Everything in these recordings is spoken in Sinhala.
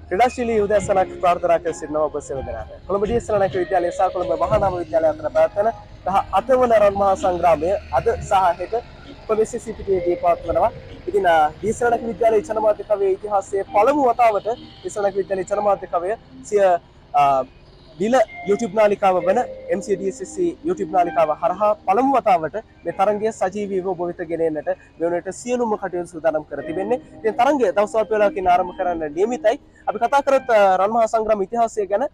ක්‍රීඩාශීලී උදෑසනක් ප්‍රාර්ථනා කර සිටිනවා ඔබ සියලු දෙනාට. කොළඹ ඩී.එස්. විද්‍යාලය සහ කොළඹ මහානාම විද්‍යාලය අතර පැවැත්වෙන 18 වන රන් මහා සංග්‍රාමය අද සහ හෙට කොළඹ SSCPTයේ පවත්වනවා. ඉතින් ඩී.එස්. විද්‍යාලයේ ජනමාධ්‍ය කවයේ ඉතිහාසයේ පළමු වතාවට ඩී.එස්. විද්‍යාලයේ ජනමාධ්‍ය කවය සිය දිල YouTube නාලිකාව වන MCDSC YouTube නාලිකාව හරහා පළමු වතාවට මේ තරංගය සජීවීව ඔබ වෙත ගෙන එන්නට මේ වනට සියලුම කටයුතු සූදානම් කර තිබෙන්නේ. ඉතින් තරංගය දවස් වල වේලාවකින් ආරම්භ කරන්න නියමිතයි. අපි කතා කරත් රන් මහා සංග්‍රාම ඉතිහාසය ගැන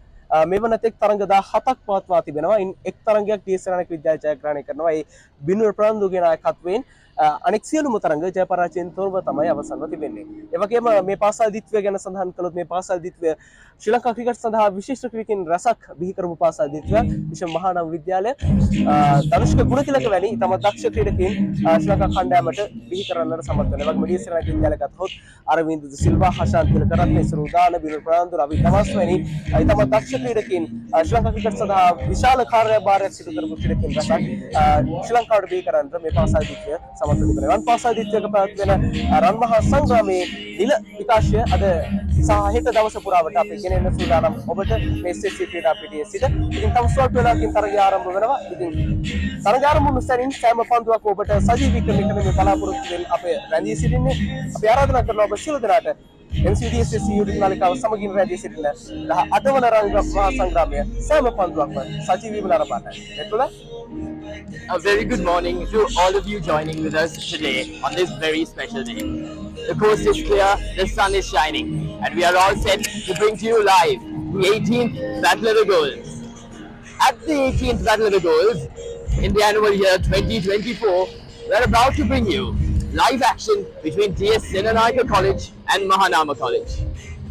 මේ වනතෙක් තරංග 17ක් පවත්වා තිබෙනවා. ඉන් එක් තරංගයක් ඩී.එස්. විද්‍යාලය ජයග්‍රහණය කරනවා. ඒ බිනුර ප්‍රාන්දුගේ නායකත්වයෙන් අනෙක් සියලුම තරංග ජය පරාජයෙන් තොරව තමයි අවසන්ව තිබෙන්නේ. ඒ වගේම මේ පාසල් දිත්වය ගැන සඳහන් කළොත් මේ පාසල් දිත්වය ශ්‍රී ලංකා ක්‍රිකට් සඳහා විශිෂ්ට ක්‍රිකටින් රසක් බිහි කරපු පාසල් දිත්වයක්. විශේෂ මහානාම විද්‍යාලය ධනුෂ්ක ගුණතිලක වැනි තම දක්ෂ ක්‍රීඩකයින් ශ්‍රී ලංකා කණ්ඩායමට බිහි කරන්නට සමත් වෙනවා. ඒ වගේම ඩී.එස්. විද්‍යාලය ගත්තොත් අරවින්ද සිල්වා, හෂාන් තිලකරත්න, ඉසුරු දාන, බිනුර ප්‍රාන්දු, රවි තමස් වැනි තම දක්ෂ ක්‍රීඩකයින් ශ්‍රී ලංකා ක්‍රිකට් සඳහා විශාල කාර්යභාරයක් සිදු කරපු ක්‍රීඩකයින් රසක් ශ්‍රී ලංකාවට බිහි කරන්නට මේ පාසල් දිත්වය සමත් වෙනවා. රන් පාසල් දිත්වයක පැවැත්වෙන රන් මහා සංග්‍රාමයේ දිල විකාශය අද සහ හෙට දවස පුරාවට අපි ගෙනෙන්න සූදානම් ඔබට මේ SSC ක්‍රීඩා පිටියේ සිට. ඉතින් තව ස්වල්ප වෙලාවකින් තරගය ආරම්භ වෙනවා. ඉතින් තරගය ආරම්භ වුණු සැනින් සෑම පන්දුවක් ඔබට සජීවීකරණය කරන මේ බලාපොරොත්තු වෙන අපේ රැඳී සිටින්නේ. අපි ආරාධනා කරනවා ඔබ සියලු දෙනාට MCDSC YouTube නාලිකාව සමගින් රැඳී සිටින 18 වන රන් මහා සංග්‍රාමය සෑම පන්දුවක්ම සජීවීව නරඹන්න. එතකොට a very good morning to all of you joining with us today on this very special day. The coast is clear, the sun is shining, and we are all set to bring to you live the 18th Battle of the Goals. At the 18th Battle of the Goals, in the annual year 2024, we are about to bring you live action between DS Senanayake College and Mahanama College.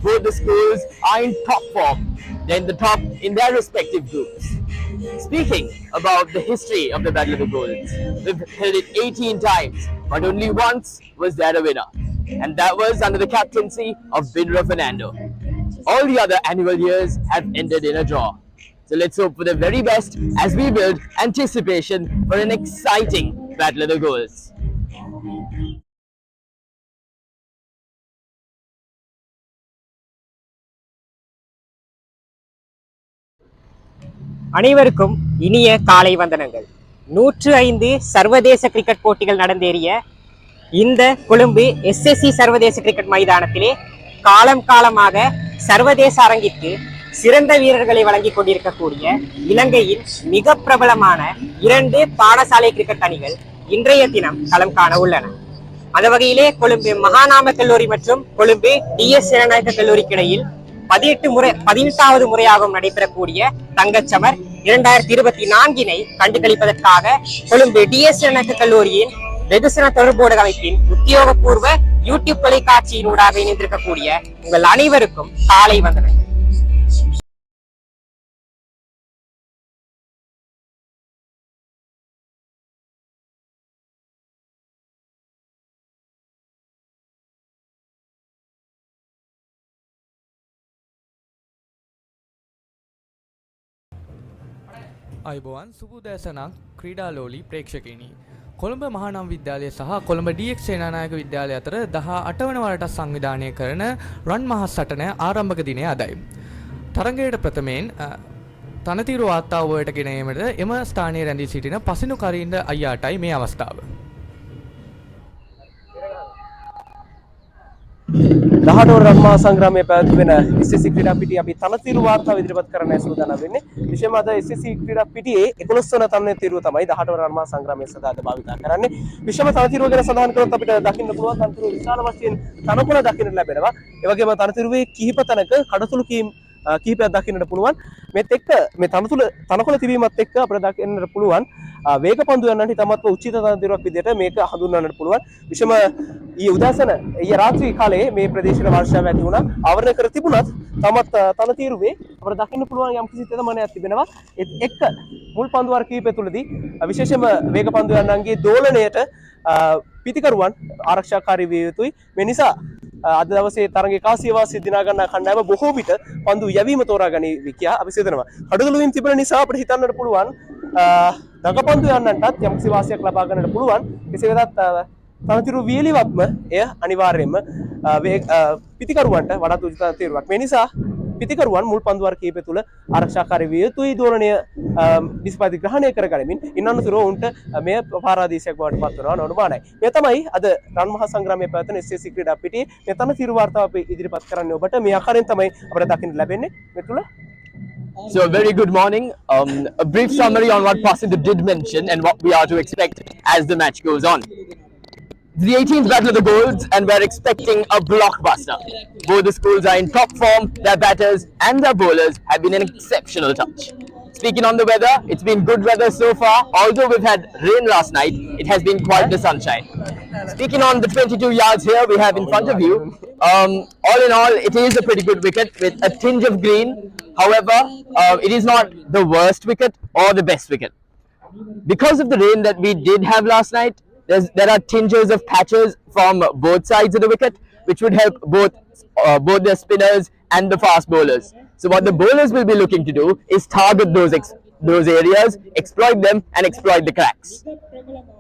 Both the schools are in top form, they're in the top in their respective groups. Speaking about the history of the Battle of the Goals, we've held it 18 times, but only once was there a winner, and that was under the captaincy of Binra Fernando. All the other annual years have ended in a draw. So let's hope for the very best as we build anticipation for an exciting Battle of the Goals. அனைவருக்கும் இனிய காலை வந்தனங்கள். 105 சர்வதேச கிரிக்கெட் போட்டிகள் நடந்தேறிய இந்த கொழும்பு SSC சர்வதேச கிரிக்கெட் மைதானத்திலே காலம் காலமாக சர்வதேச அரங்கிற்கு சிறந்த வீரர்களை வழங்கி கொண்டிருக்கக்கூடிய இலங்கையின் மிக பிரபலமான 2 பாடசாலை கிரிக்கெட் அணிகள் இன்றைய தினம் களம் காண உள்ளன. அந்த வகையிலே கொழும்பு மகாநாம கல்லூரி மற்றும் கொழும்பு DS சேனநாயக்க கல்லூரிக்கு இடையில் 18வது முறையாகவும் நடைபெறக்கூடிய தங்கச்சமர் 2024 கண்டுகளிப்பதற்காக கொழும்பு DS சேனநாயக்க கல்லூரியின் வெகுசன தொடர்போடு அமைப்பின் உத்தியோகபூர்வ யூடியூப் தொலைக்காட்சியினூடாக இணைந்திருக்கக்கூடிய உங்கள் அனைவருக்கும் காலை வந்தனங்கள். අයිබෝවන් සුබුදෑසනක් ක්‍රීඩාලෝලි ප්‍රේක්ෂකයනි. කොළඹ මහානම් විද්‍යාලය සහ කොළඹ DX සේනානායක විද්‍යාලය අතර 18 වන වරට සංවිධානය කරන රන් මහා සටන ආරම්භක දිනය අදයි. තරගයට ප්‍රථමයෙන් තනතිරු වාර්තාවයට ගෙන ඒමට එම ස්ථානයේ රැඳී සිටින පසිනු කරින්ද අයියාටයි මේ අවස්ථාව. 18 වන රන් මහා සංග්‍රාමයේ පැවැත්වෙන SSC ක්‍රීඩා පිටිය අපි තනතිරු වාර්තාව ඉදිරිපත් කරන්නයි සූදානම් වෙන්නේ. විශේෂයෙන්ම අද SSC ක්‍රීඩා පිටියේ 11 වන තනතිරුව තමයි 18 වන රන් මහා සංග්‍රාමයේ සඳහා භාවිත කරන්නේ. විශේෂම තනතිරුව ගැන සඳහන් කරොත් අපිට දකින්න පුළුවන් තනතිරුව විශාල වශයෙන් තනකොළ දකින්න ලැබෙනවා. ඒ වගේම තනතිරුවේ කිහිප තැනක කඩතුළු කිහිපයක් දකින්නට පුළුවන්. මේත් එක්ක මේ තනකොළ තිබීමත් එක්ක අපිට දකින්නට පුළුවන් වේග පන්දු යන්නට ඉතාමත්ම උචිත තනතිරුවක් විදිහට මේක හඳුන්වන්නට පුළුවන්. විශේෂම ඊයේ උදෑසන ඊයේ රාත්‍රී කාලයේ මේ ප්‍රදේශවල වර්ෂාව ඇති වුණා. ආවරණය කර තිබුණත් තමත් තනතිරුවේ අපිට දකින්න පුළුවන් යම්කිසි තෙතමනයක් තිබෙනවා. ඒත් එක්ක මුල් පන්දු වර කිහිපය තුලදී විශේෂම වේග පන්දු යන්නන්ගේ දෝලණයට පිතිකරුවන් ආරක්ෂාකාරී විය යුතුයි. මේ නිසා අද දවසේ තරගයේ කාසිය වාසිය දිනා ගන්නා කණ්ඩායම බොහෝ විට පන්දු යැවීම තෝරා ගනී කියා අපි සිතනවා. කඩතුළුවීම් තිබෙන නිසා අපිට හිතන්නට පුළුවන් දඟපන්දු යන්නන්ටත් යම්කිසි වාසියක් ලබා ගන්නට පුළුවන්. කෙසේ වෙතත් තනතුරු වියලිවත්ම එය අනිවාර්යයෙන්ම පිතිකරුවන්ට වඩාත් උචිත තීරුවක්. මේ නිසා පිතිකරුවන් මුල් පන්දුවර කීපය තුළ ආරක්ෂාකාරී විය යුතුයි ධෝරණය නිෂ්පාදි ග්‍රහණය කරගනිමින් ඉන් අනතුරුව ඔවුන්ට මෙය පාරාදීසයක් බවට පත් වෙනවා නොඅනුමානයි. මේ තමයි අද රන් මහා සංග්‍රාමයේ පැවැත්වෙන SSC ක්‍රීඩා පිටියේ මේ තනතිරු වාර්තාව අපි ඉදිරිපත් කරන්නේ ඔබට මේ ආකාරයෙන් තමයි අපිට දකින්න ලැබෙන්නේ. මේ තුළ So, a very good morning. A brief summary on what Pasindu did mention and what we are to expect as the match goes on. The 18th Battle of the Golds, and we're expecting a blockbuster. Both the schools are in top form, their batters and their bowlers have been an exceptional touch. Speaking on the weather, it's been good weather so far. Although we've had rain last night, it has been quite the sunshine. Speaking on the 22 yards here we have in front of you, all in all, it is a pretty good wicket with a tinge of green. However, it is not the worst wicket or the best wicket. Because of the rain that we did have last night, there are tinges of patches from both sides of the wicket, which would help both the spinners and the fast bowlers. So what the bowlers will be looking to do is target those areas, exploit them and exploit the cracks.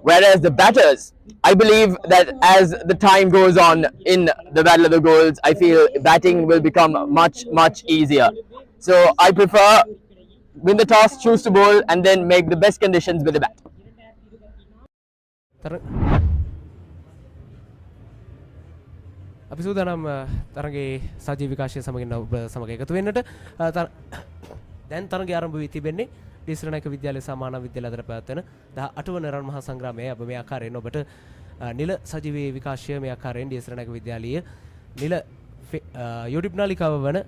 Whereas the batters, I believe that as the time goes on in the Battle of the Golds, I feel batting will become much easier. So I prefer win the toss, choose to bowl and then make the best conditions with the bat. අපි සූදානම් තරගේ සජීව විකාශය සමගින් ඔබ සමග එකතු වෙන්නට දැන් තරගේ ආරම්භ වී තිබෙන්නේ ඩීසරණයක විද්‍යාලය සහ මානව විද්‍යාලය අතර පැවැත්වෙන 18 වන රන් මහා සංග්‍රාමයේ ඔබ මේ ආකාරයෙන් ඔබට නිල සජීව විකාශය මේ ආකාරයෙන් ඩීසරණයක විද්‍යාලයේ නිල YouTube නාලිකාව වන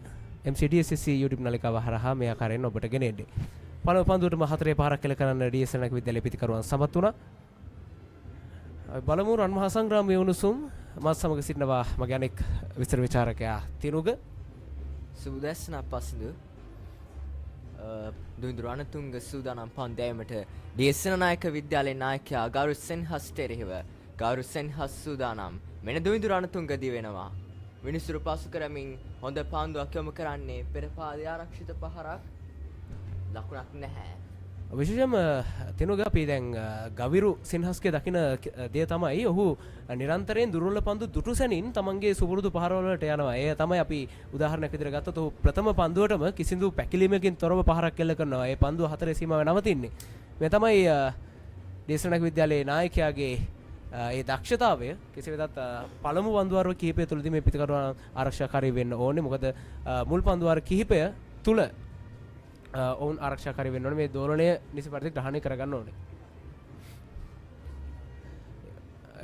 MCDSSC YouTube නාලිකාව හරහා මේ ආකාරයෙන් ඔබට ගෙනෙන්නේ. පළමු පන්දුවටම 4 පාරක් කෙල කරන්න ඩීසරණයක විද්‍යාලයේ පිතිකරුවන් සමත් වුණා. බලමු රන් මහා සංග්‍රාමයේ උණුසුම් මාත් සමග සිටිනවා මගේ අනෙක් විස්තර විචාරකයා තිනුග. සුබදැසන පසිදු දුඳුරු අනතුංග සූදානම් පන්දෑමට දේශනනායක විද්‍යාලයේ නායකයා ගෞරව සෙන්හස්ට එරෙහිව ගෞරව සෙන්හස් සූදානම් මෙන දුඳුරු අනතුංග දී වෙනවා. විනිසුරු පසු කරමින් හොඳ පාන්දුවක් යොමු කරන්නේ පෙර පාදයේ ආරක්ෂිත පහරක් ලකුණක් නැහැ. විශේෂම තිනුග අපි දැන් ගවිරු සින්හස්ගේ දකින දේ තමයි ඔහු නිරන්තරයෙන් දුර්වල පන්දු දුටු සැනින් තමන්ගේ සුපුරුදු පහරවලට යනවා. ඒ තමයි අපි උදාහරණයක් විදිහට ගත්තොත් ඔහු ප්‍රථම පන්දුවටම කිසිදු පැකිලීමකින් තොරව පහරක් කෙල්ල කරනවා. ඒ පන්දුව හතරේ සීමාවේ නවතින්නේ. මේ තමයි දේශනක විද්‍යාලයේ නායකයාගේ ඒ දක්ෂතාවය. කෙසේ වෙතත් පළමු පන්දුවර කිහිපය තුලදී මේ පිටකරුවන් ආරක්ෂාකාරී වෙන්න ඕනේ. මොකද මුල් පන්දුවර කිහිපය තුල ඔවුන් ආරක්ෂාකාරී වෙන්න ඕනේ. මේ දෝලණය නිසි පරිදි ග්‍රහණය කරගන්න ඕනේ.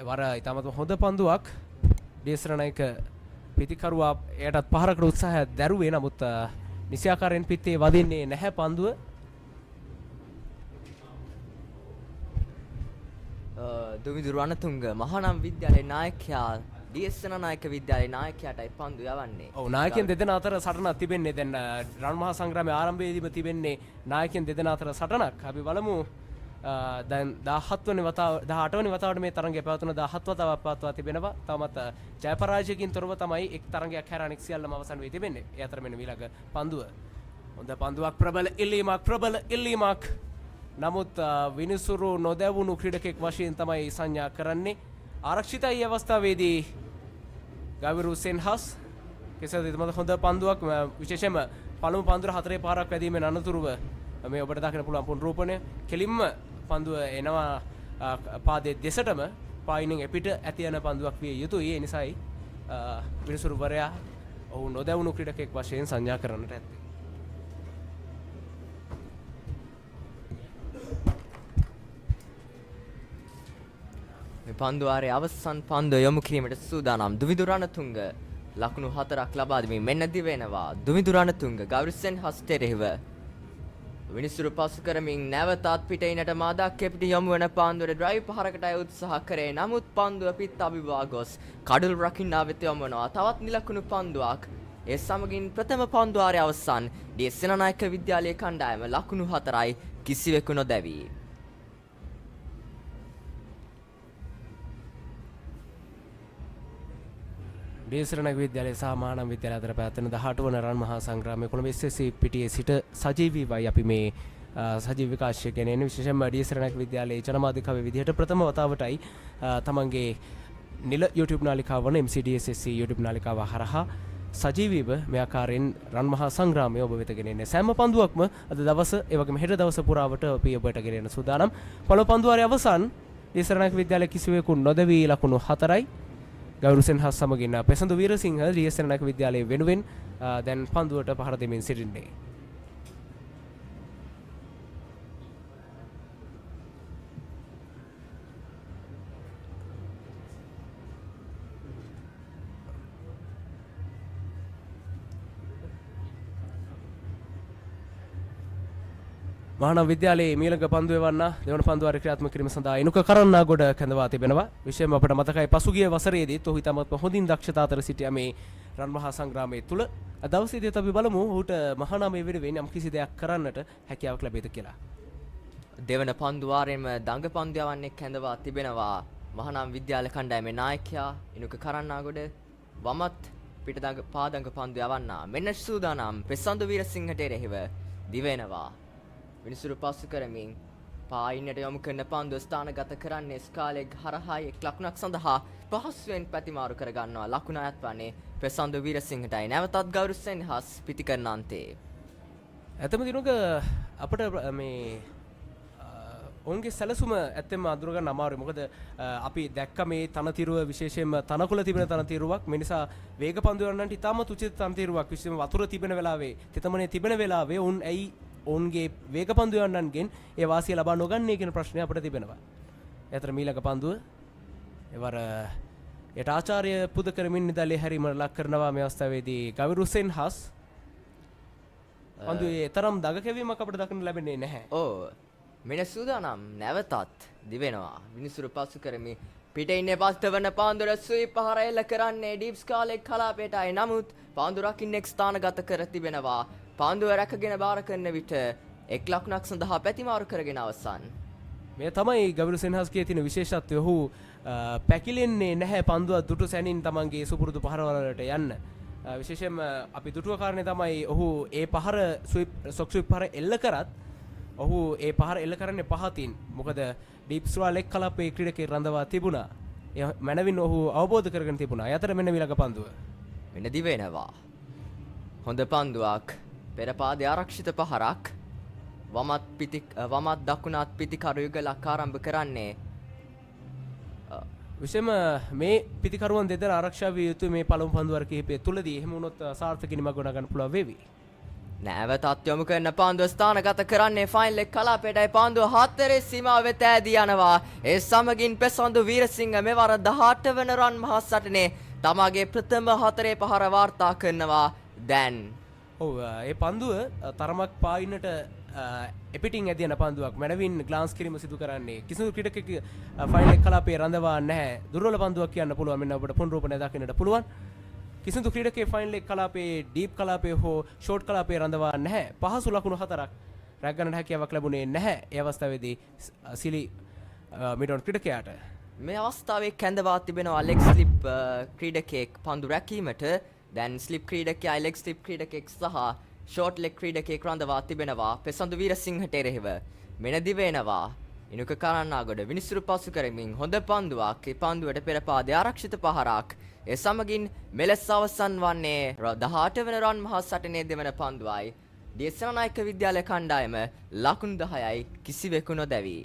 වර ඊටමත් හොඳ පන්දුවක් දේශරණයක පිටිකරුවා එයටත් පහරකට උත්සාහය දැරුවේ. නමුත් නිසි ආකාරයෙන් පිටේ වදින්නේ නැහැ පන්දුව. දුවිදුරු අනතුංග මහානම් විද්‍යාලයේ නායකයා දේශනනායක විද්‍යාලයේ නායකයාටයි පන්දු යවන්නේ. ඔව් නායකයන් දෙදෙනා අතර සටනක් තිබෙන්නේ. දැන් රන් මහා සංග්‍රාමයේ ආරම්භයේදීම තිබෙන්නේ නායකයන් දෙදෙනා අතර සටනක්. අපි බලමු දැන් 17 වෙනි වතාව 18 වෙනි වතාවට මේ තරඟය පැවතුන 17 වතාවක් පවත්වා තිබෙනවා. තවමත් ජය පරාජයකින් තොරව තමයි එක් තරඟයක් හැර අනෙක් සියල්ලම අවසන් වී තිබෙන්නේ. ඒ අතර මෙන්න ඊළඟ පන්දුව. හොඳ පන්දුවක් ප්‍රබල ඉල්ලීමක්. නමුත් විනිසුරු නොදැවුණු ක්‍රීඩකෙක් වශයෙන් තමයි සංඥා කරන්නේ. ආරක්ෂිතයි අවස්ථාවේදී ගවිරු සෙන්හස්. කෙසේද ඉතමත් හොඳ පන්දුවක් විශේෂයෙන්ම පළමු පන්දුර 4 පාරක් වැදීමෙන් අනතුරුව මේ ඔබට දකින්න පුළුවන් පුනරූපණය. කෙලින්ම පන්දුව එනවා පාදයේ දෙසටම පායිනින් එපිට ඇති යන පන්දුවක් විය යුතුයි. ඒ නිසායි විනිසුරුවරයා ඔහු නොදැවුණු ක්‍රීඩකෙක් වශයෙන් සංඥා කරන්නට ඇත්තේ. පන්දුවාරයේ අවසන් පන්දුව යොමු කිරීමට සූදානම් දුවිදුරු අනතුංග ලකුණු 4ක් ලබා දෙමින් මෙන්න දිවෙනවා. දුවිදුරු අනතුංග ගෞරිසෙන් හස්තෙරෙහිව විනිසුරු පසු කරමින් නැවතත් පිටිනට මාදක් එපිට යොමු වන පන්දුවේ ඩ්‍රයිව් පහරකටයි උත්සාහ කරේ. නමුත් පන්දුව පිට අභිභවා ගොස් කඩල් රකින්නා වෙත යොමු වෙනවා. තවත් නිලකුණු පන්දුවක්. ඒ සමගින් ප්‍රථම පන්දුවාරයේ අවසන් දේශනනායක විද්‍යාලයේ කණ්ඩායම ලකුණු 4යි කිසිවෙකු නොදැවී. දේශරණක විද්‍යාලය සහ මානව විද්‍යාලය අතර පැවැත්වෙන 18 වන රන් මහා සංග්‍රාමයේ කොළඹ SSC පිටියේ සිට සජීවීවයි අපි මේ සජීව විකාශය ගෙනෙන විශේෂයෙන්ම ඩී.එස්.සෙනනායක විද්‍යාලයේ ජනමාධ්‍යකවි විදිහට ප්‍රථම වතාවටයි තමන්ගේ නිල YouTube නාලිකාව වන MCDSSC YouTube නාලිකාව හරහා සජීවීව මේ ආකාරයෙන් රන් මහා සංග්‍රාමය ඔබ වෙත ගෙනෙන්නේ. සෑම පන්දුවක්ම අද දවස ඒ වගේම හෙට දවස පුරාවට අපි ඔබට ගෙනෙන සූදානම්. පළමු පන්දුවාරයේ අවසන් ඩී.එස්.සෙනනායක විද්‍යාලයේ කිසිවෙකු නොදවී ලකුණු 4යි. ගෞරව සෙන්හස් සමගින් පෙසඳු වීරසිංහ ඩී.එස්.සෙනනායක විද්‍යාලයේ වෙනුවෙන් දැන් පන්දුවට පහර දෙමින් සිටින්නේ. මහානාම විද්‍යාලයේ මීළඟ පන්දුව එවන්න දෙවන පන්දුවාරය ක්‍රියාත්මක කිරීම සඳහා එනුක කරන්නාගොඩ කැඳවා තිබෙනවා. විශේෂයෙන්ම අපට මතකයි පසුගිය වසරේදීත් ඔහු ඉතාමත් හොඳින් දක්ෂතා අතර සිටියා මේ රන් මහා සංග්‍රාමයේ තුල. අද දවසේදීත් අපි බලමු ඔහුට මහානාමයේ වෙනුවෙන් යම් කිසි දෙයක් කරන්නට හැකියාවක් ලැබෙයිද කියලා. දෙවන පන්දුවාරයෙන්ම දඟ පන්දුවන්නේ කැඳවා තිබෙනවා මහානාම විද්‍යාල කණ්ඩායමේ නායකයා ඉනුක කරන්නාගොඩ වමත් පිටදඟ පාදඟ පන්දුව යවන්නා. මෙන්න සූදානම් පෙසඳු වීරසිංහට එරෙහිව දිවෙනවා. විනිසුරු පසු කරමින් පායින්නට යොමු කරන පන්දුව ස්ථානගත කරන්නේ ස්කාලේ හරහා එක් ලකුණක් සඳහා පහසුවෙන් පැතිමාරු කර ගන්නවා. ලකුණ අයත් වන්නේ පෙසඳු වීරසිංහටයි. නැවතත් ගෞරව සෙන්හස් පිටිකරන අන්තේ. ඇතම දිනක අපට මේ ඔවුන්ගේ සැලසුම ඇත්තෙන්ම අඳුරගන්න අමාරුයි. මොකද අපි දැක්ක මේ තනතිරුව විශේෂයෙන්ම තනකොළ තිබෙන තනතිරුවක්. මේ නිසා වේග පන්දු යන්නන්ට ඉතාමත් උචිත තනතිරුවක්. විශේෂයෙන්ම වතුර තිබෙන වෙලාවේ, තෙතමනේ තිබෙන වෙලාවේ ඔවුන් ඇයි ඔවුන්ගේ වේග පන්දු යන්නන්ගෙන් ඒ වාසිය ලබා නොගන්නේ කියන ප්‍රශ්නය අපිට තිබෙනවා. ඒතර මීළඟ පන්දුව එවර යට ආචාර්ය පුද කරමින් නිදලේ හැරීම ලක් කරනවා මේ අවස්ථාවේදී ගෞරව සෙන්හස්. පන්දුවේ තරම් දග කැවීමක් අපිට දක්නට ලැබෙන්නේ නැහැ. ඕ මෙන්න සූදානම් නැවතත් දිවෙනවා. විනිසුරු පසු කරමි පිට ඉන්නේ පස්තවන පාන්දුර සුයි පහර එල්ල කරන්නේ ඩීප්ස් කාලේ කලාපයටයි. නමුත් පාන්දුරක් ඉන්නෙක් ස්ථානගත කර තිබෙනවා. පාන්දුව රැකගෙන බාර කරන විට එක් ලකුණක් සඳහා පැතිමාරු කරගෙන අවසන්. මේ තමයි ගෞරව සෙන්හස්ගේ තියෙන විශේෂත්වය. ඔහු පැකිලෙන්නේ නැහැ පන්දුව දුටු සැනින් තමන්ගේ සුපුරුදු පහරවලට යන්න. විශේෂයෙන්ම අපි දුටුව කාරණේ තමයි ඔහු ඒ පහර සොක්සුයි පහර එල්ල කරත් ඔහු ඒ පහර එල්ල කරන්නේ පහතින්. මොකද ඩීප්ස් වල එක් කලාපයේ ක්‍රීඩකයෙක් රඳවා තිබුණා. ඒ මනවින් ඔහු අවබෝධ කරගෙන තිබුණා. යතර මෙන්න විලක පන්දුව. මෙන්න දිවෙනවා. හොඳ පන්දුවක්. පෙර පාදයේ ආරක්ෂිත පහරක්. වමත් දකුණත් පිටිකරු යුගලක් ආරම්භ කරන්නේ. විශේෂම මේ පිටිකරුවන් දෙදෙනා ආරක්ෂා විය යුතු මේ පළමු පන්දුවර කිහිපය තුලදී එහෙම වුණොත් සාර්ථක නිමක් ගොඩ ගන්න පුළුවන් වේවි. නැවතත් යොමු කරන පාන්දුව ස්ථානගත කරන්නේ ෆයිනල් එක කලාපයටයි. පාන්දුව 4 සීමාව වෙත ඇදී යනවා. ඒ සමගින් පෙසඳු වීරසිංහ මෙවර 18 වන රන් මහා සටනේ තමාගේ ප්‍රථම 4 පහර වාර්තා කරනවා. දැන් ඔව් ඒ පන්දුව තරමක් පායින්නට එපිටින් ඇදියන පන්දුවක්. මැනවින් ග්ලාන්ස් කිරීම සිදු කරන්නේ කිසිදු ක්‍රීඩකෙක් ෆයිනල් එක කලාපයේ රඳවා නැහැ. දුර්වල පන්දුවක් කියන්න පුළුවන්. මෙන්න ඔබට පුනරූපණය දකින්නට පුළුවන්. කිසිදු ක්‍රීඩකයෙක් ෆයිනල් එක කලාපයේ ඩීප් කලාපයේ හෝ ෂෝට් කලාපයේ රඳවා නැහැ. පහසු ලකුණු 4ක් රැග් ගන්නට හැකියාවක් ලැබුණේ නැහැ. ඒ අවස්ථාවේදී සිලි මිඩොන් ක්‍රීඩකයාට මේ අවස්ථාවේ කැඳවා තිබෙනවා ලෙග් ස්ලිප් ක්‍රීඩකයෙක් පන්දු රැකීමට. දැන් ස්ලිප් ක්‍රීඩකයා ලෙග් ස්ලිප් ක්‍රීඩකයෙක් සහ ෂෝට් ලෙග් ක්‍රීඩකයෙක් රඳවා තිබෙනවා පෙසඳු වීරසිංහට එරෙහිව. මෙන දිවෙනවා. ඉනුක කරන්නාගොඩ විනිසුරු පසු කරමින් හොඳ පන්දුවක්. ඒ පන්දුවට පෙර පාදයේ ආරක්ෂිත පහරක්. ඒ සමගින් මෙලෙස අවසන් වන්නේ 18 වන රන් මහා සටනේ දෙවන පන්දුවයි. ඩී.එස්.සෙනනායක විද්‍යාලය කණ්ඩායම ලකුණු 10යි කිසිවෙකු නොදැවි.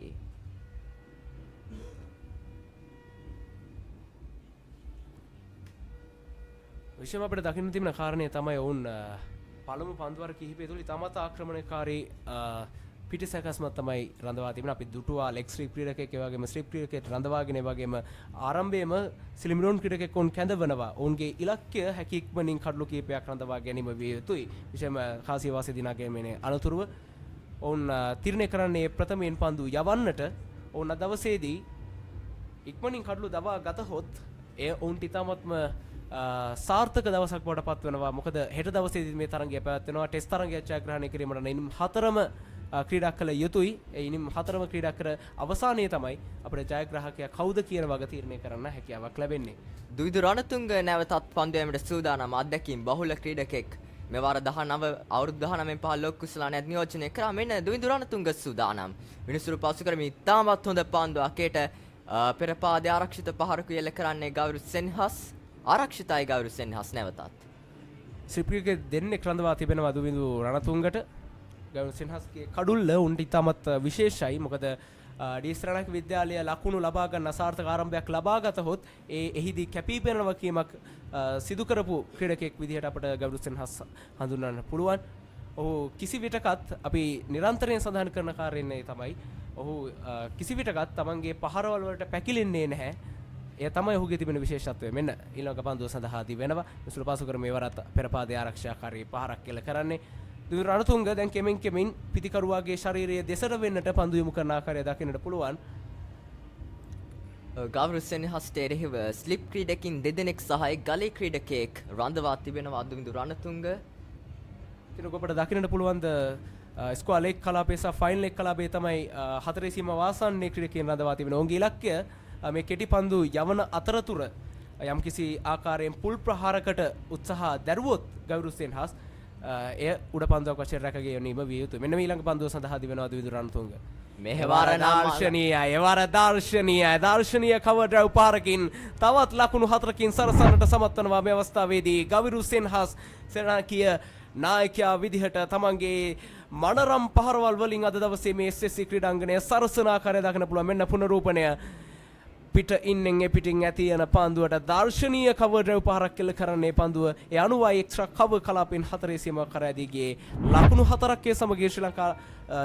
විශේෂම අපිට දකින්න තිබෙන කාරණේ තමයි ඔවුන් පළමු පන්දුවර කිහිපය තුළ ඉතාමත් ආක්‍රමණකාරී පිටිසැකස්මක් තමයි රඳවා තිබෙන. අපි දුටුවා ලෙග් ස්ලිප් ක්‍රීඩකයෙක් ඒ වගේම ස්ලිප් ක්‍රීඩකයෙක් රඳවාගෙන ඒ වගේම ආරම්භයේම සිලිමිරෝන් ක්‍රීඩකයෙක් වුන් කැඳවනවා. ඔවුන්ගේ ඉලක්කය හැකි ඉක්මනින් කඩලු කිහිපයක් රඳවා ගැනීම විය යුතුයි. විශේෂම කාසිය වාසිය දිනාගෙන මේ අනතුරුව ඔවුන් තීරණය කරන්නේ ප්‍රථමයෙන් පන්දු යවන්නට. ඔවුන් අද දවසේදී ඉක්මනින් කඩලු දවා ගතහොත් එය ඔවුන්ට ඉතාමත්ම සාර්ථක දවසක් බවට පත් වෙනවා. මොකද හෙට දවසේදී මේ තරගය පැවැත්වෙනවා. ටෙස්ට් තරගයක් ජයග්‍රහණය කිරීමට නම් 4ම ක්‍රීඩා කළ යුතුයි. ඒ ඉනිම් 4ම ක්‍රීඩා කර අවසානයේ තමයි අපිට ජයග්‍රාහකයා කවුද කියන වග තීරණය කරන්න හැකියාවක් ලැබෙන්නේ. දුවිදු රණතුංග නැවතත් පන්දු යෑමට සූදානම්. අත්දැකීම් බහුල ක්‍රීඩකෙක් මෙවර 19 අවුරුදු 19 15 කුසලානයක් නියෝජනය කරා. මෙන්න දුවිඳු රණතුංග සූදානම්. විනිසුරු පසු කරමින් ඉතාමත් හොඳ පන්දුවක් ඒට පෙර පාදයේ ආරක්ෂිත පහරක එල්ල කරන්නේ ගෞරව සෙන්හස්. ආරක්ෂිතයි ගෞරව සෙන්හස් නැවතත්. ශ්‍රීප්‍රියගේ දෙන්නෙක් රඳවා තිබෙනවා දුවිඳු රණතුංගට. ගෞරව සෙන්හස්ගේ කඩුල්ල උන්ට ඉතාමත් විශේෂයි. මොකද ඩීස්රණක විද්‍යාලය ලකුණු ලබා ගන්න අසාර්ථක ආරම්භයක් ලබා ගතහොත් එහිදී කැපී පෙනෙන වකීමක් සිදු කරපු ක්‍රීඩකෙක් විදිහට අපට ගෞරව සෙන්හස් හඳුන්වන්න පුළුවන්. ඔහු කිසි විටකත් අපි නිරන්තරයෙන් සඳහන් කරන කාරණේ තමයි ඔහු කිසි විටකත් තමන්ගේ පහරවල් වලට පැකිලෙන්නේ නැහැ. එය තමයි ඔහුගේ තිබෙන විශේෂත්වය. මෙන්න ඊළඟ පන්දුව සඳහා දී වෙනවා. මිසුරු පාසු කර මේවරත් පෙරපාදයේ ආරක්ෂාකාරී පහරක් කෙල කරන්නේ. දුවිඳු රණතුංග දැන් කෙමෙන් පිටිකරුවාගේ ශරීරයේ දෙසට වෙන්නට පන්දු යොමු කරන ආකාරය දකින්නට පුළුවන්. ගෞරව සෙන්හස්ට එරෙහිව ස්ලිප් ක්‍රීඩකින් දෙදෙනෙක් සහ ගලේ ක්‍රීඩකයෙක් රඳවා තිබෙනවා දුවිඳු රණතුංග. ඉතින් ඔබට දකින්නට පුළුවන් ද ස්ක්වාල් එක් කලාපයේ සහ ෆයිනල් එක් කලාපයේ තමයි හතරේ සීම වාසන්නේ ක්‍රීඩකයන් රඳවා තිබෙනවා. ඔවුන්ගේ ඉලක්කය මේ කෙටි පන්දු යවන අතරතුර යම්කිසි ආකාරයෙන් පුල් ප්‍රහාරකට උත්සාහ දැරුවොත් ගෞරව සෙන්හස් එය උඩ පන්දුවක් වශයෙන් රැකගෙන යන්නීම විය යුතුයි. මෙන්න ඊළඟ පන්දුව සඳහා දිවෙනවා දුවිඳු රණතුංග. මෙහෙවර දර්ශනීය කවර් ඩ්‍රයිව් පාරකින් තවත් ලකුණු 4කින් සරසන්නට සමත් වෙනවා මේ අවස්ථාවේදී ගෞරව සෙන්හස් සෙනනායකීය නායකයා විදිහට තමන්ගේ මනරම් පහරවල් වලින් අද දවසේ මේ SSC ක්‍රීඩාංගණය සරසන ආකාරය දක්න පුළුවන්. මෙන්න පුනරූපණය පිට ඉන්නෙන් එපිටින් ඇති යන පන්දුවට දර්ශනීය කවර් ඩ්‍රයිව් පහරක් කෙල කරන්නේ පන්දුව ඒ 90යි එක්ස්ට්‍රා කවර් කලාපෙන් හතරේ සීමාව කර ඇදීගේ ලකුණු 4ක් සමග ශ්‍රී ලංකා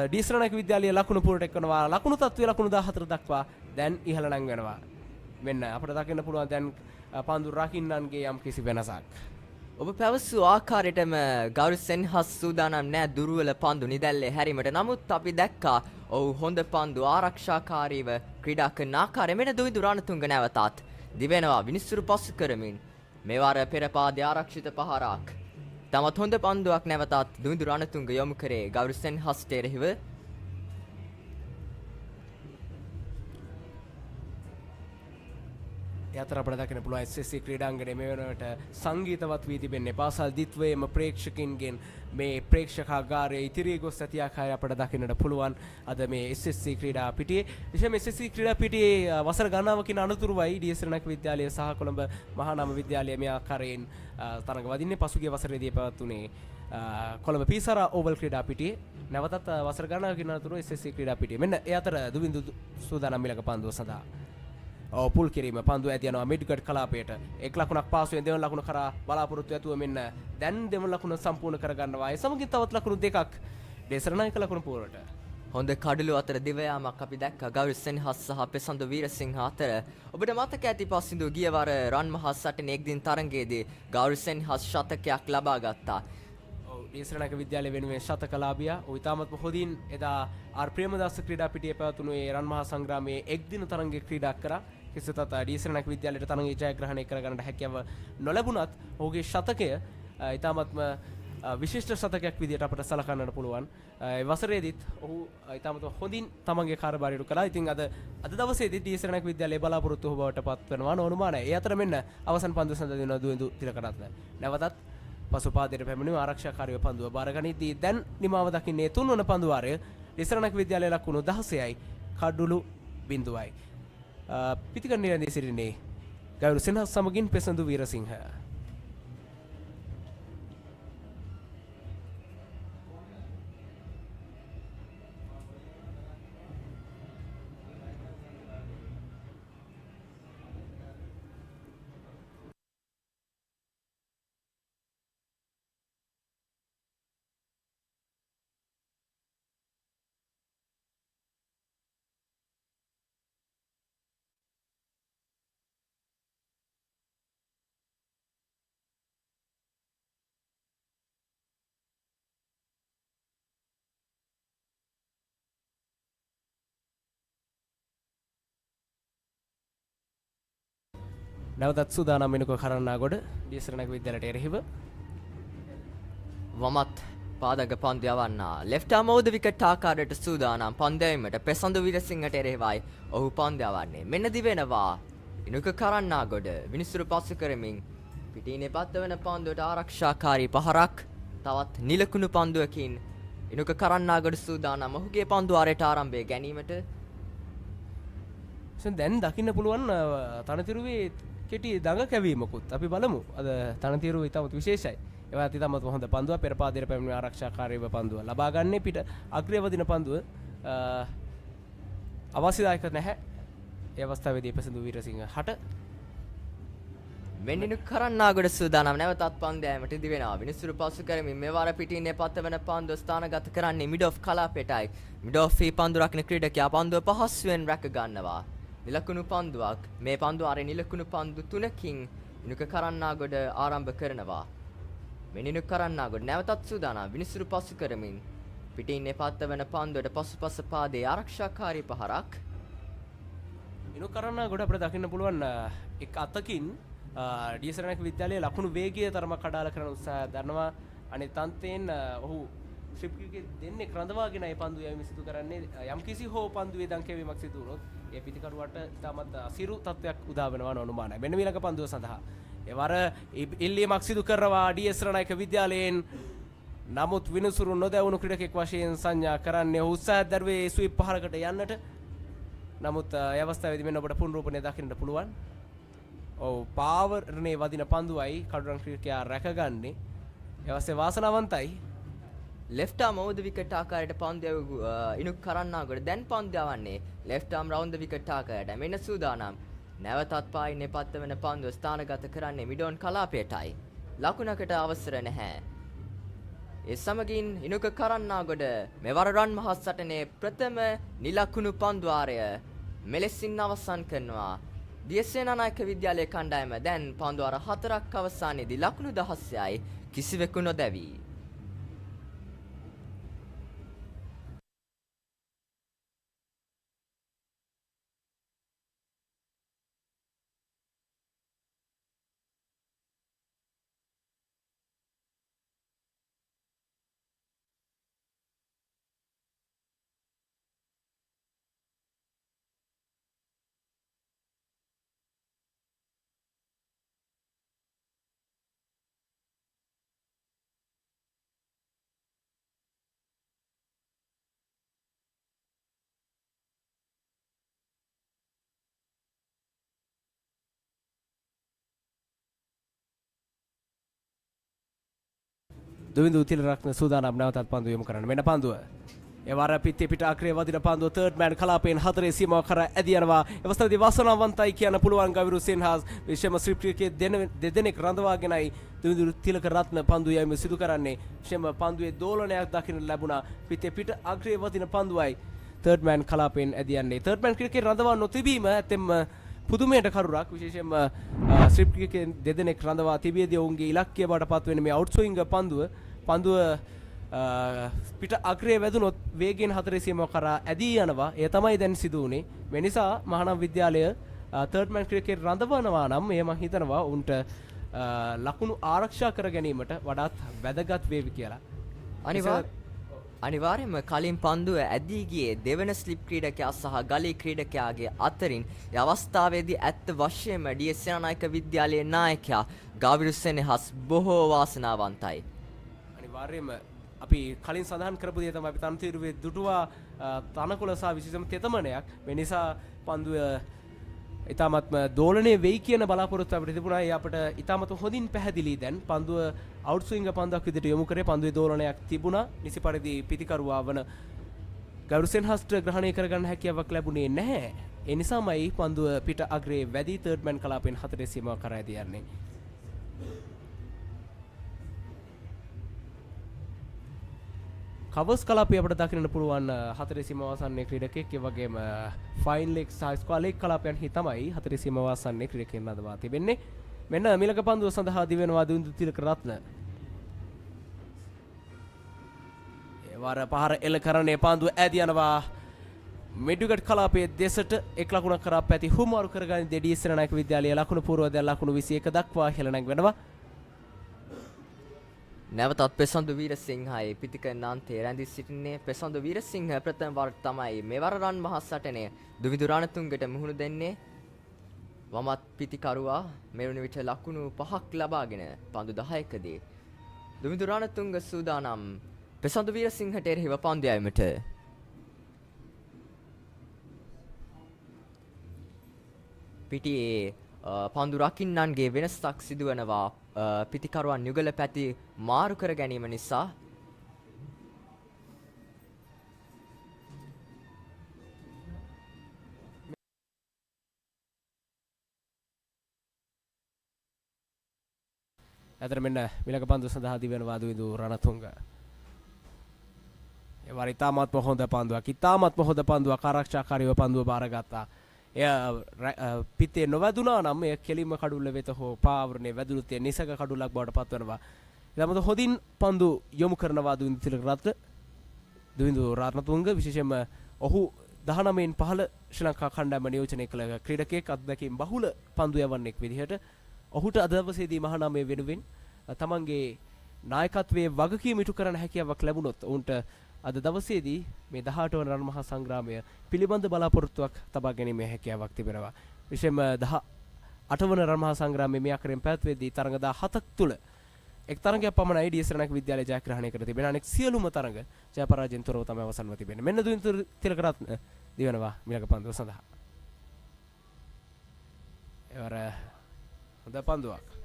ඩීස්රණක විද්‍යාලයේ ලකුණු පුරට එක්වනවා. ලකුණු තත්ත්වයේ ලකුණු 14 දක්වා දැන් ඉහළ නම් වෙනවා. මෙන්න අපිට දකින්න පුළුවන් දැන් පන්දු රකින්නන්ගේ යම් කිසි වෙනසක්. ඔබ පැවසූ ආකාරයටම ගෞරව සෙන්හස් සූදානම් නෑ දුර්වල පන්දු නිදැල්ලේ හැරීමට. නමුත් අපි දැක්කා ඔහු හොඳ පන්දු ආරක්ෂාකාරීව ක්‍රීඩා කරන ආකාරය. මෙන්න දුවිඳු රණතුංග නැවතත් දිවෙනවා විනිසුරු පසු කරමින් මේවාර පෙර පාදයේ ආරක්ෂිත පහරක්. තමත් හොඳ පන්දුවක් නැවතත් දුවිඳු රණතුංග යොමු කරේ ගෞරව සෙන්හස්ට එරෙහිව. යතර අපට දකින්න පුළුවන් SSC ක්‍රීඩාංගණය මේ වෙනකොට සංගීතවත් වී තිබෙන්නේ පාසල් දිත්වයේම ප්‍රේක්ෂකින්ගෙන් මේ ප්‍රේක්ෂකාගාරයේ ඉතිරී ගොස් ඇති ආකාරය අපට දකින්නට පුළුවන් අද මේ SSC ක්‍රීඩා පිටියේ. විශේෂම SSC ක්‍රීඩා පිටියේ වසර ගණනාවකින් අනතුරුවයි ඩීස්රණක විද්‍යාලය සහ කොළඹ මහා නාම විද්‍යාලය මේ ආකාරයෙන් තරඟ වදින්නේ. පසුගිය වසරේදී පැවැත්ුණේ කොළඹ පීසරා ඕවල් ක්‍රීඩා පිටියේ. නැවතත් වසර ගණනාවකින් අනතුරුව SSC ක්‍රීඩා පිටියේ. මෙන්න ඒ අතර දුවිඳු සූදානම් මිලක පන්දුව සඳහා පුල් කිරීම පන්දු ඇති යනවා මිඩ්ගඩ් කලාපයට. එක් ලකුණක් පාසුවෙන් දෙවන ලකුණ කරා බලාපොරොත්තු ඇතුව මෙන්න දැන් දෙවන ලකුණ සම්පූර්ණ කරගන්නවා. ඒ සමගින් තවත් ලකුණු දෙකක් දේශනායක ලකුණු පුරට. හොඳ කඩළු අතර දිවයාමක් අපි දැක්කා ගෞරව සෙන්හස් සහ පෙසන්දු වීරසිංහ අතර. ඔබට මතක ඇති පස්සිඳු ගියවර රන් මහා සටනේ එක් දින තරඟයේදී ගෞරව සෙන්හස් ශතකයක් ලබා ගත්තා. ඩීස්රණක විද්‍යාලය වෙනුවෙන් ශතකලාභියා. ඔහු ඉතාමත්ම හොඳින් එදා ආර් ප්‍රේමදාස ක්‍රීඩා පිටියේ පැවතුණු ඒ රන් මහා සංග්‍රාමයේ එක් දින තරඟයේ ක්‍රීඩා කරා. කිසිතත් ඩීස්රණක විද්‍යාලයට තරඟය ජයග්‍රහණය කරගන්නට හැකියාව නොලැබුණත් ඔහුගේ ශතකය ඉතාමත්ම විශිෂ්ට ශතකයක් විදිහට අපට සලකන්නට පුළුවන්. ඒ වසරේදීත් ඔහු ඉතාමත් හොඳින් තමන්ගේ කාර්යභාරය ඉටු කළා. ඉතින් අද දවසේදී ඩීස්රණක විද්‍යාලයේ බලාපොරොත්තු වූ බවට පත් වෙනවා නොඅනුමානයි. ඒ අතර මෙන්න අවසන් පන්දු සඳහා දෙන දුවිඳු තිලකරත්න නැවතත් පසුපාදයට පැමිණි ආරක්ෂාකාරීව පන්දුව බාරගනිද්දී දැන් නිමාව දකින්නේ තුන්වන පන්දු වාරය ඩීස්රණක විද්‍යාලයේ ලකුණු 16යි කඩුළු 0යි. පිතිකරණය දී සිටින්නේ ගෞරව සෙන්හස් සමගින් පෙසඳු වීරසිංහ. නැවතත් සූදානම් වෙනකො කරන්නාගොඩ ඩීස්රණක විද්‍යාලයට එරෙහිව වමත් පාදක පන්දු යවන්නා ලෙෆ්ට් ආම් ඕවර් ද විකට් ආකාරයට සූදානම් පන්දු යැවීමට පෙසඳු වීරසිංහට එරෙහිවයි ඔහු පන්දු යවන්නේ. මෙන්න දිවෙනවා ඉනුක කරන්නාගොඩ විනිසුරු පසු කරමින් පිටිනේ පත්ත වෙන පන්දුවට ආරක්ෂාකාරී පහරක් තවත් නිලකුණු පන්දුවකින් ඉනුක කරන්නාගොඩ සූදානම් ඔහුගේ පන්දු ආරයට ආරම්භය ගැනීමට. දැන් දකින්න පුළුවන් තනතිරුවේ කෙටි දඟ කැවීමකුත් අපි බලමු. අද තනතිරුව ඉතාමත් විශේෂයි. ඒවත් ඉතාමත් හොඳ පන්දුව පෙර පාදයට පැමිණි ආරක්ෂාකාරීව පන්දුව ලබා ගන්නේ පිට අග්‍රය වදින පන්දුව අවශ්‍යදායක නැහැ. ඒ අවස්ථාවේදී පසඳු වීරසිංහ හට මෙන්නිනු කරන්නාගොඩ සූදානම් නැවතත් පන්දෑමට ඉදි වෙනවා. විනිසුරු පසු කරමින් මෙවර පිටින්නේ පත්වන පන්දුව ස්ථානගත කරන්නේ මිඩ් ඔෆ් කලාපයටයි. මිඩ් ඔෆ් මේ පන්දු රකින්න ක්‍රීඩකයා පන්දුව පහසුවෙන් රැක ගන්නවා. නිලකුණු පන්දුවක්. මේ පන්දුව අර නිලකුණු පන්දු තුනකින් ඉනුක කරන්නාගොඩ ආරම්භ කරනවා. මෙන්නිනු කරන්නාගොඩ නැවතත් සූදානම් විනිසුරු පසු කරමින් පිටින්නේ පත්වන පන්දුවට පසුපස පාදයේ ආරක්ෂාකාරී පහරක්. ඉනු කරන්නාගොඩ අපිට දකින්න පුළුවන් එක් අතකින් ඩීසරණක විද්‍යාලයේ ලකුණු වේගය තරමක් කඩාල කරන උත්සාහය දරනවා. අනිත් අන්තයෙන් ඔහු ස්ට්‍රිප් ක්‍රිකට් දෙන්නේ රඳවාගෙන ඒ පන්දු යැවීම සිදු කරන්නේ. යම්කිසි හෝ පන්දුවේ දංකැවීමක් සිදු වුණොත් ඒ පිටිකරුවට ඉතාමත් අසිරු තත්වයක් උදා වෙනවා නොඅනුමානයි. මෙන්න මීළඟ පන්දුව සඳහා එවර ඉල්ලීමක් සිදු කරනවා ඩීසරණක විද්‍යාලයෙන්. නමුත් විනිසුරු නොදැවුණු ක්‍රීඩකෙක් වශයෙන් සංඥා කරන්නේ උත්සාහය දරුවේ ස්විප් පහරකට යන්නට. නමුත් ඒ අවස්ථාවේදී මෙන්න ඔබට පුනරූපණය දකින්න පුළුවන්. ඔව් පාවරනේ වදින පන්දුවයි කඩුරන් ක්‍රීඩකයා රැකගන්නේ. ඒ අවස්ථේ වාසනාවන්තයි. left arm over the wicket ආකාරයට පන්දු ඉනුක් කරන්නාගොඩ දැන් පන්දු යවන්නේ left arm round the wicket ආකාරයට. මෙන්න සූදානම්. නැවතත් පායින්නේ පත්වන පන්දුව ස්ථානගත කරන්නේ මිඩෝන් කලාපයටයි. ලකුණකට අවසර නැහැ. ඒ සමගින් ඉනුක කරන්නාගොඩ මෙවර රන් මහත් සටනේ ප්‍රථම නිලකුණු පන්දුවාරය මෙලෙසින් අවසන් කරනවා. දියසේනානායක විද්‍යාලයේ කණ්ඩායම දැන් පන්දුවාර 4ක් අවසානයේදී ලකුණු 16යි කිසිවෙකු නොදැවී. දුවිඳු තිලරත්න සූදානම් නැවතත් පන්දු යොමු කරන්න. මෙන්න පන්දුව. ඒ වාර පිටේ පිට අග්‍රයේ වදින පන්දුව තර්ඩ් මෑන් කලාපයෙන් 4 සීමාව කරා ඇදී යනවා. අවස්ථාවේදී වාසනාවන්තයි කියන්න පුළුවන් ගවිරු සෙන්හාස් විශේෂම ශ්‍රීප්‍රිකේ දෙදෙනෙක් රඳවාගෙනයි දුවිඳු තිලරත්න පන්දු යැවීම සිදු කරන්නේ. විශේෂම පන්දුවේ දෝලනයක් දකින්න ලැබුණා. පිටේ පිට අග්‍රයේ වදින පන්දුවයි තර්ඩ් මෑන් කලාපයෙන් ඇදී යන්නේ. තර්ඩ් මෑන් ක්‍රිකට් රඳවා නොතිබීම ඇතෙම පුදුමයට කරුණක්. විශේෂයෙන්ම ස්ට්‍රිප් ක්‍රිකට් දෙදෙනෙක් රඳවා තිබියදී ඔවුන්ගේ ඉලක්කය බවට පත් වෙන මේ අවුට් ස්විංග පන්දුව පිට අග්‍රයේ වැදුනොත් වේගයෙන් 4 සීමාව කරා ඇදී යනවා. ඒ තමයි දැන් සිදු වුනේ. මේ නිසා මහානම් විද්‍යාලය තර්ඩ් මෑන් ක්‍රිකට් රඳවනවා නම් මේ මම හිතනවා උන්ට ලකුණු ආරක්ෂා කර ගැනීමට වඩාත් වැදගත් වේවි කියලා. අනිවාර්යයෙන්ම කලින් පන්දුව ඇදී ගියේ දෙවන ස්ලිප් ක්‍රීඩකයා සහ ගලී ක්‍රීඩකයාගේ අතරින්. ඒ අවස්ථාවේදී ඇත්ත වශයෙන්ම ඩී.එස්. සේනානායක විද්‍යාලයේ නායකයා ගාවිරු සෙනෙහස් බොහෝ වාසනාවන්තයි. අනිවාර්යයෙන්ම අපි කලින් සඳහන් කරපු දේ තමයි අපි තනතිරුවේ දුටුවා තනකොළ සහ විශේෂම තෙතමනයක්. මේ නිසා පන්දුව ඉතාමත්ම දෝලනයේ වෙයි කියන බලාපොරොත්තු අපිට තිබුණා. ඒ අපිට ඉතාමත් හොඳින් පැහැදිලි. දැන් පන්දුව අවුට් ස්විංග පන්දුවක් විදිහට යොමු කරේ. පන්දුවේ දෝලනයක් තිබුණා. නිසි පරිදි පිටිකරුවා වන ගෞරසෙන් හස්ට් ග්‍රහණය කරගන්න හැකියාවක් ලැබුණේ නැහැ. ඒ නිසාමයි පන්දුව පිට අග්‍රයේ වැඩි තර්ඩ් මෑන් කලාපෙන් 4 සීමාව කරා ඇදී යන්නේ. කවර්ස් කලාපය අපිට දකින්න පුළුවන් 4 සීමාව ආසන්නයේ ක්‍රීඩකෙක්. ඒ වගේම ෆයින් ලෙග් සහ ස්ක්වයර් ලෙග් කලාපයන්හි තමයි 4 සීමාව ආසන්නයේ ක්‍රීඩකෙන් නදවා තිබෙන්නේ. මෙන්න මිලක පන්දුව සඳහා දිවෙනවා දුන්දු තිලක රත්න. ඒ වාර පහර එල කරන්නේ පන්දුව ඇදී යනවා. මෙඩුගට් කලාපයේ දෙසට එක් ලකුණක් කරා පැති හුමාරු කරගන්නේ ඩී.එස්. සේනානායක විද්‍යාලයේ ලකුණු පූර්වදය ලකුණු 21 දක්වා ඉහළ නැගවෙනවා. නැවතත් පෙසන්දු වීරසිංහයි පිටිකරන අන්තයේ රැඳී සිටින්නේ. පෙසන්දු වීරසිංහ ප්‍රථම වරට තමයි මෙවර රන් මහත් සටනේ දුවිඳු රණතුංගට මුහුණ දෙන්නේ. වමත් පිටිකරුවා මෙවන විට ලකුණු 5ක් ලබාගෙන පන්දු 10කදී දුමිඳු රණතුංග සූදානම් පෙසඳු වීරසිංහට එරෙහිව පන්දු යැවීමට. පිටියේ පන්දු රකින්නන්ගේ වෙනසක් සිදුවනවා. පිතිකරුවන් යුගල පැති මාරු කර ගැනීම නිසා. ඇතර මෙන්න මිලක පන්දු සඳහා දිවෙනවා දුවිඳු රණතුංග. ඒ වර ඉතාමත්ම හොඳ පන්දුවක්. ඉතාමත්ම හොඳ පන්දුවක් ආරක්ෂාකාරීව පන්දුව බාරගත්තා. එය පිත්තේ නොවැදුනා නම් එය කෙලින්ම කඩුල්ල වෙත හෝ පාවරණේ වැදුණු තේ නිසක කඩුලක් බවට පත්වනවා. ඊළඟට හොදින් පන්දු යොමු කරනවා දුවිඳු රණතුංග විශේෂයෙන්ම ඔහු 19න් 15 ශ්‍රී ලංකා කණ්ඩායම නියෝජනය කළ ක්‍රීඩකයෙක් අත්දැකීම් බහුල පන්දු යවන්නෙක් විදිහට ඔහුට අද දවසේදී මහානාමය වෙනුවෙන් තමන්ගේ නායකත්වයේ වගකීම ඉටු කරන්න හැකියාවක් ලැබුණොත් උන්ට අද දවසේදී මේ 18 වන රන් මහා සංග්‍රාමය පිළිබඳ බලාපොරොත්තුවක් තබා ගැනීමේ හැකියාවක් තිබෙනවා. විශේෂයෙන්ම 18 වන රන් මහා සංග්‍රාමයේ මේ අකරෙන් පැවැත්වෙද්දී තරඟ 17ක් තුල එක් තරඟයක් පමණයි ඩී සරණක විද්‍යාලය ජයග්‍රහණය කර තිබෙන. අනෙක් සියලුම තරඟ ජය පරාජයෙන් තොරව තමයි අවසන්ව තිබෙන්නේ. මෙන්න දුවිඳු තිලකරත්න දිවෙනවා මිලක පන්දුව සඳහා. එවර හොඳ පන්දුවක්.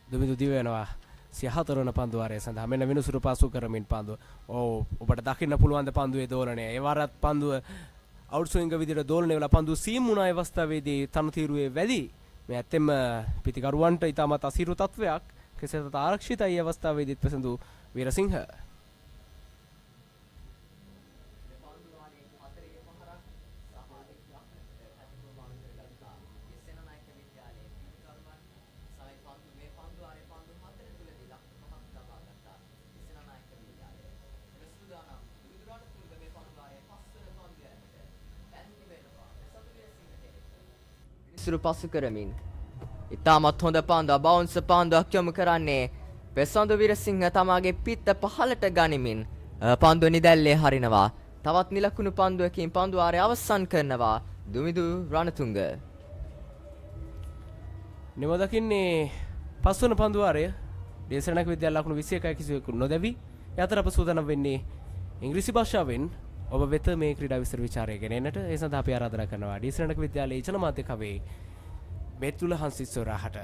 දුමිඳු දිවෙනවා 14 වන පන්දු වාරය සඳහා මෙන්න විනුසුරු පාසු කරමින් පන්දුව. ඔබට දකින්න පුළුවන් ද පන්දුවේ දෝලනය. ඒ වරත් පන්දුව අවුට් ස්විංග විදිහට දෝලනය වෙලා පන්දුව සීම් වුණ අවස්ථාවේදී තනතිරුවේ වැඩි. මේ ඇත්තෙම පිටිකරුවන්ට ඉතාමත් අසීරු තත්වයක්. කෙසේත් ආරක්ෂිතයි මේ අවස්ථාවේදීත් පෙසඳු වීරසිංහ. විනිසුරු පසු කරමින් ඉතාමත් හොඳ පන්දුවක් බවුන්ස් පන්දුවක් යොමු කරන්නේ පෙසඳු වීරසිංහ තමාගේ පිත්ත පහලට ගනිමින් පන්දුව නිදැල්ලේ හරිනවා. තවත් නිලකුණු පන්දුවකින් පන්දු වාරය අවසන් කරනවා දුමිඳු රණතුංග. නිම දකින්නේ පස්වන පන්දු වාරය ඩී සරණක විද්‍යාල ලකුණු 21යි කිසිවෙකු නොදැවි. යතර අප සූදානම් වෙන්නේ ඉංග්‍රීසි භාෂාවෙන් ඔබ වෙත මේ ක්‍රීඩා විස්තර විචාරය ගෙනෙන්නට. ඒ සඳහා අපි ආරාධනා කරනවා ඩී සරණක විද්‍යාලයේ ජනමාධ්‍ය කවේ මෙතුල හංසිස්සෝරාහට.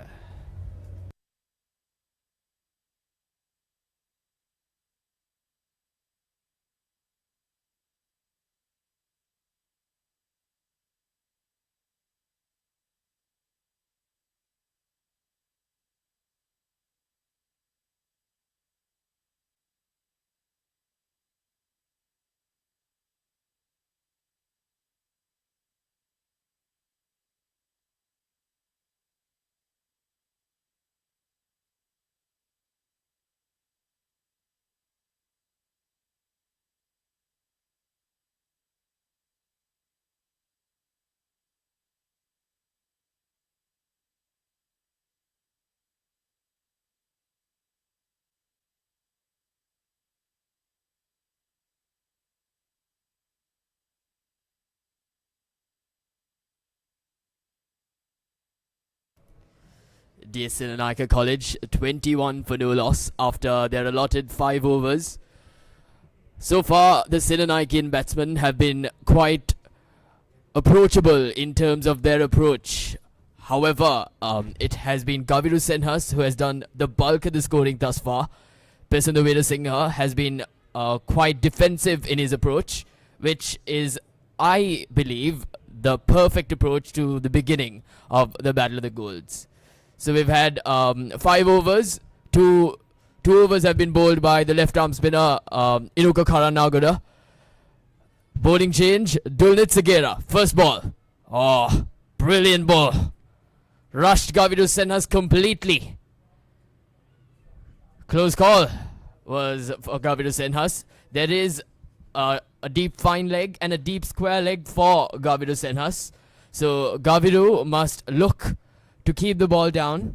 Dear Senanayake College, 21 for no loss after their allotted 5 overs. So far, the Senanakean batsmen have been quite approachable in terms of their approach. However, it has been Gaviru Senhas who has done the bulk of the scoring thus far. Pesandu Veerasinghe has been quite defensive in his approach, which is, I believe, the perfect approach to the beginning of the Battle of the Golds. So we've had 5 overs. Two overs have been bowled by the left arm spinner Inuka Karanagoda. Bowling change, Dulnit Segera. First ball. Oh, brilliant ball. Rushed Gaviru Senhas completely. close call was for Gaviru Senhas. There is a deep fine leg and a deep square leg for Gaviru Senhas. So Gaviru must look to keep the ball down.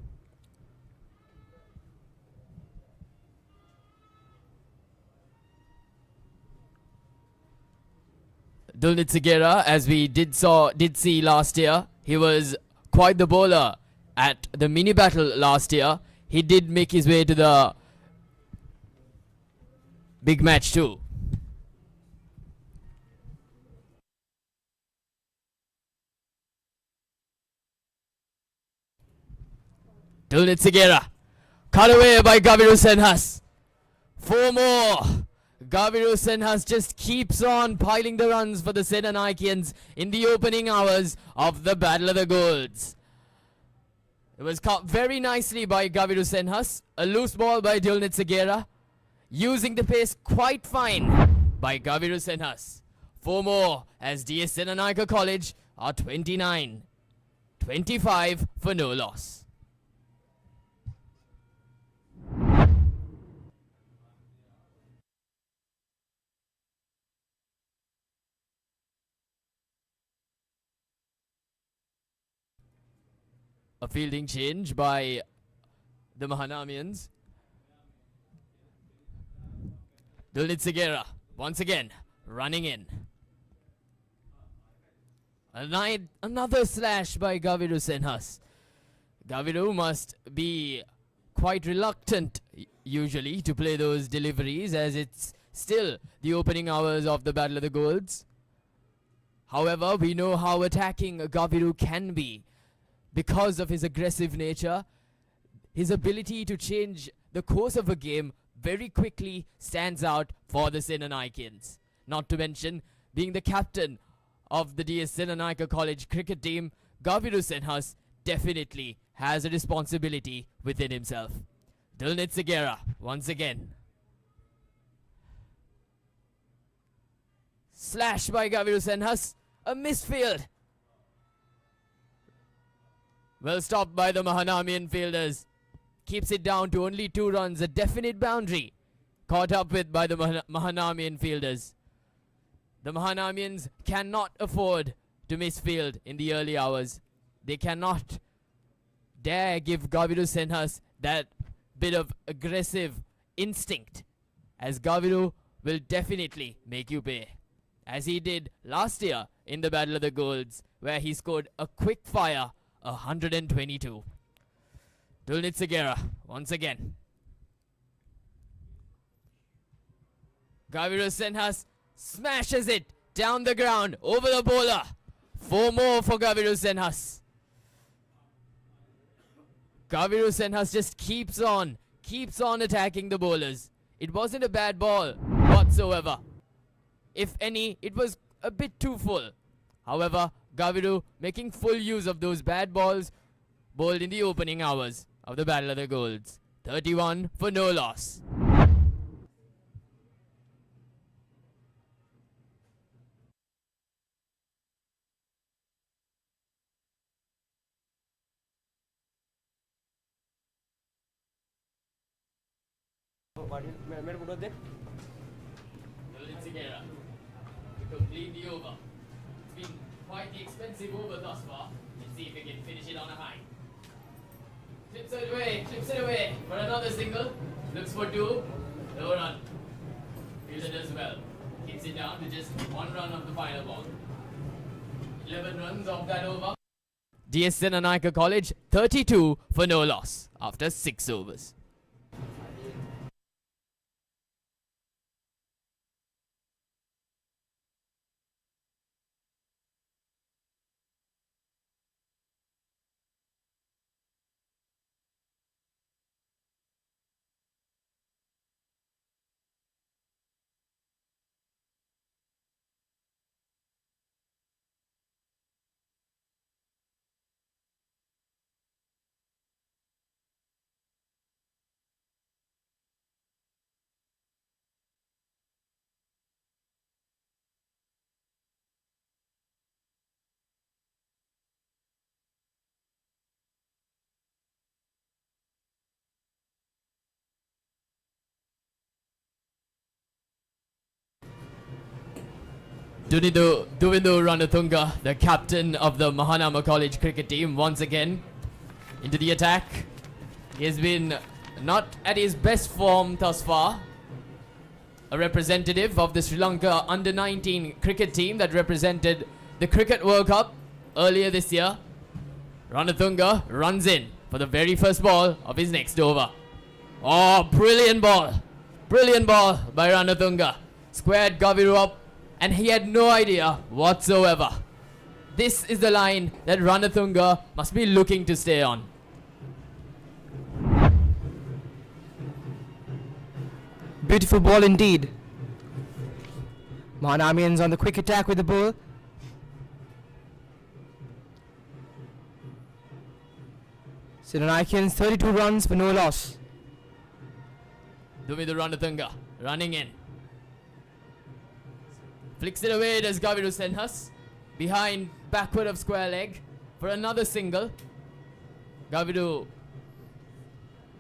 Dulnit Segera, as we did see last year, he was quite the bowler at the mini battle last year. He did make his way to the big match too. Dulnit Segera, cut away by Gaviru Senhas. 4 more. Gaviru Senhas just keeps on piling the runs for the Senanakians in the opening hours of the Battle of the Golds. It was caught very nicely by Gaviru Senhas. A loose ball by Dulnit Segera. Using the pace quite fine by Gaviru Senhas. 4 more as DS Senanayake College are 29. 25 for no loss. A fielding change by the Mahanamians. Dulnit Segera once again running in. Another slash by Gaviru Senhas. Gaviru must be quite reluctant usually to play those deliveries, as it's still the opening hours of the Battle of the Golds. However, we know how attacking Gaviru can be. Because of his aggressive nature, his ability to change the course of a game very quickly stands out for the Senanakians. Not to mention, being the captain of the DS Senanayake College cricket team, Gaviru Senhas definitely has a responsibility within himself. Dulnit Segera once again. Slash by Gaviru Senhas. A misfield. Well stopped by the Mahanamian fielders. Keeps it down to only 2 runs, a definite boundary. Caught up with by the Mahanamian fielders. The Mahanamians cannot afford to misfield in the early hours. They cannot dare give Gaviru Senhas that bit of aggressive instinct, as Gaviru will definitely make you pay. As he did last year in the Battle of the Golds, where he scored a quick fire 122. Dulnit Segera once again. Gaviru Senhas smashes it down the ground over the bowler. 4 more for Gaviru Senhas. Gaviru Senhas just keeps on attacking the bowlers. It wasn't a bad ball whatsoever. If any, it was a bit too full. However, Gaviru making full use of those bad balls bowled in the opening hours of the Battle of the Golds. 31 for no loss. Dulnit Segera to complete the over. It's been quite the expensive over thus far. Let's see if we can finish it on a high. Clips it away for another single. Looks for 2. No run. Fielder does well. Keeps it down to just 1 run of the final ball. 11 runs of that over. DS Senanayake College 32 for no loss after 6 overs. Duvindu Ranatunga, the captain of the Mahanama College cricket team, once again into the attack. He has been not at his best form thus far. A representative of the Sri Lanka under 19 cricket team that represented the Cricket World Cup earlier this year. Ranatunga runs in for the very first ball of his next over. Oh, brilliant ball. Brilliant ball by Ranatunga. Squared Gaviru up, and he had no idea whatsoever. This is the line that Ranatunga must be looking to stay on. Beautiful ball indeed. Mahanamians on the quick attack with the ball. Senanakians 32 runs for no loss. Duvindu Ranatunga running in. Flicks it away as Gaviru Senhas. Behind, backward of square leg for another single. Gaviru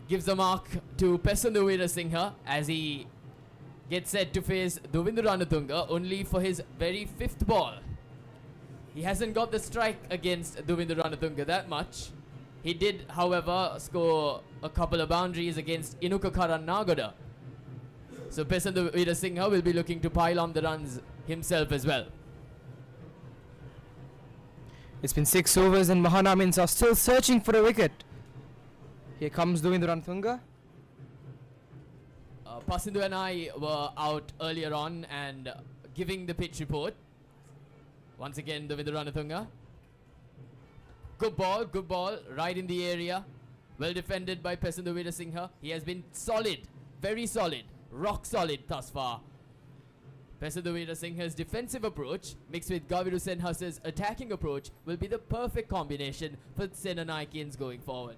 gives the mark to Pesandu Veerasinghe as he gets set to face Duvindu Ranatunga only for his very fifth ball. He hasn't got the strike against Duvindu Ranatunga that much. He did, however, score a couple of boundaries against Inuka Karan Nagoda. So Pesandu Veerasinghe will be looking to pile on the runs himself as well. It's been 6 overs and Mahanamians are still searching for a wicket. Here comes Duvindu Ranatunga. Pasindu and I were out earlier on and giving the pitch report. Once again, Duvindu Ranatunga. Good ball, right in the area. Well defended by Pesandu Veerasinghe. He has been solid, very solid, rock solid thus far. Pesandu Veerasinghe's defensive approach mixed with Gaviru Senhas's attacking approach will be the perfect combination for Senanakians going forward.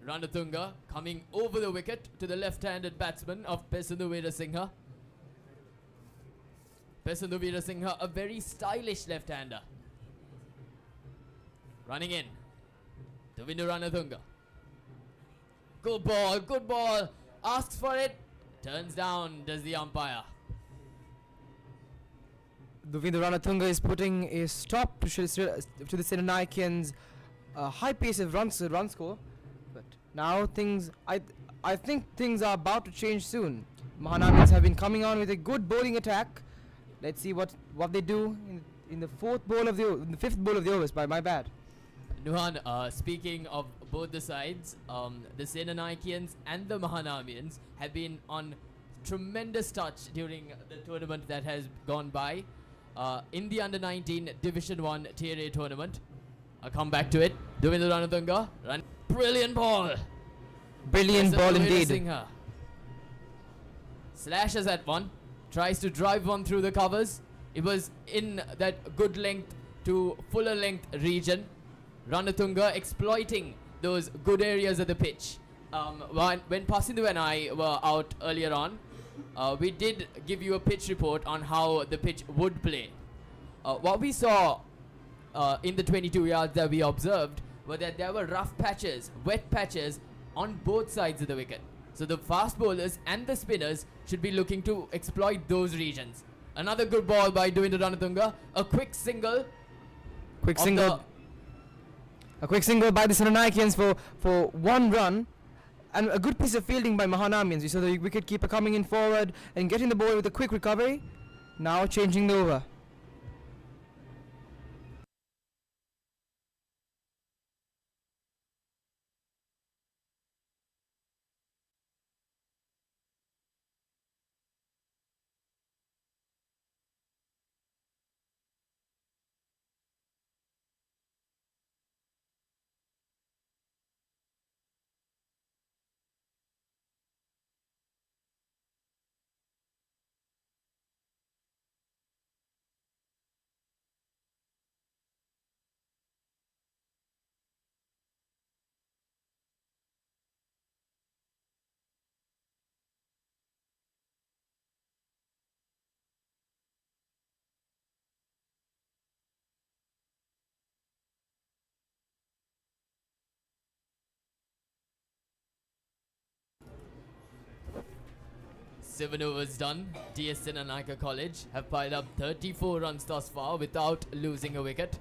Ranatunga coming over the wicket to the left-handed batsman of Pesandu Veerasinghe. Pesandu Veerasinghe, a very stylish left-hander. Running in. Duvindu Ranatunga. Good ball. Asks for it. Turns down, does the umpire. Duvindu Ranatunga is putting a stop to the Senanakians' high pace of run score. But now I think things are about to change soon. Mahanamians have been coming on with a good bowling attack. Let's see what they do in the fifth ball of the overs. By my bad. Nuhan, speaking of both the sides, the Senanakians and the Mahanamians have been on tremendous touch during the tournament that has gone by. In the Under-19 Division 1 Tier A tournament. I'll come back to it. Duvindu Ranatunga. Brilliant ball. Brilliant ball indeed. Veerasinghe slashes at one. Tries to drive one through the covers. It was in that good length to fuller length region. Ranatunga exploiting those good areas of the pitch. When Pasindu and I were out earlier on, we did give you a pitch report on how the pitch would play. What we saw in the 22 yards that we observed were that there were rough patches, wet patches on both sides of the wicket. So the fast bowlers and the spinners should be looking to exploit those regions. Another good ball by Duvindu Ranatunga. A quick single. A quick single by the Senanakians for 1 run. And a good piece of fielding by Mahanamians. We saw the wicketkeeper coming in forward and getting the ball with a quick recovery. Now changing the over. 7 overs done. DS Senanayake College have piled up 34 runs thus far without losing a wicket.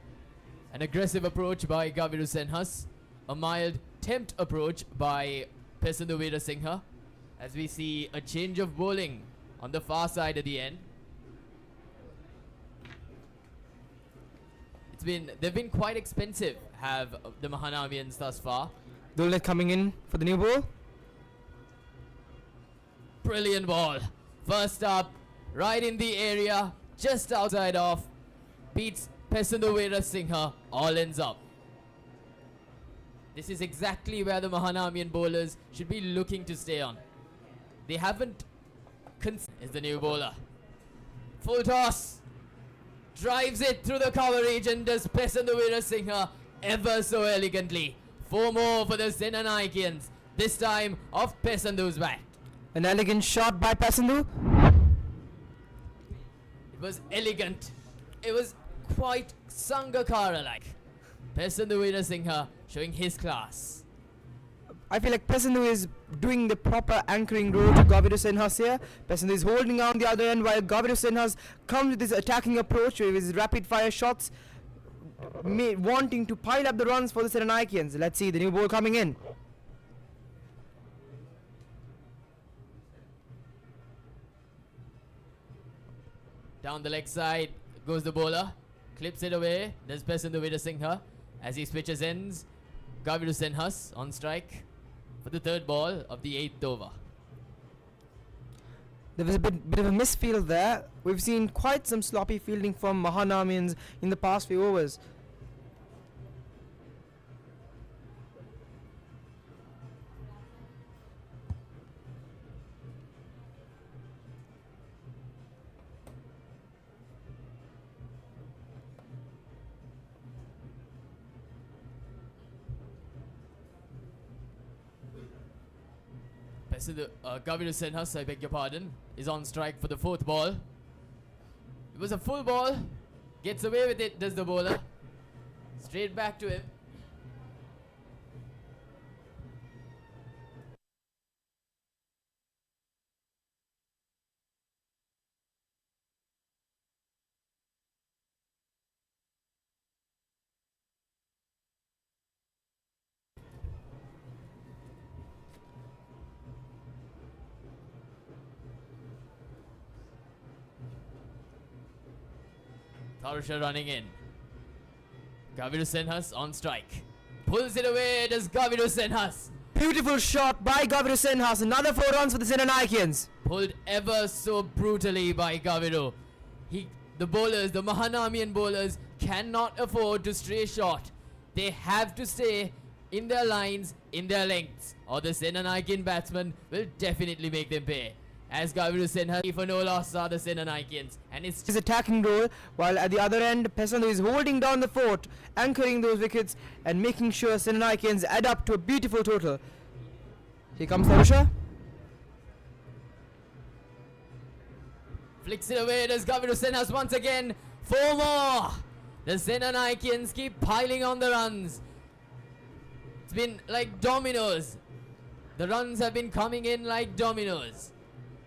An aggressive approach by Gaviru Senhas. A mild tempt approach by Pesandu Veerasinghe. As we see a change of bowling on the far side at the end. They've been quite expensive, have the Mahanamians thus far. Dulnet coming in for the new ball. Brilliant ball. First up, right in the area, just outside off. Beats Pesandu Veerasinghe, all ends up. This is exactly where the Mahanamian bowlers should be looking to stay on. They haven't. Is the new bowler. Full toss. Drives it through the coverage and does Pesandu Veerasinghe ever so elegantly. 4 more for the Senanayakians. This time off Pesandu's bat. An elegant shot by Pesandu. It was elegant. It was quite Sangakkara-like. Pesandu Veerasinghe showing his class. I feel like Pesandu is doing the proper anchoring role to Gaviru Senhas here. Pesandu is holding on the other end while Gaviru Senhas comes with his attacking approach with his rapid fire shots, wanting to pile up the runs for the Senanayakians. Let's see the new ball coming in. Down the leg side goes the bowler. Clips it away. Does Pesandu Veerasinghe as he switches ends. Gaviru Senhas on strike for the 3rd ball of the 8th over. There was a bit of a misfield there. We've seen quite some sloppy fielding from Mahanamians in the past few overs. Gaviru Senhas, I beg your pardon, is on strike for the 4th ball. It was a full ball. Gets away with it, does the bowler. Straight back to him. Tharusha running in. Gaviru Senhas on strike. Pulls it away, does Gaviru Senhas. Beautiful shot by Gaviru Senhas. Another 4 runs for the Senanayakians. Pulled ever so brutally by Gaviru. The bowlers, the Mahanamian bowlers, cannot afford to stray short. They have to stay in their lines, in their lengths, or the Senanayakian batsmen will definitely make them pay. As Gaviru Senhas for no loss are the Senanayakians, and it's His attacking role, while at the other end Pesandu is holding down the fort, anchoring those wickets and making sure Senanayakians add up to a beautiful total. Here comes Tharusha. flicks it away. Does Gaviru Senhas once again. 4 more. The Senanayakians keep piling on the runs. It's been like dominoes. The runs have been coming in like dominoes.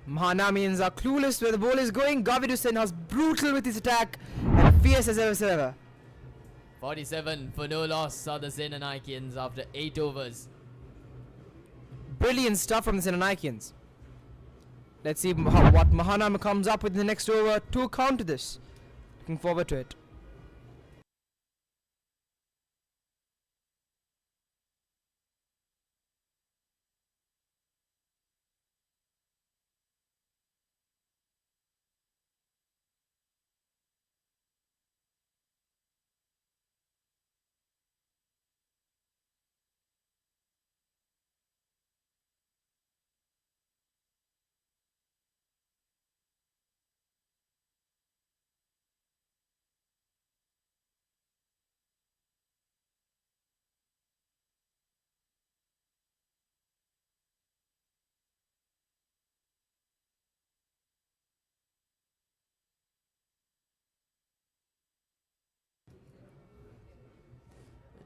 Mahanamians are clueless where the ball is going. Gaviru Senhas brutal with his attack and fierce as ever. 47 for no loss are the Senanayakians after 8 overs. Brilliant stuff from the Senanayakians. Let's see what Mahanam comes up with in the next over to counter this. Looking forward to it.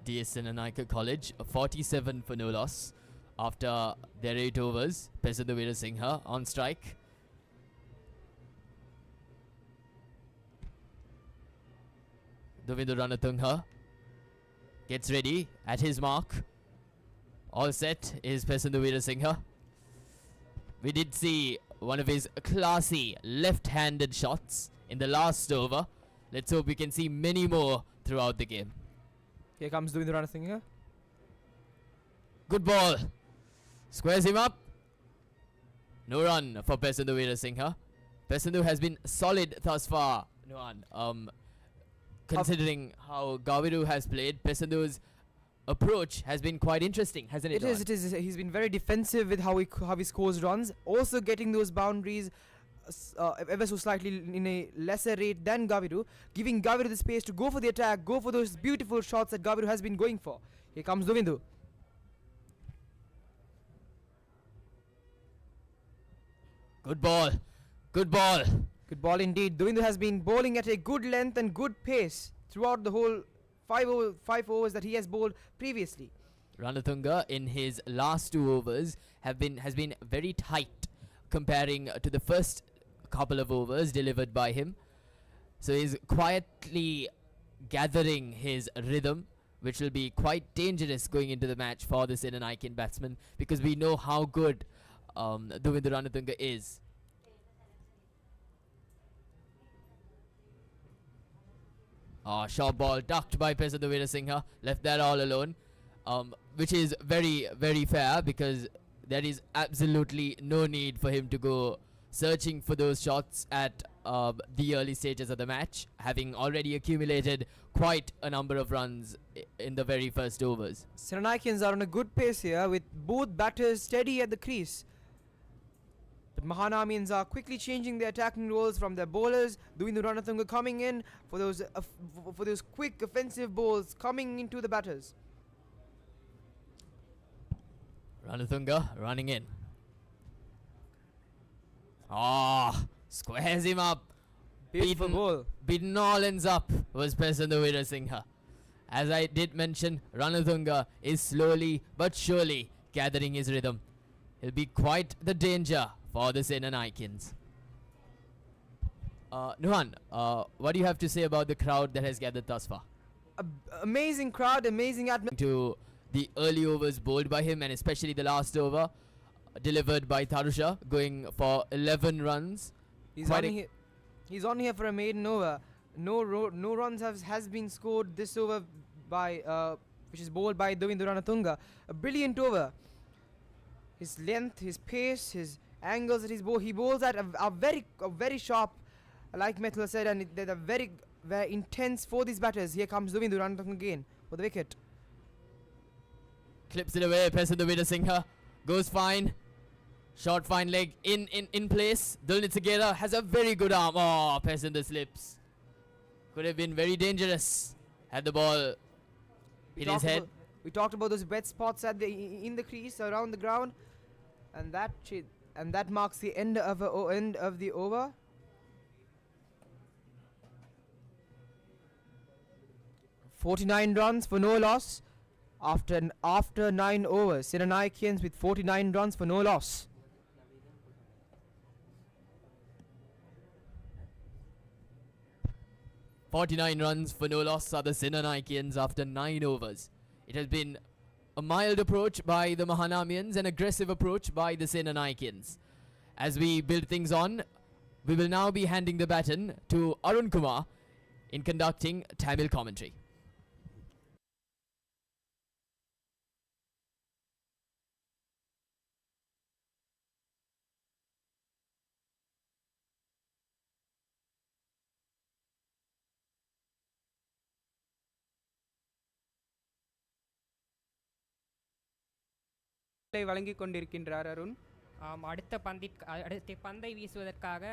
DS Senanayake College, 47 for no loss after their 8 overs. Pesandu Veerasinghe on strike. Dovindu Ranatunga gets ready at his mark. All set is Pesandu Veerasinghe. We did see one of his classy left-handed shots in the last over. Let's hope we can see many more throughout the game. Here comes doing the run thing here. Good ball. Squares him up. No run for Pesandu Veerasinghe. Pesandu has been solid thus far. No run. Considering how Gaviru has played, Pesandu's approach has been quite interesting, hasn't it? It is. He's been very defensive with how he scores runs. Also getting those boundaries ever so slightly in a lesser rate than Gaviru, giving Gaviru the space to go for the attack, go for those beautiful shots that Gaviru has been going for. Here comes Dovindu. Good ball. Good ball. Good ball indeed. Dovindu has been bowling at a good length and good pace throughout the whole five overs that he has bowled previously. Ranatunga in his last 2 overs has been very tight comparing to the first couple of overs delivered by him. So he's quietly gathering his rhythm, which will be quite dangerous going into the match for the Senanayan batsman, because we know how good Dovindu Ranatunga is. Short ball ducked by Pesandu Veerasinghe, left that all alone, which is very, very fair, because there is absolutely no need for him to go searching for those shots at the early stages of the match, having already accumulated quite a number of runs in the very first overs. Senanayakans are on a good pace here with both batters steady at the crease. But Mahanamians are quickly changing their attacking roles from their bowlers. Dovindu Ranatunga coming in for those quick offensive balls coming into the batters. Ranatunga running in. Squares him up. Beautiful ball. Beaten all ends up was Pesandu Veerasinghe. As I did mention, Ranatunga is slowly but surely gathering his rhythm. He'll be quite the danger for the Senanayans. Nuhan, what do you have to say about the crowd that has gathered thus far? Amazing crowd, amazing atmosphere. To the early overs bowled by him, and especially the last over delivered by Tharusha, going for 11 runs. He's on here for a maiden over. No runs has been scored this over by which is bowled by Dovindu Ranatunga. A brilliant over. His length, his pace, his angles that he bowls at are very sharp, like Metal said, and they're very intense for these batters. Here comes Dovindu Ranatunga again for the wicket. Clips it away. Pesandu Veerasinghe goes fine. Short fine leg in place. Dulnit Segera has a very good arm. Pesandu slips. Could have been very dangerous had the ball hit his head. We talked about those wet spots in the crease around the ground, and that marks the end of the over. "49 runs for no loss after 9 overs. Senanayakans with 49 runs for no loss. "49 runs for no loss are the Senanayans after 9 overs. It has been a mild approach by the Mahanamians, an aggressive approach by the Senanayans. As we build things on, we will now be handing the baton to Arun Kumar in conducting Tamil commentary. வழங்கிக் கொண்டிருக்கின்றார் அருண். அடுத்த பந்தை வீசுவதற்காக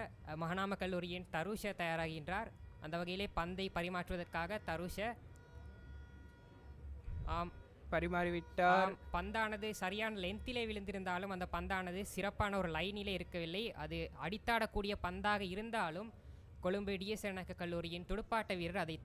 மகாநாம கல்லூரியின் தருஷ தயாராகின்றார். அந்த வகையிலே பந்தை பரிமாற்றுவதற்காக தருஷ பரிமாறிவிட்டார். பந்தானது சரியான லென்த்திலே விழுந்திருந்தாலும் அந்த பந்தானது சிறப்பான ஒரு லைனிலே இருக்கவில்லை. அது அடித்தாடக்கூடிய பந்தாக இருந்தாலும் கொழும்பு டிஎஸ்என்எக் கல்லூரியின் துடுப்பாட்ட வீரர் அதை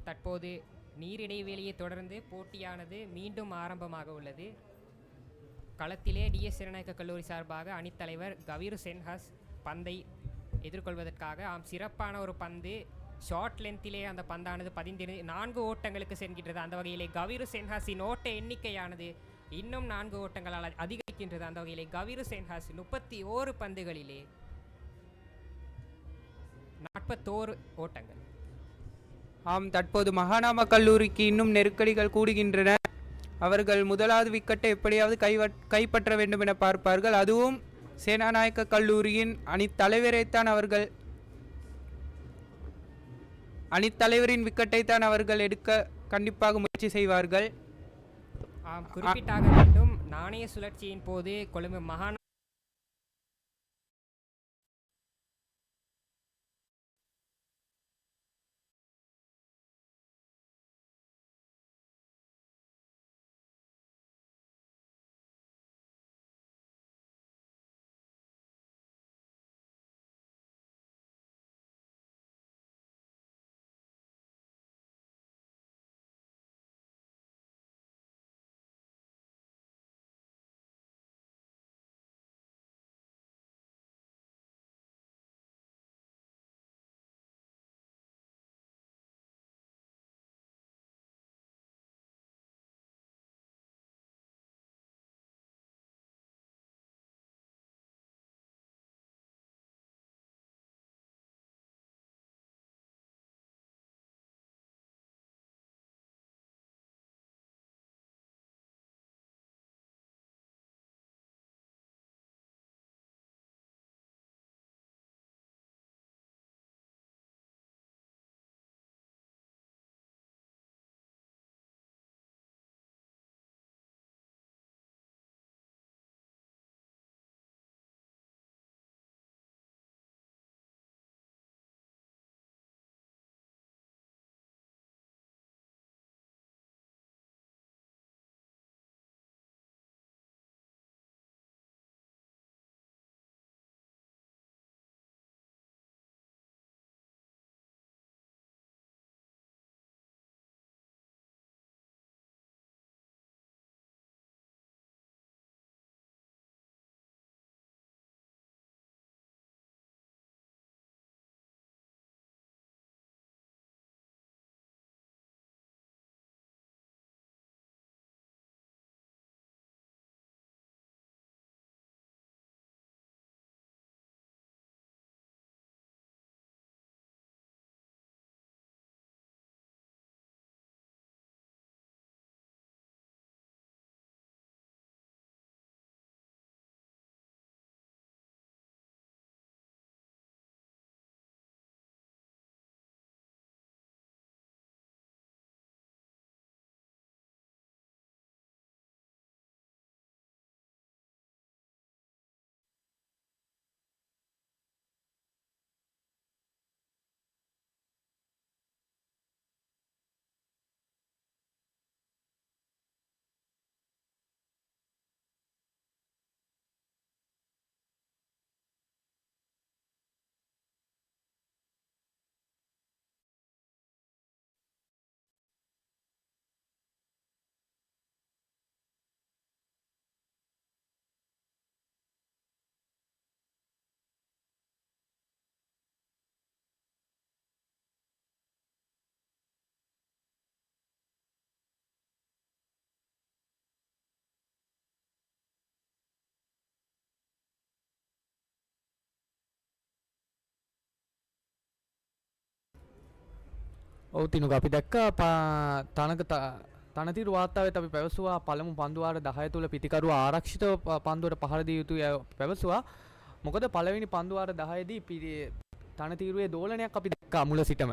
தற்போது நீர் இடைவெளியை தொடர்ந்து போட்டியானது மீண்டும் ஆரம்பமாக உள்ளது. களத்திலே டிஎஸ் செனநாயக்க கல்லூரி சார்பாக அணித்தலைவர் கவிரு சென்ஹாஸ் பந்தை எதிர்கொள்வதற்காக சிறப்பான ஒரு பந்து ஷார்ட் லென்த்திலே அந்த பந்தானது பதிந்திருந்து 4 ஓட்டங்களுக்கு செல்கின்றது. அந்த வகையிலே கவிரு சென்ஹாஸின் ஓட்ட எண்ணிக்கையானது இன்னும் 4 ஓட்டங்களால் அதிகரிக்கின்றது. அந்த வகையிலே கவிரு சென்ஹாஸ் 31 பந்துகளிலே 41 ஓட்டங்கள். ஆம், தற்போது மகாநாம கல்லூரிக்கு இன்னும் நெருக்கடிகள் கூடுகின்றன. அவர்கள் முதலாவது விக்கெட்டை எப்படியாவது கைப்பற்ற வேண்டும் என பார்ப்பார்கள். அதுவும் சேனாநாயக்க கல்லூரியின் அணித்தலைவரின் விக்கெட்டைத்தான் அவர்கள் எடுக்க கண்டிப்பாக முயற்சி செய்வார்கள். குறிப்பிட்டாக வேண்டும், நாணய சுழற்சியின் போது கொழும்பு மகாநாம ඔව් තිනුක අපි දැක්ක තනතිරු වාර්තාවෙත් අපි පැවසුවා පළමු පන්දුවාර 10 තුල පිටිකරුවා ආරක්ෂිතව පන්දුවට පහර දිය යුතුයි පැවසුවා. මොකද පළවෙනි පන්දුවාර 10 දී තනතිරුවේ දෝලනයක් අපි දැක්කා මුල සිටම.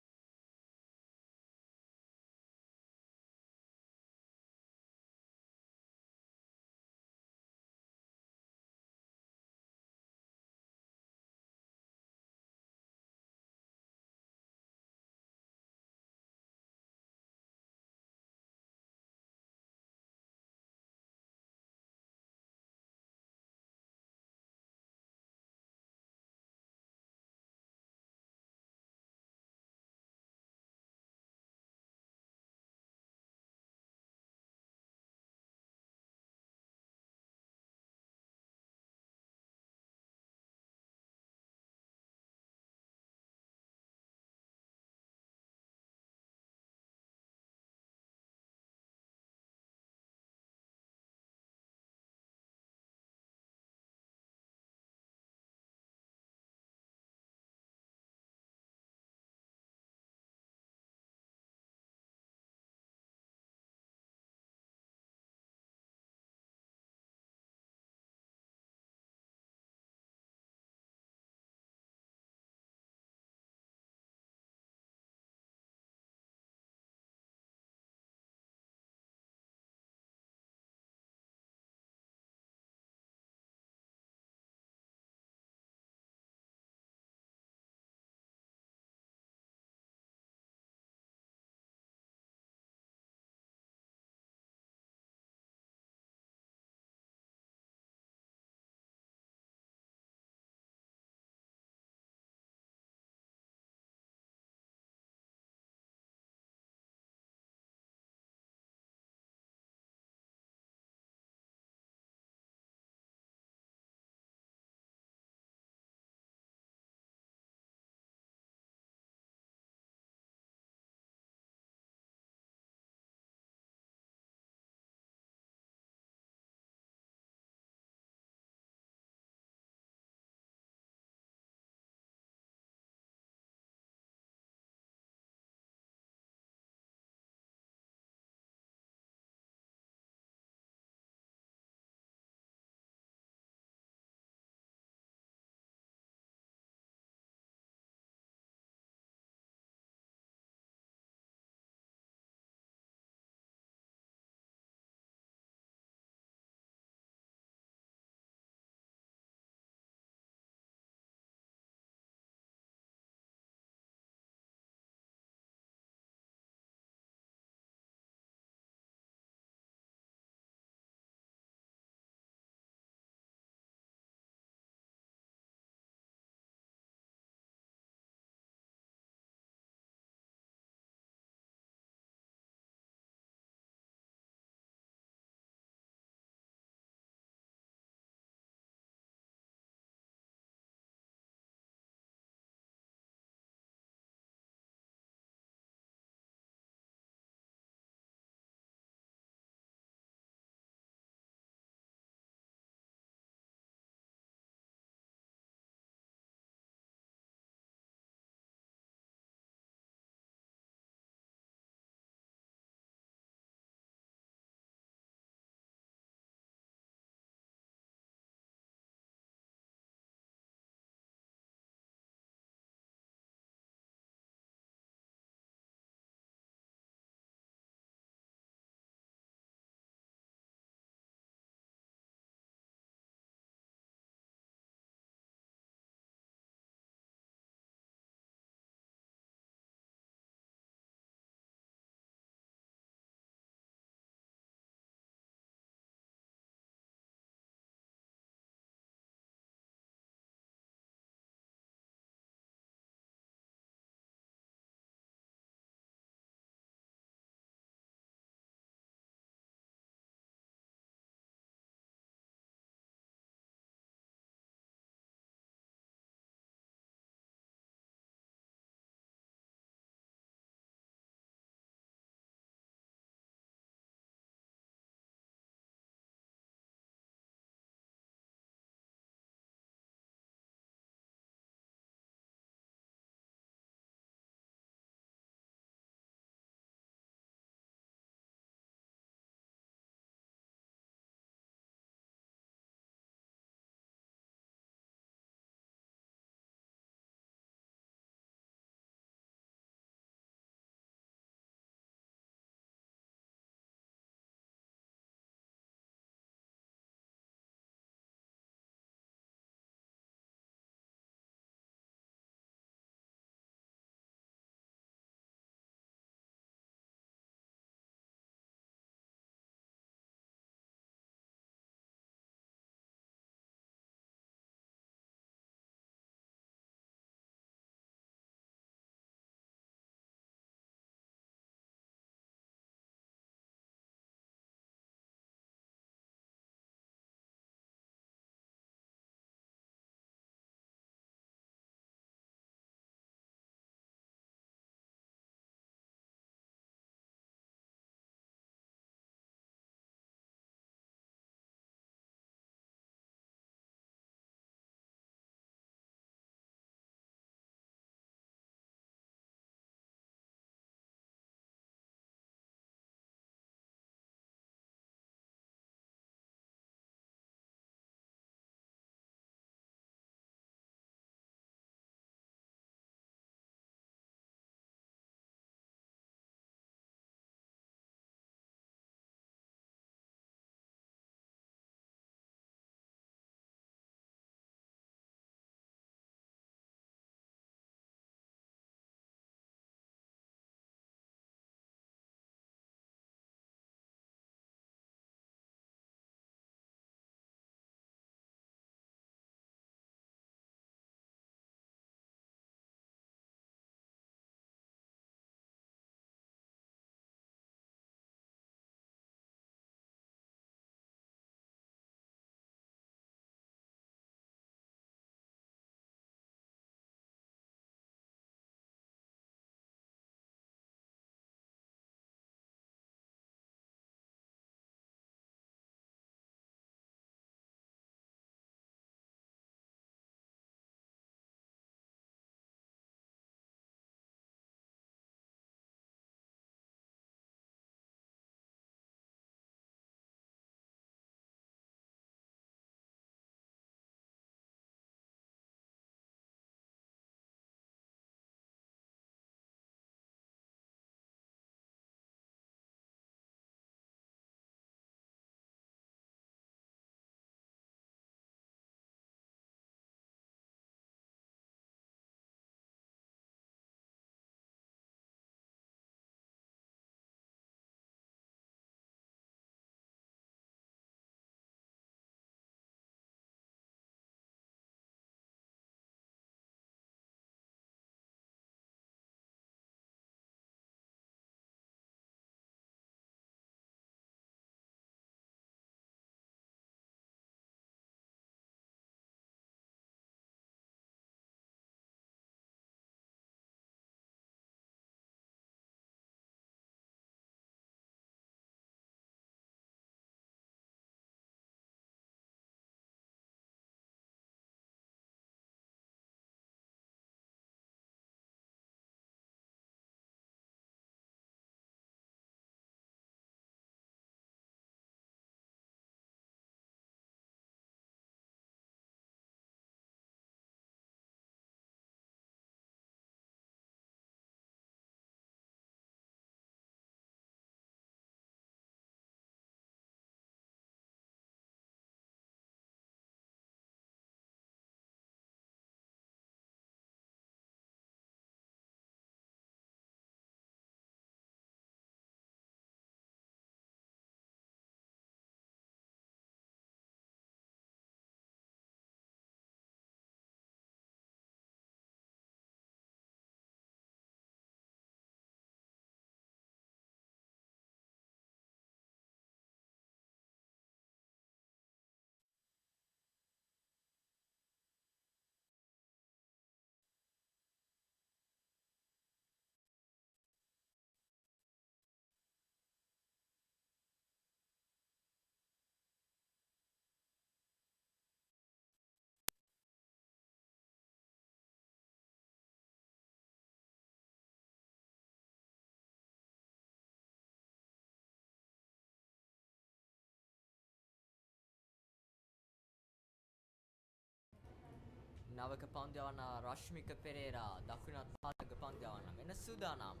නවක පන්දු යවන්න රශ්මික පෙරේරා දකුණත් පාලක පන්දු යවන්න මෙන්න සූදානම්.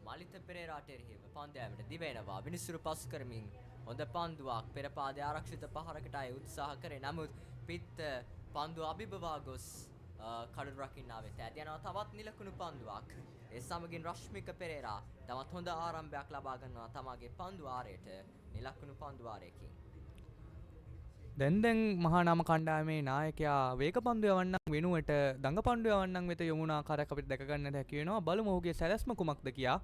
මලිත පෙරේරාට එරෙහිව පන්දු යෑමට දිවෙනවා. විනිසුරු පසු කරමින් හොඳ පන්දුවක් පෙර පාදයේ ආරක්ෂිත පහරකට අය උත්සාහ කරේ. නමුත් පිත්ත පන්දුව අභිබවා ගොස් කඩු රකින්නා වෙත ඇද යනවා. තවත් නිලකුණු පන්දුවක්. ඒ සමගින් රශ්මික පෙරේරා තවත් හොඳ ආරම්භයක් ලබා ගන්නවා තමාගේ පන්දු ආරයට නිලකුණු පන්දු ආරයකින්. දැන් මහානාම කණ්ඩායමේ නායකයා වේග පන්දු යවන්නන් වෙනුවට දඟ පන්දු යවන්නන් වෙත යොමුණ ආකාරයක් අපිට දැක ගන්නට හැකි වෙනවා. බලමු ඔහුගේ සැලැස්ම කුමක්ද කියා.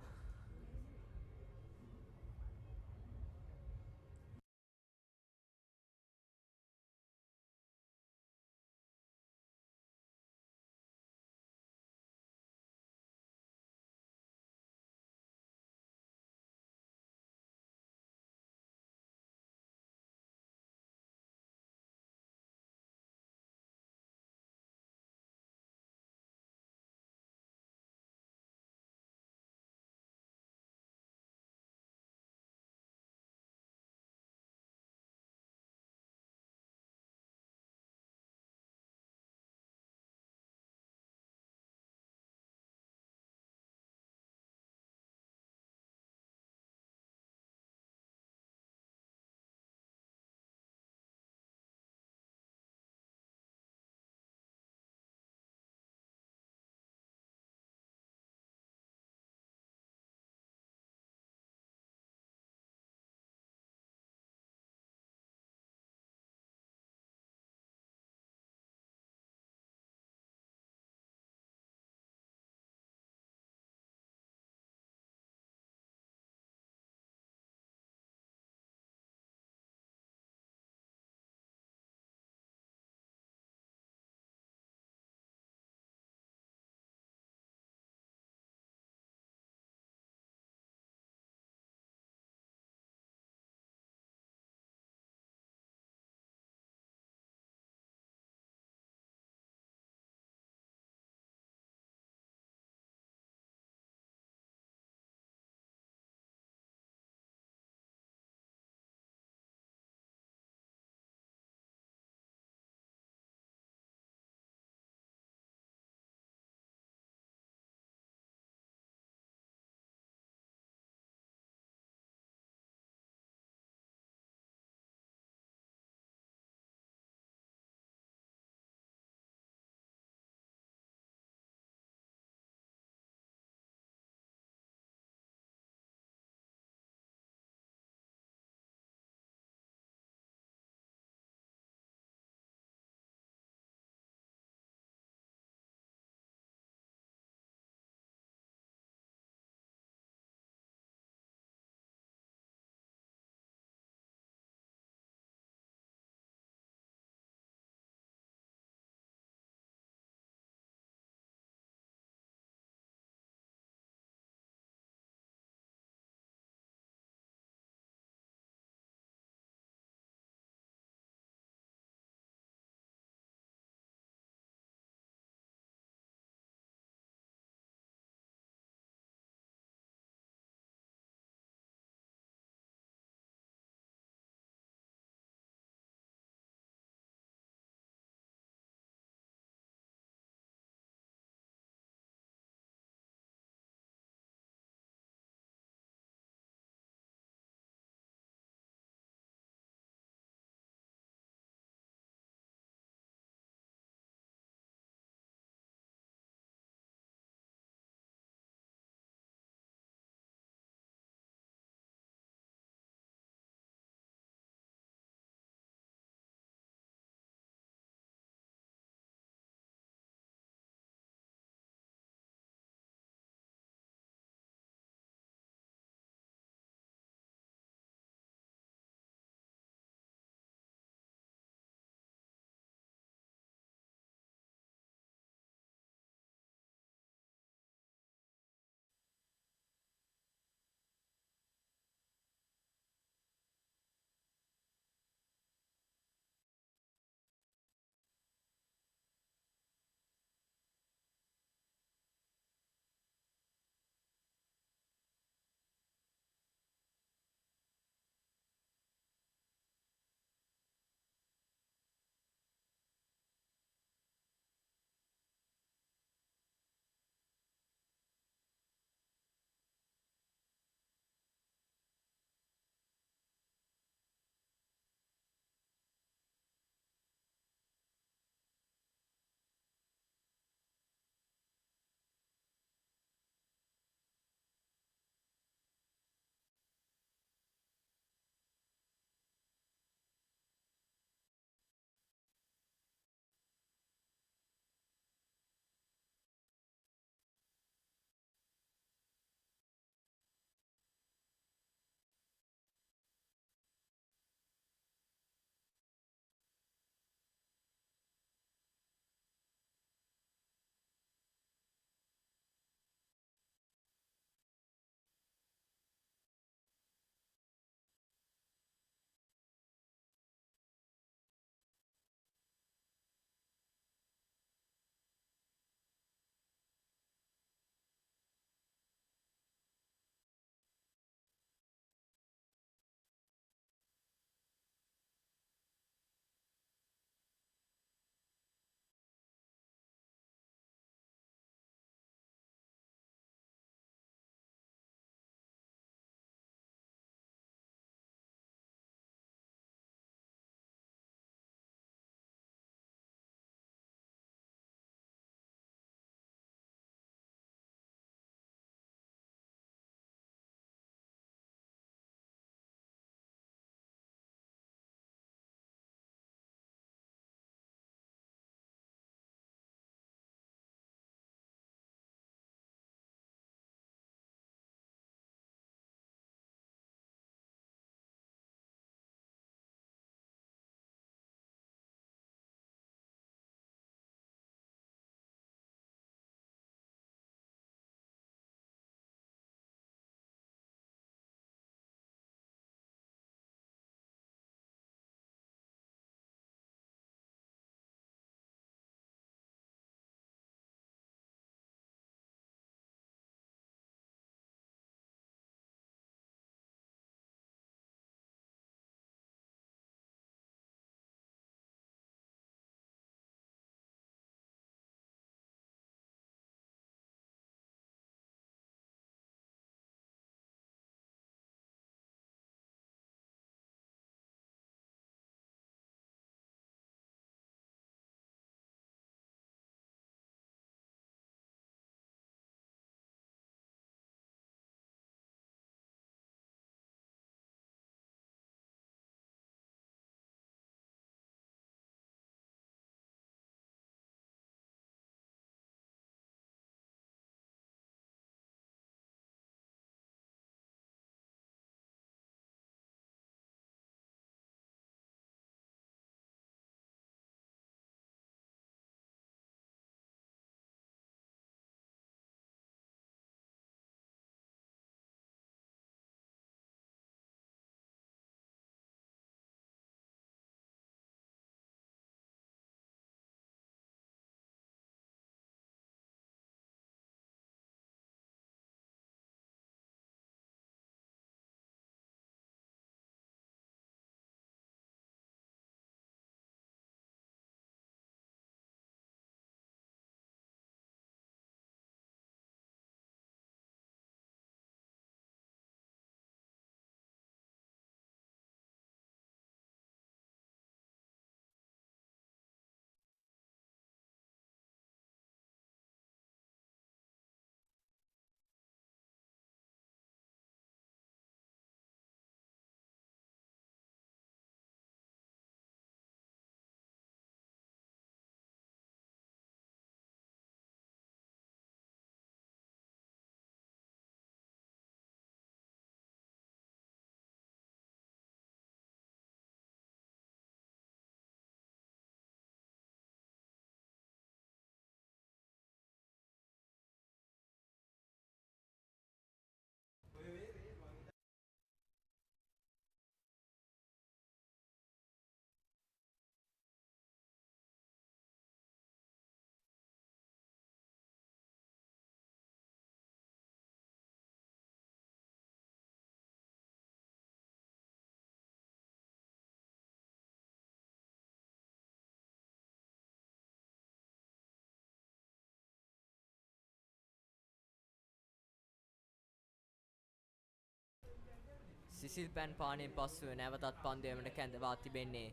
සිසිල් පැන් පානයෙන් පසුව නැවතත් පන්දු යවන්නට කැඳවා තිබෙන්නේ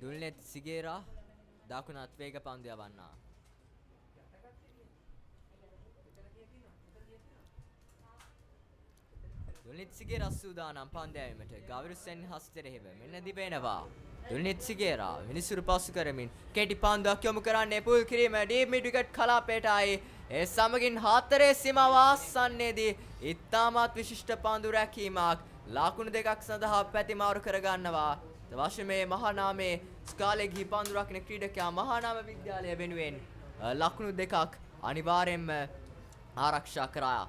දුල්නෙත් සිගේරා දකුණත් වේග පන්දු යවන්නා. දුල්නෙත් සිගේරා සූදානම් පන්දු යැවීමට ගෞරසෙන් හස්තරෙහිව මෙන්න දිවෙනවා. දුල්නෙත් සිගේරා විනිසුරු පසු කරමින් කෙටි පන්දුවක් යොමු කරන්නේ පුල් කිරීම ඩීප් මිඩ් විකට් කලාපයටයි. ඒ සමගින් හතරේ සීමාව ආසන්නයේදී ඉතාමත් විශිෂ්ට පන්දු රැකීමක් ලකුණු දෙකක් සඳහා පැතිමාරු කරගන්නවා. වශමේ මහානාමේ ස්කාලේ ගිහි පන්දු රකින ක්‍රීඩකයා මහානාම විද්‍යාලය වෙනුවෙන් ලකුණු දෙකක් අනිවාර්යෙන්ම ආරක්ෂා කරා.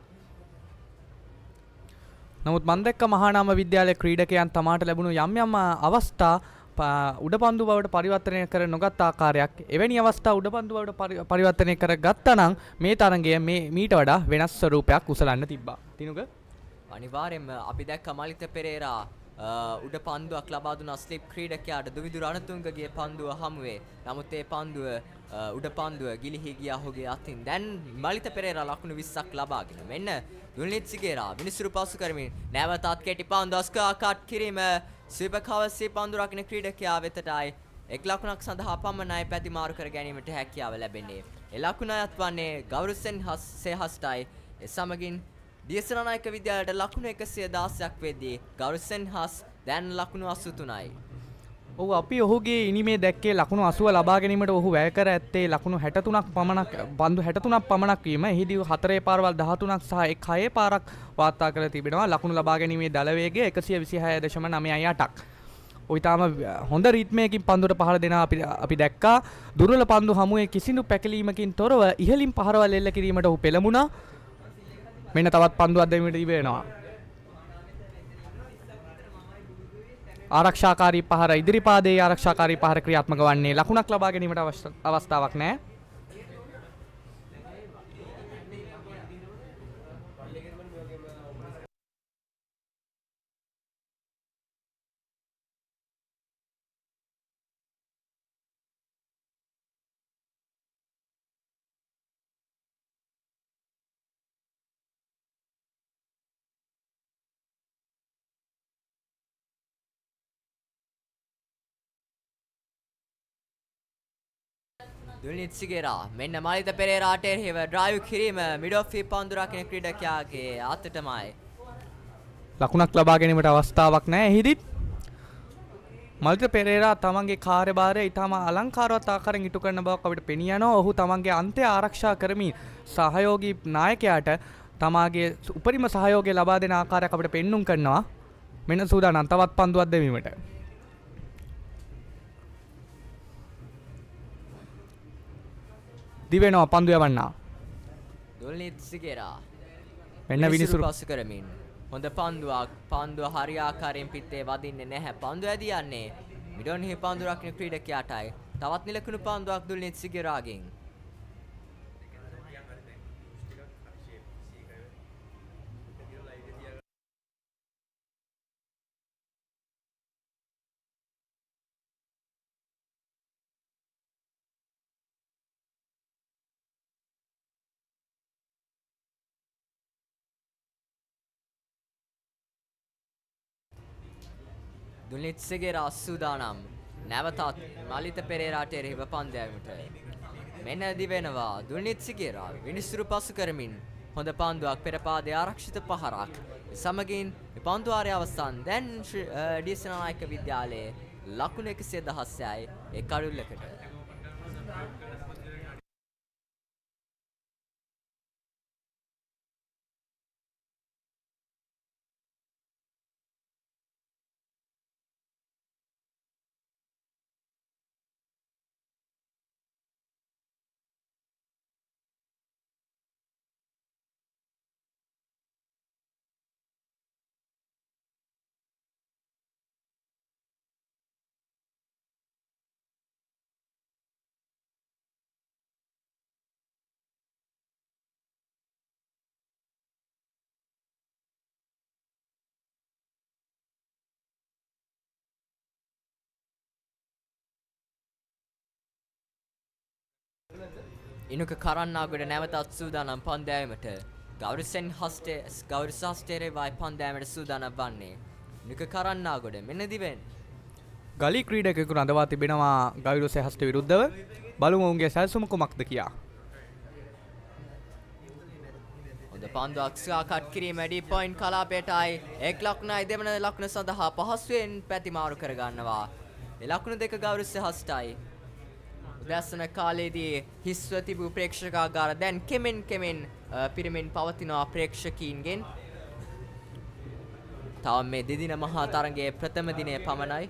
නමුත් මන් දැක්ක මහානාම විද්‍යාලයේ ක්‍රීඩකයන් තමාට ලැබුණු යම් යම් අවස්ථා උඩපන්දු බවට පරිවර්තනය කර නොගත් ආකාරයක් එවැනි අවස්ථා උඩපන්දු බවට පරිවර්තනය කර ගත්තා නම් මේ තරගය මීට වඩා වෙනස් ස්වරූපයක් උසලන්න තිබ්බා. තිනුක අනිවාර්යෙන්ම අපි දැක්ක මලිත පෙරේරා උඩ පන්දුවක් ලබා දුන්නා ස්ලිප් ක්‍රීඩකයාට දුවිදු රණතුංගගේ පන්දුව හමුවේ. නමුත් ඒ පන්දුව උඩ පන්දුව ගිලිහි ගියා ඔහුගේ අතින්. දැන් මලිත පෙරේරා ලකුණු 20ක් ලබාගෙන මෙන්න දුල්නිත් සිගේරා විනිසුරු පසු කරමින් නැවතත් කෙටි පන්දුවක් කට් කිරීම සිපකවසි පන්දු රකින ක්‍රීඩකයා වෙතටයි එක් ලකුණක් සඳහා පමණයි පැතිමාරු කර ගැනීමට හැකියාව ලැබෙන්නේ. ඒ ලකුණ අයත් වන්නේ ගෞරසෙන් සේහස්ටයි. ඒ සමගින් දියසනායක විද්‍යාලයට ලකුණු 116ක් වෙද්දී ගෞරසෙන් හස් දැන් ලකුණු 83යි. ඔහු අපි ඔහුගේ ඉනිමේ දැක්කේ ලකුණු 80 ලබා ගැනීමට ඔහු වැය කර ඇත්තේ ලකුණු 63ක් පමණක් පන්දු 63ක් පමණක් වීම. එහිදී 4 පාරවල් 13ක් සහ 6 පාරක් වාර්තා කර තිබෙනවා. ලකුණු ලබා ගැනීමේ දල වේගය 126.98ක්. ඔය තාම හොඳ රිද්මයකින් පන්දුවට පහර දෙන අපි දැක්කා. දුර්වල පන්දු හමුවේ කිසිදු පැකිලීමකින් තොරව ඉහළින් පහරවල් එල්ල කිරීමට ඔහු පෙළඹුණා. මෙන්න තවත් පන්දුවක් දෙන්නට ඉවෙනවා. ආරක්ෂාකාරී පහර ඉදිරිපාදයේ ආරක්ෂාකාරී පහර ක්‍රියාත්මක වන්නේ ලකුණක් ලබා ගැනීමට අවස්ථාවක් නැහැ. දුල්නිත් සිගේරා මෙන්න මලිත පෙරේරාට එරෙහිව ඩ්‍රයිව් කිරීම මිඩ් ඔෆ් පන්දු රකින ක්‍රීඩකයාගේ අතටමයි. ලකුණක් ලබා ගැනීමට අවස්ථාවක් නැහැ. එහිදීත් මලිත පෙරේරා තමන්ගේ කාර්යභාරය ඊටම අලංකාරවත් ආකාරයෙන් ඉටු කරන බවක් අපිට පෙනී යනවා. ඔහු තමන්ගේ අන්තය ආරක්ෂා කරමින් සහයෝගී නායකයාට තමාගේ උපරිම සහයෝගය ලබා දෙන ආකාරයක් අපිට පෙන්눔 කරනවා. මෙන්න සූදානම් තවත් පන්දුවක් දෙවීමට. දිවෙනවා පන්දු යවන්නා. දුල්නිත් සිගේරා මෙන්න විනිසුරු පසු කරමින් හොඳ පන්දුවක් පන්දුව හරි ආකාරයෙන් පිටේ වදින්නේ නැහැ. පන්දුව ඇදී යන්නේ මිඩොන්හි පන්දු රකින ක්‍රීඩකයාටයි. තවත් නිලකුණු පන්දුවක් දුල්නිත් සිගේරාගෙන්. දුල්නිත් සිගේරා සූදානම් නැවතත් මලිත පෙරේරාට එරෙහිව පන්දු යැවීමට. මෙන්න දිවෙනවා දුල්නිත් සිගේරා විනිසුරු පසු කරමින් හොඳ පන්දුවක් පෙර පාදයේ ආරක්ෂිත පහරක්. සමගින් මේ පන්දු ආරය අවසන්. දැන් දියසනායක විද්‍යාලයේ ලකුණු 116යි ඒ කඩුල්ලකට. ඉනුක කරන්නාගොඩ නැවතත් සූදානම් පන්දු යැවීමට. ගෞරසෙන් හස්ටේ ගෞරස හස්ටේරේ වයි පන්දු යැවීමට සූදානම් වන්නේ. නික කරන්නා ගොඩ මෙන්න දිවෙන්. ගලි ක්‍රීඩකයෙකු රඳවා තිබෙනවා ගවිරු සෙහස්ට විරුද්ධව. බලමු ඔවුන්ගේ සැලසුම කුමක්ද කියා. හොඳ පන්දුවක් ස්කාකට් කිරීම ඩී පොයින්ට් කලාපයටයි එක් ලකුණයි දෙවන ලකුණ සඳහා පහසුවෙන් පැතිමාරු කර ගන්නවා. ඒ ලකුණු දෙක ගෞරව සහස්ටයි. උදැසන කාලයේදී හිස්ව තිබූ ප්‍රේක්ෂකාගාර දැන් කෙමෙන් පිරමින් පවතිනවා ප්‍රේක්ෂකීන්ගෙන්. තවම මේ දෙදින මහා තරගයේ ප්‍රථම දිනය පමණයි.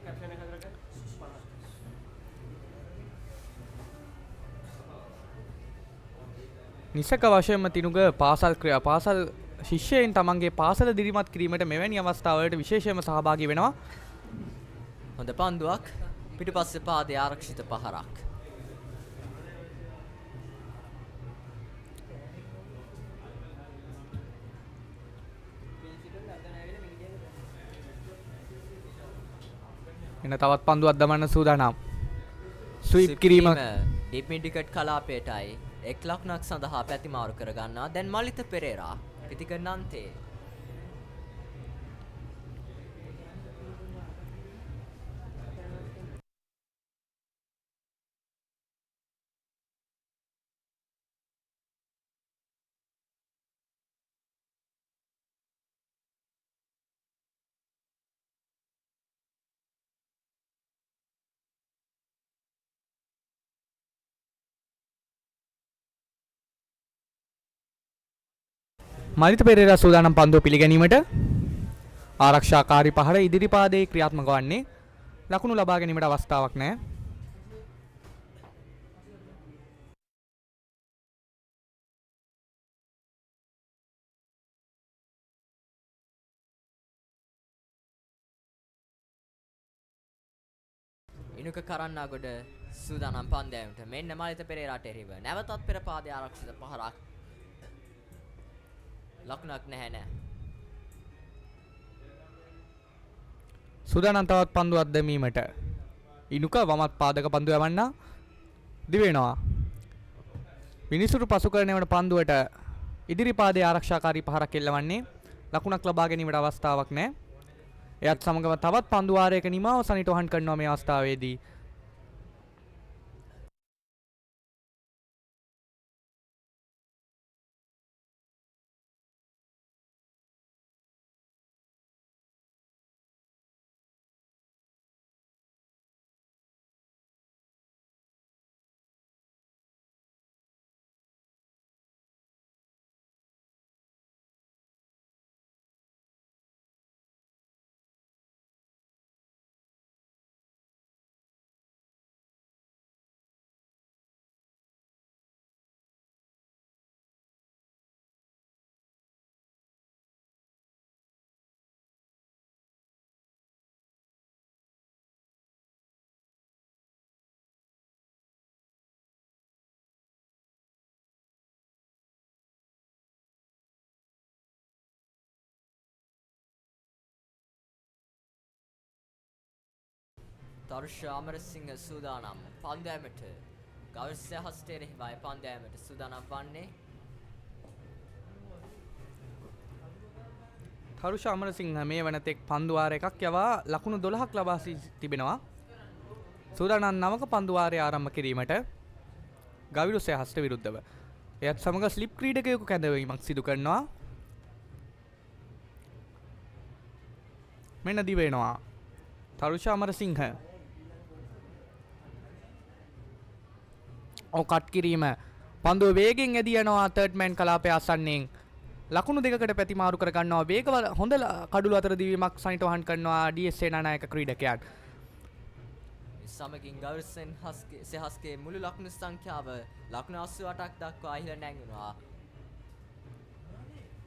නිසක වශයෙන්ම තිනුග පාසල් ශිෂ්‍යයන් තමන්ගේ පාසල දිරිමත් කිරීමට මෙවැනි අවස්ථාවලට විශේෂයෙන්ම සහභාගී වෙනවා. හොඳ පන්දුවක් පිටුපස්සේ පාදයේ ආරක්ෂිත පහරක්. එන තවත් පන්දුවක් දමන්න සූදානම්. ස්වීප් කිරීම ඩීප් මිඩ් විකට් කලාපයටයි එක් ලකුණක් සඳහා පැතිමාරු කර ගන්නවා. දැන් මලිත පෙරේරා පිටික නන්තේ. මලිත පෙරේරා සූදානම් පන්දුව පිළිගැනීමට. ආරක්ෂාකාරී පහර ඉදිරිපාදයේ ක්‍රියාත්මක වන්නේ. ලකුණු ලබා ගැනීමට අවස්ථාවක් නැහැ. ඉනුක කරන්නාගොඩ සූදානම් පන්දෑමට මෙන්න මලිත පෙරේරාට එරෙහිව නැවතත් පෙර පාදයේ ආරක්ෂිත පහරක්. ලකුණක් නැහැ. සූදානම් තවත් පන්දුවක් දැමීමට. ඉනුක වමත් පාදක පන්දුව යවන්න දිවෙනවා. විනිසුරු පසු කරනවට පන්දුවට ඉදිරිපාදයේ ආරක්ෂාකාරී පහරක් එල්ලවන්නේ. ලකුණක් ලබා ගැනීමට අවස්ථාවක් නැහැ. එයත් සමගම තවත් පන්දු වාරයක නිමාව සනිටුහන් කරනවා මේ අවස්ථාවේදී. තර්ෂ අමරසිංහ සූදානම් පන්දෑමට ගවර්ස හස්තේ රෙහිවයි පන්දෑමට සූදානම් වන්නේ. තරුෂ අමරසිංහ මේ වනතෙක් පන්දු වාර එකක් යවා ලකුණු 12ක් ලබා තිබෙනවා. සූදානම් නවක පන්දු වාරය ආරම්භ කිරීමට ගවිරු සෙහස්ට විරුද්ධව. එයත් සමග ස්ලිප් ක්‍රීඩකයෙකු කැඳවීමක් සිදු කරනවා. මෙන්න දිවෙනවා තරුෂ අමරසිංහ. කට් කිරීම පන්දුව වේගෙන් ඇදී යනවා තර්ඩ් මෑන් කලාපය අසන්නයෙන්. ලකුණු දෙකකට පැතිමාරු කර ගන්නවා. වේගවත් හොඳ කඩුළු අතර දිවීමක් සනිටුහන් කරනවා ඩී.එස්. සේනානායක ක්‍රීඩකයන්. සමගින් ගෞරසෙන් සෙහස්ගේ මුළු ලකුණු සංඛ්‍යාව ලකුණු 88ක් දක්වා ඉහළ නැංගුණා.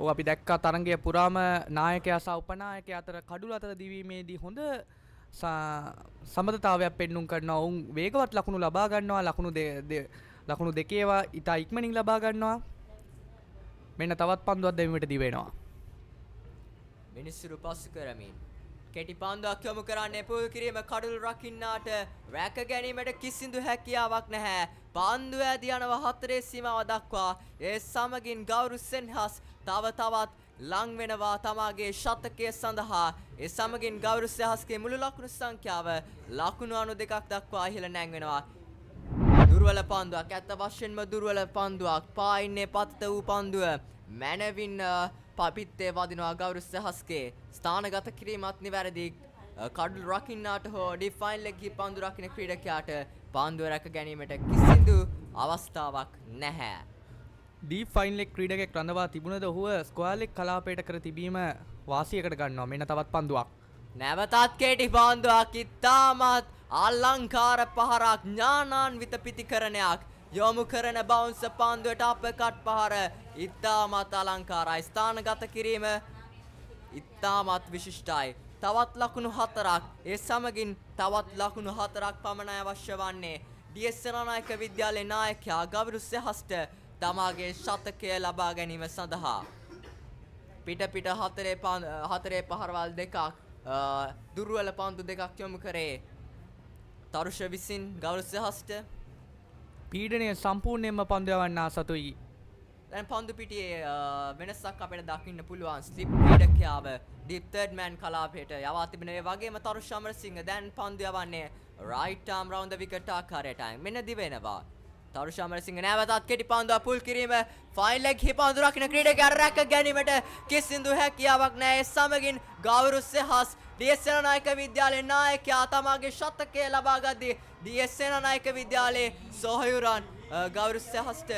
අපි දැක්කා තරගය පුරාම නායකයා සහ උපනායකයා අතර කඩුළු අතර දිවීමේදී හොඳ සම්බන්ධතාවයක් පෙන්눔 කරනවා. ඔවුන් වේගවත් ලකුණු ලබා ගන්නවා. ලකුණු දෙකේවා ඉතා ඉක්මනින් ලබා ගන්නවා. මෙන්න තවත් පන්දුවක් දැමීමට දිවෙනවා. මිනිස්සුරු පසු කරමින් කෙටි පන්දුවක් යොමු කරන්නේ පුහුණු කිරීම කඩුළු රකින්නාට රැක ගැනීමට කිසිදු හැකියාවක් නැහැ. පන්දුව ඇදී යනවා 4 සීමාව දක්වා. ඒ සමගින් ගෞරු සෙන්හස් තවත් ලං වෙනවා තමාගේ ශතකය සඳහා. ඒ සමගින් ගෞරව සහස්ගේ මුළු ලකුණු සංඛ්‍යාව ලකුණු 92ක් දක්වා ඉහළ නැංවෙනවා. දුර්වල පන්දුවක් ඇත්ත වශයෙන්ම දුර්වල පන්දුවක්. පායින්නේ පතිත වූ පන්දුව මැනවින් පිත්තේ වදිනවා ගෞරව සහස්ගේ. ස්ථානගත කිරීමත් නිවැරදි. කඩුළු රකින්නාට හෝ ඩිෆයින් ලෙග් පන්දු රකින්න ක්‍රීඩකයාට පන්දුව රැක ගැනීමට කිසිදු අවස්ථාවක් නැහැ. ඩීප් ෆයින් ලෙග් ක්‍රීඩකයෙක් රඳවා තිබුණද ඔහුව ස්ක්වයර් ලෙග් කලාපයට කර තිබීම වාසියකට ගන්නවා. මෙන්න තවත් පන්දුවක්. නැවතත් කෙටි පන්දුවක් ඉතාමත් අලංකාර පහරක් ඥානාන්විත පිතිකරණයක් යොමු කරන බවුන්ස් පන්දුවට අපකට් පහර ඉතාමත් අලංකාරයි. ස්ථානගත කිරීම ඉතාමත් විශිෂ්ටයි. තවත් ලකුණු 4ක් ඒ සමගින් තවත් ලකුණු 4ක් පමණයි අවශ්‍ය වන්නේ. ඩී.එස්. සේනානායක විද්‍යාලයේ නායකයා ගෞරව සහස්ට තමාගේ ශතකය ලබා ගැනීම සඳහා පිට හතරේ පහරවල් දෙකක් දුර්වල පන්දු දෙකක් යොමු කරේ. තරුෂ විසින් ගෞරව සහස්ට පීඩනය සම්පූර්ණයෙන්ම පන්දු යවන්න සතුයි. දැන් පන්දු පිටියේ වෙනසක් අපිට දකින්න පුළුවන්. ස්ලිප් ක්‍රීඩකයාව ඩීප් තර්ඩ් මෑන් කලාපයට යවා තිබෙන ඒ වගේම තරුෂ් අමරසිංහ දැන් පන්දු යවන්නේ රයිට් ආම් රවුන්ඩ් ද විකට් ආකාරයටයි. මෙන්න දිවෙනවා. තරුෂ් අමරසිංහ නැවතත් කෙටි පන්දුවක් පුල් කිරීම ෆයින් ලෙග් හිපන්දු රකින්න ක්‍රීඩකයා රැක ගැනීමට කිසිදු හැකියාවක් නැහැ. ඒ සමගින් ගෞරව සහස් ඩී.එස්. සේනානායක විද්‍යාලයේ නායකයා තමාගේ ශතකය ලබා ගද්දී ඩී.එස්. සේනානායක විද්‍යාලයේ සොහයුරන් ගෞරව සහස්ට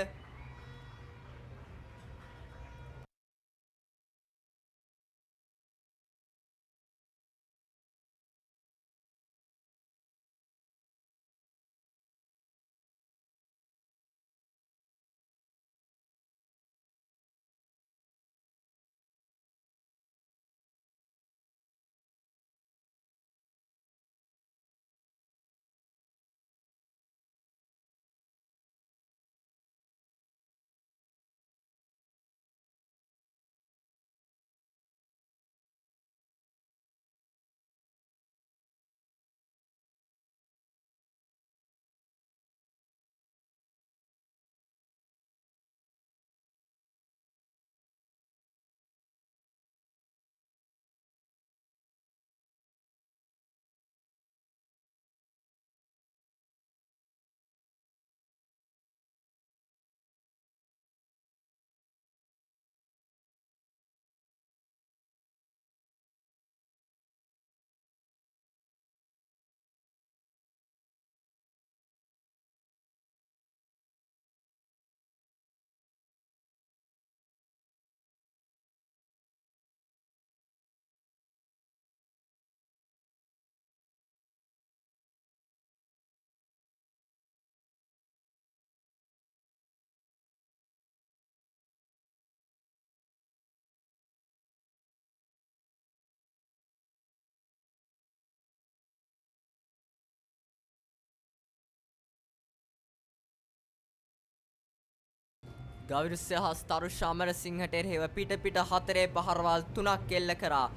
ගෞරව සහස් තරුෂ් අමරසිංහට එරෙහිව පිට හතරේ පහරවල් 3ක් එල්ල කරා.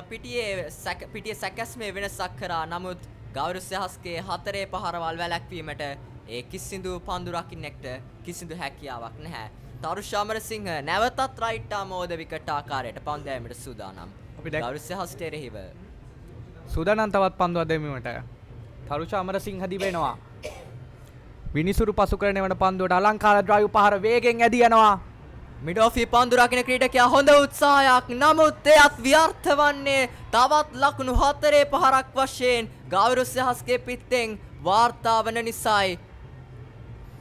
පිටියේ සැකැස්මේ වෙනසක් කරා. නමුත් ගෞරව සහස්ගේ හතරේ පහරවල් වැළැක්වීමට ඒ කිසිදු පන්දු රකින්නෙක්ට කිසිදු හැකියාවක් නැහැ. තරුෂ් අමරසිංහ නැවතත් රයිට් ආම් ඕද විකට් ආකාරයට පන්දු යෑමට සූදානම්. ගෞරව සහස්ට එරෙහිව සූදානම් තවත් පන්දුවක් දැමීමට. තරුෂ අමරසිංහ දිවෙනවා. විනිසුරු පසු කරන වන පන්දුවට අලංකාර ඩ්‍රයිව් පහර වේගෙන් ඇදී යනවා. මිඩ් ඔෆ් පන්දු රකින්න ක්‍රීඩකයා හොඳ උත්සාහයක්. නමුත් එයත් ව්‍යර්ථ වන්නේ. තවත් ලකුණු 4 පහරක් වශයෙන් ගෞරව සහස්ගේ පිටෙන් වාර්තා වන නිසායි.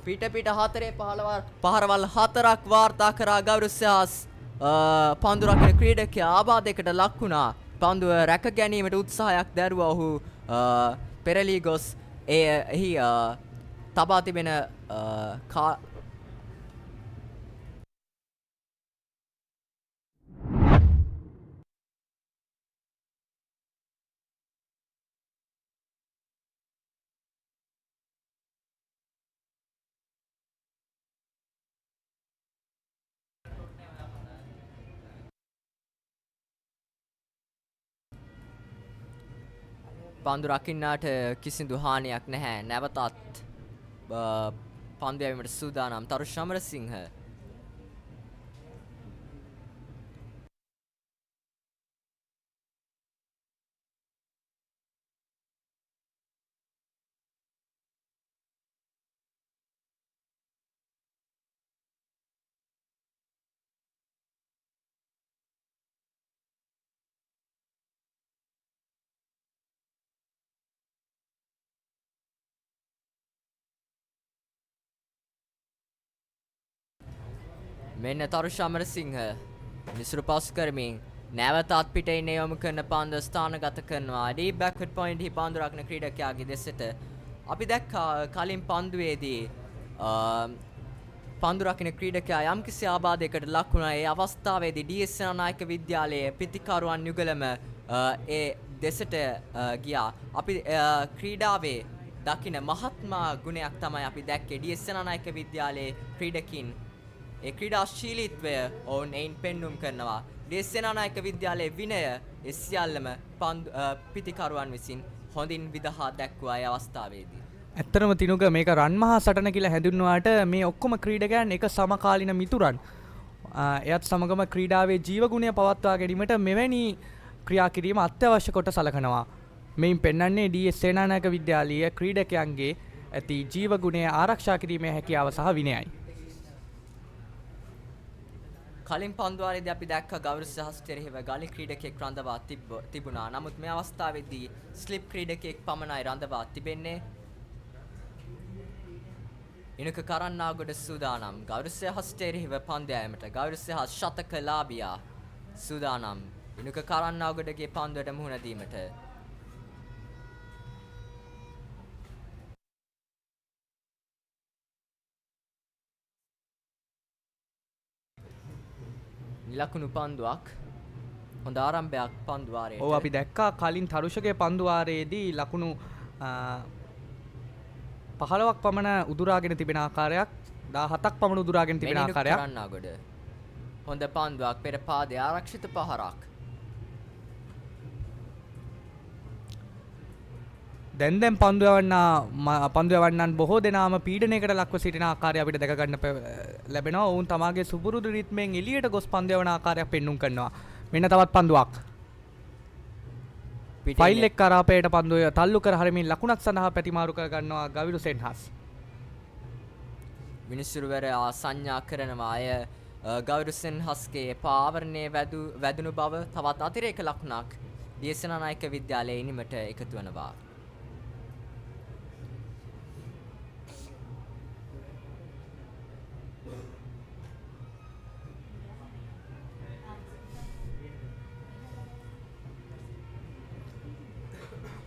පිට 4 පහරවල් 4ක් වාර්තා කරා ගෞරව සහස්. පන්දු රකින්න ක්‍රීඩකයා ආබාධයකට ලක් වුණා. පන්දුව රැක ගැනීමට උත්සාහයක් දැරුවා ඔහු පෙරලී ගොස් එහි තබා තිබෙන පන්දු රකින්නාට කිසිදු හානියක් නැහැ. නැවතත් පන්දු යැවීමට සූදානම් තරුෂ් අමරසිංහ. මෙන්න තරුෂ අමරසිංහ විනිසුරු පාස් කරමින් නැවතත් පිටින් යොමු කරන පන්දු ස්ථානගත කරනවා. ඩීප් බෑක්වර්ඩ් පොයින්ට් හි පන්දු රකින ක්‍රීඩකයාගේ දෙසට අපි දැක්කා කලින් පන්දුවේදී පන්දු රකින ක්‍රීඩකයා යම්කිසි ආබාධයකට ලක් වුණා. ඒ අවස්ථාවේදී ඩී.එස්. සේනානායක විද්‍යාලයේ පිතිකරුවන් යුගලම ඒ දෙසට ගියා. අපි ක්‍රීඩාවේ දකින මහත්මා ගුණයක් තමයි අපි දැක්කේ ඩී.එස්. සේනානායක විද්‍යාලයේ ක්‍රීඩකින් ඒ ක්‍රීඩාශීලීත්වය ඔවුන් එයින් පෙන්눔 කරනවා. ඩී.එස්. සේනානායක විද්‍යාලයේ විනය ඒ සියල්ලම පිතිකරුවන් විසින් හොඳින් විදහා දැක්වුවා ඒ අවස්ථාවේදී. ඇත්තටම තිනුක මේක රන් මහා සටන කියලා හැඳින්වුවාට මේ ඔක්කොම ක්‍රීඩකයන් එක සමකාලීන මිතුරන්. එයත් සමගම ක්‍රීඩාවේ ජීවගුණය පවත්වා ගැනීමට මෙවැනි ක්‍රියා කිරීම අත්‍යවශ්‍ය කොට සලකනවා. මෙයින් පෙන්වන්නේ ඩී.එස්. සේනානායක විද්‍යාලීය ක්‍රීඩකයන්ගේ ඇති ජීවගුණය ආරක්ෂා කිරීමේ හැකියාව සහ විනයයි. කලින් පන්දුවාරයේදී අපි දැක්ක ගෞරව සහස්තරෙහිව ගලි ක්‍රීඩකයෙක් රඳවා තිබුණා. නමුත් මේ අවස්ථාවේදී ස්ලිප් ක්‍රීඩකයෙක් පමණයි රඳවා තිබෙන්නේ. ඉනුක කරන්නාගොඩ සූදානම් ගෞරව සහස්තරෙහිව පන්දු යෑමට ගෞරව සහ ශතකලාභියා සූදානම්. ඉනුක කරන්නාගොඩගේ පන්දුවට මුහුණ දීමට ලකුණු පන්දුවක් හොඳ ආරම්භයක් පන්දුවාරයට. ඔව් අපි දැක්කා කලින් තරුෂගේ පන්දුවාරයේදී ලකුණු 15ක් පමණ උදුරාගෙන තිබෙන ආකාරයක් 17ක් පමණ උදුරාගෙන තිබෙන ආකාරයක්. කරන්නාගොඩ හොඳ පන්දුවක් පෙර පාදයේ ආරක්ෂිත පහරක්. දැන් පන්දු යවන්නන් බොහෝ දෙනාම පීඩනයකට ලක්ව සිටින ආකාරය අපිට දැක ගන්න ලැබෙනවා. ඔවුන් තමාගේ සුපුරුදු රිද්මෙන් එළියට ගොස් පන්දු යවන ආකාරයක් පෙන්눔 කරනවා. මෙන්න තවත් පන්දුවක්. ෆයිල් එක කරාපේට පන්දුව තල්ලු කර හරමින් ලකුණක් සඳහා පැතිමාරු කර ගන්නවා ගවිරු සෙන්හස්. විනිසුරුවරයා සංඥා කරනවා අය ගවිරු සෙන්හස්ගේ පාවරණයේ වැදුණු බව තවත් අතිරේක ලකුණක් ඩී.එස්. සේනානායක විද්‍යාලයේ ඉනිමට එකතු වෙනවා.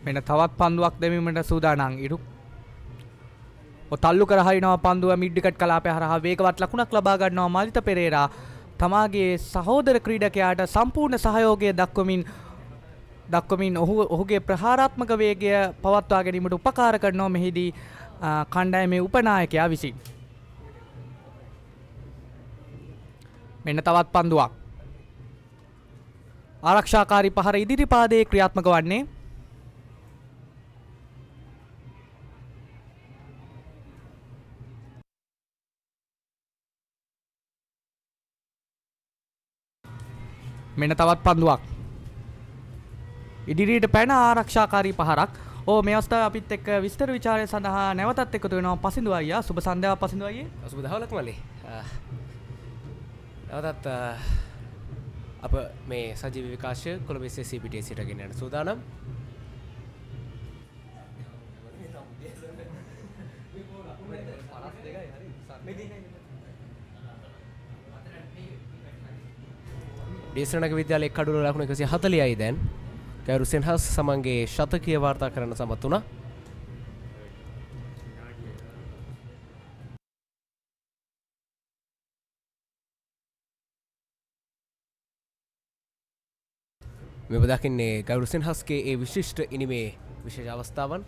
මෙන්න තවත් පන්දුවක් දෙමීමට සූදානම්. ඉරු තල්ලු කර හරිනවා පන්දුව මිඩ් විකට් කලාපය හරහා වේගවත් ලකුණක් ලබා ගන්නවා මලිත පෙරේරා. තමාගේ සහෝදර ක්‍රීඩකයාට සම්පූර්ණ සහයෝගය දක්වමින් ඔහුගේ ප්‍රහාරාත්මක වේගය පවත්වා ගැනීමට උපකාර කරනවා මෙහිදී කණ්ඩායමේ උපනායකයා විසින්. මෙන්න තවත් පන්දුවක්. ආරක්ෂාකාරී පහර ඉදිරි පාදයේ ක්‍රියාත්මක වන්නේ. මෙන්න තවත් පන්දුවක්. ඉදිරියට පැන ආරක්ෂාකාරී පහරක්. මේ අවස්ථාවේ අපිත් එක්ක විස්තර විචාරය සඳහා නැවතත් එකතු වෙනවා පසින්දු අයියා. සුබ සන්ධ්‍යාවක් පසින්දු අයියේ. සුබ දහවලක් මල්ලි. නැවතත් අප මේ සජීව විකාශය කොළඹ SSCPT සිට ගෙන යන සූදානම්. ඩී.එස්. සේනානායක විද්‍යාලයේ කඩුල ලකුණු 140යි දැන්. ගෞරව සෙන්හස් සමන්ගේ ශතකීය වාර්තා කරන්න සමත් වුණා. මේ දකින්නේ ගෞරව සෙන්හස්ගේ ඒ විශිෂ්ට ඉනිමේ විශේෂ අවස්ථාවන්.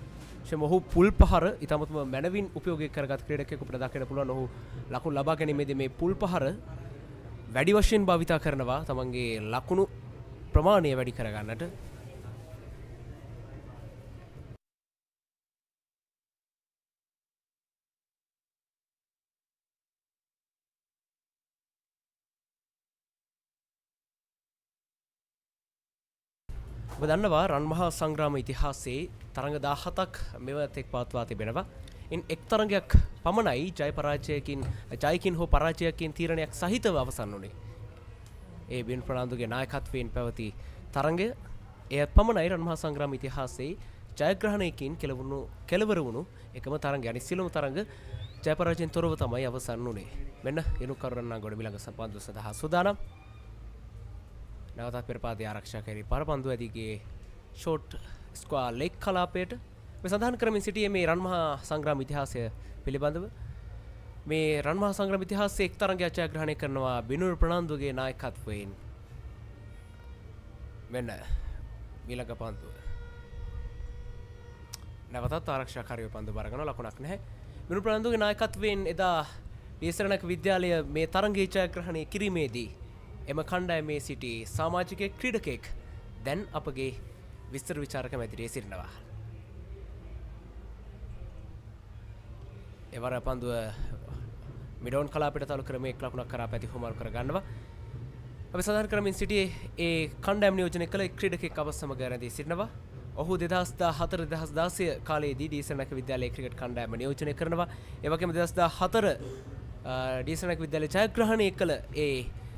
ඔහු පුල් පහර ඉතාමත්ම මැනවින් උපයෝගී කරගත් ක්‍රීඩකයෙකු අපිට දකින්න පුළුවන්. ඔහු ලකුණු ලබා ගැනීමේදී මේ පුල් පහර වැඩි වශයෙන් භාවිතා කරනවා තමන්ගේ ලකුණු ප්‍රමාණය වැඩි කරගන්නට. ඔබ දන්නවා රන් මහා සංග්‍රාම ඉතිහාසයේ තරඟ 17ක් මෙවතෙක් පවත්වා තිබෙනවා. ඉන් එක් තරඟයක් පමණයි ජයකින් හෝ පරාජයකින් තීරණයක් සහිතව අවසන් වුණේ. ඒ බින් ප්‍රනාන්දුගේ නායකත්වයෙන් පැවති තරඟය එය පමණයි රන් මහා සංග්‍රාම ඉතිහාසයේ ජයග්‍රහණයකින් කෙලවර වුණු එකම තරඟය. අනිත් සියලුම තරඟ ජයපරාජයෙන් තොරව තමයි අවසන් වුණේ. මෙන්න එනු කරන්න ගොඩ මිලඟ සම්පන්දු සඳහා සූදානම්. නැවතත් පෙරපාතේ ආරක්ෂා කරී පරපන්දු ඇදිගේ ෂෝට් ස්ක්වා ලෙග් කලාපයට මේ සඳහන් කරමින් සිටියේ මේ රන්මහා සංග්‍රාම ඉතිහාසය පිළිබඳව. මේ රන්මහා සංග්‍රාම ඉතිහාසයේ එක් තරඟයක් ජයග්‍රහණය කරනවා බිනුර ප්‍රනාන්දුගේ නායකත්වයෙන්. මෙන්න ඊළඟ පන්දුව. නැවතත් ආරක්ෂාකාරීව පන්දු බර ගන්න ලකුණක් නැහැ. බිනුර ප්‍රනාන්දුගේ නායකත්වයෙන් එදා ඊශ්‍රණක විද්‍යාලය මේ තරඟයේ ජයග්‍රහණය කිරීමේදී එම කණ්ඩායමේ සිටි සමාජික ක්‍රීඩකෙක් දැන් අපගේ විස්තර විචාරක මැදිරියේ සිටිනවා. එවර පන්දුව මිඩෝන් කලාපයට තලු කරමේ ලකුණක් කරා පැති හොමල් කර ගන්නවා. අපි සඳහන් කරමින් සිටියේ ඒ කණ්ඩායම නියෝජනය කළ ක්‍රීඩකෙක් අප සමග රැඳී සිටිනවා. ඔහු 2014 2016 කාලයේදී ඩීසනක විද්‍යාලයේ ක්‍රිකට් කණ්ඩායම නියෝජනය කරනවා. ඒ වගේම 2014 ඩීසනක විද්‍යාලයේ ජයග්‍රහණය කළ ඒ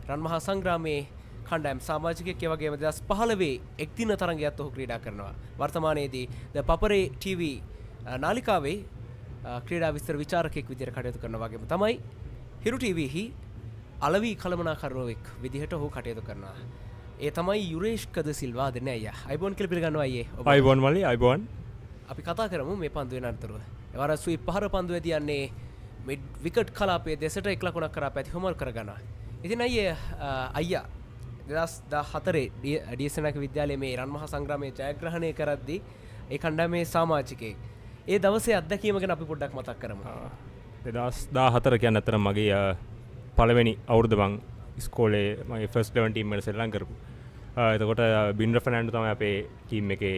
රන්මහා සංග්‍රාමයේ කණ්ඩායම් සමාජිකයෙක් ඒ වගේම 2015 එක් දින තරඟයත් ඔහු ක්‍රීඩා කරනවා. වර්තමානයේදී ද පපරේ ටීවී නාලිකාවේ ක්‍රීඩා විස්තර විචාරකයෙක් විදිහට කටයුතු කරනවා වගේම තමයි හිරු ටීවීහි අලවි කළමනාකරුවෙක් විදිහට ඔහු කටයුතු කරනවා. ඒ තමයි යුරේෂ් කද සිල්වා දෙන අයියා. අයිබෝන් කියලා පිළිගන්නවා අයියේ. අයිබෝන් මලි අයිබෝන්. අපි කතා කරමු මේ පන්දුවේ නතරව. එවර ස්වීප් පහර පන්දුවේදී යන්නේ මිඩ් විකට් කලාපයේ දෙසට එක් ලකුණක් කරා පැති හොමල් කරගන්නවා. ඉතින් අයියා 2014 ඩීසනක විද්‍යාලයේ මේ රන්මහා සංග්‍රාමයේ ජයග්‍රහණය කරද්දී ඒ කණ්ඩායමේ සමාජිකයෙක් ඒ දවසේ අත්දැකීම ගැන අපි පොඩ්ඩක් මතක් කරමු. 2014 කියන්නේ අතර මගේ පළවෙනි අවුරුද්ද මං ඉස්කෝලේ මගේ ෆස්ට් 11 ටීම් එකට සෙල්ලම් කරපු. එතකොට බිනුර ෆර්නැන්ඩෝ තමයි අපේ ටීම් එකේ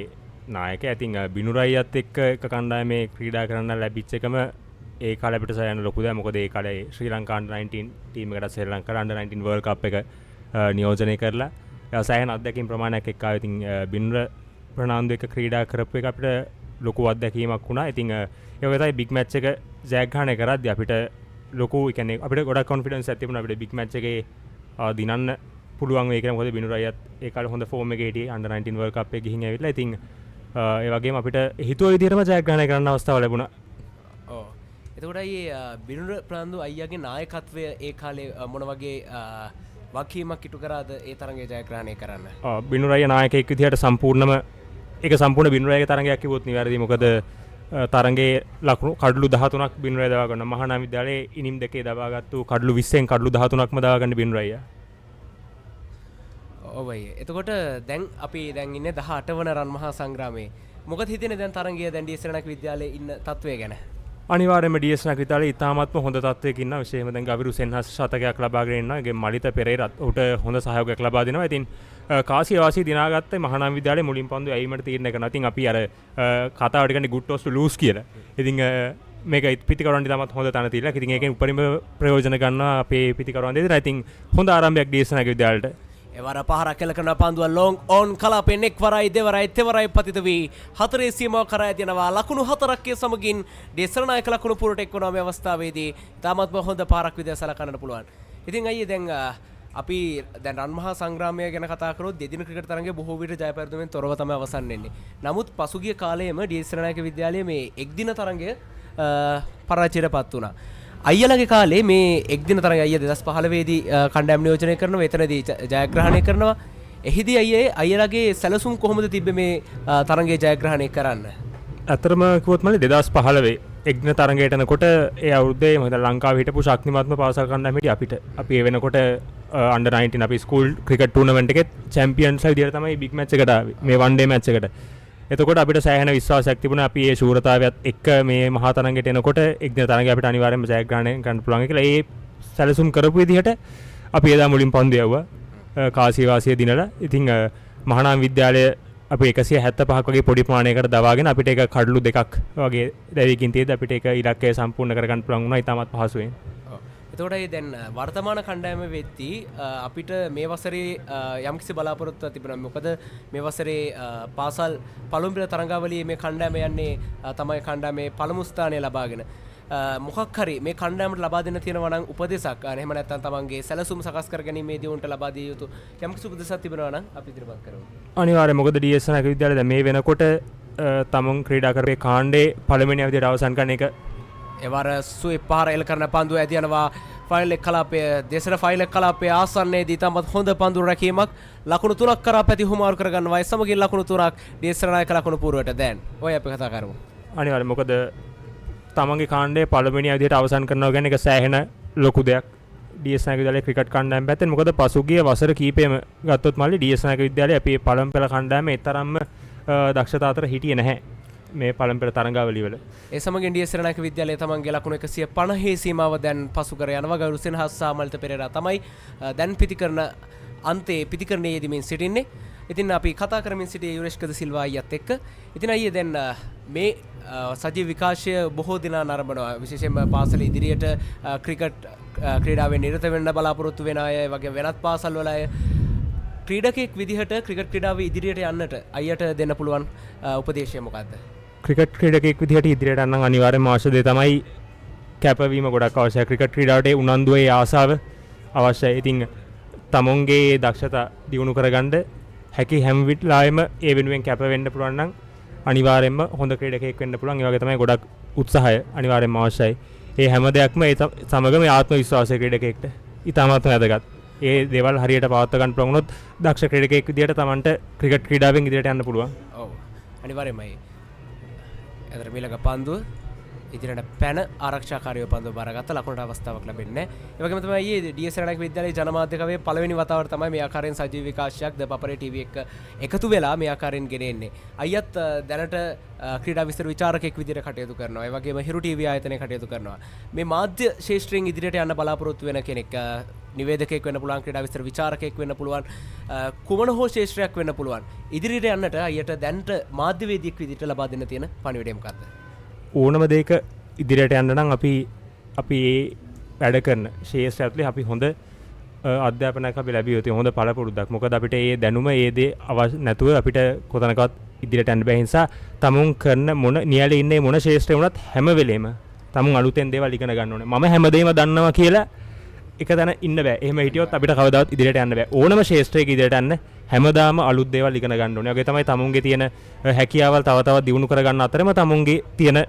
නායකයා. ඉතින් බිනුර අයියත් එක්ක එක කණ්ඩායමේ ක්‍රීඩා කරන්න ලැබිච්ච එකම ඒ කාලේ අපිට සයන ලොකු දෙයක්. මොකද ඒ කාලේ ශ්‍රී ලංකා under 19 ටීම් එකට ශ්‍රී ලංකා under 19 වර්ල්ඩ් කප් එක නියෝජනය කරලා සයන අත්දැකීම් ප්‍රමාණයක් එක්ක ආවේ. ඉතින් බිනුර ප්‍රනාන්දු එක්ක ක්‍රීඩා කරපු එක අපිට ලොකු අත්දැකීමක් වුණා. ඉතින් ඒ වගේ තමයි බිග් මැච් එක ජයග්‍රහණය කරද්දී අපිට ලොකු කියන්නේ අපිට ගොඩක් කොන්ෆිඩන්ස් එකක් තිබුණා අපිට බිග් මැච් එකේ දිනන්න පුළුවන් වෙයි කියලා. මොකද බිනුර අයියත් ඒ කාලේ හොඳ ෆෝම් එකේ හිටියේ under 19 වර්ල්ඩ් කප් එක ගිහින් ඇවිල්ලා. ඉතින් ඒ වගේම අපිට හිතුව විදිහටම ජයග්‍රහණය කරන්න අවස්ථාව ලැබුණා. ඔව්. එතකොට අයියේ බිනුර ප්‍රනාන්දු අයියාගේ නායකත්වය ඒ කාලේ මොන වගේ වගකීමක් ඉටු කරාද ඒ තරඟය ජයග්‍රහණය කරන්න? බිනුර අයියා නායකයෙක් විදිහට සම්පූර්ණම ඒක සම්පූර්ණ බිනුර අයියාගේ තරඟයක් කිව්වොත් නිවැරදි. මොකද තරඟේ ලකුණු කඩලු 13ක් බිනුර අයියා දවා ගන්න. මහානාම විද්‍යාලයේ ඉනිම් දෙකේ දවාගත්තු කඩලු 20න් කඩලු 13ක්ම දවා ගන්න බිනුර අයියා. ඔව් අයියේ. එතකොට දැන් අපි දැන් ඉන්නේ 18 වන රන්මහා සංග්‍රාමයේ. මොකද හිතෙන්නේ දැන් තරඟය දැන් ඩීසනක විද්‍යාලයේ ඉන්න තත්වය ගැන? අනිවාර්යයෙන්ම ඩීඑස්නක් විද්‍යාලයේ ඉතාමත්ම හොඳ තත්ත්වයක ඉන්නවා. විශේෂයෙන්ම දැන් ගවිරු සෙන්හස් ශතකයක් ලබාගෙන ඉන්නවා. ඒගේ මලිත පෙරේරත් උට හොඳ සහයෝගයක් ලබා දෙනවා. ඉතින් කාසිය වාසිය දිනාගත්තේ මහානාම විද්‍යාලයේ මුලින් පන්දු ඇවිමට තීරණය කරනවා. ඉතින් අපි අර කතාවට කියන්නේ good toss to lose කියලා. ඉතින් මේක පිටිකරවන්ට තමත් හොඳ තැන තියලා. ඉතින් ඒකෙන් උපරිම ප්‍රයෝජන ගන්නවා අපේ පිටිකරවන් දෙදෙනා. ඉතින් හොඳ ආරම්භයක් ඩීඑස්නක් විද්‍යාලයට. එවර පහරක් කළ කරන පන්දුව ලොං ඔන් කලාපෙන් එක් වරයි දෙවරයි තෙවරයි පතිත වී හතරේ සීමාව කරා යනවා. ලකුණු 4ක් සමගින් ඩෙසරනායක ලකුණු පුරට එක්වනවා මේ අවස්ථාවේදී. තාමත්ම හොඳ පාරක් විදිහට සලකන්නට පුළුවන්. ඉතින් අයියේ දැන් අපි දැන් රන්මහා සංග්‍රාමය ගැන කතා කරොත් දෙදින ක්‍රිකට් තරඟයේ බොහෝ විට ජය පෙරදුමෙන් තොරව තමයි අවසන් වෙන්නේ. නමුත් පසුගිය කාලයේම ඩෙසරනායක විද්‍යාලයේ මේ එක් දින තරඟය පරාජයටපත් වුණා. අයියලගේ කාලේ මේ එක් දින තරඟ අයියා 2015 දී කණ්ඩායම් නියෝජනය කරනවා. එතනදී ජයග්‍රහණය කරනවා. එහිදී අයියලගේ සැලසුම් කොහොමද තිබ්බේ මේ තරඟේ ජයග්‍රහණය කරන්න? අතරම කිව්වොත් මම 2015 එක් දින තරඟයට යනකොට ඒ අවුරුද්දේ මම ලංකාවේ හිටපු ශක්තිමත්ම පාසල් කණ්ඩායම හිටියේ අපිට. අපි ඒ වෙනකොට under 19 අපි ස්කූල් ක්‍රිකට් ටූර්නමන්ට් එකේ චැම්පියන්ස්ලා විදියට තමයි බිග් මැච් එකට ආවේ. මේ වන් ඩේ මැච් එකට. එතකොට අපිට සෑහෙන විශ්වාසයක් තිබුණා අපි මේ ශූරතාවයත් එක්ක මේ මහා තරඟයට එනකොට එක් දින තරඟය අපිට අනිවාර්යයෙන්ම ජයග්‍රහණය කරන්න පුළුවන් කියලා. ඒ සැලසුම් කරපු විදිහට අපි එදා මුලින් පන්දු යවුවා කාසිය වාසිය දිනලා. ඉතින් මහානාම විද්‍යාලය අපි 175ක් වගේ පොඩි ප්‍රමාණයකට දවාගෙන අපිට ඒක කඩලු දෙකක් වගේ දැවිකින් තියෙද්දි අපිට ඒක ඉලක්කය සම්පූර්ණ කරගන්න පුළුවන් වුණා ඉතාමත් පහසුවෙන්. එතකොට දැන් වර්තමාන කණ්ඩායම වෙද්දී අපිට මේ වසරේ යම්කිසි බලාපොරොත්තුවක් තිබෙනවා. මොකද මේ වසරේ පාසල් පළමු පෙළ තරඟාවලියේ මේ කණ්ඩායම යන්නේ තමයි කණ්ඩායමේ පළමු ස්ථානය ලබාගෙන. මොකක් හරි මේ කණ්ඩායමට ලබා දෙන්න තියෙනවා නම් උපදේශක් එහෙම නැත්නම් තමන්ගේ සැලසුම් සකස් කර ගැනීමේදී උන්ට ලබා දිය යුතු යම්කිසි උපදේශයක් තිබෙනවා නම් අපි ඉදිරිපත් කරමු. අනිවාර්යයෙන් මොකද ඩීඑස්නක විද්‍යාලය දැන් මේ වෙනකොට තමන් ක්‍රීඩා කරපේ කාණ්ඩේ පළවෙනි අවධියට අවසන් කරන එක එවර සුයි පහර එල් කරන පන්දුව ඇතියනවා ෆයිනල් එක කලාපය දෙසර ෆයිනල් එක කලාපයේ ආසන්නයේදී තමත් හොඳ පන්දු රැකීමක් ලකුණු 3ක් කරා පැති හුමාරු කරගන්නවා. ඒ සමගින් ලකුණු 3ක් දේශනායක ලකුණු පුරවට දැන් ඔය අපි කතා කරමු. අනිවාර්යයෙන් මොකද තමන්ගේ කාණ්ඩයේ පළවෙනි විදිහට අවසන් කරනවා කියන්නේ ඒක සෑහෙන ලොකු දෙයක්. DS නායක විද්‍යාලයේ ක්‍රිකට් කණ්ඩායම පැත්තෙන් මොකද පසුගිය වසර කීපෙම ගත්තොත් මල්ලි DS නායක විද්‍යාලයේ අපේ පළමු පෙළ කණ්ඩායමේ තරම්ම දක්ෂතා අතර හිටියේ නැහැ මේ පළමු පෙළ තරඟාවලිය වල. ඒ සමගින් DS නායක විද්‍යාලයේ තමන්ගේ ලකුණු 150 සීමාව දැන් පසු කර යනවා. ගෞරව සෙනහස් සාමල්ත පෙරේරා තමයි දැන් පිටිකරන අන්තයේ පිටිකරණයේ යෙදීමින් සිටින්නේ. ඉතින් අපි කතා කරමින් සිටියේ යුරේෂ්කද සිල්වා අයියත් එක්ක. ඉතින් අයියේ දැන් මේ සජීව විකාශය බොහෝ දිනා නරඹනවා. විශේෂයෙන්ම පාසල ඉදිරියට ක්‍රිකට් ක්‍රීඩාවෙන් නිරත වෙන්න බලාපොරොත්තු වෙන අය වගේ වෙනත් පාසල් වල අය ක්‍රීඩකෙක් විදිහට ක්‍රිකට් ක්‍රීඩාවේ ඉදිරියට යන්නට අයියට දෙන්න පුළුවන් උපදේශය මොකක්ද? ක්‍රිකට් ක්‍රීඩකෙක් විදිහට ඉදිරියට යන්න අනිවාර්යයෙන්ම අවශ්‍ය දේ තමයි කැපවීම ගොඩක් අවශ්‍යයි. ක්‍රිකට් ක්‍රීඩාවට උනන්දුවේ ආසාව අවශ්‍යයි. ඉතින් තමුන්ගේ දක්ෂතා දියුණු කරගන්න හැකි හැම විටලාවෙම ඒ වෙනුවෙන් කැප වෙන්න පුළුවන් නම් අනිවාර්යයෙන්ම හොඳ ක්‍රීඩකයෙක් වෙන්න පුළුවන්. ඒ වගේ තමයි ගොඩක් උත්සාහය අනිවාර්යයෙන්ම අවශ්‍යයි. ඒ හැම දෙයක්ම ඒ සමගම ආත්ම විශ්වාසය ක්‍රීඩකයෙක්ට ඉතාමත් වැදගත්. ඒ දේවල් හරියට පවත්වා ගන්න පුළුවන් වුණොත් දක්ෂ ක්‍රීඩකයෙක් විදිහට Tamanට ක්‍රිකට් ක්‍රීඩාවෙන් ඉදිරියට යන්න පුළුවන්. ඔව්. අනිවාර්යයෙන්මයි. එතන මීළඟ පන්දුව ඉදිරියට පැන ආරක්ෂාකාරීව පන්දුව බාරගත්ත ලකුණට අවස්ථාවක් ලැබෙන්නේ නැහැ. ඒ වගේම තමයි ඊයේ DS රණක විද්‍යාලයේ ජනමාධ්‍ය කවේ පළවෙනි වතාවට තමයි මේ ආකාරයෙන් සජීව විකාශයක් ද පපරේ TV එක එකතු වෙලා මේ ආකාරයෙන් ගෙනෙන්නේ. අයියත් දැනට ක්‍රීඩා විස්තර විචාරකයෙක් විදිහට කටයුතු කරනවා. ඒ වගේම හිරු TV ආයතනයේ කටයුතු කරනවා. මේ මාධ්‍ය ශාස්ත්‍රයෙන් ඉදිරියට යන්න බලාපොරොත්තු වෙන කෙනෙක් නිවේදකයෙක් වෙන්න පුළුවන්, ක්‍රීඩා විස්තර විචාරකයෙක් වෙන්න පුළුවන්, කුමන හෝ ශාස්ත්‍රයක් වෙන්න පුළුවන්. ඉදිරියට යන්නට අයියට දැනට මාධ්‍යවේදියෙක් විදිහට ලබා දෙන්න තියෙන පණිවිඩය මොකක්ද? ඕනම දෙයක ඉදිරියට යන්න නම් අපි ඒ වැඩ කරන ශේෂ්ත්‍රය ඇතුලේ අපි හොඳ අධ්‍යාපනයක් අපි ලැබිය යුතුයි. හොඳ පළපුරුද්දක්. මොකද අපිට ඒ දැනුම ඒ දේ අවශ්‍ය නැතුව අපිට කොතනකවත් ඉදිරියට යන්න බැහැ. නිසා තමුන් කරන මොන නියැලේ ඉන්නේ මොන ශේෂ්ත්‍රේ වුණත් හැම වෙලේම තමුන් අලුතෙන් දේවල් ඉගෙන ගන්න ඕනේ. මම හැමදේම දන්නවා කියලා එක තැන ඉන්න බෑ. එහෙම හිටියොත් අපිට කවදාවත් ඉදිරියට යන්න බෑ. ඕනම ශේෂ්ත්‍රයක ඉදිරියට යන්න හැමදාම අලුත් දේවල් ඉගෙන ගන්න ඕනේ. ඒ තමයි තමුන්ගේ තියෙන හැකියාවල් තව තවත් දියුණු කර ගන්න අතරම තමුන්ගේ තියෙන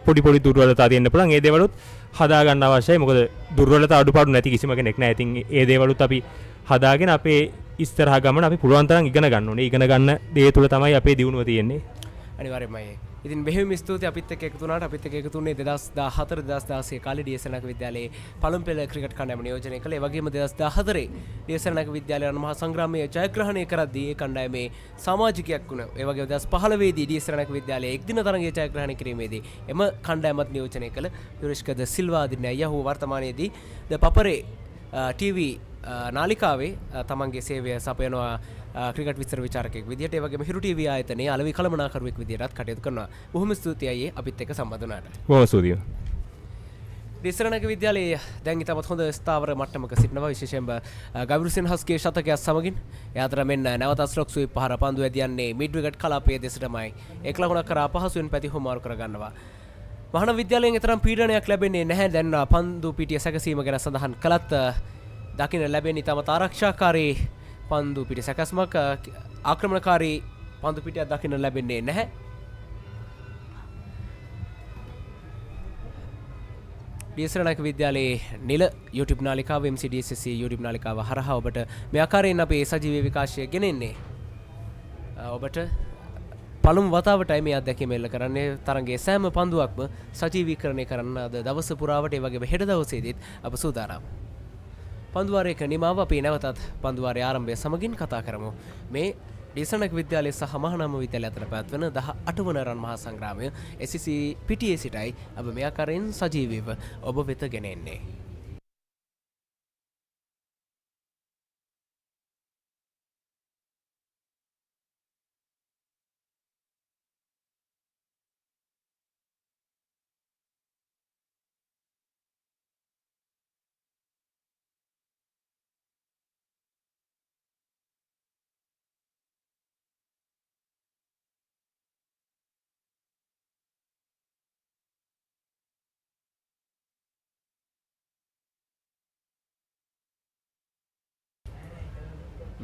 පොඩි දුර්වලතා තියෙන්න පුළුවන්. ඒ දේවලුත් හදා ගන්න අවශ්‍යයි. මොකද දුර්වලතා අඩුපාඩු නැති කිසිම කෙනෙක් නැහැ. ඉතින් ඒ දේවලුත් අපි හදාගෙන අපේ ඉස්සරහා ගමන අපි පුළුවන් තරම් ඉගෙන ගන්න ඕනේ. ඉගෙන ගන්න දේ තුල තමයි අපේ දියුණුව තියෙන්නේ. අනිවාර්යයෙන්මයි. ඉතින් බෙහෙවින් ස්තුතියි අපිත් එක්ක එකතු වුණාට. අපිත් එක්ක එකතු වුණේ 2014 2016 කාලේ DS නායක විද්‍යාලයේ පළමු පෙළ ක්‍රිකට් කණ්ඩායම නියෝජනය කළේ. ඒ වගේම 2014 DS නායක විද්‍යාලය මහා සංග්‍රාමයේ ජයග්‍රහණය කරද්දී ඒ කණ්ඩායමේ සමාජිකයෙක් වුණා. ඒ වගේම 2015 දී DS නායක විද්‍යාලයේ එක්දින තරගයේ ජයග්‍රහණය කිරීමේදී එම කණ්ඩායමත් නියෝජනය කළ යුරේෂ්කද සිල්වා දිනය යහුව වර්තමානයේදී ද පපරේ TV නාලිකාවේ තමන්ගේ සේවය සපයනවා ක්‍රිකට් විස්තර විචාරකයෙක් විදිහට. ඒ වගේම හිරු TV ආයතනයේ අලෙවි කළමනාකරුවෙක් විදිහටත් කටයුතු කරනවා. බොහොම ස්තුතියි අයියේ අපිත් එක්ක සම්බන්ධ වුණාට. බොහොම ස්තුතියි. DS නායක විද්‍යාලයේ දැන් ඉතමත් හොඳ ස්ථාවර මට්ටමක සිටිනවා. විශේෂයෙන්ම ගෞරව සෙනහස්ගේ ශතකයක් සමගින් ඒ අතර මෙන්න නැවත ස්ලොක් සුයි පහර පන්දු ඇදියන්නේ මිඩ් විකට් කලාපයේ දෙසටමයි. එක් ලකුණක් කරා පහසුවෙන් පැති හුමාරු කරගන්නවා. මහානාම විද්‍යාලයෙන් තරම් පීඩනයක් ලැබෙන්නේ නැහැ. දැන් පන්දු පිටිය සැකසීම ගැන සඳහන් කළත් දකින්න ලැබෙන ඉතාමත් ආරක්ෂාකාරී පන්දු පිටි සැකස්මක්, ආක්‍රමණකාරී පන්දු පිටියක් දකින්න ලැබෙන්නේ නැහැ. DS නායක විද්‍යාලයේ නිල YouTube නාලිකාව MCDSC YouTube නාලිකාව හරහා ඔබට මේ ආකාරයෙන් අපේ සජීවී විකාශය ගෙනෙන්නේ. ඔබට පළමු වතාවටයි මේ අත්දැකීම එල්ල කරන්නේ. තරගයේ සෑම පන්දුවක්ම සජීවීකරණය කරන්න අද දවස පුරාවට, ඒ වගේම හෙට දවසේදීත් අප සූදානම්. පන්දුවාරයක නිමාව අපි නැවතත් පන්දුවාරය ආරම්භය සමගින් කතා කරමු. මේ DS නායක විද්‍යාලය සහ මහානාම විද්‍යාලය අතර පැවැත්වෙන 18 වන රන් මහා සංග්‍රාමය SCC පිටියේ සිටයි අප මේ ආකාරයෙන් සජීවීව ඔබ වෙත ගෙනෙන්නේ.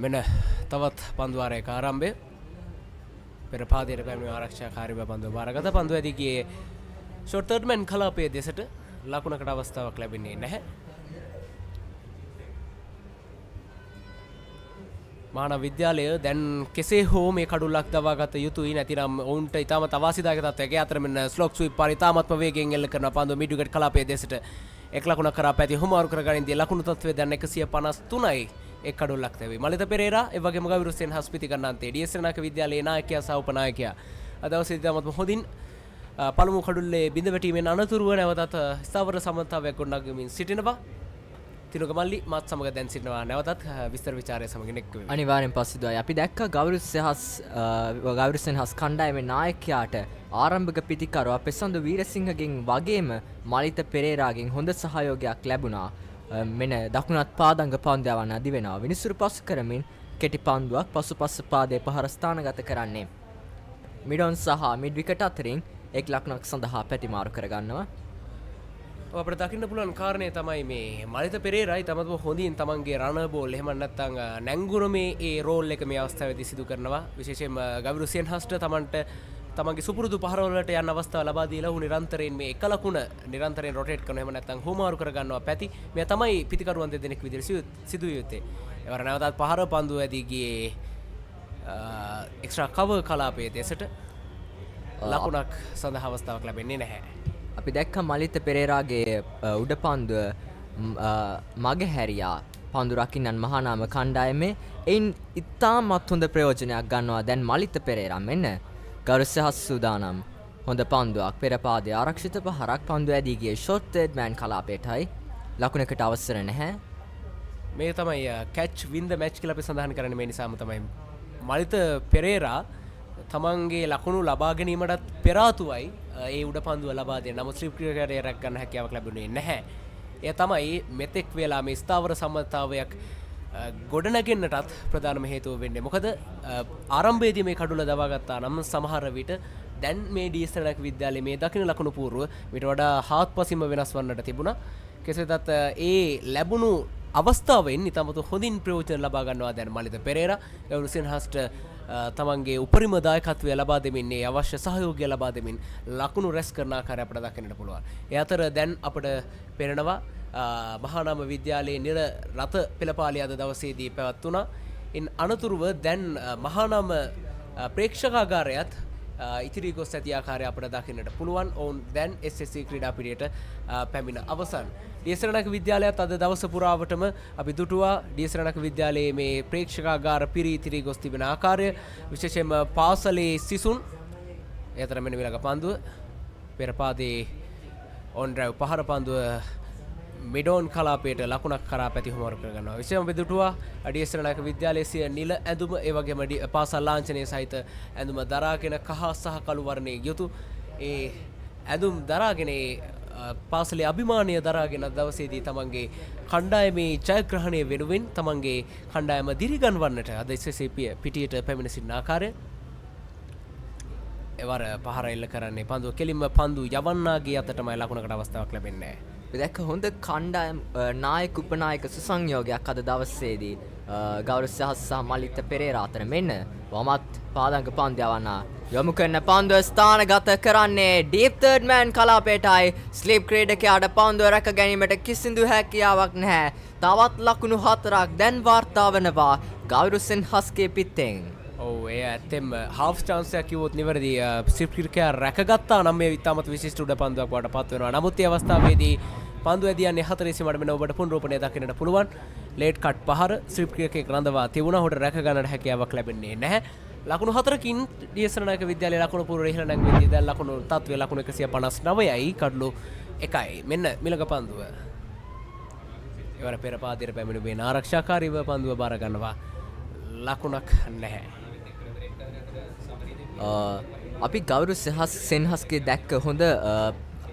මෙන්න තවත් පන්දුවාරයක ආරම්භය. පෙර පාදයට පැමිණි ආරක්ෂාකාරී පන්දුව බාරගත. පන්දුව ඇදී ගියේ ෂොට් තර්ඩ් මැන් කලාපයේ දෙසට ලකුණකට අවස්ථාවක් ලැබෙන්නේ නැහැ. මානව විද්‍යාලය දැන් කෙසේ හෝ මේ කඩුල්ලක් දවාගත යුතුයි නැතිනම් ඔවුන්ට ඉතාමත් අවාසිදායක තත්ත්වයක්. ඒ අතර මෙන්න ස්ලොක් ස්විප් පාරේ ඉතාමත්ම වේගයෙන් එල්ල කරන පන්දුව මිඩ් විකට් කලාපයේ දෙසට එක් ලකුණක් කරා පැති හුමාරු කරගනින්දී ලකුණු තත්ත්වය දැන් 153යි එක් කඩුල්ලක් තැවි. මලිත පෙරේරා ඒ වගේම ගවිරු සෙන්හස් පිටිකන්නාන්තේ ඩී.එස්. සෙනනායක විද්‍යාලයේ නායකයා සහ උපනායකයා අද දවසේ ඉතාමත්ම හොඳින් පළමු කඩුල්ලේ බිඳ වැටීමෙන් අනතුරුව නැවතත් ස්ථාවර සමතාවයක් ගොඩනගමින් සිටිනවා. තිනුක මල්ලි මාත් සමග දැන් සිටිනවා නැවතත් විස්තර විචාරය සමගින් එක්ව. අනිවාර්යෙන් පස්සිදුවයි. අපි දැක්ක ගෞරිසෙන්හස් කණ්ඩායමේ නායකයාට ආරම්භක පිතිකරුවා පෙසන්දු වීරසිංහගෙන් වගේම මලිත පෙරේරාගෙන් හොඳ සහයෝගයක් ලැබුණා. මෙන දකුණත් පාදංග පන්දයවන්න අදි වෙනවා. විනිසුරු පසු කරමින් කෙටි පන්දුවක් පසුපස පාදයේ පහර ස්ථානගත කරන්නේ. මිඩොන් සහ මිඩ් විකට් අතරින් එක් ලකුණක් සඳහා පැතිමාරු කරගන්නවා. අපිට දකින්න පුළුවන් කාරණය තමයි මේ මලිත පෙරේරායි තමත්ම හොඳින් තමන්ගේ රණ බෝල් එහෙම නැත්නම් නැංගුරමේ ඒ රෝල් එක මේ අවස්ථාවේදී සිදු කරනවා. විශේෂයෙන්ම ගවිරු සෙන්හස්ට තමන්ට තමන්ගේ සුපුරුදු පහරවලට යන අවස්ථාව ලබා දීලා ඔහු නිරන්තරයෙන් මේ එක ලකුණ නිරන්තරයෙන් රොටේට් කරනවා. එහෙම නැත්නම් හුමාරු කර ගන්නවා පැති. මේ තමයි පිටිකරුවන් දෙදෙනෙක් විදිහට සිදුවිය යුත්තේ. ඒවර නැවතත් පහර පන්දුව ඇදී ගියේ එක්ස්ට්‍රා කවර් කලාපයේ දෙසට ලකුණක් සඳහා අවස්ථාවක් ලැබෙන්නේ නැහැ. අපි දැක්ක මලිත පෙරේරාගේ උඩ පන්දුව මග හැරියා පන්දු රකින්නන් මහානාම කණ්ඩායමේ. එයින් ඉතාමත් හොඳ ප්‍රයෝජනයක් ගන්නවා දැන් මලිත පෙරේරා. මෙන්න ගෞරසහස් සූදානම් හොඳ පන්දුවක් පෙරපාදයේ ආරක්ෂිත පහරක් පන්දුව ඇදී ගියේ ෂොට් තර්ඩ් මෑන් කලාපයටයි. ලකුණකට අවසර නැහැ. මේ තමයි කැච් වින් ද මැච් කියලා අපි සඳහන් කරන්නේ. මේ නිසාම තමයි මලිත පෙරේරා තමන්ගේ ලකුණු ලබා ගැනීමටත් පෙර ආතුවයි ඒ උඩ පන්දුව ලබා දෙන්න. නමුත් ස්ලිප් ක්‍රිකට් රැක් ගන්න හැකියාවක් ලැබුණේ නැහැ. එය තමයි මෙතෙක් වෙලා මේ ස්ථාවර සම්මතාවයක් ගොඩනගෙන්නටත් ප්‍රධානම හේතුව වෙන්නේ. මොකද ආරම්භයේදී මේ කඩුල දවාගත්තා නම් සමහර විට දැන් මේ ඩී.එස්. සෙනනායක විද්‍යාලයේ මේ දකුණු ලකුණු పూర్ව විට වඩා හාත්පසින්ම වෙනස් වන්නට තිබුණා. කෙසේදත් ඒ ලැබුණු අවස්ථාවෙන් ඉතාමත් හොඳින් ප්‍රයෝජන ලබා ගන්නවා දැන් මලිත පෙරේරා. ගෞරව සෙන්හස්ට තමන්ගේ උපරිම දායකත්වය ලබා දෙමින් ඒ අවශ්‍ය සහයෝගය ලබා දෙමින් ලකුණු රැස් කරන ආකාරය අපට දකින්නට පුළුවන්. ඒ අතර දැන් අපට පෙනෙනවා මහානාම විද්‍යාලයේ නිර රත පෙළපාලිය අද දවසේදී පැවැත්වුණා. ඉන් අනතුරුව දැන් මහානාම ප්‍රේක්ෂකාගාරයත් ඉතිරි ගොස් ඇති ආකාරය අපට දකින්නට පුළුවන්. ඔවුන් දැන් SSC ක්‍රීඩා පිරියට පැමිණ අවසන්. ඩී.එස්. සෙනනායක විද්‍යාලයත් අද දවස පුරාවටම අපි දුටුවා ඩී.එස්. සෙනනායක විද්‍යාලයේ මේ ප්‍රේක්ෂකාගාර පිරී ඉතිරි ගොස් තිබෙන ආකාරය. විශේෂයෙන්ම පාසලේ සිසුන් එතර මෙන්න විලක පන්දුව පෙරපාදයේ ඔන් ඩ්‍රයිව් පහර පන්දුව මිඩෝන් කලාපයට ලකුණක් කරා පැති හුමාරු කරගන්නවා. විශේෂයෙන්ම අපි දුටුවා ඩී.එස්. සෙනනායක විද්‍යාලයේ සිය නිල ඇඳුම ඒ වගේම පාසල් ලාංඡනයේ සහිත ඇඳුම දරාගෙන කහ සහ කළු වර්ණයේ යුතු ඒ ඇඳුම් දරාගෙන පාසලේ අභිමානය දරාගෙන දවසේදී තමන්ගේ කණ්ඩායමේ ජයග්‍රහණය වෙනුවෙන් තමන්ගේ කණ්ඩායම දිරිගන්වන්නට අද පිටියට පැමිණ සිටින ආකාරය. එවර පහර එල්ල කරන්නේ පන්දුව කෙලින්ම පන්දු යවන්නාගේ අතටමයි ලකුණකට අවස්ථාවක් ලැබෙන්නේ නැහැ. දැක්ක හොඳ කණ්ඩායම් නායක උපනායක සුසංයෝගයක් අද දවසේදී ගෞරසහස් සහ මලිත පෙරේරා අතර. මෙන්න වමත් පාදංග පන්දයවන්න යොමු කරන පන්දුව ස්ථානගත කරන්නේ ඩීප් තර්ඩ් මෑන් කලාපයටයි. ස්ලිප් ක්‍රීඩකයාට පන්දුව රැක ගැනීමට කිසිදු හැකියාවක් නැහැ. තවත් ලකුණු 4ක් දැන් වාර්තා වනවා ගෞරසෙන්හස්ගේ පිටෙන්. ඔව් ඒ ඇත්තෙම හාෆ් chance එකක් කිව්වොත් නිවැරදි. ස්ලිප් ක්‍රීඩකයා රැකගත්තා නම් මේ ඉතාමත් විශිෂ්ට උඩ පන්දුවක් වඩ පත් වෙනවා. නමුත් මේ අවස්ථාවේදී පන්දුව ඇදී යන්නේ 4 සීමාවට මෙන්න ඔබට පුනරූපණය දකින්නට පුළුවන්. ලේට් කට් පහර ස්ලිප් ක්‍රීඩකයෙක් රඳවා තිබුණා. හොට රැක ගන්නට හැකියාවක් ලැබෙන්නේ නැහැ. ලකුණු 4කින් ඩී.එස්. සෙනනායක විද්‍යාලයේ ලකුණු පූර්ව ඉහළ නැංගෙද්දී දැන් ලකුණු තත්ත්වය ලකුණු 159යි කඩලු 1යි. මෙන්න මිලක පන්දුව. ඒවර පෙර පාදයට පැමිණුවේ ආරක්ෂාකාරීව පන්දුව බාර ගන්නවා. ලකුණක් නැහැ. අපි ගෞරව සෙන්හස්ගේ දැක්ක හොඳ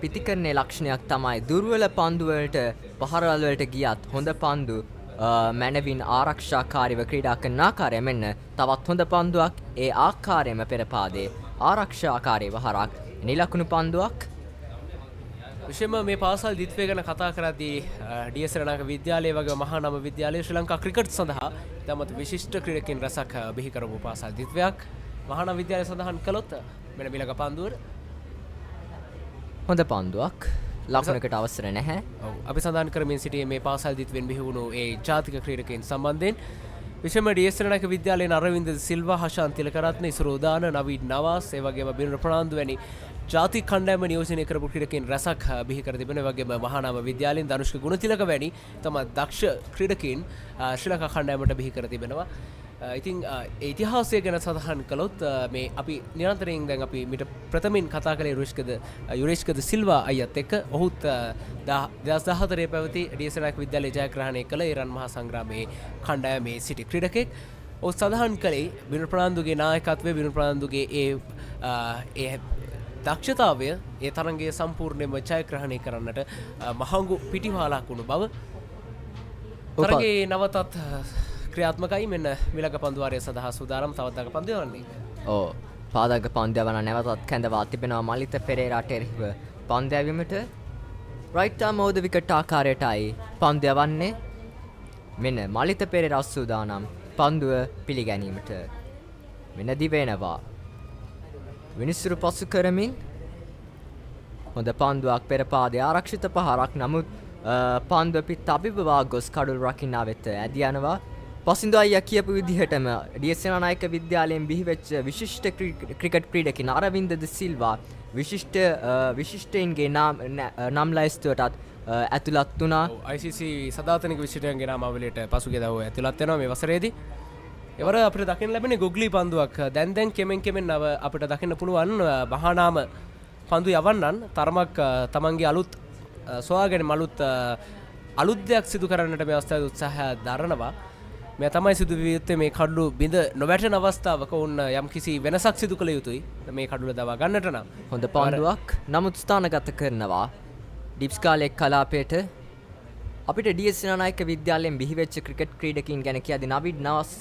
පිතිකරණයේ ලක්ෂණයක් තමයි දුර්වල පන්දුවලට පහරවලට ගියත් හොඳ පන්දු මැනවින් ආරක්ෂාකාරීව ක්‍රීඩා කරන ආකාරය. මෙන්න තවත් හොඳ පන්දුවක් ඒ ආකාරයෙන්ම පෙරපාදයේ ආරක්ෂාකාරී වහරක් නිලකුණු පන්දුවක්. විශේෂයෙන්ම මේ පාසල් දිත්වය ගැන කතා කරද්දී ඩී.එස්. සෙනනායක විද්‍යාලය වගේ මහානාම විද්‍යාලය ශ්‍රී ලංකා ක්‍රිකට් සඳහා ඉතාමත් විශිෂ්ට ක්‍රීඩකින් රැසක් බිහි කරපු පාසල් දිත්වයක්. මහානාම විද්‍යාලය සඳහන් කළොත් මෙන්න මිලක පන්දුවට හොඳ පන්දුවක්. ලකුණකට අවසර නැහැ. ඔව් අපි සඳහන් කරමින් සිටියේ මේ පාසල් දිත්වෙන් බිහි වුණු ඒ ජාතික ක්‍රීඩකයන් සම්බන්ධයෙන් විශේෂම ඩී.එස්. සෙනනායක විද්‍යාලයේ අරවින්ද සිල්වා හෂාන් තිලකරත්න ඉසුරෝදාන නවීන් නවාස් ඒ වගේම බිනර ප්‍රනාන්දු වැනි ජාතික කණ්ඩායම නියෝජනය කරපු ක්‍රීඩකයන් රැසක් බිහි කර තිබෙනවා. ඒ වගේම මහානාම විද්‍යාලයෙන් ධනුෂ්ක ගුණතිලක වැනි තමයි දක්ෂ ක්‍රීඩකයන් ශ්‍රී ලංකා කණ්ඩායමට බිහි කර තිබෙනවා. ඉතින් ඉතිහාසය ගැන සඳහන් කළොත් මේ අපි නිරන්තරයෙන් දැන් අපි මිට ප්‍රථමයෙන් කතා කළේ යුරේෂ්කද සිල්වා අයියත් එක්ක ඔහුත් 2014 පැවති ඩී.එස්. සෙනනායක විද්‍යාලයේ ජයග්‍රහණය කළ ඒ රන් මහා සංග්‍රාමයේ කණ්ඩායමේ සිටි ක්‍රීඩකෙක්. ඔහු සඳහන් කළේ බිනර ප්‍රනාන්දුගේ නායකත්වයේ බිනර ප්‍රනාන්දුගේ ඒ දක්ෂතාවය ඒ තරගයේ සම්පූර්ණයෙන්ම ජයග්‍රහණය කරන්නට මහඟු පිටිවාලක් වුණු බව. තරගයේ නවතත් ක්‍රියාත්මකයි මෙන්න මිලක පන්දුවාරය සඳහා සූදානම් තවත් දක පන්දු යවන්නේ. ඕ පාදක පන්දු යවන නැවතත් කැඳවා තිබෙනවා මලිත පෙරේරාට එරෙහිව පන්දු යැවීමට රයිට් ආම් ඕද විකට් ආකාරයටයි පන්දු යවන්නේ. මෙන්න මලිත පෙරේරා සූදානම් පන්දුව පිළිගැනීමට. මෙන්න දිවෙනවා. විනිසුරු පසු කරමින් හොඳ පන්දුවක් පෙර පාදයේ ආරක්ෂිත පහරක්. නමුත් පන්දුව පිට අභිබවා ගොස් කඩුල් රකින්නා වෙත ඇදී යනවා. පසින්දු අයියා කියපු විදිහටම ඩී.එස්. සෙනනායක විද්‍යාලයෙන් බිහිවෙච්ච විශිෂ්ට ක්‍රිකට් ක්‍රීඩකෙන අරවින්ද ද සිල්වා විශිෂ්ටයින්ගේ නම් ලයිස්තුවටත් ඇතුළත් වුණා. ICC සදාතනික විශිෂ්ටයන්ගේ නාමාවලියට පසුගිය දවසේ ඇතුළත් වෙනවා මේ වසරේදී. එවර අපිට දකින්න ලැබෙන්නේ ගොග්ලි පන්දුවක්. දැන් කෙමෙන් අපිට දකින්න පුළුවන් මහානාම පන්දු යවන්නන් තරමක් තමන්ගේ අලුත් සොයාගෙන අලුත් දෙයක් සිදු කරන්නට මේ අවස්ථාවේ උත්සාහය දරනවා. මේ තමයි සිදු විය යුත්තේ. මේ කඩළු බිඳ නොවැටෙන අවස්ථාවක උන් යම් කිසි වෙනසක් සිදු කළ යුතුයි මේ කඩළු දවා ගන්නට නම්. හොඳ පන්දුවක්. නමුත් ස්ථානගත කරනවා ඩිප්ස් කාලේ කලාපයට. අපිට ඩී.එස්. සෙනනායක විද්‍යාලයෙන් බිහිවෙච්ච ක්‍රිකට් ක්‍රීඩකයින් ගැන කියද්දී නවීන් නවාස්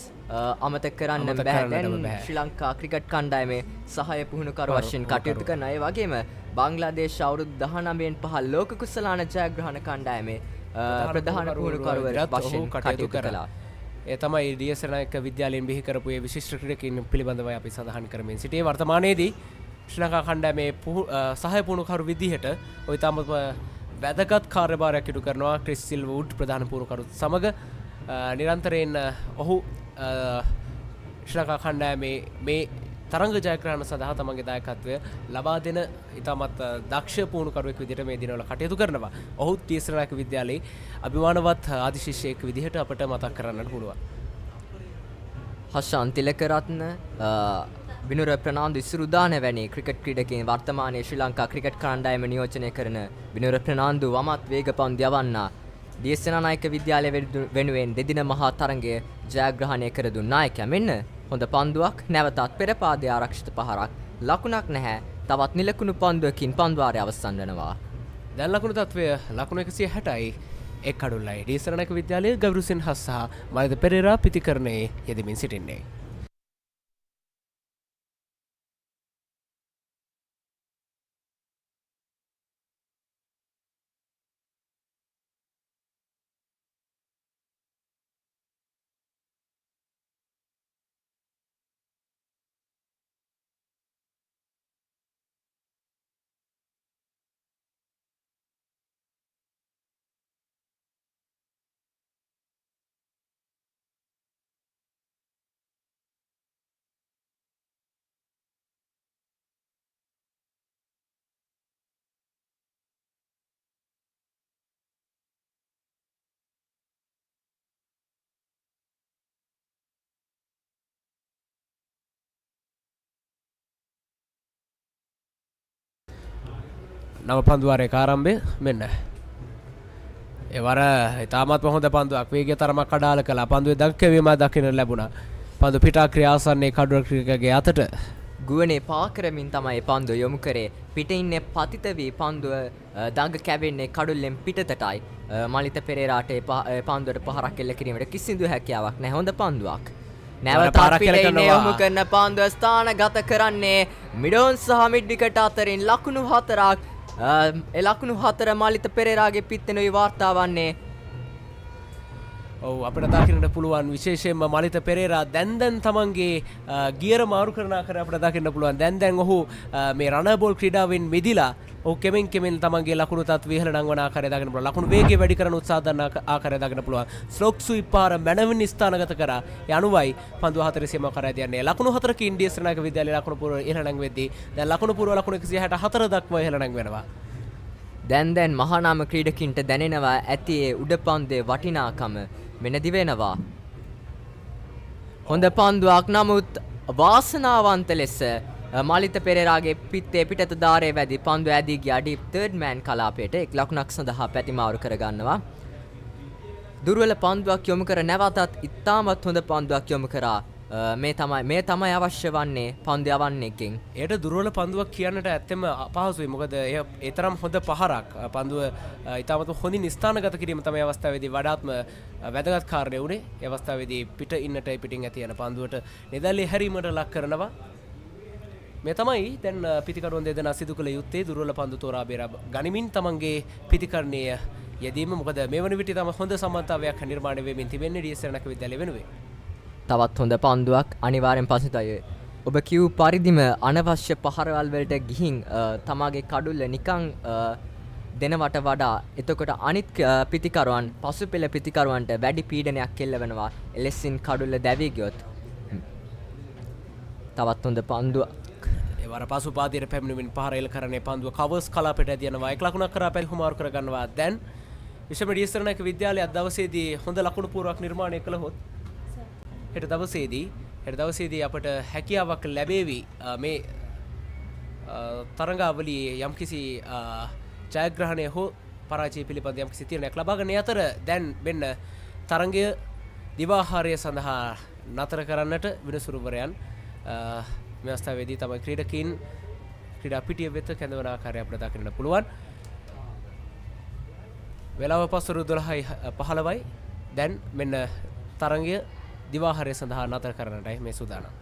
අමතක කරන්න බැහැ. ශ්‍රී ලංකා ක්‍රිකට් කණ්ඩායමේ සහාය පුහුණුකරු වශයෙන් කටයුතු කරන අය වගේම බංග්ලාදේශ අවුරුදු 19න් පහ ලෝක කුසලාන ජයග්‍රහණ කණ්ඩායමේ ප්‍රධාන පුහුණුකරුවරයෙක් වශයෙන් කටයුතු කළා. ඒ තමයි ඩී.එස්. සෙනනායක විද්‍යාලයෙන් බිහි කරපු ඒ විශිෂ්ට ක්‍රීඩකයින් පිළිබඳව අපි සඳහන් කරමින් සිටියේ. වර්තමානයේදී ශ්‍රී ලංකා කණ්ඩායමේ සහාය පුහුණුකරු විදිහට ඔය තාමත් වැදගත් කාර්යභාරයක් ඉටු කරනවා ක්‍රිස් සිල්වුඩ් ප්‍රධාන පුහුණුකරුත් සමග. නිරන්තරයෙන් ඔහු ශ්‍රී ලංකා කණ්ඩායමේ මේ තරංග ජයග්‍රහණ සඳහා තමන්ගේ දායකත්වය ලබා දෙන ඉතාමත් දක්ෂ පුහුණුකරුවෙක් විදිහට මේ දිනවල කටයුතු කරනවා. ඔහු ඩී.එස්. සෙනනායක විද්‍යාලයේ අභිමානවත් ආදි ශිෂ්‍යයෙක් විදිහට අපට මතක් කරන්නට පුළුවන්. හෂාන් තිලකරත්න බිනුර ප්‍රනාන්දු ඉසුරුදාන වැනි ක්‍රිකට් ක්‍රීඩකයන් වර්තමානයේ ශ්‍රී ලංකා ක්‍රිකට් කණ්ඩායම නියෝජනය කරන බිනුර ප්‍රනාන්දු වමත් වේග පන්දු යවන්නා ඩී.එස්. සෙනනායක විද්‍යාලය වෙනුවෙන් දෙදින මහා තරගය ජයග්‍රහණය කර දුන් නායකයා. මෙන්න හොඳ පන්දුවක්. නැවතත් පෙර පාදයේ ආරක්ෂිත පහරක්. ලකුණක් නැහැ. තවත් නිලකුණු පන්දුවකින් පන්දුවාරය අවසන් වෙනවා. දැන් ලකුණු තත්වය ලකුණු 160යි එක් කඩුල්ලයි. ඩී.එස්. සෙනනායක විද්‍යාලයේ ගෞරවසින් හස් සහ මලිත පෙරේරා පිතිකරණයේ යෙදමින් සිටින්නේ. නව පන්දුවාරයක ආරම්භය මෙන්න. එවර ඉතාමත්ම හොඳ පන්දුවක් වේගය තරමක් කඩාල කළා. පන්දුවේ දක්කවීම දකින්න ලැබුණා. පන්දු පිටාක්‍රියා ආසන්නයේ කඩුව ක්‍රීඩකගේ අතට ගුවනේ පා කරමින් තමයි පන්දුව යොමු කරේ. පිට ඉන්නේ පතිත වී පන්දුව දඟ කැවෙන්නේ කඩුල්ලෙන් පිටතටයි. මලිත පෙරේරාට පන්දුවට පහරක් එල්ල කිරීමට කිසිදු හැකියාවක් නැහැ. හොඳ පන්දුවක්. නැවතත් පිට ඉන්නේ යොමු කරන පන්දුව ස්ථානගත කරන්නේ මිඩෝන් සහ මිඩ් විකට් අතරින් ලකුණු 4ක්. ලකුණු 4 මලිත පෙරේරාගේ පිත්තෙනුයි වාර්තා වන්නේ. ඔව් අපිට දකින්නට පුළුවන් විශේෂයෙන්ම මලිත පෙරේරා දැන් තමන්ගේ ගියර මාරු කරන ආකාරය අපිට දකින්න පුළුවන්. දැන් ඔහු මේ රනර් බෝල් ක්‍රීඩාවෙන් මිදිලා ඔහු කෙමෙන් තමන්ගේ ලකුණු තත්ත්වය ඉහළ නංවන ආකාරය දකින්න පුළුවන්. ලකුණු වේගය වැඩි කරන උත්සාහ දරන ආකාරය දකින්න පුළුවන්. ස්ලොක් ස්වීප් පාර මැනවින් ස්ථානගත කරා. ඒ අනුවයි පන්දුව 4 සීමාව කරා යන්නේ. ලකුණු 4ක ඉන්දියා ශ්‍රී විද්‍යාලයේ ලකුණු පුරව ඉහළ නැංවෙද්දී දැන් ලකුණු පුරව ලකුණු 164 දක්වා ඉහළ නැංවෙනවා. දැන් මහානාම ක්‍රීඩකින්ට දැනෙනවා ඇති ඒ උඩ පන්දුවේ වටිනාකම මෙනදි වෙනවා. හොඳ පන්දුවක් නමුත් වාසනාවන්ත ලෙස මලිත පෙරේරාගේ පිත්තේ පිටත දාරේ වැදි පන්දුව ඇදී ගියා ඩීප් තර්ඩ් මෑන් කලාපයට 1 ලකුණක් සඳහා පැතිමාරු කරගන්නවා. දුර්වල පන්දුවක් යොමු කර නැවතත් ඉතාමත් හොඳ පන්දුවක් යොමු කරා. මේ තමයි අවශ්‍ය වන්නේ පන්දු යවන්නෙක්ගෙන්. ඒට දුර්වල පන්දුවක් කියන්නට ඇත්තෙම අපහසුයි. මොකද ඒ තරම් හොඳ පහරක් පන්දුව ඉතාමත් හොඳින් ස්ථානගත කිරීම තමයි අවස්ථාවේදී වඩාත්ම වැදගත් කාර්යය වුණේ. ඒ අවස්ථාවේදී පිට ඉන්නට පිටින් ඇති යන පන්දුවට නිදැල්ලේ හැරීමට ලක් කරනවා. මේ තමයි දැන් පිතිකරුවන් දෙදෙනා සිදු කළ යුත්තේ දුර්වල පන්දු තෝරා බේරා ගනිමින් තමන්ගේ පිතිකරණයේ යෙදීම. මොකද මේ වන විට තම හොඳ සම්බන්ධතාවයක් නිර්මාණය වෙමින් තිබෙන්නේ ඩීඑස් විද්‍යාලය වෙනුවෙන්. තවත් හොඳ පන්දුවක් අනිවාර්යෙන් පසුතයි. ඔබ කිව් පරිදිම අනවශ්‍ය පහරවල් වලට ගිහින් තමාගේ කඩුල්ල නිකන් දෙනවට වඩා එතකොට අනිත් පිතිකරුවන් පසුපෙළ පිතිකරුවන්ට වැඩි පීඩනයක් එල්ලවෙනවා. එලෙසින් කඩුල්ල දැවී ගියොත්. තවත් හොඳ පන්දුවක්. ඒ වර පසුපාදයට පැමිණෙමින් පහර එල් කරන්නේ පන්දුව කවර්ස් කලාපයට ඇදිනවා. 1 ලකුණක් කරා පැල්හුමාරු කර ගන්නවා. දැන් විශ්ව ඩීඑස් විද්‍යාලය අද දවසේදී හොඳ ලකුණු පුරවක් නිර්මාණය කළහොත් හෙට දවසේදී අපට හැකියාවක් ලැබේවි මේ තරඟාවලියේ යම්කිසි ජයග්‍රහණය හෝ පරාජය පිළිබඳ යම්කිසි තීරණයක් ලබා ගන්න අතර දැන් මෙන්න තරඟය දිවාහාරය සඳහා නතර කරන්නට විනසුරුවරයන් මේ අවස්ථාවේදී තමයි ක්‍රීඩකින් ක්‍රීඩා පිටිය වෙත කැඳවන ආකාරය අපිට දකින්න පුළුවන්. වෙලාව පසුරු 12:15යි. දැන් මෙන්න තරඟය දිවාහාරය සඳහා නතර කරන්නටයි මේ සූදානම්.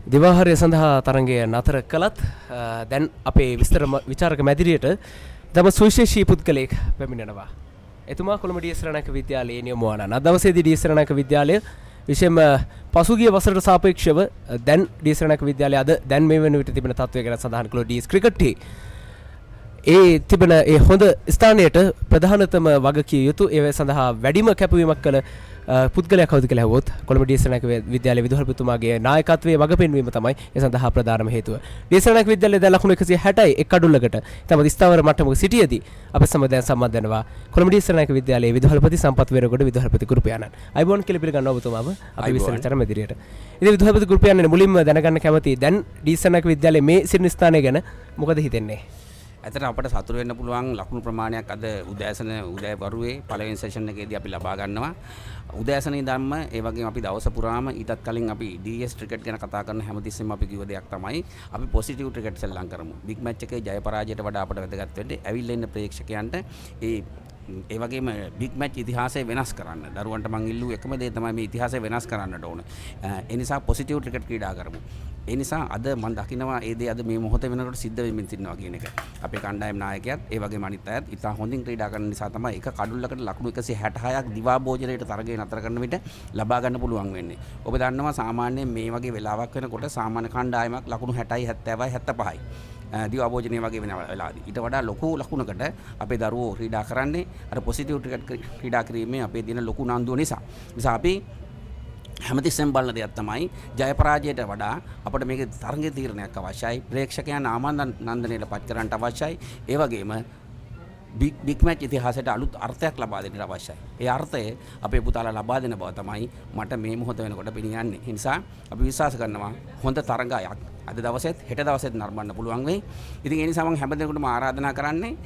දිවාහාරය සඳහා තරඟය නතර කළත් දැන් අපේ විස්තර විචාරක මැදිරියට තම සුවිශේෂී පුද්ගලයෙක් පැමිණෙනවා. එතුමා කොළඹ ඩීඑස් විද්‍යාලයේ නියමුව වන අද දවසේදී ඩීඑස් විද්‍යාලය විශේෂම පසුගිය වසරට සාපේක්ෂව දැන් ඩීඑස් විද්‍යාලය අද දැන් මේ වෙන විට තිබෙන තත්ත්වය ගැන සඳහන් කළෝ ඩීඑස් ක්‍රිකට් ඒ තිබෙන ඒ හොඳ ස්ථානයට ප්‍රධානතම වගකිය යුතු ඒ සඳහා වැඩිම කැපවීමක් කළ පුද්ගලයා කවුද කියලා ඇහුවොත් කොළඹ ඩීඑස් විද්‍යාලයේ විදුහල්පතිතුමාගේ නායකත්වයේ වග පෙන්වීම තමයි ඒ සඳහා ප්‍රධානම හේතුව. ඩීඑස් විද්‍යාලයේ දැන් ලකුණු 160යි එක් කඩුල්ලකට තමයි ස්ථාවර මට්ටමක සිටියේදී අප සමග දැන් සම්බන්ධ වෙනවා කොළඹ ඩීඑස් විද්‍යාලයේ විදුහල්පති සම්පත් වේරගොඩ විදුහල්පති ගුරුපයාණන්. අයිබෝන් කියලා පිළිගන්නවා ඔබතුමාව අපේ විශ්ලේෂණ මැදිරියට. ඉතින් විදුහල්පති ගුරුපයාණන් මුලින්ම දැනගන්න කැමතියි දැන් ඩීඑස් විද්‍යාලයේ මේ සිටින ස්ථානය ගැන මොකද හිතෙන්නේ? ඇතට අපට සතුරු වෙන්න පුළුවන් ලකුණු ප්‍රමාණයක් අද උදෑවරුවේ පළවෙනි සෙෂන් එකේදී අපි ලබා ගන්නවා. උදෑසන ඉඳන්ම ඒ වගේම අපි දවස පුරාම ඊටත් කලින් අපි DS ක්‍රිකට් ගැන කතා කරන හැමතිස්සෙම අපි කිව්ව දෙයක් තමයි අපි පොසිටිව් ක්‍රිකට් සෙල්ලම් කරමු. බිග් මැච් එකේ ජය පරාජයට වඩා අපට වැදගත් වෙන්නේ ඇවිල්ලා ඉන්න ප්‍රේක්ෂකයන්ට ඒ වගේම බිග් මැච් ඉතිහාසය වෙනස් කරන්න. දරුවන්ට මං ඉල්ලුව එකම දේ තමයි මේ ඉතිහාසය වෙනස් කරන්නට ඕන. ඒ නිසා පොසිටිව් ක්‍රිකට් ක්‍රීඩා කරමු. ඒ නිසා අද මම දකිනවා ඒ දේ අද මේ මොහොතේ වෙනකොට සිද්ධ වෙමින් තින්නවා කියන එක. අපේ කණ්ඩායම් නායකයාත් ඒ වගේම අනිත් අයත් ඉතා හොඳින් ක්‍රීඩා කරන නිසා තමයි එක කඩුල්ලකට ලකුණු 166ක් දිවා භෝජනයට තරගය නතර කරන විට ලබා ගන්න පුළුවන් වෙන්නේ. ඔබ දන්නවා සාමාන්‍යයෙන් මේ වගේ වෙලාවක් වෙනකොට සාමාන්‍ය කණ්ඩායමක් ලකුණු 60යි 70යි 75යි දිවාභෝජනය වගේ වෙන වෙලාවදී ඊට වඩා ලොකු ලකුණකට අපේ දරුවෝ ක්‍රීඩා කරන්නේ අර පොසිටිව් ක්‍රිකට් ක්‍රීඩා කිරීමේ අපේ දින ලොකු නන්දුව නිසා අපි හැමතිස්සෙම බලන දෙයක් තමයි ජය පරාජයට වඩා අපිට මේක තරඟ තීරණයක් අවශ්‍යයි ප්‍රේක්ෂකයන් ආමන්ත්‍රණයට පත් කරන්නට අවශ්‍යයි ඒ වගේම බිග් මැච් ඉතිහාසයට අලුත් අර්ථයක් ලබා දෙන්නට අවශ්‍යයි. ඒ අර්ථය අපේ පුතාලා ලබා දෙන බව තමයි මට මේ මොහොත වෙනකොට පිළිගන්නේ. ඒ නිසා අපි විශ්වාස කරනවා හොඳ තරඟයක් අද දවසෙත් හෙට දවසෙත් නරඹන්න පුළුවන් වෙයි. ඉතින් ඒ නිසා මම හැම දෙනෙකුටම ආරාධනා කරන්නේ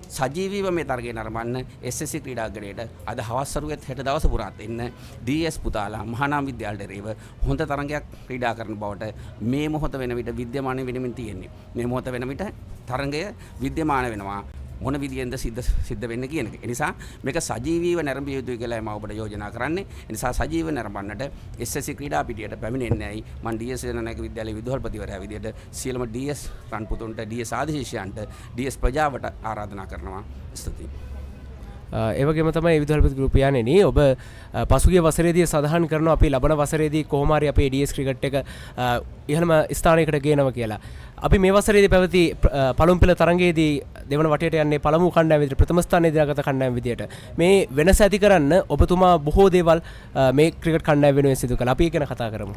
සජීවීව මේ තරගය නරඹන්න SSC ක්‍රීඩාංගණයට අද හවස්වරුවෙත් හෙට දවස පුරාත් එන්න DS පුතාලා මහානාම විද්‍යාලයට එරෙහිව හොඳ තරගයක් ක්‍රීඩා කරන බවට මේ මොහොත වෙන විට විද්‍යමාන වෙනමින් තියෙන්නේ. මේ මොහොත වෙන විට තරගය විද්‍යමාන වෙනවා. මොන විදියෙන්ද සිද්ධ වෙන්නේ කියන එක. ඒ නිසා මේක සජීවීව නැරඹිය යුතුයි කියලා මම ඔබට යෝජනා කරන්නේ. ඒ නිසා සජීවව නැරඹන්නට SSC ක්‍රීඩා පිටියට පැමිණෙන්නේයි මම DS සේනානායක විද්‍යාලයේ විදුහල්පතිවරයා විදියට සියලුම DS රන් පුතුන්ට DS ආදිශිෂ්‍යයන්ට DS ප්‍රජාවට ආරාධනා කරනවා. ස්තුතියි. ඒවගේම තමයි විදුහල්පති ගෘපයානෙන ඔබ පසුගිය වසරේදී සඳහන් කරන අපි ලබන වසරේදී කොහොමාරි අපේ DS ක්‍රිකට් එක ඉහළම ස්ථානයකට ගේනවා කියලා. අපි මේ වසරේදී පැවති පළමු පෙළ තරගයේදී දෙවන වටේට යන්නේ පළමු කණ්ඩායම විදිහට ප්‍රථම ස්ථානයේ දිනාගත කණ්ඩායම විදිහට. මේ වෙනස ඇති කරන්න ඔබතුමා බොහෝ දේවල් මේ ක්‍රිකට් කණ්ඩායම වෙනුවෙන් සිදු කළා. අපි ඒක ගැන කතා කරමු.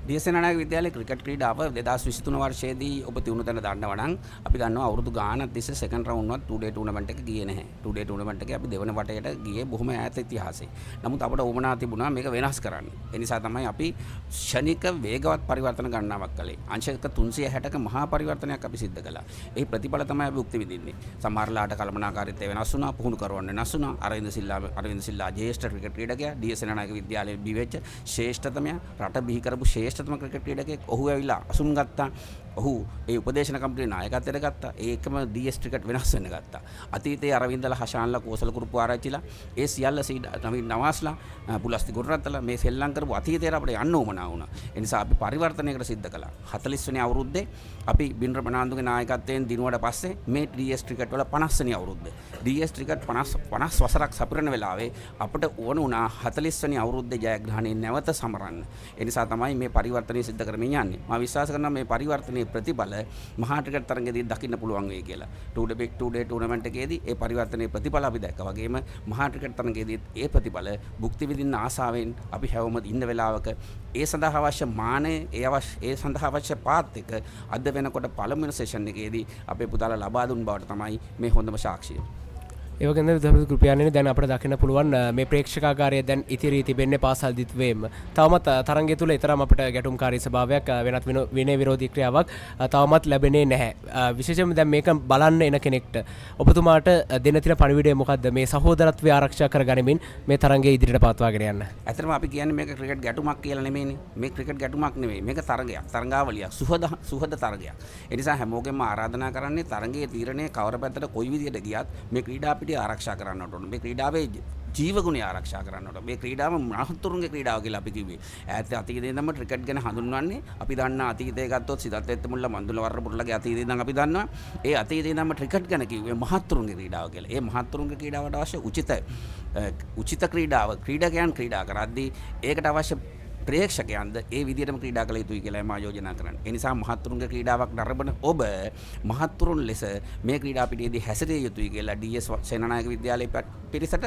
DS සේනානායක විද්‍යාලයේ ක්‍රිකට් ක්‍රීඩාව 2023 වර්ෂයේදී ඔබ තියුණු තැන දන්නවා නම් අපි දන්නවා අවුරුදු ගානක් තිස්සේ සෙකන්ඩ් රවුන්ඩ් වත් 2 ඩේ ටූර්නමන්ට් එක ගියේ නැහැ. 2 ඩේ ටූර්නමන්ට් එකේ අපි දෙවන වටේට ගියේ බොහොම ඈත ඉතිහාසයේ. නමුත් අපට උවමනා තිබුණා මේක වෙනස් කරන්න. ඒ නිසා තමයි අපි ෂණික වේගවත් පරිවර්තන ගණනාවක් කළේ. අංශක 360ක මහා පරිවර්තනයක් අපි සිද්ධ කළා. ඒ ප්‍රතිඵල තමයි අපි භුක්ති විඳින්නේ. සමහරලාට කළමනාකාරීත්වය වෙනස් වුණා, පුහුණු කරවන්න වෙනස් වුණා. අරවින්ද සිල්ලා ජ්‍යෙෂ්ඨ ක්‍රිකට් ක්‍රීඩකයා DS සේනානායක විද්‍යාලයේ බිහිවෙච්ච ශ්‍රේෂ්ඨතමයා රට බිහි කරපු ශ්‍රේෂ්ඨතම ක්‍රිකට් ක්‍රීඩකයෙක් ඔහු ඇවිල්ලා අසුන් ගත්තා. ඔහු ඒ උපදේශන කමිටුවේ නායකත්වයට ගත්තා. ඒකම DS ක්‍රිකට් වෙනස් වෙන්න ගත්තා. අතීතයේ අරවින්දලා හෂාන්ලා කෝසල කුරුප්පු ආරච්චිලා ඒ සියල්ල නවාස්ලා පුලස්ති ගුරුරත්ලා මේ සෙල්ලම් කරපු අතීතයට අපිට යන්න උවමනා වුණා. ඒ නිසා අපි පරිවර්තනයකට සිද්ධ කළා. 40 වෙනි අවුරුද්දේ අපි බින්ද්‍ර ප්‍රනාන්දුගේ නායකත්වයෙන් දිනුවට පස්සේ මේ DS ක්‍රිකට් වල 50 වෙනි අවුරුද්දේ DS ක්‍රිකට් 50 වසරක් සපුරන වෙලාවේ අපිට ඕන වුණා 40 වෙනි අවුරුද්දේ ජයග්‍රහණය නැවත සමරන්න. ඒ නිසා තමයි මේ පරිවර්තනය සිද්ධ කරමින් යන්නේ. මම විශ්වාස කරනවා මේ පරිවර්තනයේ ප්‍රතිඵල මහා ක්‍රිකට් තරඟයේදී දකින්න පුළුවන් වෙයි කියලා. 2 ඩේ ටූර්නමන්ට් එකේදී ඒ පරිවර්තනයේ ප්‍රතිඵල අපි දැක්කා. වගේම මහා ක්‍රිකට් තරඟයේදී ඒ ප්‍රතිඵල භුක්ති විඳින්න ආසාවෙන් අපි හැවොම ඉන්න වෙලාවක ඒ සඳහා අවශ්‍ය මානය ඒ සඳහා අවශ්‍ය පාත් එක අද වෙනකොට පළමුවෙනි සෙෂන් එකේදී අපේ පුතාලා ලබා දුන් බවට තමයි මේ හොඳම සාක්ෂිය. ඒවගේම විදුහල්පති ගෘපයානෙනි දැන් අපිට දකින්න පුළුවන් මේ ප්‍රේක්ෂකාගාරය දැන් ඉතිරි තිබෙන්නේ පාසල් දිත්වේම. තවමත් තරඟය තුල ඊතරම් අපිට ගැටුම්කාරී ස්වභාවයක් වෙනත් විනය විරෝධී ක්‍රියාවක් තවමත් ලැබෙන්නේ නැහැ. විශේෂයෙන්ම දැන් මේක බලන්න එන කෙනෙක්ට ඔබතුමාට දෙන තියෙන පණිවිඩය මොකද්ද මේ සහෝදරත්වය ආරක්ෂා කරගනිමින් මේ තරඟය ඉදිරියට පවත්වාගෙන යන්න? ඇත්තටම අපි කියන්නේ මේක ක්‍රිකට් ගැටුමක් කියලා නෙමෙයිනේ. මේ ක්‍රිකට් ගැටුමක් නෙමෙයි. මේක තරගයක්. තරඟාවලියක්. සුහද තරගයක්. ඒ නිසා හැමෝගෙම ආරාධනා කරන්නේ තරඟයේ තීරණය කවර පැත්තට කොයි විදියට ගියත් මේ ක්‍රීඩා ආරක්ෂා කරන්නට ඕන. මේ ක්‍රීඩාවේ ජීවගුණය ආරක්ෂා කරන්නට. මේ ක්‍රීඩාව මහත්තුරුන්ගේ ක්‍රීඩාව කියලා අපි කිව්වේ. ඈත අතීතයේ ඉඳන්ම ක්‍රිකට් ගැන හඳුන්වන්නේ අපි දන්නා අතීතයේ ගත්තොත් සිදත් එත්තමුල්ල මන්දුල වර්ණපුරලගේ අතීතයේ ඉඳන් අපි දන්නවා. ඒ අතීතයේ ඉඳන්ම ක්‍රිකට් ගැන කිව්වේ මහත්තුරුන්ගේ ක්‍රීඩාව කියලා. ඒ මහත්තුරුන්ගේ ක්‍රීඩාවට අවශ්‍ය උචිත ක්‍රීඩාව ක්‍රීඩකයන් ක්‍රීඩා කරද්දී ඒකට අවශ්‍ය ප්‍රේක්ෂකයන්ද ඒ විදිහටම ක්‍රීඩා කළ යුතුයි කියලා මම යෝජනා කරන්නේ. ඒ නිසා මහත්තුරුන්ගේ ක්‍රීඩාවක් නරඹන ඔබ මහත්තුරුන් ලෙස මේ ක්‍රීඩා පිටියේදී හැසිරිය යුතුයි කියලා DS සේනානායක විද්‍යාලයේ පිරිසට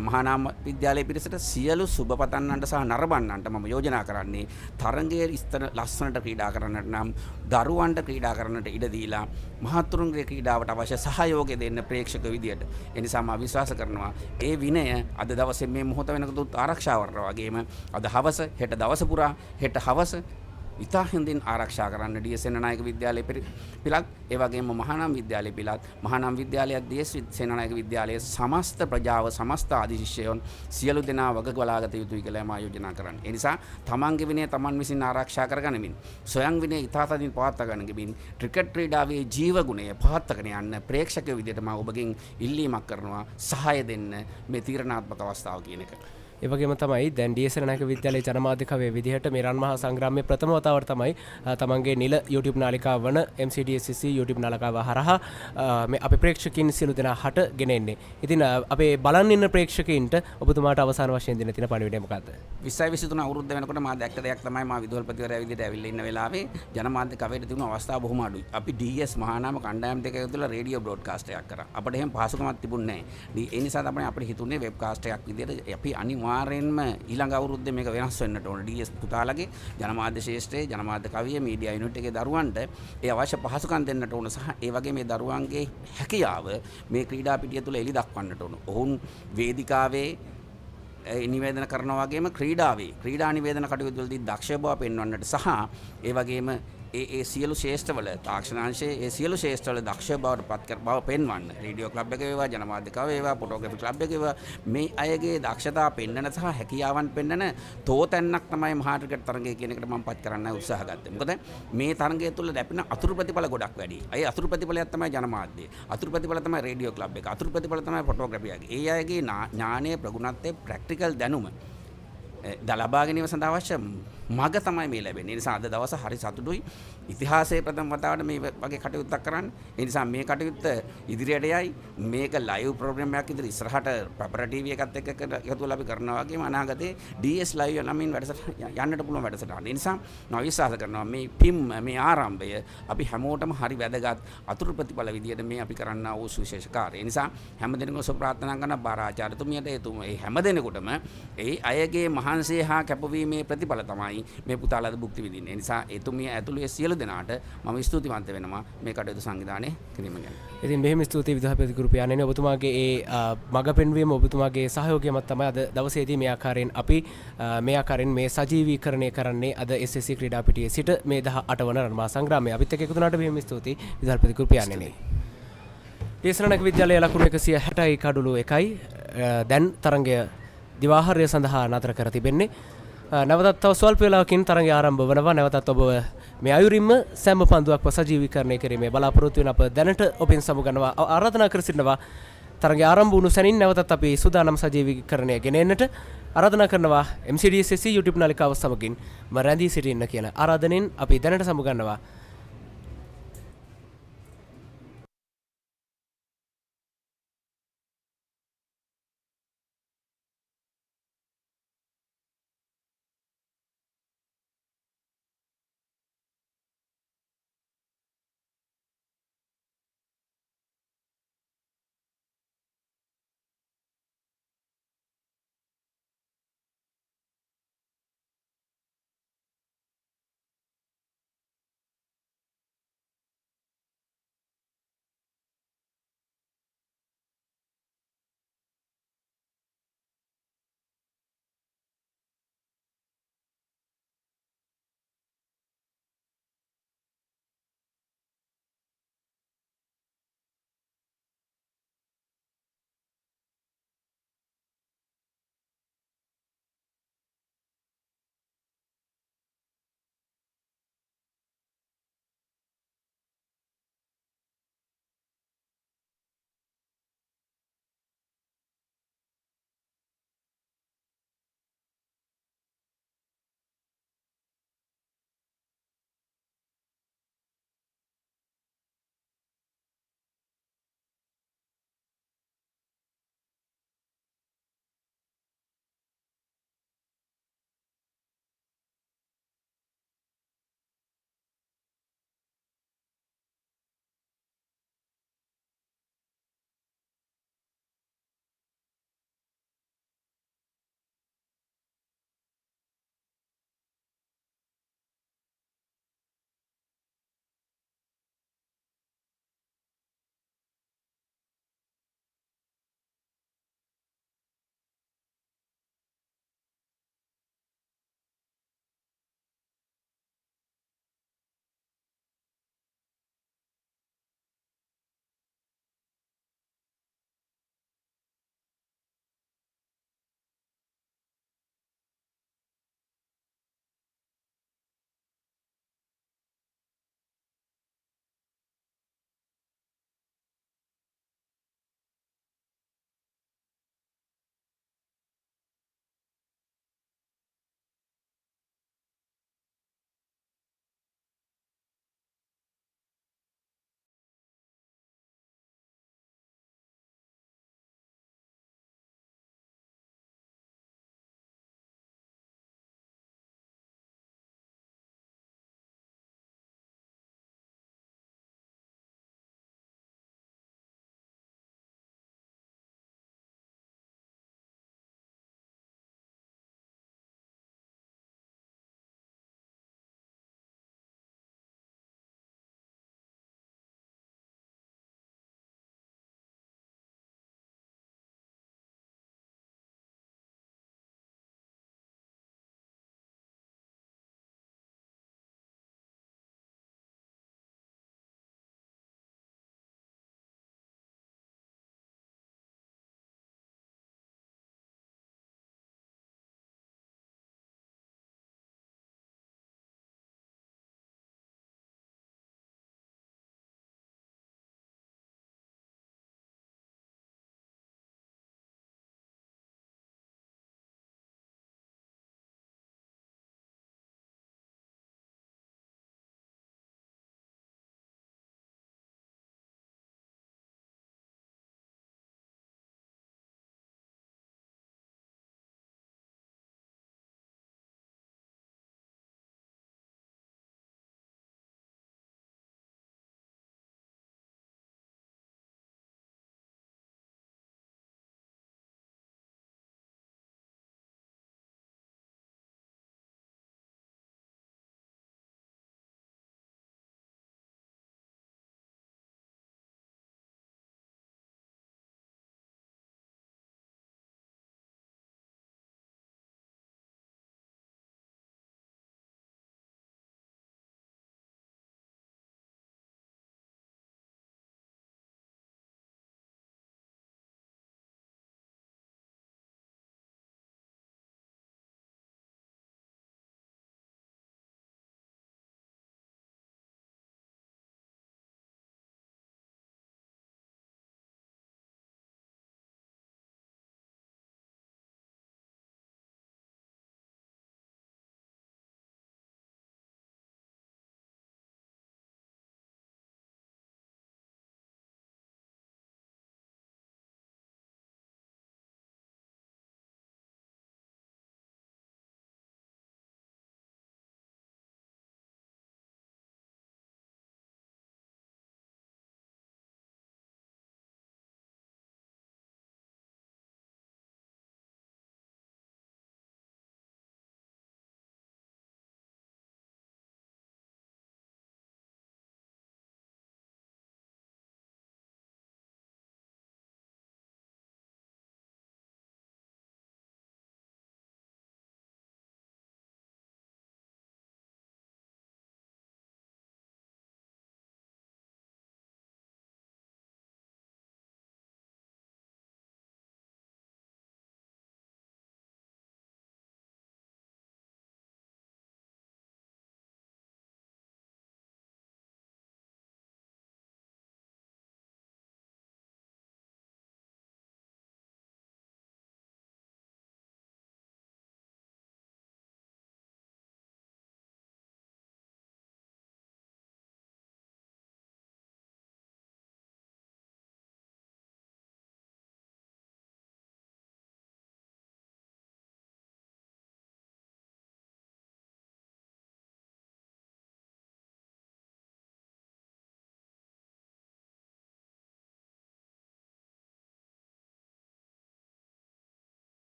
මහානාම විද්‍යාලයේ පිරිසට සියලු සුබ පතන්නන්ට සහ නරඹන්නන්ට මම යෝජනා කරන්නේ තරඟයේ ඉස්තර ලස්සනට ක්‍රීඩා කරන්නට නම් දරුවන්ට ක්‍රීඩා කරන්නට ඉඩ දීලා මහත්තුරුන්ගේ ක්‍රීඩාවට අවශ්‍ය සහයෝගය දෙන්න ප්‍රේක්ෂක විදියට. ඒ නිසා මම විශ්වාස කරනවා ඒ විනය අද දවසේ මේ මොහොත වෙනකොට ආරක්ෂා කරනවා වගේම අද හවස හෙට දවස පුරා හෙට හවස ඉතා හොඳින් ආරක්ෂා කරන්න DS සේනානායක විද්‍යාලයේ පිළත් ඒ වගේම මහානාම විද්‍යාලයේ පිළත් මහානාම විද්‍යාලයත් DS සේනානායක විද්‍යාලයේ සමස්ත ප්‍රජාව සමස්ත ආදිශිෂ්‍යයන් සියලු දෙනා වගබලාගත යුතුයි කියලා මම යෝජනා කරන්නේ. ඒ නිසා තමන්ගේ විනය තමන් විසින් ආරක්ෂා කරගනිමින් සොයන් විනය ඉතා තදින් පවත්වා ගනිමින් ක්‍රිකට් ක්‍රීඩාවේ ජීවගුණය පවත්වාගෙන යන්න ප්‍රේක්ෂකයෝ විදිහට මම ඔබගෙන් ඉල්ලීමක් කරනවා සහාය දෙන්න මේ තීරණාත්මක අවස්ථාව කියන එක. ඒවගේම තමයි දැන් DS සේනානායක විද්‍යාලයේ ජනමාධ්‍යකවයේ විදිහට මේ රන් මහා සංග්‍රාමයේ ප්‍රථම වතාවට තමයි තමන්ගේ නිල YouTube නාලිකාව වන MCDSCC YouTube නාලිකාව හරහා මේ අපේ ප්‍රේක්ෂකයන් සියලු දෙනා හට ගෙන එන්නේ. ඉතින් අපේ බලන් ඉන්න ප්‍රේක්ෂකයින්ට ඔබතුමාට අවසාන වශයෙන් දෙන තියෙන පණිවිඩය මොකක්ද? 2023 අවුරුද්ද වෙනකොට මම දැක්ක දෙයක් තමයි මම විදුහල්පතිවරයා විදිහට ඇවිල්ලා ඉන්න වෙලාවේ ජනමාධ්‍යකවයට තිබුණු අවස්ථා බොහොම අඩුයි. අපි DS මහානාම කණ්ඩායම් දෙක ඇතුළේ රේඩියෝ බ්‍රෝඩ්කාස්ට් එකක් කරා. අපිට එහෙම පහසුකමක් තිබුණේ නැහැ. ඒ නිසා තමයි අපිට හිතුනේ වෙබ්කාස්ට් එකක් විදිහට අපි අනිවාර්යෙන්ම ඊළඟ අවුරුද්දේ මේක වෙනස් වෙන්නට ඕන. DS පුතාලගේ ජනමාධ්‍ය ශාස්ත්‍රයේ ජනමාධ්‍ය කවිය මීඩියා යුනිට් එකේ දරුවන්ට ඒ අවශ්‍ය පහසුකම් දෙන්නට ඕන සහ ඒ වගේ මේ දරුවන්ගේ හැකියාව මේ ක්‍රීඩා පිටිය තුළ එළි දක්වන්නට ඕන. ඔවුන් වේදිකාවේ නිවේදන කරනවා වගේම ක්‍රීඩා නිවේදන කටයුතු වලදී දක්ෂ බව පෙන්වන්නට සහ ඒ වගේම ඒ සියලු ශේෂ්ඨවල තාක්ෂණාංශයේ ඒ සියලු ශේෂ්ඨවල දක්ෂ බවට පත් කර බව පෙන්වන්න. රේඩියෝ ක්ලබ් එක වේවා, ජනමාධ්‍යකාව වේවා, ෆොටෝග්‍රැෆි ක්ලබ් එක වේවා මේ අයගේ දක්ෂතා පෙන්වන සහ හැකියාවන් පෙන්වන තෝතැන්නක් තමයි මහා ක්‍රිකට් තරගය කියන එකට මම පත් කරන්න උත්සාහ ගත්තේ. මොකද මේ තරගය තුළ ලැබෙන අතුරු ප්‍රතිඵල ගොඩක් වැඩි. ඒ අතුරු ප්‍රතිඵලයක් තමයි ජනමාධ්‍ය. අතුරු ප්‍රතිඵල තමයි රේඩියෝ ක්ලබ් එක. අතුරු ප්‍රතිඵල තමයි ෆොටෝග්‍රැෆි එක. ඒ අයගේ ඥානයේ ප්‍රගුණත්වයේ ප්‍රැක්ටිකල් දැනුම ලබා ගැනීම සඳහා අවශ්‍ය මඟ තමයි මේ ලැබෙන්නේ. ඒ නිසා අද දවස හරි සතුටුයි. ඉතිහාසයේ ප්‍රථම වතාවට මේ වගේ කටයුත්තක් කරන්න. ඒ නිසා මේ කටයුත්ත ඉදිරියට යයි. මේක ලයිව් ප්‍රෝග්‍රෑම් එකක් ඉදිරි ඉස්සරහට පෙපර ටීවී එකත් එක්ක එකතු වෙලා අපි කරනවා වගේම අනාගතේ DS ලයිව් නමින් වැඩසටහන යන්නට පුළුවන් වැඩසටහන. ඒ නිසා මම විශ්වාස කරනවා මේ ටීම් මේ ආරම්භය අපි හැමෝටම හරි වැදගත් අතුරු ප්‍රතිඵල විදියට මේ අපි කරන්නා වූ සුවිශේෂ කාර්යය. ඒ නිසා හැමදෙනෙකුම සුබ ප්‍රාර්ථනා කරන බාරාචාර්යතුමියට ඒ හැමදෙනෙකුටම ඒ අයගේ මහන්සිය හා කැපවීමේ ප්‍රතිඵල තමයි මේ පුතාලාද භුක්ති විඳින්නේ. ඒ නිසා එතුමිය ඇතුළු ඒ සියලු දෙනාට මම ස්තුතිවන්ත වෙනවා මේ කටයුතු සංවිධානය කිරීම ගැන. ඉතින් මෙහෙම ස්තුතියි විදුහල්පති ගුරුපියාණෙනි, ඔබතුමාගේ ඒ මඟ පෙන්වීම ඔබතුමාගේ සහයෝගයමත් තමයි අද දවසේදී මේ ආකාරයෙන් අපි මේ ආකාරයෙන් මේ සජීවීකරණය කරන්නේ අද SSC ක්‍රීඩා පිටියේ සිට මේ 18 වන රන්මා සංග්‍රාමයේ අපිත් එක්ක එකතු වුණාට මෙහෙම ස්තුතියි විදුහල්පති ගුරුපියාණෙනි. දේශනානක විද්‍යාලයේ ලකුණු 160යි කඩලු 1යි දැන් තරඟය දිවාහාරය සඳහා නතර කර තිබෙන්නේ. නැවතත් තව ස්වල්ප වේලාවකින් තරඟය ආරම්භ වනවා. නැවතත් ඔබ මේ අයුරින්ම සෑම පන්දුවක්ම සජීවීකරණය කිරීමේ බලාපොරොත්තු වෙන අප දැනට ඔබෙන් සමුගන්නවා ආරාධනා කර සිටිනවා. තරඟය ආරම්භ වුණු සැනින් නැවතත් අපි සූදානම් සජීවීකරණය ගෙන එන්නට ආරාධනා කරනවා. MCDSSC YouTube නාලිකාව සමගින් මම රැඳී සිටින්න කියන ආරාධනෙන් අපි දැනට සමුගන්නවා.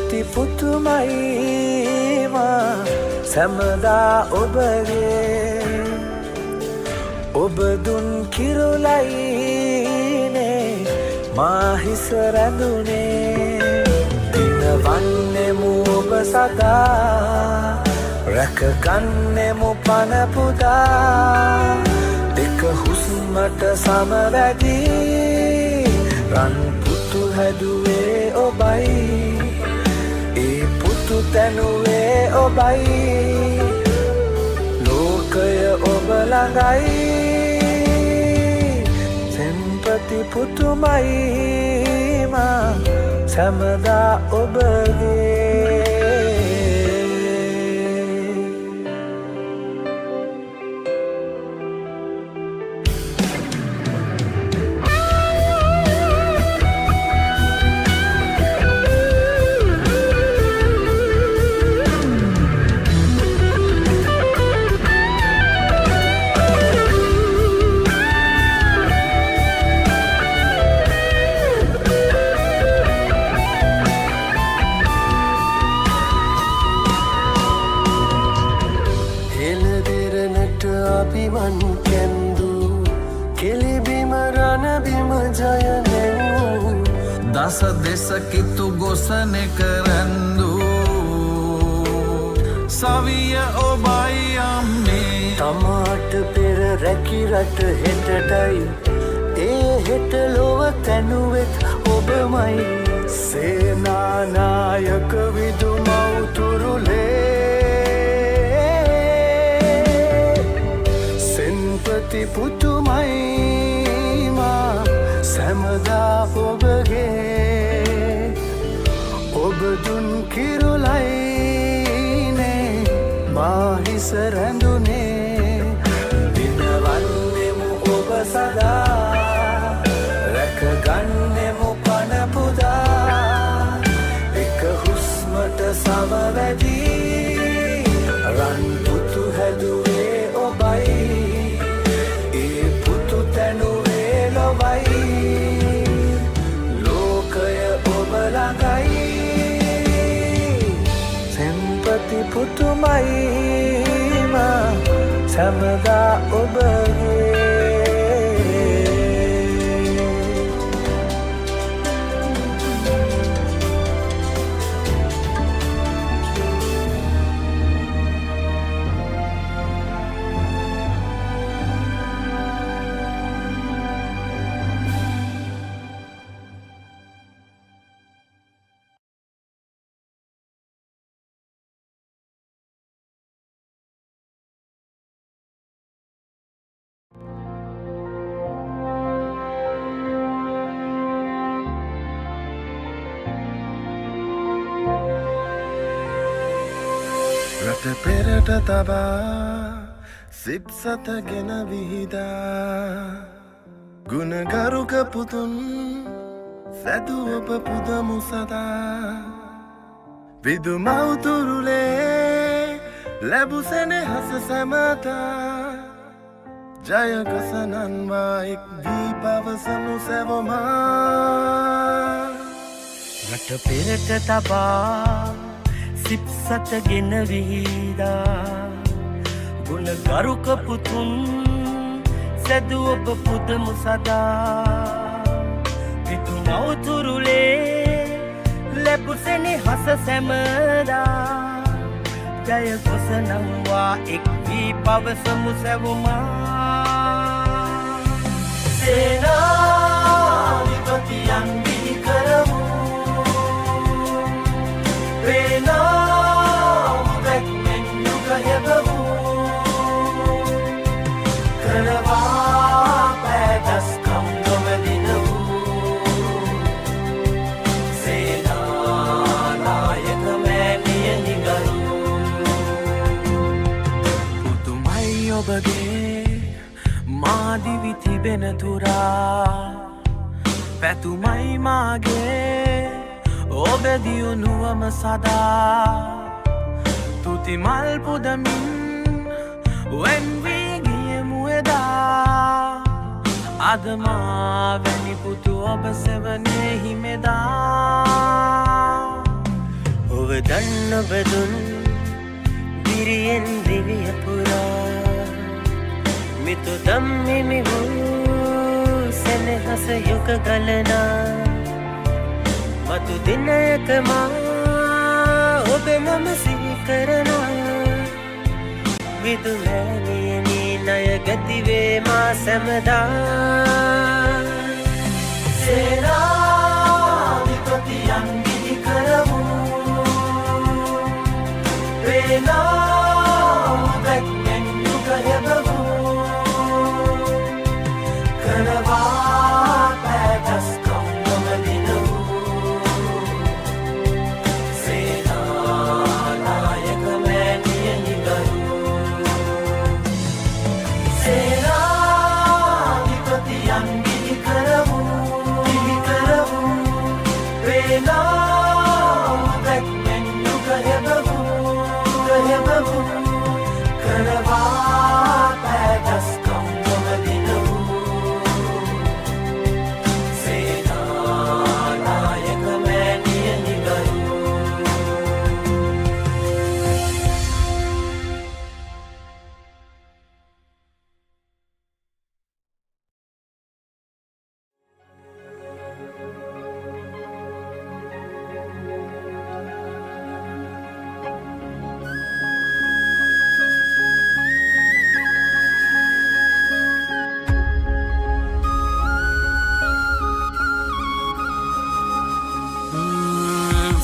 ප්‍රති පුතුමයි මා සැමදා ඔබගේ ඔබ දුන් කිරුලයිනේ මා හිස රැඳුනේ දිනවන්නෙමු ඔබ සදා රැකගන්නෙමු පන පුදා දෙක හුස්මට සමවැදී රන් පුතු හැදුවේ ඔබයි ඒ පුතු තැනුවේ ඔබයි ලෝකය ඔබ ළඟයි සෙන්පති පුතුමයි මා සැමදා ඔබගේ අභිමන් කැන්දු කෙලිබිම රණබිම ජයනෙවූ දස දෙසකිතු ගොසනෙ කරැන්දු සවිය ඔබයි අම්මේ තමාට පෙර රැකිරට හෙටටයි ඒ හෙට ලොව තැනුවෙත් ඔබමයි සේනානායක විදු මවතුරුලේ පුතුමයි මා සැමදා ඔබගේ ඔබ දුන් කිරුලයිනේ මා හිස රැඳුනේ දිනවන්නෙමු ඔබ සදා රැකගන්නෙමු පන පුදා එක හුස්මට සමවැදී රන් පුතු හැදුවේ ඔබයි ලෝකය ඔබ ළඟයි සෙන්පති පුතුමයි මා සැමදා ඔබගේ රට පෙරට තබා සිප් සතගෙන විහිදා ගුණගරුක පුතුන් සැදු ඔබ පුදමු සදා විදු මවතුරුලේ ලැබුසෙනෙහස සැමතා ජයගසනන්වා එක් වී පවසමු සැවමා රට පෙරට තබා සිප් සතගෙන විහිදා ගුණ ගරුක පුතුන් සැදු ඔබ පුදමු සදා විතු මවතුරුලේ ලැබුසෙනෙ හස සැමදා ජය කොසනම්වා එක් වී පවසමු සැවුමා සේනාධිපතියන් බිහි කරමු කරවා පැදස්කම් නොමැදිනවූ සේනානායක මෑණිය නිගරු පුතුමයි ඔබගේ මාදිවි තිබෙන තුරා පැතුමයි මාගේ ඔබ දියුණුවම සදා තුති මල් පුදමින් වෙන්වී ගියමු එදා අද මා වැනි පුතු ඔබ සෙවනේ හිමෙදා ඔබ දන්න බදුන් දිරියෙන් දිවිය පුරා මිතු දම්මිමි වූ සෙනෙහස යුග ගලනා මතු දිනයක මා ඔබ මම සිහි කරනා විදුමෑනියනි ණය ගතිවේ මා සැමදා සේනාධිපතියන් බිහි කරමු වේලා දැක්මෙන් යුග හෙබමු කරවා පැටස් කම්මම දිනමු සේනානායක මෑණියනි ගරු සේනාධිපතියන් බිහි කරමු වේලා දැක්මෙන් යුග හෙබමු කරවා පැටස් කම්මම දිනමු සේනානායක මෑණියනි ගරු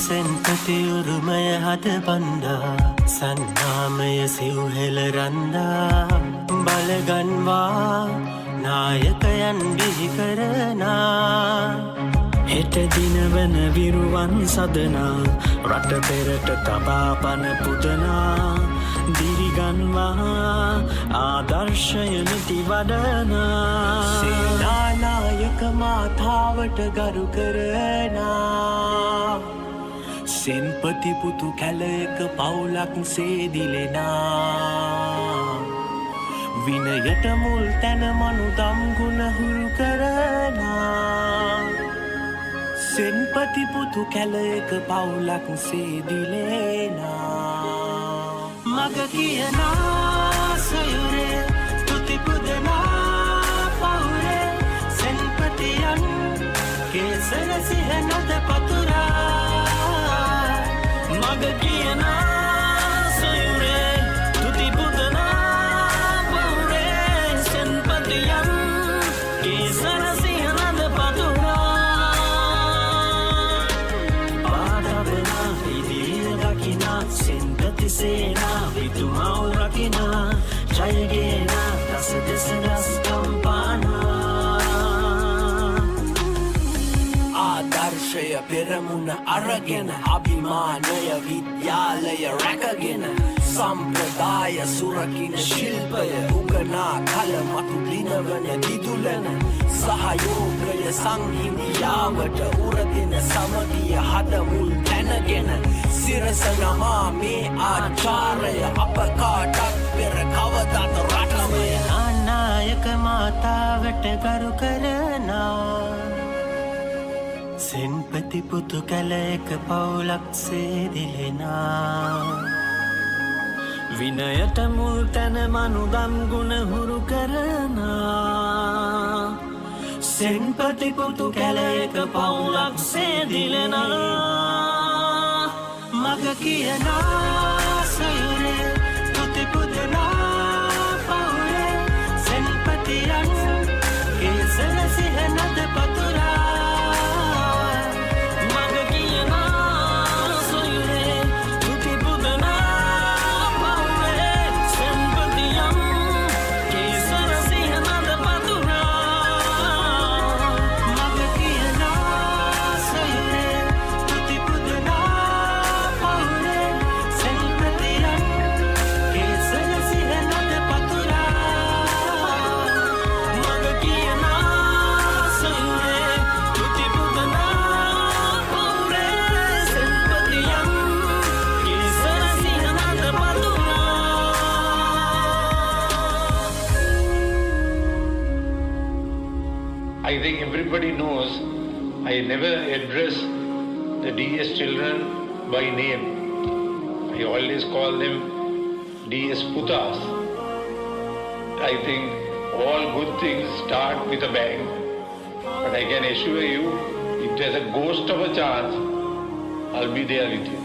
සෙන්පති උරුමය හද බන්දා සන්නාමය සිව්හෙල රන්දා බලගන්වා නායකයන් බිහි කරනා හෙට දිනවන විරුවන් සදනා රට පෙරට තබා පන පුදනා දිරිගන්වා ආදර්ශය නිති වඩනා සේනානායක මාතාවට ගරු කරනා සෙන්පති පුතු කැලයක පවුලක් සේදිලෙනා විනයට මුල් තැන මනුදම් ගුණ හුරු කරනා සෙන්පති පුතු කැලයක පවුලක් සේදිලෙනා මග කියනා සයුරේ ස්තුති පුදනා පවුරේ සෙන්පතියන් කේසර සිහනද පතුරා මග කියනා සයුරේ තුති පුදනා පවුරේ සෙන්පතියන් කේසර සිහනද පතුරා පාදබනා ඉදිරිය දකිනා සෙන්පති සේනා විතුමව් රකිනා ජයගේනා දස දෙස දස් කම්පානා ආදර්ශය පෙරමුණ අරගෙන අභිමානය විද්‍යාලය රැකගෙන සම්ප්‍රදාය සුරකින ශිල්පය උගනා කල මතු දිනවන දිදුලන සහයෝගය සංහිඳියාවට උරදින සමගිය හදමුල් තැනගෙන සිරස නමා මේ ආචාරය අප කාටත් පෙර කවදත් රටමය නායක මාතාවට ගරු කරනා සෙන්පති පුතු කැලයක පවුලක් සේදිලෙනා විනයට මුල් තැන මනුදම් ගුණ හුරු කරනා සෙන්පති පුතු කැලයක පවුලක් සේදිලෙනා මග කියනා සයුරේ තුති පුදනා පවුරේ සෙන්පතියන් කේසර සිහනද පතුරා I think everybody knows I never address the DS children by name. I always call them DS Putas. I think all good things start with a bang. But I can assure you, if there's a ghost of a chance, I'll be there with you.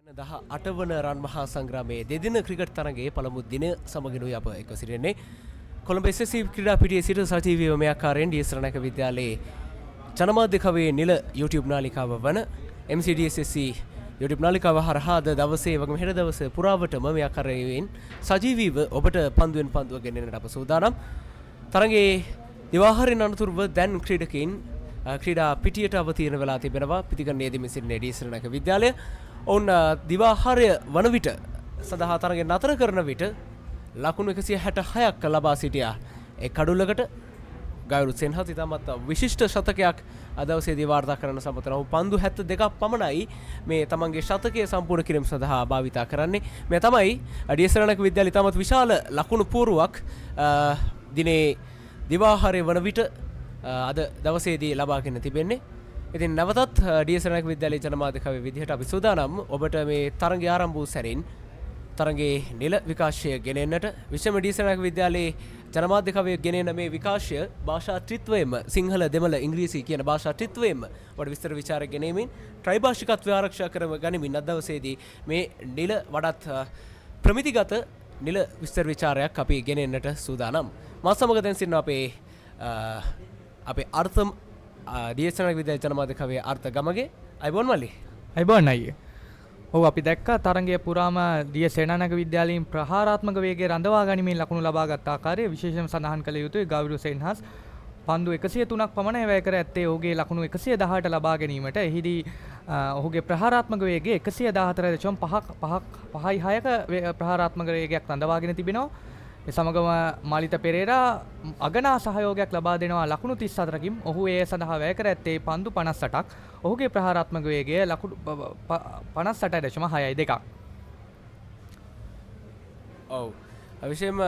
18වන රන් මහා සංග්‍රාමයේ දෙදින ක්‍රිකට් තරගයේ පළමු දින සමගිනුයි අප එක්ව සිටින්නේ. කොළඹ SSC ක්‍රීඩා පිටියේ සිට සජීවීව මේ ආකාරයෙන් ඩී.එස්. රණක විද්‍යාලයේ ජනමාධ්‍ය කවයේ නිල YouTube නාලිකාව වන MCDSSC YouTube නාලිකාව හරහා අද දවසේ වගේම හෙට දවසේ පුරාවටම මේ ආකාරයෙන් සජීවීව ඔබට පන්දුවෙන් පන්දුව ගෙනෙන්නට අප සූදානම්. තරගයේ දිවාහාරයෙන් අනතුරුව දැන් ක්‍රීඩකයින් ක්‍රීඩා පිටියට අවතීර්ණ වෙලා තිබෙනවා. පිටිකරණයේදී මෙසින්නේ ඩී.එස්. රණක විද්‍යාලය ඔවුන් දිවාහාරය වන විට සඳහා තරගය නතර කරන විට ලකුණු 166ක් ලබා සිටියා. ඒ කඩුල්ලකට ගෞරව සෙන්හත් ඉතාමත් විශිෂ්ට ශතකයක් අදවසේදී වාර්තා කරන්න සමත් වුණා. පන්දු 72ක් පමණයි මේ තමන්ගේ ශතකය සම්පූර්ණ කිරීම සඳහා භාවිතා කරන්නේ. මේ තමයි ඩී.එස්. රණක විද්‍යාලය ඉතාමත් විශාල ලකුණු පුවරුවක් දිනේ දිවාහාරය වන විට අද දවසේදී ලබාගෙන තිබෙන්නේ. ඉතින් නැවතත් ඩී.එස්. රණක විද්‍යාලයේ ජනමාධ්‍ය කවයේ විදිහට අපි සූදානම් ඔබට මේ තරගය ආරම්භ වූ සැරින් තරගයේ නිල විකාශය ගෙනෙන්නට විශේෂම ඩී.එස්. රණක විද්‍යාලයේ ජනමාධ්‍ය කවයේ ගෙනෙන මේ විකාශය භාෂා ත්‍රිත්වයෙන්ම සිංහල දෙමළ ඉංග්‍රීසි කියන භාෂා ත්‍රිත්වයෙන්ම ඔබට විස්තර විචාර ගෙනීමෙන් ත්‍රිභාෂිකත්වය ආරක්ෂා කරව ගනිමින් අද දවසේදී මේ නිල වඩාත් ප්‍රමිතිගත නිල විස්තර විචාරයක් අපි ගෙනෙන්නට සූදානම්. මා සමග දැන් සිටින අපේ අර්ථම් ඩී.එස්. රණක විද්‍යාලයේ ජනමාධ්‍ය කවයේ අර්ථ ගමගේ අයිබෝන් මල්ලි. අයිබෝන් අයියේ. ඔව් අපි දැක්කා තරගය පුරාම ඩී.එස්. සේනානායක විද්‍යාලයෙන් ප්‍රහාරාත්මක වේගය රඳවා ගැනීමෙන් ලකුණු ලබාගත් ආකාරය විශේෂයෙන් සඳහන් කළ යුතුයි. ගෞරව සෙන්හස් පන්දු 103ක් පමණ වැය කර ඇත්තේ ඔහුගේ ලකුණු 118 ලබා ගැනීමට. එහිදී ඔහුගේ ප්‍රහාරාත්මක වේගය 114.5ක ප්‍රහාරාත්මක වේගයක් රඳවාගෙන තිබෙනවා. ඒ සමගම මාලිත පෙරේරා අගනා සහයෝගයක් ලබා දෙනවා ලකුණු 34කින්. ඔහු ඒ සඳහා වැය කර ඇත්තේ පන්දු 58ක්. ඔහුගේ ප්‍රහාරාත්මක වේගය ලකුණු 58.62ක්. ඔව්. අවිශේෂම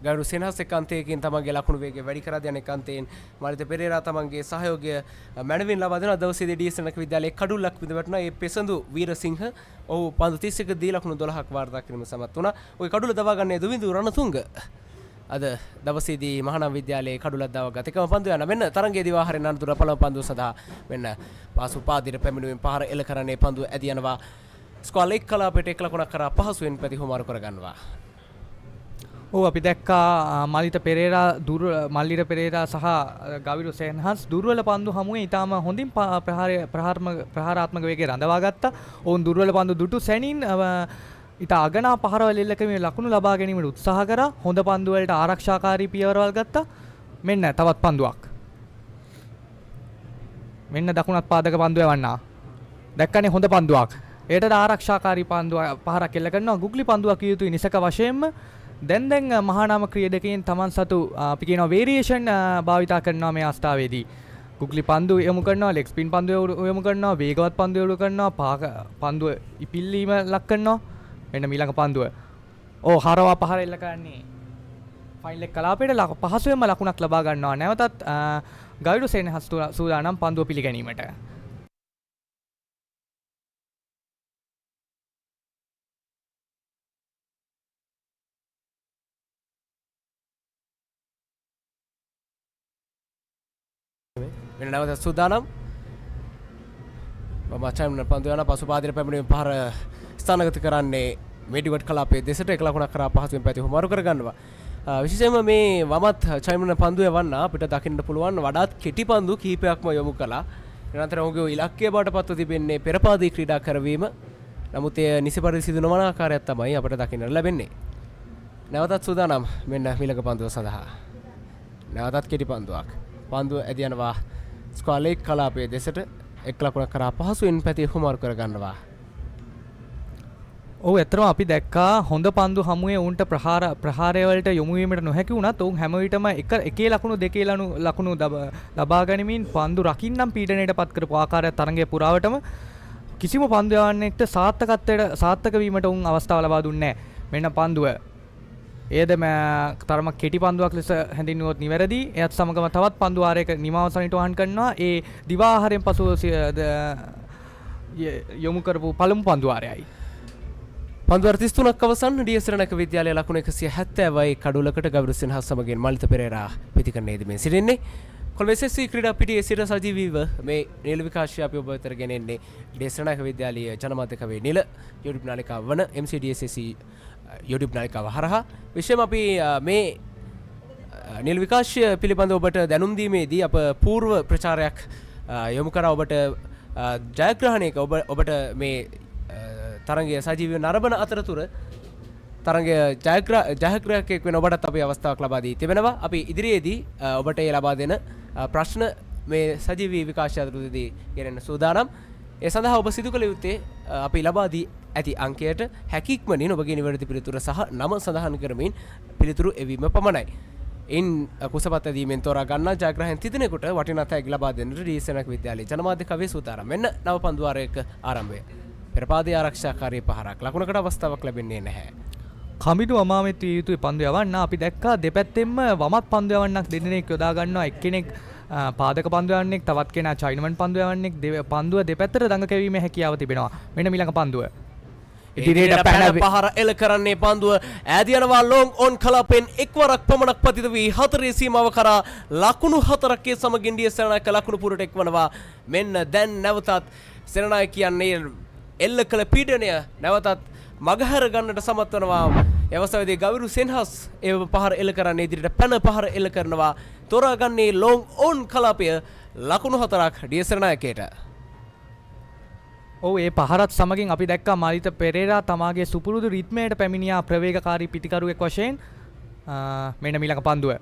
ගරු සෙනහස් එක්කන්තයකින් තමන්ගේ ලකුණු වේගය වැඩි කර දෙන එක්කන්තයෙන් මාලිත පෙරේරා තමන්ගේ සහයෝගය මැනවින් ලබා දෙන දවසේදී ඩී.එස්. රණක විද්‍යාලයේ කඩුල්ලක් විඳ වැටුණා. ඒ පෙසඳු වීරසිංහ ඔහු පන්දු 31 දී ලකුණු 12ක් වාර්තා කිරීම සමත් වුණා. ওই කඩුල්ල දවා ගන්නේ දුවිඳු රණතුංග. අද දවසේදී මහානාම විද්‍යාලයේ කඩුලක් දවා ගත එකම පන්දු යන මෙන්න තරගයේ දිවාහාරයෙන් අනතුරු පළමු පන්දුව සඳහා මෙන්න පාසු පාදිර පැමිණුවෙන් පහර එල කරන්නේ පන්දුව ඇදී යනවා. ස්කෝල් 1 කලාපයට 1 ලකුණක් කරා පහසුවෙන් ප්‍රතිහුමාරු කරගන්නවා. ඔව් අපි දැක්කා මල්ලිත පෙරේරා සහ ගවිරු සෙන්හස් දුර්වල පන්දු හමුවේ ඉතාම හොඳින් ප්‍රහාරාත්මක වේගය රඳවා ගත්තා. ඔවුන් දුර්වල පන්දු දුටු සැනින් ඉතා අගනා පහරවල් එල්ල කරමින් ලකුණු ලබා ගැනීමට උත්සාහ කරා. හොඳ පන්දු වලට ආරක්ෂාකාරී පියවරවල් ගත්තා. මෙන්න තවත් පන්දුවක්. මෙන්න දකුණත් පාදක පන්දුව යවන්නා. දැක්කනේ හොඳ පන්දුවක්. ඒකට ආරක්ෂාකාරී පන්දුව පහරක් එල්ල කරනවා. ගුග්ලි පන්දුවක් කිය යුතුයි නිසක වශයෙන්ම. දැන් මහානාම ක්‍රීඩකයන් තමන් සතු අපි කියනවා වේරියේෂන් භාවිතා කරනවා මේ අවස්ථාවේදී. ගුග්ලි පන්දු යොමු කරනවා, ලෙග් ස්පින් පන්දු යොමු කරනවා, වේගවත් පන්දු යොමු කරනවා, පන්දුව ඉපිල්ලීම ලක් කරනවා. මෙන්න ඊළඟ පන්දුව. හරවා පහර එල්ල කරන්නේ. ෆයිනල් එක කලාපයට පහසුවෙන්ම ලකුණක් ලබා ගන්නවා. නැවතත් ගයිඩු සෙන්හස් සූදානම් පන්දුව පිළිගැනීමට. වෙන නැවත සූදානම්. මචන් පන්දු යන පසු පාදිර පැමිණීම පහර ස්ථානගත කරන්නේ මෙඩිවට් කලාපයේ දෙසට 1 ලකුණක් කරා පහසුවෙන් පැතිහුමාරු කරගන්නවා. විශේෂයෙන්ම මේ වමත් චයිමන පන්දු යවන්න අපිට දකින්න පුළුවන් වඩාත් කෙටි පන්දු කිහිපයක්ම යොමු කළා. එනතර ඔහුගේ ඉලක්කය බවට පත්ව තිබෙන්නේ පෙරපාදී ක්‍රීඩා කරවීම. නමුත් එය නිසි පරිදි සිදු නොවන ආකාරයක් තමයි අපිට දකින්න ලැබෙන්නේ. නැවතත් සූදානම් මෙන්න ඊළඟ පන්දුව සඳහා. නැවතත් කෙටි පන්දුවක්. පන්දුව ඇදී යනවා ස්කෝල් 1 කලාපයේ දෙසට 1 ලකුණක් කරා පහසුවෙන් පැතිහුමාරු කරගන්නවා. ඔව් ඇත්තටම අපි දැක්කා හොඳ පන්දු හමුවේ උන්ට ප්‍රහාරය වලට යොමු වීමට නොහැකි වුණත් උන් හැම විටම එකේ ලකුණු දෙකේ ලකුණු ලබා ගනිමින් පන්දු රකින්නම් පීඩනයට පත් කරපු ආකාරය තරගයේ පුරාවටම කිසිම පන්දු යවන්නෙක්ට සාර්ථක වීමට උන් අවස්ථාව ලබා දුන්නේ නැහැ. මෙන්න පන්දුව. එයද තරම කෙටි පන්දුවක් ලෙස හැඳින්වුවොත් නිවැරදි. එයත් සමගම තවත් පන්දු වාරයක නිමාව සනිටුවහන් කරනවා. ඒ දිවාහාරයෙන් පසුව යොමු කරපු පළමු පන්දු වාරයයි. පන්දු 33ක් අවසන් ඩී.එස්. රණක විද්‍යාලයේ ලකුණු 170යි කඩුලකට ගෞරව සෙන්හස් සමගින් මලිත පෙරේරා පිටිකරණයේදී මේ සිටින්නේ. කොළඹ ක්‍රීඩා පිටියේ සිට සජීවීව මේ නිල විකාශය අපි ඔබ වෙතට ගෙනෙන්නේ දේශනායක විද්‍යාලීය ජනමාධ්‍ය කවේ නිල YouTube නාලිකාව වන MCDSSC YouTube නාලිකාව හරහා විශේෂම අපි මේ නිල විකාශය පිළිබඳව ඔබට දැනුම් දීමේදී අප పూర్ව ප්‍රචාරයක් යොමු කරා ඔබට ජයග්‍රහණයක ඔබට මේ තරගය සජීවීව නරඹන අතරතුර තරගය ජයග්‍රාහකයෙක් වෙන ඔබටත් අපි අවස්ථාවක් ලබා දී තිබෙනවා. අපි ඉදිරියේදී ඔබට ඒ ලබා දෙන ප්‍රශ්න මේ සජීවී විකාශය අතරතුරදී ගෙනෙන්න සූදානම්. ඒ සඳහා ඔබ සිදු කළ යුත්තේ අපි ලබා දී ඇති අංකයට හැකියක්මනින් ඔබගේ නිවැරදි පිළිතුර සහ නම සඳහන් කරමින් පිළිතුරු එවීම පමණයි. ඉන් කුසපත් ඇදීමෙන් තෝරා ගන්නා ජයග්‍රාහකයන් තිදෙනෙකුට වටිනා තෑගි ලබා දෙන්නට ඩීඑස් විද්‍යාලයේ ජනමාධ්‍ය කවේ සූදානම්. මෙන්න නව පන්දුවාරයක ආරම්භය. පෙරපාදයේ ආරක්ෂාකාරී පහරක් ලකුණකට අවස්ථාවක් ලැබෙන්නේ නැහැ. කමිටු අමාමෙත් විය යුතු පන්දු යවන්න අපි දැක්කා දෙපැත්තෙන්ම වමත් පන්දු යවන්නක් දෙන්නෙක් යොදා ගන්නවා. එක්කෙනෙක් පාදක පන්දු යවන්නෙක් තවත් කෙනා චයිනමන් පන්දු යවන්නෙක් පන්දුව දෙපැත්තට දඟ කැවීමේ හැකියාව තිබෙනවා. මෙන්න ඊළඟ පන්දුව. ඉදිරියට පැන පහර එල කරන්නේ පන්දුව ඈදී යනවා ලොං ඔන් කලපෙන් එක්වරක් පමණක් පතිත වී හතරේ සීමාව කරා ලකුණු හතරක් සමගින් ඩීඑස් සෙනනායක ලකුණු පුරට එක්වනවා. මෙන්න දැන් නැවතත් සෙනනායක කියන්නේ එල්ල කළ පීඩනය නැවතත් මගහැර ගන්නට සමත් වනවා. එවසවේදී ගවිරු සෙන්හස් ඒ පහර එල්ල කරන්නේ ඉදිරියට පැන පහර එල්ල කරනවා. තෝරාගන්නේ ලොං ඔන් කලාපය ලකුණු හතරක් ඩීඑස් සෙනනායකයට. ඔව් ඒ පහරත් සමගින් අපි දැක්කා මලිත පෙරේරා තමාගේ සුපුරුදු රිද්මයට පැමිණියා ප්‍රවේගකාරී පිටිකරුවෙක් වශයෙන්. මෙන්න ඊළඟ පන්දුව.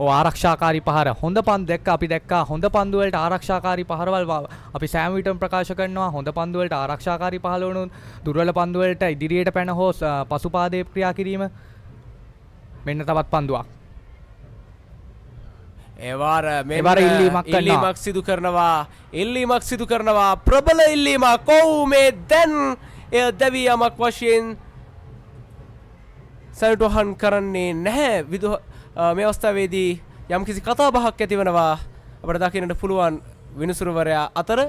ආරක්ෂාකාරී පහර හොඳ පන්දු දැක්කා අපි දැක්කා හොඳ පන්දු වලට ආරක්ෂාකාරී පහරවල් අපි සෑම විටම ප්‍රකාශ කරනවා. හොඳ පන්දු වලට ආරක්ෂාකාරී පහර වුණු දුර්වල පන්දු වලට ඉදිරියට පැන හෝ පසුපාදයේ ක්‍රියා කිරීම. මෙන්න තවත් පන්දුවක්. එවාර ඉල්ලීමක් සිදු කරනවා ප්‍රබල ඉල්ලීමක්. ඔව් මේ දැන් එය දැවී යමක් වශයෙන් සල්ටෝහන් කරන්නේ නැහැ. මේ අවස්ථාවේදී යම්කිසි කතා බහක් ඇති වෙනවා අපට දකින්නට පුළුවන් විනිසුරුවරයා අතර.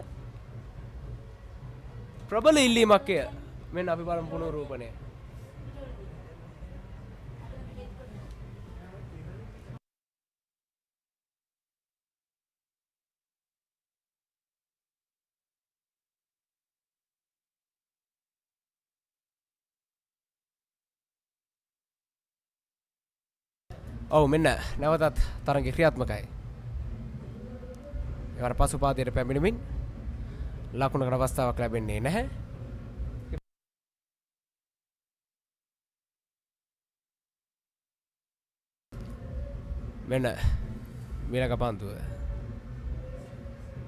ප්‍රබල ඉල්ලීමක් එය. මෙන්න අපි බලමු පුනරූපණය. ඔව් මෙන්න නැවතත් තරගය ක්‍රියාත්මකයි. ඒවර පසුපාදයට පැමිණෙමින් ලකුණකට අවස්ථාවක් ලැබෙන්නේ නැහැ. මෙන්න ඊළඟ පන්දුව.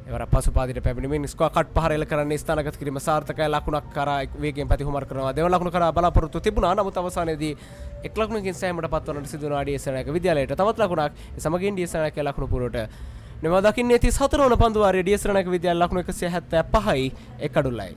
ඒවර පසුපාදයට පැමිණෙමින් ස්කෝර් කට් පහර එල කරන්නේ ස්ථානගත කිරීම සාර්ථකයි. ලකුණක් කරා වේගයෙන් පැතිහුමර කරනවා. දෙවන ලකුණ කරා බලාපොරොත්තු තිබුණා. නමුත් අවසානයේදී එක් ලකුණකින් සෑහීමට පත්වන්නට සිදු වුණා ඩීඑස් සෙනනායක විද්‍යාලයට. තවත් ලකුණක් සමගින් ඩීඑස් සෙනනායක ලකුණු පුරට නෙව දකින්නේ 34 වන පන්දුවාරයේ ඩීඑස් සෙනනායක විද්‍යාල ලකුණු 175යි එක් අඩුල්ලයි.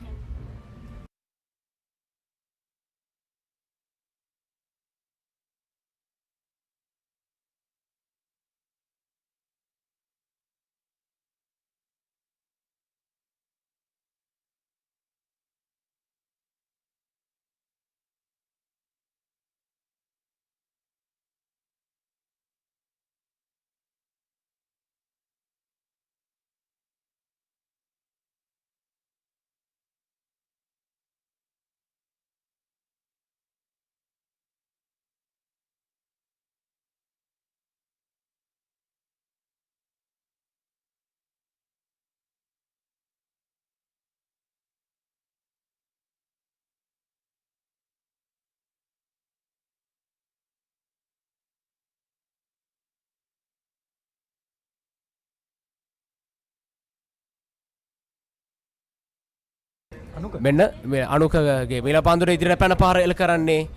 මෙන්න මේ අනුකගේ මිල පන්දුර ඉදිරියට පැන පහර එල කරන්නේ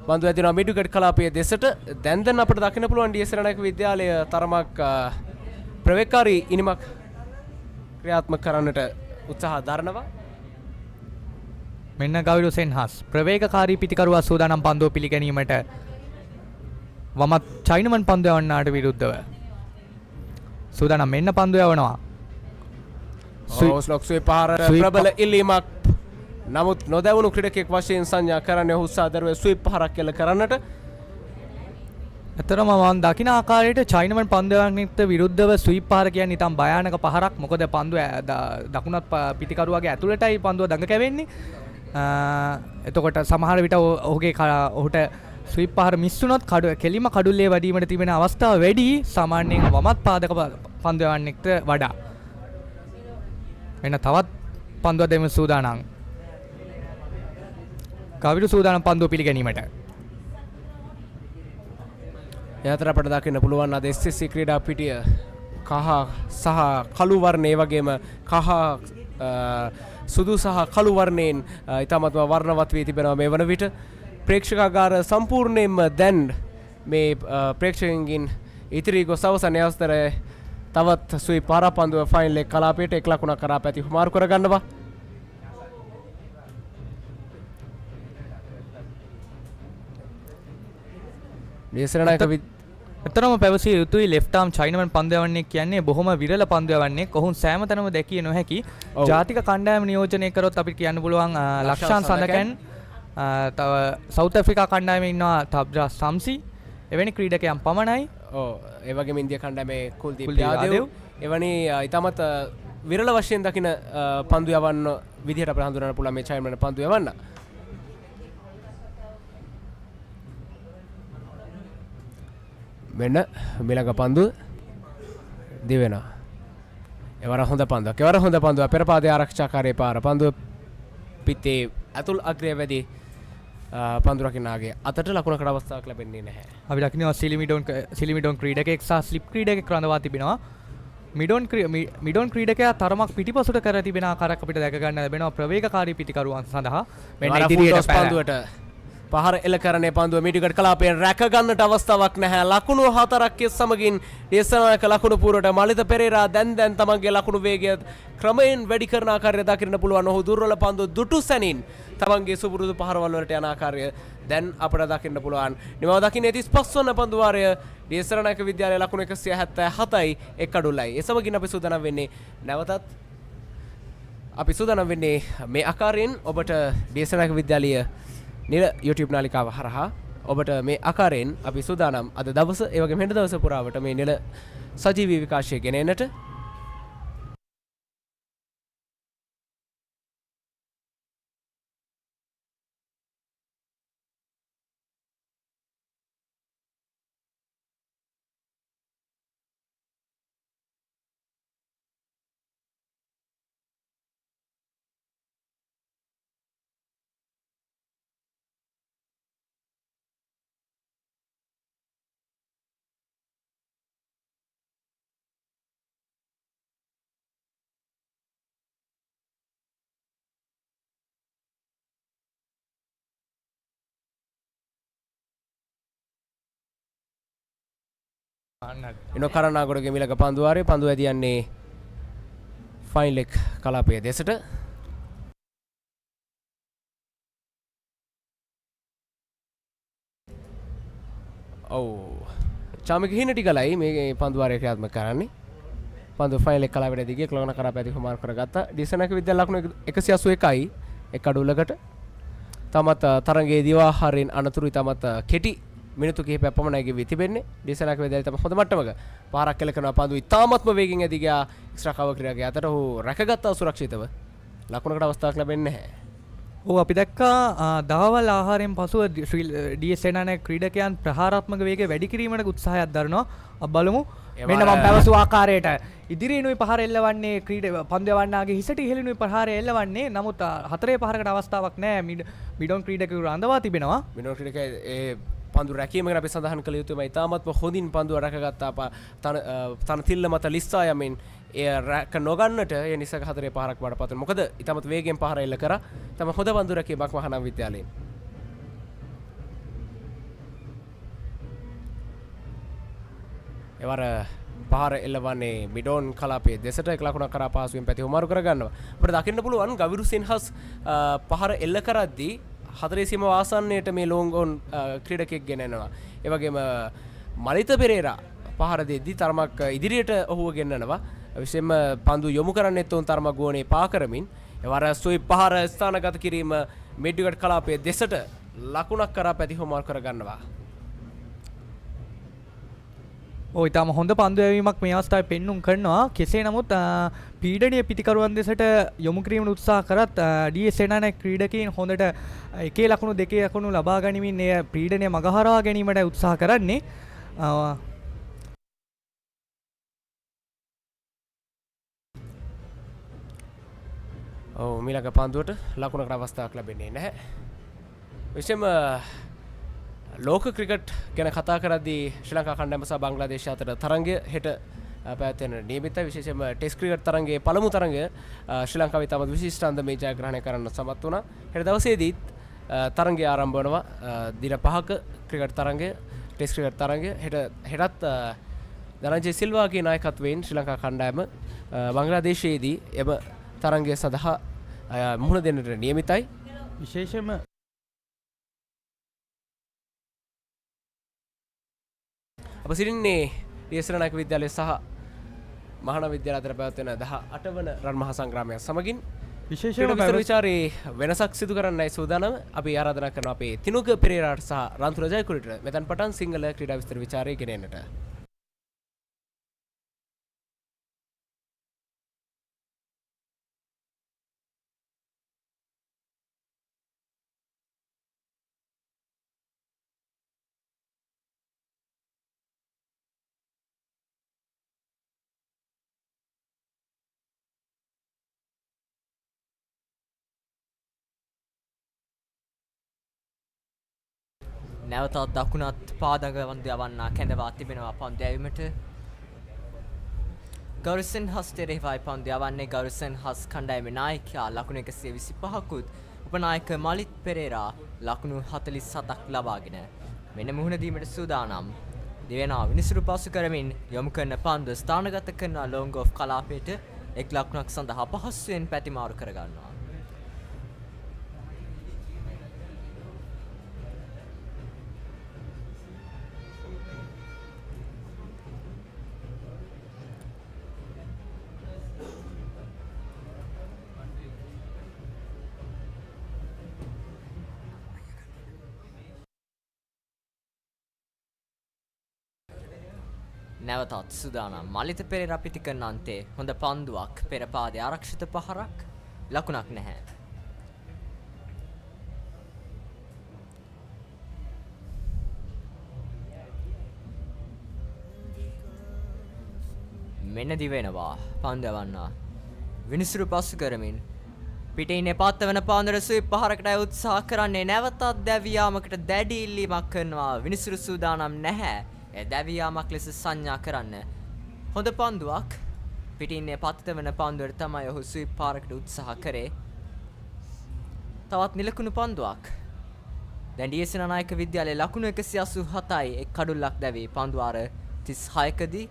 පන්දුව ඇදිනවා මිඩුගඩ් කලාපයේ දෙසට. දැන් අපිට දකින්න පුළුවන් ඩීඑස් සෙනනායක විද්‍යාලය තරමක් ප්‍රවේගකාරී ඉනිමක් ක්‍රියාත්මක කරන්නට උත්සාහ දරනවා. මෙන්න ගවිරු සෙන්හස් ප්‍රවේගකාරී පිටිකරුවා සූදානම් පන්දුව පිළිගැනීමට වමත් චයිනමන් පන්දු යවන්නාට විරුද්ධව සූදානම්. මෙන්න පන්දු යවනවා. ස්ලොක්ස්වේ පහර ප්‍රබල ඉල්ලීමක්. නමුත් නොදැවුණු ක්‍රීඩකෙක් වශයෙන් සංඥා කරන්නේ උත්සාහ දරුවේ ස්වීප් පහරක් එල්ල කරන්නට. එතරම් මම දකින ආකාරයට චයිනමන් පන්දුවන්ට විරුද්ධව ස්වීප් පහර කියන්නේ නිකම් භයානක පහරක්. මොකද පන්දුව දකුණත් පිටිකරුවාගේ ඇතුළටයි පන්දුව දඟ කැවෙන්නේ. එතකොට සමහර විට ඔහුට ස්වීප් පහර මිස් වුණොත් කෙලිම කඩුල්ලේ වැඩිවීමට තිබෙන අවස්ථාව වැඩි සාමාන්‍යයෙන් වමත් පාදක පන්දුවන්නෙක්ට වඩා. එන්න තවත් පන්දුව දෙමු සූදානම්. කවිරු සූදානම් පන්දුව පිළිගැනීමට. යතර අපට දකින්න පුළුවන් අද SSC ක්‍රීඩා පිටිය කහ සහ කළු වර්ණය වගේම කහ සුදු සහ කළු වර්ණයෙන් ඉතාමත්ම වර්ණවත් වී තිබෙනවා මේ වන විට. ප්‍රේක්ෂකාගාර සම්පූර්ණයෙන්ම දැන් මේ ප්‍රේක්ෂකයන්ගෙන් ඉතිරි ගොස් අවසන් අවස්ථරේ තවත් සුයි පාරපන්දුව ෆයිනල් එක කලාපයට 1 ලකුණක් කරා පැති හුමාරු කරගන්නවා. එතරම් පැවසිය යුතුයි ලෙෆ්ට් ආම් චයිනමන් පන්දුවන්නේ කියන්නේ බොහොම විරල පන්දුවන්නේ. ඔහුන් සෑම තැනම දැකිය නොහැකි. ජාතික කණ්ඩායම නියෝජනය කරොත් අපිට කියන්න පුළුවන් ලක්ෂාන් සඳකන්, තව සවුත් ඇෆ්‍රිකා කණ්ඩායමේ ඉන්නවා තබ්ජා සම්සි. එවැනි ක්‍රීඩකයන් පමණයි. ඒ වගේම ඉන්දියා කණ්ඩායමේ කුල්දීප් යාදව්. එවැනි ඊටමත් විරල වශයෙන් දකින පන්දු යවන්න විදිහට අපට හඳුනන්න පුළුවන් මේ චයිනමන් පන්දු යවන්න. මෙන්න මිලඟ පන්දු දිවෙනවා. එවර හොඳ පන්දුවක්. එවර හොඳ පන්දුවක්. පෙර පාදයේ ආරක්ෂාකාරී පාර පන්දුව පිටේ අතුල් අග්‍රය වැඩි පන්දු රකින්නාගේ අතට ලකුණකට අවස්ථාවක් ලැබෙන්නේ නැහැ. අපි දකිනවා සිලිමිඩොන් ක්‍රීඩකයෙක් සහ ස්ලිප් ක්‍රීඩකයෙක් රඳවා තිබෙනවා. මිඩොන් ක්‍රීඩකයා තරමක් පිටිපසුට කර තිබෙන ආකාරයක් අපිට දැක ගන්න ලැබෙනවා ප්‍රවේගකාරී පිටිකරුවන් සඳහා. මෙන්න ඉදිරියට පන්දුවට පහර එල කරනේ පන්දුව මිටිකට කලාපයෙන් රැක ගන්නට අවස්ථාවක් නැහැ. ලකුණු 4ක් සමගින් දේශනායක ලකුණු පුරට මලිත පෙරේරා දැන් තමන්ගේ ලකුණු වේගය ක්‍රමයෙන් වැඩි කරන ආකාරය දකින්න පුළුවන්. ඔහු දුර්වල පන්දුව දුටු සැනින් තමන්ගේ සුපුරුදු පහරවල් වලට යන ආකාරය දැන් අපට දකින්න පුළුවන්. නිමව දකින්නේ 35 වන පන්දු වාරය දේශනායක විද්‍යාලයේ ලකුණු 177යි එක් අඩුලයි. ඒ සමගින් අපි සූදානම් වෙන්නේ නැවතත් මේ ආකාරයෙන් ඔබට දේශනායක විද්‍යාලයේ නිල YouTube නාලිකාව හරහා ඔබට මේ ආකාරයෙන් අපි සූදානම් අද දවස ඒ වගේම හෙට දවස පුරාවට මේ නිල සජීවී විකාශය ගෙන එන්නට. එනෝ කරනාගොඩගේ මිලක පන්දුවාරේ පන්දුව ඇදියන්නේ ෆයිනල් එක කලාපයේ දෙසට. ඔව් චාමික හින ටිකලයි මේ පන්දුවාරේ ක්‍රියාත්මක කරන්නේ. පන්දුව ෆයිනල් එක කලාපයේ දිගේ ක්ලෝන කරා පැති හුමාරු කරගත්තා. දේශනායක විද්‍යාල ලකුණු 181යි එක අඩුලකට. තමත් තරංගයේ දිවාහාරයෙන් අනතුරු තමත් කෙටි මිනිත්තු කිහිපයක් පමණයි ගෙවී තිබෙන්නේ. දේශනායක විද්‍යාලය තම හොඳ මට්ටමක පාරක් කෙල කරන පන්දු ඉතාමත්ම වේගෙන් ඇදී ගියා එක්ස්ට්‍රා කවර් ක්‍රියාවගේ අතට ඔහු රැකගත්තා සුරක්ෂිතව. ලකුණකට අවස්ථාවක් ලැබෙන්නේ නැහැ. ඔව් අපි දැක්කා දහවල් ආහාරයෙන් පසුව DS සේනානායක ක්‍රීඩකයන් ප්‍රහාරාත්මක වේගය වැඩි කිරීමට උත්සාහයක් දරනවා. අපි බලමු. මෙන්න මම පැවසු ආකාරයට ඉදිරියෙනුයි පහර එල්ලවන්නේ පන්දු යවන්නාගේ හිසට ඉහළිනුයි පහර එල්ලවන්නේ. නමුත් හතරේ පහරකට අවස්ථාවක් නැහැ. මිඩොන් ක්‍රීඩකයෝ රඳවා තිබෙනවා. මිඩොන් ක්‍රීඩකයා ඒ පන්දු රැකීමකට අපි සඳහන් කළ යුතුයි. ඉතාමත්ම හොඳින් පන්දුව රැකගත්තා. තන තිල්ල මත ලිස්සා යමින් එය රැක නොගන්නට ඒ නිසක හතරේ පහරක් වඩ පත් වෙනවා. මොකද ඉතාමත් වේගෙන් පහර එල්ල කරා. තම හොඳ පන්දු රැකීමක් මහානාම විද්‍යාලයෙන්. එවර පහර එල්ලවන්නේ මිඩෝන් කලාපයේ දෙසට 1 ලකුණක් කරා පහසුවෙන් පැති හුමාරු කරගන්නවා. අපිට දකින්න පුළුවන් ගවිරු සින්හස් පහර එල්ල කරද්දී හතරේ සීම වාසන්නයට මේ ලෝංගෝන් ක්‍රීඩකෙක් ගෙනනවා. ඒ වගේම මලිත පෙරේරා පහර දෙද්දී තරමක් ඉදිරියට ඔහුව ගෙන්නනවා. විශේෂයෙන්ම පන්දු යොමු කරන්නෙත් උන් තරමක් ගෝණේ පා කරමින් එවර සුයි පහර ස්ථානගත කිරීම මිඩ්විකට් කලාපයේ දෙසට ලකුණක් කරා පැති හුමාරු කරගන්නවා. ඔය තාම හොඳ පන්දු යැවීමක් මේ අවස්ථාවේ පෙන්눔 කරනවා. කෙසේ නමුත් පීඩනීය පිටිකරුවන් දෙසට යොමු කිරීමට උත්සාහ කරත් DS සේනානායක ක්‍රීඩකයන් හොඳට එකේ ලකුණු දෙකේ ලකුණු ලබා ගනිමින් එය පීඩනය මගහරවා ගැනීමට උත්සාහ කරන්නේ. ඔව් මීළඟ පන්දුවට ලකුණකට අවස්ථාවක් ලැබෙන්නේ නැහැ. විශේෂම ලෝක ක්‍රිකට් ගැන කතා කරද්දී ශ්‍රී ලංකා කණ්ඩායම සහ බංග්ලාදේශ අතර තරගය හෙට පැවැත්වෙන නියමිතයි. විශේෂයෙන්ම ටෙස්ට් ක්‍රිකට් තරගයේ පළමු තරගය ශ්‍රී ලංකාවේ තම විශිෂ්ට අන්දමේ ජයග්‍රහණය කරන්න සමත් වුණා. හෙට දවසේදීත් තරගය ආරම්භ වෙනවා. දින 5ක ක්‍රිකට් තරගය ටෙස්ට් ක්‍රිකට් තරගය හෙටත් ධනංජය සිල්වාගේ නායකත්වයෙන් ශ්‍රී ලංකා කණ්ඩායම බංග්ලාදේශයේදී එම තරගය සඳහා මුහුණ දෙන්නට නියමිතයි. විශේෂයෙන්ම අප සිටින්නේ DS විද්‍යාලය සහ මහානාම විද්‍යාලය අතර පැවැත්වෙන 18 වන රන් මහා සංග්‍රාමය සමගින් විශේෂයෙන්ම විස්තර විචාරයේ වෙනසක් සිදු කරන්නයි සූදානම. අපි ආරාධනා කරනවා අපේ තිනුක පෙරේරාට සහ රන්තුල ජයකුලට මෙතන පටන් සිංහල ක්‍රීඩා විස්තර විචාරය ගෙන එන්නට. නැවතත් දකුණත් පාදක වන්දය වන්නා කැඳවා තිබෙනවා පන්දු යැවීමට. ගෞරිසන් හස් තෙරෙහිවයි පන්දු යවන්නේ. ගෞරිසන් හස් කණ්ඩායමේ නායකයා ලකුණු 125කුත් උපනායක මලිත් පෙරේරා ලකුණු 47ක් ලබාගෙන මෙන්න මුහුණ දීමට සූදානම්. දෙවෙනා විනිසුරු පාසු කරමින් යොමු කරන පන්දු ස්ථානගත කරන ලොංග් ඔෆ් කලාපයට එක් ලකුණක් සඳහා පහසුවෙන් පැතිමාරු කරගන්නවා. නැවතත් සූදානම්. මලිත පෙරේරා පිටි කරන අන්තේ හොඳ පන්දුවක් පෙර පාදයේ ආරක්ෂිත පහරක් ලකුණක් නැහැ. මෙන්න දිවෙනවා පන්දු යවන්නා. විනිසුරු පසු කරමින් පිටින් එපාත්ත වෙන පාන්දර සුයි පහරකට උත්සාහ කරන්නේ. නැවතත් දැවියාමකට දැඩි ඉල්ලීමක් කරනවා. විනිසුරු සූදානම් නැහැ. දැවියාමක් ලෙස සංඥා කරන්න. හොඳ පන්දුවක් පිටින්නේ පතිත වෙන පන්දුවට තමයි ඔහු ස්වීප් පාරකට උත්සාහ කරේ. තවත් නිලකුණු පන්දුවක්. දැන් DS සේනානායක විද්‍යාලයේ ලකුණු 187යි එක් කඩුල්ලක් දැවි පන්දුවාර 36කදී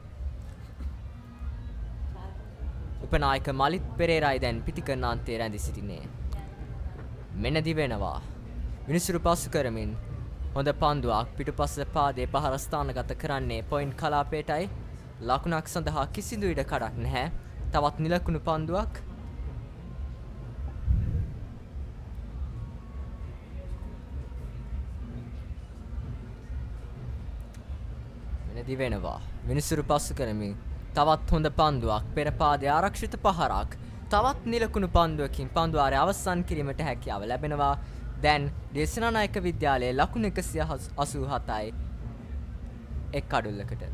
උපනායක මලිත් පෙරේරායි දැන් පිටිකරන අන්තයේ රැඳී සිටින්නේ. මෙන්න දිවෙනවා. විනිසුරු පසු කරමින් හොඳ පන්දුවක් පිටුපස පාදයේ පහර ස්ථානගත කරන්නේ පොයින්ට් කලාපයටයි. ලකුණක් සඳහා කිසිදු ඉඩ කඩක් නැහැ. තවත් නිලකුණු පන්දුවක්. මෙනදී වෙනවා. විනිසුරු පසු කරමින් තවත් හොඳ පන්දුවක් පෙර පාදයේ ආරක්ෂිත පහරක්. තවත් නිලකුණු පන්දුවකින් පන්දුවාරය අවසන් කිරීමට හැකියාව ලැබෙනවා. දැන් දේශනානායක විද්‍යාලයේ ලකුණු 187යි එක් කඩුල්ලකට.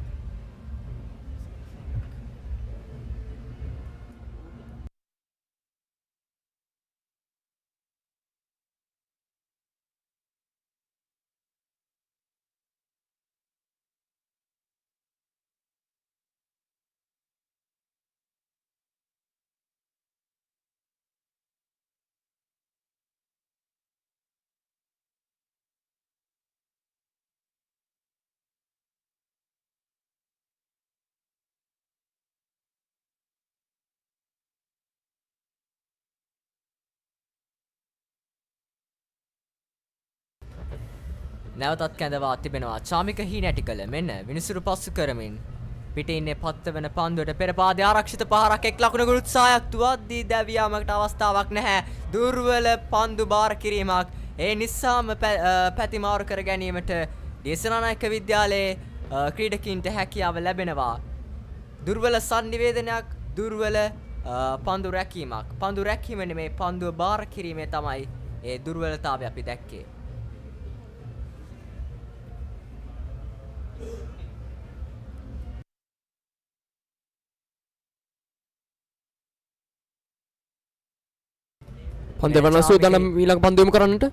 නැවතත් කැඳවා තිබෙනවා චාමික හීනැටිකල. මෙන්න විනිසුරු පසු කරමින් පිටේ ඉන්නේ පත්ත වෙන පන්දුවට පෙර පාදයේ ආරක්ෂිත පහරක් එක් ලකුණක උත්සාහයක් තුවද්දී දැවියාමකට අවස්ථාවක් නැහැ. දුර්වල පන්දු බාර කිරීමක්. ඒ නිසාම පැතිමාරු කර ගැනීමට දේශනානායක විද්‍යාලයේ ක්‍රීඩකීන්ට හැකියාව ලැබෙනවා. දුර්වල සංනිවේදනයක්, දුර්වල පන්දු රැකීමක්. පන්දු රැකීම නෙමේ පන්දුව බාර කිරීමේ තමයි ඒ දුර්වලතාවය අපි දැක්කේ. පන්දවන සූදානම් ඊළඟ පන්දු යොමු කරන්නට.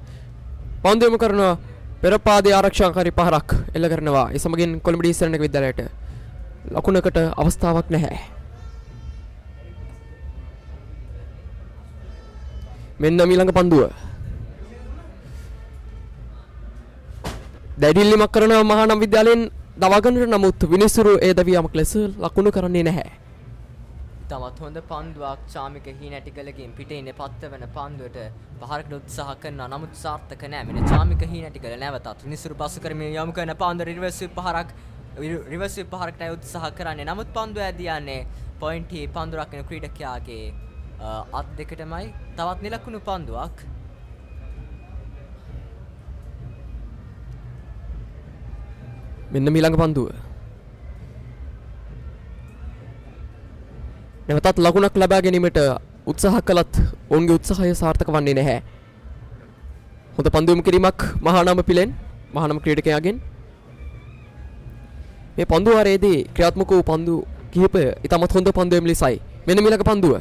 පන්දු යොමු කරනවා පෙර පාදයේ ආරක්ෂාකාරී පහරක් එල්ල කරනවා. ඒ සමගින් කොළඹ ඩී සරණක විද්‍යාලයට ලකුණකට අවස්ථාවක් නැහැ. මෙන්න ඊළඟ පන්දුව. දැඩිල්ලීමක් කරන මහානම් විද්‍යාලයෙන් දවාගන්නට නමුත් විනිසුරු ඒ දවියමක් ලෙස ලකුණු කරන්නේ නැහැ. තමත් හොඳ පන්දුවක් චාමික හීනැටිකලකින් පිටේ ඉන්නේ පත්වන පන්දුවට පහරකට උත්සාහ කරනවා නමුත් සාර්ථක නැහැ. මෙන්න චාමික හීනැටිකල නැවතත් විනිසුරු පසු කරමින් යොමු කරන පන්දුව රිවර්ස් පහරකට උත්සාහ කරන්නේ. නමුත් පන්දුව ඇදී යන්නේ පොයින්ට් පන්දු රකින ක්‍රීඩකයාගේ අත් දෙකටමයි. තවත් නිලකුණු පන්දුවක්. මෙන්න ඊළඟ පන්දුව. නැවතත් ලකුණක් ලබා ගැනීමට උත්සාහ කළත් ඔවුන්ගේ උත්සාහය සාර්ථක වන්නේ නැහැ. හොඳ පන්දු යොමු කිරීමක් මහානාම පිලෙන් මහානාම ක්‍රීඩකයාගෙන්. මේ පන්දු වාරයේදී ක්‍රියාත්මක වූ පන්දු කිහිපය ඉතාමත් හොඳ පන්දුවෙම් ලෙසයි. මෙන්න ඊළඟ පන්දුව.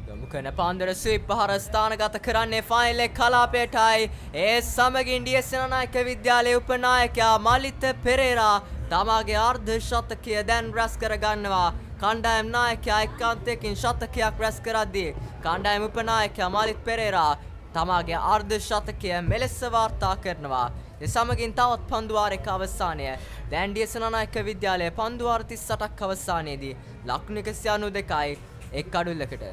යොමු කරන පන්දුර ස්වීප් පහර ස්ථානගත කරන්නේ ෆයිනල් එක කලාපයටයි. ඒ සමගින් ඩී.එස්. සේනානායක විද්‍යාලයේ උපනායකයා මලිත පෙරේරා තමාගේ අර්ධ ශතකය දැන් රැස් කර ගන්නවා. කණ්ඩායම් නායකයා එක්කාන්තයකින් ශතකයක් රැස් කරද්දී කණ්ඩායම් උපනායකයා මලිත් පෙරේරා තමාගේ අර්ධ ශතකය මෙලෙස වාර්තා කරනවා. ඒ සමගින් තවත් පන්දු වාරයක අවසානය. දැන් ඩී.එස්. සේනානායක විද්‍යාලයේ පන්දු වාර 38ක් අවසානයේදී ලකුණු 192යි එක් අඩුල්ලකට.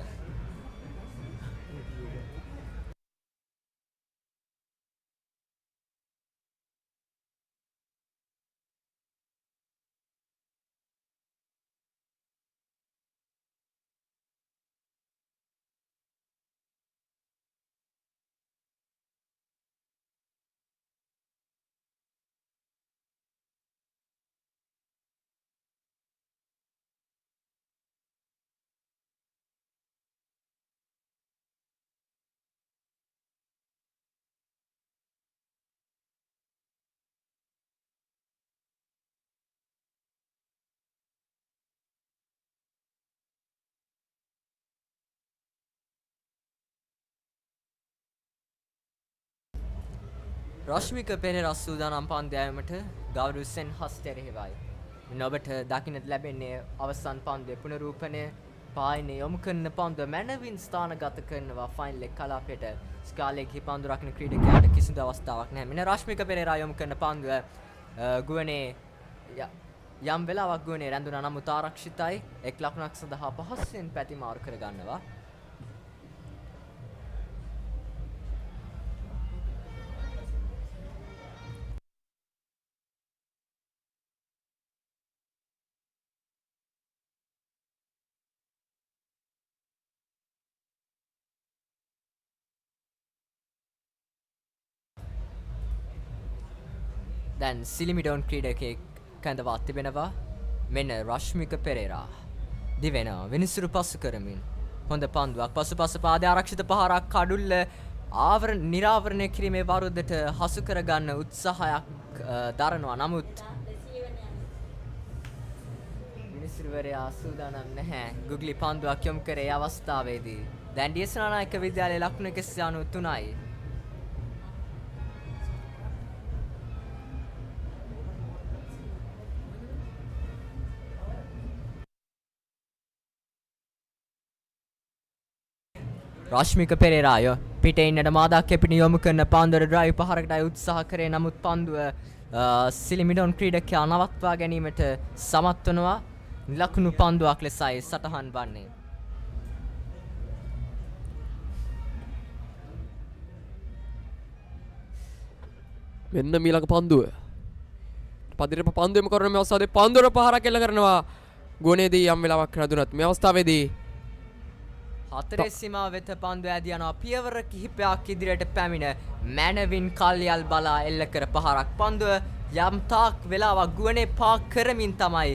රශ්මික පෙරේරා සූදානම් පන්දු යෑමට ගෞරව සෙන් හස්තෙරෙහිවයි. ඔබට දකින්නට ලැබෙන්නේ අවසන් පන්දුවේ පුනරූපණය. පායනේ යොමු කරන පන්දුව මැනවින් ස්ථානගත කරනවා ෆයිනල් එක කලාපයට. ස්කාලේගේ පන්දු රකින්න ක්‍රීඩකයාට කිසිදු අවස්ථාවක් නැහැ. මෙන්න රශ්මික පෙරේරා යොමු කරන පන්දුව ගුවනේ යම් වෙලාවක් ගුවනේ රැඳුණා නමුත් ආරක්ෂිතයි. එක් ලකුණක් සඳහා පහසුවෙන් පැතිමාරු කර ගන්නවා. දැන් සිලිමිඩෝන් ක්‍රීඩකයෙක් කැඳවා තිබෙනවා. මෙන්න රශ්මික පෙරේරා දිවෙනවා විනිසුරු පසු කරමින් හොඳ පන්දුවක් පසුපස පාදයේ ආරක්ෂිත පහරක් කඩුල්ල නිරාවරණය කිරීමේ වරුද්දට හසු කරගන්න උත්සාහයක් දරනවා. නමුත් විනිසුරුවරයා සූදානම් නැහැ. ගුග්ලි පන්දුවක් යොමු කරේ අවස්ථාවේදී. දැන් ඩී.එස්. සේනානායක විද්‍යාලයේ ලකුණු 193යි. රශ්මික පෙරේරාය පිටේ ඉන්නට මාදක් කෙපිනි යොමු කරන පන්දුව ඩ්‍රයිව් පහරකටයි උත්සාහ කරේ. නමුත් පන්දුව සිලිමිඩොන් ක්‍රීඩකයා නවත්වා ගැනීමට සමත් වනවා. ලකුණු පන්දුවක් ලෙසයි සටහන් වන්නේ. මෙන්න ඊළඟ පන්දුව. පදිරප පන්දුවම කරන මේ අවස්ථාවේ පන්දුවර පහරක් එල්ල කරනවා. ගෝණේදී යම් වෙලාවක් රැඳුනත් මේ අවස්ථාවේදී හතරේ සීමාව වෙත පන්දු ඇදී යනවා. පියවර කිහිපයක් ඉදිරියට පැමිණ මැනවින් කල්යල් බලා එල්ල කර පහරක්. පන්දුව යම් තාක් වෙලාවක් ගුවනේ පා කරමින් තමයි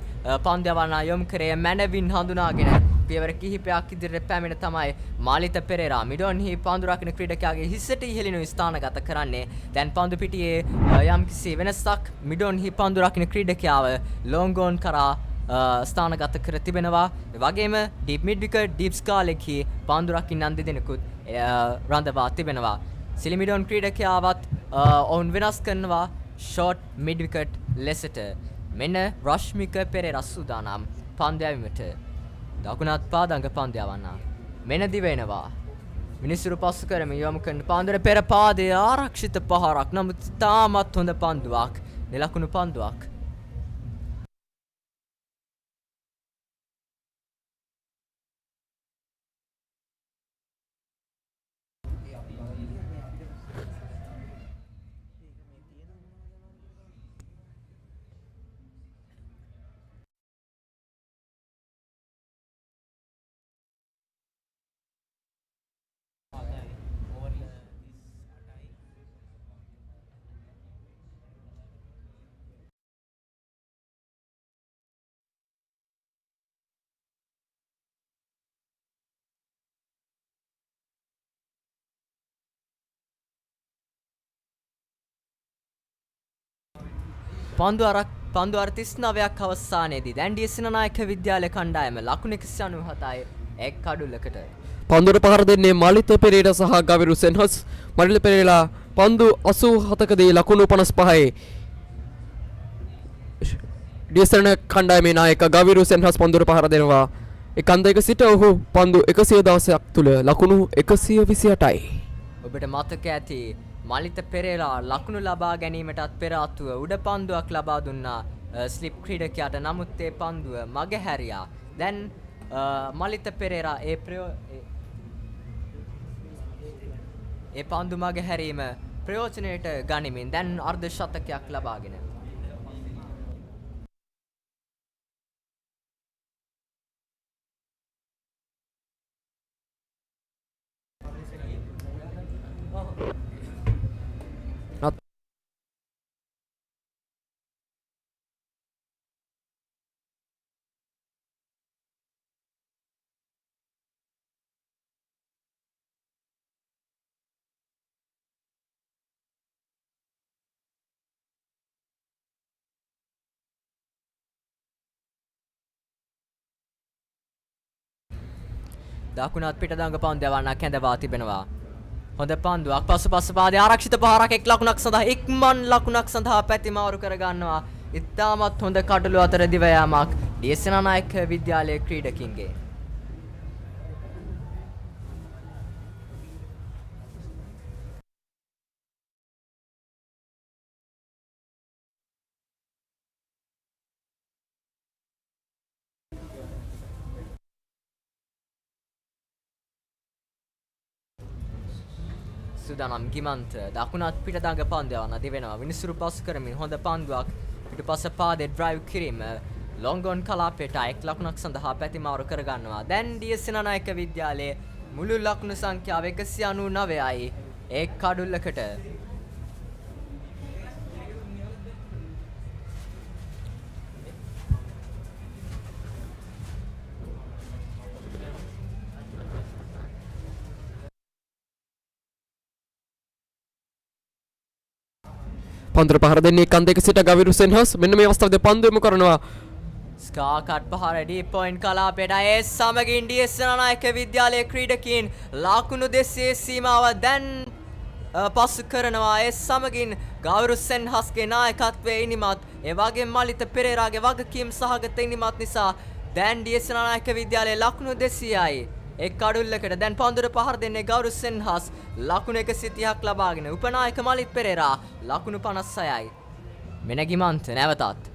පන්දු යවන්න යොමු කරේ. මැනවින් හඳුනාගෙන පියවර කිහිපයක් ඉදිරියට පැමිණ තමයි මාලිත පෙරේරා මිඩොන්හි පන්දු රකින්න ක්‍රීඩකයාගේ හිසට ඉහළිනු ස්ථානගත කරන්නේ. දැන් පන්දු පිටියේ යම්කිසි වෙනසක් මිඩොන්හි පන්දු රකින්න ක්‍රීඩකයාව ලොන්ගෝන් කරා ස්ථානගත කර තිබෙනවා. වගේම ඩීප් මිඩ් විකට් ඩීප් ස්කාලෙක්හි පන්දු රකින්නන් දෙදෙනෙකුත් රඳවා තිබෙනවා. සිලිමිඩොන් ක්‍රීඩකයාවත් ඔවුන් වෙනස් කරනවා ෂෝට් මිඩ් විකට් ලෙසට. මෙන්න රශ්මික පෙරේරා සූදානම් පන්දු යැවීමට. දකුණත් පාදංග පන්දු යවන්න මෙන්න දිවෙනවා. මිනිස්සුරු පසු කරමින් යොමු කරන පන්දුවේ පෙර පාදයේ ආරක්ෂිත පහරක්. නමුත් තාමත් හොඳ පන්දුවක්. නිලකුණු පන්දුවක්. පන්දු 39ක් අවසානයේදී දැන් ඩී.එස්.සේනානායක විද්‍යාලය කණ්ඩායම ලකුණු 197යි එක් කඩුල්ලකට. පන්දුවට පහර දෙන්නේ මාලිත පෙරේරා සහ ගවිරු සෙන්හස්. මාලිත පෙරේරා පන්දු 87කදී ලකුණු 55යි. ඩී.එස්.සේනානායක කණ්ඩායමේ නායක ගවිරු සෙන්හස් පන්දුවට පහර දෙනවා. එක් අන්දයක සිට ඔහු පන්දු 116ක් තුල ලකුණු 128යි. ඔබට මතක ඇති මාලිත පෙරේරා ලකුණු ලබා ගැනීමටත් පෙර ආතුව උඩ පන්දුවක් ලබා දුන්නා ස්ලිප් ක්‍රීඩකයාට. නමුත් ඒ පන්දුව මගහැරියා. දැන් මාලිත පෙරේරා ඒ පන්දු මගහැරීම ප්‍රයෝජනයට ගනිමින් දැන් අර්ධ ශතකයක් ලබාගෙන දකුණත් පිට දඟ පන්දු යවන්නක් හැඳවා තිබෙනවා. හොඳ පන්දුවක් පසුපස පාදයේ ආරක්ෂිත පහරක් එක් ලකුණක් සඳහා ඉක්මන් ලකුණක් සඳහා පැතිමාරු කර ගන්නවා. ඉතාමත් හොඳ කඩළු අතර දිව යාමක් ඩී.එස්.සේනානායක විද්‍යාලයේ ක්‍රීඩකින්ගේ. සුදානම් ගිමන්ත දකුණත් පිට දඟ පන්දු යවන්න දෙවෙනවා. විනිසුරු පසු කරමින් හොඳ පන්දුවක් පිටුපස පාදේ ඩ්‍රයිව් කිරීම ලොන්ගොන් කලාපයට එක් ලකුණක් සඳහා පැතිමාරු කරගන්නවා. දැන් ඩී.එස්.සේනානායක විද්‍යාලයේ මුළු ලකුණු සංඛ්‍යාව 199යි එක් කඩුල්ලකට. පන්දුවට පහර දෙන්නේ එක් අන්දයක සිට ගවිරු සෙන්හස්. මෙන්න මේ අවස්ථාවේදී පන්දු යොමු කරනවා. ස්කා කට් පහර ඩීප් පොයින්ට් කලාපයට ඒ සමගින් ඩී.එස්.සේනානායක විද්‍යාලයේ ක්‍රීඩකීන් ලකුණු 200 සීමාව දැන් පසු කරනවා. ඒ සමගින් ගවිරු සෙන්හස්ගේ නායකත්වයේ ඉනිමත් ඒ වගේම මාලිත පෙරේරාගේ වගකීම් සහගත ඉනිමත් නිසා දැන් ඩී.එස්.සේනානායක විද්‍යාලයේ ලකුණු 200යි එක් කඩුල්ලකට. දැන් පන්දුවට පහර දෙන්නේ ගෞරව සෙන්හස් ලකුණු 130ක් ලබාගෙන. උපනායක මාලිත් පෙරේරා ලකුණු 56යි. මෙනගිමන්ත නැවතත්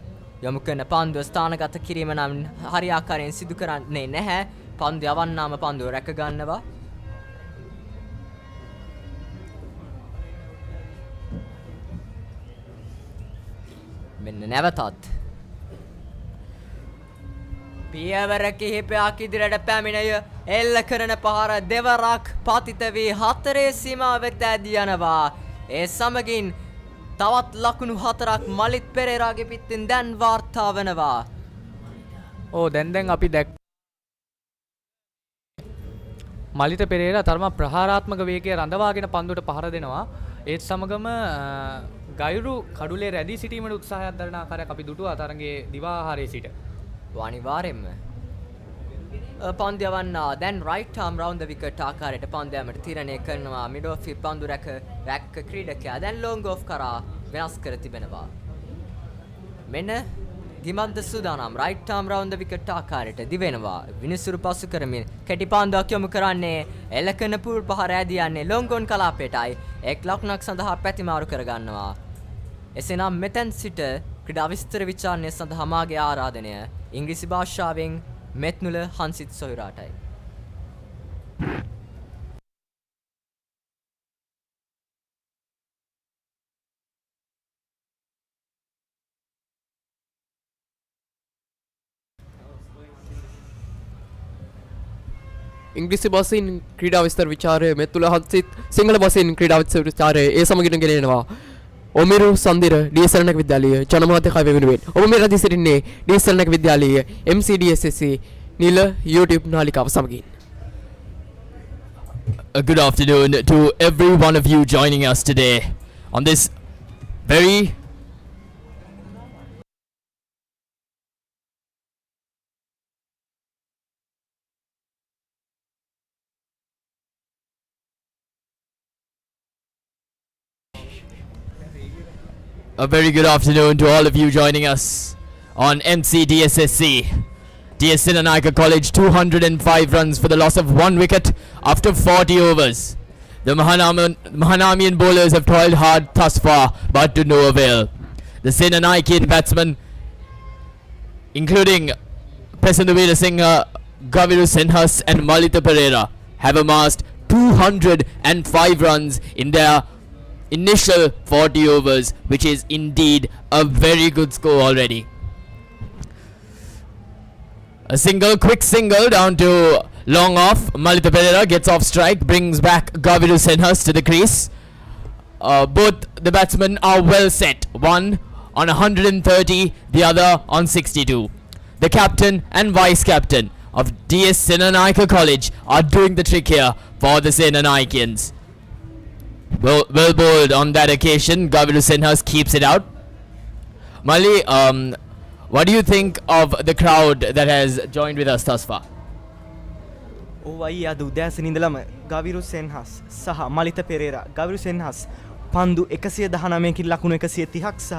යොමු කරන පන්දුව ස්ථානගත කිරීම නම් හරි ආකාරයෙන් සිදු කරන්නේ නැහැ. පන්දු යවන්නාම පන්දුව රැක ගන්නවා. මෙන්න නැවතත් පියවර කිහිපයක් ඉදිරියට පැමිණිය එල්ල කරන පහර දෙවරක් පතිත වී හතරේ සීමාව වෙත ඇදී යනවා. ඒ සමගින් තවත් ලකුණු හතරක් මලිත් පෙරේරාගේ පිටින් දැන් වාර්තා වෙනවා. ඕ දැන් අපි දැක් මලිත පෙරේරා තරම ප්‍රහාරාත්මක වේගය රඳවාගෙන පන්දුවට පහර දෙනවා. ඒත් සමගම ගයිරු කඩුලේ රැඳී සිටීමට උත්සාහයක් දරන ආකාරයක් අපි දුටුවා තරගේ දිවාහාරයේ සිට. අනිවාර්යෙන්ම පන්දු යවන්නා දැන් රයිට් ආම් රවුන්ඩ් ද විකට් ආකාරයට පන්දු යෑමට තීරණය කරනවා මිඩෝෆි පන්දු රැක්ක ක්‍රීඩකයා දැන් ලොංග් ඔෆ් කරා වෙනස් කර තිබෙනවා. මෙන්න ගිමන්ත සූදානම් රයිට් ආම් රවුන්ඩ් ද විකට් ආකාරයට දිවෙනවා. විනිසුරු පසු කරමින් කෙටි පන්දුවක් යොමු කරන්නේ එලකන පූල් පහර ඇදී යන්නේ ලොංග් ඔන් කලාපයටයි. එක් ලකුණක් සඳහා පැතිමාරු කර ගන්නවා. එසේනම් මෙතෙන් සිට ක්‍රීඩා විස්තර විචාරණය සඳහා මාගේ ආරාධනය ඉංග්‍රීසි භාෂාවෙන් මෙත්නුල හන්සිත් සොයුරාටයි. ඉංග්‍රීසි බසින් ක්‍රීඩා විස්තර විචාරය මෙතුල හත්සිත් සිංහල බසින් ක්‍රීඩා විස්තර විචාරය ඒ සමගින් ගෙනෙනවා. ඔමිරු සන්දිර ඩීසරණක විද්‍යාලය ජනමාධ්‍ය කවි වෙනුවෙන් ඔබ මේ රැඳී සිටින්නේ ඩීසරණක විද්‍යාලයේ MCDSSC නිල YouTube නාලිකාව සමගින්. A good afternoon to every one of you joining us today on this very A very good afternoon to all of you joining us on MCDSSC. DS Senanayake College 205 runs for the loss of 1 wicket after 40 overs. The Mahanamian bowlers have toiled hard thus far but to no avail. The Senanakean batsmen, including Pesanduvira Singha, Gaviru Senhas and Malita Pereira, have amassed 205 runs in their initial 40 overs, which is indeed a very good score already. A quick single down to long off. Malita Pereira gets off strike, brings back Gaviru Senhas to the crease. Both the batsmen are well set. One on 130, the other on 62. The captain and vice captain of DS Senanayake College are doing the trick here for the Senanakians. Well bowled on that occasion. Gaviru Senhas keeps it out. Mali, what do you think of the crowd that has joined with us thus far? ඔවයි අද උදෑසන ඉඳලම ගවිරු සෙන්හස් සහ මලිත පෙරේරා ගවිරු සෙන්හස් පන්දු 119කින් ලකුණු 130ක් සහ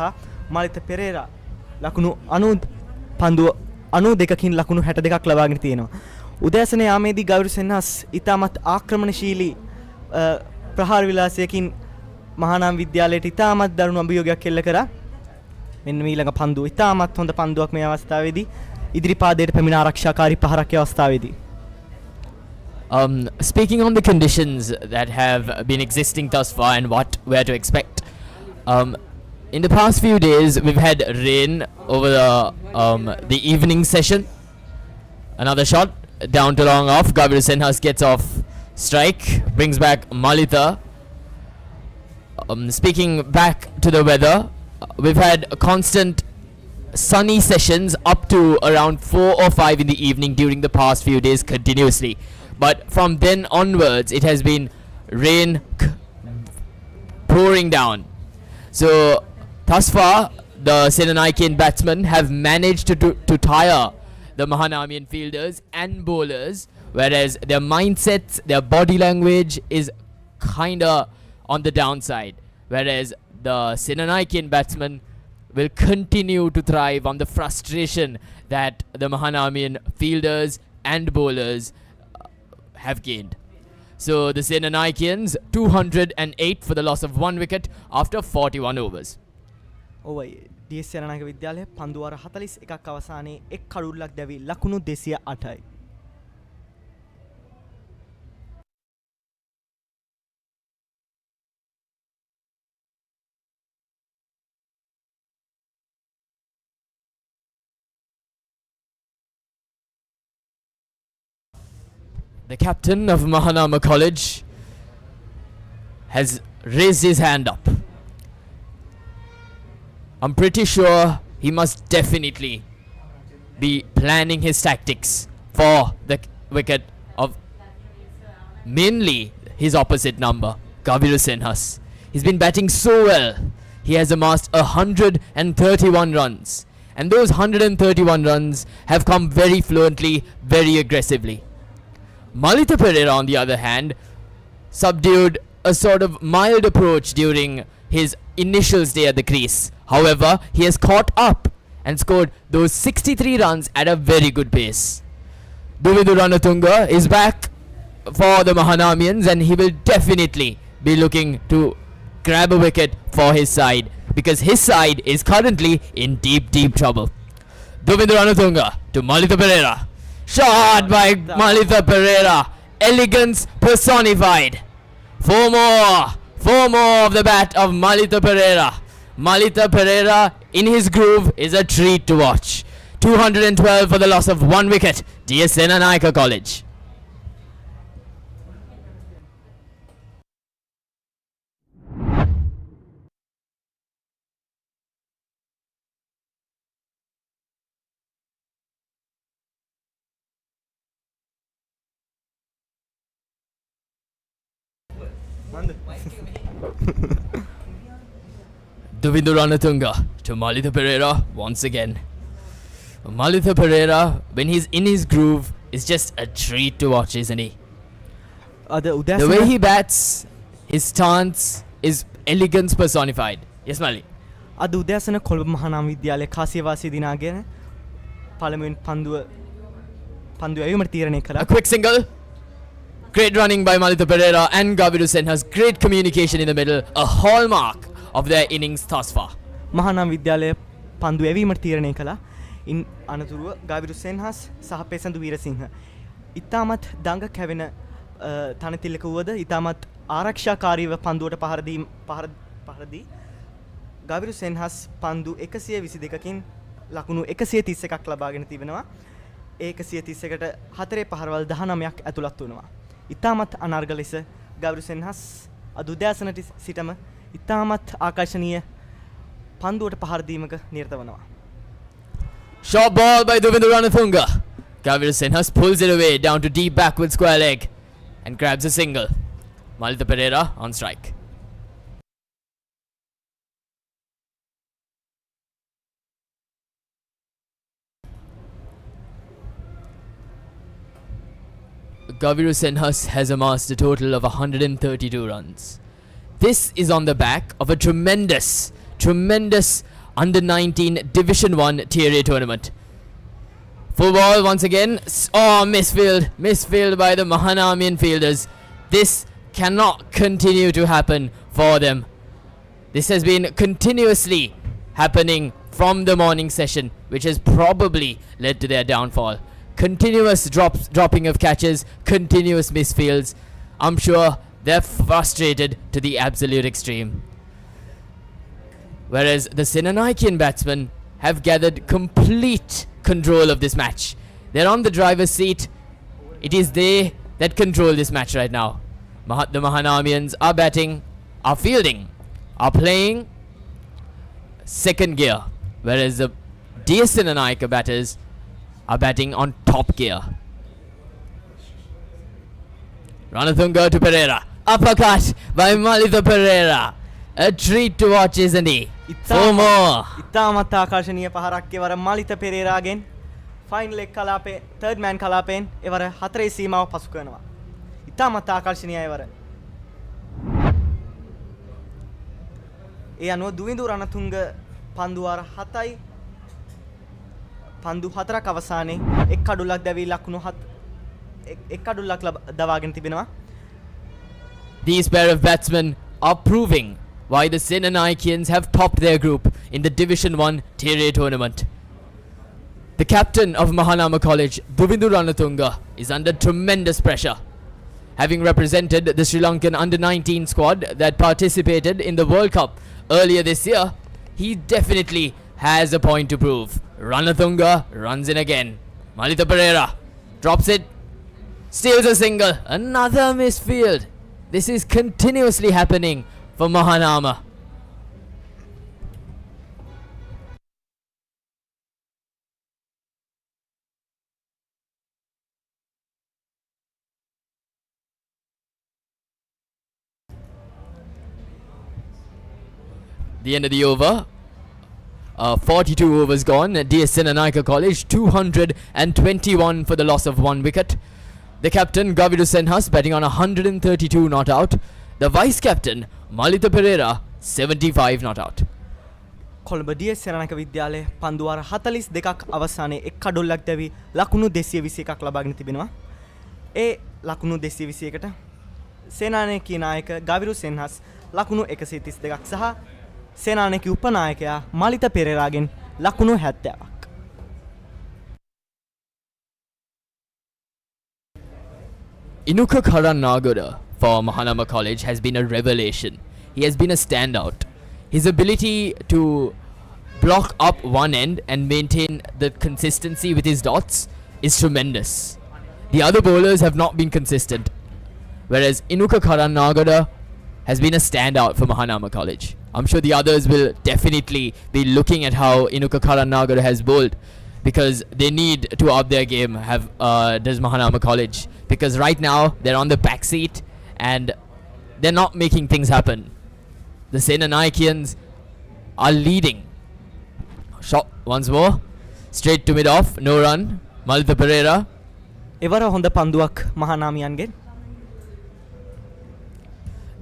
මලිත පෙරේරා ලකුණු 90 පන්දු 92කින් ලකුණු 62ක් ලබාගෙන තියෙනවා. උදෑසන යාමේදී ගවිරු සෙන්හස් ඉතාමත් ආක්‍රමණශීලී ප්‍රහාර විලාසයකින් මහානාම විද්‍යාලයට ඉතාමත් දරුණු අභියෝගයක් එල්ල කරා. මෙන්න ඊළඟ පන්දුව ඉතාමත් හොඳ පන්දුවක් මේ අවස්ථාවේදී ඉදිරි පාදයට පැමිණ ආරක්ෂාකාරී පහරක් අවස්ථාවේදී. Speaking on the conditions that have been existing thus far and what we're to expect, in the past few days we've had rain over the evening session. Another shot down to long off. Gaviru Senhas gets off strike, brings back Malita. Speaking back to the weather, we've had constant sunny sessions up to around 4 or 5 in the evening during the past few days continuously. But from then onwards, it has been rain pouring down. So, thus far, the Senanakean batsmen have managed to tire the Mahanamian fielders and bowlers, whereas their mindsets, their body language is kinda on the downside. Whereas the Senanakean batsmen will continue to thrive on the frustration that the Mahanamian fielders and bowlers have gained. So the Senanakians 208 for the loss of 1 wicket after 41 overs. ඔවයි DS සෙනනායක විද්‍යාලය පන්දු වාර 41ක් අවසානයේ එක් කඩුල්ලක් දැවි ලකුණු 208යි. The captain of Mahanama College has raised his hand up. I'm pretty sure he must definitely be planning his tactics for the wicket of mainly his opposite number, Gaviru Senhas. He's been batting so well. He has amassed 131 runs. And those 131 runs have come very fluently, very aggressively. Malita Pereira, on the other hand, subdued a sort of mild approach during his initial stay at the crease. However, he has caught up and scored those 63 runs at a very good pace. Duvidu Ranatunga is back for the Mahanamians, and he will definitely be looking to grab a wicket for his side, because his side is currently in deep trouble. Duvidu Ranatunga to Malita Pereira. Shot by Malita Pereira. Elegance personified. Four more of the bat of Malita Pereira. Malita Pereira in his groove is a treat to watch. 212 for the loss of 1 wicket. DS Senanayake College. Duvidu Ranatunga to Malita Pereira once again. Malita Pereira, when he's in his groove, is just a treat to watch, isn't he? The way he bats, his stance is elegance personified. Yes, Mali. අද උදෑසන කොළඹ මහානාම විද්‍යාලයේ කාසියවාසී දිනාගෙන පළමුවෙන් පන්දු ඇවීමට තීරණය කළා. A quick single. Great running by Malita Pereira and Gaviru Senhas. Great communication in the middle. A hallmark of their innings thus far. Mahanama විද්‍යාලයේ පන්දු ඇවීමට තීරණය කළා. ඉන් අනතුරුව ගාවිරු සෙන්හස් සහ පේසඳු වීරසිංහ ඉතාමත් දඟ කැවෙන තනතිල්ලක වුවද ඉතාමත් ආරක්ෂාකාරීව පන්දුවට පහර දී ගාවිරු සෙන්හස් පන්දු 122කින් ලකුණු 131ක් ලබාගෙන තිබෙනවා. ඒ 131කට 4 පහරවල් 19ක් ඇතුළත් වුණා. ඉතාමත් අනර්ග ලෙස ගාවිරු සෙන්හස් අද උදෑසනට සිටම ඉතාමත් ආකර්ශනීය පන්දුවට පහර දීමක නිරත වෙනවා. Short ball by Duvidu Ranatunga. Gaviru Senhas pulls it away down to deep backward square leg and grabs a single. Malita Pereira on strike. Gaviru Senhas has amassed a total of 132 runs. This is on the back of a tremendous under-19 Division 1 Tier A tournament. Full ball once again. Oh, misfield by the Mahanamian fielders. This cannot continue to happen for them. This has been continuously happening from the morning session, which has probably led to their downfall. Continuous dropping of catches, continuous misfields. I'm sure they're frustrated to the absolute extreme. Whereas the Senanakian batsmen have gathered complete control of this match. They're on the driver's seat. It is they that control this match right now. The Mahanamians are batting, are fielding, are playing second gear, whereas the DS Senanayake batters are batting on top gear. Ranatunga to Pereira. Uppercut by Malita Pereira. A treat to watch, isn't he? Four more. ඉතාමත් ආකර්ශනීය පහරක් එවර මලිත පෙරේරාගෙන් ෆයිනල් එක කලාපේ තර්ඩ් මෑන් කලාපෙන් එවර 4 සීමාව පසු කරනවා. ඉතාමත් ආකර්ශනීය එවර. ඒ අනුව දුවිඳු රණතුංග පන්දු වාර 7යි පන්දු 4ක් අවසානයේ එක් කඩුල්ලක් දැවී ලකුණු 1 කඩුල්ලක් දවාගෙන තිබෙනවා. These pair of batsmen are proving why the Senanakians have topped their group in the Division 1 Tier A tournament. The captain of Mahanama College, Duvidu Ranatunga, is under tremendous pressure. Having represented the Sri Lankan under-19 squad that participated in the World Cup earlier this year, he definitely has a point to prove. Ranatunga runs in again. Malita Pereira drops it. steals a single. Another misfield. This is continuously happening for Mahanama. The end of the over. 42 overs gone at DS Senanayake College. 221 for the loss of 1 wicket. The captain Gaviru Senhas batting on 132 not out. The vice captain Malita Pereira 75 not out. Colombo DS Senanayake විද්‍යාලය පන්දු වාර 42ක් අවසානයේ එක් කඩොල්ලක් දැවි ලකුණු 221ක් ලබාගෙන තිබෙනවා. ඒ ලකුණු 221කට සේනානායකී නායක ගාවිරු සෙන්හස් ලකුණු 132ක් සහ සේනානායකී උපනායකයා මලිත පෙරේරාගෙන් ලකුණු 70ක්. Inuka Karanagoda for Mahanama College has been a revelation. He has been a standout. His ability to block up one end and maintain the consistency with his dots is tremendous. The other bowlers have not been consistent, whereas Inuka Karanagoda has been a standout for Mahanama College. I'm sure the others will definitely be looking at how Inuka Karanagoda has bowled, because they need to up their game, does Mahanama College, because right now they're on the back seat and they're not making things happen. The Senanayakians are leading. Shot once more, straight to mid-off, no run. Malita Pereira. එවර හොඳ පන්දුවක් මහානාමියන්ගෙන්.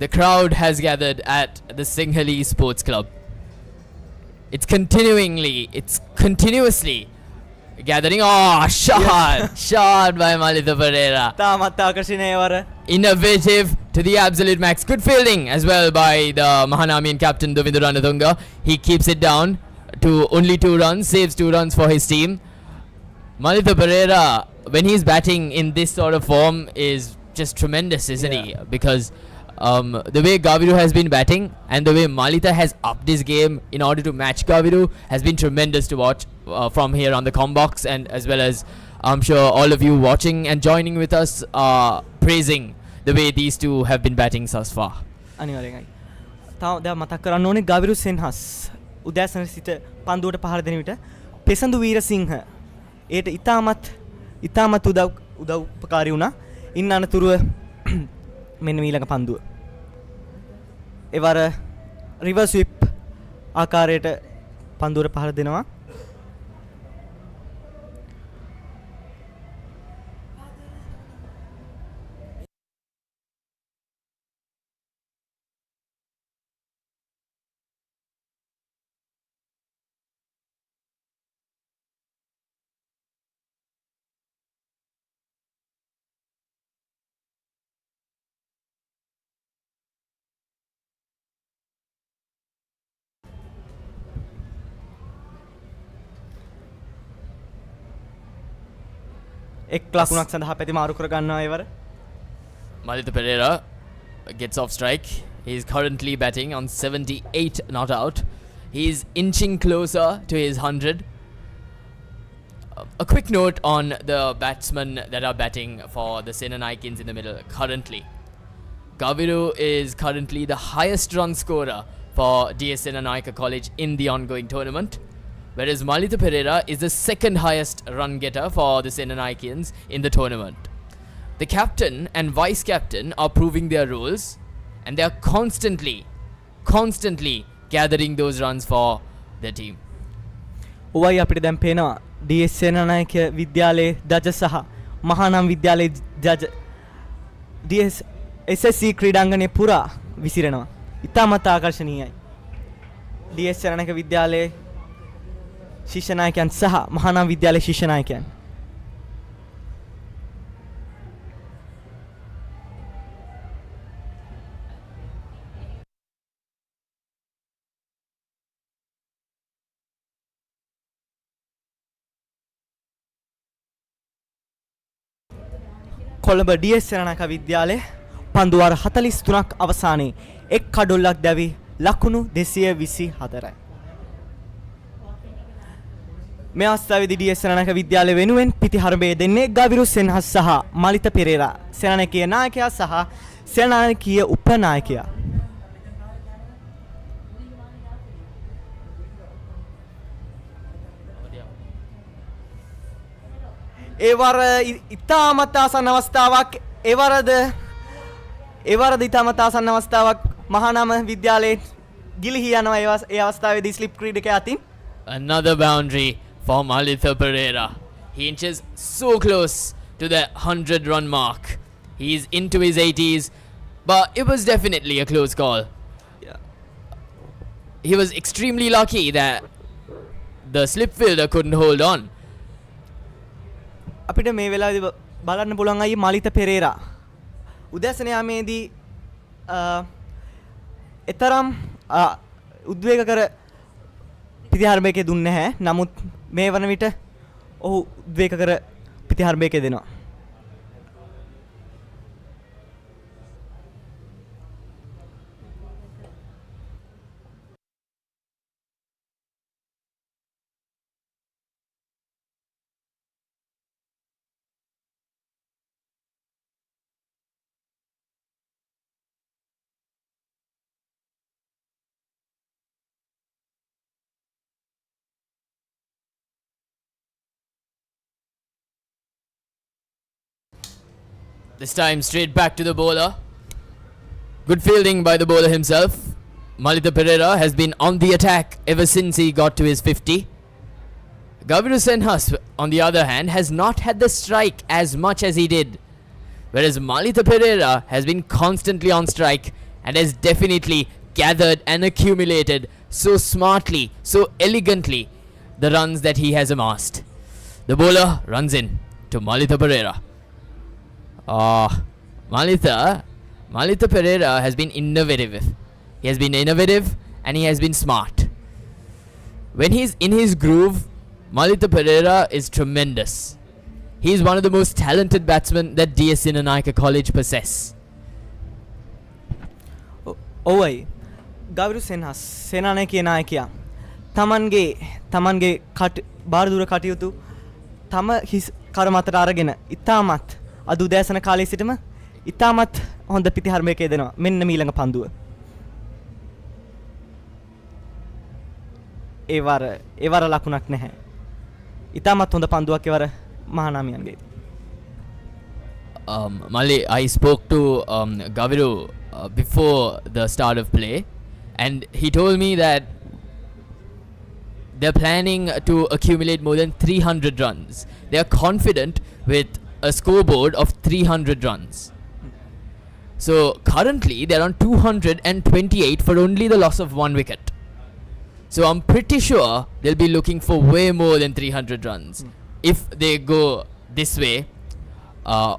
The crowd has gathered at the Singhali Sports Club. It's continuously gathering. Oh, shot by Malita Pereira. තාමත් ආකර්ෂණීය එවර. Innovative to the absolute max. Good fielding as well by the Mahanamian captain Dovindu Ranatunga. He keeps it down to only 2 runs, saves 2 runs for his team. Malita Pereira, when he's batting in this sort of form, is just tremendous, isn't he? Because the way Gaviru has been batting and the way Malita has upped his game in order to match Gaviru has been tremendous to watch from here on the combox, and as well as I'm sure all of you watching and joining with us are praising the way these two have been batting thus far. අනිවාර්යයෙන්යි. තාම දැන් මතක් කරන්න ඕනේ ගාවිරු සෙන්හස් උදෑසන සිට පන්දුවට පහර දෙන විට පෙසඳු වීරසිංහ ඒට ඉතාමත් උදව්පකාරී වුණා. ඉන්න අනතුරුව මෙන්න ඊළඟ පන්දුව. එවර රිවර්ස් ස්විප් ආකාරයට පන්දුවට පහර දෙනවා. එක් ලකුණක් සඳහා පැති මාරු කර ගන්නවා එවර. Malita Pereira gets off strike. He is currently batting on 78 not out. He is inching closer to his 100. A quick note on the batsmen that are batting for the Senanayakins in the middle currently. Gaviru is currently the highest run scorer for DS Senanayake College in the ongoing tournament, whereas Malita Pereira is the second highest run getter for the Senanayakians in the tournament. The captain and vice captain are proving their roles, and they are constantly gathering those runs for their team. ඔවයි අපිට දැන් පේනවා DS සේනානායක විද්‍යාලයේ ජජ සහ මහානාම විද්‍යාලයේ ජජ DS SSC ක්‍රීඩාංගණය පුරා විසිරෙනවා. ඉතාමත් ආකර්ශනීයයි. DS සේනානායක විද්‍යාලයේ ශිෂ්‍ය නායකයන් සහ මහානාම විද්‍යාලයේ ශිෂ්‍ය නායකයන්. කොළඹ DS සේනානායක විද්‍යාලයේ පන්දු වාර 43ක් අවසානයේ එක් කඩොල්ලක් දැවි ලකුණු 224යි. මේ අවස්ථාවේදී DS සේනානායක විද්‍යාලය වෙනුවෙන් පිතිහරඹය දෙන්නේ ගවිරු සෙන්හස් සහ මලිත පෙරේරා. සේනානායකීය නායකයා සහ සේනානායකීය උපනායකයා. ඒ වර ඉතාමත් ආසන්න අවස්ථාවක් ඒ වරද ඉතාමත් ආසන්න අවස්ථාවක් මහානාම විද්‍යාලයේ ගිලිහි යනවා ඒ අවස්ථාවේදී ස්ලිප් ක්‍රීඩකයා අතින්. Another boundary for Malitha Pereira. He inches so close to the 100-run mark. He's into his 80s, but it was definitely a close call. Yeah. He was extremely lucky that the slip fielder couldn't hold on. අපිට මේ වෙලාවේදී බලන්න පුළුවන් අයියේ මලිත පෙරේරා. උදෑසන යාමේදී එතරම් උද්වේගකර පිතිහරඹයක දුන්නේ නැහැ. නමුත් මේ වන විට ඔහු උද්වේගකර පිතිහරඹයක දෙනවා. This time straight back to the bowler. Good fielding by the bowler himself. Malitha Pereira has been on the attack ever since he got to his 50. Gaviru Senhas, on the other hand, has not had the strike as much as he did. Whereas Malitha Pereira has been constantly on strike and has definitely gathered and accumulated so smartly, so elegantly, the runs that he has amassed. The bowler runs in to Malitha Pereira. Malitha Pereira has been innovative. He has been innovative and he has been smart. When he's in his groove, Malitha Pereira is tremendous. He is one of the most talented batsmen that DS Senanayake College possess. ඔවයි ගවිරු සෙන්හස් සේනානායකීය නායකයා තමන්ගේ බාරදුර කටයුතු තම හිස් කර මතට අරගෙන ඉතාමත් අද උදෑසන කාලයේ සිටම ඉතාමත් හොඳ පිතිහරඹයක දෙනවා. මෙන්න මීළඟ පන්දුව. ඒ වර ලකුණක් නැහැ. ඉතාමත් හොඳ පන්දුවක් ඒ වර මහානාමියන්ගේ. Mali, I spoke to Gaviru before the start of play, and he told me that they're planning to accumulate more than 300 runs. They are confident with a scoreboard of 300 runs. So currently they're on 228 for only the loss of 1 wicket. So I'm pretty sure they'll be looking for way more than 300 runs if they go this way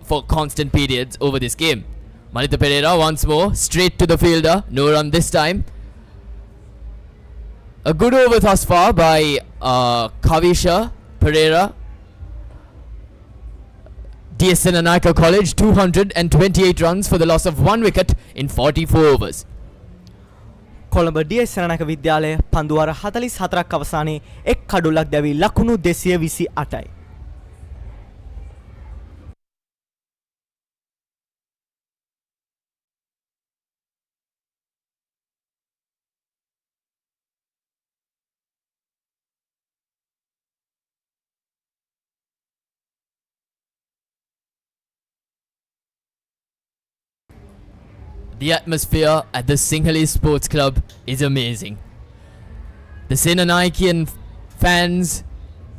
for constant periods over this game. Malitha Pereira once more straight to the fielder, no run this time. A good over thus far by Kavisha Pereira. DS Senanayake College 228 runs for the loss of 1 wicket in 44 overs. Colombo DS Senanayake විද්‍යාලය පන්දු වර 44ක් අවසානයේ එක් කඩුලක් දැවි ලකුණු 228යි. The atmosphere at the Sinhalese Sports Club is amazing. The Senanayakean fans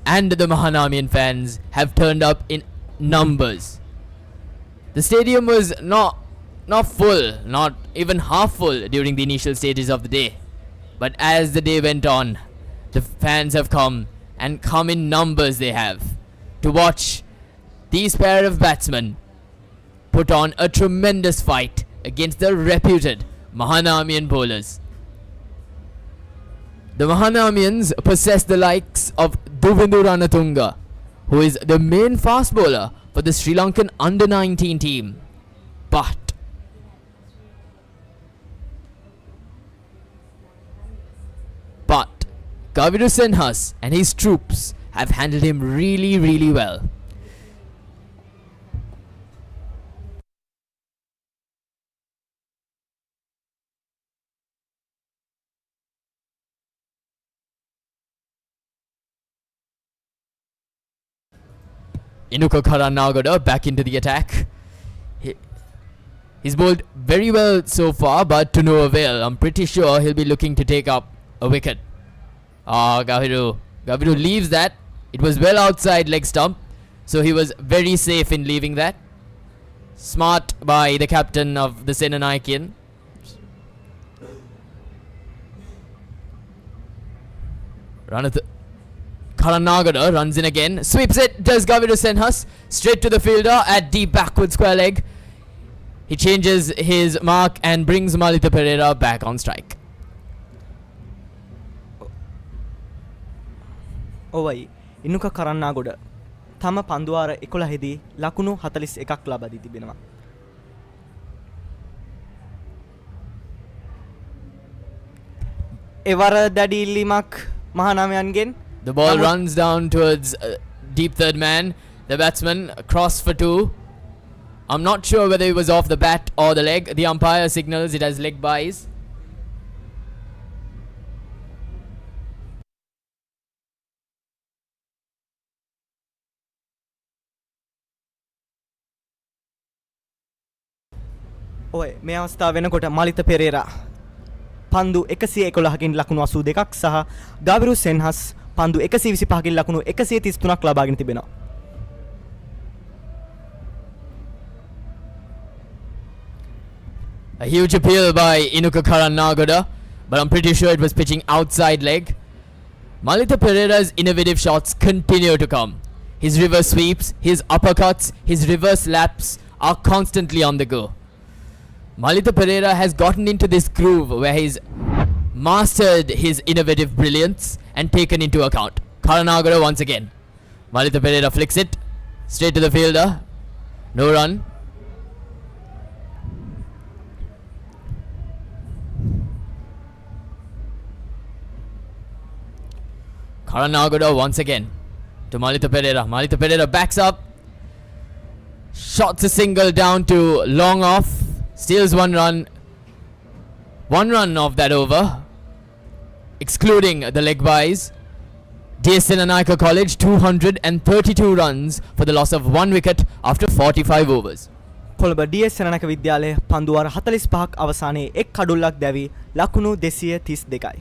and the Mahanamian fans have turned up in numbers. The stadium was not full, not even half full during the initial stages of the day. But as the day went on, the fans have come, and come in numbers they have, to watch these pair of batsmen put on a tremendous fight against the reputed Mahanamian bowlers. The Mahanamians possess the likes of Duvindu Ranatunga, who is the main fast bowler for the Sri Lankan under-19 team. But Gaviru Senhas and his troops have handled him really, really well. Inuka Karanagada back into the attack. He's bowled very well so far, but to no avail. I'm pretty sure he'll be looking to take up a wicket. Gaviru leaves that. It was well outside leg stump, so he was very safe in leaving that. Smart by the captain of the Senanayakian. Karanagada runs in again, sweeps it, does Gaviru Senhas, straight to the fielder at deep backward square leg. He changes his mark and brings Malita Pereira back on strike. ඔවයි ඉනුක Karannagoda තම පන්දුවාර 11 දී ලකුණු 41ක් ලබා දී තිබෙනවා. එවර දැඩි ඉල්ලීමක් මහානාමයන්ගෙන්. The ball runs down towards deep third man. The batsman cross for 2. I'm not sure whether it was off the bat or the leg. The umpire signals it as leg byes. ඔය මේ අවස්ථාව වෙනකොට මාලිත පෙරේරා පන්දු 111කින් ලකුණු 82ක් සහ ගාවිරු සෙන්හස් පන්දු 125කින් ලකුණු 133ක් ලබාගෙන තිබෙනවා. A huge appeal by Inuka Karanagada, but I'm pretty sure it was pitching outside leg. Malita Pereira's innovative shots continue to come. His reverse sweeps, his uppercuts, his reverse laps are constantly on the go. Malita Pereira has gotten into this groove where he's mastered his innovative brilliance and taken into account. Karanagada once again. Malita Pereira flicks it straight to the fielder. No run. Karanagada once again to Malita Pereira. Malita Pereira backs up, shots a single down to long off, steals one run. One run of that over, excluding the leg byes. DS Senanayake College 232 runs for the loss of 1 wicket after 45 overs. Colombo DS සෙනනායක විද්‍යාලය පන්දුවාර 45ක් අවසානයේ එක් කඩුල්ලක් දැවි ලකුණු 232යි.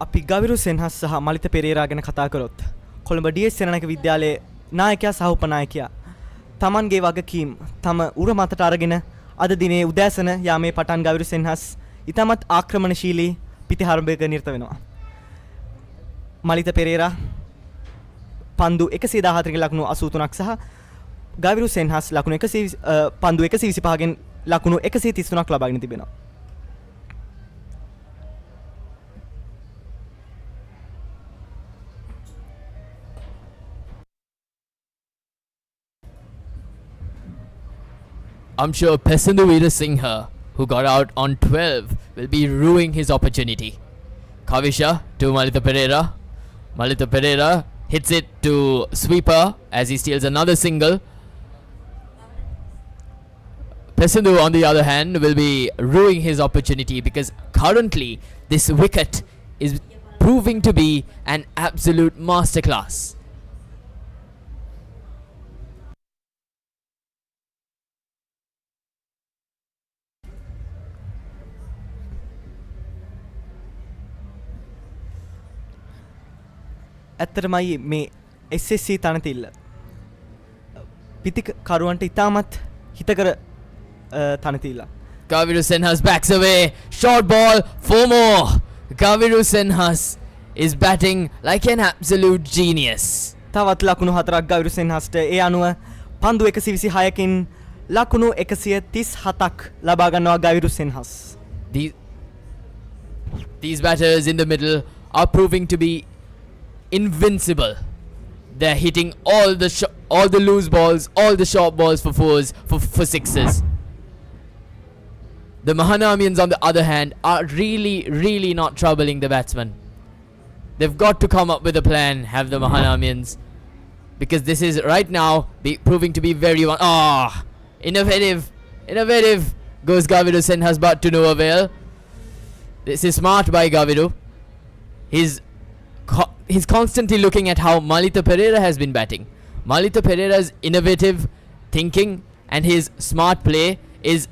අපි ගවිරු සෙන්හස් සහ මලිත පෙරේරා ගැන කතා කරොත් කොළඹ DS සෙනනායක විද්‍යාලයේ නායකයා සහ උපනායකයා තමන්ගේ වගකීම් තම උර මතට අරගෙන අද දිනේ උදෑසන යාමේ පටන් ගවිරු සෙන්හස් ඉතාමත් ආක්‍රමණශීලී පිටිහරඹයක නිරත වෙනවා. මලිත පෙරේරා පන්දු 114 ලකුණු 83ක් සහ ගවිරු සෙන්හස් ලකුණු 100 පන්දු 125ගෙන් ලකුණු 133ක් ලබාගෙන තිබෙනවා. I'm sure Pesandu Veerasinghe, who got out on 12, will be ruining his opportunity. Kavisha to Malita Pereira. Malita Pereira hits it to sweeper as he steals another single. Pesandu, on the other hand, will be ruining his opportunity because currently this wicket is proving to be an absolute masterclass. ඇත්තටමයි මේ SSC තනතිල්ල පිටි කරුවන්ට ඉතාමත් හිතකර තනතිල්ල. Gaviru Senhas backs away. Short ball, 4 more. Gaviru Senhas is batting like an absolute genius. තවත් ලකුණු 4ක් ගවිරු සෙන්හස්ට ඒ අනුව පන්දු 126කින් ලකුණු 137ක් ලබා ගන්නවා ගවිරු සෙන්හස්. These batters in the middle are proving to be invincible. They're hitting all the loose balls, all the short balls for fours, for sixes. The Mahanamians, on the other hand, are really not troubling the batsman. They've got to come up with a plan, have the Mahanamians, because this is right now proving to be very innovative goes Gavidu Senhas, but to no avail. This is smart by Gavidu. He's constantly looking at how Malita Pereira has been batting. Malita Pereira's innovative thinking and his smart play is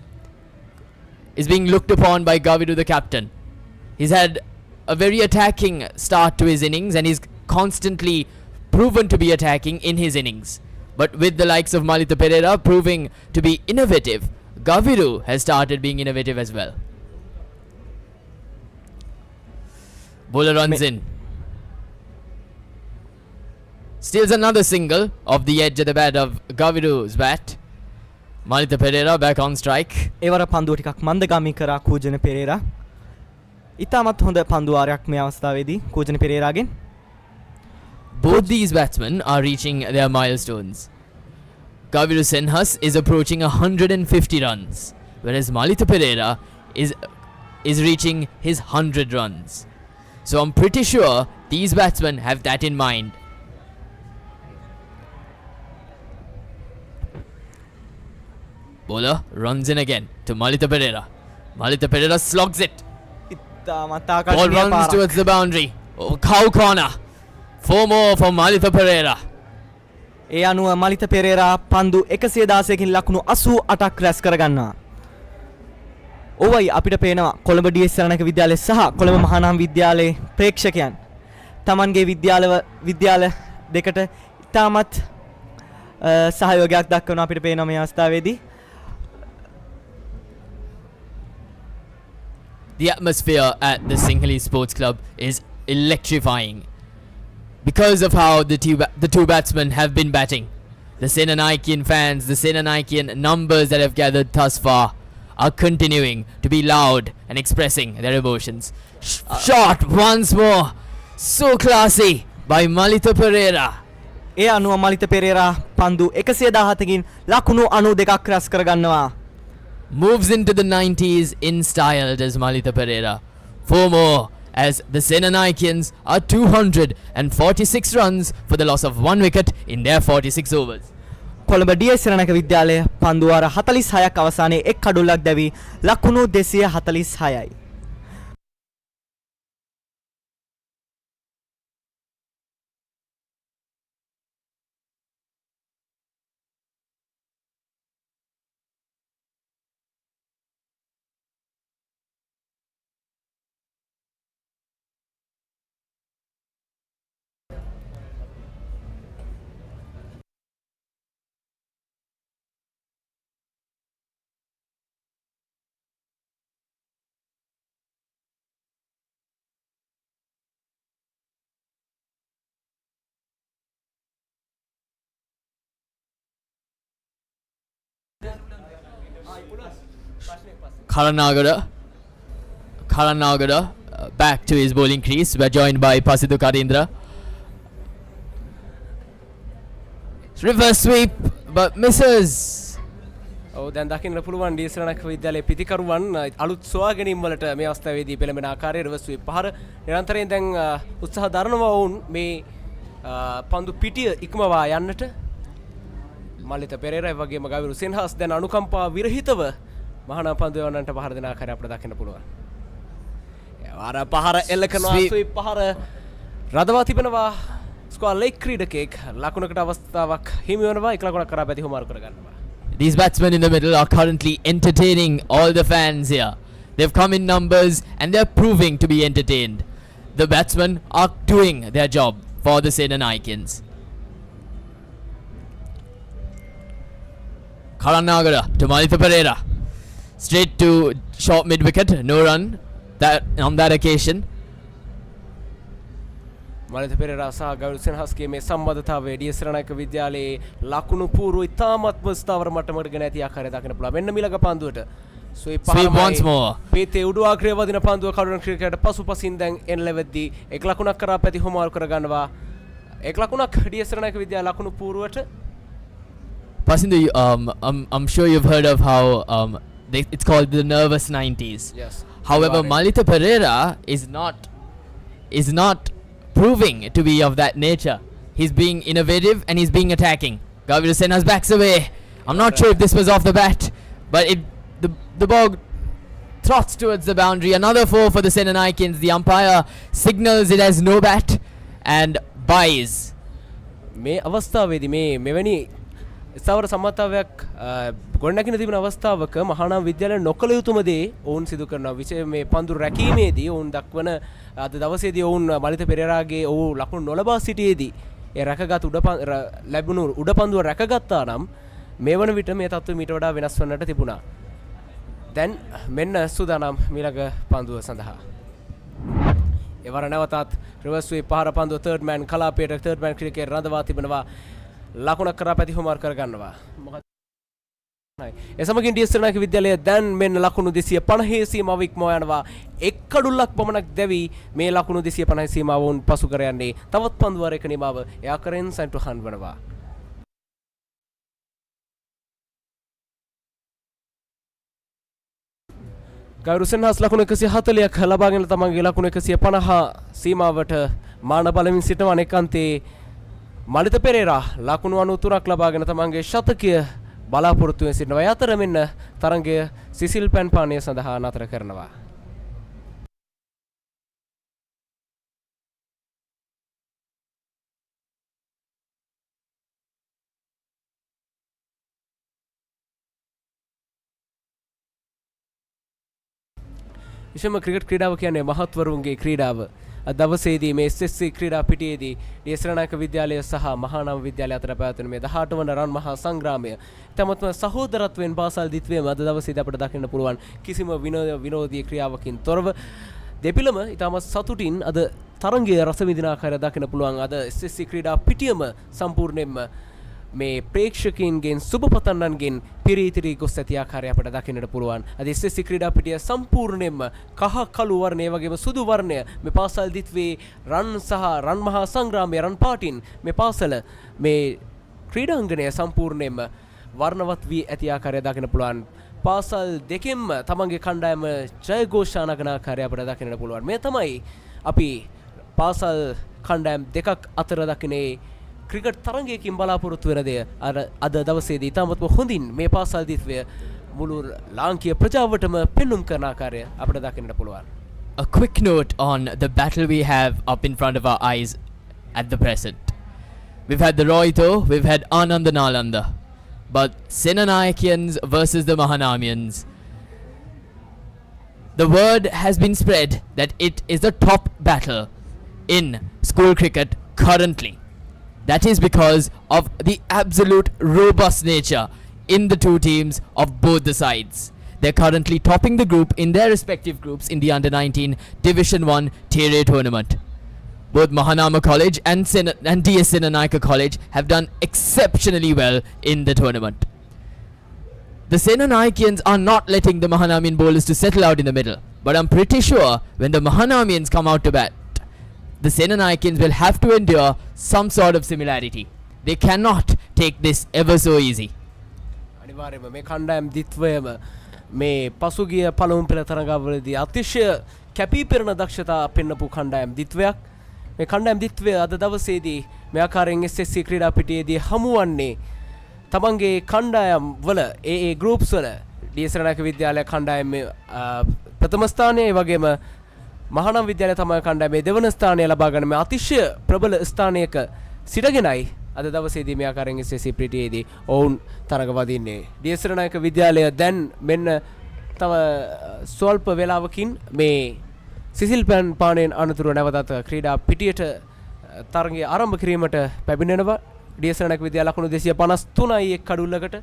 being looked upon by Gavidu, the captain. He's had a very attacking start to his innings and he's constantly proven to be attacking in his innings. But with the likes of Malita Pereira proving to be innovative, Gavidu has started being innovative as well. Bowler runs in. Steals another single off the edge of the bat of Gavidu's bat. Malita Pereira back on strike. ඒවර පන්දුව ටිකක් මන්දගාමී කරා කූජන පෙරේරා. ඉතාමත් හොඳ පන්දුවාරයක් මේ අවස්ථාවේදී කූජන පෙරේරාගෙන්. Both these batsmen are reaching their milestones. Gavidu Senhas is approaching 150 runs, whereas Malita Pereira is reaching his 100 runs. So I'm pretty sure these batsmen have that in mind. Bowler runs in again to Malita Pereira. Malita Pereira slogs it. Ball runs towards the boundary. Oh, cow corner. 4 more for Malita Pereira. ඒ අනුව මලිත පෙරේරා පන්දු 116කින් ලකුණු 88ක් රැස් කරගන්නවා. ඕවයි අපිට පේනවා කොළඹ DS සරණක විද්‍යාලය සහ කොළඹ මහානාම විද්‍යාලයේ ප්‍රේක්ෂකයන් තමන්ගේ විද්‍යාල දෙකට ඉතාමත් සහයෝගයක් දක්වනවා අපිට පේනවා මේ අවස්ථාවේදී. The atmosphere at the Sinhalese Sports Club is electrifying because of how the two batsmen have been batting. The Senanakean fans, the Senanakean numbers that have gathered thus far are continuing to be loud and expressing their emotions. Shot once more. So classy by Malita Pereira. ඒ අනුව මලිත පෙරේරා පන්දු 117කින් ලකුණු 92ක් රැස් කරගන්නවා. Moves into the 90s in style does Malita Pereira. 4 more as the Senanakians are 246 runs for the loss of 1 wicket in their 46 overs. Colombo DS සරණක විද්‍යාලය පන්දුවාර 46ක් අවසානයේ එක් කඩුල්ලක් දැවි ලකුණු 246යි. Karanagara back to his bowling crease. We're joined by Pasidu Karindra. Reverse sweep but misses. දැන් දකින්න පුළුවන් DS රණක විද්‍යාලයේ පිතිකරුවන් අලුත් සොයා ගැනීම් වලට මේ අවස්ථාවේදී පෙළඹෙන ආකාරයේ රිවර්ස් ස්වීප් පහර නිරන්තරයෙන් දැන් උත්සාහ දරනවා වුන් මේ පන්දු පිටිය ඉක්මවා යන්නට. මලිත පෙරේරා වගේම ගාවිරු සෙන්හස් දැන් අනුකම්පා විරහිතව මහානාම පන්දු යවන්නට පහර දෙන ආකාරය අපිට දකින්න පුළුවන්. අර පහර එල්ල කරනවා ස්වීප් පහර රදවා තිබෙනවා ස්කෝර් ලේක් ක්‍රීඩකෙක් ලකුණකට අවස්ථාවක් හිමි වෙනවා 1 ලකුණක් කරා පැති හුමාරු කර ගන්නවා. These batsmen in the middle are currently entertaining all the fans here. They've come in numbers and they're proving to be entertained. The batsmen are doing their job for the Senanakians. Karanagara to Malita Pereira. Straight to short mid wicket, no run on that occasion. මලිත Perera සහ ගෞරව සෙනහස්ගේ මේ සම්බන්ධතාවය DS රණක විද්‍යාලයේ ලකුණු පූර්ව ඉතාමත්ම ස්ථාවර මට්ටමකට ගෙන ඇති ආකාරය දකින්න පුළුවන්. මෙන්න මිලක පන්දුවට Sweep once more. පීතේ උඩු ආක්‍රේ වදින පන්දුව කඩන ක්‍රිකට් පසුපසින් දැන් එන ලෙවද්දී එක් ලකුණක් කරා පැති හොමාරු කර ගන්නවා. එක් ලකුණක් DS රණායක විද්‍යාල ලකුණු පූර්වට. Pasindu, I'm sure you've heard of how it's called the nervous 90s. Yes. However, Malita Pereira is not proving to be of that nature. He's being innovative and he's being attacking. Gaviru Senhas backs away. I'm not sure if this was off the bat, but the ball throts towards the boundary. Another 4 for the Senanayakins. The umpire signals it as no bat and buys. මේ අවස්ථාවේදී මෙවැනි ස්ථාවර සම්මතතාවයක් ගොඩනැගෙන තිබෙන අවස්ථාවක මහානාම විද්‍යාලය නොකළ යුතුම දේ ඔවුන් සිදු කරනවා. විශේෂ මේ පන්දු රැකීමේදී ඔවුන් දක්වන අද දවසේදී ඔවුන් මලිත පෙරේරාගේ ඔව් ලකුණු නොලබා සිටියේදී ඒ රැකගත් ලැබුණු උඩ පන්දුව රැකගත්තා නම් මේ වන විට මේ තත්ත්වය මීට වඩා වෙනස් වන්නට තිබුණා. දැන් මෙන්න සූදානම් මීළඟ පන්දුව සඳහා. එවර නැවතත් රිවර්ස් ස්වීප් පහර පන්දුව තර්ඩ් මෑන් කලාපයට තර්ඩ් මෑන් ක්‍රිකට් රඳවා තිබෙනවා. ලකුණක් කරා පැති හොමාරු කර ගන්නවා. ඒ සමගින් DS රණායක විද්‍යාලය දැන් මෙන්න ලකුණු 250 සීමාව ඉක්මවා යනවා. එක් කඩුල්ලක් පමණක් දැවි මේ ලකුණු 250 සීමාව වුන් පසු කර යන්නේ. තවත් පන්දුවරයක නිමාව එයාකරෙන් සෙන්ටර් හන් වනවා. ගෞරව සෙන්හස් ලකුණු 140ක් ලබාගෙන තමන්ගේ ලකුණු 150 සීමාවට මාන බලමින් සිටන අනෙකන්තේ මලිත පෙරේරා ලකුණු 93ක් ලබාගෙන තමන්ගේ ශතකය බලාපොරොත්තු වෙන සිටිනවා. අතර මෙන්න තරංගය සිසිල් පැන් පානය සඳහා නතර කරනවා. විශේෂම ක්‍රිකට් ක්‍රීඩාව කියන්නේ මහත්වරුන්ගේ ක්‍රීඩාව. අද දවසේදී මේ SSC ක්‍රීඩා පිටියේදී DS රණායක විද්‍යාලය සහ මහානාම විද්‍යාලය අතර පැවැත්වෙන මේ 18 වන රන් මහා සංග්‍රාමය තමත්ම සහෝදරත්වයෙන් පාසල් දිත්වයේම අද දවසේදී අපිට දකින්න පුළුවන් කිසිම විනෝදීය ක්‍රියාවකින් තොරව දෙපිළම ඉතාමත් සතුටින් අද තරංගයේ රස විඳින ආකාරය දකින්න පුළුවන්. අද SSC ක්‍රීඩා පිටියම සම්පූර්ණයෙන්ම මේ ප්‍රේක්ෂකයන්ගෙන් සුබපතන්නන්ගෙන් පිරීතිරි ගොස් ඇති ආකාරය අපට දකින්නට පුළුවන්. අද SSC ක්‍රීඩා පිටිය සම්පූර්ණයෙන්ම කහ කළු වර්ණය වගේම සුදු වර්ණය මේ පාසල් දිත්වේ රන් සහ රන් මහා සංග්‍රාමයේ රන් පාටින් මේ පාසල මේ ක්‍රීඩාංගණය සම්පූර්ණයෙන්ම වර්ණවත් වී ඇති ආකාරය දකින්න පුළුවන්. පාසල් දෙකෙන්ම තමන්ගේ කණ්ඩායම ජයഘോഷා නගන ආකාරය අපට දකින්නට පුළුවන්. මේ තමයි අපි පාසල් කණ්ඩායම් දෙකක් අතර දකින්නේ ක්‍රිකට් තරංගයකින් බලාපොරොත්තු වෙන දෙය අද දවසේදී ඉතාමත්ම හොඳින් මේ පාසල් දිත්වය මුළු ලාංකීය ප්‍රජාවටම පෙන්눔 කරන ආකාරය අපිට දකින්නට පුළුවන්. A quick note on the battle we have up in front of our eyes at the present. We've had the Rohito, we've had Ananda Nalanda, but Senanayakians versus the Mahanamians. The word has been spread that it is the top battle in school cricket currently. That is because of the absolute robust nature in the two teams of both the sides. They're currently topping the group in their respective groups in the Under-19 Division 1 Tier A tournament. Both Mahanama College and DS Senanayake College have done exceptionally well in the tournament. The Senanayakians are not letting the Mahanamian bowlers to settle out in the middle, but I'm pretty sure when the Mahanamians come out to bat, the Senanayakins will have to endure some sort of similarity. They cannot take this ever so easy. අනිවාර්යයෙන්ම මේ කණ්ඩායම් දිත්වයම මේ පසුගිය පළමු පෙළ තරඟවලදී අතිශය කැපී පෙනෙන දක්ෂතා පෙන්වපු කණ්ඩායම් දිත්වයක්. මේ කණ්ඩායම් දිත්වය අද දවසේදී මේ ආකාරයෙන් SSC ක්‍රීඩා පිටියේදී හමුවන්නේ තමන්ගේ කණ්ඩායම් වල ඒ ගෲප්ස් වල DS රණායක විද්‍යාලය කණ්ඩායමේ ප්‍රථම ස්ථානයේ වගේම මහානාම විද්‍යාලය තමයි කණ්ඩායමේ දෙවන ස්ථානය ලබා ගන්න මේ අතිශය ප්‍රබල ස්ථානයක සිටගෙනයි අද දවසේදී මේ ආකාරයෙන් SSC පිටියේදී ඔවුන් තරඟ වදින්නේ. DS රණායක විද්‍යාලය දැන් මෙන්න තව ස්වල්ප වේලාවකින් මේ සිසිල් පැන් පානෙන් අනතුරු නැවතත් ක්‍රීඩා පිටියට තරඟය ආරම්භ කිරීමට පැමිණෙනවා. DS රණායක විද්‍යාල ලකුණු 253යි එක් කඩුල්ලකට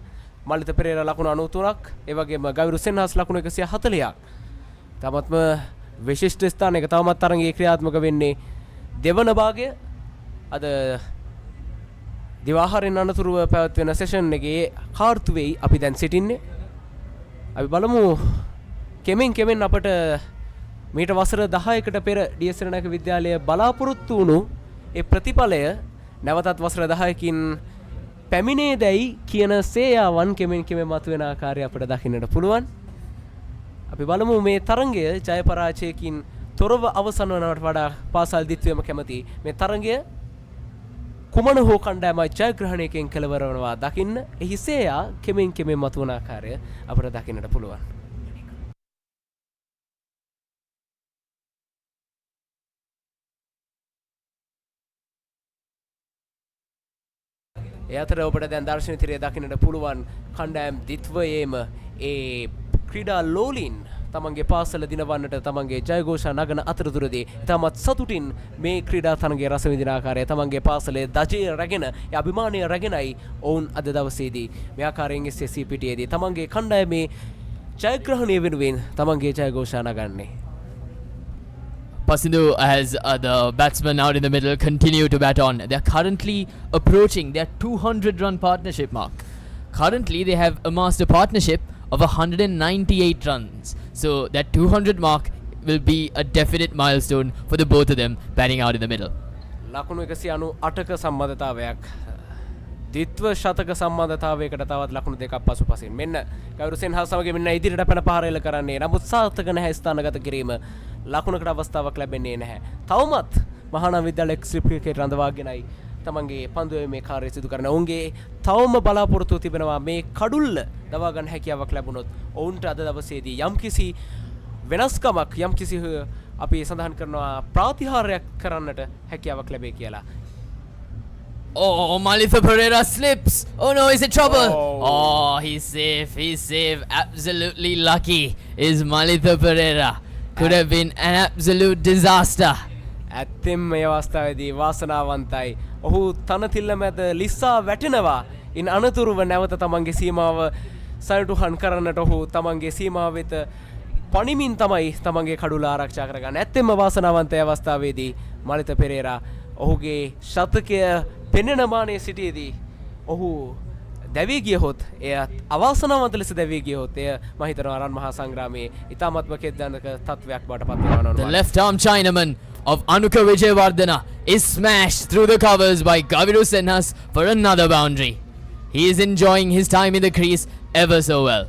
මලිත පෙරේරා ලකුණු 93ක් ඒ වගේම ගවිරු සෙන්හස් ලකුණු 140ක්. තමත්ම විශිෂ්ට ස්ථානයක තවමත් තරඟයේ ක්‍රියාත්මක වෙන්නේ දෙවන භාගය. අද දිවාහාරයෙන් අනතුරුව පැවැත්වෙන සෙෂන් එකේ කාර්තුවෙයි අපි දැන් සිටින්නේ. අපි බලමු කෙමෙන් අපට මීට වසර 10කට පෙර ඩී.එස්. සේනානායක විද්‍යාලය බලාපොරොත්තු වුණු ඒ ප්‍රතිඵලය නැවතත් වසර 10කින් පැමිණේදැයි කියන සේයාවන් කෙමෙන් මතුවෙන ආකාරය අපට දකින්නට පුළුවන්. අපි බලමු මේ තරඟය ජය පරාජයකින් තොරව අවසන් වනවට වඩා පාසල් දිත්වයම කැමති මේ තරඟය කුමන හෝ කණ්ඩායමයි ජයග්‍රහණයකින් කෙලවර වනවා දකින්න එහි සේයා කෙමෙන් මතුවන ආකාරය අපට දකින්නට පුළුවන්. ඒ අතර ඔබට දැන් දර්ශන තිරය දකින්නට පුළුවන් කණ්ඩායම් දිත්වයේම ඒ ක්‍රීඩා ලෝලීන් තමන්ගේ පාසල දිනවන්නට තමන්ගේ ජයഘോഷා නගන අතරතුරදී ඉතාමත් සතුටින් මේ ක්‍රීඩා තරගයේ රස විඳින ආකාරය තමන්ගේ පාසලේ දජය රැගෙන ඒ අභිමානය රැගෙනයි ඔවුන් අද දවසේදී මේ ආකාරයෙන් SSCPTයේදී තමන්ගේ කණ්ඩායමේ ජයග්‍රහණය වෙනුවෙන් තමන්ගේ ජයഘോഷා නගන්නේ. Pasindu, as the batsmen out in the middle continue to bat on, they are currently approaching their 200-run partnership mark. Currently, they have amassed a partnership of 198 runs. So that 200 mark will be a definite milestone for the both of them batting out in the middle. ලකුණු 198ක සම්බන්ධතාවයක් ද්විත්ව ශතක සම්බන්ධතාවයකට තවත් ලකුණු දෙකක් පසුපසින් මෙන්න ගෞරව සෙන්හස් සමග මෙන්න ඉදිරියට පැන පහර එල්ල කරන්නේ. නමුත් සාර්ථක නැහැ ස්ථානගත කිරීම. ලකුණකට අවස්ථාවක් ලැබෙන්නේ නැහැ. තවමත් මහානාම විද්‍යාලය ක්‍රිකට් රඳවාගෙනයි තමන්ගේ පන්දුවේ කාර්යය සිදු කරන. ඔවුන්ගේ තවම බලාපොරොත්තු තිබෙනවා මේ කඩුල්ල දවා ගන්න හැකියාවක් ලැබුණොත් ඔවුන්ට අද දවසේදී යම්කිසි වෙනස්කමක් යම්කිසි අපි සඳහන් කරනවා ප්‍රාතිහාර්යයක් කරන්නට හැකියාවක් ලැබේ කියලා. Oh, Malitha Pereira slips. Oh no, he's in trouble. Oh, he's safe. Absolutely lucky is Malitha Pereira. Could have been an absolute disaster. ඇත්තෙන් මේ අවස්ථාවේදී වාසනාවන්තයි. ඔහු තනතිල්ල මැද ලිස්සා වැටෙනවා. ඉන් අනතුරුව නැවත තමන්ගේ සීමාව සයුටුහන් කරන්නට ඔහු තමන්ගේ සීමාව වෙත පණිමින් තමයි තමන්ගේ කඩුල ආරක්ෂා කරගන්න. ඇත්තෙන්ම වාසනාවන්තය අවස්ථාවේදී මලිත පෙරේරා ඔහුගේ ශතකය පෙනෙන මානයේ සිටියේදී ඔහු දැවී ගියහොත් එය අවාසනාවන්ත ලෙස දැවී ගියහොත් එය මම හිතනවා රන් මහා සංග්‍රාමයේ ඉතාමත්ම කෙද්දනක තත්වයක් බවට පත් වෙනවා. The left arm Chinaman of Anuka Vijayawardena is smashed through the covers by Gaviru Senhas for another boundary. He is enjoying his time in the crease ever so well.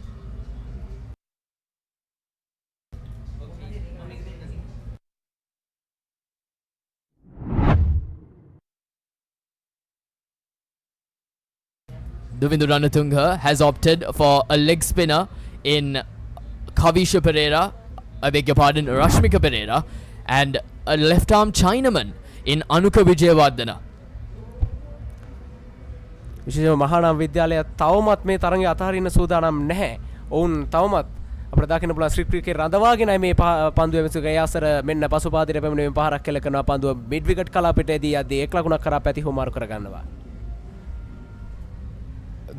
Duvindu Ranatunga has opted for a leg spinner in Kavisha Pereira, I beg your pardon, Rashmika Pereira, and a left arm Chinaman in Anuka Vijayawardena. විශේෂයෙන්ම මහානාම විද්‍යාලය තවමත් මේ තරඟය අතහරින්න සූදානම් නැහැ. ඔවුන් තවමත් අපිට දකින්න පුළුවන් ශ්‍රී ක්‍රිකට් රඳවාගෙනයි මේ පන්දුව එමසුගේ යාසර මෙන්න පසුපාදිරේ පැමිණීමෙන් පහරක් කෙල කරනවා. පන්දුව මිඩ් විකට් කලාපයටදී යද්දී එක් ලකුණක් කරා පැති හුමාරු කරගන්නවා.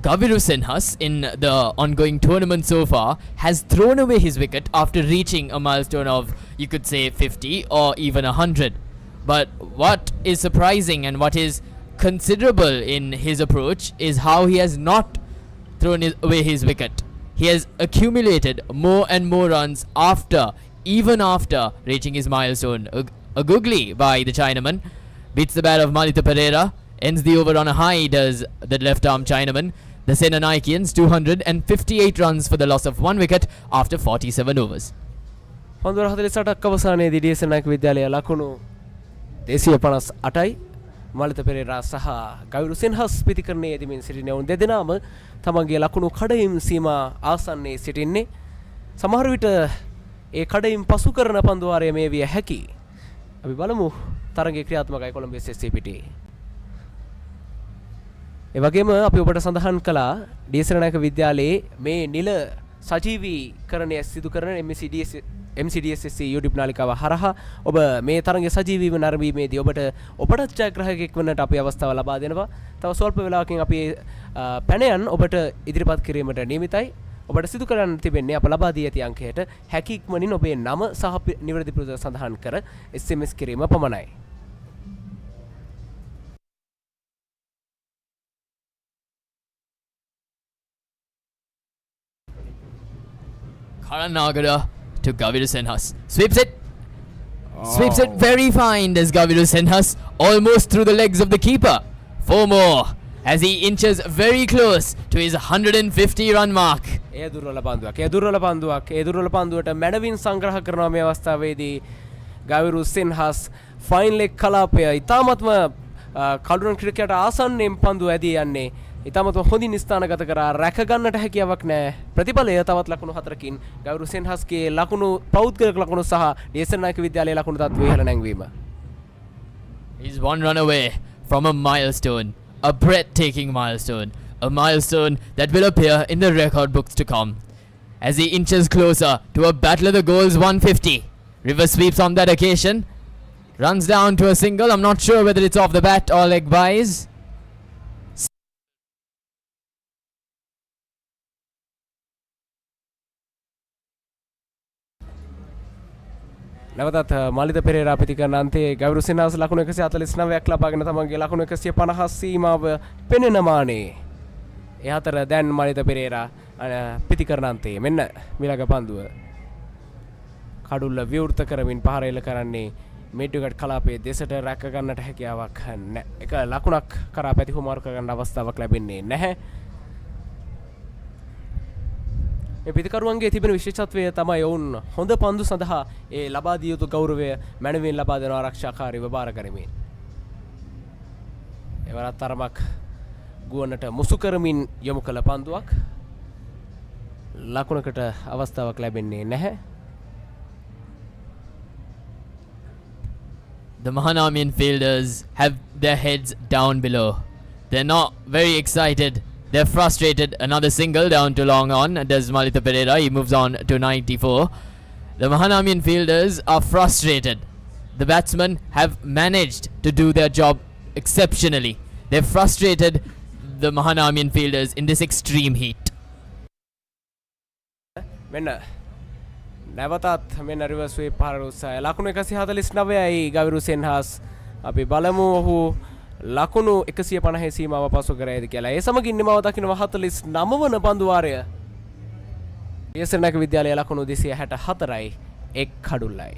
Gaviru Senhas in the ongoing tournament so far has thrown away his wicket after reaching a milestone of, you could say, 50 or even 100. But what is surprising and what is considerable in his approach is how he has not thrown away his wicket. He has accumulated more and more runs even after reaching his milestone. A googly by the Chinaman beats the bat of Malitha Pereira, ends the over on a high, does the left arm Chinaman. The Senanakians 258 runs for the loss of 1 wicket after 47 overs. 148ක් අවසානයේදී ඩී.එස්. සේනානායක විද්‍යාලය ලකුණු 258යි මලිත පෙරේරා සහ ගවිරු සෙන්හස් පිටිකරණයේ යෙදමින් සිටින උන් දෙදෙනාම තමන්ගේ ලකුණු කඩයිම් සීමා ආසන්නයේ සිටින්නේ. සමහර විට ඒ කඩයිම් පසු කරන පන්දු වාරය මේ විය හැකි. අපි බලමු තරගයේ ක්‍රියාත්මකයි කොළඹ SSCPT. ඒ වගේම අපි ඔබට සඳහන් කළා ඩී.එස්. සේනානායක විද්‍යාලයේ මේ නිල සජීවීකරණය සිදු කරන MCDSSC YouTube නාලිකාව හරහා ඔබ මේ තරගයේ සජීවීව නැරඹීමේදී ඔබට ජයග්‍රාහකයෙක් වෙන්නට අපි අවස්ථාව ලබා දෙනවා. තව ස්වල්ප වේලාවකින් අපි පැනයන් ඔබට ඉදිරිපත් කිරීමට නියමිතයි. ඔබට සිදු කරන්න තිබෙන්නේ අප ලබා දී ඇති අංකයට හැකි ඉක්මනින් ඔබේ නම සහ නිවැරදි පිළිතුර සඳහන් කර SMS කිරීම පමණයි. Haranagara to Gaviru Senhas. Sweeps it. Sweeps it very fine, does Gaviru Senhas. Almost through the legs of the keeper. 4 more as he inches very close to his 150 run mark. ඒ දුර්වල පන්දුවක්. ඒ දුර්වල පන්දුවක්. ඒ දුර්වල පන්දුවට මැඩවින් සංග්‍රහ කරනවා මේ අවස්ථාවේදී ගාවිරු සෙන්හස් ෆයින් ලෙග් කලාපය ඉතාමත්ම කඩුරන් ක්‍රිකට් ආසන්නයෙන් පන්දුව ඇදී යන්නේ. ඉතාමත්ම හොඳින් ස්ථානගත කරා රැක ගන්නට හැකියාවක් නැහැ. ප්‍රතිඵලය තවත් ලකුණු 4කින් ගාවිරු සෙන්හස්ගේ ලකුණු පෞද්ගලික ලකුණු සහ දේශනායක විද්‍යාලයේ ලකුණු තත්ත්වය ඉහළ නැංවීම. He's one run away from a milestone, a breathtaking milestone, a milestone that will appear in the record books to come. As he inches closer to a battle of the goals 150, River sweeps on that occasion, runs down to a single. I'm not sure whether it's off the bat or leg buys. නැවතත් මලිත පෙරේරා පිටි කරන අන්තයේ ගෞරව සෙනහස් ලකුණු 149ක් ලබාගෙන තමන්ගේ ලකුණු 150 සීමාව පෙනෙන මානේ. ඒ අතර දැන් මලිත පෙරේරා පිටි කරන අන්තයේ මෙන්න මිලක පන්දුව කඩුල්ල විවෘත කරමින් පහර එල්ල කරන්නේ මේටිකට් කලාපයේ දෙසට රැක ගන්නට හැකියාවක් නැහැ. එක ලකුණක් කරා පැතිහුමාරු කරගන්න අවස්ථාවක් ලැබෙන්නේ නැහැ. මේ පිටිකරුවන්ගේ තිබෙන විශේෂත්වය තමයි ඔවුන් හොඳ පන්දු සඳහා ඒ ලබා දිය යුතු ගෞරවය මැනවින් ලබා දෙන ආරක්ෂාකාරීව බාර ගනිමින් එවරත් තරමක් ගුවනට මුසු කරමින් යොමු කළ පන්දුවක් ලකුණකට අවස්ථාවක් ලැබෙන්නේ නැහැ. The Mahanamian fielders have their heads down below. They're not very excited. They're frustrated. Another single down to long on. Does Malitha Pereira. He moves on to 94. The Mahanamian fielders are frustrated. The batsmen have managed to do their job exceptionally. They've frustrated the Mahanamian fielders in this extreme heat. මෙන්න නැවතත් මෙන්න රිවර්ස් ස්වීප් පාර උත්සාහය ලකුණු 149යි ගවිරු සෙන්හස්. අපි බලමු ඔහු ලකුණු 150 සීමාව පසු කරයිද කියලා. ඒ සමගින් නිමව දකිනවා 49 වන පන්දු වාරය. දේශනායක විද්‍යාලයේ ලකුණු 264යි එක් කඩුල්ලයි.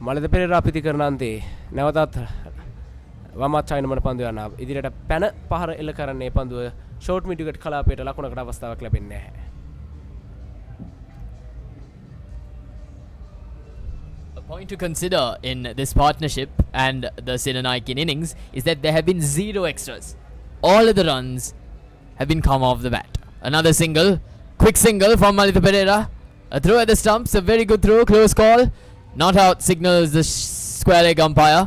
මලිත පෙරේරා පිටි කරන අන්තේ නැවතත් වමත් චයිනමන පන්දුව යනවා. ඉදිරියට පැන පහර එල්ල කරන්නේ පන්දුව ෂෝට් මිඩ් විකට් කලාපයට ලකුණකට අවස්ථාවක් ලැබෙන්නේ නැහැ. A point to consider in this partnership and the Senanayake innings is that there have been 0 extras. All of the runs have been come off the bat. Another single, quick single from Malitha Pereira. A throw at the stumps, a very good throw, close call. Not out signals the square leg umpire.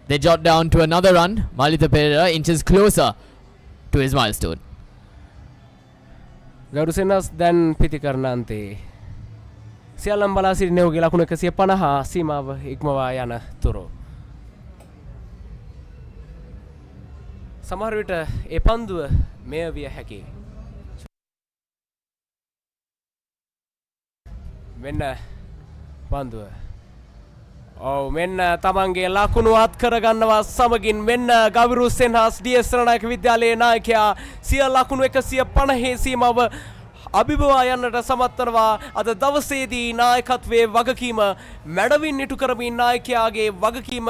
They jot down to another run. Malitha Pereira inches closer to his milestone. ගෞරව සෙනහස් දැන් පිටි කරන අන්තේ සියල්ලම බලා සිටින ඔහුගේ ලකුණු 150 සීමාව ඉක්මවා යන තුරු. සමහර විට ඒ පන්දුව මෙය විය හැකියි. මෙන්න පන්දුව. ඔව් මෙන්න තමන්ගේ ලකුණු අත් කරගන්නවා සමගින් මෙන්න ගවිරු සෙන්හස් ඩීඑස් රණනායක විද්‍යාලයේ නායකයා සිය ලකුණු 150 සීමාව අභිබවා යන්නට සමත් වෙනවා. අද දවසේදී නායකත්වයේ වගකීම මැඩවින් ඉටු කරමින් නායකයාගේ වගකීම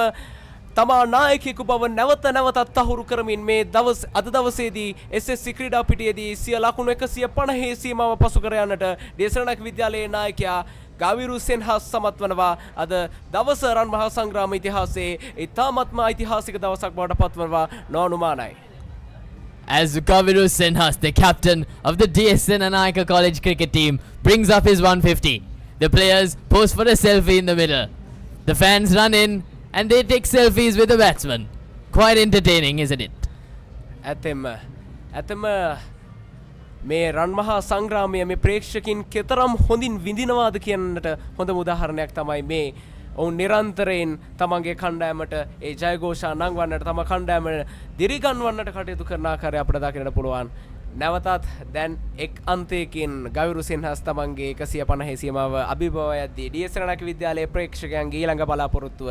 තමා නායකයෙකු බව නැවත නැවතත් තහවුරු කරමින් මේ අද දවසේදී SSC ක්‍රීඩා පිටියේදී සිය ලකුණු 150 සීමාව පසු කර යන්නට ඩීඑස් රණනායක විද්‍යාලයේ නායකයා ගවිරු සෙන්හස් සමත් වනවා. අද දවස රන් මහා සංග්‍රාම ඉතිහාසයේ ඉතාමත්ම ඓතිහාසික දවසක් බවට පත්වනවා නොඅනුමානයි. As Gaviru Senhas, the captain of the DS Senanayake College cricket team, brings up his 150. The players pose for a selfie in the middle. The fans run in and they take selfies with the batsman. Quite entertaining, isn't it? ඇතම මේ රන්මහා සංග්‍රාමය මේ ප්‍රේක්ෂකින් කෙතරම් හොඳින් විඳිනවාද කියන්නට හොඳ උදාහරණයක් තමයි මේ ඔවුන් නිරන්තරයෙන් තමන්ගේ කණ්ඩායමට ඒ ජයഘോഷා නංවන්නට තම කණ්ඩායම දිරිගන්වන්නට කටයුතු කරන ආකාරය අපිට දකින්නට පුළුවන්. නැවතත් දැන් එක් අන්තයකින් ගවිරු සෙන්හස් තමන්ගේ 150 සීමාව අභිභවයද්දී ඩී.එස්. සෙනනායක විද්‍යාලයේ ප්‍රේක්ෂකයන්ගේ ඊළඟ බලාපොරොත්තුව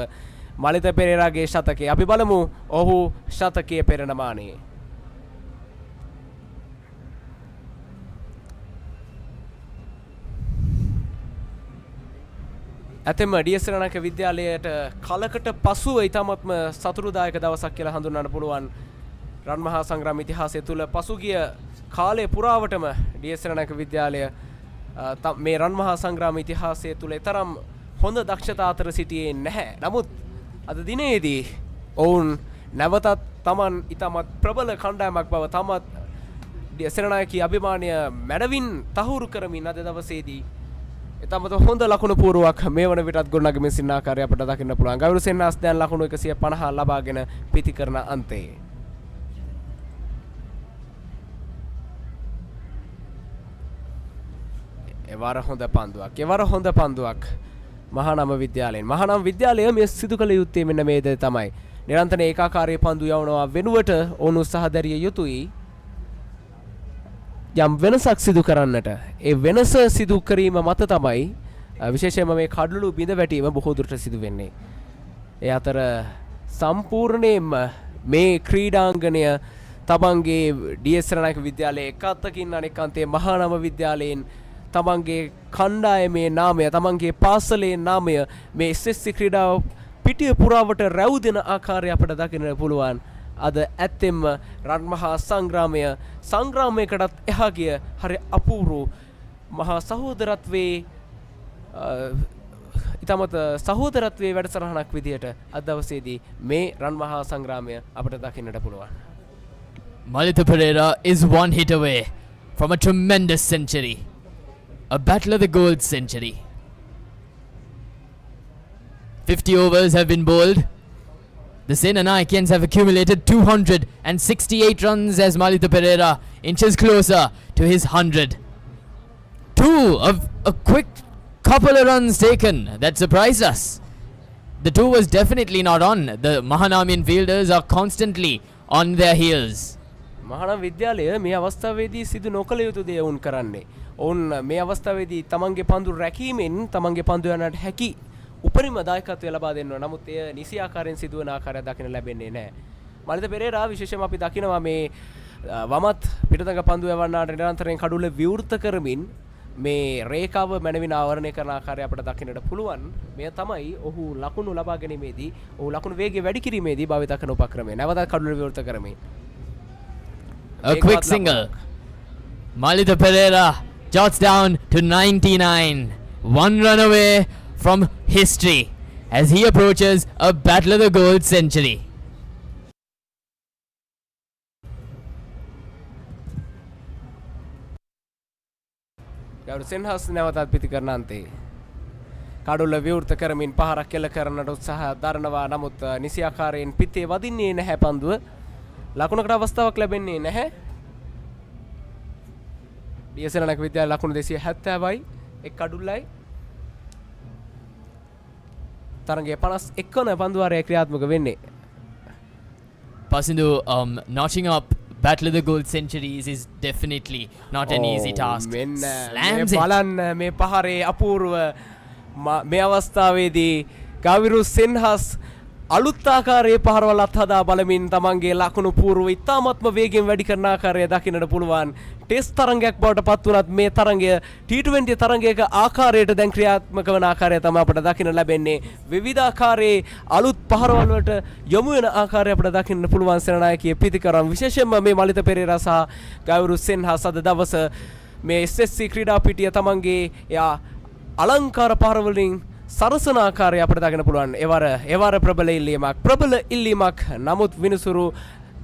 මලිත පෙරේරාගේ ශතකය. අපි බලමු ඔහු ශතකයේ පෙරණමානේ. ඇතෙම ඩී.එස්. සෙනනායක විද්‍යාලයට කලකට පසුව ඉතාමත්ම සතුටුදායක දවසක් කියලා හඳුන්වන්න පුළුවන්. රන්මහා සංග්‍රාම ඉතිහාසය තුළ පසුගිය කාලය පුරාවටම ඩී.එස්. සෙනනායක විද්‍යාලය මේ රන්මහා සංග්‍රාම ඉතිහාසය තුළ තරම් හොඳ දක්ෂතා අතර සිටියේ නැහැ. නමුත් අද දිනේදී ඔවුන් නැවතත් තමන් ඉතාමත් ප්‍රබල කණ්ඩායමක් බව තමත් ඩී.එස්. සෙනනායකගේ අභිමානය මැනවින් තහවුරු කරමින් අද දවසේදී එතමත හොඳ ලකුණු පුවරුවක් මේ වන විටත් ගොඩනගමින් සිටින ආකාරය අපට දකින්න පුළුවන්. ගවිරු සෙන්හස් දැන් ලකුණු 150 ලබාගෙන පිටි කරන අන්තයේ. එවර හොඳ පන්දුවක් මහානාම විද්‍යාලයෙන්. මහානාම විද්‍යාලය මේ සිදු කළ යුත්තේ මෙන්න මේ දේ තමයි. නිරන්තරයෙන් ඒකාකාරී පන්දු යවනවා වෙනුවට ඔවුන් උත්සාහ දැරිය යුතුයි. යම් වෙනසක් සිදු කරන්නට. ඒ වෙනස සිදු කිරීම මත තමයි විශේෂයෙන්ම මේ කඩළු බිඳ වැටීම බොහෝ දුරට සිදු වෙන්නේ. ඒ අතර සම්පූර්ණයෙන්ම මේ ක්‍රීඩාංගණය තමන්ගේ ඩී.එස්. සෙනනායක විද්‍යාලයේ එක අතකින් අනෙක් අතේ මහානාම විද්‍යාලයෙන් තමන්ගේ කණ්ඩායමේ නාමය තමන්ගේ පාසලේ නාමය මේ SSC ක්‍රීඩාව පිටිය පුරාවට රැවුදෙන ආකාරය අපට දකින්න පුළුවන්. අද ඇත්තෙන්ම රන්මහා සංග්‍රාමයකටත් එහා ගිය හරි අපූර්ව මහා සහෝදරත්වයේ ඉතාමත් සහෝදරත්වයේ වැඩසටහනක් විදියට අද දවසේදී මේ රන්මහා සංග්‍රාමය අපට දකින්නට පුළුවන්. Malitha Pereira is one hit away from a tremendous century. A battle of the gold century. 50 overs have been bowled. The Senanayakens have accumulated 268 runs as Malitha Pereira inches closer to his 100. A quick couple of runs taken that surprised us. The two was definitely not on. The Mahanamian fielders are constantly on their heels. Mahanama විද්‍යාලය මේ අවස්ථාවේදී සිදු නොකළ යුතු දේ වුන් කරන්නේ. ඔවුන් මේ අවස්ථාවේදී තමන්ගේ පන්දු රැකීමෙන් තමන්ගේ පන්දු යනට හැකි උපරිම දායකත්වය ලබා දෙනවා. නමුත් එය නිසි ආකාරයෙන් සිදුවන ආකාරය දකින්න ලැබෙන්නේ නැහැ. මලිත පෙරේරා විශේෂයෙන්ම අපි දකිනවා මේ වමත් පිටතඟ පන්දු යවන්නාට නිරන්තරයෙන් කඩුල විවෘත කරමින් මේ රේඛාව මැනවින් ආවරණය කරන ආකාරය අපට දකින්නට පුළුවන්. මෙය තමයි ඔහු ලකුණු ලබා ගැනීමේදී ඔහු ලකුණු වේගය වැඩි කිරීමේදී භාවිත කරන උපක්‍රමය. නැවතත් කඩුල විවෘත කරමින් a quick single. Malitha Pereira jots down to 99. One run away from history as he approaches a battle of the gold century. ගෞරව සෙන්හස් නැවතත් පිටි කරන අන්තේ. කඩුල්ල විවෘත කරමින් පහරක් කෙල කරන්නට උත්සාහ දරනවා. නමුත් නිසි ආකාරයෙන් පිටේ වදින්නේ නැහැ පන්දුව. ලකුණකට අවස්ථාවක් ලැබෙන්නේ නැහැ. ඩී.එස්. සෙනනායක විද්‍යාලය ලකුණු 270යි එක් කඩුල්ලයි. තරගයේ 51 වන පන්දු වාරය ක්‍රියාත්මක වෙන්නේ. Pasindu notching up battle of the gold centuries is definitely not an easy task. Slams it. බලන්න මේ පහරේ අපූර්ව මේ අවස්ථාවේදී ගවිරු සෙන්හස් අලුත් ආකාරයේ පහරවල් අත්හදා බලමින් තමන්ගේ ලකුණු පූර්ව ඉතාමත්ම වේගෙන් වැඩි කරන ආකාරය දකින්නට පුළුවන්. ටෙස්ට් තරඟයක් බවට පත් වුණත් මේ තරඟය T20 තරඟයක ආකාරයට දැන් ක්‍රියාත්මක වන ආකාරය තමයි අපට දකින්න ලැබෙන්නේ. විවිධ ආකාරයේ අලුත් පහරවල් වලට යොමු වෙන ආකාරය අපට දකින්න පුළුවන් සෙනනායකයේ පිතිකරම්. විශේෂයෙන්ම මේ මලිත පෙරේරා සහ ගවිරු සෙන්හස් අද දවස මේ SSC ක්‍රීඩා පිටිය තමන්ගේ එයා අලංකාර පහරවලින් සරසන ආකාරය අපට දකින්න පුළුවන්. එවර ප්‍රබල ඉල්ලීමක් නමුත් විනිසුරු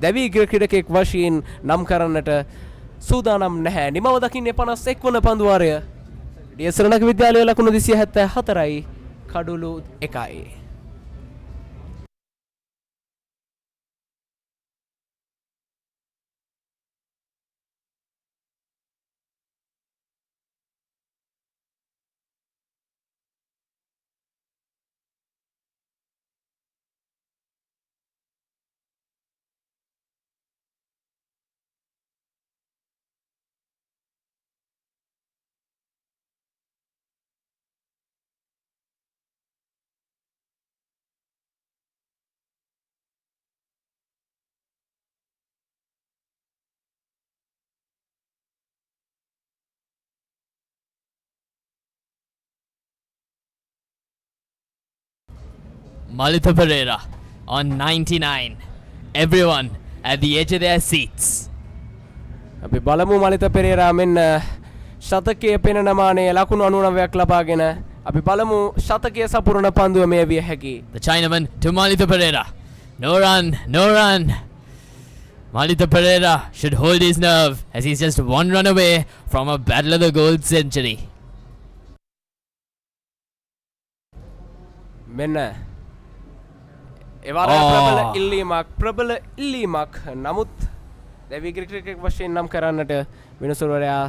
දැවී ගිය ක්‍රීඩකෙක් වශයෙන් නම් කරන්නට සූදානම් නැහැ. නිමව දකින්නේ 51 වන පන්දු වාරය. ඩී.එස්. සෙනනායක විද්‍යාලයේ ලකුණු 274යි කඩුළු 1යි. Malita Pereira on 99. Everyone at the edge of their seats. අපි බලමු මලිත පෙරේරා මෙන්න ශතකයේ පෙනෙන මානේ ලකුණු 99ක් ලබාගෙන අපි බලමු ශතකයේ සපුරන පන්දුව මේ විය හැකි. The Chinaman to Malita Pereira. No run, no run. Malita Pereira should hold his nerve as he's just one run away from a battle of the gold century. මෙන්න එවර ප්‍රබල ඉල්ලීමක් නමුත් දෙවි ක්‍රිකට් වශයෙන් නම් කරන්නට වෙනසුරවරයා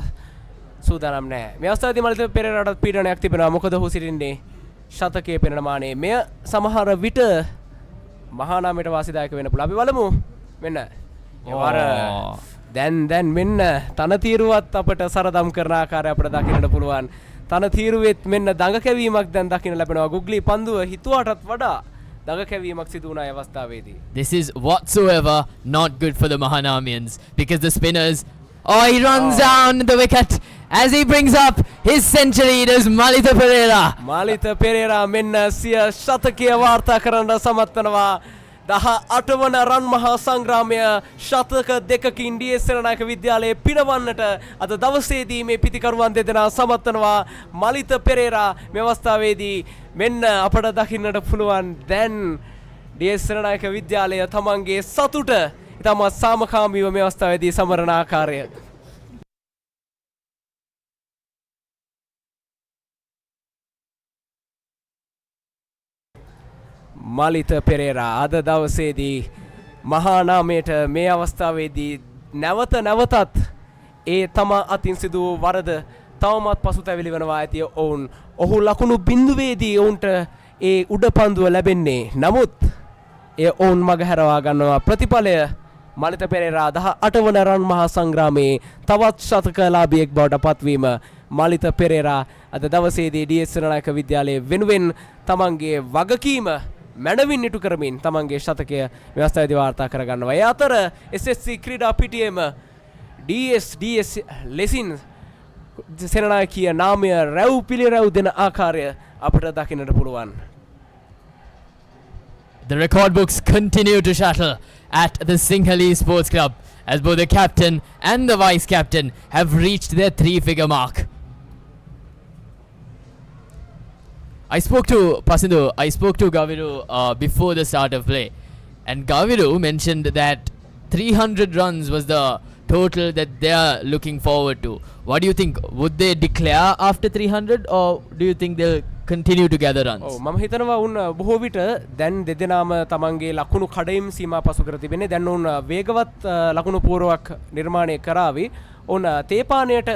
සූදානම් නැහැ. මේ අවස්ථාවේදී මලිත පෙරේරාට පීඩනයක් තිබෙනවා. මොකද ඔහු සිටින්නේ ශතකයේ පෙනෙන මානේ. මෙය සමහර විට මහා නාමයට වාසිදායක වෙන්න පුළුවන්. අපි බලමු. මෙන්න එවර දැන් මෙන්න තනතිරුවත් අපට සරදම් කරන ආකාරය අපට දකින්නට පුළුවන්. තනතිරුවෙත් මෙන්න දඟ කැවීමක් දැන් දකින්න ලැබෙනවා. ගුග්ලි පන්දුව හිතුවටත් වඩා දඟ කැවීමක් සිදු වුණා අවස්ථාවේදී. This is whatsoever not good for the Mahanamians because the spinners. Oh, he runs down the wicket as he brings up his century. It is Malita Pereira. Malita Pereira මෙන්න සිය ශතකය වාර්තා කරන්න සමත් වෙනවා. 18 වන රන් මහා සංග්‍රාමය ශතක දෙකකින් DS සෙනනායක විද්‍යාලයේ පිනවන්නට අද දවසේදී මේ පිතිකරුවන් දෙදෙනා සමත් වෙනවා. මලිත පෙරේරා මේ අවස්ථාවේදී මෙන්න අපට දකින්නට පුළුවන් දැන් DS සෙනනායක විද්‍යාලය තමන්ගේ සතුට ඉතාමත් සාමකාමීව මේ අවස්ථාවේදී සමරන ආකාරය. මලිත පෙරේරා අද දවසේදී මහා නාමයට මේ අවස්ථාවේදී නැවතත් ඒ තමා අතින් සිදු වූ වරද තවමත් පසුතැවිලි වෙනවා ඇති ඔවුන්. ඔහු ලකුණු බිඳුවේදී ඔවුන්ට ඒ උඩ පන්දුව ලැබෙන්නේ. නමුත් ඒ ඔවුන් මගහැරවා ගන්නවා. ප්‍රතිඵලය මලිත පෙරේරා 18 වන රන් මහා සංග්‍රාමයේ තවත් ශතකලාභියෙක් බවට පත්වීම. මලිත පෙරේරා අද දවසේදී DS සෙනනායක විද්‍යාලයේ වෙනුවෙන් තමන්ගේ වගකීම මැනවින් ඉටු කරමින් තමන්ගේ ශතකය ව්‍යවස්ථාවේදී වාර්තා කරගන්නවා. ඒ අතර SSC ක්‍රීඩා පිටියේම DS ලෙසින් සෙනනායකීය නාමය රැව් පිළිරැව් දෙන ආකාරය අපට දකින්නට පුළුවන්. The record books continue to shuttle at the Singhali Sports Club as both the captain and the vice captain have reached their 3-figure mark. I spoke to Gaviru before the start of play, and Gaviru mentioned that 300 runs was the total that they are looking forward to. What do you think? Would they declare after 300 or do you think they'll continue to gather runs? මම හිතනවා උන් බොහෝ විට දැන් දෙදෙනාම තමන්ගේ ලකුණු කඩයිම් සීමා පසු කර තිබෙන්නේ. දැන් උන් වේගවත් ලකුණු පූර්වක් නිර්මාණය කරાવી උන් තේපානයට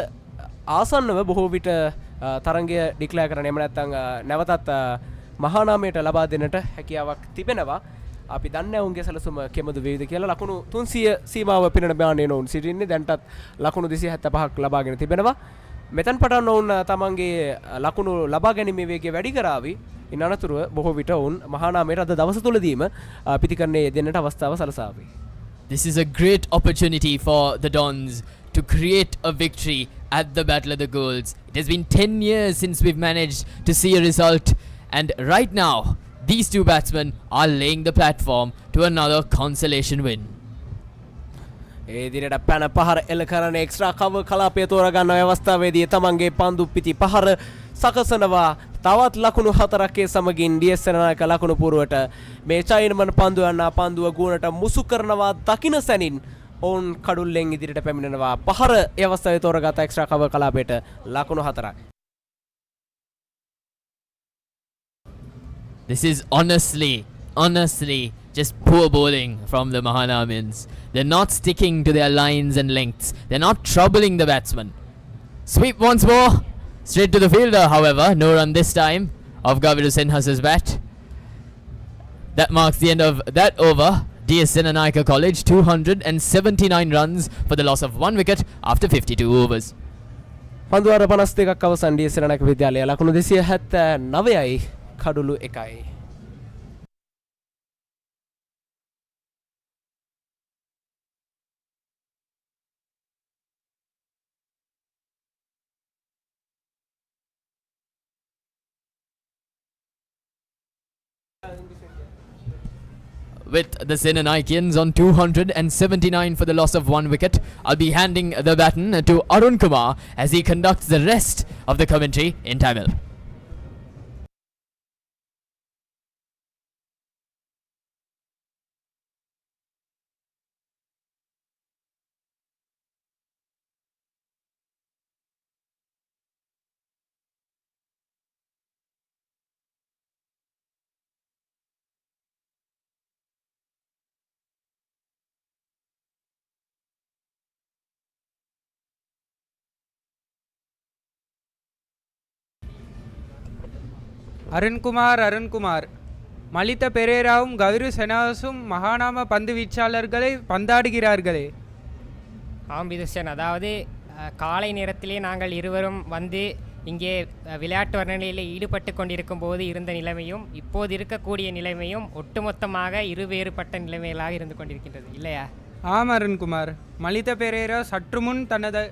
ආසන්නව බොහෝ විට තරංගය ඩික්ලෙයාර් කරන්න එහෙම නැත්නම් නැවතත් මහා නාමයට ලබා දෙන්නට හැකියාවක් තිබෙනවා. අපි දන්නේ උන්ගේ සැලසුම කෙමදු වේවිද කියලා. ලකුණු 300 සීමාව පිරෙන බාණේ නෝන් සිටින්නේ. දැන්ටත් ලකුණු 275ක් ලබාගෙන තිබෙනවා. මෙතන පටන් ඔවුන් තමන්ගේ ලකුණු ලබා ගැනීමේ වේගය වැඩි කරાવી. ඉන් අනතුරුව බොහෝ විට ඔවුන් මහා නාමයට අද දවස තුලදීම පිටිකරණයේ යෙදෙන්නට අවස්ථාව සලසාවි. This is a great opportunity for the Dons to create a victory at the Battle of the Golds. It has been 10 years since we've managed to see a result, and right now these two batsmen are laying the platform to another consolation win. ඒ දිනට පැන පහර එල්ල කරන එක්ස්ට්‍රා කවර් කලාපය තෝරගන්න අවස්ථාවේදී තමන්ගේ පන්දු පිටි පහර සකසනවා. තවත් ලකුණු 4ක් සමගින් DS සෙනනායක ලකුණු පුරුවට මේ චයිනමන් පන්දු යන පන්දුව ගුණට මුසු කරනවා. දකින සැනින් ඔවුන් කඩුල්ලෙන් ඉදිරියට පැමිණෙනවා. පහර ඒ අවස්ථාවේ තෝරගත එක්ස්ට්‍රා කවර් කලාපයට ලකුණු 4ක්. This is honestly just poor bowling from the Mahanamians. They're not sticking to their lines and lengths. They're not troubling the batsman. Sweep once more. Straight to the fielder, however. No run this time of Gaviru Senhas's bat. That marks the end of that over. DS Senanayake College 279 runs for the loss of 1 wicket after 52 overs. පන්දුවර 52ක් අවසන් DS සෙනනායක විද්‍යාලය ලකුණු 279යි කඩුළු 1යි. with the Senanakians on 279 for the loss of 1 wicket. I'll be handing the baton to Arun Kumar as he conducts the rest of the commentary in Tamil. Arunkumar மலித பெரேராவும் Gowri செனாஸும் மகாநாம பந்து வீச்சாளர்களை பந்தாடுகிறார்களே. ஆம் விதுஷன், அதாவது காலை நேரத்திலே நாங்கள் இருவரும் வந்து இங்கே விளையாட்டு வர்ணனையில் ஈடுபட்டு கொண்டிருக்கும் போது இருந்த நிலைமையும் இப்போது இருக்கக்கூடிய நிலைமையும் ஒட்டுமொத்தமாக இருவேறுபட்ட நிலைமைகளாக இருந்து கொண்டிருக்கின்றது இல்லையா? ஆம் அருண்குமார், மலித பெரேரா சற்று முன் தனது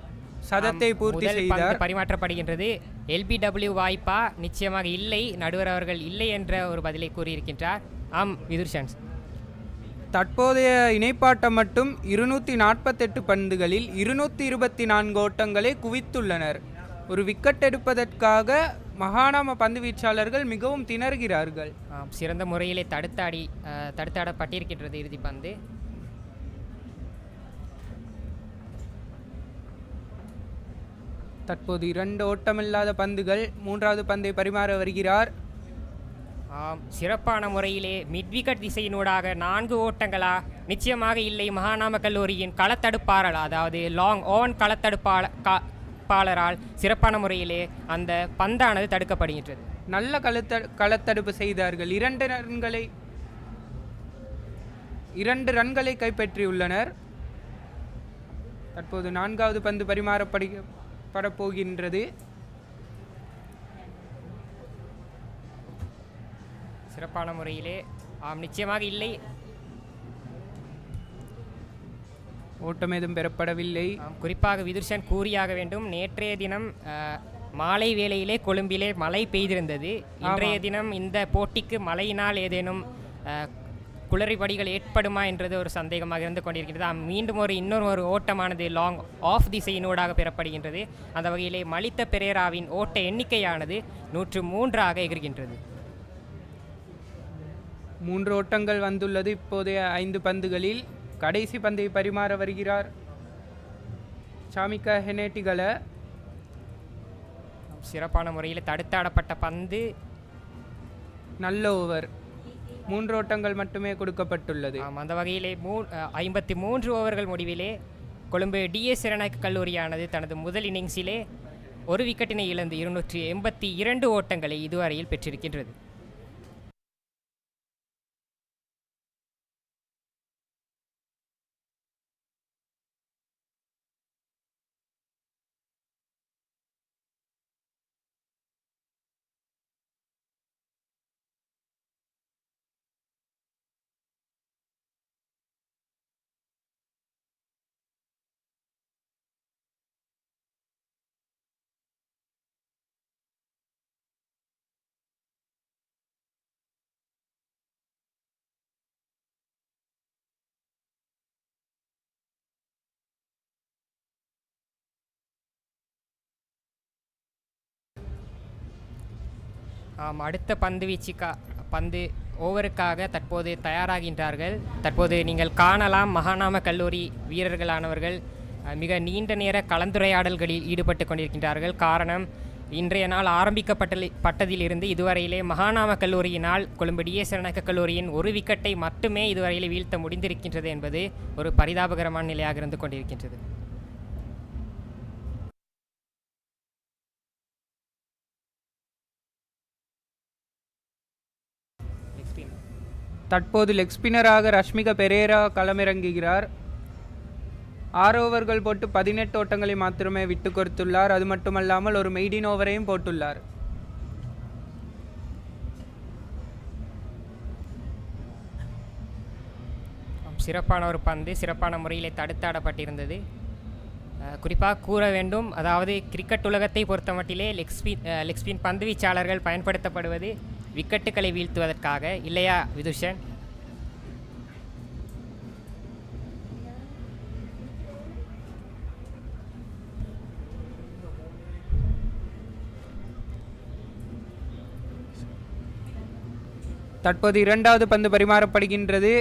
சதத்தை பூர்த்தி செய்தார். பரிமாற்றப்படுகின்றது. LBW வாய்ப்பா? நிச்சயமாக இல்லை. நடுவர் அவர்கள் இல்லை என்ற ஒரு பதிலை கூறியிருக்கின்றார். ஆம் விதுர்ஷன், தற்போதைய இணைப்பாட்டம் மட்டும் 248 பந்துகளில் 224 ஓட்டங்களை குவித்துள்ளனர். ஒரு விக்கெட் எடுப்பதற்காக மகாநாம பந்து வீச்சாளர்கள் மிகவும் திணறுகிறார்கள். சிறந்த முறையிலே தடுத்தாடப்பட்டிருக்கின்றது இறுதி பந்து. தற்போது 2 ஓட்டமில்லாத பந்துகள். 3வது பந்தை பரிமாற வருகிறார். சிறப்பான முறையிலே மிட் விக்கெட் திசையினூடாக 4 ஓட்டங்களா? நிச்சயமாக இல்லை. மகாநாம கல்லூரியின் களத்தடுப்பாளர், அதாவது லாங் ஓவன் களத்தடுப்பாளரால் சிறப்பான முறையிலே அந்த பந்தானது தடுக்கப்படுகின்றது. நல்ல களத்தடுப்பு செய்தார்கள். 2 ரன்களை கைப்பற்றியுள்ளனர். தற்போது 4வது பந்து பரிமாறப்படப்போகின்றது. சிறப்பான முறையிலே நிச்சயமாக இல்லை. ஓட்டம் ஏதும் பெறப்படவில்லை. குறிப்பாக விதுர்ஷன் கூறியாக வேண்டும், நேற்றைய தினம் மாலை வேளையிலே கொழும்பிலே மழை பெய்திருந்தது. இன்றைய தினம் இந்த போட்டிக்கு மழையினால் ஏதேனும் குளறுபடிகள் ஏற்படுமா என்றது ஒரு சந்தேகமாக இருந்து கொண்டிருக்கிறது. மீண்டும் இன்னொரு ஓட்டமானது லாங் ஆஃப் திசையினூடாக பெறப்படுகின்றது. அந்த வகையிலே மலித பெரேராவின் ஓட்ட எண்ணிக்கையானது 103ஆக எகிர்கின்றது. 3 ஓட்டங்கள் வந்துள்ளது இப்போதைய 5 பந்துகளில். கடைசி பந்தை பரிமாற வருகிறார் சாமிகா ஹெனேட்டிகள. சிறப்பான முறையில் தடுத்தாடப்பட்ட பந்து. நல்ல ஓவர். 3 ஓட்டங்கள் மட்டுமே கொடுக்கப்பட்டுள்ளது. அந்த வகையிலே 53 ஓவர்கள் முடிவிலே கொழும்பு DS செனநாயக்க கல்லூரியானது தனது முதல் இன்னிங்ஸிலே ஒரு விக்கெட்டினை இழந்து 282 ஓட்டங்களை இதுவரையில் பெற்றிருக்கின்றது. அடுத்த பந்து ஓவருக்காக தற்போது தயாராகின்றார்கள். தற்போது நீங்கள் காணலாம், மகாநாம கல்லூரி வீரர்களானவர்கள் மிக நீண்ட நேர கலந்துரையாடல்களில் ஈடுபட்டு கொண்டிருக்கின்றார்கள். காரணம், இன்றைய நாள் ஆரம்பிக்கப்பட்டதிலிருந்து இதுவரையிலே மகாநாம கல்லூரியினால் கொழும்பு DS செனநாயக்க கல்லூரியின் ஒரு விக்கெட்டை மட்டுமே இதுவரையிலே வீழ்த்த முடிந்திருக்கின்றது என்பது ஒரு பரிதாபகரமான நிலையாக இருந்து கொண்டிருக்கின்றது. தற்போது லெக் ஸ்பின்னராக ரஷ்மிகா பெரேரா களமிறங்குகிறார். 6 ஓவர்கள் போட்டு 18 ஓட்டங்களை மாத்திரமே விட்டு கொடுத்துள்ளார். அது மட்டுமல்லாமல் ஒரு மெய்டின் ஓவரையும் போட்டுள்ளார். சிறப்பான ஒரு பந்து சிறப்பான முறையிலே தடுத்தாடப்பட்டிருந்தது. குறிப்பாக கூற வேண்டும், அதாவது கிரிக்கெட் உலகத்தை பொறுத்தமட்டிலே லெக் ஸ்பின் பந்து வீச்சாளர்கள் பயன்படுத்தப்படுவது விக்கெட்டுகளை வீழ்த்துவதற்காக இல்லையா விதுஷன்? தற்போது இரண்டாவது பந்து பரிமாறப்படுகின்றது.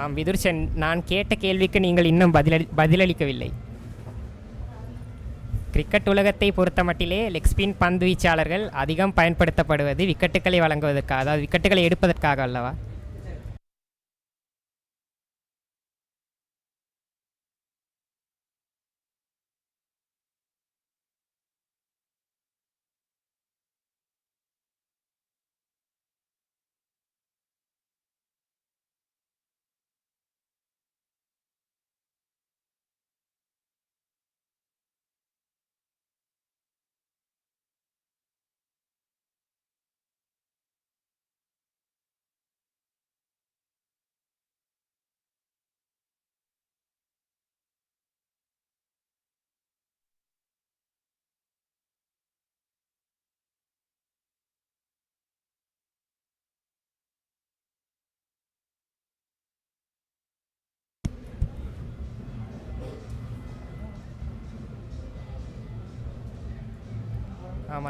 ஆம் விதுர்சன், நான் கேட்ட கேள்விக்கு நீங்கள் இன்னும் பதிலளிக்கவில்லை. கிரிக்கெட் உலகத்தை பொறுத்த மட்டிலே லெக் ஸ்பின் பந்து வீச்சாளர்கள் அதிகம் பயன்படுத்தப்படுவது விக்கெட்டுகளை வழங்குவதற்காக, அதாவது விக்கெட்டுகளை எடுப்பதற்காக அல்லவா?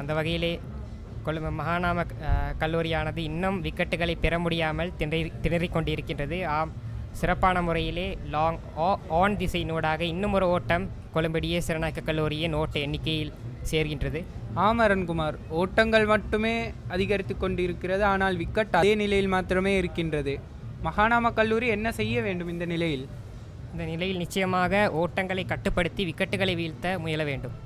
அந்த வகையிலே கொழும்பு மகாநாம கல்லூரியானது இன்னும் விக்கெட்டுகளை பெற முடியாமல் திணறிக் கொண்டிருக்கின்றது. சிறப்பான முறையிலே லாங் ஆன் திசையினூடாக இன்னும் ஒரு ஓட்டம் கொழும்பு டிஎஸ் செனநாயக்க கல்லூரியின் ஓட்ட எண்ணிக்கையில் சேர்கின்றது. அருண்குமார், ஓட்டங்கள் மட்டுமே அதிகரித்து கொண்டிருக்கிறது, ஆனால் விக்கெட் அதே நிலையில் மாத்திரமே இருக்கின்றது. மகாநாம கல்லூரி என்ன செய்ய வேண்டும் இந்த நிலையில்? இந்த நிலையில் நிச்சயமாக ஓட்டங்களை கட்டுப்படுத்தி விக்கெட்டுகளை வீழ்த்த முயல வேண்டும்.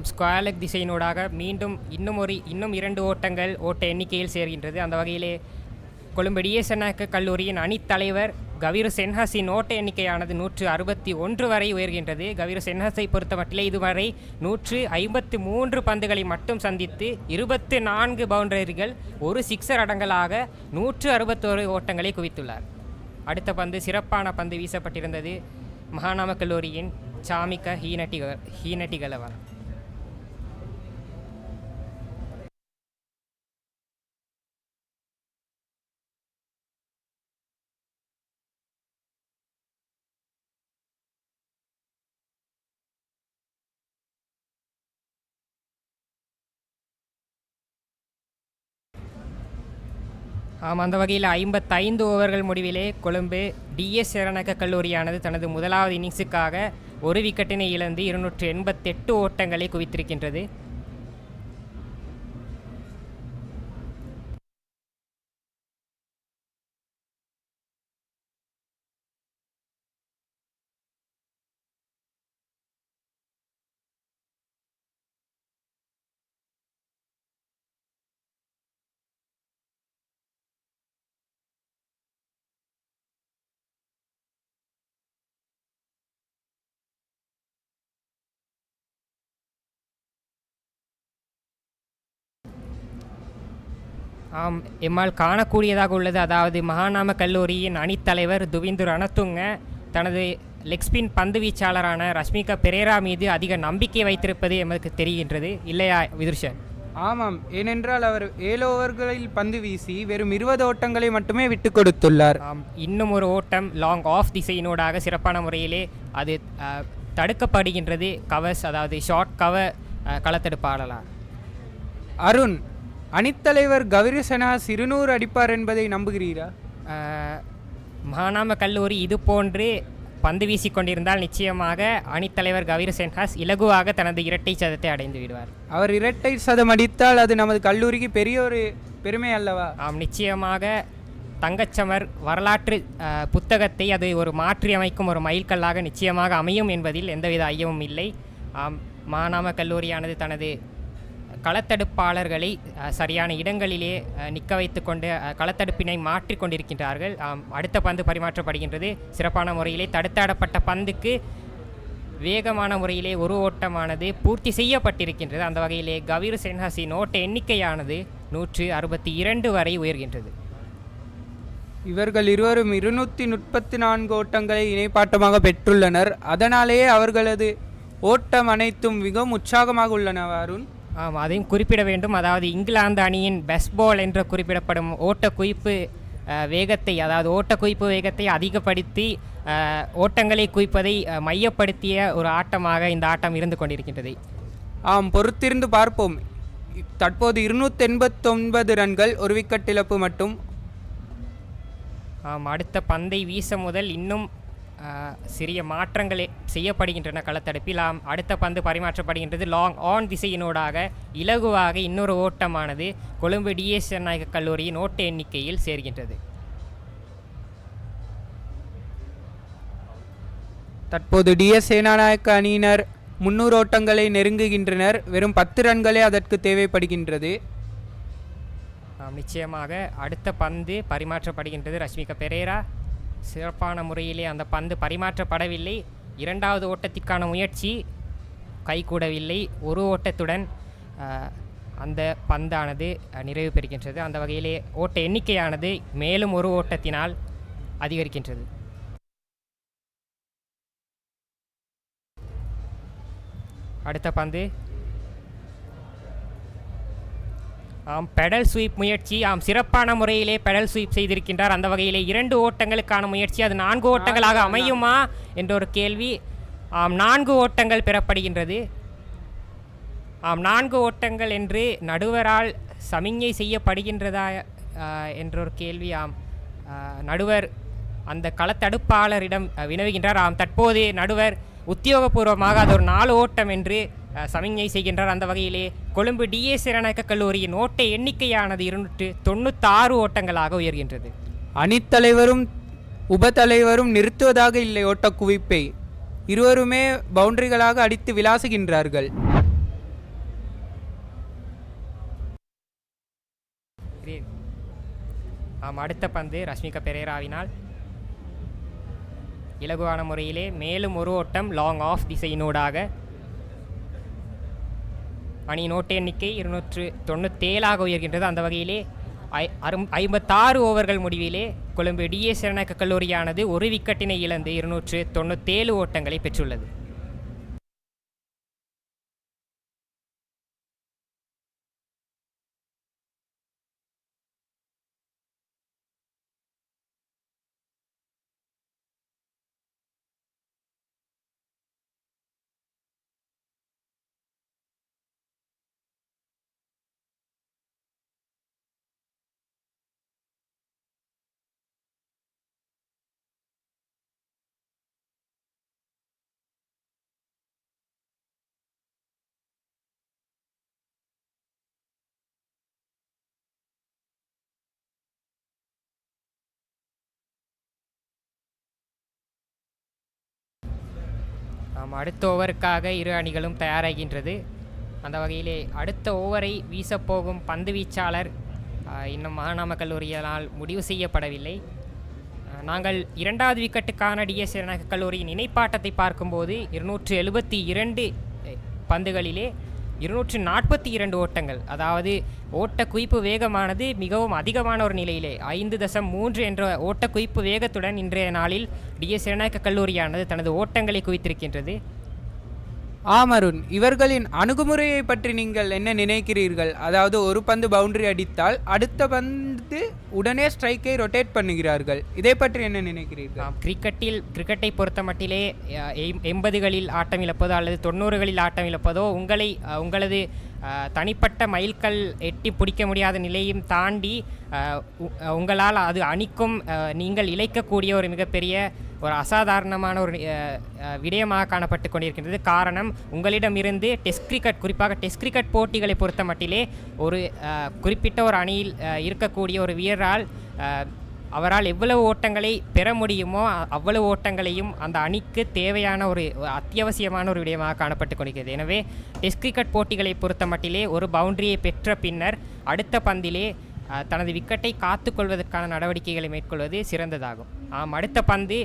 ஸ்கொயர் லெக் திசையினூடாக மீண்டும் இன்னும் 2 ஓட்டங்கள் ஓட்ட எண்ணிக்கையில் சேர்கின்றது. அந்த வகையிலே கொழும்பு டிஎஸ் செனநாயக்க கல்லூரியின் அணித்தலைவர் கவிரு சென்ஹஸின் ஓட்ட எண்ணிக்கையானது 161 வரை உயர்கின்றது. கவிரு சென்ஹஸை பொறுத்த மட்டிலே இதுவரை 153 பந்துகளை மட்டும் சந்தித்து 24 பவுண்டரிகள், ஒரு சிக்ஸர் அடங்கலாக 161 ஓட்டங்களை குவித்துள்ளார். அடுத்த பந்து சிறப்பான பந்து வீசப்பட்டிருந்தது மகாநாம கல்லூரியின் சாமிக்க ஹீனட்டிகளவர். அந்த வகையில் 55 ஓவர்கள் முடிவிலே கொழும்பு டிஎஸ் செனநாயக்க கல்லூரியானது தனது முதலாவது இன்னிங்ஸுக்காக ஒரு விக்கெட்டினை இழந்து 288 ஓட்டங்களை குவித்திருக்கின்றது. எம்மால் காணக்கூடியதாக உள்ளது. அதாவது மகாநாம கல்லூரியின் அணித்தலைவர் துவிந்து ரணதுங்க தனது லெக் ஸ்பின் பந்து வீச்சாளரான ரஷ்மிகா பெரேரா மீது அதிக நம்பிக்கை வைத்திருப்பது எமக்கு தெரிகின்றது, இல்லையா விதுர்ஷன்? ஆமாம், ஏனென்றால் அவர் 7 ஓவர்களில் பந்து வீசி வெறும் 20 ஓட்டங்களை மட்டுமே விட்டு கொடுத்துள்ளார். இன்னும் ஒரு ஓட்டம் லாங் ஆஃப் திசையினூடாக சிறப்பான முறையிலே அது தடுக்கப்படுகின்றது. கவர்ஸ், அதாவது ஷார்ட் கவர் களத்தெடுப்பாளர். அருண், அணித்தலைவர் கவிரசனாஸ் 200 அடிப்பார் என்பதை நம்புகிறீரா? மகாநாம கல்லூரி இது போன்று பந்து வீசிக்கொண்டிருந்தால் நிச்சயமாக அணித்தலைவர் கவிரசென்ஹாஸ் இலகுவாக தனது இரட்டை சதத்தை அடைந்து விடுவார். அவர் இரட்டை சதம் அடித்தால் அது நமது கல்லூரிக்கு பெரிய ஒரு பெருமை அல்லவா? நிச்சயமாக தங்கச்சமர் வரலாற்று புத்தகத்தை அது ஒரு மாற்றி அமைக்கும் ஒரு மைல்கல்லாக நிச்சயமாக அமையும் என்பதில் எந்தவித ஐயமும் இல்லை. மகாநாம கல்லூரியானது தனது களத்தடுப்பாளர்களை சரியான இடங்களிலே நிற்க வைத்து கொண்டு களத்தடுப்பினை மாற்றி கொண்டிருக்கின்றார்கள். அடுத்த பந்து பரிமாற்றப்படுகின்றது. சிறப்பான முறையிலே தடுத்தாடப்பட்ட பந்துக்கு வேகமான முறையிலே ஒரு ஓட்டமானது பூர்த்தி செய்யப்பட்டிருக்கின்றது. அந்த வகையிலே கவிர் சென்ஹாஸின் ஓட்ட எண்ணிக்கையானது 162 வரை உயர்கின்றது. இவர்கள் இருவரும் 234 ஓட்டங்களை இணைப்பாட்டமாக பெற்றுள்ளனர். அதனாலேயே அவர்களது ஓட்டம் அனைத்தும் மிகவும் உற்சாகமாக உள்ளன. அருண், அதையும் குறிப்பிட வேண்டும். அதாவது இங்கிலாந்து அணியின் பெஸ்ட் பால் என்று குறிப்பிடப்படும் ஓட்ட குவிப்பு வேகத்தை, அதாவது ஓட்ட குவிப்பு வேகத்தை அதிகப்படுத்தி ஓட்டங்களை குவிப்பதை மையப்படுத்திய ஒரு ஆட்டமாக இந்த ஆட்டம் இருந்து கொண்டிருக்கின்றது. பொறுத்திருந்து பார்ப்போம். தற்போது 289 ரன்கள், ஒரு விக்கெட் இழப்பு மட்டும். அடுத்த பந்தை வீச முதல் இன்னும் சிறிய மாற்றங்கள் செய்யப்படுகின்றன களத்தடுப்பில். அடுத்த பந்து பரிமாற்றப்படுகின்றது. லாங் ஆன் திசையினூடாக இலகுவாக இன்னொரு ஓட்டமானது கொழும்பு டிஎஸ் செனநாயக்க கல்லூரியின் ஓட்ட எண்ணிக்கையில் சேர்கின்றது. தற்போது டிஎஸ் சேனாநாயக்க அணியினர் 300 ஓட்டங்களை நெருங்குகின்றனர். வெறும் 10 ரன்களே அதற்கு தேவைப்படுகின்றது. நிச்சயமாக அடுத்த பந்து பரிமாற்றப்படுகின்றது. ரஷ்மிகா பெரேரா சிறப்பான முறையிலே அந்த பந்து பரிமாற்றப்படவில்லை. இரண்டாவது ஓட்டத்திற்கான முயற்சி கைகூடவில்லை. ஒரு ஓட்டத்துடன் அந்த பந்தானது நிறைவு பெறுகின்றது. அந்த வகையிலே ஓட்ட எண்ணிக்கையானது மேலும் ஒரு ஓட்டத்தினால் அதிகரிக்கின்றது. அடுத்த பந்து பெடல் ஸ்வீப் முயற்சி. சிறப்பான முறையிலே பெடல் ஸ்வீப் செய்திருக்கின்றார். அந்த வகையிலே 2 ஓட்டங்களுக்கான முயற்சி, அது 4 ஓட்டங்களாக அமையுமா என்ற ஒரு கேள்வி. 4 ஓட்டங்கள் பெறப்படுகின்றது. 4 ஓட்டங்கள் என்று நடுவரால் சமிஞ்ஞை செய்யப்படுகின்றதா என்ற ஒரு கேள்வி. நடுவர் அந்த களத்தடுப்பாளரிடம் வினவுகின்றார். தற்போது நடுவர் உத்தியோகபூர்வமாக அது ஒரு 4 ஓட்டம் என்று சமிஞ்ஞை செய்கின்றார். அந்த வகையிலே கொழும்பு டிஎஸ் செனநாயக்க கல்லூரியின் ஓட்ட எண்ணிக்கையானது 296 ஓட்டங்களாக உயர்கின்றது. அணித்தலைவரும் உபத்தலைவரும் நிறுத்துவதாக இல்லை ஓட்ட குவிப்பை. இருவருமே பவுண்டரிகளாக அடித்து விளாசுகின்றார்கள். அடுத்த பந்து ரஷ்மிகா பெரேராவினால் இலகுவான முறையிலே மேலும் ஒரு ஓட்டம் லாங் ஆஃப் திசையினூடாக. அணியின் ஓட்ட எண்ணிக்கை 297 உயர்கின்றது. அந்த வகையிலே 56 ஓவர்கள் முடிவிலே கொழும்பு டிஎஸ் செனநாயக்க கல்லூரியானது ஒரு விக்கெட்டினை இழந்து 297 ஓட்டங்களை பெற்றுள்ளது. அடுத்த ஓவருக்காக இரு அணிகளும் தயாராகின்றது. அந்த வகையிலே அடுத்த ஓவரை வீசப்போகும் பந்து வீச்சாளர் இன்னும் மகாநாம கல்லூரியினால் முடிவு செய்யப்படவில்லை. நாங்கள் இரண்டாவது விக்கெட்டுக்கான டிஎஸ் சேனநாயக்க கல்லூரியின் இணைப்பாட்டத்தை பார்க்கும்போது 272 பந்துகளிலே 242 ஓட்டங்கள், அதாவது ஓட்ட குவிப்பு வேகமானது மிகவும் அதிகமான ஒரு நிலையிலே 5.3 என்ற ஓட்ட குவிப்பு வேகத்துடன் இன்றைய நாளில் டிஎஸ் சேனநாயக்க கல்லூரியானது தனது ஓட்டங்களை குவித்திருக்கின்றது. ஆமருண், இவர்களின் அணுகுமுறையை பற்றி நீங்கள் என்ன நினைக்கிறீர்கள்? அதாவது ஒரு பந்து பவுண்டரி அடித்தால் அடுத்த பந்து உடனே ஸ்ட்ரைக்கை ரொட்டேட் பண்ணுகிறார்கள். இதை பற்றி என்ன நினைக்கிறீர்கள்? கிரிக்கெட்டை பொறுத்த மட்டிலே 80களில் ஆட்டம் இழப்பதோ அல்லது 90களில் ஆட்டம் இழப்பதோ உங்களது தனிப்பட்ட மைல்கல் எட்டி பிடிக்க முடியாத நிலையும் தாண்டி உங்களால் அது அணிக்கும் நீங்கள் இழைக்கக்கூடிய ஒரு மிகப்பெரிய ஒரு அசாதாரணமான ஒரு விடயமாக காணப்பட்டு கொண்டிருக்கின்றது. காரணம், உங்களிடமிருந்து டெஸ்ட் கிரிக்கெட், குறிப்பாக டெஸ்ட் கிரிக்கெட் போட்டிகளை பொறுத்த மட்டிலே ஒரு குறிப்பிட்ட ஒரு அணியில் இருக்கக்கூடிய ஒரு வீரரால் அவரால் எவ்வளவு ஓட்டங்களை பெற முடியுமோ அவ்வளவு ஓட்டங்களையும் அந்த அணிக்கு தேவையான ஒரு அத்தியாவசியமான ஒரு விடயமாக காணப்பட்டு கொண்டிருக்கிறது. எனவே டெஸ்ட் கிரிக்கெட் போட்டிகளை பொறுத்த மட்டிலே ஒரு பவுண்டரியை பெற்ற பின்னர் அடுத்த பந்திலே தனது விக்கெட்டை காத்துக்கொள்வதற்கான நடவடிக்கைகளை மேற்கொள்வது சிறந்ததாகும். அடுத்த பந்து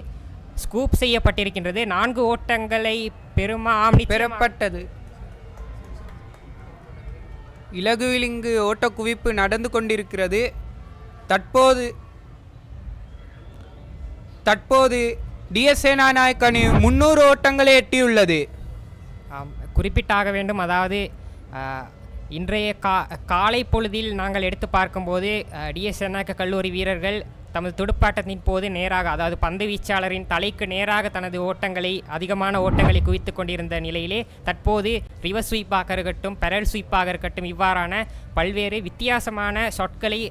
ஸ்கூப் செய்யப்பட்டிருக்கின்றது. 4 ஓட்டங்களை பெறப்பட்டது. இலகுவில் இங்கு ஓட்ட குவிப்பு நடந்து கொண்டிருக்கிறது. தற்போது டிஎஸ் சேனாநாயக்க அணி 300 ஓட்டங்களை எட்டியுள்ளது. குறிப்பிட்டாக வேண்டும். அதாவது இன்றைய காலை பொழுதில் நாங்கள் எடுத்து பார்க்கும்போது டிஎஸ் சேனாநாயக்க கல்லூரி வீரர்கள் தமது துடுப்பாட்டத்தின் போது நேராக, அதாவது பந்து வீச்சாளரின் தலைக்கு நேராக தனது அதிகமான ஓட்டங்களை குவித்து கொண்டிருந்த நிலையிலே தற்போது ரிவர்ஸ் ஸ்வீப்பாக இருக்கட்டும், பெரல் ஸ்வீப்பாக இருக்கட்டும், இவ்வாறான பல்வேறு வித்தியாசமான ஷாட்களை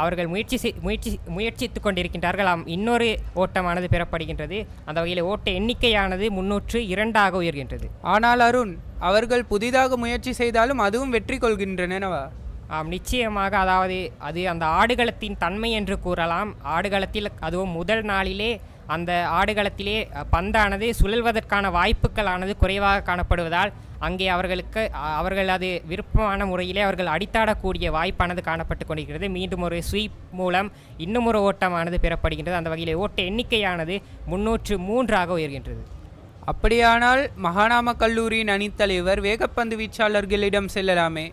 அவர்கள் முயற்சித்து கொண்டிருக்கின்றார்கள். இன்னொரு ஓட்டமானது பெறப்படுகின்றது. அந்த வகையில் ஓட்ட எண்ணிக்கையானது 302 உயர்கின்றது. ஆனால் அருண், அவர்கள் புதிதாக முயற்சி செய்தாலும் அதுவும் வெற்றி கொள்கின்றனவா? நிச்சயமாக. அதாவது அது அந்த ஆடுகளத்தின் தன்மை என்று கூறலாம். ஆடுகளத்தில் அதுவும் முதல் நாளிலே அந்த ஆடுகளத்திலே பந்தானது சுழல்வதற்கான வாய்ப்புகளானது குறைவாக காணப்படுவதால் அங்கே அவர்கள் அது விருப்பமான முறையிலே அவர்கள் அடித்தாடக்கூடிய வாய்ப்பானது காணப்பட்டு கொண்டிருக்கிறது. மீண்டும் ஒரு ஸ்வீப் மூலம் இன்னும் ஒரு ஓட்டமானது பெறப்படுகின்றது. அந்த வகையில் ஓட்ட எண்ணிக்கையானது 303 உயர்கின்றது. அப்படியானால் மகாநாம கல்லூரியின் அணித்தலைவர் வேகப்பந்து வீச்சாளர்களிடம் செல்லலாமே,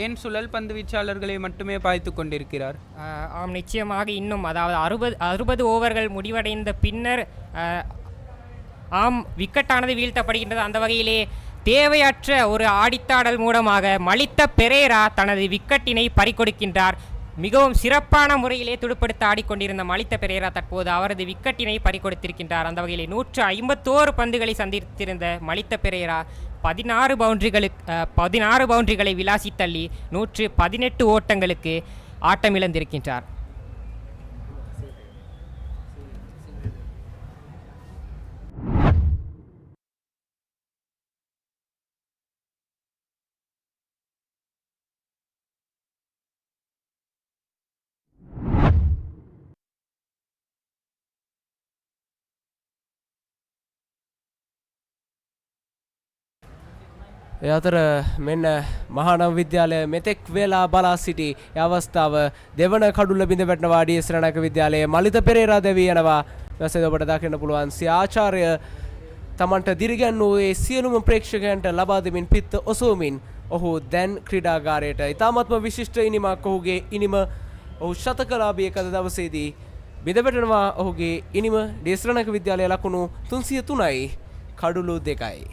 ஏன் சுழல் பந்து வீச்சாளர்களை மட்டுமே பாய்த்து கொண்டிருக்கிறார்? நிச்சயமாக. இன்னும் அதாவது 60 ஓவர்கள் முடிவடைந்த பின்னர் விக்கெட்டானது வீழ்த்தப்படுகின்றது. அந்த வகையிலே தேவையற்ற ஒரு ஆடித்தாடல் மூலமாக மலித்த பெரேரா தனது விக்கெட்டினை பறிகொடுக்கின்றார். மிகவும் சிறப்பான முறையிலே துடுப்படுத்த ஆடிக்கொண்டிருந்த மலித்த பெரேரா தற்போது அவரது விக்கெட்டினை பறிகொடுத்திருக்கின்றார். அந்த வகையிலே 151 பந்துகளை சந்தித்திருந்த மலித்த பெரேரா 16 பவுண்டரிகளை விளாசி தள்ளி 118 ஓட்டங்களுக்கு ஆட்டமிழந்திருக்கின்றார். ඒ අතර මෙන්න මහානව විද්‍යාලය මෙතෙක් වෙලා බලා සිටි අවස්ථාව දෙවන කඩුල්ල බිඳ වැටෙනවා ඩීඑස් රණක විද්‍යාලයේ මලිත පෙරේරා දෙවී යනවා. වැසෙද ඔබට දකින්න පුළුවන් සිය ආචාර්ය තමන්ට දිරිගැන්වූ ඒ සියලුම ප්‍රේක්ෂකයන්ට ලබා දෙමින් පිත්ත ඔසවමින් ඔහු දැන් ක්‍රීඩාගාරයට ඉතාමත්ම විශිෂ්ට ඉනිමක් ඔහුගේ ඉනිම ඔහු ශතකලාභී එකද දවසේදී බිඳ වැටෙනවා. ඔහුගේ ඉනිම ඩීඑස් රණක විද්‍යාලය ලකුණු 303යි කඩුළු 2යි.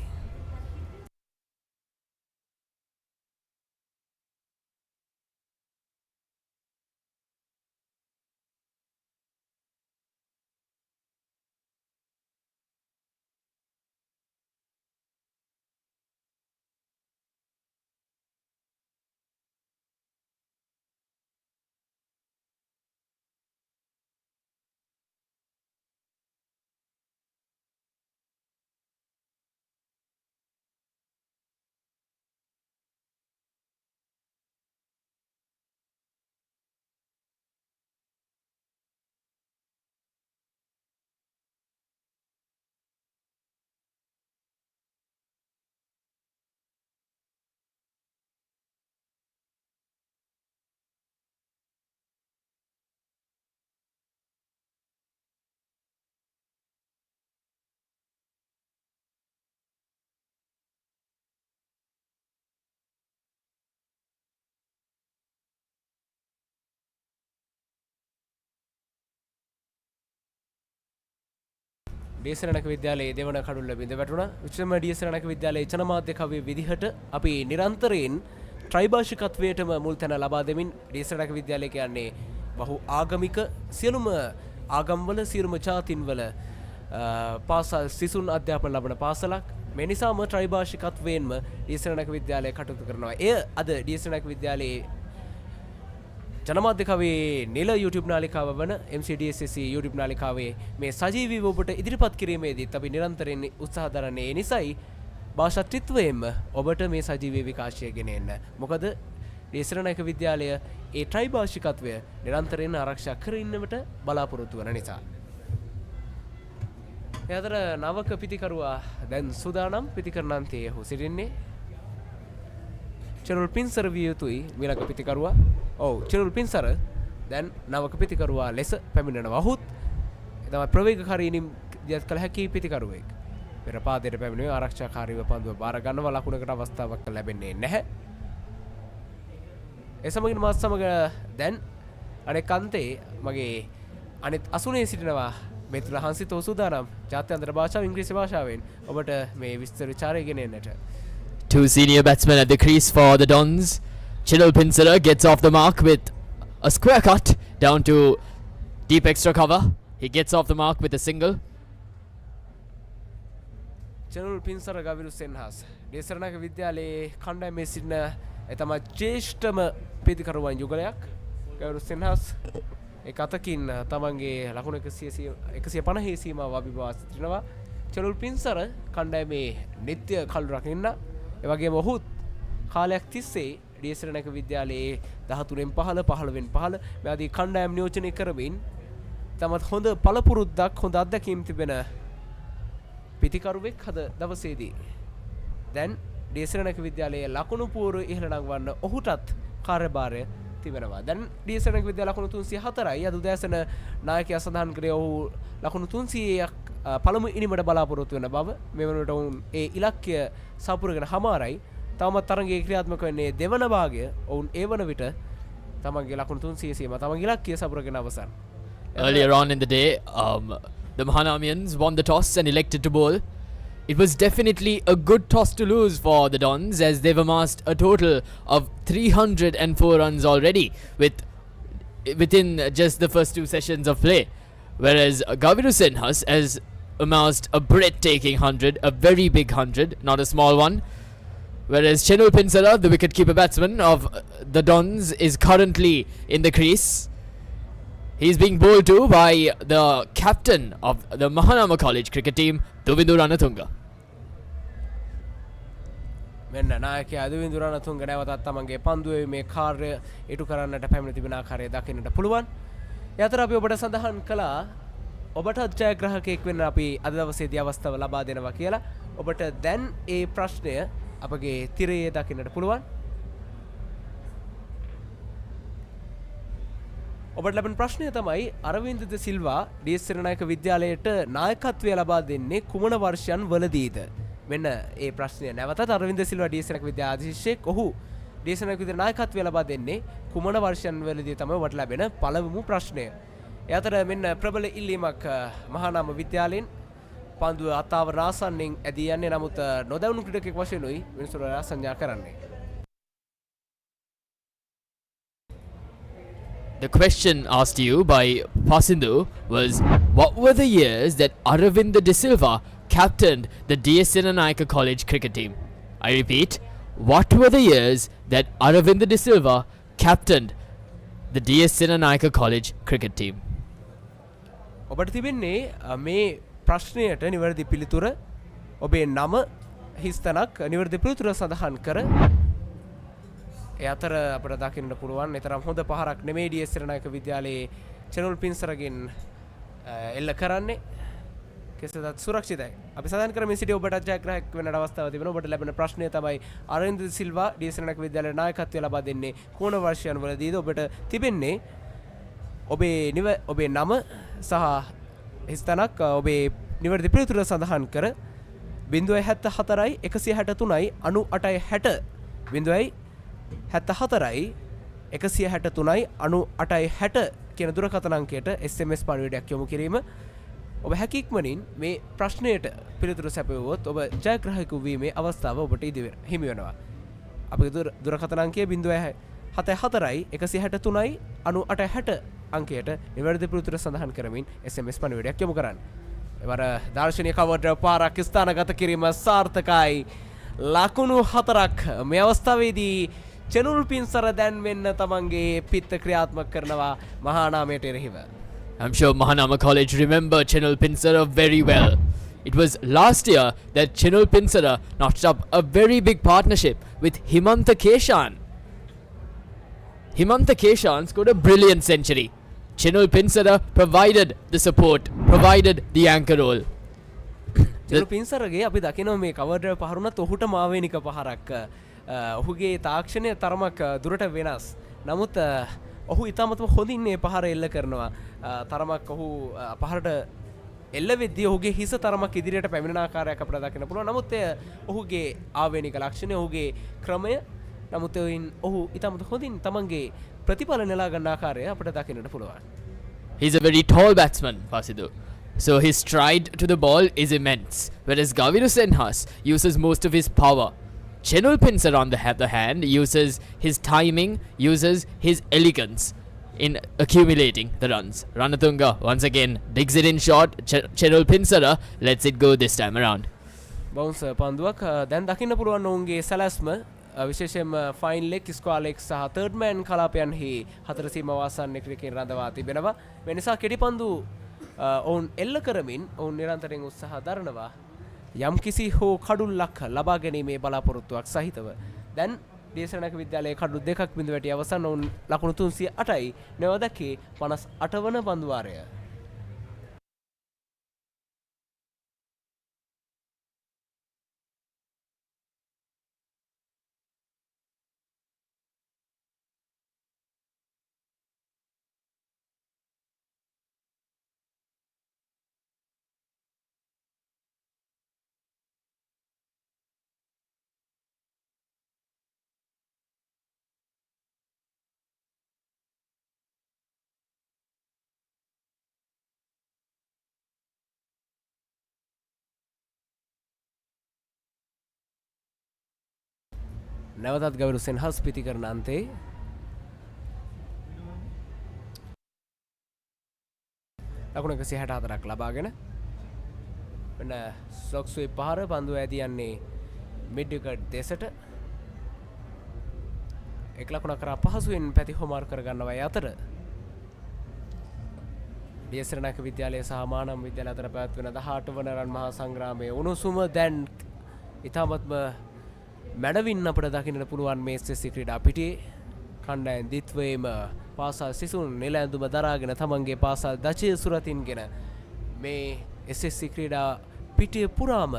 ඩීසරණක විද්‍යාලයේ දෙවන කඩුල්ල බිඳ වැටුණා. උච්චතම ඩීසරණක විද්‍යාලයේ ජනමාධ්‍ය කවිය විදිහට අපි නිරන්තරයෙන් ත්‍රිභාෂිකත්වයටම මුල් තැන ලබා දෙමින් ඩීසරණක විද්‍යාලය කියන්නේ බහු ආගමික සියලුම ආගම්වල සියලුම ජාතින්වල පාසල් සිසුන් අධ්‍යාපන ලබන පාසලක්. මේ නිසාම ත්‍රිභාෂිකත්වයෙන්ම ඩීසරණක විද්‍යාලය කටයුතු කරනවා. එය අද ඩීසරණක විද්‍යාලයේ ජනමාධ්‍ය කවියේ නිල YouTube නාලිකාව වන MCDSSC YouTube නාලිකාවේ මේ සජීවීව ඔබට ඉදිරිපත් කිරීමේදීත් අපි නිරන්තරයෙන් උත්සාහ දරන්නේ. ඒ නිසායි භාෂාත්‍රිත්වයෙන්ම ඔබට මේ සජීවී විකාශය ගෙන එන්න. මොකද ඩීසරණක විද්‍යාලය ඒ ත්‍රිභාෂිකත්වය නිරන්තරයෙන් ආරක්ෂා කර ඉන්නවට බලාපොරොත්තු වන නිසා. ඒ අතර නවක පිතිකරුවා දැන් සූදානම් පිතිකරණාන්තයේ ඔහු සිටින්නේ. චරුල් පින්සර විය යුතුයි මිලක පිතිකරුවා. ඔව් චරුල් පින්සර දැන් නවක පිතිකරුවා ලෙස පැමිණෙනවා. ඔහුත් තමයි ප්‍රවේගකාරී දියත් කළ හැකි පිතිකරුවෙක්. පෙර පාදයට පැමිණුවේ ආරක්ෂාකාරීව පන්දුව බාර ගන්නව ලකුණකට අවස්ථාවක් ලැබෙන්නේ නැහැ. ඒ සමගින් මාත් සමග දැන් අනෙක් අන්තේ මගේ අනිත් අසුනේ සිටිනවා මෙතුල හංසිත සූදානම් ජාත්‍යන්තර භාෂාව ඉංග්‍රීසි භාෂාවෙන් ඔබට මේ විස්තර විචාරය ගෙන එන්නට. Two senior batsmen at the crease for the Dons. Chinul Pinsara gets off the mark with a square cut down to deep extra cover. He gets off the mark with a single. Chinul Pinsara ගවිරු සෙන්හස් ඩීසරණක විද්‍යාලයේ කණ්ඩායමේ සිටින එතම ජ්‍යෙෂ්ඨම පිතිකරුවන් යුගලයක් ගවිරු සෙන්හස් එක අතකින් තමන්ගේ ලකුණු 150 සීමාව අභිභවා සිටිනවා. චනුල් පින්සර කණ්ඩායමේ නිත්‍ය කළු රකින්න. ඒ වගේම ඔහුත් කාලයක් තිස්සේ ඩීසරණක විද්‍යාලයේ 13න් 15 15න් 15 මේ ආදී කණ්ඩායම් නියෝජනය කරමින් තමත් හොඳ පළපුරුද්දක් හොඳ අත්දැකීම් තිබෙන පිතිකරුවෙක් හද දවසේදී දැන් ඩීසරණක විද්‍යාලයේ ලකුණු පුවරු ඉහළ නංවන්න ඔහුටත් කාර්යභාරය තිබෙනවා. දැන් ඩීසරණක විද්‍යාල ලකුණු 304යි. අද උදෑසන නායකයා සඳහන් කරේ ඔහු ලකුණු 300ක් පළමු ඉනිමට බලාපොරොත්තු වෙන බව. මේ වනට ඔවුන් ඒ ඉලක්කය සපුරගෙන හමාරයි. තවමත් තරගයේ ක්‍රියාත්මක වෙන්නේ දෙවන භාගය. ඔවුන් ඒ වන විට තමන්ගේ ලකුණු 300 සීම තමන්ගේ ඉලක්කය සපුරගෙන අවසන්. Earlier on in the day, the Mahanamians won the toss and elected to bowl. It was definitely a good toss to lose for the Dons, as they've amassed a total of 304 runs already within just the first two sessions of play. Whereas Gaviru Senhas has amassed a breathtaking 100, a very big 100, not a small one. Whereas Chenul Pinsara, the wicketkeeper batsman of the Dons, is currently in the crease. He's being bowled to by the captain of the Mahanama College cricket team, Duvindu Ranatunga. මෙන්න නායකයා දුවින්දු රණතුංග නැවතත් තමන්ගේ පන්දුවේ මේ කාර්ය ඉටු කරන්නට පැමිණ තිබෙන ආකාරය දකින්නට පුළුවන්. ඒ අතර අපි ඔබට සඳහන් කළා ඔබට ජයග්‍රාහකයෙක් වෙන්න අපි අද දවසේදී අවස්ථාව ලබා දෙනවා කියලා. ඔබට දැන් ඒ ප්‍රශ්නය අපගේ තිරයේ දකින්නට පුළුවන්. ඔබට ලැබෙන ප්‍රශ්නය තමයි අරවින්ද ද සිල්වා ඩීසරණායක විද්‍යාලයට නායකත්වය ලබා දෙන්නේ කුමන වර්ෂයන් වලදීද? මෙන්න ඒ ප්‍රශ්නය නැවතත් අරවින්ද සිල්වා ඩීසරණායක විද්‍යාධීශයෙක් ඔහු ඩීසරණායක විද්‍යාලයට නායකත්වය ලබා දෙන්නේ කුමන වර්ෂයන් වලදී තමයි ඔබට ලැබෙන පළමුම ප්‍රශ්නය. ඒ අතර මෙන්න ප්‍රබල ඉල්ලීමක් මහානාම විද්‍යාලයෙන් පන්දුව අතාව රාසන්නෙන් ඇදී යන්නේ. නමුත් නොදැවුණු ක්‍රීඩකෙක් වශයෙන් උයි මිනිසුන්ලා සංඥා කරන්නේ. The question asked you by Pasindu was, what were the years that Aravinda De Silva captained the DS Senanayake College cricket team? I repeat, what were the years that Aravinda De Silva captained the DS Senanayake College cricket team? ඔබට තිබෙන්නේ මේ ප්‍රශ්නයට නිවැරදි පිළිතුර ඔබේ නම හිස්තනක් නිවැරදි පිළිතුර සඳහන් කර ඒ අතර අපිට දකින්න පුළුවන් තරම් හොඳ පහරක් නෙමෙයි DS සෙනනායක විද්‍යාලයේ චනුල් පින්සරගෙන් එල්ල කරන්නේ. කෙසේදත් සුරක්ෂිතයි. අපි සඳහන් කරමින් සිටි ඔබට ජයග්‍රාහක වෙන්නට අවස්ථාව තිබෙනවා. ඔබට ලැබෙන ප්‍රශ්නය තමයි අරවින්ද සිල්වා DS සෙනනායක විද්‍යාලයේ නායකත්වය ලබා දෙන්නේ කොන වර්ෂයන් වලදීද? ඔබට තිබෙන්නේ ඔබේ නම සහ හිස්තනක් ඔබේ නිවැරදි පිළිතුර සඳහන් කර 074යි 163යි 98යි 60 074යි 163යි 98යි 60 කියන දුරකථන අංකයට SMS පණිවිඩයක් යොමු කිරීම ඔබ හැකික්මනින් මේ ප්‍රශ්නයට පිළිතුරු සැපයුවොත් ඔබ ජයග්‍රාහකයෙකු වීමේ අවස්ථාව ඔබට හිමි වෙනවා. අපේ දුරකථන අංකය 074යි 163යි 9860 අංකයට නිවැරදි පිළිතුර සඳහන් කරමින් SMS පණිවිඩයක් යොමු කරන්න. එවර දාර්ශනික කවරට පාරක් ස්ථානගත කිරීම සාර්ථකයි. ලකුණු 4ක් මේ අවස්ථාවේදී චෙනුල් පින්සර දැන් වෙන්න තමන්ගේ පිත්ත ක්‍රියාත්මක කරනවා මහානාමයට එරෙහිව. I'm sure Mahanama College remember Chenul Pinsara very well. It was last year that Chenul Pinsara notched up a very big partnership with Himantha Keshan. Himantha Keshan scored a brilliant century. Chenul Pinsara provided the support, provided the anchor role. චෙනුල් පින්සරගේ අපි දකිනවා මේ කවර් පහරුණත් ඔහුට මාවේනික පහරක්. ඔහුගේ තාක්ෂණය තරමක් දුරට වෙනස්. නමුත් ඔහු ඉතාමත්ම හොඳින් මේ පහර එල්ල කරනවා. තරමක් ඔහු පහරට එල්ල වෙද්දී ඔහුගේ හිස තරමක් ඉදිරියට පැමිණෙන ආකාරයක් අපිට දකින්න පුළුවන්. නමුත් ඔහුගේ ආවේනික ලක්ෂණය, ඔහුගේ ක්‍රමය, නමුත් ඔහු ඉතාමත් හොඳින් තමන්ගේ ප්‍රතිඵල නෙලා ගන්න ආකාරය අපිට දකින්නට පුළුවන්. He's a very tall batsman, Fasidu. So his stride to the ball is immense, whereas Gaviru Senhas uses most of his power. Chenul Pinsara on the other hand uses his timing, uses his elegance in accumulating the runs. Ranatunga once again digs it in short. Chenul Pinsara lets it go this time around. Bounce පන්දුවක් දැන් දකින්න පුළුවන් ඔවුන්ගේ සැලැස්ම විශේෂයෙන්ම ෆයින් ලෙග් ස්ක්වයර් ලෙග් සහ තර්ඩ් මෑන් කලාපයන්හි හතර සීමාව ආසන්න ක්‍රිකට් රඳවා තිබෙනවා. මේ නිසා කෙටි පන්දු ඔවුන් එල්ල කරමින් ඔවුන් නිරන්තරයෙන් උත්සාහ දරනවා යම් කිසි හෝ කඩුල්ලක් ලබා ගැනීමේ බලාපොරොත්තුවක් සහිතව. දැන් දේශනක විද්‍යාලයේ කඩු දෙකක් බිඳ වැටි අවසන් ඔවුන් ලකුණු 308යි නැවදකේ 58 වන පන්දු වාරය. නැවතත් ගවරු සෙන්හස් පිති කරන අන්තේ ලකුණු 164ක් ලබාගෙන වෙන ස්ලොක්ස්වේ පහර පන්දු ඇදී යන්නේ මිඩ් විකට් දෙසට එක් ලකුණක් කරා පහසුවෙන් පැති හොමාරු කරගන්නවා. අතර දේශනායක විද්‍යාලය සහ මානව විද්‍යාලය අතර පැවැත්වෙන 18 වන රන් මහා සංග්‍රාමයේ උණුසුම දැන් ඉතාමත්ම මැඩවින් අපට දකින්නට පුළුවන් මේ SSC ක්‍රීඩා පිටියේ කණ්ඩායම් දිත්වයේම පාසල් සිසුන් නිල ඇඳුම දරාගෙන තමන්ගේ පාසල් දචය සුරතින්ගෙන මේ SSC ක්‍රීඩා පිටිය පුරාම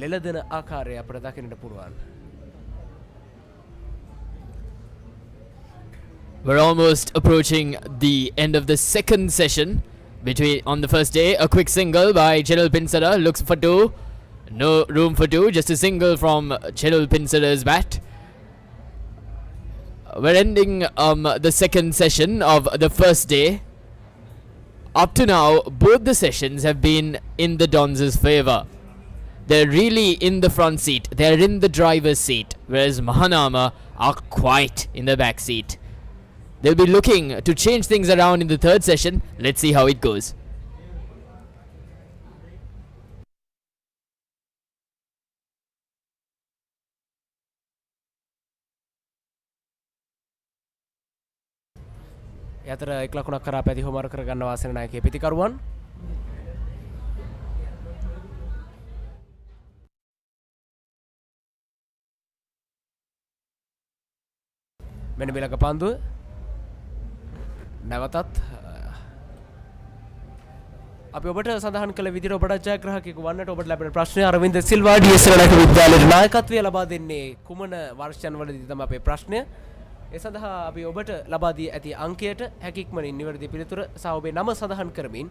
ලෙලදෙන ආකාරය අපට දකින්නට පුළුවන්. We're almost approaching the end of the second session. On the first day, a quick single by Chenul Pinsara looks for two. No room for two, just a single from Chenul Pinsara's bat. We're ending the second session of the first day. Up to now, both the sessions have been in the Dons' favour. They're really in the front seat. They're in the driver's seat, whereas Mahanama are quite in the back seat. They'll be looking to change things around in the third session. Let's see how it goes. යතර එක් ලකුණක් කරා පැති හොමාරු කරගන්නවා සෙනනායකේ පිතිකරුවන්. මෙන්න මෙලක පන්දුව නැවතත් අපි ඔබට සඳහන් කළ විදිහට ඔබට ජයග්‍රාහකයෙකු වන්නට ඔබට ලැබෙන ප්‍රශ්නය අරවින්ද සිල්වා ඩී.එස්. සෙනනායක විද්‍යාලයේ නායකත්වය ලබා දෙන්නේ කුමන වර්ෂයන්වලදී තමයි අපේ ප්‍රශ්නය. ඒ සඳහා අපි ඔබට ලබා දී ඇති අංකයට හැකියක්මනින් නිවැරදි පිළිතුර සහ ඔබේ නම සඳහන් කරමින්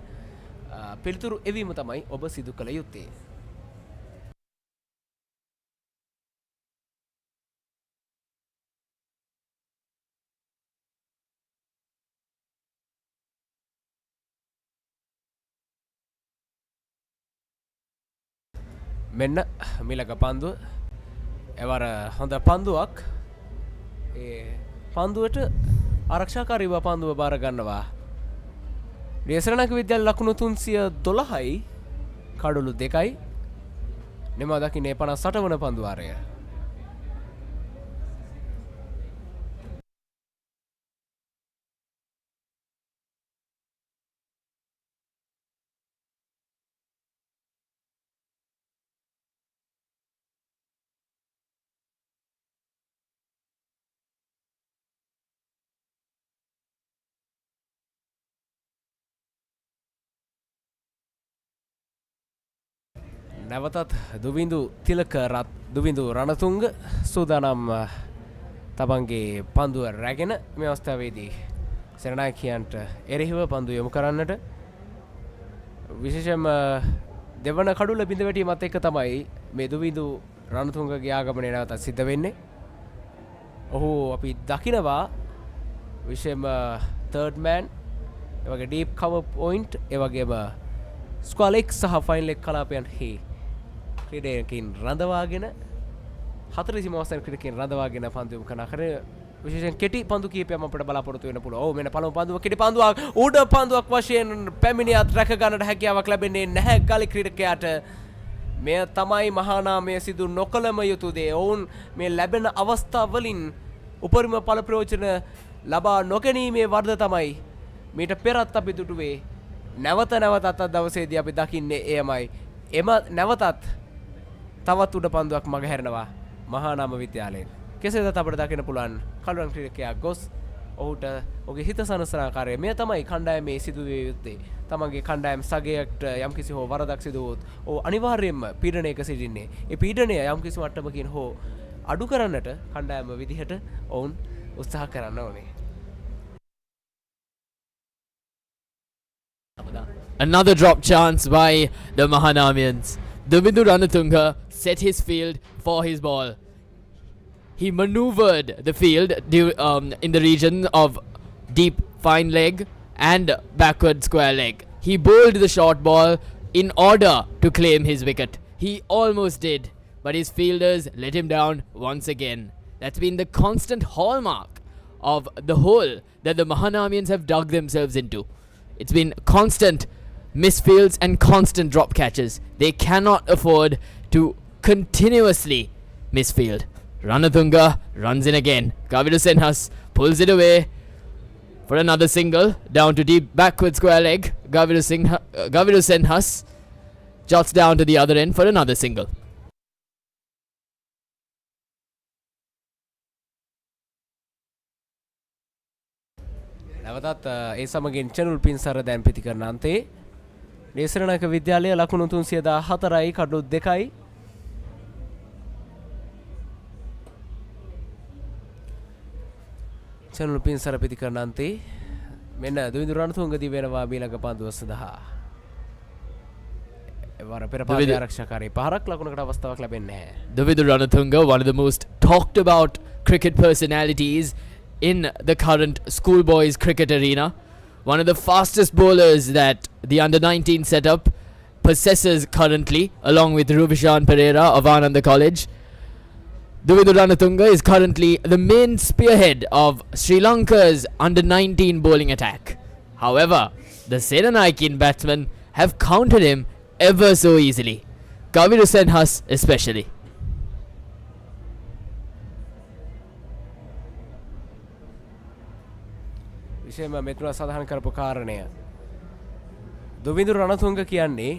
පිළිතුරු එවීම තමයි ඔබ සිදු කළ යුත්තේ. මෙන්න මිලක පන්දුව එවර හොඳ පන්දුවක් ඒ පන්දුවට ආරක්ෂාකාරීව පන්දුව බාර ගන්නවා ඩීඑස් විද්‍යාල ලකුණු 312යි කඩලු 2යි නෙමා දකින්නේ 58 වන පන්දුවාරය නැවතත් දුවිඳු තිලක රත් දුවිඳු රණතුංග සූදානම් තමන්ගේ පන්දුව රැගෙන මේ අවස්ථාවේදී සෙනනායකයන්ට එරෙහිව පන්දු යොමු කරන්නට විශේෂයෙන්ම දෙවන කඩුල බිඳ වැටීමත් එක්ක තමයි මේ දුවිඳු රණතුංගගේ ආගමනය නැවතත් සිද්ධ වෙන්නේ. ඔහු අපි දකිනවා විශේෂයෙන්ම third man ඒ වගේ deep cover point ඒ වගේම ස්ක්වල් එක් සහ ෆයිනල් එක් කලාපයන්හි ක්‍රීඩකයන් රඳවාගෙන 40 අවස්ථාවේ ක්‍රීඩකයන් රඳවාගෙන පන්දු යොමු කරන අතර විශේෂයෙන් කෙටි පන්දු කීපයක් අපිට බලාපොරොත්තු වෙන්න පුළුවන්. ඔව් මෙන්න පළමු පන්දුව කෙටි පන්දුවක් උඩ පන්දුවක් වශයෙන් පැමිණියත් රැක ගන්නට හැකියාවක් ලැබෙන්නේ නැහැ ගලි ක්‍රීඩකයාට. මෙය තමයි මහා නාමය සිදු නොකළම යුතු දේ. ඔවුන් මේ ලැබෙන අවස්ථාවලින් උපරිම ඵල ප්‍රයෝජන ලබා නොගැනීමේ වර්ධ තමයි මීට පෙරත් අපි දුටුවේ. නැවත නැවතත් අද දවසේදී අපි දකින්නේ එයමයි. එම නැවතත් තවත් උඩ පන්දුවක් මගහැරෙනවා මහා නාම විද්‍යාලයෙන්. කෙසේද අපිට දකින්න පුළුවන් කළුවන් ක්‍රීඩකයා ගොස් ඔහුට ඔහුගේ හිත සනසන ආකාරය මෙය තමයි කණ්ඩායමේ සිදුවිය යුත්තේ. තමන්ගේ කණ්ඩායම් සගයකට යම්කිසි හෝ වරදක් සිදු වුවොත් ඔහු අනිවාර්යයෙන්ම පීඩනයක සිටින්නේ. ඒ පීඩනය යම්කිසි මට්ටමකින් හෝ අඩු කරන්නට කණ්ඩායම විදිහට ඔවුන් උත්සාහ කරන්න ඕනේ. Another drop chance by the Mahanamians. Davindu Ranatunga set his field for his ball. He maneuvered the field in the region of deep fine leg and backward square leg. He bowled the short ball in order to claim his wicket. He almost did, but his fielders let him down once again. That's been the constant hallmark of the hole that the Mahanamians have dug themselves into. It's been constant misfields and constant drop catches. They cannot afford to continuously misfield. Ranatunga runs in again. Gaviru Senhas pulls it away for another single down to deep backward square leg. Gaviru Senhas jots down to the other end for another single. නැවතත් ඒ සමගින් චැනල් පින්සර දැන් පිටි කරන අන්තේ ඩීඑස් විද්‍යාලය ලකුණු 314යි කඩලු 2යි චැනල් පින්සර පිටි කරන අන්තේ මෙන්න දුවිඳු රණතුංග දිවෙනවා මීළඟ පන්දුව සඳහා එවර පෙර පාද ආරක්ෂාකාරී පහරක් ලකුණකට අවස්ථාවක් ලැබෙන්නේ නැහැ. Davindu Ranatunga, one of the most talked about cricket personalities in the current schoolboys cricket arena. One of the fastest bowlers that the under-19 setup possesses currently, along with Ruvishan Pereira of Ananda College. Davindu Ranatunga is currently the main spearhead of Sri Lanka's under-19 bowling attack. However, the Senanayake batsmen have countered him ever so easily. Gaviru Senhas especially. විශේෂයෙන්ම මෙතුණා සඳහන් කරපු කාරණය දුවිඳු රණතුංග කියන්නේ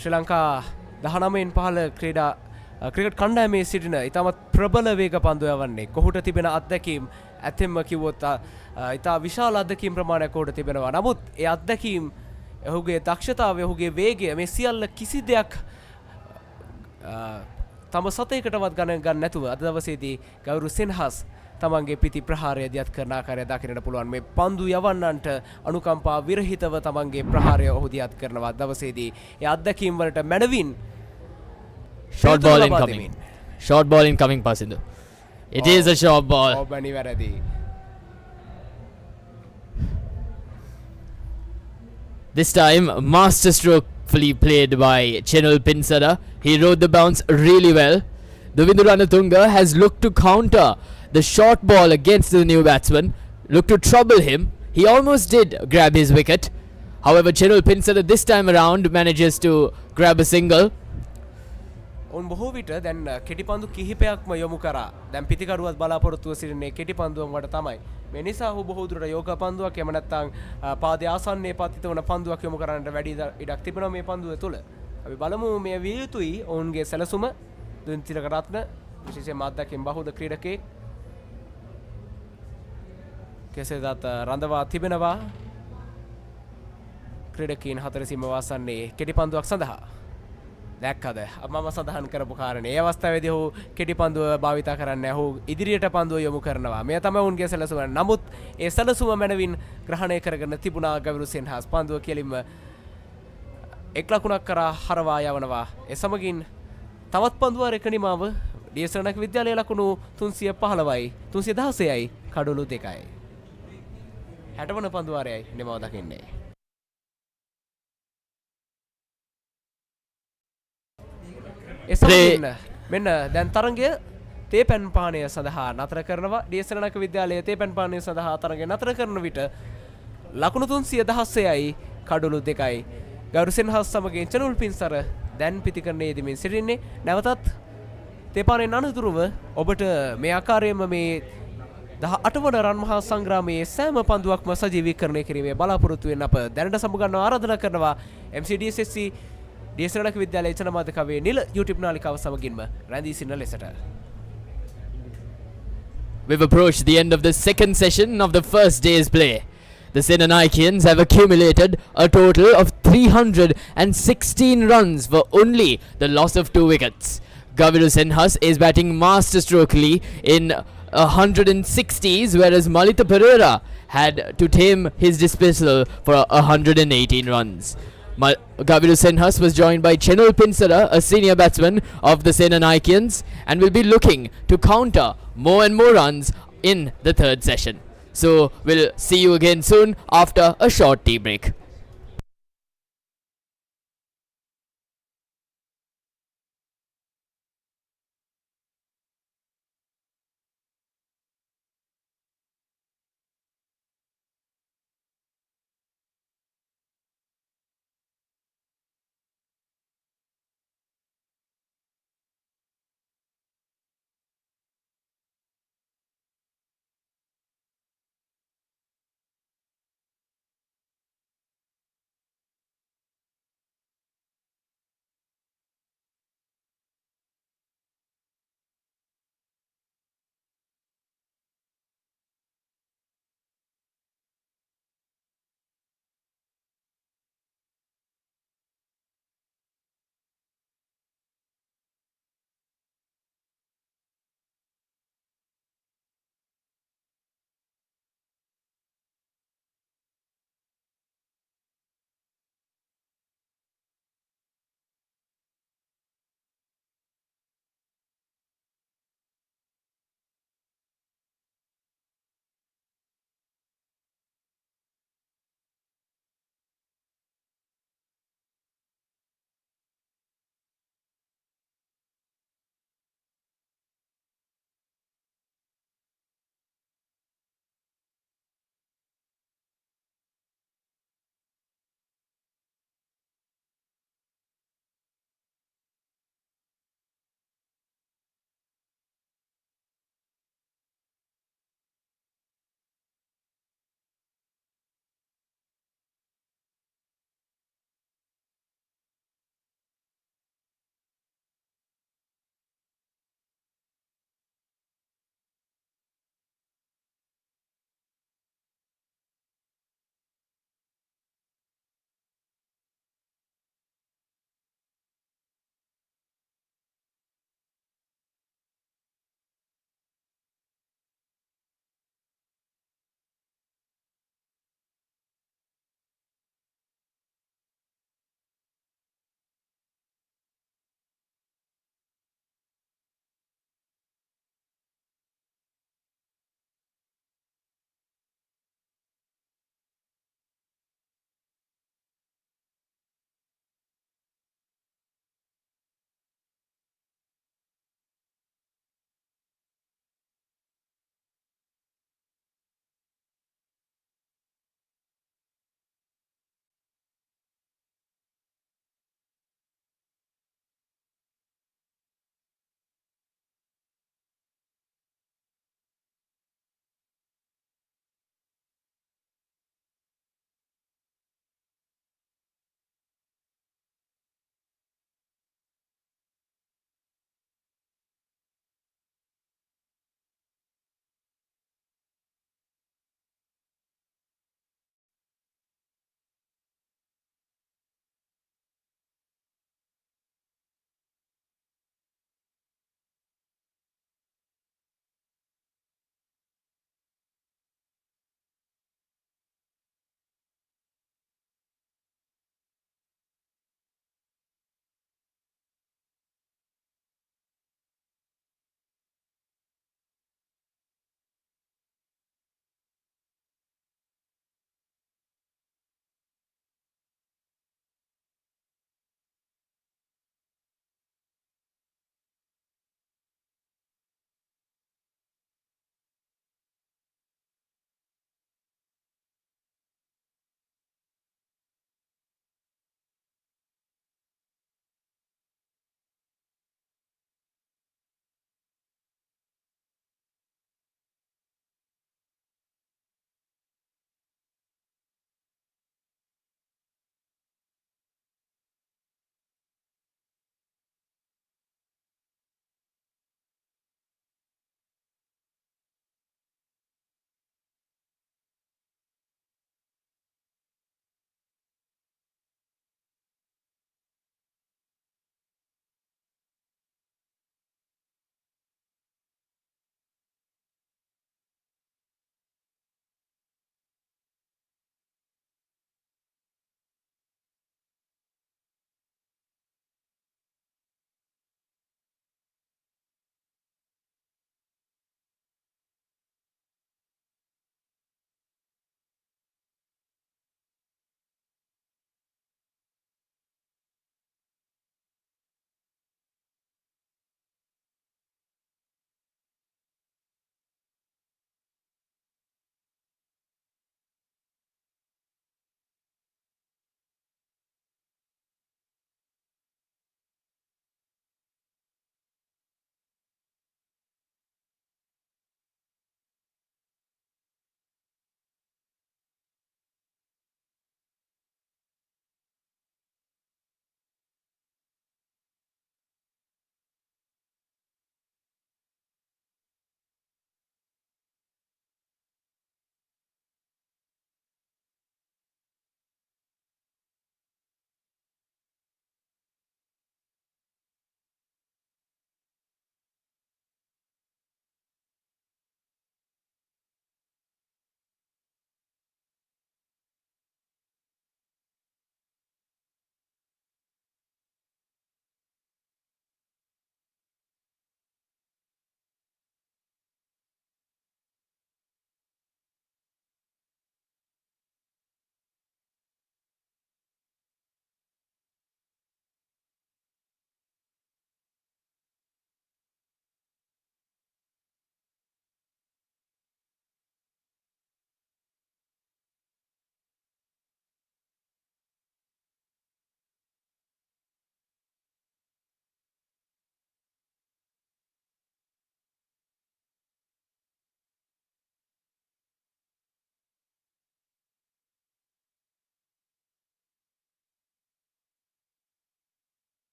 ශ්‍රී ලංකා 19න් පහළ ක්‍රිකට් කණ්ඩායමේ සිටින ඉතාමත් ප්‍රබල වේග පන්දු යවන්නේ. කොහුට තිබෙන අත්දැකීම් ඇතෙම්ම කිව්වොත් ඉතා විශාල අත්දැකීම් ප්‍රමාණයක් කොහුට තිබෙනවා. නමුත් ඒ අත්දැකීම් ඔහුගේ දක්ෂතාවය ඔහුගේ වේගය මේ සියල්ල කිසි දෙයක් තම සතේකටවත් ගන්න නැතුව අද දවසේදී ගෞරව සෙන්හස් තමන්ගේ පිති ප්‍රහාරය දියත් කරන ආකාරය දකින්නට පුළුවන්. මේ පන්දු යවන්නන්ට අනුකම්පා විරහිතව තමන්ගේ ප්‍රහාරය ඔහු දියත් කරනවා දවසේදී. ඒ අත්දැකීම් වලට මැනවින් short ball incoming. Short ball incoming Pasindu. It is a short ball. ඔබනි වැරදි. This time master stroke artfully played by Chenul Pinsada. He rode the bounce really well. Davindu Ranatunga has looked to counter the short ball against the new batsman, looked to trouble him. He almost did grab his wicket. However, Chenul Pinsada this time around manages to grab a single. ඔවුන් බොහෝ විට දැන් කෙටිපන්දු කිහිපයක්ම යොමු කරා. දැන් පිතිකරුවත් බලාපොරොත්තුව සිටින්නේ කෙටිපන්දුවන් වට තමයි. මේ නිසා ඔහු බොහෝ දුරට යෝග පන්දුවක් එහෙම නැත්නම් පාදයේ ආසන්නයේ පතිත වන පන්දුවක් යොමු කරන්නට වැඩි ඉඩක් තිබෙනවා මේ පන්දුව තුළ. අපි බලමු මේ විය යුතුයි ඔවුන්ගේ සැලසුම. දුන්තිලක රත්න විශේෂයෙන්ම අත්දැකීම් බහුද ක්‍රීඩකයෙක්. කෙසේදත් රඳවා තිබෙනවා ක්‍රීඩකීන් හතරසින්ම වාසන්නේ කෙටිපන්දුවක් සඳහා. දැක්කද මම සඳහන් කරපු කාරණේ. ඒ අවස්ථාවේදී ඔහු කෙටි පන්දුව භාවිත කරන්නේ ඔහු ඉදිරියට පන්දුව යොමු කරනවා. මේ තමයි ඔවුන්ගේ සැලසුම. නමුත් ඒ සැලසුම මනවින් ග්‍රහණය කරගෙන තිබුණා ගවිරු සෙන්හස්. පන්දුව කෙලින්ම එක් ලකුණක් කරා හරවා යවනවා. ඒ සමගින් තවත් පන්දුවරයක නිමාව ඩීඑස් විද්‍යාලය ලකුණු 315යි 316යි කඩොළු 2යි. 60 වන පන්දුවරයයි නිමාව දකින්නේ. එසමගින් මෙන්න දැන් තරගය තේපැන් පානය සඳහා නතර කරනවා. ඩීඑස් විද්‍යාලයේ තේපැන් පානය සඳහා තරගය නතර කරන විට ලකුණු 316යි කඩොළු 2යි. ගෞරව සෙන්හස් සමගින් චනුල් පින්සර දැන් පිතිකරණයේ යෙදමින් සිටින්නේ. නැවතත් තේපානයෙන් අනතුරුව ඔබට මේ ආකාරයෙන්ම මේ 18 වන රන් මහා සංග්‍රාමයේ සෑම පන්දුවක්ම සජීවීකරණය කිරීමේ බලාපොරොත්තු වෙන අප දැනට සමුගන්නවා ආරාධනා කරනවා MCDSSC ඩීඑස් විද්‍යාලයේ චනමාධ්‍ය කවයේ නිල YouTube නාලිකාව සමගින්ම රැඳී සිටින ලෙසට. We've approached the end of the second session of the first day's play. The Senanayakians have accumulated a total of 316 runs for only the loss of 2 wickets. Gaviru Senhas is batting masterstrokely in 160s, whereas Malita Pereira had to tame his dismissal for 118 runs. Gaviru Senhas was joined by Chenul Pinsara, a senior batsman of the Senanayakians, and will be looking to counter more and more runs in the third session. So we'll see you again soon after a short tea break.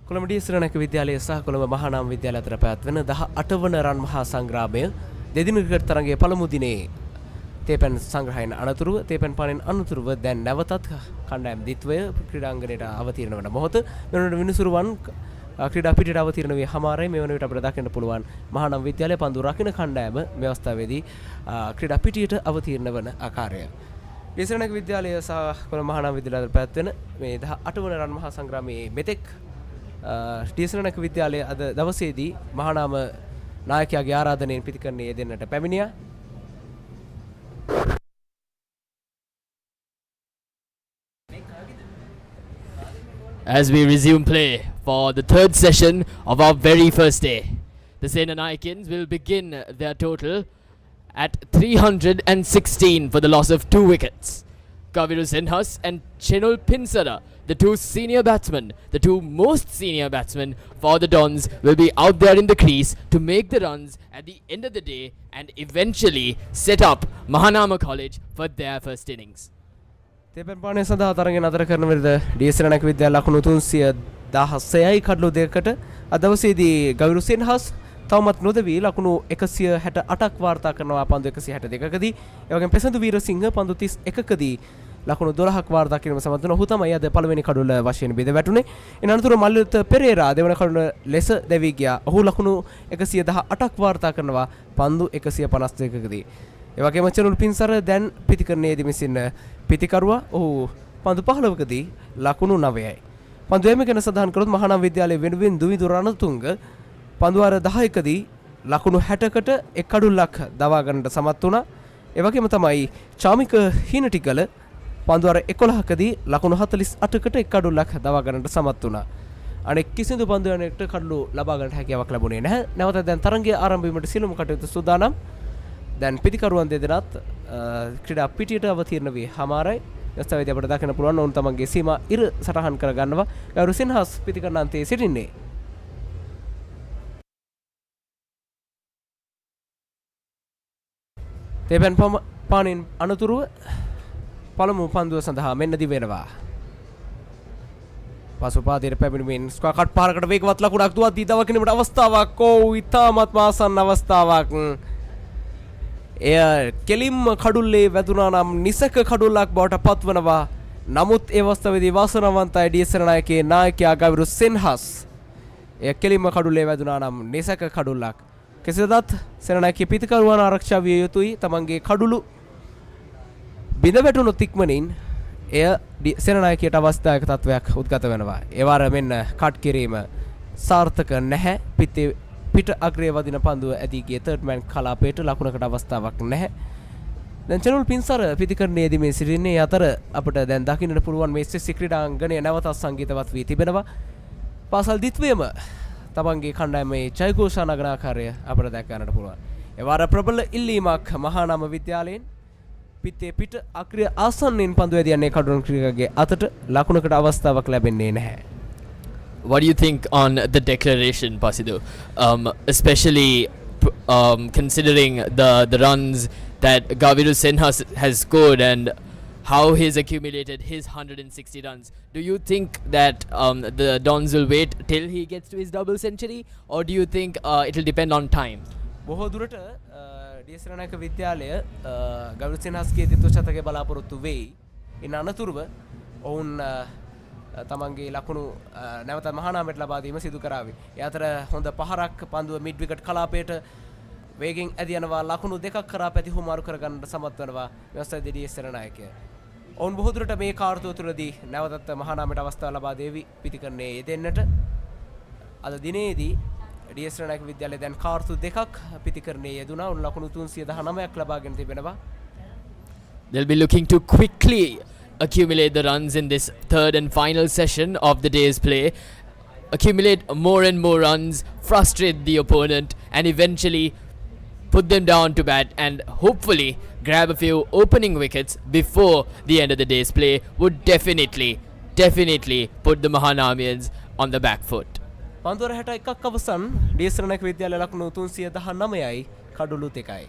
Colombo ඩී.එස්.රණක විද්‍යාලය සහ කොළඹ මහානාම විද්‍යාලය අතර පැවැත්වෙන 18 වන රන් මහා සංග්‍රාමය දෙදින ක්‍රිකට් තරගයේ පළමු දිනේ තේපැන් සංග්‍රහයෙන් අනතුරුව තේපැන් පානෙන් අනතුරුව දැන් නැවතත් කණ්ඩායම් දිත්වය ක්‍රීඩාංගණයට අවතීර්ණ වන මොහොත මෙවන විනිසුරුවන් ක්‍රීඩා පිටියට අවතීර්ණ වී හමාරයි මේ වන විට අපිට දකින්න පුළුවන් මහානාම විද්‍යාලය පන්දු රකින්න කණ්ඩායම මේ අවස්ථාවේදී ක්‍රීඩා පිටියට අවතීර්ණ වන ආකාරය ඩී.එස්.රණක විද්‍යාලය සහ කොළඹ මහානාම විද්‍යාලය අතර පැවැත්වෙන මේ 18 වන රන් මහා සංග්‍රාමයේ මෙතෙක් ඩී.එස්.රණක විද්‍යාලය අද දවසේදී මහානාම නායකයාගේ ආරාධනයෙන් පිටිකරණයේ යෙදෙන්නට පැමිණියා. As we resume play for the third session of our very first day, the Senanayakins will begin their total at 316 for the loss of 2 wickets. Kaviru Senhas and Chenul Pinsara, the two senior batsmen, the two most senior batsmen for the Dons, will be out there in the crease to make the runs at the end of the day and eventually set up Mahanama College for their first innings. තේපැන් පානය සඳහා තරගෙන් අතර කරන විට ඩී.එස්.රණක විද්‍යාල ලකුණු 316යි කඩලු දෙකකට අද දවසේදී ගවිරු සෙන්හස් තවමත් නොදවී ලකුණු 168ක් වාර්තා කරනවා පන්දු 162කදී ඒ වගේම පෙසඳු වීරසිංහ පන්දු 31කදී ලකුණු 12ක් වාර්තා කිරීම සමත් වුණා. ඔහු තමයි අද පළවෙනි කඩුල වශයෙන් බෙද වැටුනේ. එන අනතුරු මල්ලිත පෙරේරා දෙවන කඩුල ලෙස දැවී ගියා. ඔහු ලකුණු 118ක් වාර්තා කරනවා පන්දු 152කදී. ඒ වගේම චනුල් පින්සර දැන් පිටිකරණයේදී මිසින්න පිටිකරුවා ඔහු පන්දු 15කදී ලකුණු 9යි. පන්දු එම ගැන සඳහන් කරොත් මහානාම විද්‍යාලයේ වෙනුවෙන් දුවිදු රණතුංග පන්දු වාර 10කදී ලකුණු 60කට එක් කඩුල්ලක් දවා ගන්නට සමත් වුණා. ඒ වගේම තමයි චාමික හිනටිකල පන්දු වාර 11කදී ලකුණු 48කට එක් කඩුල්ලක් දවා ගන්නට සමත් වුණා. අනෙක් කිසිදු පන්දු යනකට කඩලු ලබා ගන්නට හැකියාවක් ලැබුණේ නැහැ. නැවත දැන් තරගය ආරම්භ වීමට සිළුම කටයුතු සූදානම්. දැන් පිටිකරුවන් දෙදෙනාත් ක්‍රීඩා පිටියට අවතීර්ණ වී හමාරයි. දස්තාවේදී අපිට දකින්න පුළුවන් ඔවුන් තමන්ගේ සීමා ඉර සටහන් කර ගන්නවා. ගෞරව සින්හස් පිටිකරණාන්තයේ සිටින්නේ. තේපැන් පානෙන් අනතුරුව පළමු පන්දුව සඳහා මෙන්න දිවෙනවා. පසුපාදයට පැමිණීමෙන් ස්ක්වයර් කට් පාරකට වේගවත් ලකුණක් දුවද්දී දවකිනීමට අවස්ථාවක්. ඉතාමත් ආසන්න අවස්ථාවක්. එය කෙලින්ම කඩුල්ලේ වැදුනා නම් නිසක කඩුල්ලක් බවට පත්වනවා. නමුත් ඒ අවස්ථාවේදී වාසනාවන්තයි ඩී.එස්.රණායකේ නායකයා ගවිරු සෙන්හස්. එය කෙලින්ම කඩුල්ලේ වැදුනා නම් නිසක කඩුල්ලක්. කෙසේදත් සෙනනායකේ පිටිකරුවන් ආරක්ෂා විය යුතුයි. තමන්ගේ කඩුළු බිඳ වැටුණොත් ඉක්මනින් එය සෙනනායකයට අවස්ථාවක තත්වයක් උද්ගත වෙනවා. ඒ වාර මෙන්න කට් කිරීම සාර්ථක නැහැ. පිට අග්‍රයේ වදින පන්දුව ඇදී ගිය තර්ඩ් මෑන් කලාපයට ලකුණකට අවස්ථාවක් නැහැ. දැන් චනුල් පින්සර පිටිකරණයේදී මේ සිටින්නේ. අතර අපිට දැන් දකින්නට පුළුවන් මේ SSC ක්‍රීඩාංගණය නැවතත් සංගීතවත් වී තිබෙනවා. පාසල් දිත්වයේම තමන්ගේ කණ්ඩායමේ ජයഘോഷා නගන ආකාරය අපිට දැක ගන්නට පුළුවන්. ඒ වාර ප්‍රබල ඉල්ලීමක් මහානාම විද්‍යාලයෙන් පිටේ පිට අග්‍රය ආසන්නෙන් පන්දු ඇදියන්නේ කඩුවන් ක්‍රීඩකගේ අතට ලකුණකට අවස්ථාවක් ලැබෙන්නේ නැහැ. What do you think on the declaration, Pasidu? Especially considering the runs that Gaviru Senhas has scored and how he's accumulated his 160 runs. Do you think that the Dons will wait till he gets to his double century, or do you think it'll depend on time? බොහෝ දුරට ඩී.එස්.රණායක විද්‍යාලය ගවිරු සෙන්හස්ගේ දිත්ව ශතකය බලාපොරොත්තු වෙයි. ඉන් අනතුරුව ඔවුන් තමන්ගේ ලකුණු නැවත මහානාමයට ලබා දීම සිදු කරાવી. ඒ අතර හොඳ පහරක් පන්දුව මිඩ් විකට් කලාපයට වේගෙන් ඇදියනවා. ලකුණු දෙකක් කරා පැතිහුමාරු කර ගන්නට සමත් වෙනවා ව්‍යවස්ථාවේ ඩී.එස්.රණායකය. ඔවුන් බොහෝ දුරට මේ කාර්තුව තුළදී නැවතත් මහානාමයට අවස්ථාව ලබා දෙවි පිටිකරණයේ යෙදෙන්නට. අද දිනේදී ඩී.එස්.රණායක විද්‍යාලය දැන් කාර්තු දෙකක් පිටිකරණයේ යෙදුණා. උන් ලකුණු 319ක් ලබාගෙන තිබෙනවා. They'll be looking to quickly accumulate the runs in this third and final session of the day's play, accumulate more and more runs, frustrate the opponent, and eventually put them down to bat and hopefully grab a few opening wickets before the end of the day's play would definitely put the Mahanamians on the back foot. පන්දුවර 61ක් අවසන් ඩී.එස්.රණායක විද්‍යාලය ලකුණු 319යි කඩුළු 2යි.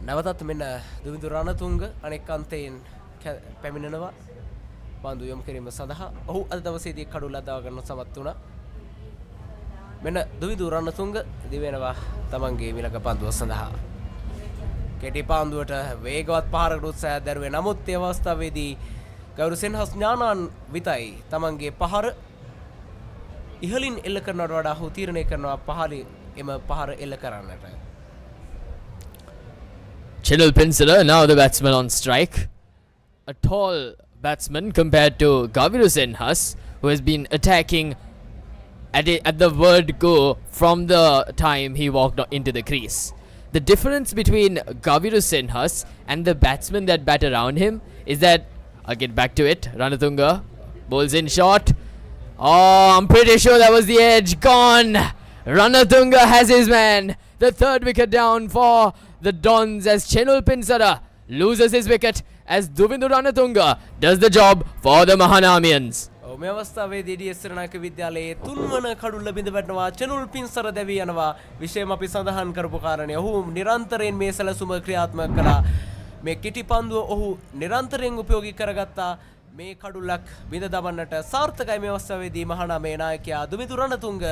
නැවතත් මෙන්න දුවිඳු රණතුංග අනෙක් අන්තයෙන් පැමිණෙනවා පන්දු යොමු කිරීම සඳහා. ඔහු අද දවසේදී කඩුව ලදා ගන්න සමත් වුණා. මෙන්න දුවිඳු රණතුංග දිවෙනවා තමන්ගේ මිලක පන්දුව සඳහා. කෙටි පන්දුවට වේගවත් පහරකට උත්සාහයක් දැරුවේ. නමුත් ඒ අවස්ථාවේදී ගෞරව සෙන්හස් ඥානන් විතයි තමන්ගේ පහර ඉහලින් එල්ල කරනවට වඩා ඔහු තීරණය කරනවා පහලින් එම පහර එල්ල කරන්නට. Chinul Pinsala, now the batsman on strike. A tall batsman compared to Gaviru Senhas, who has been attacking at the word go from the time he walked into the crease. The difference between Gaviru Senhas and the batsmen that bat around him is that, I'll get back to it, Ranatunga bowls in short. Oh, I'm pretty sure that was the edge. Gone! Ranatunga has his man. The third wicket down for the Dons as Chinul Pinsala loses his wicket as Duvindu Ranatunga does the job for the Mahanamians. මේ අවස්ථාවේදී ඩීඑස් සරණායක විද්‍යාලයේ තුන්වන කඩුල්ල බිඳ වැටෙනවා. චනුල් පින්සර දැවි යනවා. විශේෂම අපි සඳහන් කරපු කාරණේ ඔහු නිරන්තරයෙන් මේ සැලසුම ක්‍රියාත්මක කළා. මේ කිටි පන්දුව ඔහු නිරන්තරයෙන් උපයෝගී කරගත්තා. මේ කඩුල්ලක් බිඳ දමන්නට සාර්ථකයි මේ අවස්ථාවේදී මහානාමේ නායකයා දුවිඳු රණතුංග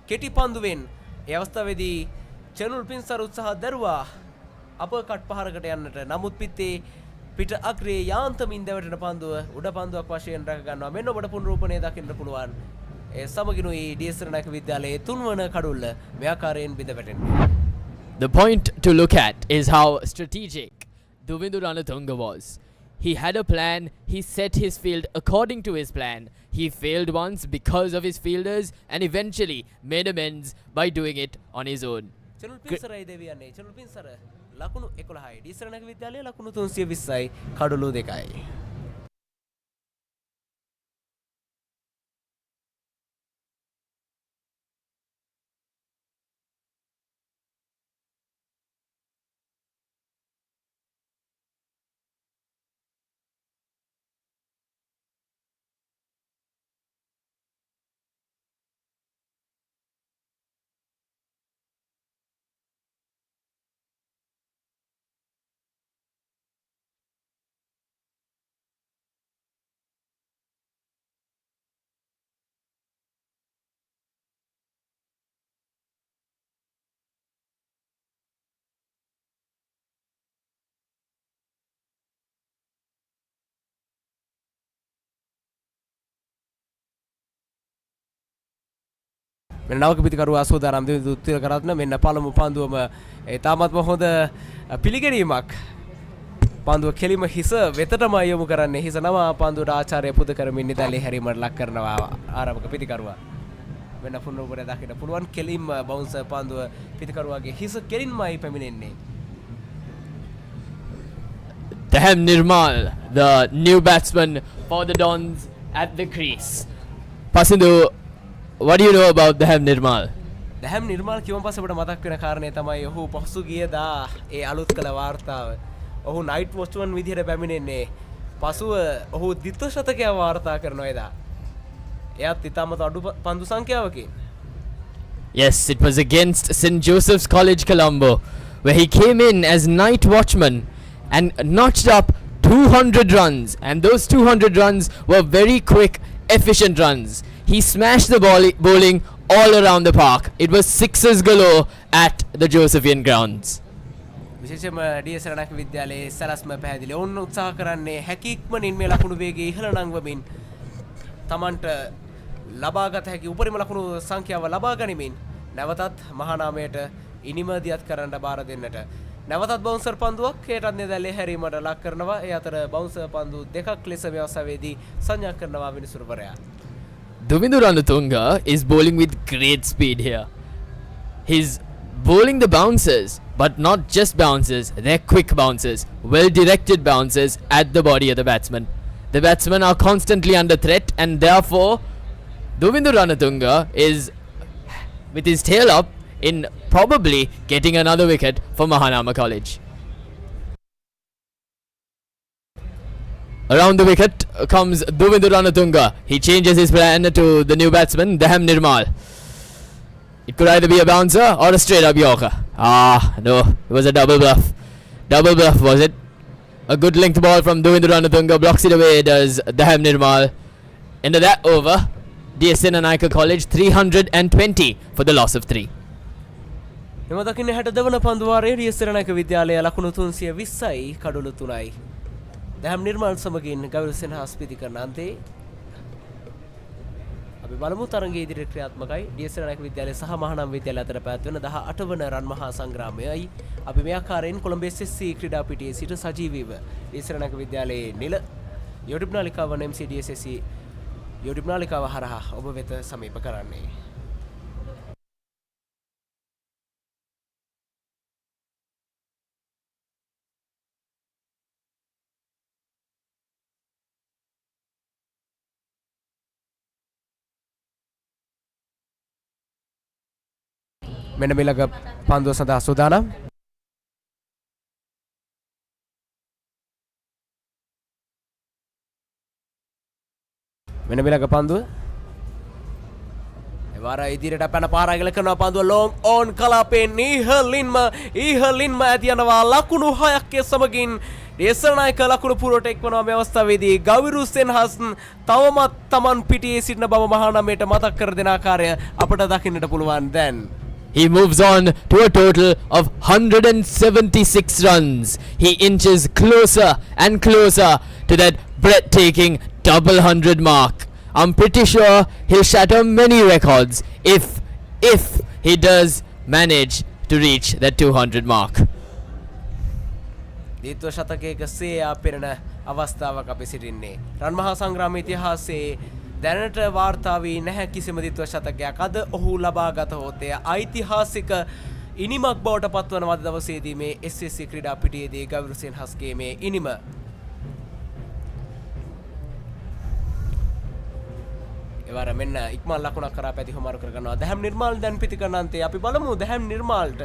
කෙටි පන්දුවෙන් ඒ අවස්ථාවේදී චනුල් පින්සර උත්සාහ දරුවා අප කට් පහරකට යන්නට. නමුත් පිටේ පිට අග්‍රේ යාන්තමින් දැවටෙන පන්දුව උඩ පන්දුවක් වශයෙන් රැක ගන්නවා. මෙන්න ඔබට පුනරූපණය දකින්න පුළුවන්. ඒ සමගිනුයි ඩීඑස් සරණායක විද්‍යාලයේ තුන්වන කඩුල්ල මේ ආකාරයෙන් බිඳ වැටෙන්නේ. The point to look at is how strategic Duvindu Ranatunga was. He had a plan, he set his field according to his plan. He failed once because of his fielders and eventually made amends by doing it on his own. චනුල් පින්සරයි දෙවියන්නේ. චනුල් පින්සර ලකුණු 11යි. ඩීඑස් සරණායක විද්‍යාලයේ ලකුණු 320යි කඩුළු 2යි. මෙන්න නවක පිටිකරුවා සෝදානම් දෙවිඳු උත්තිලකරත්න මෙන්න පළමු පන්දුවම තාමත්ම හොඳ පිළිගැනීමක්. පන්දුව කෙලිම හිස වෙතටම යොමු කරන්නේ. හිස නම පන්දුවට ආචාර්ය පුද කරමින් නිදැල්ලේ හැරීමට ලක් කරනවා ආරම්භක පිටිකරුවා. මෙන්න පුනරුපරය දකින්න පුළුවන් කෙලිම බවුන්ස් පන්දුව පිටිකරුවාගේ හිස කෙලින්මයි පැමිණෙන්නේ. Daham Nirmal, the new batsman for the Dons at the crease. Pasindu, what do you know about Daham Nirmal? දහම් නිර්මාල් කිව්වන් පස්සේ අපිට මතක් වෙන කාරණේ තමයි ඔහු පසුගියදා ඒ අලුත් කළ වාර්තාව. ඔහු නයිට් වොච්මන් විදිහට පැමිණෙන්නේ. පසුව ඔහු ද්විත ශතකය වාර්තා කරනවා එදා. එයාත් ඉතාමත් අඩු පන්දු සංඛ්‍යාවකින්. Yes, it was against St. Joseph's College, Colombo, where he came in as night watchman and notched up 200 runs. And those 200 runs were very quick, efficient runs. He smashed the bowling all around the park. It was sixes galore at the Josephian grounds. විශේෂයෙන්ම ඩීඑස් සරණායක විද්‍යාලයේ සලස්ම පැහැදිලි. ඔවුන් උත්සාහ කරන්නේ හැකියක්මනින් මේ ලකුණු වේගය ඉහළ නංවමින් තමන්ට ලබාගත හැකි උපරිම ලකුණු සංඛ්‍යාව ලබා ගනිමින් නැවතත් මහානාමයට ඉනිමදියත් කරන්න බාර දෙන්නට. නැවතත් බවුන්සර් පන්දුවක් ඒටත් නිදැල්ලේ හැරීමට ලක් කරනවා. ඒ අතර බවුන්සර් පන්දු දෙකක් ලෙස මේ අවස්ථාවේදී සංඥා කරනවා විනිසුරුවරයා. Duvindu Ranatunga is bowling with great speed here. He's bowling the bounces, but not just bounces, they're quick bounces, well-directed bounces at the body of the batsman. The batsmen are constantly under threat and therefore Duvindu Ranatunga is with his tail up in probably getting another wicket for Mahanama College. Around the wicket comes Duvindu Ranatunga. He changes his plan to the new batsman, Daham Nirmal. It could either be a bouncer or a straight up yorker. Ah, no, it was a double bluff. Double bluff, was it? A good linked ball from Duvindhu Ranatunga blocks it away, does Daham Nirmal. Into that over, DS Senanayake College 320 for the loss of 3. එම දකින්නේ 62 වන පන්දුවාරයේ ඩී.එස්. සෙනනායක විද්‍යාලය ලකුණු 320යි කඩොළු 3යි. දහම් නිර්මාණ සමගින් ගෞරව සෙනහස් පිටි කරන අන්තේ අපි බලමු තරගයේ ඉදිරි ක්‍රියාත්මකයි ඩී.එස්. සෙනනායක විද්‍යාලය සහ මහානාම විද්‍යාලය අතර පැවැත්වෙන 18 වන රන් මහා සංග්‍රාමයයි අපි මේ ආකාරයෙන් කොළඹ SSC ක්‍රීඩා පිටියේ සිට සජීවීව ඩී.එස්. සෙනනායක විද්‍යාලයේ නිල YouTube නාලිකාව MCDSSC YouTube නාලිකාව හරහා ඔබ වෙත සමීප කරන්නේ. මෙන්න මෙලක පන්දුව සඳහා සූදානම්. මෙන්න මෙලක පන්දුව. එවාර ඉදිරියට පැන පාරාගල කරනවා පන්දුව ලොං ඕන් කලාපෙන් ඉහළින්ම ඇති යනවා ලකුණු 6ක් සමගින් ඩී.එස්. සෙනනායක ලකුණු පුරවට එක්වනවා මේ අවස්ථාවේදී ගවිරු සෙනහස් තවමත් Taman පිටියේ සිටින බව මහානාමයට මතක් කර දෙන ආකාරය අපට දකින්නට පුළුවන් දැන්. He moves on to a total of 176 runs. He inches closer and closer to that breathtaking double 100 mark. I'm pretty sure he'll shatter many records if he does manage to reach that 200 mark. දීත්ව ශතකයක සේයා පෙරණ අවස්ථාවක් අපි සිටින්නේ. රන් මහා සංග්‍රාම ඉතිහාසයේ දැනට වාර්තා වී නැහැ කිසිම දීත්ව ශතකයක්. අද ඔහු ලබාගත හොත් එය ඓතිහාසික ඉනිමක් බවට පත්වන අද දවසේදී මේ SSC ක්‍රීඩා පිටියේදී ගවිරු සෙනහස්ගේ මේ ඉනිම එවර මෙන්න ඉක්මන් ලකුණක් කරා පැති හොමාරු කරගන්නවා. දහම් නිර්මාල් දැන් පිටි කරන අන්තේ අපි බලමු දහම් නිර්මාල්ට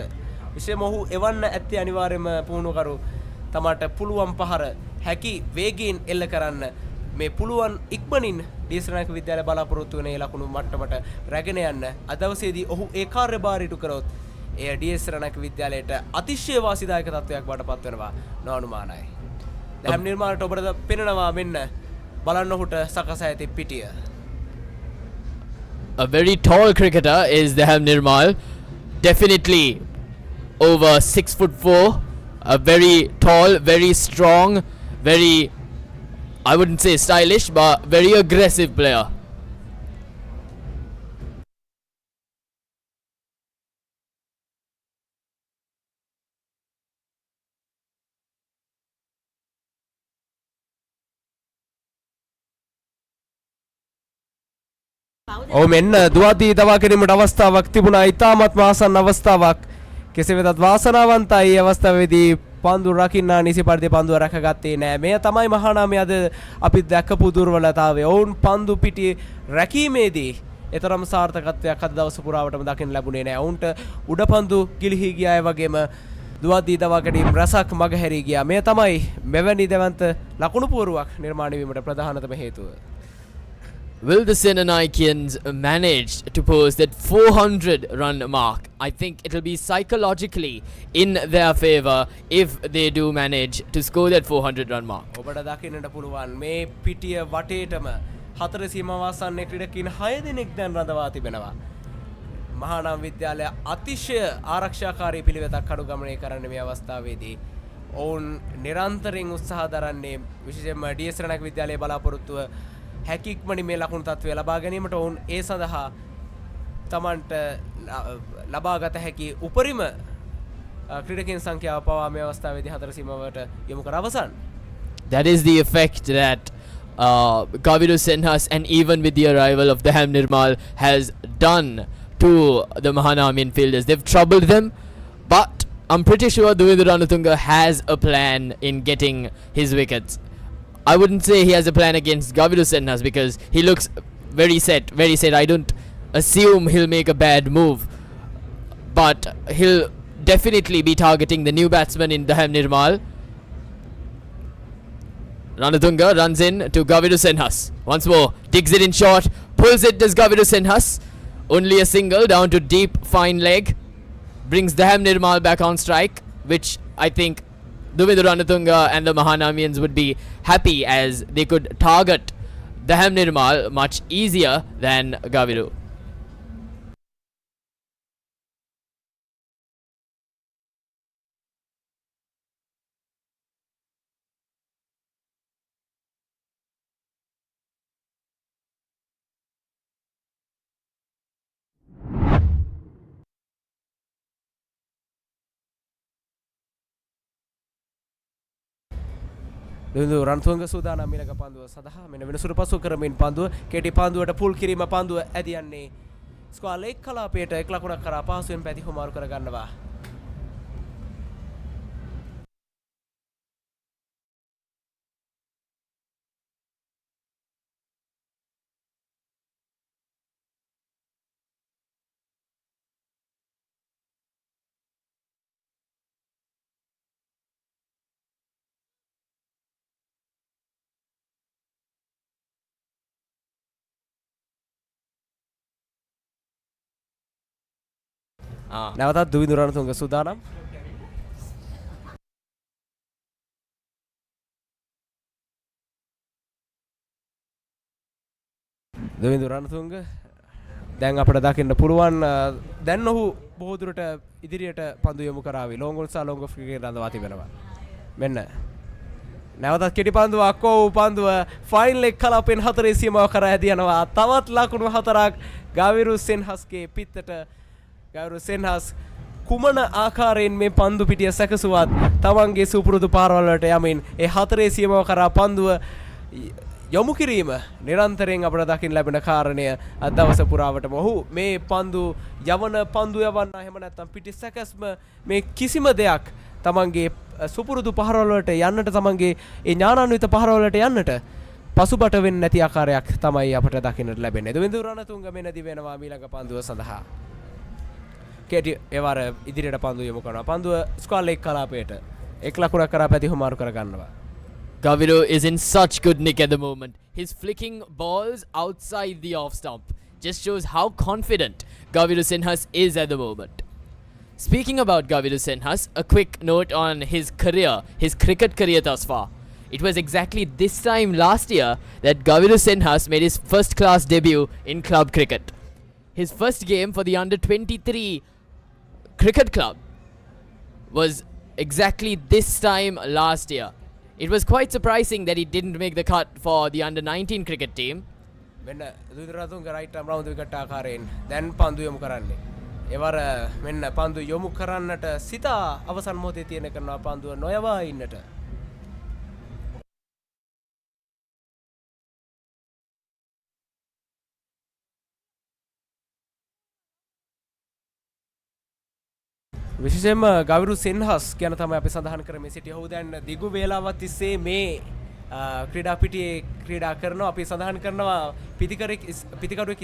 විශේෂම ඔහු එවන්න ඇත්තේ අනිවාර්යයෙන්ම පුහුණුකරු තමාට පුළුවන් පහර හැකි වේගයෙන් එල්ල කරන්න මේ පුළුවන් ඉක්මනින් ඩී.එස්. සෙනනායක විද්‍යාලය බලාපොරොත්තු වෙන ඒ ලකුණු මට්ටමට රැගෙන යන්න අද දවසේදී ඔහු ඒ කාර්යභාරය ඉටු කරොත් එය ඩී.එස්. සෙනනායක විද්‍යාලයට අතිශය වාසිදායක තත්වයක් බවට පත් වෙනවා නොඅනුමානයි. දහම් නිර්මාණයට ඔබට පෙනෙනවා මෙන්න බලන්න ඔහුට සකසා ඇති පිටිය. A very tall cricketer is Daham Nirmal. Definitely over 6'4". A very tall, very strong, very, I wouldn't say stylish, but very aggressive player. ඔව් මෙන්න දුවදී දවා කිරීමට අවස්ථාවක් තිබුණා. ඉතාමත් ආසන්න අවස්ථාවක්. කෙසේ වෙතත් වාසනාවන්තයි මේ අවස්ථාවේදී පන්දු රකින්නා නිසි පරිදි පන්දුව රැකගත්තේ නෑ. මෙය තමයි මහානාමයේ අද අපි දැකපු දුර්වලතාවය. ඔවුන් පන්දු පිටියේ රැකීමේදී එතරම් සාර්ථකත්වයක් අද දවස පුරාවටම දකින්න ලැබුණේ නෑ. ඔවුන්ට උඩ පන්දු ගිලිහී ගියා වගේම දුවදී දවා ගැනීම රසක් මගහැරී ගියා. මෙය තමයි මෙවැනි දෙවන්ත ලකුණු පුවරුවක් නිර්මාණය වීමට ප්‍රධානතම හේතුව. Will the Senanayikians manage to post that 400 run mark? I think it'll be psychologically in their favor if they do manage to score that 400 run mark. ඔබට දකින්නට පුළුවන් මේ පිටිය වටේටම හතර සීමාවාසන්නේ ක්‍රීඩකින් 6 දෙනෙක් දැන් රඳවා තිබෙනවා. මහානාම විද්‍යාලය අතිශය ආරක්ෂාකාරී පිළිවෙතක් අනුගමනය කරන්න මේ අවස්ථාවේදී ඔවුන් නිරන්තරයෙන් උත්සාහ දරන්නේ විශේෂයෙන්ම ඩී.එස්. සෙනනායක විද්‍යාලයේ බලාපොරොත්තුව හැකික්මනි මේ ලකුණු තත්ත්වය ලබා ගැනීමට ඔවුන් ඒ සඳහා තමන්ට ලබාගත හැකි උපරිම ක්‍රීඩකයන් සංඛ්‍යාව පවා මේ අවස්ථාවේදී හතර සීමාවට යොමු කර අවසන්. That is the effect that Gaviru Senhas and even with the arrival of Daham Nirmal has done to the Mahanamian fielders. They've troubled them, but I'm pretty sure Duvindhu Ranatunga has a plan in getting his wickets. I wouldn't say he has a plan against Gaviru Senhas because he looks very set, very set. I don't assume he'll make a bad move, but he'll definitely be targeting the new batsman in Daham Nirmal. Ranatunga runs in to Gaviru Senhas. Once more, digs it in short, pulls it, does Gaviru Senhas. Only a single down to deep, fine leg. Brings Daham Nirmal back on strike, which I think Duvidu Ranatunga and the Mahanamians would be happy as they could target Daham Nirmal much easier than Gaviru. දෙවිඳු රන්තුංග සූදානම් මිලක පන්දුව සඳහා මෙන්න වෙනසුරු පසු කරමින් පන්දුව කෙටි පන්දුවට පුල් කිරීම පන්දුව ඇදියන්නේ ස්කෝර් එක් කලාපයට එක් ලකුණක් කරා පහසුවෙන් පැති හුමාරු කර ගන්නවා. නැවතත් දුවිඳු රණතුංග සූදානම්. දුවිඳු රණතුංග දැන් අපිට දකින්න පුළුවන් දැන් ඔහු බොහෝ දුරට ඉදිරියට පන්දු යොමු කරાવી ලොංගොල් සහ ලොංග් ඔෆ් ක්‍රිකට් රඳවා තිබෙනවා. මෙන්න නැවතත් කෙටි පන්දුවක් පන්දුව ෆයිනල් එක කලාපෙන් 4 සීමාව කරා ඇදියනවා. තවත් ලකුණු 4ක් ගාවිරු සෙන්හස්ගේ පිත්තට. ගෞරව සෙන්හස් කුමන ආකාරයෙන් මේ පන්දු පිටිය සැකසුවත් තමන්ගේ සුපුරුදු පාරවල් වලට යමින් ඒ 4 සීමාව කරා පන්දුව යොමු කිරීම නිරන්තරයෙන් අපට දකින්න ලැබෙන කාරණය අද දවස පුරාවටම ඔහු මේ පන්දු යවන්න එහෙම නැත්නම් පිටි සැකස්ම මේ කිසිම දෙයක් තමන්ගේ සුපුරුදු පාරවල් වලට යන්නට තමන්ගේ ඒ ඥානාන්විත පාරවල් වලට යන්නට පසුබට වෙන්නේ නැති ආකාරයක් තමයි අපට දකින්නට ලැබෙන්නේ. දෙවිඳු රණතුංග මෙනදි වෙනවා ඊළඟ පන්දුව සඳහා. කෙටි එවර ඉදිරියට පන්දු යොමු කරනවා. පන්දුව ස්කෝර් එක කලාපයට එක් ලකුණක් කරා පැති හුමාරු කර ගන්නවා. Gaviru is in such good nick at the moment. His flicking balls outside the off stump just shows how confident Gaviru Senhas is at the moment. Speaking about Gaviru Senhas, a quick note on his career, his cricket career thus far. It was exactly this time last year that Gaviru Senhas made his first class debut in club cricket. His first game for the under 23 cricket club was exactly this time last year. It was quite surprising that he didn't make the cut for the under 19 cricket team. මෙන්න දුවිඳුරතුංග රයිට් ආම් රවුන්ඩ් විකට් ආකාරයෙන් දැන් පන්දු යොමු කරන්නේ. එවර මෙන්න පන්දු යොමු කරන්නට සිතා අවසන් මොහොතේ තියෙන කරනවා පන්දුව නොයවා ඉන්නට. විශේෂයෙන්ම ගවිරු සෙන්හස් ගැන තමයි අපි සඳහන් කරමින් සිටියේ. ඔහු දැන් දිගු වේලාවක් තිස්සේ මේ ක්‍රීඩා පිටියේ ක්‍රීඩා කරනවා. අපි සඳහන් කරනවා පිතිකරුවෙක්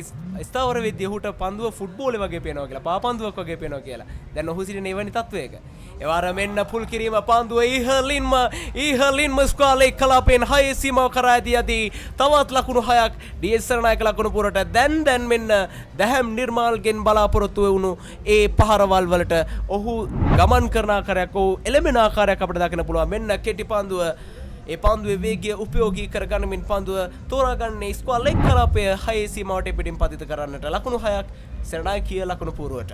ස්ථාවර වෙද්දී ඔහුට පන්දුව ෆුට්බෝල් වගේ පේනවා කියලා, පාපන්දුවක් වගේ පේනවා කියලා. දැන් ඔහු සිටින එවැනි තත්වයක. එවාර මෙන්න පුල් කිරීම පන්දුව ඉහළින්ම ස්කෝර් එක කලාපෙන් 6 සීමාව කරා ඇදී තවත් ලකුණු 6ක් ඩී.එස්. සරණායක ලකුණු පුරට දැන් මෙන්න දහම් නිර්මාල්ගෙන් බලාපොරොත්තු වුණු ඒ පහරවල් වලට ඔහු ගමන් කරන ආකාරයක්, ඔහු එළඹෙන ආකාරයක් අපිට දකින්න පුළුවන්. මෙන්න කෙටි පන්දුව ඒ පන්දුවේ වේගය උපයෝගී කරගන්නමින් පන්දුව තෝරාගන්නේ ස්කෝර් එක කලාපය 6 සීමාවට පිටින් පතිත කරන්නට ලකුණු 6ක් සරණායකීය ලකුණු පුරවට.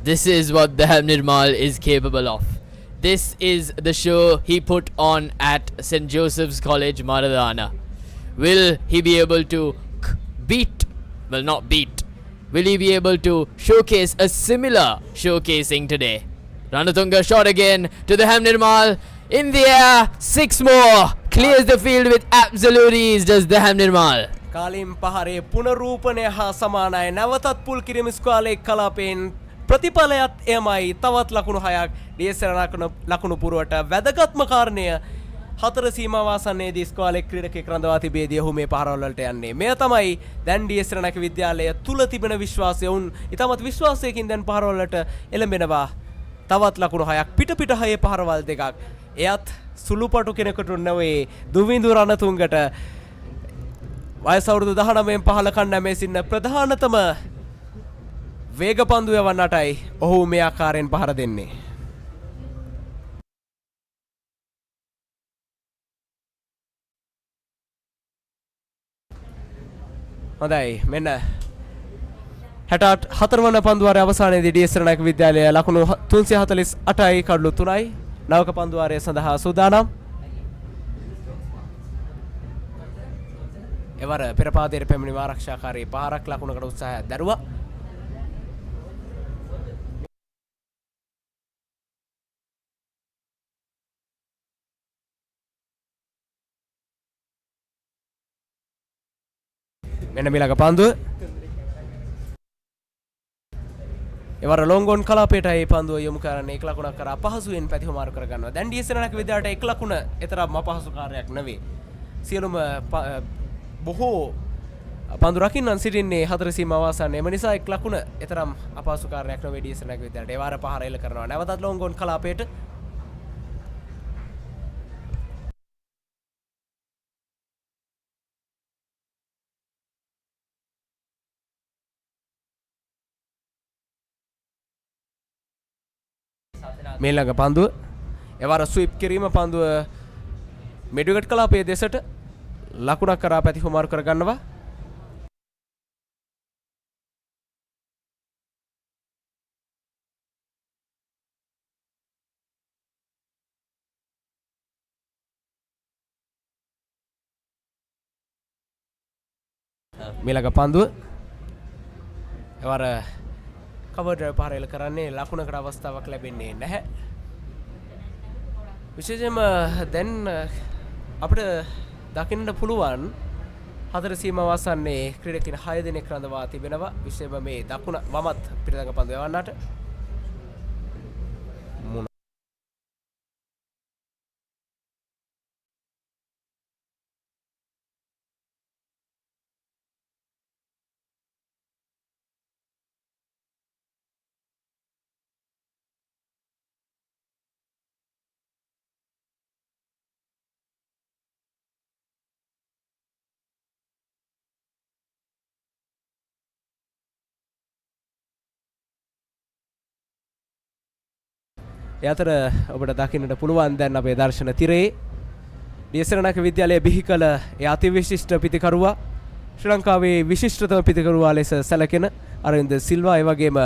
This is what Daham Nirmal is capable of. This is the show he put on at St. Joseph's College, Maradana. Will he be able to will he be able to showcase a similar showcasing today? Ranatunga shot again to Daham Nirmal. In the air, 6 more. Clears the field with absolute ease, does Daham Nirmal. කාලින් පහරේ පුනරූපණය හා සමානයි. නැවතත් පුල් කිරීම ස්කෝර් එක කලාපෙන් ප්‍රතිඵලයත් එමයි. තවත් ලකුණු 6ක් ඩී.එස්. ලකුණු පුරවට වැදගත්ම කාරණය 4 සීමාව ආසන්නයේදී ස්කෝර් එක ක්‍රීඩකෙක් රඳවා තිබේදී ඔහු මේ පහරවල් වලට යන්නේ. මෙය තමයි දැන් ඩී.එස්. රණක විද්‍යාලය තුල තිබෙන විශ්වාසය. උන් ඊටමත් විශ්වාසයකින් දැන් පහරවල් වලට එළඹෙනවා. තවත් ලකුණු 6ක් පිට 6 පහරවල් දෙකක්. එයත් සුළුපටු කෙනෙකුට නෙවෙයි. දුවිඳු රණතුංගට වයස අවුරුදු 19න් 15 කණ්ඩායමේ සිටින ප්‍රධානතම වේග පන්දු යවන්නටයි ඔහු මේ ආකාරයෙන් පහර දෙන්නේ. හොඳයි මෙන්න 64 වන පන්දුවාරයේ අවසානයේදී ඩී.එස්. සේනානායක විද්‍යාලය ලකුණු 348යි කඩලු 3යි නවක පන්දුවාරය සඳහා සූදානම්. එවර පෙර පාදයේ පැමිණි ආරක්ෂාකාරී පහරක් ලකුණකට උත්සාහයක් දරුවා. මෙන්න මිලක පන්දුව. එවර ලොංගොන් කලාපයටයි පන්දුව යොමු කරන්නේ. එක් ලකුණක් කරා පහසුවෙන් පැතිහුමාරු කර ගන්නවා. දැන් ඩී.එස්. සේනානායක විද්‍යාලයට එක් ලකුණ එතරම් අපහසු කාර්යයක් නෙවෙයි. සියලුම බොහෝ පන්දු රකින්නන් සිටින්නේ හතර සීමාව ආසන්නයේ. එම නිසා එක් ලකුණ එතරම් අපහසු කාර්යයක් නෙවෙයි ඩී.එස්. සේනානායක විද්‍යාලයට. ඒ වාර පහර එල්ල කරනවා. නැවතත් ලොංගොන් කලාපයට මේ ළඟ පන්දුව එවර ස්විප් කිරීම පන්දුව මෙඩිගට් කලාපයේ දෙසට ලකුණක් කරා පැතිහුමාරු කර ගන්නවා. මේ ළඟ පන්දුව එවර කවර් ඩ්‍රයිව් පහර එල්ල කරන්නේ ලකුණකට අවස්ථාවක් ලැබෙන්නේ නැහැ. විශේෂයෙන්ම දැන් අපිට දකින්න පුළුවන් හතර සීමාව ආසන්නයේ ක්‍රීඩකින් 6 දෙනෙක් රඳවා තිබෙනවා. විශේෂයෙන්ම මේ දකුණ වමත් පිටදඟ පන්දු යවන්නට යතර ඔබට දකින්නට පුළුවන් දැන් අපේ දර්ශන තිරේ ඩී.එස්. සේනානායක විද්‍යාලයේ බිහි කළ ඒ අති විශිෂ්ට පිතිකරුවා ශ්‍රී ලංකාවේ විශිෂ්ටතම පිතිකරුවා ලෙස සැලකෙන අරවින්ද සිල්වා, ඒ වගේම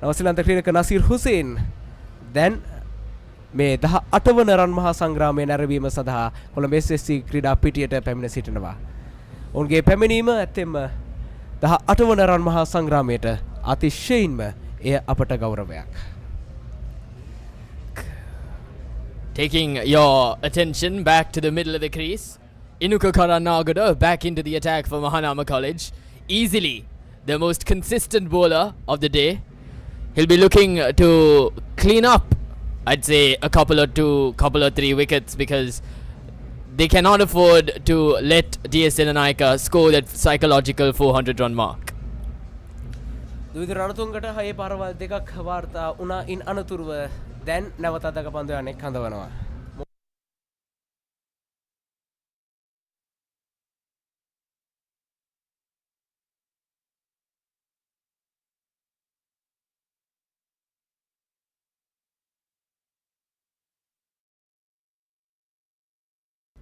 නවසීලන්ත ක්‍රීඩක නසීර් හුසේන් දැන් මේ 18 වන රන් මහා සංග්‍රාමයේ නැරඹීම සඳහා කොළඹ SSC ක්‍රීඩා පිටියට පැමිණ සිටිනවා. ඔවුන්ගේ පැමිණීම ඇත්තෙන්ම 18 වන රන් මහා සංග්‍රාමයට අතිශයින්ම එය අපට ගෞරවයක්. Taking your attention back to the middle of the crease, Inuka Karanagada back into the attack for Mahanama College. Easily the most consistent bowler of the day. He'll be looking to clean up, I'd say, a couple or three wickets, because they cannot afford to let D.S. Senanayake score that psychological 400 run mark. දුවිද රණතුංගට 6 පාරවල් දෙකක් වාර්තා වුණා. ඉන් අනතුරුව දැන් නැවත අදක පන්දු යන්නේ කඳවනවා.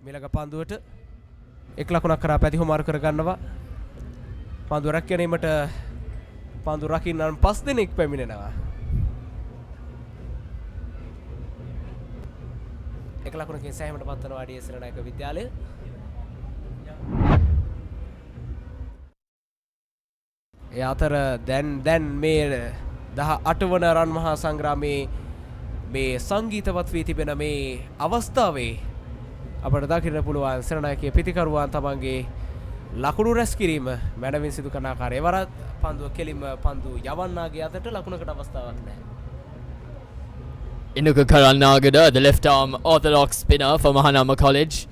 මිලක පන්දුවට එක් ලකුණක් කරා පැතිහුමාරු කර ගන්නවා. පන්දු රැක ගැනීමට පන්දු රකින්නන් 5 දෙනෙක් පැමිණෙනවා. එක ලකුණකින් සෑහීමට පත්වනවා ඩී.එස්. සේනානායක විද්‍යාලය. ඒ අතර දැන් මේ 18 වන රන් මහා සංග්‍රාමයේ මේ සංගීතවත් වී තිබෙන මේ අවස්ථාවේ අපට දකින්න පුළුවන් සේනානායකයේ පිතිකරුවන් තමන්ගේ ලකුණු රැස් කිරීම මැනවින් සිදු කරන ආකාරය. එවරත් පන්දුව කෙලින්ම පන්දු යවන්නාගේ අතට ලකුණකට අවස්ථාවක් නැහැ. Inuka Karanagada, the left arm orthodox spinner for Mahanama College.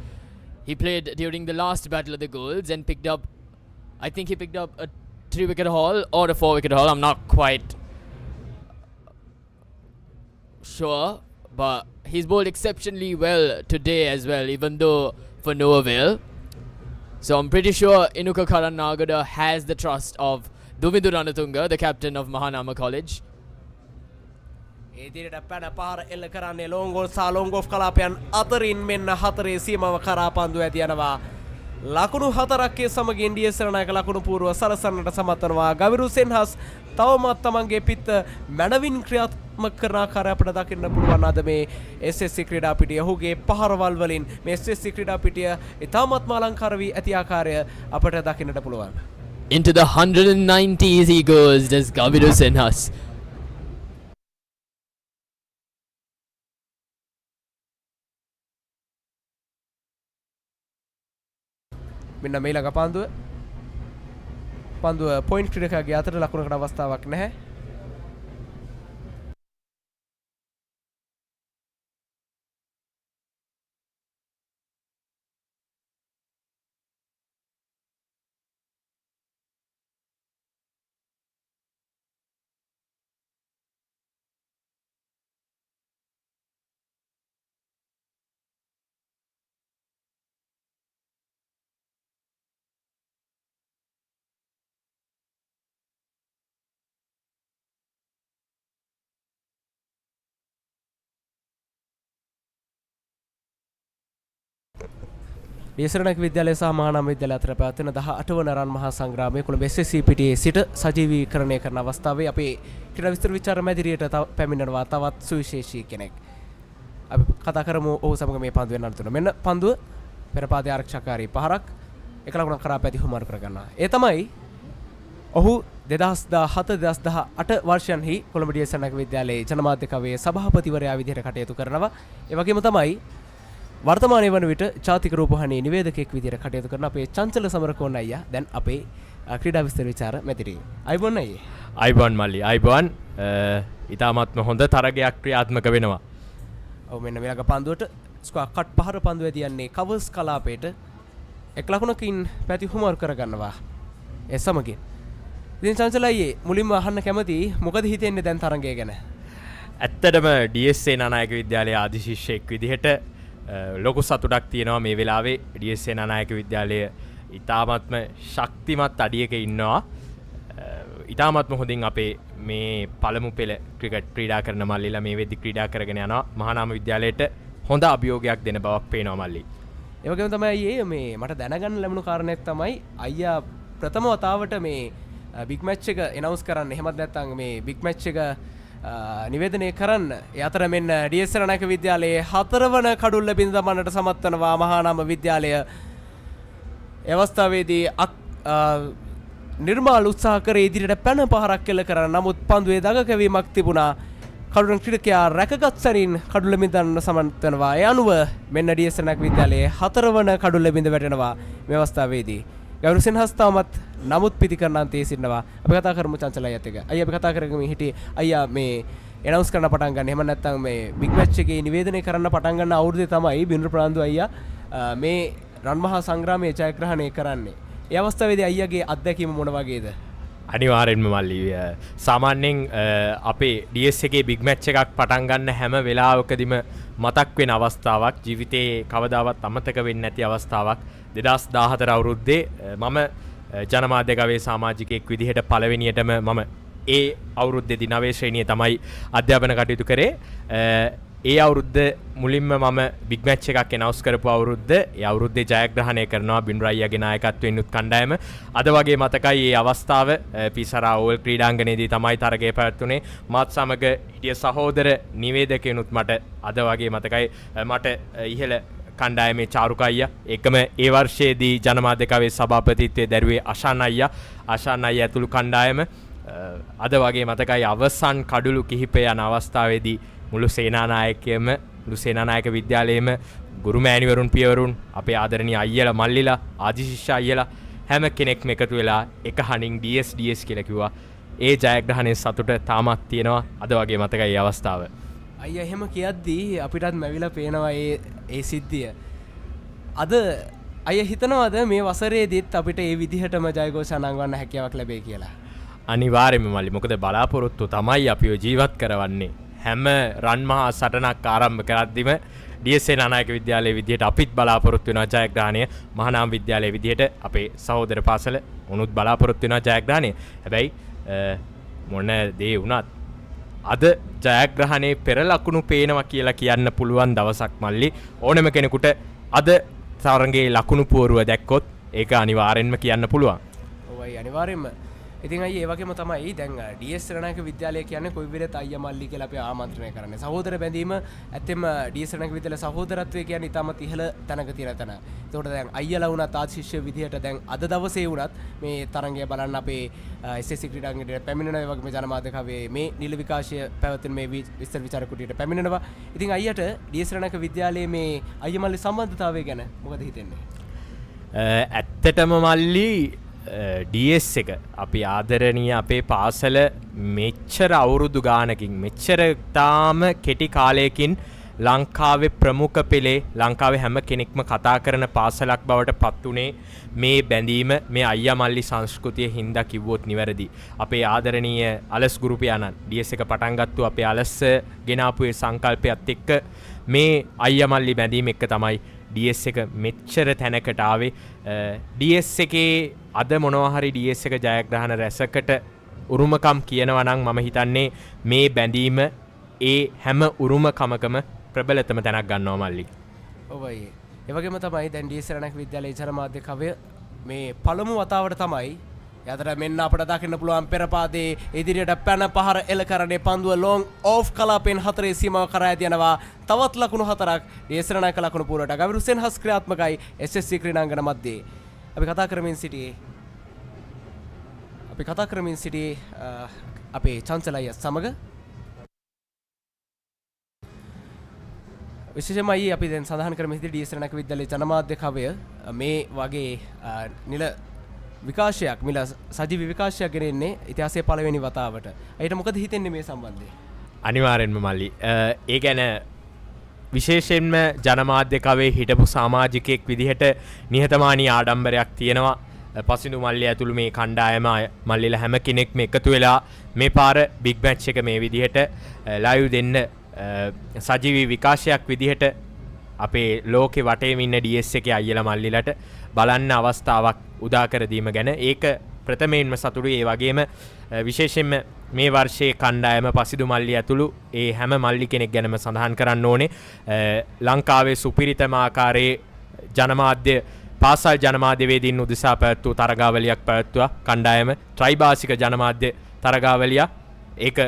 He played during the last battle of the Golds and picked up a 3-wicket haul or a 4-wicket haul. I'm not quite sure, but he's bowled exceptionally well today as well, even though for no avail. So I'm pretty sure Inuka Karanagada has the trust of Duvindu Ranatunga, the captain of Mahanama College. ඉදිරියට පැන පාර එල්ල කරන්නේ ලොංගෝල් සහ ලොංගෝෆ් කලාපයන් අතරින් මෙන්න හතරේ සීමාව කරා පන්දු ඇති යනවා. ලකුණු 4ක් සමගින් ඩීඑස් සේනානායක ලකුණු පූර්ව සලසන්නට සමත් වෙනවා. ගවිරු සෙන්හස් තවමත් තමන්ගේ පිට මැනවින් ක්‍රියාත්මක කරන ආකාරය අපිට දකින්න පුළුවන් අද මේ SSC ක්‍රීඩා පිටිය. ඔහුගේ පහරවල් වලින් මේ SSC ක්‍රීඩා පිටිය ඉතාමත්ම අලංකාර වී ඇති ආකාරය අපිට දකින්නට පුළුවන්. Into the 190s he goes, does Gaviru Senhas. මෙන්න මේ ළඟ පන්දුව පොයින්ට් ක්‍රීඩකයාගේ අතට ලකුණකට අවස්ථාවක් නැහැ. ඩීඑස් විද්‍යාලය සහ මහානාම විද්‍යාලය අතර පැවැත්වෙන 18 වන රන් මහා සංග්‍රාමයේ කොළඹ SSC පිටියේ සිට සජීවීකරණය කරන අවස්ථාවේ අපේ ක්‍රීඩා විස්තර විචාර මැදිරියට පැමිණෙනවා තවත් සුවිශේෂී කෙනෙක්. අපි කතා කරමු ඔහු සමග මේ පන්දුවෙන් අනතුර. මෙන්න පන්දුව පෙරපාදයේ ආරක්ෂාකාරී පහරක් එක ලකුණක් කරා පැති හුමාරු කරගන්නවා. ඒ තමයි ඔහු 2017 2018 වර්ෂයන්හි කොළඹ ඩීඑස් විද්‍යාලයේ ජනමාධ්‍ය කවයේ සභාපතිවරයා විදිහට කටයුතු කරනවා. ඒ වගේම තමයි වර්තමානයේ වන විට ජාතික රූපවාහිනී නිවේදකයෙක් විදිහට කටයුතු කරන අපේ චංචල සමරකෝන් අයියා දැන් අපේ ක්‍රීඩා විස්තර විචාර මැදිරියේ. අයිබෝන් අයියේ. අයිබෝන් මල්ලි. අයිබෝන් ඉතාමත්ම හොඳ තරගයක් ක්‍රියාත්මක වෙනවා. ඔව් මෙන්න මේක පන්දුවට ස්ක්වා කට් පහර පන්දුවේ තියන්නේ කවර්ස් කලාපයට එක් ලකුණකින් පැති හුමාරු කරගන්නවා. ඒ සමගින් ඉතින් චංචල අයියේ මුලින්ම අහන්න කැමති මොකද හිතෙන්නේ දැන් තරගය ගැන? ඇත්තටම ඩීඑස් සේනානායක විද්‍යාලයේ ආදි ශිෂ්‍යයෙක් විදිහට ලොකු සතුටක් තියෙනවා මේ වෙලාවේ ඩීඑස් සේනානායක විද්‍යාලය ඉතාමත්ම ශක්තිමත් අඩියක ඉන්නවා. ඉතාමත්ම හොඳින් අපේ මේ පළමු පෙළ ක්‍රිකට් ක්‍රීඩා කරන මල්ලිලා මේ වෙද්දි ක්‍රීඩා කරගෙන යනවා. මහානාම විද්‍යාලයට හොඳ අභියෝගයක් දෙන බවක් පේනවා මල්ලි. ඒ වගේම තමයි අයියේ මේ මට දැනගන්න ලැබුණු කාරණයක් තමයි අයියා ප්‍රථම වතාවට මේ බිග් මැච් එක එනවුස් කරන්න. එහෙමත් නැත්නම් මේ බිග් මැච් එක නිවේදනය කරන්න. ඒ අතර මෙන්න ඩීඑස් සේනානායක විද්‍යාලයේ 4 වන කඩුල්ල බිඳ දමන්නට සමත් වෙනවා මහානාම විද්‍යාලය. ඒ අවස්ථාවේදී නිර්මාල උත්සාහ කර ඉදිරියට පැන පහරක් කෙල කරන නමුත් පන්දුවේ දග කැවීමක් තිබුණා. කඩුලන් ක්‍රීඩකයා රැකගත් සරින් කඩුල්ල බිඳන්න සමත් වෙනවා. ඒ අනුව මෙන්න ඩීඑස් සේනානායක විද්‍යාලයේ 4 වන කඩුල්ල බිඳ වැටෙනවා මේ අවස්ථාවේදී. ගෞරව සෙන්හස් තාමත් නමුත් පිටි කරන අන්තයේ සිටිනවා. අපි කතා කරමු චංචල අයියත් එක්ක. අයියා අපි කතා කරගෙන හිටියේ අයියා මේ එනවුස් කරන්න පටන් ගන්න. එහෙම නැත්නම් මේ බිග් මැච් එකේ නිවේදනය කරන්න පටන් ගන්න අවුරුද්දේ තමයි බින්දු ප්‍රාන්දු අයියා මේ රන් මහා සංග්‍රාමයේ ජයග්‍රහණය කරන්නේ. ඒ අවස්ථාවේදී අයියාගේ අත්දැකීම මොන වගේද? අනිවාර්යෙන්ම මල්ලි සාමාන්‍යයෙන් අපේ ඩීඑස් එකේ බිග් මැච් එකක් පටන් ගන්න හැම වෙලාවකදීම මතක් වෙන අවස්ථාවක් ජීවිතේ කවදාවත් අමතක වෙන්නේ නැති අවස්ථාවක් 2014 අවුරුද්දේ මම ජනමාධ්‍ය ගවේ සමාජිකයෙක් විදිහට පළවෙනියටම මම ඒ අවුරුද්දේදී 9 ශ්‍රේණියේ තමයි අධ්‍යාපන කටයුතු කරේ. ඒ අවුරුද්ද මුලින්ම මම බිග් මැච් එකක් එනවුස් කරපු අවුරුද්ද. ඒ අවුරුද්දේ ජයග්‍රහණය කරනවා බින්දු අයියාගේ නායකත්වයෙන් උත් කණ්ඩායම. අද වගේ මතකයි මේ අවස්ථාව පිසරා ඕවල් ක්‍රීඩාංගණයේදී තමයි තරගය පැවැත්වුණේ. මාත් සමග හිටිය සහෝදර නිවේදකයනුත් මට අද වගේ මතකයි. මට ඉහළ කණ්ඩායමේ චාරුක අයියා එකම ඒ වර්ෂයේදී ජනමාධ්‍ය කවේ සභාපතිත්වයේ දැරුවේ අෂාන් අයියා ඇතුළු කණ්ඩායම අද වගේ මතකයි අවසන් කඩුළු කිහිපය යන අවස්ථාවේදී මුළු සේනානායක විද්‍යාලයේම ගුරු මෑණිවරුන් පියවරුන් අපේ ආදරණීය අයියලා මල්ලිලා ආදි ශිෂ්‍ය අයියලා හැම කෙනෙක්ම එකතු වෙලා එක හණින් ඩීඑස් කියලා කිව්වා. ඒ ජයග්‍රහණයේ සතුට තාමත් තියෙනවා. අද වගේ මතකයි මේ අවස්ථාව. අයියා එහෙම කියද්දී අපිටත් මැවිලා පේනවා ඒ සිද්ධිය. අද අයියා හිතනවාද මේ වසරේදීත් අපිට ඒ විදිහටම ජයഘോഷා නංවන්න හැකියාවක් ලැබෙයි කියලා? අනිවාර්යයෙන්ම මල්ලි. මොකද බලාපොරොත්තු තමයි අපිව ජීවත් කරවන්නේ. හැම රන් මහා සටනක් ආරම්භ කරද්දිම ඩීඑස් සේනානායක විද්‍යාලයේ විදිහට අපිත් බලාපොරොත්තු වෙනවා ජයග්‍රහණය. මහානාම විද්‍යාලයේ විදිහට අපේ සහෝදර පාසල උනුත් බලාපොරොත්තු වෙනවා ජයග්‍රහණය. හැබැයි මොන දේ වුණත් අද ජයග්‍රහණයේ පෙර ලකුණු පේනවා කියලා කියන්න පුළුවන් දවසක් මල්ලි. ඕනම කෙනෙකුට අද තරගේ ලකුණු පුවරුව දැක්කොත් ඒක අනිවාර්යෙන්ම කියන්න පුළුවන්. ඔවයි අනිවාර්යෙන්ම. ඉතින් අයියේ ඒ වගේම තමයි දැන් DS සෙනනායක විද්‍යාලය කියන්නේ කොයි විදිහට අයියා මල්ලි කියලා අපි ආමන්ත්‍රණය කරන්නේ. සහෝදර බැඳීම ඇත්තෙම DS සෙනනායක විද්‍යාල සහෝදරත්වය කියන්නේ ඉතාමත් ඉහළ තැනක තියෙන තැන. ඒකට දැන් අයියලා වුණත් ආශිෂ්‍ය විදිහට දැන් අද දවසේ වුණත් මේ තරඟය බලන්න අපේ SSC ක්‍රීඩාංගණයට පැමිණෙනවා. ඒ වගේම ජනමාධ්‍ය කවේ මේ නිල විකාශය පැවැත්වෙන මේ විස්තර විචාර කුටියට පැමිණෙනවා. ඉතින් අයියට DS සෙනනායක විද්‍යාලයේ මේ අයියා මල්ලි සම්බන්ධතාවය ගැන මොකද හිතෙන්නේ? ඇත්තටම මල්ලි DS එක අපි ආදරණීය අපේ පාසල මෙච්චර අවුරුදු ගානකින් මෙච්චර තාම කෙටි කාලයකින් ලංකාවේ ප්‍රමුඛ පෙළේ ලංකාවේ හැම කෙනෙක්ම කතා කරන පාසලක් බවට පත් උනේ මේ බැඳීම මේ අයියා මල්ලි සංස්කෘතිය හින්දා කිව්වොත් නිවැරදි. අපේ ආදරණීය අලස් ගුරු පියාණන් DS එක පටන් ගත්තු අපේ අලස් ගෙනාපු ඒ සංකල්පයත් එක්ක මේ අයියා මල්ලි බැඳීම එක්ක තමයි DS එක මෙච්චර තැනකට ආවේ. DS එකේ අද මොනවා හරි DS එක ජයග්‍රහණ රැසකට උරුමකම් කියනවා නම් මම හිතන්නේ මේ බැඳීම ඒ හැම උරුමකමකම ප්‍රබලතම තැනක් ගන්නවා මල්ලි. ඔවයි. ඒ වගේම තමයි දැන් DS සෙනනායක විද්‍යාලයේ ජනමාධ්‍ය කවය මේ පළමු වතාවට තමයි යතර මෙන්න අපට දකින්න පුළුවන් පෙරපාදේ ඉදිරියට පැන පහර එල කරන්නේ පන්දුව ලොං ඔෆ් කලාපෙන් 4 සීමාව කරා යනවා. තවත් ලකුණු 4ක් DS සෙනනායක ලකුණු පුරට ගවිරු සෙන්හස් ක්‍රියාත්මකයි SSC ක්‍රීඩාංගණ මැද්දේ. අපි කතා කරමින් සිටියේ අපේ චංචලය සමග විශේෂයෙන්ම අයියේ අපි දැන් සඳහන් කරමින් සිටියේ DS සෙනනායක විද්‍යාලයේ ජනමාධ්‍ය කවය මේ වගේ නිල විකාශයක් මිල සජීවී විකාශයක් ගෙනෙන්නේ ඉතිහාසයේ පළවෙනි වතාවට. ඒකට මොකද හිතෙන්නේ මේ සම්බන්ධයෙන්? අනිවාර්යෙන්ම මල්ලි. ඒ ගැන විශේෂයෙන්ම ජනමාධ්‍ය කවේ හිටපු සමාජිකයෙක් විදිහට නිහතමානී ආඩම්බරයක් තියෙනවා. පසිඳු මල්ලි ඇතුළු මේ කණ්ඩායම මල්ලිලා හැම කෙනෙක්ම එකතු වෙලා මේ පාර බිග් මැච් එක මේ විදිහට ලයිව් දෙන්න සජීවී විකාශයක් විදිහට අපේ ලෝකෙ වටේම ඉන්න DS එකේ අයියලා මල්ලිලට බලන්න අවස්ථාවක් උදා කර දීම ගැන ඒක ප්‍රථමයෙන්ම සතුටුයි. ඒ වගේම විශේෂයෙන්ම මේ වර්ෂයේ කණ්ඩායම පසිදු මල්ලි ඇතුළු ඒ හැම මල්ලි කෙනෙක් ගැනම සඳහන් කරන්න ඕනේ. ලංකාවේ සුපිරිතම ආකාරයේ ජනමාධ්‍ය පාසල් ජනමාධ්‍යවේදීන් උදෙසා පැවැත්වූ තරගාවලියක් පැවැත්වුවා කණ්ඩායම ත්‍රිභාෂික ජනමාධ්‍ය තරගාවලිය. ඒක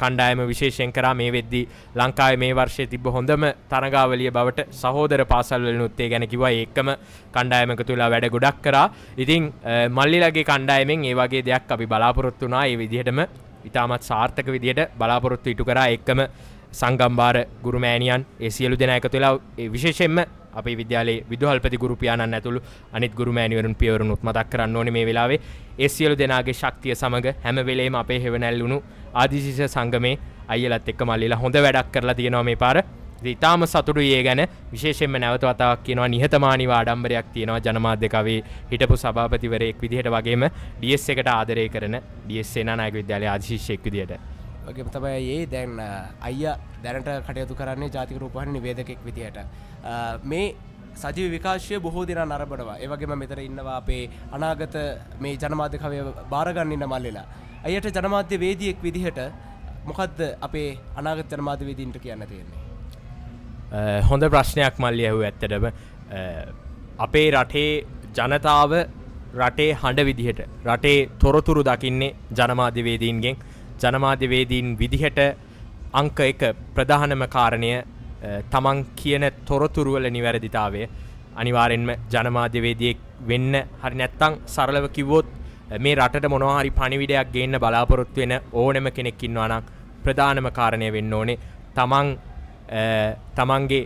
කණ්ඩායම විශේෂයෙන් කරා මේ වෙද්දී ලංකාවේ මේ වර්ෂයේ තිබ්බ හොඳම තරගාවලිය බවට සහෝදර පාසල් වලිනුත් ඒ ගැන කිව්වා. ඒකම කණ්ඩායම එකතු වෙලා වැඩ ගොඩක් කරා. ඉතින් මල්ලිලගේ කණ්ඩායමෙන් ඒ වගේ දෙයක් අපි බලාපොරොත්තු වුණා. ඒ විදිහටම ඉතාමත් සාර්ථක විදිහට බලාපොරොත්තු ඉටු කරා. ඒකම සංගම්බාර ගුරු මෑණියන් ඒ සියලු දෙනා එකතු වෙලා විශේෂයෙන්ම අපේ විද්‍යාලයේ විදුහල්පති ගුරු පියාණන් ඇතුළු අනිත් ගුරු මෑණිවරුන් පියවරුනුත් මතක් කරන්න ඕනේ මේ වෙලාවේ. ඒ සියලු දෙනාගේ ශක්තිය සමග හැම වෙලේම අපේ හෙවණැල්ලුණු ආදිශිෂ්‍ය සංගමේ අයියලත් එක්ක මල්ලිලා හොඳ වැඩක් කරලා තියෙනවා මේ පාර. ඉතින් ඊටාම සතුටුයි ඒ ගැන. විශේෂයෙන්ම නැවත වතාවක් කියනවා නිහතමානීව ආඩම්බරයක් තියෙනවා ජනමාධ්‍ය කවේ හිටපු සභාපතිවරයෙක් විදිහට වගේම DS එකට ආදරය කරන DS සේනානායක විද්‍යාලයේ ආදිශිෂ්‍යෙක් විදිහට. වගේම තමයි ඒ දැන් අයියා දැනට කටයුතු කරන්නේ ජාතික රූපවාහිනී නිවේදකෙක් විදිහට. මේ සජීව විකාශය බොහෝ දෙනා නරඹනවා. ඒ වගේම මෙතන ඉන්නවා අපේ අනාගත මේ ජනමාධ්‍ය කවය බාර ගන්න ඉන්න මල්ලිලා. අයියට ජනමාධ්‍ය වේදිකෙක් විදිහට මොකද්ද අපේ අනාගත ජනමාධ්‍ය වේදීන්ට කියන්න තියෙන්නේ? හොඳ ප්‍රශ්නයක් මල්ලි ඇහුව ඇත්තටම. අපේ රටේ ජනතාව රටේ හඬ විදිහට රටේ තොරතුරු දකින්නේ ජනමාධ්‍ය වේදීන්ගෙන්. ජනමාධ්‍ය වේදීන් විදිහට අංක 1 ප්‍රධානම කාරණය තමන් කියන තොරතුරු වල නිවැරදිතාවය. අනිවාර්යෙන්ම ජනමාධ්‍ය වේදිකෙක් වෙන්න හරි නැත්තම් සරලව කිව්වොත් මේ රටට මොනවා හරි පණිවිඩයක් ගේන්න බලාපොරොත්තු වෙන ඕනෑම කෙනෙක් ඉන්නවා නම් ප්‍රධානම කාරණය වෙන්න ඕනේ තමන්ගේ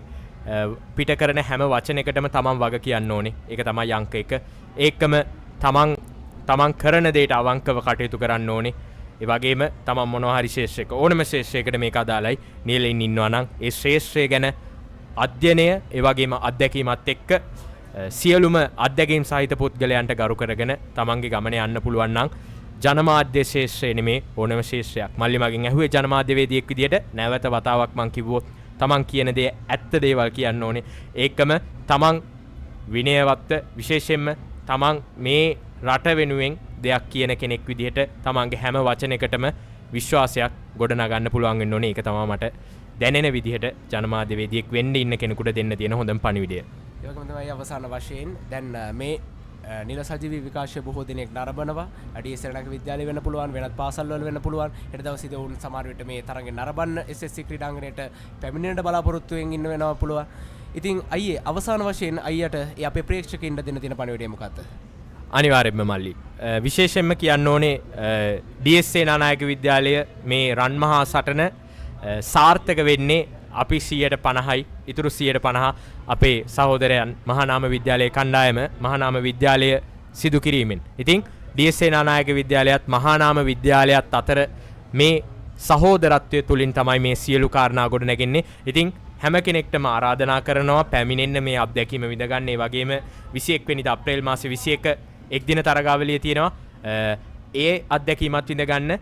පිට කරන හැම වචනයකටම තමන් වග කියන්න ඕනේ. ඒක තමයි අංක 1. ඒකම තමන් කරන දේට අවංකව කටයුතු කරන්න ඕනේ. ඒ වගේම තමන් මොනවා හරි ශේෂ්ත්‍රයක ඕනම ශේෂ්ත්‍රයකට මේක අදාළයි නියැලෙන්න ඉන්නවා නම් ඒ ශේෂ්ත්‍රය ගැන අධ්‍යයනය ඒ වගේම අත්දැකීමත් එක්ක සියලුම අත්දැකීම් සහිත පුද්ගලයන්ට ගරු කරගෙන තමන්ගේ ගමන යන්න පුළුවන් නම් ජනමාධ්‍ය ශේෂ්ත්‍රය නෙමේ ඕනම ශේෂ්ත්‍රයක්. මල්ලි මගෙන් ඇහුවේ ජනමාධ්‍යවේදියෙක් විදියට නැවත වතාවක් මං කිව්වොත් තමන් කියන දේ ඇත්ත දේවල් කියන්න ඕනේ. ඒකම තමන් විනයවත්ව විශේෂයෙන්ම තමන් මේ රට වෙනුවෙන් දෙයක් කියන කෙනෙක් විදිහට තමන්ගේ හැම වචනයකටම විශ්වාසයක් ගොඩනගන්න පුළුවන් වෙන්න ඕනේ. ඒක තමයි මට දැනෙන විදිහට ජනමාධ්‍යවේදියෙක් වෙන්න ඉන්න කෙනෙකුට දෙන්න තියෙන හොඳම පණිවිඩය. ඒ වගේම තමයි අවසාන වශයෙන් දැන් මේ නිල සජීවී විකාශය බොහෝ දිනක් නරඹනවා. ඩී.එස්. සෙනනායක විද්‍යාලය වෙන්න පුළුවන්, වෙනත් පාසල් වල වෙන්න පුළුවන්. හෙට දවසේදී වුන් සමහර විට මේ තරඟේ නරඹන්න SSC ක්‍රීඩාංගණයට පැමිණෙන්න බලාපොරොත්තුවෙන් ඉන්න වෙනවා පුළුවන්. ඉතින් අයියේ අවසාන වශයෙන් අයියට ඒ අපේ ප්‍රේක්ෂකයින්ට දෙන පණිවිඩය මොකක්ද? අනිවාර්යෙන්ම මල්ලි විශේෂයෙන්ම කියන්න ඕනේ ඩී.එස්. සේනානායක විද්‍යාලය මේ රන් මහා සටන සාර්ථක වෙන්නේ අපි 150යි ඉතුරු 150 අපේ සහෝදරයන් මහානාම විද්‍යාලයේ කණ්ඩායම මහානාම විද්‍යාලය සිදු කිරීමෙන්. ඉතින් ඩී.එස්. සේනානායක විද්‍යාලයත් මහානාම විද්‍යාලයත් අතර මේ සහෝදරත්වය තුලින් තමයි මේ සියලු කාරණා ගොඩ නැගෙන්නේ. ඉතින් හැම කෙනෙක්ටම ආරාධනා කරනවා පැමිණෙන්න මේ අත්දැකීම විඳගන්න. ඒ වගේම 21 වෙනිදා අප්‍රේල් මාසේ 21 එක් දින තරගාවලිය තියෙනවා. ඒ අත්දැකීමත් විඳගන්න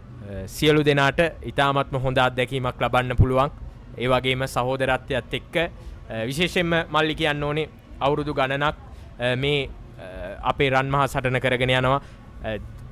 සියලු දෙනාට ඉතාමත්ම හොඳ අත්දැකීමක් ලබන්න පුළුවන්. ඒ වගේම සහෝදරත්වයත් එක්ක විශේෂයෙන්ම මල්ලි කියන්න ඕනේ අවුරුදු ගණනක් මේ අපේ රන් මහා සටන කරගෙන යනවා.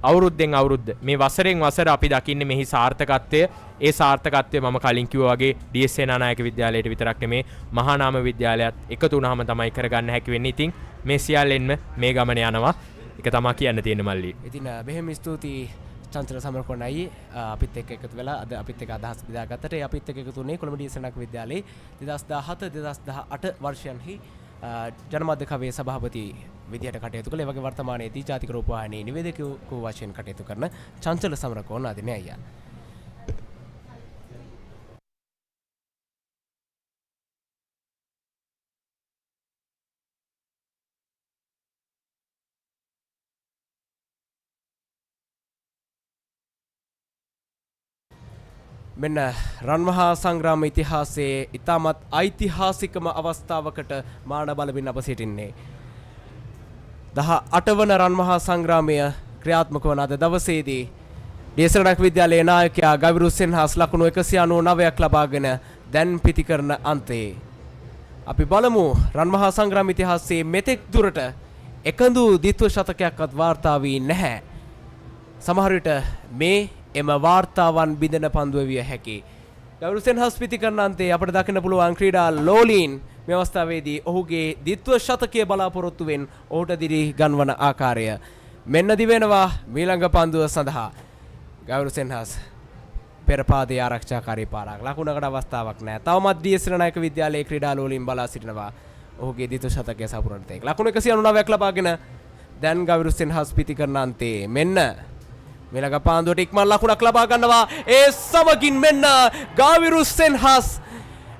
අවුරුද්දෙන් අවුරුද්ද මේ වසරෙන් වසර අපි දකින්නේ මෙහි සාර්ථකත්වය. ඒ සාර්ථකත්වය මම කලින් කිව්වා වගේ ඩී.එස්. සේනානායක විද්‍යාලයට විතරක් නෙමේ මහානාම විද්‍යාලයත් එකතු වුණාම තමයි කරගන්න හැකි වෙන්නේ. ඉතින් මේ සියල්ලෙන්ම මේ ගමන යනවා. ඒක තමයි කියන්න තියෙන මල්ලි. ඉතින් බෙහෙම ස්තුතියි චංචල සමරකෝන් අයියේ අපිත් එක්ක එකතු වෙලා අද අපිත් එක්ක අදහස් බෙදාගත්තට. ඒ අපිත් එක්ක එකතු වුණේ කොළඹ ඩී.එස්. සේනානායක විද්‍යාලයේ 2017 2018 වර්ෂයන්හි ජනමාධ්‍ය කවේ සභාපති විදිහට කටයුතු කළේ. ඒ වගේ වර්තමානයේදී ජාතික රූපවාහිනී නිවේදකයෙකු වශයෙන් කටයුතු කරන චංචල සමරකෝන් ආදිනේ අයියා. මෙන්න රන්මහා සංග්‍රාම ඉතිහාසයේ ඉතාමත් ඓතිහාසිකම අවස්ථාවකට මාන බලමින් අප සිටින්නේ. 18 වන රන්මහා සංග්‍රාමය ක්‍රියාත්මක වන අද දවසේදී ඩී.එස්. සේනානායක විද්‍යාලයේ නායකයා ගවිරු සෙන්හාස් ලකුණු 199ක් ලබාගෙන දැන් පිති කරන අන්තයේ අපි බලමු රන්මහා සංග්‍රාම ඉතිහාසයේ මෙතෙක් දුරට එකඳු ද්විත්ව ශතකයක්වත් වාර්තා වී නැහැ. සමහර විට මේ එම වාර්තාවන් බිඳන පන්දුව විය හැකි. ගෞරව සෙන්හස් පිති කරන අන්තයේ අපට දකින්න පුළුවන් ක්‍රීඩා ලෝලීන් මේ අවස්ථාවේදී ඔහුගේ ද්විත්ව ශතකයේ බලාපොරොත්තුවෙන් ඔහුට දිරි ගන්වන ආකාරය මෙන්න දිවෙනවා මීළඟ පන්දුව සඳහා. ගෞරව සෙන්හස් පෙර පාදයේ ආරක්ෂාකාරී පාරක් ලකුණකට අවස්ථාවක් නැහැ. තවමත් ඩී.එස්. සේනානායක විද්‍යාලයේ ක්‍රීඩා ලෝලීන් බලා සිටිනවා ඔහුගේ ද්විත්ව ශතකයේ සපුරන තෙක්. ලකුණු 199ක් ලබාගෙන දැන් ගෞරව සෙන්හස් පිති කරන අන්තයේ මෙන්න මෙලග පාන්දුවට ඉක්මන් ලකුණක් ලබා ගන්නවා. ඒ සමගින් මෙන්න ගාවිරු සෙන්හස්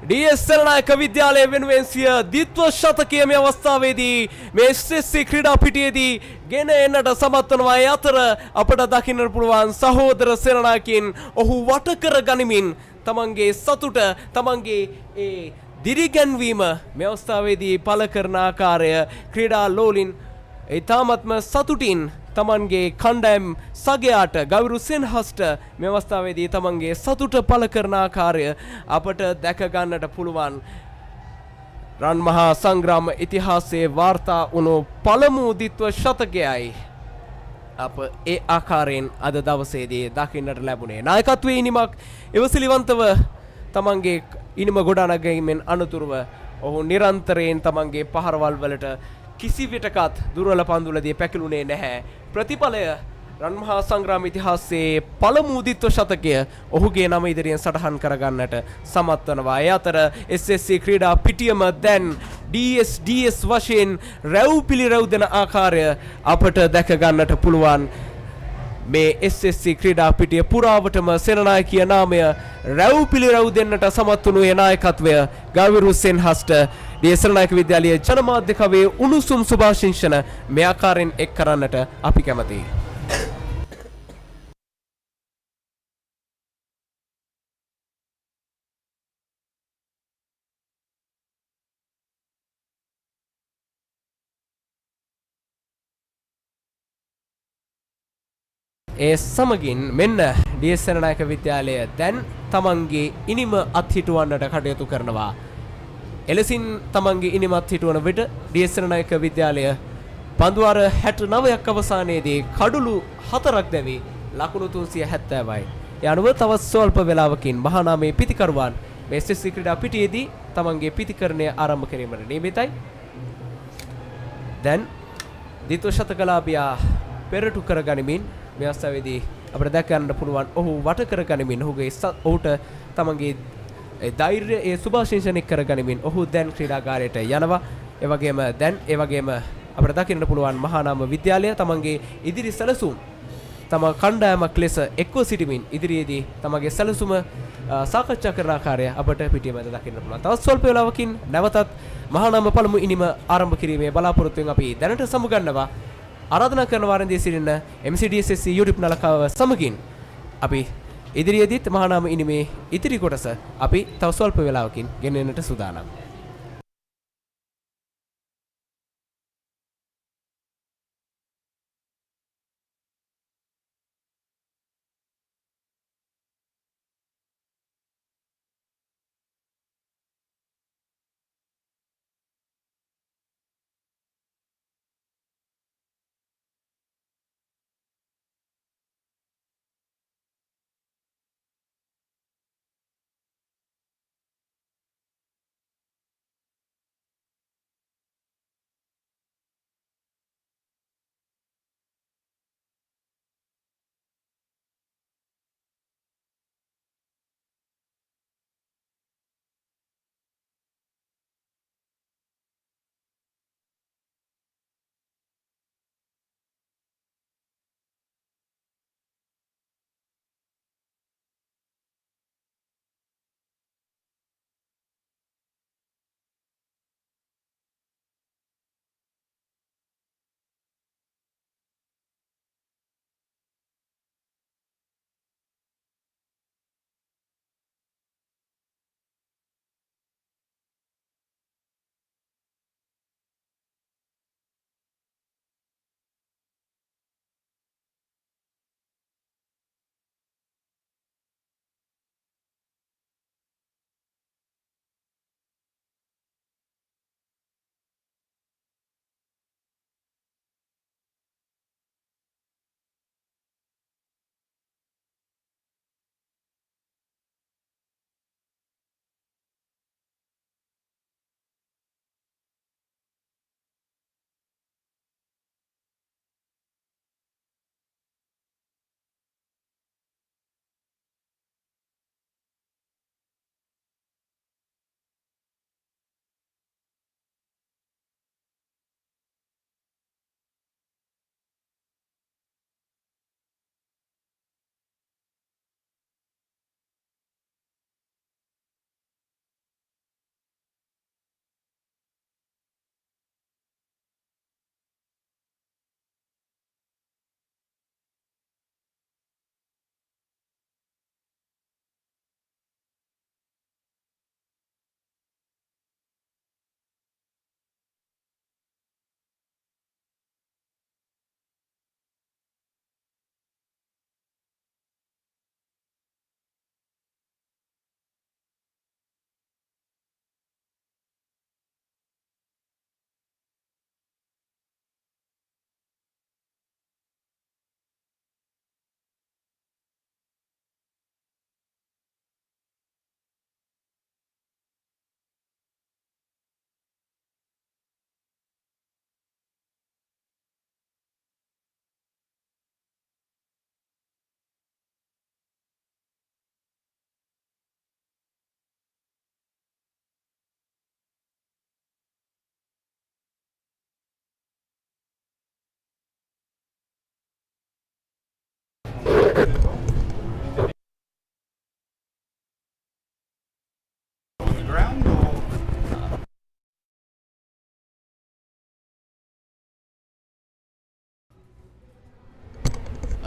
ඩී.එස්. සේනානායක විද්‍යාලය වෙනුවෙන් සිය ද්විත්ව ශතකයේ මේ අවස්ථාවේදී මේ SSC ක්‍රීඩා පිටියේදී ගෙන එන්නට සමත් වෙනවා. ඒ අතර අපට දකින්නට පුළුවන් සහෝදර සේනානායකින් ඔහු වට කර ගනිමින් තමන්ගේ සතුට තමන්ගේ ඒ දිරිගැන්වීම මේ අවස්ථාවේදී පළ කරන ආකාරය ක්‍රීඩා ලෝලින් ඊ타මත්ම සතුටින් තමන්ගේ කණ්ඩායම් සගයාට ගවිරු සෙන්හස්ට මේ අවස්ථාවේදී තමන්ගේ සතුට පළ කරන ආකාරය අපට දැක ගන්නට පුළුවන්. රන් මහා සංග්‍රාම ඉතිහාසයේ වාර්තා වුණු පළමු ද්විත්ව ශතකයයි අප ඒ ආකාරයෙන් අද දවසේදී දකින්නට ලැබුණේ. නායකත්වයේ ඉනිමක් ඉවසිලිවන්තව තමන්ගේ ඉනිම ගොඩනගීමෙන් අනතුරුව ඔහු නිරන්තරයෙන් තමන්ගේ පහරවල් වලට කිසිවිටකත් දුර්වල පන්දුලදී පැකිලුණේ නැහැ. ප්‍රතිඵලය රන්මහා සංග්‍රාම ඉතිහාසයේ පළමු ද්විත්ව ශතකය ඔහුගේ නම ඉදිරියෙන් සටහන් කරගන්නට සමත් වනවා. ඒ අතර SSC ක්‍රීඩා පිටියම දැන් DS වශයෙන් රැව් පිළිරැව් දෙන ආකාරය අපට දැක ගන්නට පුළුවන්. මේ SSC ක්‍රීඩා පිටිය පුරාවටම සේනානායකීය නාමය රැව් පිළිරැව් දෙන්නට සමත් වුණු ඒ නායකත්වය ගවිරු සෙන්හස්ට ඩී.එස්. සේනානායක විද්‍යාලයේ ජනමාධ්‍ය කවේ උණුසුම් සුභාශිංසන මේ ආකාරයෙන් එක් කරන්නට අපි කැමතියි. ඒ සමගින් මෙන්න ඩී.එස්. සේනානායක විද්‍යාලය දැන් තමන්ගේ ඉනිම අත්හිටුවන්නට කටයුතු කරනවා. එලෙසින් තමන්ගේ ඉනිම අත්හිටුවන විට ඩී.එස්. සේනානායක විද්‍යාලය පන්දුවාර 69ක් අවසානයේදී කඩුළු 4ක් දැවි ලකුණු 370යි. ඒ අනුව තවත් ස්වල්ප වේලාවකින් මහානාමයේ පිතිකරුවන් මේ SSC ක්‍රීඩා පිටියේදී තමන්ගේ පිතිකරණය ආරම්භ කිරීමට නියමිතයි. දැන් දිත්ව ශතකලාභියා පෙරටු කරගනිමින් මේ අවස්ථාවේදී අපිට දැක ගන්න පුළුවන් ඔහු වට කරගනිමින් ඔහුට තමන්ගේ ධෛර්යය ඒ සුභාශිංසනික කරගනිමින් ඔහු දැන් ක්‍රීඩාගාරයට යනවා. ඒ වගේම අපිට දකින්න පුළුවන් මහානාම විද්‍යාලය තමන්ගේ ඉදිරි සැලසුම් තම කණ්ඩායමක් ලෙස එක්ව සිටමින් ඉදිරියේදී තමගේ සැලසුම සාකච්ඡා කරන ආකාරය අපට පිටියමැද දකින්න පුළුවන්. තවත් ස්වල්ප වේලාවකින් නැවතත් මහානාම පළමු ඉනිම ආරම්භ කිරීමේ බලාපොරොත්තුවෙන් අපි දැනට සමුගන්නවා. ආරාධනා කරන වාරන්දී සිටින MCDSSC YouTube නලකාව සමගින් අපි ඉදිරියේදීත් මහානාම ඉනිමේ ඉතිරි කොටස අපි තව ස්වල්ප වේලාවකින් ගෙනෙන්නට සූදානම්.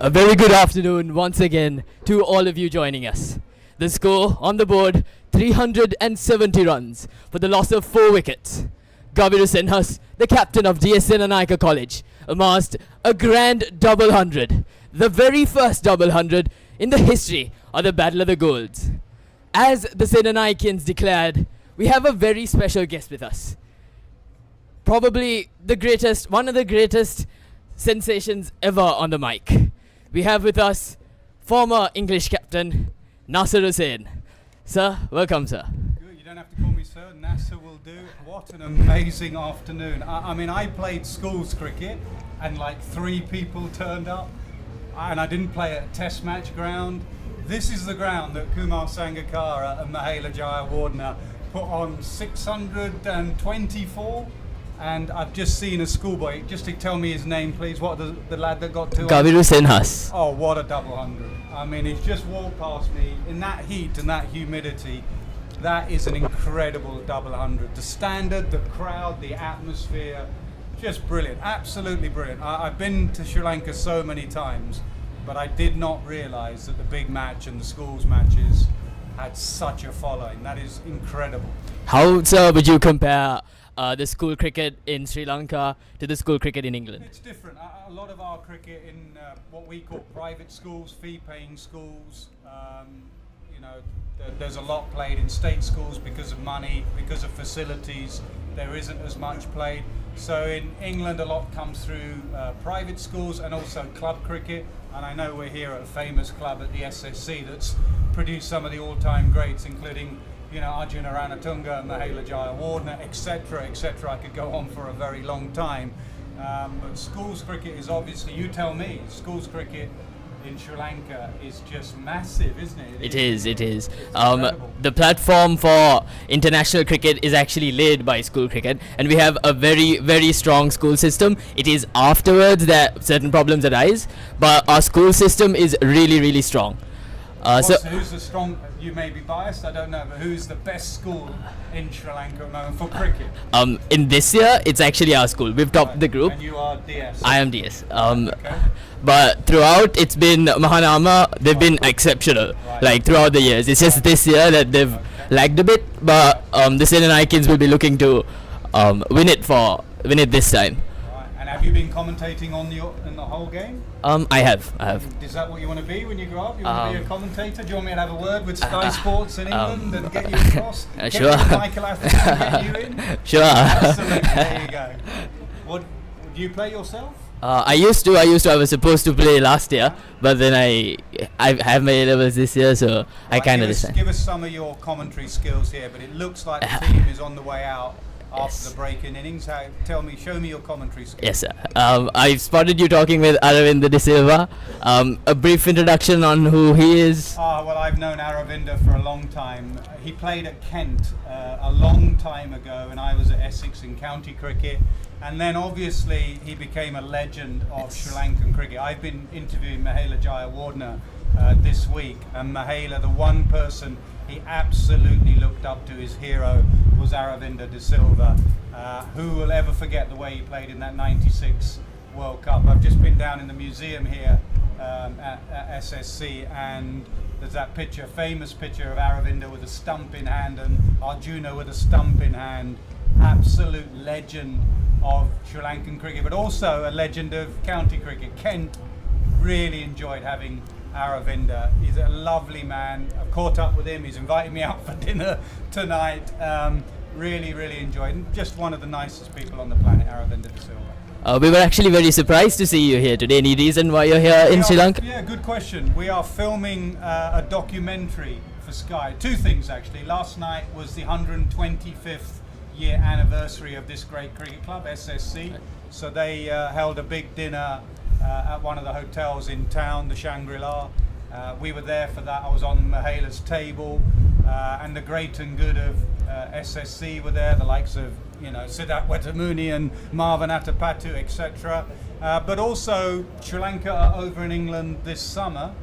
A very good afternoon once again to all of you joining us. The score on the board 370 runs for the loss of 4 wickets. Gaviru Senhas, the captain of DS Senanayake College, amassed a grand double hundred, the very first double hundred in the history of the Battle of the Golds. As the Senanayikians declared, we have a very special guest with us. Probably one of the greatest sensations ever on the mic. We have with us former English captain Nasir Hussain. Sir, welcome, sir. Good. You don't have to call me sir. NASA will do. What an amazing afternoon. I mean, I played schools cricket and like 3 people turned up, and I didn't play at a test match ground. This is the ground that Kumar Sangakkara and Mahela Jayawardene put on 624. And I've just seen a schoolboy. Just to tell me his name, please. What the lad that got 200? Gaviru Senhas. Oh, what a double hundred! I mean, he's just walked past me in that heat and that humidity. That is an incredible double hundred. The standard, the crowd, the atmosphere, just brilliant. Absolutely brilliant. I've been to Sri Lanka so many times, but I did not realise that the big match and the schools matches had such a following. That is incredible. How, sir, would you compare the school cricket in Sri Lanka to the school cricket in England? It's different. A lot of our cricket in what we call private schools, fee-paying schools, you know, there's a lot played in state schools because of money, because of facilities. There isn't as much played. So in England, a lot comes through private schools and also club cricket. And I know we're here at a famous club at the SSC that's produced some of the all-time greats, including, you know, Arjuna Ranatunga, Mahela Jayawardene, etc., etc. I could go on for a very long time. But schools cricket is obviously, you tell me, schools cricket in Sri Lanka is just massive, isn't it? It is. The platform for international cricket is actually laid by school cricket, and we have a very, very strong school system. It is afterwards that certain problems arise, but our school system is really, really strong. So who's the strong, you may be biased, I don't know, but who's the best school in Sri Lanka at the moment for cricket? In this year, it's actually our school. We've topped the group. And you are DS? I am DS. But throughout, it's been Mahanama, they've been exceptional, like throughout the years. It's just this year that they've lagged a bit, but the Senanayakins will be looking to win it this time. And have you been commentating in the whole game? I have. Is that what you want to be when you grow up? You want to be a commentator? Do you want me to have a word with Sky Sports in England and get you across? Sure. Get Michael Atherton and get you in? Sure. Absolutely. There you go. Do you play yourself? I used to. I was supposed to play last year, but then I have my A levels this year, so I kind of decided. Give us some of your commentary skills here, but it looks like the team is on the way out after the break in innings. Show me your commentary skills. Yes, sir. I spotted you talking with Aravinda De Silva. A brief introduction on who he is. Well, I've known Aravinda for a long time. He played at Kent a long time ago, and I was at Essex in county cricket. And then obviously he became a legend of Sri Lankan cricket. I've been interviewing Mahela Jayawardene this week, and Mahela, the one person he absolutely looked up to, his hero, was Aravinda De Silva. Who will ever forget the way he played in that 96 World Cup? I've just been down in the museum here at SSC, and there's that picture, famous picture of Aravinda with a stump in hand and Arjuna with a stump in hand. Absolute legend of Sri Lankan cricket, but also a legend of county cricket. Kent really enjoyed having Aravinda. He's a lovely man. I've caught up with him. He's invited me out for dinner tonight. Really, really enjoyed him. Just one of the nicest people on the planet, Aravinda De Silva. We were actually very surprised to see you here today. Any reason why you're here in Sri Lanka? Yeah, good question. We are filming a documentary for Sky. 2 things actually. Last night was the 125th year anniversary of this great cricket club, SSC. So they held a big dinner at one of the hotels in town, the Shangri-La. We were there for that. I was on Mahela's table, and the great and good of SSC were there, the likes of, you know, Siddharth Wetamuni and Marvin Atapattu, etc. But also Sri Lanka are over in England this summer,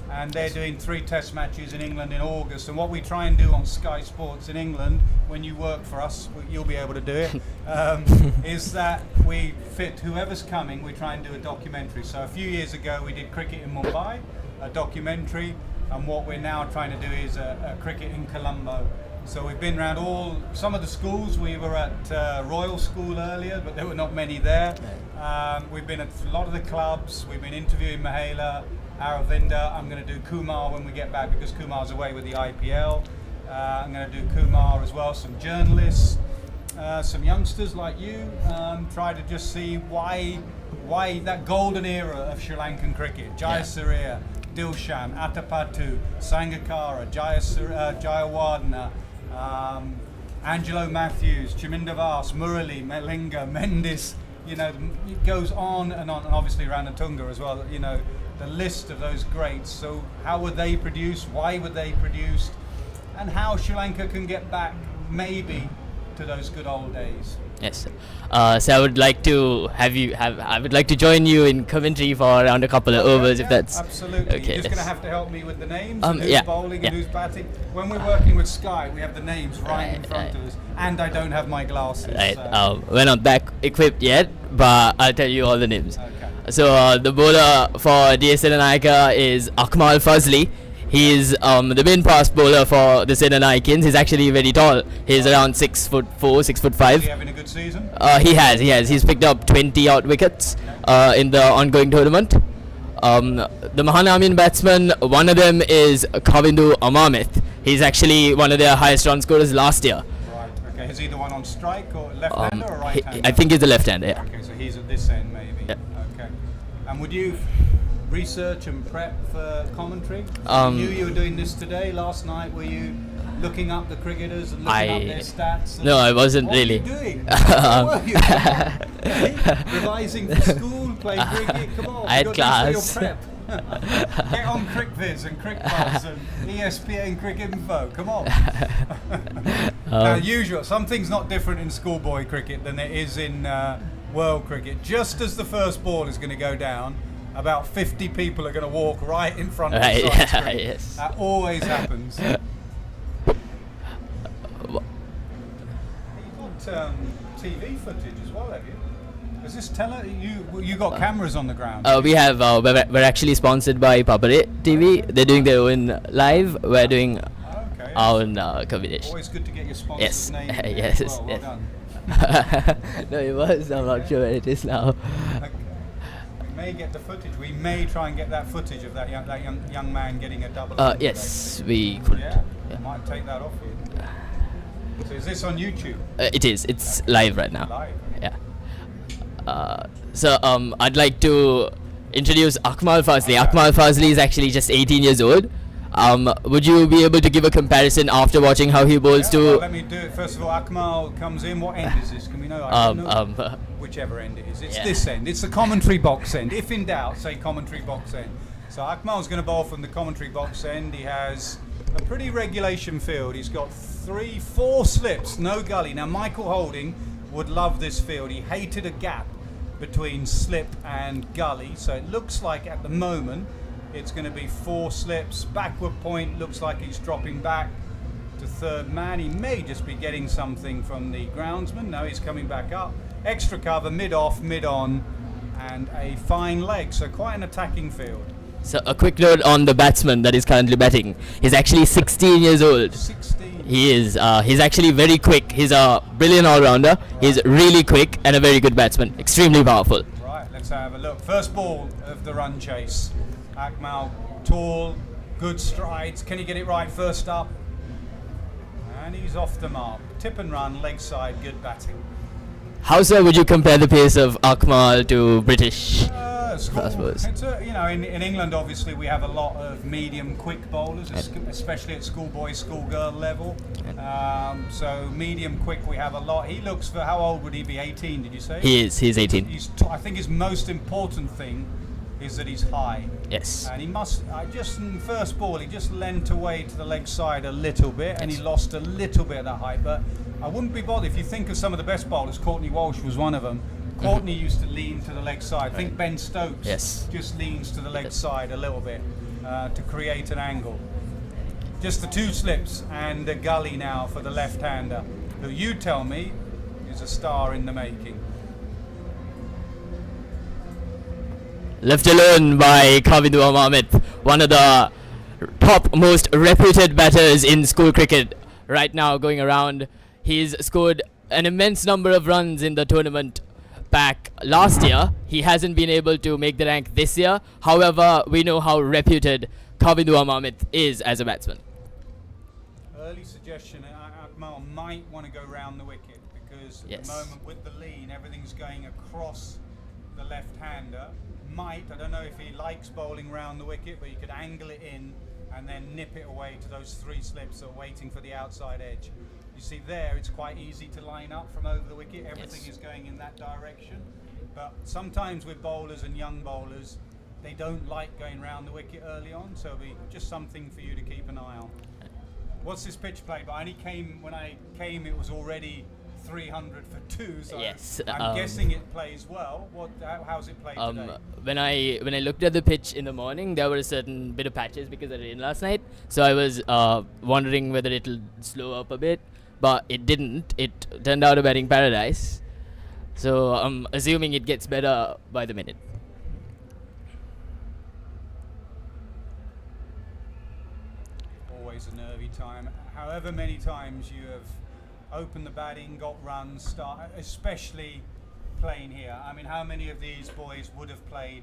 and they're doing 3 test matches in England in August. And what we try and do on Sky Sports in England, when you work for us, you'll be able to do it, is that we fit whoever's coming, we try and do a documentary. So a few years ago we did cricket in Mumbai, a documentary, and what we're now trying to do is a cricket in Colombo. So we've been around some of the schools. We were at Royal School earlier, but there were not many there. We've been at a lot of the clubs. We've been interviewing Mahela, Aravinda. I'm going to do Kumar when we get back because Kumar's away with the IPL. I'm going to do Kumar as well, some journalists, some youngsters like you, try to just see why that golden era of Sri Lankan cricket, Jayasuriya, Dilshan, Atapattu, Sangakkara, Jayawardene, Angelo Matthews, Chaminda Vas, Murali, Melinga, Mendes, you know, it goes on, and obviously Ranatunga as well, you know, the list of those greats. So how were they produced? Why were they produced? And how Sri Lanka can get back, maybe, to those good old days. Yes. So I would like to I would like to join you in commentary for around a couple of overs, if that's absolutely. okay. You're just going to yes. have to help me with the names, and who's yeah, bowling yeah. and who's batting. When we're working with Sky, we have the names right in front of us, and I don't have my glasses. Right. So. We're not that equipped yet, but I'll tell you all the names. Okay. So the bowler for DS Senanayake is Akmal Fazli. He's the main fast bowler for the Senanayakins. He's actually very tall. He's around 6'4", 6'5". Is he having a good season? He has. He's picked up 20 odd wickets in the ongoing tournament. The Mahanamian batsmen, one of them is Kavindu Amamith. He's actually one of their highest run scorers last year. Right. Okay. Is he the one on strike or left-hander or right-hander? I think he's a left-hander. Yeah. Okay. So he's at this end, maybe. Yeah. Okay. And would you research and prep for commentary? You knew you were doing this today. Last night, were you looking up the cricketers and looking up their stats? No, I wasn't what really. What were you doing? What were you? Revising for school, playing cricket? Come on, I had class. Your prep. Get on CricViz and CricBuzz and ESPN Cricinfo. Come on. Now, usual. Something's not different in schoolboy cricket than it is in world cricket. Just as the first ball is going to go down, about 50 people are going to walk right in front of the side screen. Yes. That always happens. You've got TV footage as well, have you? Is this you got cameras on the ground? We have. We're actually sponsored by Papare TV. They're doing their own live. We're doing our own coverage. Always good to get your sponsor's name. Yes. As well. Well done. No, it was. I'm not sure where it is now. Okay. We may get the footage. We may try and get that footage of that young man getting a double. Yes, we could. Yeah, might take that off you. So is this on YouTube? It is. It's live right now. Live. Yeah. So I'd like to introduce Akmal Fazli. Akmal Fazli is actually just 18 years old. Would you be able to give a comparison after watching how he bowls to? Well, let me do it. First of all, Akmal comes in. What end is this? Can we know? I don't know. Whichever end it is. It's this end. It's the commentary box end. If in doubt, say commentary box end. So Akmal's going to bowl from the commentary box end. He has a pretty regulation field. He's got 4 slips, no gully. Now Michael Holding would love this field. He hated a gap between slip and gully. So it looks like at the moment it's going to be 4 slips. Backward point looks like he's dropping back to third man. He may just be getting something from the groundsman. No, he's coming back up. Extra cover, mid-off, mid-on, and a fine leg. So quite an attacking field. So a quick note on the batsman that is currently batting. He's actually 16 years old. 16. He is. He's actually very quick. He's a brilliant all-rounder. Right. He's really quick and a very good batsman. Extremely powerful. Right, let's have a look. First ball of the run chase. Akmal, tall, good strides. Can he get it right first up? And he's off the mark. Tip and run, leg side, good batting. How, sir, would you compare the pace of Akmal to British? It's in England, obviously, we have a lot of medium, quick bowlers, especially at schoolboy, schoolgirl level. So medium, quick, we have a lot. He looks for, how old would he be? 18, did you say? He is. He's 18. I think his most important thing is that he's high. Yes. And he must, just in first ball, he just leant away to the leg side a little bit, and he lost a little bit of that height. But I wouldn't be bothered. If you think of some of the best bowlers, Courtney Walsh was one of them. Courtney used to lean to the leg side. I think Ben Stokes just leans to the leg side a little bit to create an angle. Just the 2 slips and a gully now for the left-hander, who you tell me is a star in the making. Left alone by Kavindu Amamith, one of the top most reputed batters in school cricket right now going around. He's scored an immense number of runs in the tournament back last year. He hasn't been able to make the rank this year. However, we know how reputed Kavindu Amamith is as a batsman. Early suggestion, Akmal might want to go round the wicket because at the moment with the lean, everything's going across the left-hander. I don't know if he likes bowling round the wicket, but he could angle it in and then nip it away to those 3 slips that are waiting for the outside edge. You see there, it's quite easy to line up from over the wicket. Everything is going in that direction. But sometimes with bowlers and young bowlers, they don't like going round the wicket early on, so it'll be just something for you to keep an eye on. What's this pitch played by? When I came, it was already 300 for 2, so Yes, I'm guessing it plays well. How's it played today? When I looked at the pitch in the morning, there were a certain bit of patches because of rain last night. So I was wondering whether it'll slow up a bit, but it didn't. It turned out a batting paradise. So I'm assuming it gets better by the minute. Always a nervy time. However many times you have opened the batting, got runs, especially playing here. I mean, how many of these boys would have played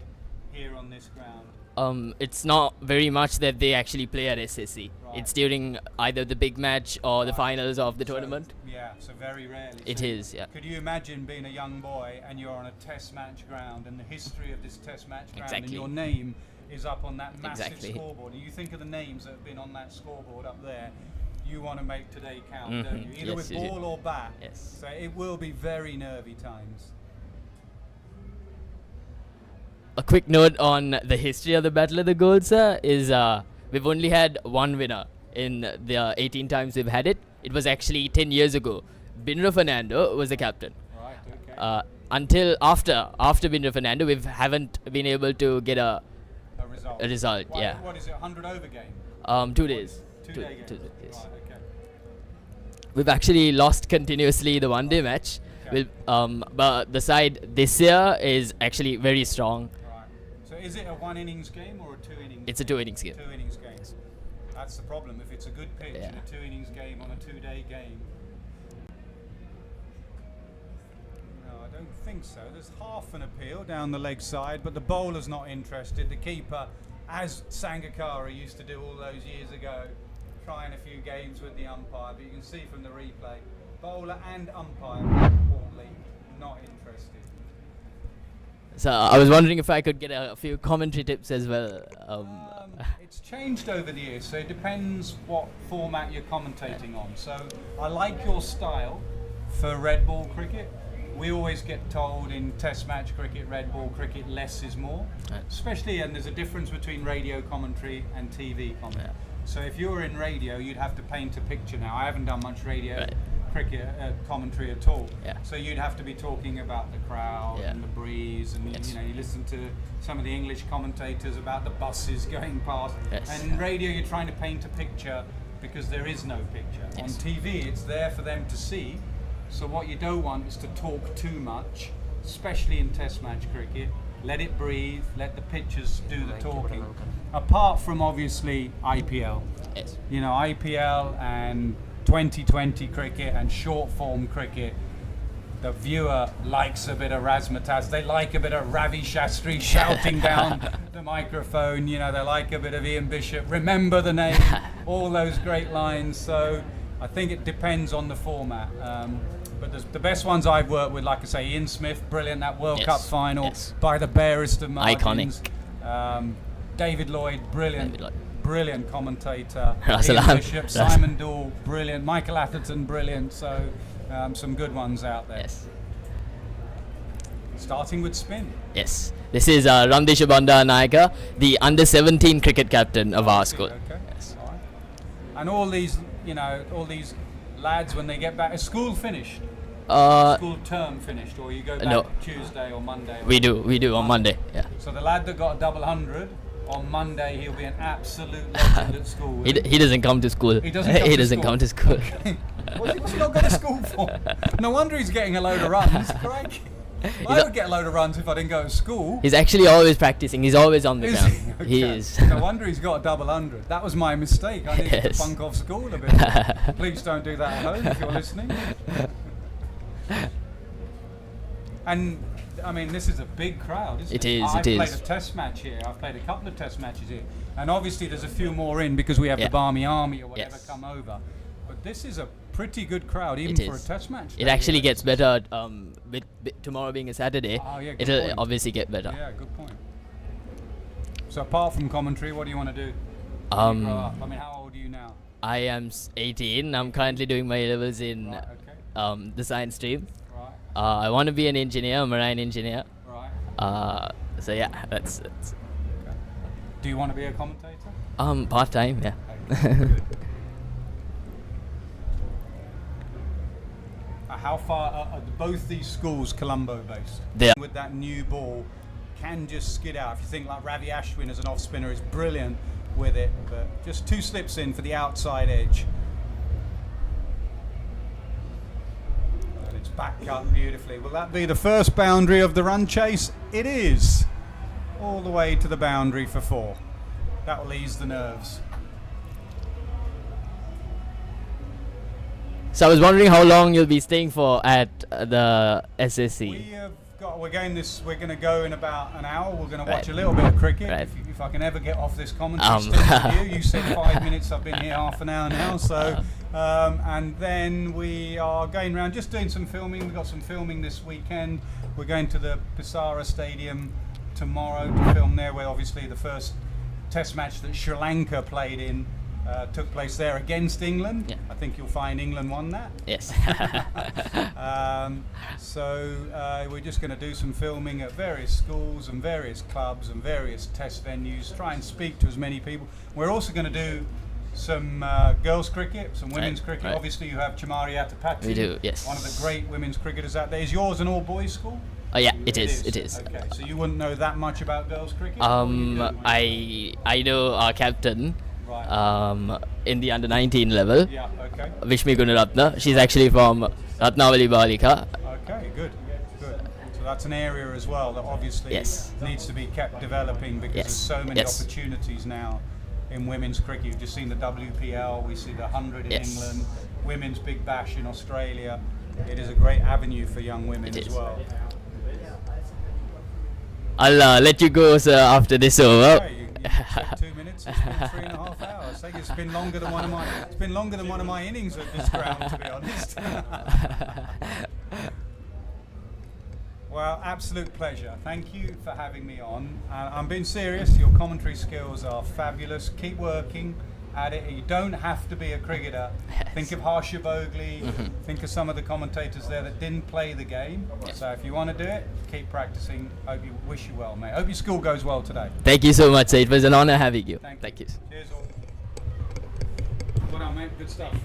here on this ground? It's not very much that they actually play at SSC. Right. It's during either the big match or the finals of the tournament. Yeah, so very rarely. It is, yeah. Could you imagine being a young boy and you're on a test match ground and the history of this test match ground and Exactly. your name is up on that massive Exactly. scoreboard, and you think of the names that have been on that scoreboard up there, you want to make today count, don't Mhm. you? Either Yes, with you do. ball or bat. Yes. So it will be very nervy times. A quick note on the history of the Battle of the Gold, sir, is we've only had one winner in the 18 times we've had it. It was actually 10 years ago. Binra Fernando was the captain. Right, okay. Until after Binra Fernando, we haven't been able to get a result. Why- Yeah. What is it, 100 over game? 2 days. 2-day game? Two days, yes. Right, okay. We've actually lost continuously the one-day match. Okay. But the side this year is actually very strong. Right. So is it a 1 innings game or a 2 innings? It's a 2 innings game. 2 innings game. That's the problem. If it's a good pitch Yeah. and a 2 innings game on a 2-day game. No, I don't think so. There's half an appeal down the leg side, but the bowler's not interested. The keeper, as Sangakkara used to do all those years ago, trying a few games with the umpire, but you can see from the replay, bowler and umpire, importantly, not interested. So I was wondering if I could get a few commentary tips as well. It's changed over the years, so it depends what format you're commentating on. So I like your style for red ball cricket. We always get told in test match cricket, red ball cricket, less is more. Especially, and there's a difference between radio commentary and TV commentary. So if you're in radio, you'd have to paint a picture now. I haven't done much radio cricket commentary at all. So you'd have to be talking about the crowd and the breeze, and you know, you listen to some of the English commentators about the buses going past. And in radio, you're trying to paint a picture because there is no picture. On TV, it's there for them to see. So what you don't want is to talk too much, especially in test match cricket. Let it breathe, let the pitchers do the talking. Apart from obviously IPL. You know, IPL and 2020 cricket and short form cricket, the viewer likes a bit of razzmatazz. They like a bit of Ravi Shastri shouting down the microphone. You know, they like a bit of Ian Bishop, remember the name, all those great lines. So I think it depends on the format. But the best ones I've worked with, like I say, Ian Smith, brilliant, that World Cup final by the barest of margins. Iconic. David Lloyd, brilliant. Brilliant commentator. Russell Ian Ham- Bishop, Russell- Simon Dool, brilliant. Michael Atherton, brilliant. So some good ones out there. Starting with spin. Yes. This is Ramdesha Bandaranaike, the under-17 cricket captain of our school. Okay. All right. And all these, you know, all these lads, when they get back, is school finished? School term finished, or you go back no. Tuesday or Monday? We do on Monday. Yeah. So the lad that got a double 100 on Monday, he'll be an absolute legend at school. will He doesn't come to school. He doesn't come he to doesn't school. come to school. Okay. What's he not got to school for? No wonder he's getting a load of runs. Crikey. I would get a load of runs if I didn't go to school. He's actually always practicing. He's always on the Is ground. he? Okay. He is. No wonder he's got a double 100. That was my mistake. I needed to bunk off school a bit more. Please don't do that at home if you're listening. And I mean, this is a big crowd, isn't it? I've played a test match here. I've played a couple of test matches here. And obviously there's a few more in because we have the Barmy Army or whatever come over. But this is a pretty good crowd, even for a test match. It actually gets better with tomorrow being a Saturday. Good It'll point. obviously get better. Yeah, good point. So apart from commentary, what do you want to do? when you grow up? I mean, how old are you now? I am 18. I'm currently doing my levels in the science stream. I want to be an engineer, a marine engineer. So yeah, that's Do you want to be a commentator? part time, yeah. How far are both these schools Colombo based? They are. With that new ball, can just skid out. If you think like Ravi Ashwin as an off spinner is brilliant with it, but just 2 slips in for the outside edge. And it's back cut beautifully. Will that be the first boundary of the run chase? It is. All the way to the boundary for 4. That will ease the nerves. So I was wondering how long you'll be staying for at the SSC. We're going to go in about an hour. We're going to watch a little bit of cricket. If I can ever get off this commentary stage with you. You said 5 minutes. I've been here half an hour now. So, and then we are going around just doing some filming. We've got some filming this weekend. We're going to the Pisara Stadium tomorrow to film there, where obviously the first Test match that Sri Lanka played in took place there against England. I think you'll find England won that. Yes. So we're just going to do some filming at various schools and various clubs and various test venues, try and speak to as many people. We're also going to do some girls cricket, some women's cricket. Obviously you have Chamari Atapati. We do, yes. One of the great women's cricketers out there. Is yours an all boys school? Oh yeah, it is. Okay, so you wouldn't know that much about girls cricket? I know our captain in the under 19 level. Yeah, okay. Vishmi Gunaratna. She's actually from Ratnavali Balika. Okay, good. So that's an area as well that obviously needs to be kept developing, because there's so many opportunities now in women's cricket. You've just seen the WPL, we see the 100 in England, women's Big Bash in Australia. It is a great avenue for young women as well. I'll let you go, sir, after this over. Okay, you said 2 minutes. It's been 3.5 hours. I think it's been longer than one of my innings at this ground, to be honest. Well, absolute pleasure. Thank you for having me on. I'm being serious. Your commentary skills are fabulous. Keep working at it. You don't have to be a cricketer. Think of Harsha Bogli. Think of some of the commentators there that didn't play the game. So if you want to do it, keep practicing. Wish you well, mate. Hope your school goes well today. Thank you so much, sir. It was an honor having you. Thank you. Cheers all. Well done, mate. Good stuff.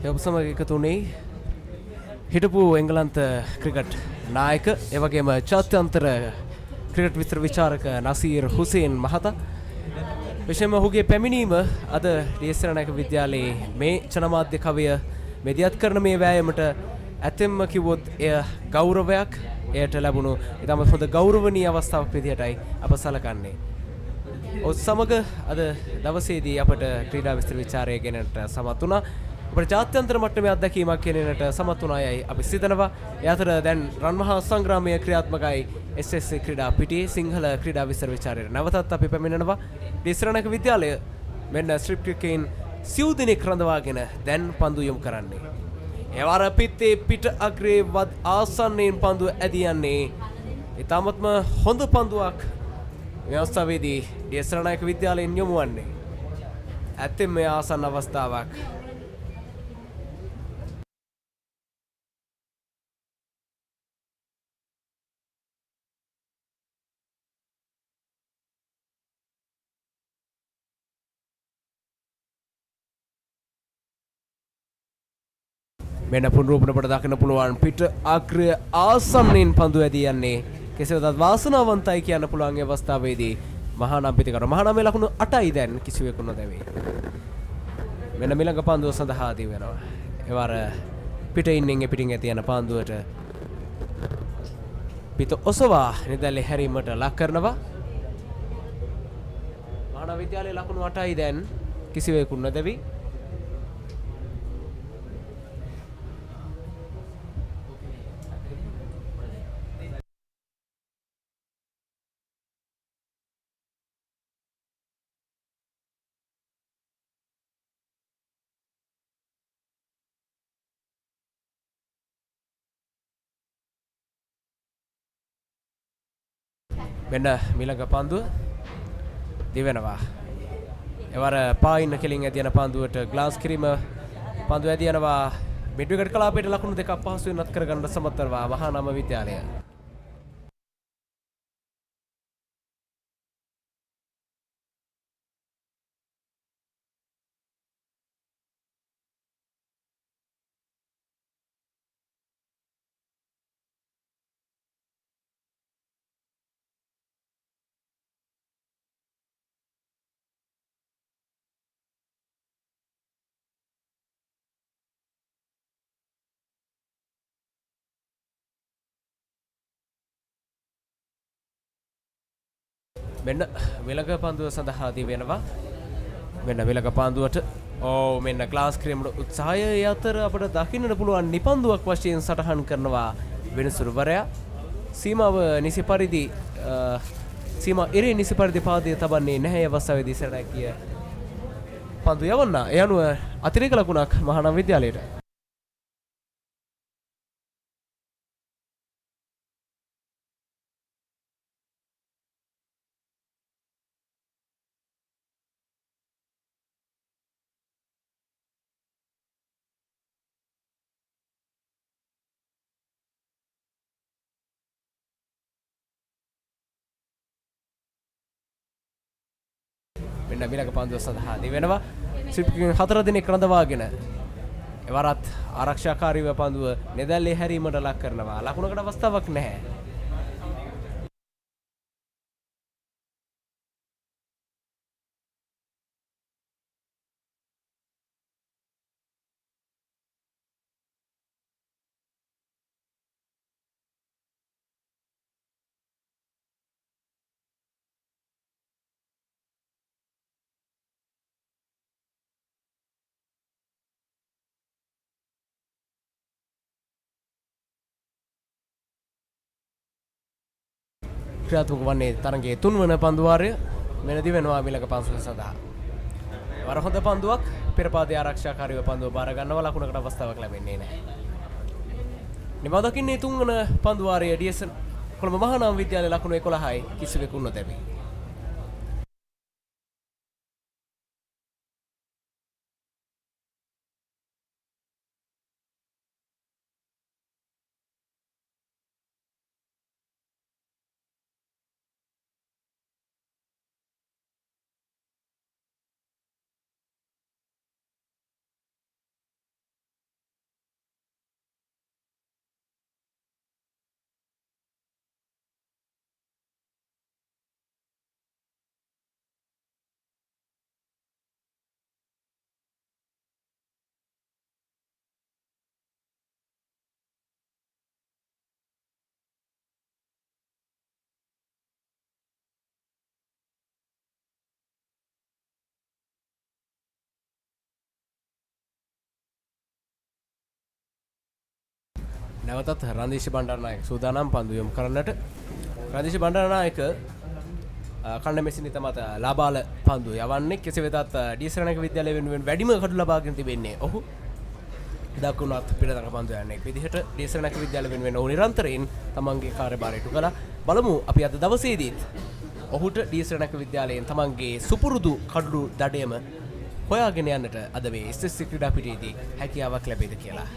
ඔබ සමග එකතු වුණේ හිටපු එංගලන්ත ක්‍රිකට් නායක එවැගේම ජාත්‍යන්තර ක්‍රිකට් විස්තර විචාරක නසීර් හුසේන් මහතා. විශේෂයෙන්ම ඔහුගේ පැමිණීම අද ඩී.එස්. සේනානායක විද්‍යාලයේ මේ ජනමාධ්‍ය කවිය මෙදියත් කරන මේ වෑයමට ඇතෙම්ම කිව්වොත් එය ගෞරවයක්, එයට ලැබුණු ඉතාමත් හොඳ ගෞරවනීය අවස්ථාවක් විදිහටයි අප සලකන්නේ. ඔත් සමග අද දවසේදී අපට ක්‍රීඩා විස්තර විචාරය ගෙනට සමත් වුණා. අපට ජාත්‍යන්තර මට්ටමේ අත්දැකීමක් ගෙනෙන්නට සමත් වුණා යයි අපි සිතනවා. ඒ අතර දැන් රන්මහා සංග්‍රාමයේ ක්‍රියාත්මකයි SSC ක්‍රීඩා පිටියේ සිංහල ක්‍රීඩා විස්තර විචාරයට නැවතත් අපි පැමිණෙනවා. ඩී.එස්. සේනානායක විද්‍යාලය මෙන්න ස්ට්‍රිප් ක්‍රිකට් සිව් දිනක් රඳවාගෙන දැන් පන්දු යොමු කරන්නේ. එවර පිටේ පිට අග්‍රේ වද ආසන්නයෙන් පන්දු ඇදියන්නේ. ඉතාමත්ම හොඳ පන්දුවක් මේ අවස්ථාවේදී ඩී.එස්. සේනානායක විද්‍යාලයෙන් යොමු වන්නේ. ඇත්තෙන් මේ ආසන්න අවස්ථාවක්. මෙන්න පුනරූපණයට දකින්න පුළුවන් පිට අග්‍රය ආසන්නයෙන් පන්දු ඇදී යන්නේ. කෙසේ වෙතත් වාසනාවන්තයි කියන්න පුළුවන් අවස්ථාවේදී මහානම් පිතිකර මහානමේ ලකුණු 8යි දැන් කිසිවෙකු නොදැවේ. මෙන්න මිලඟ පන්දුව සඳහා දී වෙනවා. එවර පිට ඉන්නින් පිටින් ඇති යන පන්දුවට පිට ඔසවා නිදැල්ලේ හැරීමට ලක් කරනවා. මහානම් විද්‍යාලයේ ලකුණු 8යි දැන් කිසිවෙකු නොදැවි. මෙන්න මිලඟ පන්දුව දිවෙනවා. එවර පායින්න කෙලින් ඇති යන පන්දුවට ග්ලාස් කිරීම පන්දුව ඇති යනවා මිඩ් විකට් කලාපයට ලකුණු දෙකක් පහසුවෙන් අත් කරගන්න සමත් වෙනවා මහානාම විද්‍යාලය. මෙන්න විලක පන්දුව සඳහා දී වෙනවා. මෙන්න විලක පන්දුවට මෙන්න ක්ලාස් ක්‍රීමට උත්සාහය අතර අපට දකින්නට පුළුවන් නිපන්දුවක් වශයෙන් සටහන් කරනවා වෙනසුරුවරයා. සීමාව නිසි පරිදි සීමා ඉරේ නිසි පරිදි පාදයේ තබන්නේ නැහැ අවස්ථාවේදී සරණකිය පන්දු යවන්න. ඒ අනුව අතිරේක ලකුණක් මහානම් විද්‍යාලයට. මෙන්න විලක පන්දුව සඳහා දී වෙනවා. සිප්කින් 4 දිනක් රඳවාගෙන එවරත් ආරක්ෂාකාරීව පන්දුව නෙදැල්ලේ හැරීමට ලක් කරනවා. ලකුණකට අවස්ථාවක් නැහැ. ක්‍රියාත්මක වන්නේ තරගයේ 3 වන පන්දුවාරය මෙන්න දිවෙනවා මිලක පන්දුව සඳහා. වර හොඳ පන්දුවක් පෙරපාදයේ ආරක්ෂාකාරීව පන්දුව බාර ගන්නවා. ලකුණකට අවස්ථාවක් ලැබෙන්නේ නැහැ. නිවා දකින්නේ 3 වන පන්දුවාරයේ ඩීඑස් කොළඹ මහානාම විද්‍යාලයේ ලකුණු 11යි කිසිවෙකු නොදැවි. නැවතත් රන්දීශ බණ්ඩාරනායක සූදානම් පන්දු යොමු කරන්නට. රන්දීශ බණ්ඩාරනායක කණ්ඩ මෙසිනිත මත ලාබාල පන්දු යවන්නේ. කෙසේ වෙතත් ඩීසරණක විද්‍යාලය වෙනුවෙන් වැඩිම කඩු ලබාගෙන තිබෙන්නේ ඔහු. දකුණත් පිටතක පන්දු යන්නේ විදිහට ඩීසරණක විද්‍යාලය වෙනුවෙන් ඔහු නිරන්තරයෙන් තමන්ගේ කාර්යභාරය ඉටු කළා. බලමු අපි අද දවසේදීත් ඔහුට ඩීසරණක විද්‍යාලයෙන් තමන්ගේ සුපුරුදු කඩු දඩයම හොයාගෙන යන්නට අද මේ SSC ක්‍රීඩා පිටියේදී හැකියාවක් ලැබෙයිද කියලා.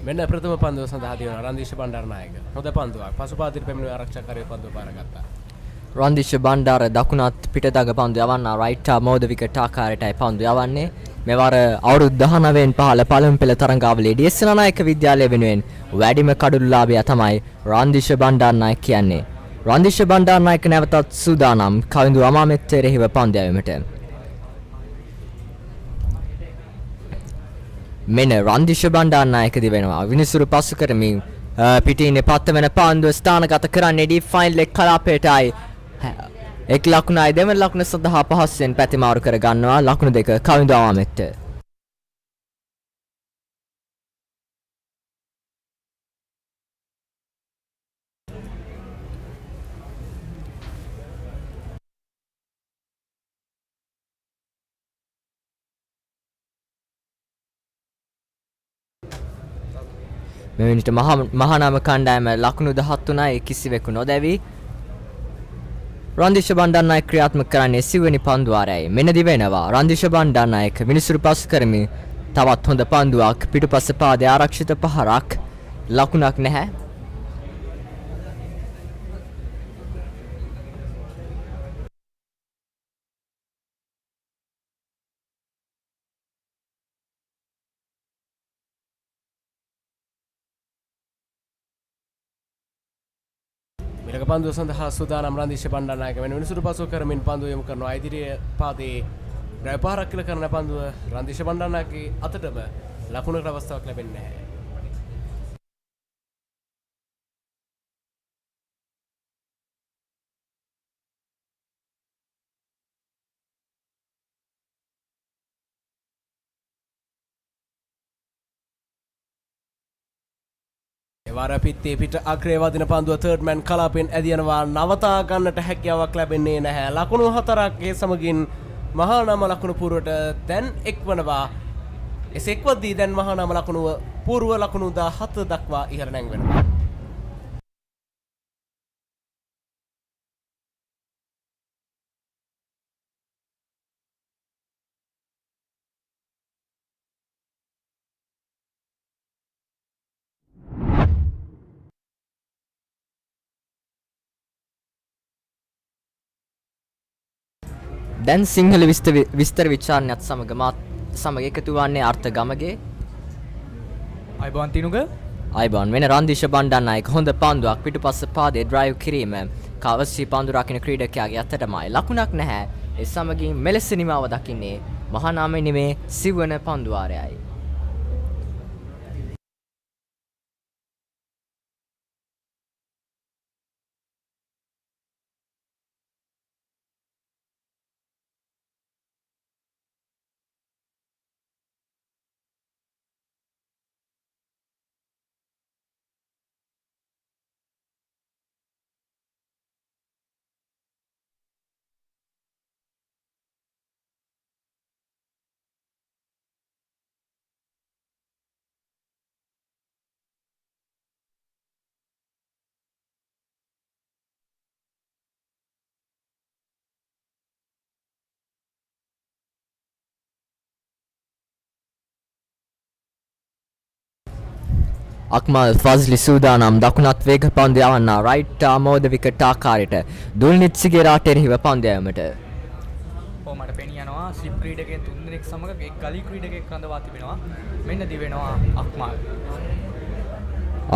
මෙන්න ප්‍රථම පන්දුව සඳහා දියුණු රන්දිෂ බණ්ඩාරනායක. හොඳ පන්දුවක්. පසුපාදිට පැමිණි ආරක්ෂකකාරය පන්දුව බාරගත්තා. රන්දිෂ බණ්ඩාර දකුණත් පිටදග පන්දු යවන්න රයිට් මෝද විකට් ආකාරයටයි පන්දු යවන්නේ. මෙවර අවුරුදු 19න් පහළ පළමු පෙළ තරඟාවලියේ ඩී.එස්. සේනානායක විද්‍යාලය වෙනුවෙන් වැඩිම කඩුල්ලාභය තමයි රන්දිෂ බණ්ඩාරනායක කියන්නේ. රන්දිෂ බණ්ඩාරනායක නැවතත් සූදානම් කවිඳු අමාමෙත් එරෙහිව පන්දු යැවීමට. මෙන්න රන්දිෂ බණ්ඩාරනායක දිවෙනවා විනිසුරු පසු කරමින් පිටින්නේ පත්ත වෙන පන්දුව ස්ථානගත කරන්නේ ඩිෆයින් ලෙග් කලාපයටයි. එක් ලකුණයි දෙවන ලකුණ සඳහා පහසෙන් පැතිමාරු කර ගන්නවා ලකුණු දෙක කවිඳු අමාමෙත්. මෙවැනිට මහානාම කණ්ඩායම ලකුණු 13යි කිසිවෙකු නොදැවි රන්දිෂ බණ්ඩාරනායක ක්‍රියාත්මක කරන්නේ සිව්වෙනි පන්දුවාරයයි. මෙන්න දිවෙනවා රන්දිෂ බණ්ඩාරනායක විනිසුරු පසු කරමින් තවත් හොඳ පන්දුවක් පිටුපස පාදයේ ආරක්ෂිත පහරක් ලකුණක් නැහැ. මිලක පන්දුව සඳහා සූදානම් රන්දිෂ බණ්ඩාරනායක වෙන විනිසුරු පසු කරමින් පන්දුව යොමු කරනවා ඉදිරිය පාදයේ ඩ්‍රයිව් පහරක් කියලා කරන පන්දුව රන්දිෂ බණ්ඩාරනායකගේ අතටම ලකුණකට අවස්ථාවක් ලැබෙන්නේ නැහැ. එවාර පිත්තේ පිට අග්‍රේ වදින පන්දුව තර්ඩ් මෑන් කලාපෙන් ඇදියනවා නවතා ගන්නට හැකියාවක් ලැබෙන්නේ නැහැ. ලකුණු 4ක් සමගින් මහානාම ලකුණු පුරවට දැන් එක්වනවා. එසේ එක්වද්දී දැන් මහානාම ලකුණුව పూర్ව ලකුණු 17 දක්වා ඉහළ නැංවෙනවා. දැන් සිංහල විස්තර විචාරණයත් සමග මාත් සමග එකතු වන්නේ අර්ථ ගමගේ අයිබෝන් තිනුක අයිබෝන් වෙන රන්දිෂ බණ්ඩාරනායක හොඳ පන්දුවක් පිටුපස්ස පාදයේ ඩ්‍රයිව් කිරීම කවසි පන්දු රකින්න ක්‍රීඩකයාගේ අතටමයි ලකුණක් නැහැ. ඒ සමගින් මෙලෙස නිමාව දකින්නේ මහානාමයේ නිමේ සිව්වන පන්දුවාරයයි. අක්මල් ෆස්ලි සූදානම් දකුණත් වේග පන්දු යවන්න රයිට් මෝද විකට් ආකාරයට දුල්නිත්සිගේ රාටෙරිහිව පන්දු යෑමට. මට පෙනී යනවා ස්ලිප් ක්‍රීඩකයන් 3 දෙනෙක් සමග එක් ගලී ක්‍රීඩකයෙක් රඳවා තිබෙනවා. මෙන්න දිවෙනවා අක්මල්.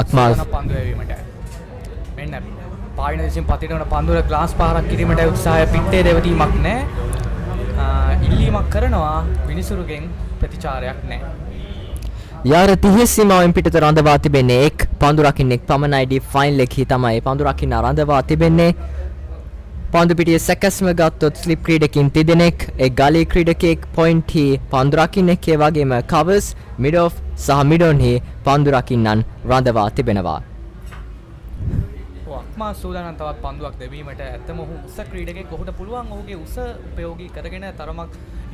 අක්මල් පන්දු යැවීමට. මෙන්න පාවින දෙසින් පතිට වන පන්දුවල ග්ලාස් පහරක් කිරීමට උත්සාහය පිටේ දෙවීමක් නැහැ. ඉල්ලීමක් කරනවා විනිසුරුගෙන් ප්‍රතිචාරයක් නැහැ. යාර 30 සීමාවෙන් පිටත රඳවා තිබෙන්නේ එක් පන්දු රකින්නෙක් පමණයි. ඩිෆයින් ලෙක්හි තමයි පන්දු රකින්න රඳවා තිබෙන්නේ. පන්දු පිටියේ සැකස්ම ගත්තොත් ස්ලිප් ක්‍රීඩකින් තිදෙනෙක් එක් ගලී ක්‍රීඩකෙක් පොයින්ට් හි පන්දු රකින්නෙක් ඒ වගේම කවර්ස් මිඩ් ඔෆ් සහ මිඩ් ඔන් හි පන්දු රකින්නන් රඳවා තිබෙනවා. අක්මා සූදානම් තවත් පන්දුවක් දෙවීමට. ඇත්තම ඔහු උස ක්‍රීඩකෙක්. ඔහුට පුළුවන් ඔහුගේ උස උපයෝගී කරගෙන තරමක්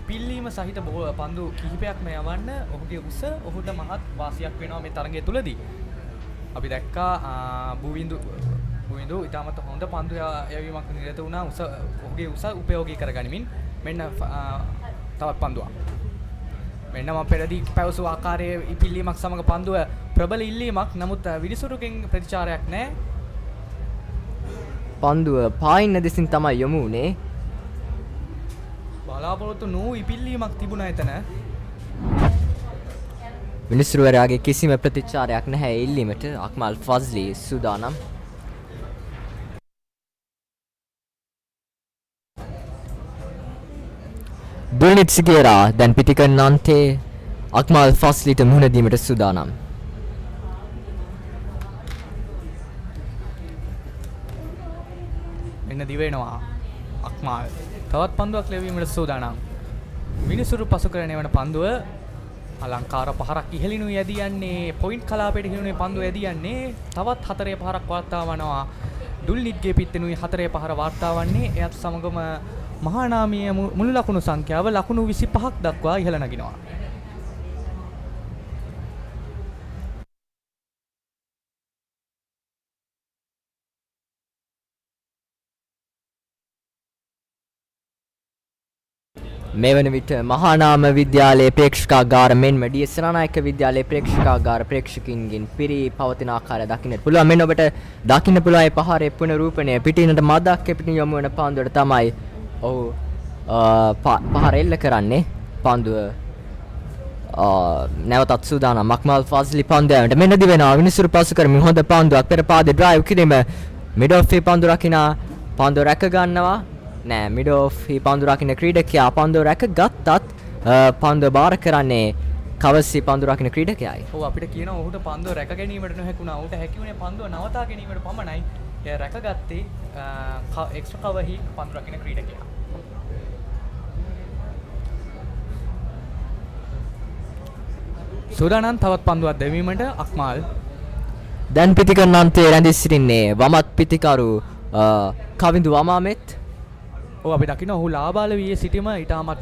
පිල්ලීම සහිත පන්දු කිහිපයක්ම යවන්න. ඔහුගේ උස ඔහුට මහත් වාසියක් වෙනවා මේ තරගය තුලදී. අපි දැක්කා බුවින්දු ඉතාමත් හොඳ පන්දු යැවීමක් නිරත වුණා. ඔහුගේ උස උපයෝගී කරගනිමින් මෙන්න තවත් පන්දුවක්. මෙන්න මම පෙරදී පැවසු ආකාරයේ පිල්ලීමක් සමග පන්දුව ප්‍රබල ඉල්ලීමක්. නමුත් විනිසුරුගෙන් ප්‍රතිචාරයක් නැහැ. පන්දුව පායින්න දෙසින් තමයි යොමු වුණේ. බලාපොරොත්තු නෝ ඉපිල්ලීමක් තිබුණා එතන. විනිසුරුවරයාගේ කිසිම ප්‍රතිචාරයක් නැහැ ඉල්ලීමට. අක්මල් ෆස්ලි සූදානම්. දුල්නිත් සිගේරා දැන් පිටිකරන අන්තේ අක්මල් ෆස්ලිට මුහුණ දීමට සූදානම්. එන්න දිවෙනවා අක්මාල්. තවත් පන්දුවක් ලැබීමට සූදානම්. විනිසුරු පසු කරන වන පන්දුව අලංකාර පහරක් ඉහළිනු යදී යන්නේ. පොයින්ට් කලාපයට හිනුනේ පන්දුව යදී යන්නේ. තවත් 4 පහරක් වාර්තා වනවා. දුල්නිත්ගේ පිටිනුයි 4 පහර වාර්තා වන්නේ. එයත් සමගම මහානාමීය මුළු ලකුණු සංඛ්‍යාව ලකුණු 25ක් දක්වා ඉහළ නගිනවා. මේ වන විට මහානාම විද්‍යාලයේ ප්‍රේක්ෂකාගාර මෙන්ම ඩී.එස්. සේනානායක විද්‍යාලයේ ප්‍රේක්ෂකාගාර ප්‍රේක්ෂකින්ගෙන් පිරී පවතින ආකාරය දකින්නට පුළුවන්. මෙන්න ඔබට දකින්න පුළුවන් ඒ පහරේ පුනරූපණය පිටිනට මදක් පිටින් යොමු වන පන්දුවට තමයි ඔහු පහර එල්ල කරන්නේ. පන්දුව නැවතත් සූදානම්. අක්මල් ෆස්ලි පන්දුවට මෙන්න දිවෙනවා. විනිසුරු පසු කරමින් හොඳ පන්දුවක් පෙර පාදේ ඩ්‍රයිව් කිරීම. මිඩ් ඔෆ් පන්දු රකිනා පන්දුව රැක ගන්නවා. නෑ මිඩ් ඔෆ් පන්දු රකින්න ක්‍රීඩකයා පන්දුව රැක ගත්තත් පන්දුව බාර කරන්නේ කවසි පන්දු රකින්න ක්‍රීඩකයයි. ඔව් අපිට කියනවා ඔහුට පන්දුව රැක ගැනීමට නොහැකුණා. ඔහුට හැකි වුණේ පන්දුව නවතා ගැනීමට පමණයි. එයා රැකගත්තේ එක්ස්ට්‍රා කවර්හි පන්දු රකින්න ක්‍රීඩකයා. සූදානම් තවත් පන්දුවක් දැමීමට අක්මාල්. දැන් පිටිකරන අන්තයේ රැඳී සිටින්නේ වමත් පිටිකරු කවිඳු වමාමෙත්. ඔව් අපි දකින්න ඔහු ලාබාල වී සිටීම ඊටමත්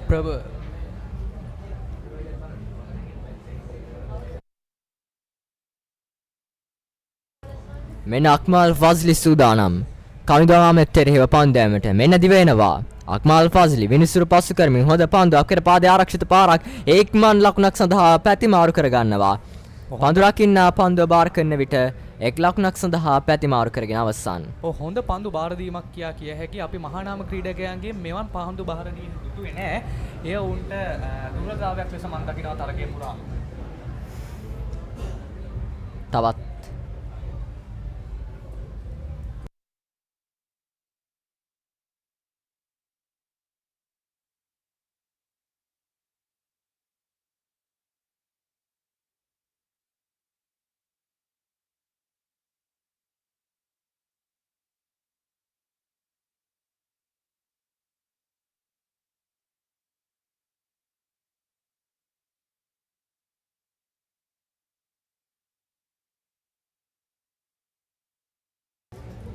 මෙන්න අක්මල් ෆස්ලි සූදානම්. කවිඳු වමාමෙත් එරෙහිව පන්දෑමට මෙන්න දිවෙනවා. අක්මල් ෆස්ලි විනිසුරු පසු කරමින් හොඳ පන්දුවක් කර පාදයේ ආරක්ෂිත පාරක් ඒක්මන් ලකුණක් සඳහා පැති මාරු කර ගන්නවා. පන්දු රකින්න පන්දුව බාර කරන විට එක් ලකුණක් සඳහා පැති මාරු කරගෙන අවසන්. හොඳ පන්දු බාර දීමක් කිය හැකි. අපි මහානාම ක්‍රීඩකයන්ගේ මෙවන් පන්දු බාර දීම දුටුවේ නෑ. එය උන්ට දුර්වලතාවයක් ලෙස මම දකිනවා තරගයේ පුරා. තවත්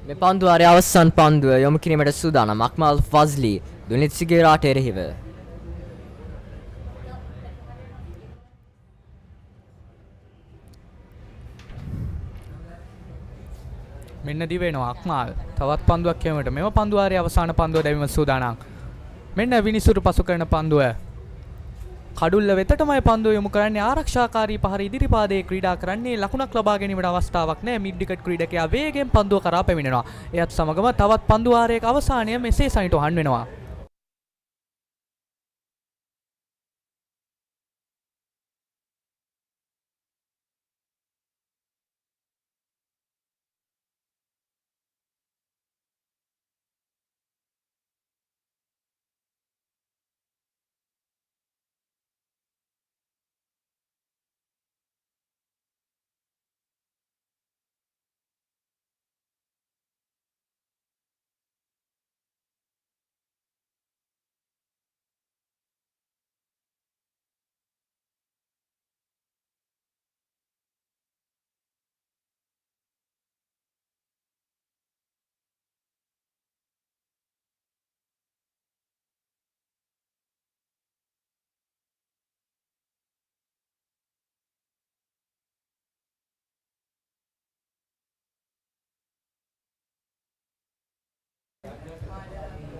මේ පන්දුවාරයේ අවසන් පන්දුව යොමු කිරීමට සූදානම්. අක්මල් ෆස්ලි දුනිත් සිගේරාට එරෙහිව. මෙන්න දිවෙනවා අක්මාල්. තවත් පන්දුවක් කියවීමට මෙම පන්දුවාරයේ අවසාන පන්දුව දැමීම සූදානම්. මෙන්න විනිසුරු පසු කරන පන්දුව. කඩුල්ල වෙතටමයි පන්දුව යොමු කරන්නේ. ආරක්ෂාකාරී පහර ඉදිරිපාදයේ ක්‍රීඩා කරන්නේ. ලකුණක් ලබා ගැනීමට අවස්ථාවක් නැහැ. මිඩ් විකට් ක්‍රීඩකයා වේගයෙන් පන්දුව කරා පැමිණෙනවා. එයත් සමගම තවත් පන්දුවාරයක අවසානය මෙසේ සනිටුහන් වෙනවා.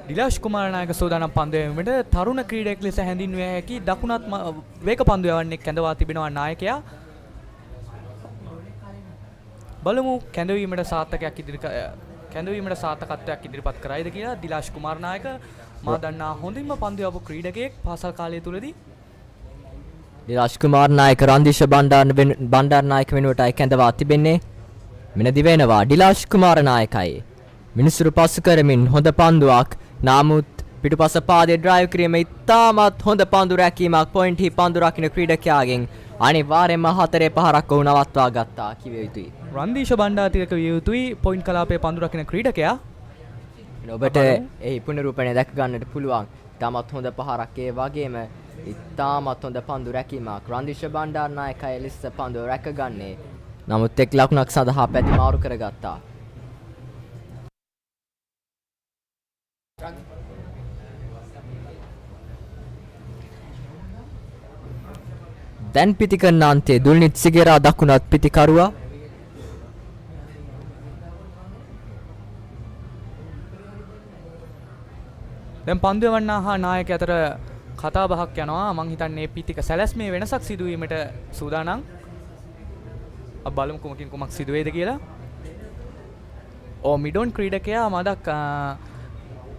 ඩිලාෂ් කුමාරනායක සෝදානම් පන්දු යැවීමට තරුණ ක්‍රීඩකයෙක් ලෙස හැඳින්විය හැකි දකුණත් වේග පන්දු යවන්නෙක් කැඳවා තිබෙනවා නායකයා. බලමු කැඳවීමට සාර්ථකත්වයක් ඉදිරිපත් කරයිද කියලා. දිලාෂ් කුමාරනායක මා දන්නා හොඳින්ම පන්දු යවපු ක්‍රීඩකයෙක් පාසල් කාලය තුලදී. දිලාෂ් කුමාරනායක රන්දිෂ බණ්ඩාරනායක වෙනුවටයි කැඳවා තිබෙන්නේ. මෙනදි වෙනවා දිලාෂ් කුමාරනායකයි. මිනිසුරු පසු කරමින් හොඳ පන්දුවක්. නමුත් පිටුපස පාදයේ ඩ්‍රයිව් කිරීම ඉතාමත් හොඳ පන්දු රැකීමක්. පොයින්ට් හි පන්දු රකින්න ක්‍රීඩකයාගෙන් අනිවාර්යයෙන්ම 4-5ක් ඔහු නවත්වා ගත්තා කිව යුතුයි. රන්දීෂ බණ්ඩාරතිලක විය යුතුයි පොයින්ට් කලාපයේ පන්දු රකින්න ක්‍රීඩකයා. ඔබට එහි පුනරූපණය දැක ගන්නට පුළුවන්. ඉතාමත් හොඳ පහරක් ඒ වගේම ඉතාමත් හොඳ පන්දු රැකීමක්. රන්දිෂ බණ්ඩාරනායකයි ලෙස පන්දු රැකගන්නේ. නමුත් එක් ලකුණක් සඳහා පැති මාරු කරගත්තා. දැන් පිතිකරන අන්තයේ දුල්නිත් සිගේරා දකුණත් පිතිකරුවා. දැන් පන්දු යවන්නා හා නායක අතර කතා බහක් යනවා. මං හිතන්නේ පිතික සැලැස්මේ වෙනසක් සිදුවීමට සූදානම්. අප බලමු කුමක් සිදු වේද කියලා. මිඩොන් ක්‍රීඩකයා මදක්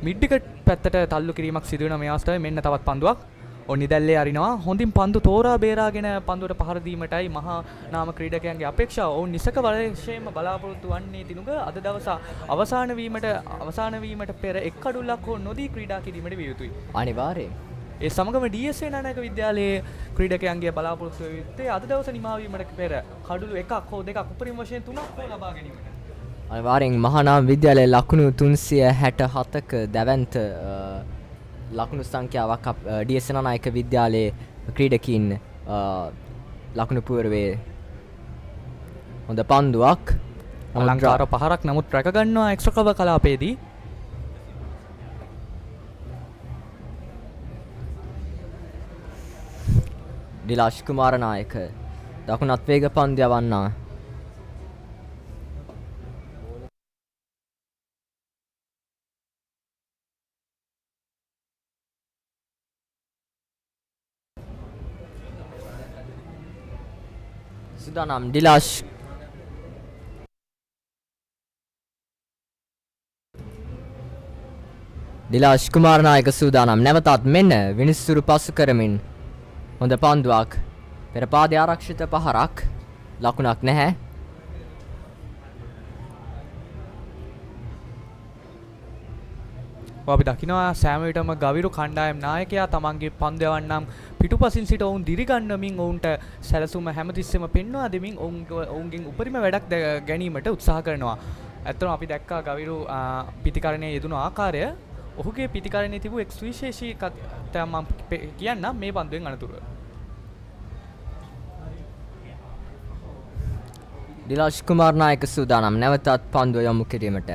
මිඩ්විකට් පැත්තට තල්ලු කිරීමක් සිදු වෙන මේ අවස්ථාවේ මෙන්න තවත් පන්දුවක්. නිදැල්ලේ අරිනවා. හොඳින් පන්දු තෝරා බේරාගෙන පන්දුවට පහර දීමටයි මහා නාම ක්‍රීඩකයන්ගේ අපේක්ෂාව. ඔවුන් නිසක වශයෙන්ම බලාපොරොත්තු වන්නේ තිනුක අද දවස අවසාන වීමට පෙර එක් කඩුල්ලක් හෝ නොදී ක්‍රීඩා කිරීමට විය යුතුයි. අනිවාර්යයෙන්. ඒ සමගම DS සේනානායක විද්‍යාලයේ ක්‍රීඩකයන්ගේ බලාපොරොත්තු වෙත්තේ අද දවස නිමා වීමට පෙර කඩුළු එකක් හෝ දෙකක් උපරිම වශයෙන් තුනක් හෝ ලබා ගැනීමට. අනිවාර්යෙන් මහානාම විද්‍යාලයේ ලකුණු 367ක දැවැන්ත ලකුණු සංඛ්‍යාවක් DS සේනානායක විද්‍යාලයේ ක්‍රීඩකින් ලකුණු පුවරුවේ හොඳ පන්දුවක් අලංකාර පහරක් නමුත් රැක ගන්නවා එක්ස්ට්‍රා කවර් කලාපයේදී. දිලාෂ් කුමාරනායක දකුණත් වේග පන්දු යවන්නා. සුදානම් දිලාෂ් කුමාරනායක සූදානම් නැවතත් මෙන්න විනිසුරු පසු කරමින් හොඳ පන්දුවක්. පෙර පාදයේ ආරක්ෂිත පහරක්. ලකුණක් නැහැ. අපි දකිනවා සෑම විටම ගවිරු කණ්ඩායම් නායකයා තමන්ගේ පන්දු යවන්නම් පිටුපසින් සිට ඔවුන් දිරිගන්නමින් ඔවුන්ට සැලසුම හැමතිස්සෙම පෙන්වා දෙමින් ඔවුන්ගෙන් උපරිම වැඩක් ගැනීමට උත්සාහ කරනවා. ඇත්තටම අපි දැක්කා ගවිරු පිතිකරණයේ යෙදුණු ආකාරය. ඔහුගේ පිතිකරණයේ තිබූ එක් සුවිශේෂී කතාවක් මම කියන්නම් මේ පන්දුවෙන් අනතුරුව. දිලාෂ් කුමාරනායක සූදානම් නැවතත් පන්දුව යොමු කිරීමට.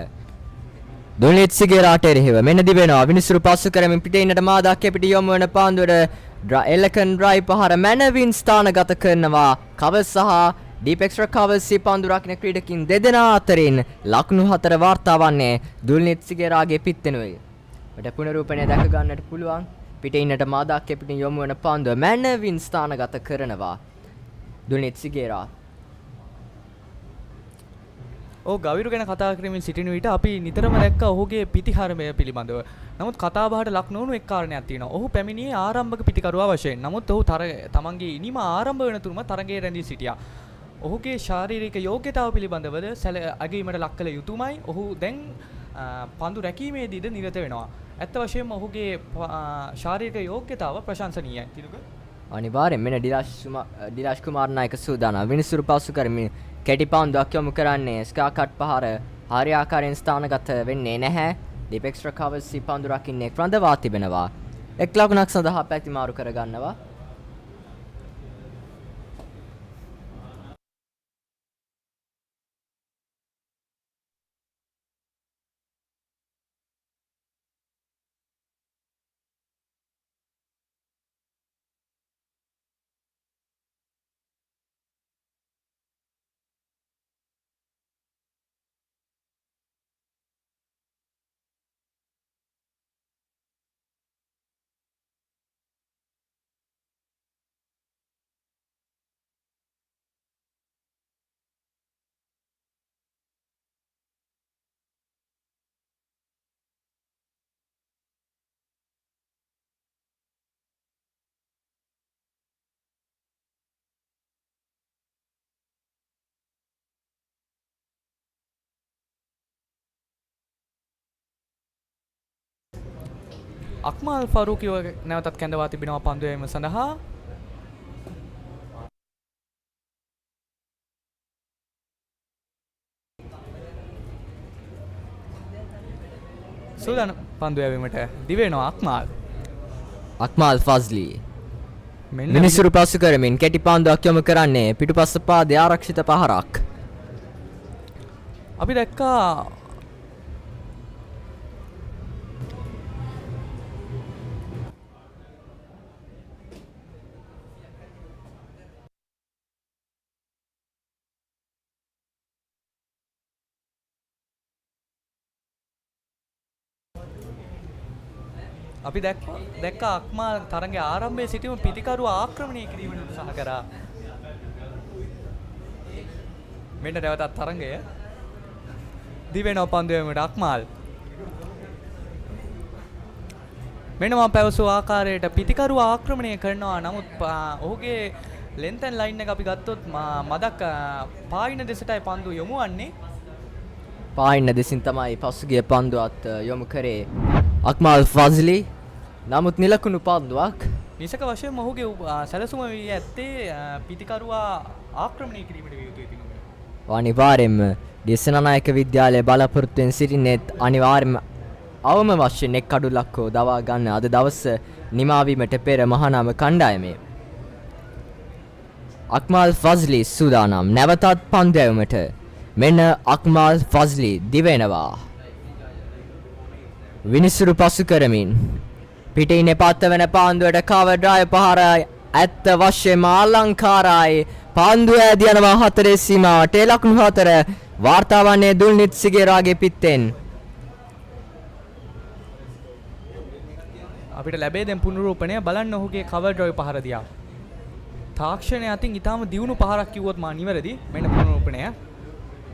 දුල්නිත් සිගේරාට එරෙහිව මෙන්න දිවෙනවා. විනිසුරු පසු කරමින් පිටේ ඉන්නට මාදාක්‍ය පිට යොමු වන පන්දුවට එලකන් ඩ්‍රයිව් පහර මැනවින් ස්ථානගත කරනවා. කවර් සහ ඩීප් එක්ස්ට්‍රා කවර්ස් පන්දු රකින්න ක්‍රීඩකින් දෙදෙනා අතරින් ලකුණු 4 වාර්තා වන්නේ දුල්නිත් සිගේරාගේ පිත්තෙනුයි. මට පුනරූපණය දැක ගන්නට පුළුවන්. පිටේ ඉන්නට මාදාක්‍ය පිට යොමු වන පන්දුව මැනවින් ස්ථානගත කරනවා. දුල්නිත් සිගේරා ගවිරු ගැන කතා කරමින් සිටින විට අපි නිතරම දැක්ක ඔහුගේ පිතිහරමය පිළිබඳව. නමුත් කතාබහට ලක් නොවුණු එක් කාරණයක් තියෙනවා. ඔහු පැමිණියේ ආරම්භක පිතිකරුවා වශයෙන්. නමුත් ඔහු තමන්ගේ ඉනිම ආරම්භ වෙන තුරුම තරගයේ රැඳී සිටියා. ඔහුගේ ශාරීරික යෝග්‍යතාව පිළිබඳවද අගීමට ලක් කළ යුතුමයි. ඔහු දැන් පන්දු රැකීමේදීද නිරත වෙනවා. ඇත්ත වශයෙන්ම ඔහුගේ ශාරීරික යෝග්‍යතාව ප්‍රශංසනීයයි. තිලුක අනිවාර්යෙන් මෙන්න දිලාෂ් කුමාරනායක සූදානම් විනිසුරු පසු කරමින් කෙටි පන්දුවක් යොමු කරන්නේ. ස්කා කට් පහර හරි ආකාරයෙන් ස්ථානගත වෙන්නේ නැහැ. ඩීප් එක්ස්ට්‍රා කවර්ස් පන්දු රකින්නේ රඳවා තිබෙනවා. එක් ලකුණක් සඳහා පැති මාරු කරගන්නවා. අක්මාල් ෆරූකිව නැවතත් කැඳවා තිබෙනවා පන්දු යැවීම සඳහා. සූදානම් පන්දු යැවීමට දිවෙනවා අක්මාල්. අක්මාල් ෆස්ලි මිනිසුරු පසු කරමින් කෙටි පාන්දුවක් යොමු කරන්නේ පිටුපස්ස පාදයේ ආරක්ෂිත පහරක්. අපි දැක්කා අපි දැක්ක අක්මාල් තරගේ ආරම්භයේ සිටම පිටිකරුව ආක්‍රමණය කිරීමට උත්සාහ කරා. මෙන්න නැවතත් තරගය දිවෙනවා පන්දු යැවීමට අක්මාල්. මෙන්න මම පැවසූ ආකාරයට පිටිකරුව ආක්‍රමණය කරනවා. නමුත් ඔහුගේ ලෙන්ත් ඇන්ඩ් ලයින් එක අපි ගත්තොත් මදක් පායින දෙසටයි පන්දු යොමු වන්නේ. පායින දෙසින් තමයි පසුගිය පන්දුවත් යොමු කරේ අක්මාල් ෆස්ලි. නමුත් නිලකුණු පන්දුවක්. නිසක වශයෙන් ඔහුගේ සැලසුම වී ඇත්තේ පිටිකරුවා ආක්‍රමණය කිරීමට විය යුතුයි තිනුනේ. අනිවාර්යෙන්ම දෙසනානායක විද්‍යාලය බලාපොරොත්තුෙන් සිටින්නේ අනිවාර්යයෙන්ම අවම වශයෙන් එක් කඩුලක් හෝ දවා ගන්න අද දවස නිමාවීමට පෙර මහානාම කණ්ඩායමේ. අක්මාල් ෆස්ලි සූදානම් නැවතත් පන්දු යැවීමට. මෙන්න අක්මාල් ෆස්ලි දිවෙනවා. විනිසුරු පසු කරමින් පිටින් එපත්ත වෙන පාන්දුවට කවර් ඩ්‍රයිව් පහරයි ඇත්ත වශයෙන්ම අලංකාරයි. පාන්දුව ඇදී යනවා 4 සීමාවට. ඒ ලකුණු 4 වාර්තා වන්නේ දුල්නිත් සිගේරාගේ පිත්තෙන්. අපිට ලැබේ දැන් පුනරූපණය බලන්න ඔහුගේ කවර් ඩ්‍රයිව් පහර දිහා. තාක්ෂණය අතින් ඊටාම දියුණු පහරක් කිව්වොත් මා නිවැරදි. මෙන්න පුනරූපණය.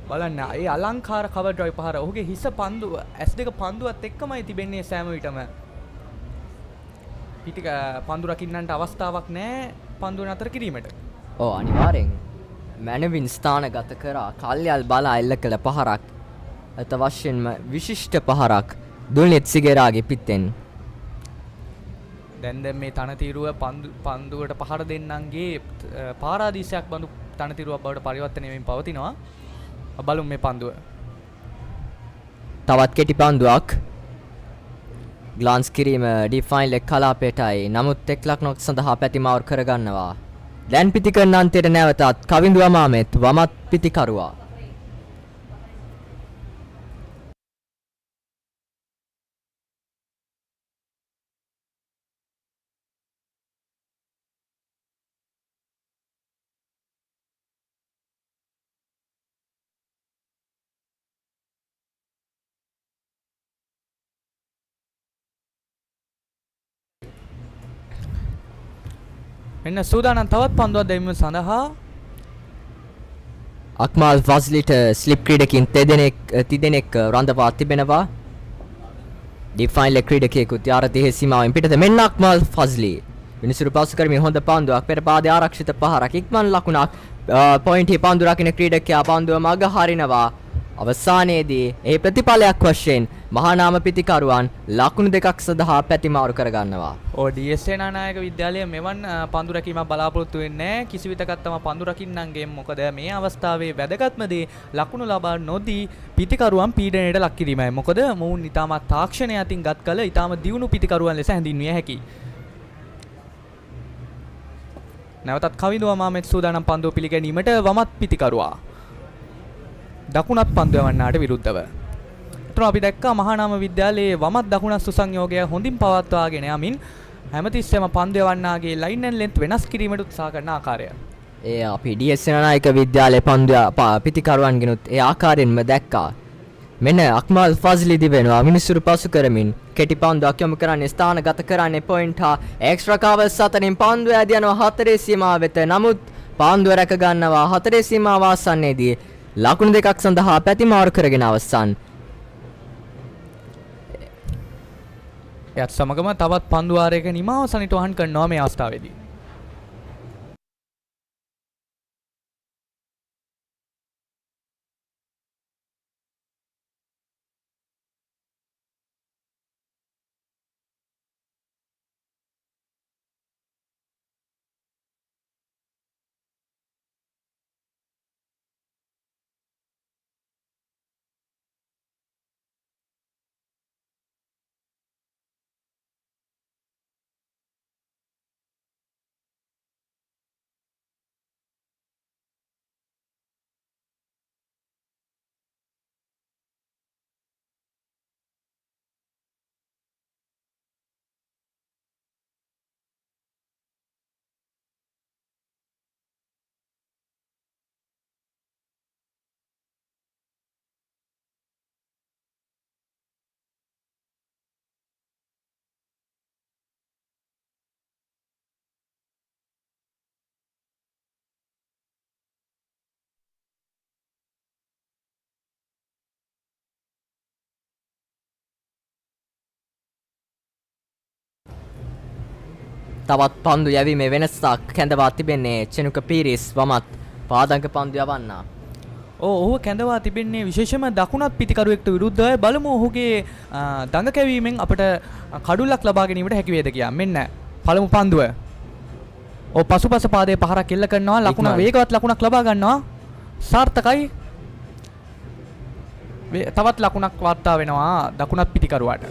බලන්න ඒ අලංකාර කවර් ඩ්‍රයිව් පහර ඔහුගේ හිස පන්දුව S2 පන්දුවත් එක්කමයි තිබෙන්නේ සෑම විටම. පිටික පන්දු රකින්නන්ට අවස්ථාවක් නැහැ පන්දුව නතර කිරීමට. ඔව් අනිවාර්යෙන්. මැනවින් ස්ථානගත කරා කල්යල් බලා එල්ල කළ පහරක්. අත වශයෙන්ම විශිෂ්ට පහරක් දුල්නිත් සිගේරාගේ පිත්තෙන්. දැන් මේ තනතිරුව පන්දුවට පහර දෙන්නන්ගේ පාරාදීසයක් බඳු තනතිරුවක් බවට පරිවර්තනය වෙමින් පවතිනවා. බලමු මේ පන්දුව. තවත් කෙටි පන්දුවක්. ග්ලාන්ස් කිරීම ඩිෆයින් ලෙක් කලාපයටයි. නමුත් එක් ලක්නොක් සඳහා පැතිමාවර් කරගන්නවා. දැන් පිටිකරන අන්තයට නැවතත් කවිඳු අමාමෙත් වමත් පිටිකරුවා. මෙන්න සූදානම් තවත් පන්දුවක් දැමීම සඳහා අක්මාල් ෆස්ලිට ස්ලිප් ක්‍රීඩකින් තිදෙනෙක් රඳවා තිබෙනවා. ඩිෆයින් ලෙක් ක්‍රීඩකයෙකුත් යාර 30 සීමාවෙන් පිටත. මෙන්න අක්මාල් ෆස්ලි විනිසුරු පසු කරමින් හොඳ පන්දුවක් පෙර පාදයේ ආරක්ෂිත පහරක් ඉක්මන් ලකුණක්. පොයින්ට් හි පන්දු රකින්න ක්‍රීඩකයා පන්දුව මග හරිනවා. අවසානයේදී ඒ ප්‍රතිඵලයක් වශයෙන් මහානාම පිතිකරුවන් ලකුණු දෙකක් සඳහා පැතිමාරු කරගන්නවා. DS සේනානායක විද්‍යාලය මෙවන් පන්දු රැකීමක් බලාපොරොත්තු වෙන්නේ නැහැ. කිසිවිටකත් තම පන්දු රකින්නන්ගේ මොකද මේ අවස්ථාවේ වැදගත්ම දේ ලකුණු ලබා නොදී පිතිකරුවන් පීඩනයට ලක් කිරීමයි. මොකද මොවුන් ඊටමත් තාක්ෂණය අතින් ගත් කල ඊටම දියුණු පිතිකරුවන් ලෙස හැඳින්විය හැකියි. නැවතත් කවිඳු අමාමෙත් සූදානම් පන්දුව පිළිගැනීමට වමත් පිතිකරුවා. දකුණත් පන්දු යවන්නාට විරුද්ධව. එතන අපි දැක්කා මහානාම විද්‍යාලයේ වමත් දකුණත් සුසංයෝගය හොඳින් පවත්වාගෙන යමින් හැමතිස්සෙම පන්දු යවන්නාගේ ලයින් ඇන්ඩ් ලෙන්ත් වෙනස් කිරීමට උත්සාහ කරන ආකාරය. ඒ අපි DS සේනානායක විද්‍යාලයේ පන්දු පිතිකරුවන්ගෙනුත් ඒ ආකාරයෙන්ම දැක්කා. මෙන්න අක්මාල් ෆස්ලි දිවෙනවා මිනිසුරු පසු කරමින් කෙටි පන්දුවක් යොමු කරන්නේ ස්ථානගත කරන්නේ පොයින්ට් හා එක්ස්ට්‍රා කවර්ස් අතරින් පන්දුව ඇද යනවා 4 සීමාව වෙත. නමුත් පන්දුව රැක ගන්නවා 4 සීමාව ආසන්නයේදී ලකුණු දෙකක් සඳහා පැතිමාරු කරගෙන අවසන්. එයත් සමගම තවත් පන්දු වාරයක නිමාව සනිටුහන් කරනවා මේ අවස්ථාවේදී. තවත් පන්දු යැවීමේ වෙනසක් කැඳවා තිබෙන්නේ චෙනුක පීරිස් වමත් පාදංග පන්දු යවන්නා. ඔහු කැඳවා තිබෙන්නේ විශේෂම දකුණත් පිතිකරුවෙක්ට විරුද්ධව. බලමු ඔහුගේ දඟ කැවීමෙන් අපට කඩුල්ලක් ලබා ගැනීමට හැකි වේද කියලා. මෙන්න පළමු පන්දුව. පසුපස පාදයේ පහරක් එල්ල කරනවා. ලකුණ වේගවත් ලකුණක් ලබා ගන්නවා. සාර්ථකයි. තවත් ලකුණක් වාර්තා වෙනවා දකුණත් පිතිකරුවාට.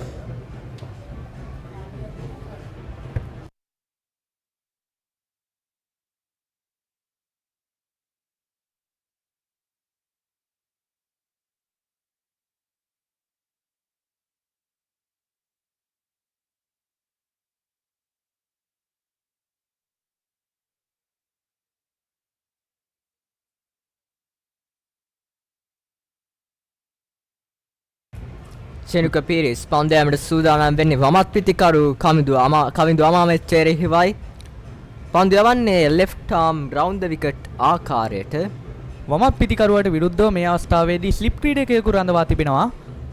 චෙනුක පීරිස් පන්දයමට සූදානම් වෙන්නේ වමත් පිතිකරු කවිඳු අමාමෙච්ච එරෙහිවයි. පන්දු යවන්නේ left arm round the wicket ආකාරයට. වමත් පිතිකරුවට විරුද්ධව මේ අවස්ථාවේදී ස්ලිප් ක්‍රීඩකයෙකු රඳවා තිබෙනවා.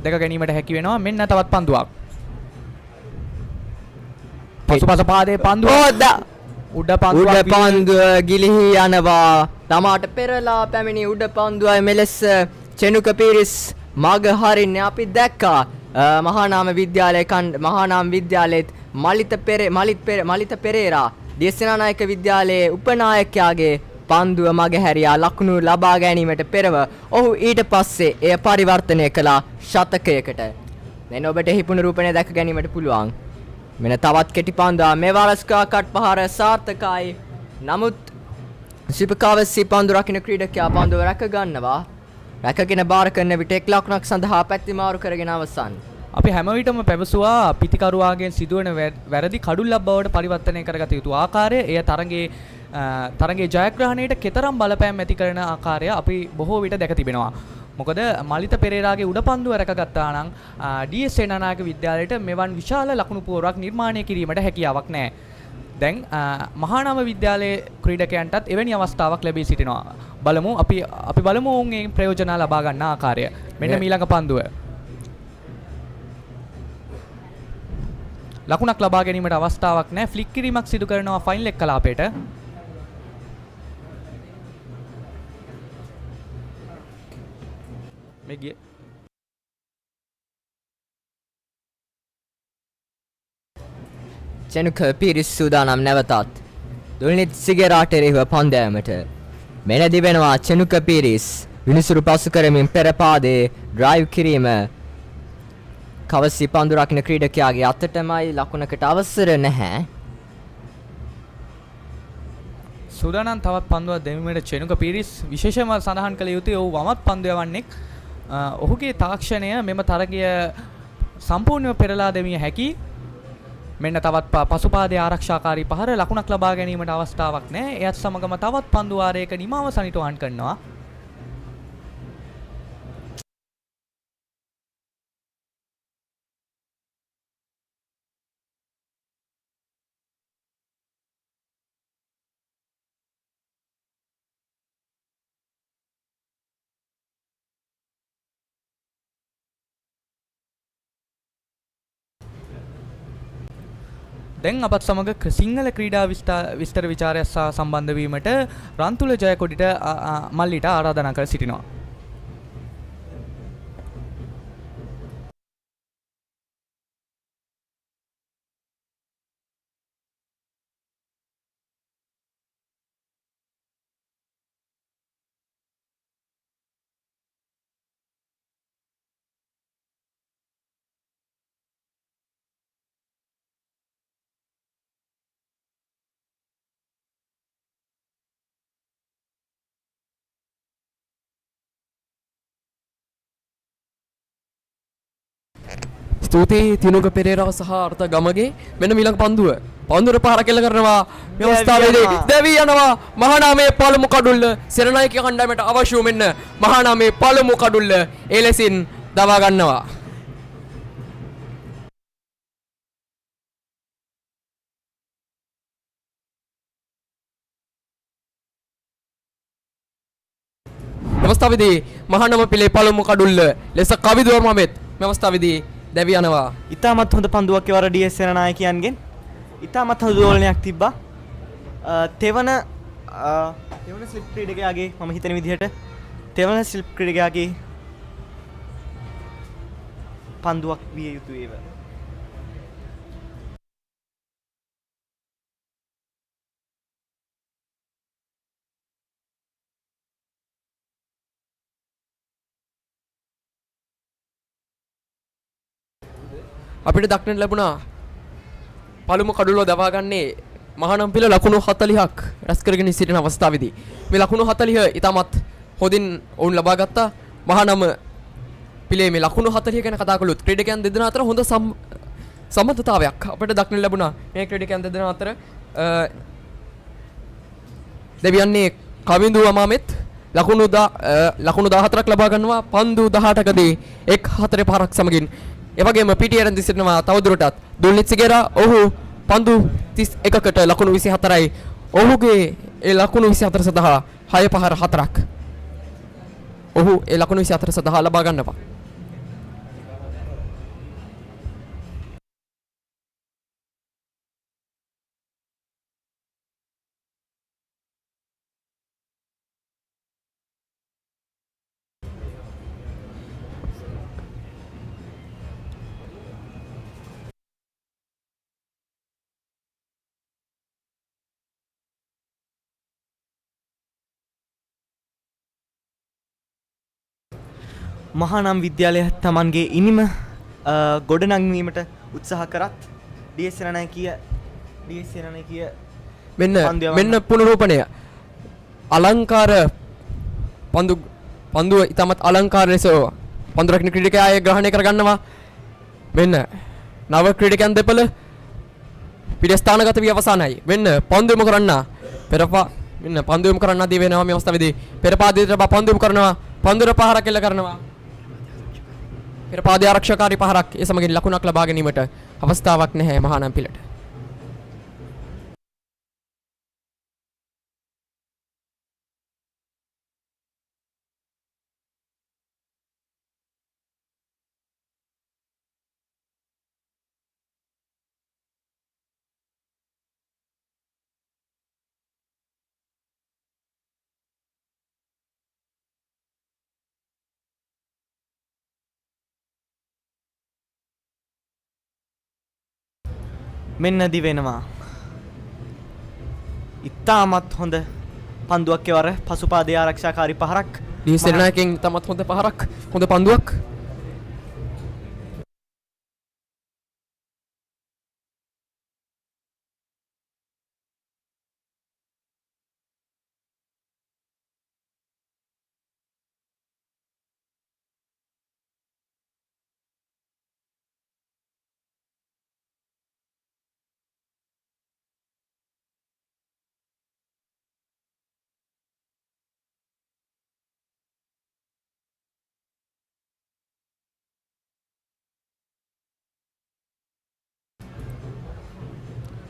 දැක ගැනීමට හැකි වෙනවා. මෙන්න තවත් පන්දුවක්. පසුපස පාදයේ පන්දුව. උඩ පන්දුව ගිලිහි යනවා. තමාට පෙරලා පැමිණි උඩ පන්දුවයි මෙලෙස චෙනුක පීරිස් මග හරින්නේ අපි දැක්කා. මහානාම විද්‍යාලයේත් මලිත පෙරේරා දේශනානායක විද්‍යාලයේ උපනායකයාගේ පන්දුව මග හැරියා ලකුණු ලබා ගැනීමට පෙරව ඔහු ඊට පස්සේ එය පරිවර්තනය කළා ශතකයකට. මෙන්න ඔබට එහි පුනරූපණය දැක ගැනීමට පුළුවන්. මෙන්න තවත් කෙටි පන්දුවක්. මේ වාරස්කා කට් පහර සාර්ථකයි. නමුත් සිපකාවසි පන්දු රකින්න ක්‍රීඩකයා පන්දුව රැක ගන්නවා. රැකගෙන බාර කරන විට එක් ලකුණක් සඳහා පැති මාරු කරගෙන අවසන්. අපි හැම විටම පැවසුවා පිතිකරුවාගෙන් සිදුවන වැරදි කඩුල්ලක් බවට පරිවර්තනය කරගත යුතු ආකාරය. එය තරගයේ ජයග්‍රහණයට කෙතරම් බලපෑම් ඇති කරන ආකාරය අපි බොහෝ විට දැක තිබෙනවා. මොකද මලිත පෙරේරාගේ උඩ පන්දුව රැකගත්තා නම් DS සේනානායක විද්‍යාලයට මෙවන් විශාල ලකුණු පුවරක් නිර්මාණය කිරීමට හැකියාවක් නැහැ. දැන් මහානාම විද්‍යාලයේ ක්‍රීඩකයන්ටත් එවැනි අවස්ථාවක් ලැබී සිටිනවා. බලමු අපි බලමු ඔවුන්ගේ ප්‍රයෝජන ලබා ගන්න ආකාරය. මෙන්න ඊළඟ පන්දුව. ලකුණක් ලබා ගැනීමට අවස්ථාවක් නැහැ. ෆ්ලික් කිරීමක් සිදු කරනවා ෆයින් ලෙක් කලාපයට. මේ ගිය චෙනුක පීරිස් සූදානම් නැවතත් දුල්නිත් සිගරාට එරෙහිව පන්දෑමට. මෙනදි වෙනවා චෙනුක පීරිස් විනිසුරු පසු කරමින් පෙර පාදයේ ඩ්‍රයිව් කිරීම. කවසි පන්දු රකින්න ක්‍රීඩකයාගේ අතටමයි ලකුණකට අවසර නැහැ. සූදානම් තවත් පන්දුවක් දෙවීමට චෙනුක පීරිස් විශේෂයෙන්ම සඳහන් කළ යුතුයි ඔහු වමත් පන්දු යවන්නෙක්. ඔහුගේ තාක්ෂණය මෙම තරගය සම්පූර්ණව පෙරලා දෙමිය හැකි. මෙන්න තවත් පසුපාදයේ ආරක්ෂාකාරී පහර ලකුණක් ලබා ගැනීමට අවස්ථාවක් නැහැ. එයත් සමගම තවත් පන්දු වාරයක නිමාව සනිටුහන් කරනවා. දැන් අපත් සමග සිංහල ක්‍රීඩා විස්තර විචාරය සහ සම්බන්ධ වීමට රන්තුල ජයකොඩිට මල්ලිට ආරාධනා කර සිටිනවා. ස්තුතියි තිනුක පෙරේරා සහ අර්ථ ගමගේ. මෙන්න ඊළඟ පන්දුව. පන්දුවට පාර කෙල කරනවා. මේ අවස්ථාවේදී දැවි යනවා මහානාමයේ පළමු කඩුල්ල සෙනනායක කණ්ඩායමට අවශ්‍ය වූ මෙන්න මහානාමයේ පළමු කඩුල්ල ඒ ලෙසින් දවා ගන්නවා. අවස්ථාවේදී මහානාම පිළේ පළමු කඩුල්ල ලෙස කවිදුවර්මමෙත් මේ අවස්ථාවේදී දැවි යනවා. ඉතාමත් හොඳ පන්දුවක් එවර DS සේනානායකයන්ගෙන්. ඉතාමත් හොඳ දෝලනයක් තිබ්බා. තෙවන ස්ලිප් ක්‍රීඩකයාගේ මම හිතන විදිහට තෙවන ස්ලිප් ක්‍රීඩකයාගේ පන්දුවක් විය යුතු ඒව. අපිට දක්නට ලැබුණා පළමු කඩුල්ල දවා ගන්නේ මහානම් පිළ ලකුණු 40ක් රැස් කරගෙන සිටින අවස්ථාවේදී මේ ලකුණු 40 ඉතාමත් හොඳින් ඔවුන් ලබා ගත්තා. මහානම් පිළේ මේ ලකුණු 40 ගැන කතා කළොත් ක්‍රීඩකයන් දෙදෙනා අතර හොඳ සම්බන්ධතාවයක් අපිට දක්නට ලැබුණා. මේ ක්‍රීඩකයන් දෙදෙනා අතර දෙවියන්නේ කවිඳු අමාමෙත් ලකුණු 14ක් ලබා ගන්නවා පන්දු 18කදී 1-4 සමගින්. එවැගේම පිටියරන් දිසිනවා තවදුරටත් දුල්නිත් සිගේරා ඔහු පන්දු 31කට ලකුණු 24යි. ඔහුගේ ඒ ලකුණු 24 සඳහා 6-4ක් ඔහු ඒ ලකුණු 24 සඳහා ලබා ගන්නවා. මහානම් විද්‍යාලය තමන්ගේ ඉනිම ගොඩනැංවීමට උත්සාහ කරත් ඩී.එස්. සේනානායකය මෙන්න පුනරූපණය අලංකාර පන්දුව ඉතාමත් අලංකාර ලෙස පන්දු රකින්න ක්‍රීඩකයා ග්‍රහණය කරගන්නවා. මෙන්න නව ක්‍රීඩකයන් දෙපළ පිටස්ථානගත වී අවසానයි. මෙන්න පන්දු යොමු කරන්න මෙන්න පන්දු යොමු කරන්න දී වෙනවා මේ අවස්ථාවේදී පෙරපාදයට පන්දු යොමු කරනවා. පන්දුර පහරක් එල්ල කරනවා. පෙරපාදයේ ආරක්ෂාකාරී පහරක් ඒ සමගින් ලකුණක් ලබා ගැනීමට අවස්ථාවක් නැහැ මහානම් පිළට. මෙන්න දිවෙනවා. ඉතාමත් හොඳ පන්දුවක් එවර පසුපාදයේ ආරක්ෂාකාරී පහරක්. ඩී.එස්. සේනානායකෙන් ඉතාමත් හොඳ පහරක් හොඳ පන්දුවක්.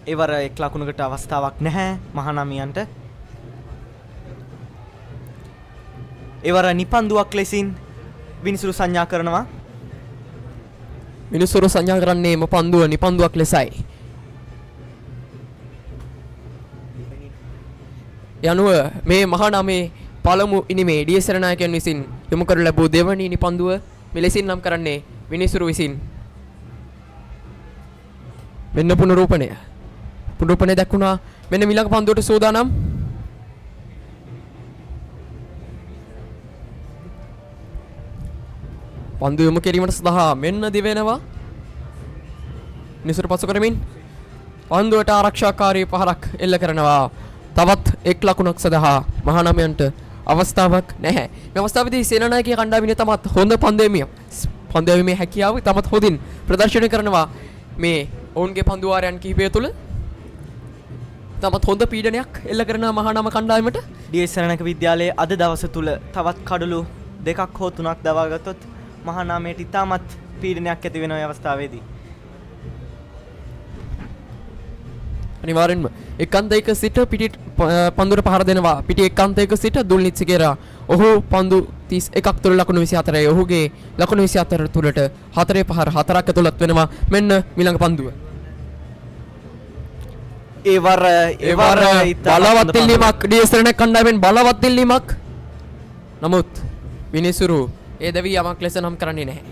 එවර එක් ලකුණකට අවස්ථාවක් නැහැ මහානාමියන්ට. එවර නිපන්දුවක් ලෙසින් විනිසුරු සංඥා කරනවා. විනිසුරු සංඥා කරන්නේ පන්දුව නිපන්දුවක් ලෙසයි. යනුව මේ මහානාමේ පළමු ඉනිමේ ඩී.එස්. සේනානායකයන් විසින් යොමු කරන ලැබූ දෙවනි නිපන්දුව මෙලෙසින් නම් කරන්නේ විනිසුරු විසින්. මෙන්න පුනරූපණය දක්වුණා. මෙන්න ඊළඟ පන්දුවට සූදානම්. පන්දු යොමු කිරීමට සඳහා මෙන්න දිවෙනවා. නිසුරු පසු කරමින් පන්දුවට ආරක්ෂාකාරී පහරක් එල්ල කරනවා. තවත් එක් ලකුණක් සඳහා මහානාමයන්ට අවස්ථාවක් නැහැ. මේ අවස්ථාවේදී සේනානායකගේ කණ්ඩායමිනේ තමත් හොඳ පන්දුවීමේ හැකියාව තමත් හොඳින් ප්‍රදර්ශනය කරනවා. මේ ඔවුන්ගේ පන්දු වාරයන් කිහිපය තුළ තමත් හොඳ පීඩනයක් එල්ල කරන මහානාම කණ්ඩායමට. ඩී.එස්. සේනානායක විද්‍යාලයේ අද දවස තුල තවත් කඩලු දෙකක් හෝ තුනක් දවා ගත්තොත් මහානාමයට ඉතාමත් පීඩනයක් ඇති වෙන අවස්ථාවේදී අනිවාර්යෙන්ම එකාන්තයක සිට පිටි පන්දුර පහර දෙනවා. පිටි එකාන්තයක සිට දුල්නිත් සිගේරා ඔහු පන්දු 31ක් තුළ ලකුණු 24යි. ඔහුගේ ලකුණු 24 තුළට 4 පහර 4ක් ඇතුළත් වෙනවා. මෙන්න ඊළඟ පන්දුව. ඒවර ඒවර බලවත් ඉල්ලීමක් ඩීඑස්එල්එන් කණ්ඩායමෙන් බලවත් ඉල්ලීමක්. නමුත් විනිසුරු ඒ දෙවි යමක් ලෙස නම් කරන්නේ නැහැ.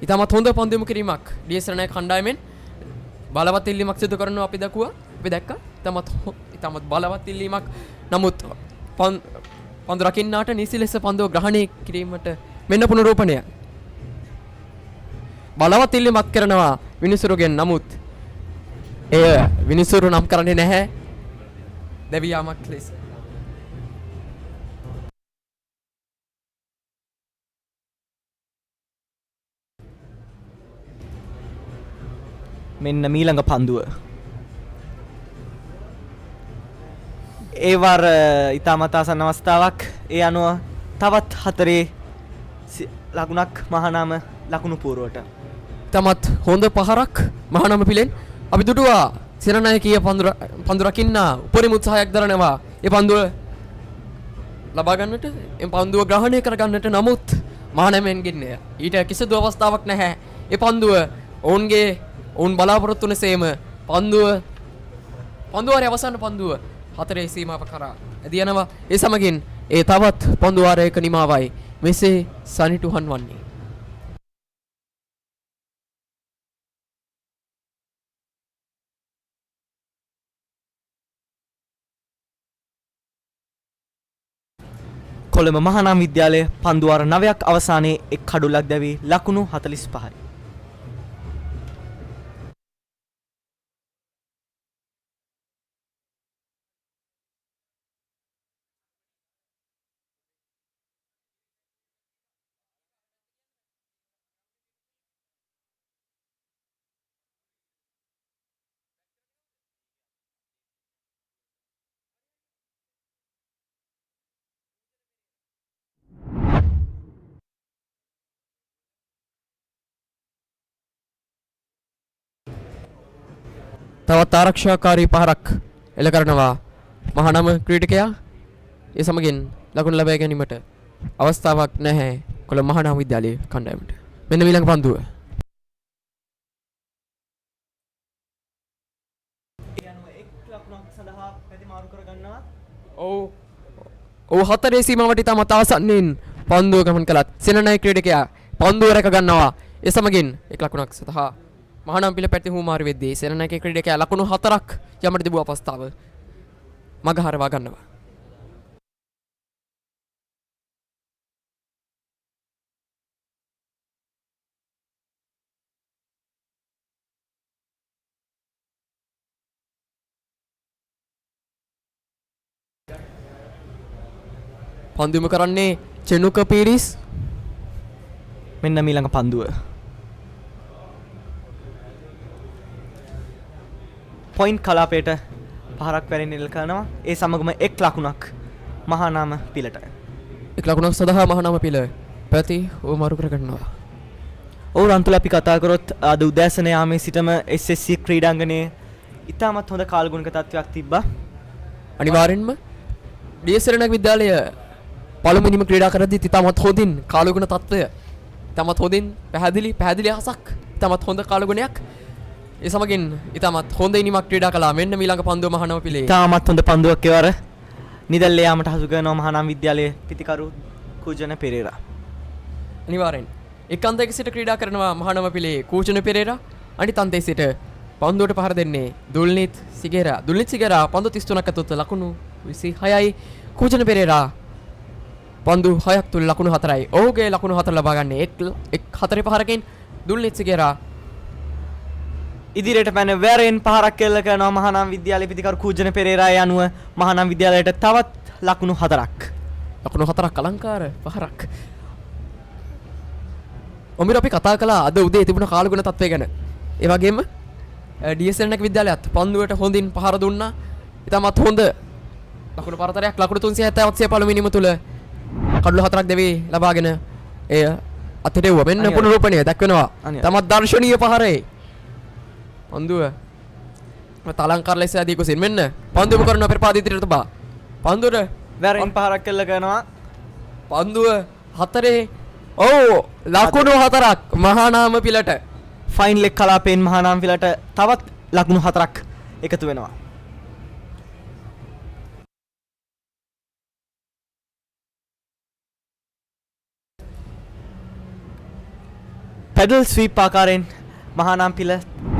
ඉතාමත් හොඳ පන්දු යොමු කිරීමක් ඩීඑස්එල්එන් කණ්ඩායමෙන් බලවත් ඉල්ලීමක් සිදු කරනවා අපි දැක්කා. ඉතාමත් බලවත් ඉල්ලීමක්. නමුත් පන්දු රකින්නාට නිසි ලෙස පන්දුව ග්‍රහණය කිරීමට මෙන්න පුනරූපණය. බලවත් ඉල්ලීමක් කරනවා විනිසුරුගෙන්. නමුත් එය විනිසුරු නම් කරන්නේ නැහැ. දෙවියාමක් ලෙස. මෙන්න මීළඟ පන්දුව. ඒවර ඉතාමත් ආසන්න අවස්ථාවක්. ඒ අනුව තවත් 4 ලකුණක් මහානාම ලකුණු පූර්වට. තමත් හොඳ පහරක් මහානාම පිලෙන් අපි දුටුවා. සෙනනායකීය පන්දු රකින්න උපරිම උත්සාහයක් දරනවා. ඒ පන්දුව ලබා ගන්නට, ඒ පන්දුව ග්‍රහණය කර ගන්නට. නමුත් මහානාමෙන්ගෙන් ඊට කිසිදු අවස්ථාවක් නැහැ. ඒ පන්දුව ඔවුන් බලාපොරොත්තු වුණසේම පන්දුවාරයේ අවසාන පන්දුව 4 සීමාව කරා ඇදී යනවා. ඒ සමගින් ඒ තවත් පන්දුවාරයක නිමාවයි මෙසේ සනිටුහන් වන්නේ. කොළඹ මහානාම විද්‍යාලය පන්දුවාර 9ක් අවසානයේ එක් කඩුලක් දැවී ලකුණු 45යි. තවත් ආරක්ෂාකාරී පහරක් එල්ල කරනවා මහානාම ක්‍රීඩකයා. ඒ සමගින් ලකුණු ලබා ගැනීමට අවස්ථාවක් නැහැ කොළඹ මහානාම විද්‍යාලයේ කණ්ඩායමට. මෙන්න ඊළඟ පන්දුව. ඔව් 4 සීමාවට ඉතාමත් ආසන්නයෙන් පන්දුව ගමන් කළත් සෙනනායක ක්‍රීඩකයා පන්දුව රැක ගන්නවා. ඒ සමගින් එක් ලකුණක් සඳහා මහානාම පිළ පැති හුමාරු වෙද්දී සෙනනායක ක්‍රීඩකයා ලකුණු 4ක් යමට තිබූ අවස්ථාව මග හරවා ගන්නවා. පන්දුම කරන්නේ චෙනුක පීරිස්. මෙන්න ඊළඟ පන්දුව. පොයින්ට් කලාපයට පහරක් වැරෙන්න ඉල්ල කරනවා. ඒ සමගම එක් ලකුණක් මහානාම පිළට. එක් ලකුණක් සඳහා මහානාම පිළ පැති උමාරු කර ගන්නවා. ඔව් රන්තුල අපි කතා කරොත් අද උදෑසන යාමේ සිටම SSC ක්‍රීඩාංගණයේ ඉතාමත් හොඳ කාලගුණක තත්ත්වයක් තිබ්බා. අනිවාර්යෙන්ම ඩීඑස්එල්එන් විද්‍යාලය පළමුවෙනිම ක්‍රීඩා කරද්දී ඉතාමත් හොඳින් කාලගුණ තත්ත්වය ඉතාමත් හොඳින් පැහැදිලි අහසක් ඉතාමත් හොඳ කාලගුණයක්. ඒ සමගින් ඉතාමත් හොඳ ඉනිමක් ක්‍රීඩා කළා. මෙන්න ඊළඟ පන්දුව මහානාම පිළේ. ඉතාමත් හොඳ පන්දුවක් එවර නිදල් යාමට හසු කරනවා මහානාම විද්‍යාලයේ පිතිකරු කූජන පෙරේරා. අනිවාර්යෙන් එක් අන්තයක සිට ක්‍රීඩා කරනවා මහානාම පිළේ කූජන පෙරේරා. අනිත් අන්තයේ සිට පන්දුවට පහර දෙන්නේ දුල්නිත් සිගේරා පන්දු 33ක් අතුත් ලකුණු 26යි. කූජන පෙරේරා පන්දු 6ක් තුල ලකුණු 4යි. ඔහුගේ ලකුණු 4 ලබා ගන්න එක් 4 පහරකින් දුල්නිත් සිගේරා ඉදිරියට පැන වැරෙන් පහරක් එල්ල කරනවා මහානාම විද්‍යාලයේ පිතිකරු කූජන පෙරේරා යනුව මහානාම විද්‍යාලයට තවත් ලකුණු 4ක්. ලකුණු 4ක් අලංකාර පහරක්. ඔමිර අපි කතා කළා අද උදේ තිබුණ කාලගුණ තත්ත්වය ගැන. ඒ වගේම ඩීඑස්එල්එන් විද්‍යාලයත් පන්දුවට හොඳින් පහර දුන්නා. ඉතාමත් හොඳ ලකුණු පරතරයක් ලකුණු 370 පළමුවෙනිම තුල කඩලු 4ක් දෙවි ලබාගෙන එය අතටෙව්වා. මෙන්න පුනරූපණය දක්වනවා. තමත් දර්ශනීය පහරේ පන්දුව තලංකාර ලෙස ඇදී කුසින් මෙන්න පන්දුව කරන පෙරපාදිතයට තබා පන්දුවට වැරෙන් පහරක් එල්ල කරනවා. පන්දුව 4 ඔව් ලකුණු 4ක් මහානාම පිළට ෆයින් ලෙග් කලාපයෙන් මහානාම පිලට තවත් ලකුණු 4ක් එකතු වෙනවා. පැඩල් ස්වීප් ආකාරයෙන් මහානාම පිල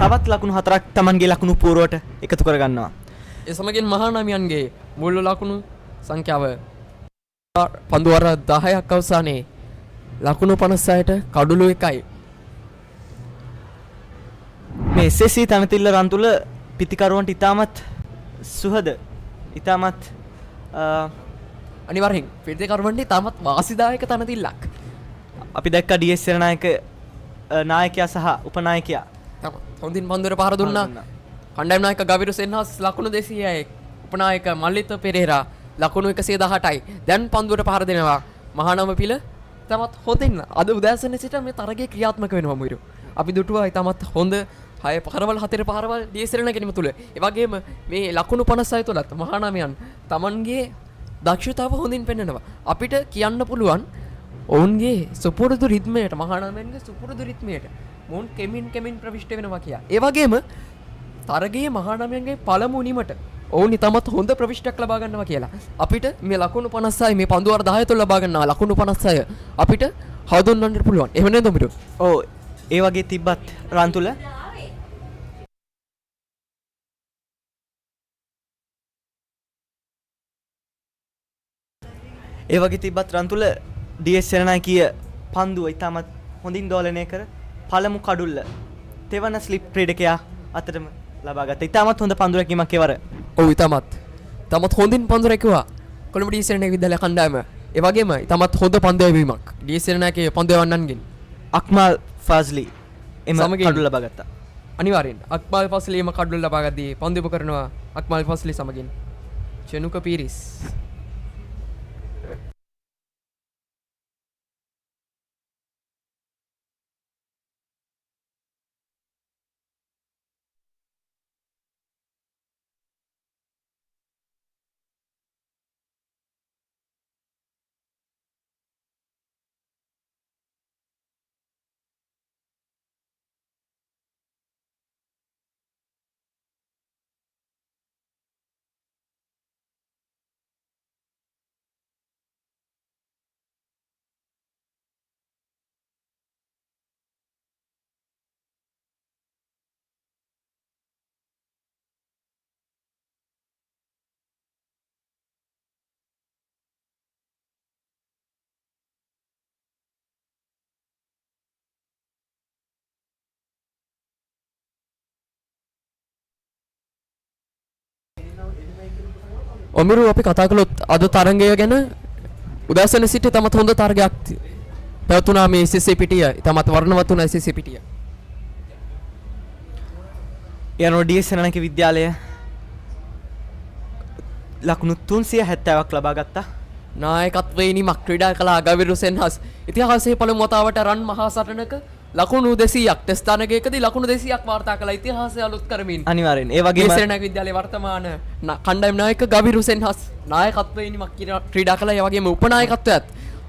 තවත් ලකුණු 4ක් Tamanගේ ලකුණු පුවරුවට එකතු කර ගන්නවා. ඒ සමගින් මහානාමියන්ගේ මුල් ලකුණු සංඛ්‍යාව පන්දුවර 10ක් අවසානයේ ලකුණු 56ට කඩුළු 1යි. මේ SSC තනතිල්ල රන් තුල පිතිකරුවන්ට ඉතාමත් සුහද ඉතාමත් අනිවාර්යෙන් පිතිකරුවන්ට ඉතාමත් වාසිදායක තනතිල්ලක්. අපි දැක්කා DS සේනානායක නායකයා සහ උපනායකයා හොඳින් පන්දුවට පහර දුන්නා. කණ්ඩායම් නායක ගවිරු සෙන්හස් ලකුණු 200යි. උපනායක මල්ලිත පෙරේරා ලකුණු 118යි. දැන් පන්දුවට පහර දෙනවා මහානාම පිල. තමත් හොඳින් අද උදෑසන සිට මේ තරගයේ ක්‍රියාත්මක වෙනවා මුයිරු. අපි දුටුවා ඉතාමත් හොඳ 6 පහරවල් 4 පහරවල් ඩීඑස්එල් ගැනීම තුල. ඒ වගේම මේ ලකුණු 56 තුලත් මහානාමයන් Tamanගේ දක්ෂතාව හොඳින් පෙන්වනවා. අපිට කියන්න පුළුවන් ඔවුන්ගේ සුපුරුදු රිද්මයට මහානාමයන්ගේ සුපුරුදු රිද්මයට මොවුන් කෙමින් ප්‍රවිෂ්ඨ වෙනවා කියා. ඒ වගේම තරගයේ මහානාමයන්ගේ පළමු නිමට ඔවුන් ඉතාමත් හොඳ ප්‍රවිෂ්ඨයක් ලබා ගන්නවා කියලා. අපිට මේ ලකුණු 56 මේ පන්දුවර 10 තුල ලබා ගන්නවා ලකුණු 56 අපිට හඳුන්වන්නට පුළුවන්. එහෙම නේද උඹට? ඔව් ඒ වගේ තිබ්බත් රන් තුල ඒ වගේ තිබ්බත් රන් තුල DS සේනානායකීය පන්දුව ඉතාමත් හොඳින් දෝලනය කර පළමු කඩුල්ල තෙවන ස්ලිප් ක්‍රීඩකයා අතරම ලබා ගත්තා. ඉතාමත් හොඳ පන්දු රැකීමක් ඒවර. ඔව් ඉතාමත් හොඳින් පන්දු රැකුවා කොළඹ DS සේනානායක විද්‍යාලය කණ්ඩායම. ඒ වගේම ඉතාමත් හොඳ පන්දු යැවීමක් DS සේනානායකගේ පන්දු යවන්නන්ගෙන් අක්මල් ෆාස්ලි එම කඩුල්ල ලබා ගත්තා. අනිවාර්යෙන් අක්මල් ෆාස්ලි එම කඩුල්ල ලබා ගද්දී පන්දු යොමු කරනවා අක්මල් ෆාස්ලි සමගින් චනුක පීරිස්. ඔමිරු අපි කතා කළොත් අද තරගය ගැන උදෑසන සිට තමත් හොඳ තරගයක් පැවතුනා මේ SSC පිටිය. තමත් වර්ණවත් වුණා SSC පිටිය. යනෝ DS සේනානායක විද්‍යාලය ලකුණු 370ක් ලබා ගත්තා. නායකත්වයේ නිමක් ක්‍රීඩා කළ ගවිරු සෙන්හස් ඉතිහාසයේ පළමු වතාවට රන් මහා සටනක ලකුණු 200ක් ටෙස්ට් තරගයකදී ලකුණු 200ක් වාර්තා කළ ඉතිහාසය අලුත් කරමින් අනිවාර්යෙන් ඒ වගේම සේනානායක විද්‍යාලයේ වර්තමාන කණ්ඩායම් නායක ගවිරු සෙන්හස් නායකත්වයේ නිමක් ක්‍රීඩා කළා. ඒ වගේම උපනායකත්වයත්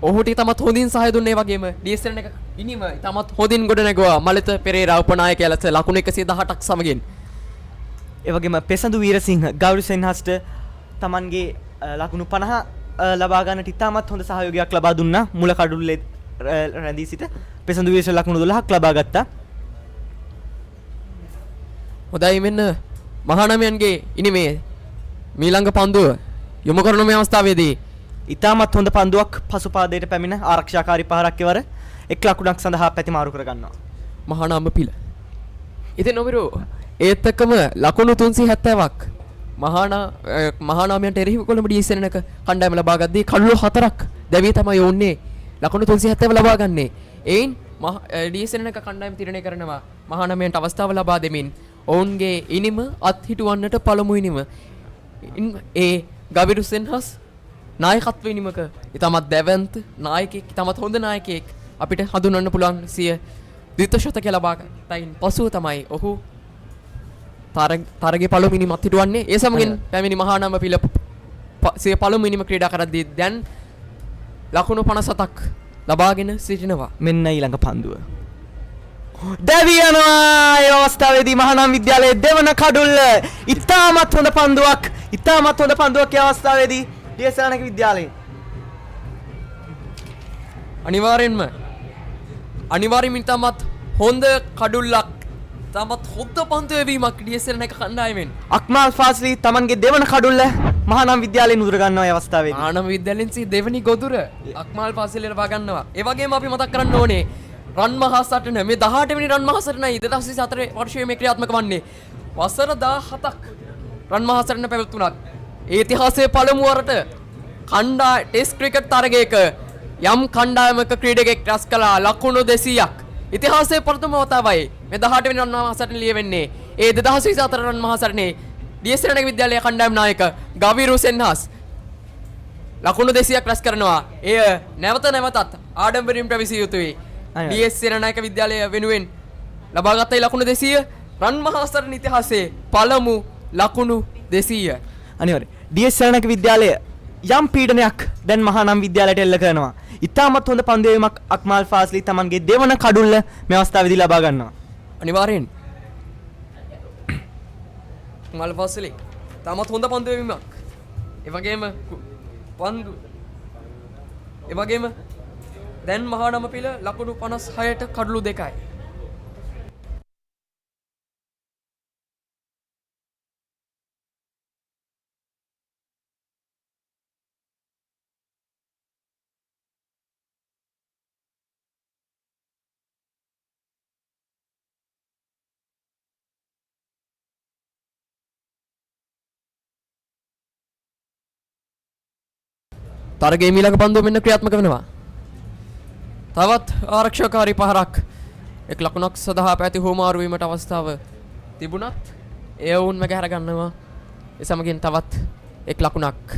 ඔහුට තමත් හොඳින් සහාය දුන්නේ. ඒ වගේම DS සේනානායක ඉනිම තමත් හොඳින් ගොඩ නැගුවා මලිත පෙරේරා උපනායකයා ලෙස ලකුණු 118ක් සමගින්. ඒ වගේම පෙසඳු වීරසිංහ ගෞරව සෙන්හස්ට Tamanගේ ලකුණු 50 ලබා ගන්නට ඉතාමත් හොඳ සහයෝගයක් ලබා දුන්නා. මුල කඩුල්ලේ රැඳී සිට පෙසඳු වීරසිංහ ලකුණු 12ක් ලබා ගත්තා. හොඳයි මෙන්න මහානාමයන්ගේ ඉනිමේ මීළඟ පන්දුව යොමු කරන මේ අවස්ථාවේදී ඉතාමත් හොඳ පන්දුවක් පසුපාදයට පැමිණ ආරක්ෂාකාරී පහරක් එවර එක් ලකුණක් සඳහා පැතිමාරු කර ගන්නවා මහානාම පිළ. ඉතින් ඔබිරු ඒත් එක්කම ලකුණු 370ක් මහානාමයන්ට එරෙහිව කොළඹ DS සේනානායක කණ්ඩායම ලබා ගද්දී කඩලු 4ක් දැවී තමයි යොන්නේ ලකුණු 370 ලබා ගන්නේ. එයින් DS සේනානායක කණ්ඩායම තීරණය කරනවා මහානාමයන්ට අවස්ථාව ලබා දෙමින් ඔවුන්ගේ ඉනිම අත්හිටුවන්නට පළමු ඉනිම ඒ ගවිරු සෙන්හස් නායකත්වයේ නිමක ඉතාමත් දැවැන්ත නායකයෙක් ඉතාමත් හොඳ නායකයෙක් අපිට හඳුන්වන්න පුළුවන් සිය ද්විත ශතකය ලබා ගන්නයින් පසුව තමයි ඔහු තරගයේ පළමු ඉනිම අත්හිටුවන්නේ. ඒ සමගින් පැමිණි මහානාම පිළ සිය පළමු ඉනිම ක්‍රීඩා කරද්දී දැන් ලකුණු 57ක් ලබාගෙන සිටිනවා. මෙන්න ඊළඟ පන්දුව. දැවි යනවා ඒ අවස්ථාවේදී මහානාම විද්‍යාලයේ දෙවන කඩුල්ල ඉතාමත් හොඳ පන්දුවක් ඒ අවස්ථාවේදී ඩී.එස්.සේනානායක විද්‍යාලයේ අනිවාර්යෙන්ම ඉතාමත් හොඳ කඩුල්ලක් තාමත් හොඳ පන්දු එවීමක් ඩී.එස්.සේනානායක කණ්ඩායමෙන් අක්මාල් ෆාස්ලි තමන්ගේ දෙවන කඩුල්ල මහානාම විද්‍යාලයෙන් උදුර ගන්නවා ඒ අවස්ථාවේදී මහානාම විද්‍යාලයෙන් දෙවනි ගොදුර අක්මාල් ෆාස්ලි ලබා ගන්නවා ඒ වගේම අපි මතක් කරන්න ඕනේ රන් මහා සටන මේ 18 වෙනි රන් මහා සටනයි 2024 වර්ෂයේ මේ ක්‍රියාත්මක වන්නේ වසර 17ක් රන් මහා සටන පැවතුණා ඒ ඉතිහාසයේ පළමු වරට ටෙස්ට් ක්‍රිකට් තරගයක යම් කණ්ඩායමක ක්‍රීඩකෙක් රැස් කළා ලකුණු 200ක් ඉතිහාසයේ ප්‍රථම වතාවයි මේ 18 වෙනි රන් මහා සටන ලියවෙන්නේ ඒ 2024 රන් මහා සටනේ ඩී.එස්.සේනානායක විද්‍යාලයේ කණ්ඩායම් නායක ගවිරු සෙන්හස් ලකුණු 200ක් රැස් කරනවා එය නැවත නැවතත් ආඩම්බරයෙන් පැවසිය යුතුයි ඩී.එස්.සේනානායක විද්‍යාලය වෙනුවෙන් ලබාගත් ලකුණු 200 රන් මහා සටන ඉතිහාසයේ පළමු ලකුණු 200 අනිවාර්යයෙන් ඩී.එස්.සේනානායක විද්‍යාලය යම් පීඩනයක් දැන් මහානාම විද්‍යාලයට එල්ල කරනවා ඉතාමත් හොඳ පන්දු වීමක් අක්මාල් ෆාස්ලි තමන්ගේ දෙවන කඩුල්ල මේ අවස්ථාවේදී ලබා ගන්නවා අනිවාර්යෙන් අක්මාල් ෆාස්ලි තාමත් හොඳ පන්දු වීමක් ඒ වගේම දැන් මහානාම පිළ ලකුණු 56ට කඩලු 2යි තරගයේ ඊළඟ පන්දුව මෙන්න ක්‍රියාත්මක වෙනවා. තවත් ආරක්ෂකකාරී පහරක් එක් ලකුණක් සඳහා පැති හුවමාරු වීමට අවස්ථාව තිබුණත් එය වුන්ම ගැහැර ගන්නවා. ඒ සමගින් තවත් එක් ලකුණක්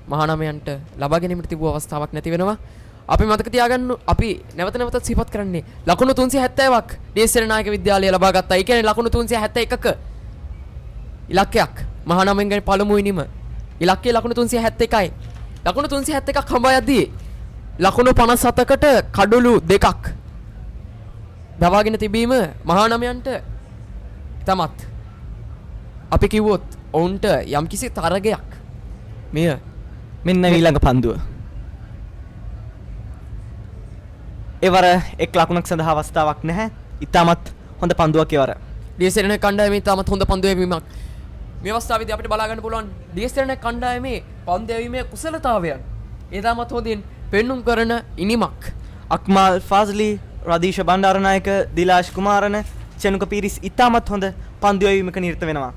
මහානාමයන්ට ලබා ගැනීමට තිබූ අවස්ථාවක් නැති වෙනවා. අපි මතක තියාගන්න අපි නැවතත් සිහිපත් කරන්නේ ලකුණු 370ක් ඩී.එස්.සේනානායක විද්‍යාලය ලබා ගත්තා. ඒ කියන්නේ ලකුණු 371ක ඉලක්කයක් මහානාමයෙන් ගැන පළමු වෙනීම ඉලක්කය ලකුණු 371යි. ලකුණු 371ක් හඹා යද්දී ලකුණු 57කට කඩලු 2ක් දවාගෙන තිබීම මහානාමයන්ට තමත් අපි කිව්වොත් ඔවුන්ට යම්කිසි තරගයක් මෙය මෙන්න ඊළඟ පන්දුව එවර එක් ලකුණක් සඳහා අවස්ථාවක් නැහැ. ඉතාමත් හොඳ පන්දුවක් එවර. ඩී.එස්.සේනානායක කණ්ඩායමේ ඉතාමත් හොඳ පන්දු යැවීමක්. මේ අවස්ථාවේදී අපිට බලා ගන්න පුළුවන් ඩී.එස්.සේනානායක කණ්ඩායමේ පන්දු යැවීමේ කුසලතාවයන් ඉතාමත් හොඳින් පෙන්눔 කරන ඉනිමක්. අක්මාල් ෆාස්ලි, රදීෂ බණ්ඩාරනායක, දිලාෂ් කුමාරන, චනුක පීරිස් ඉතාමත් හොඳ පන්දු යැවීමක නිරත වෙනවා.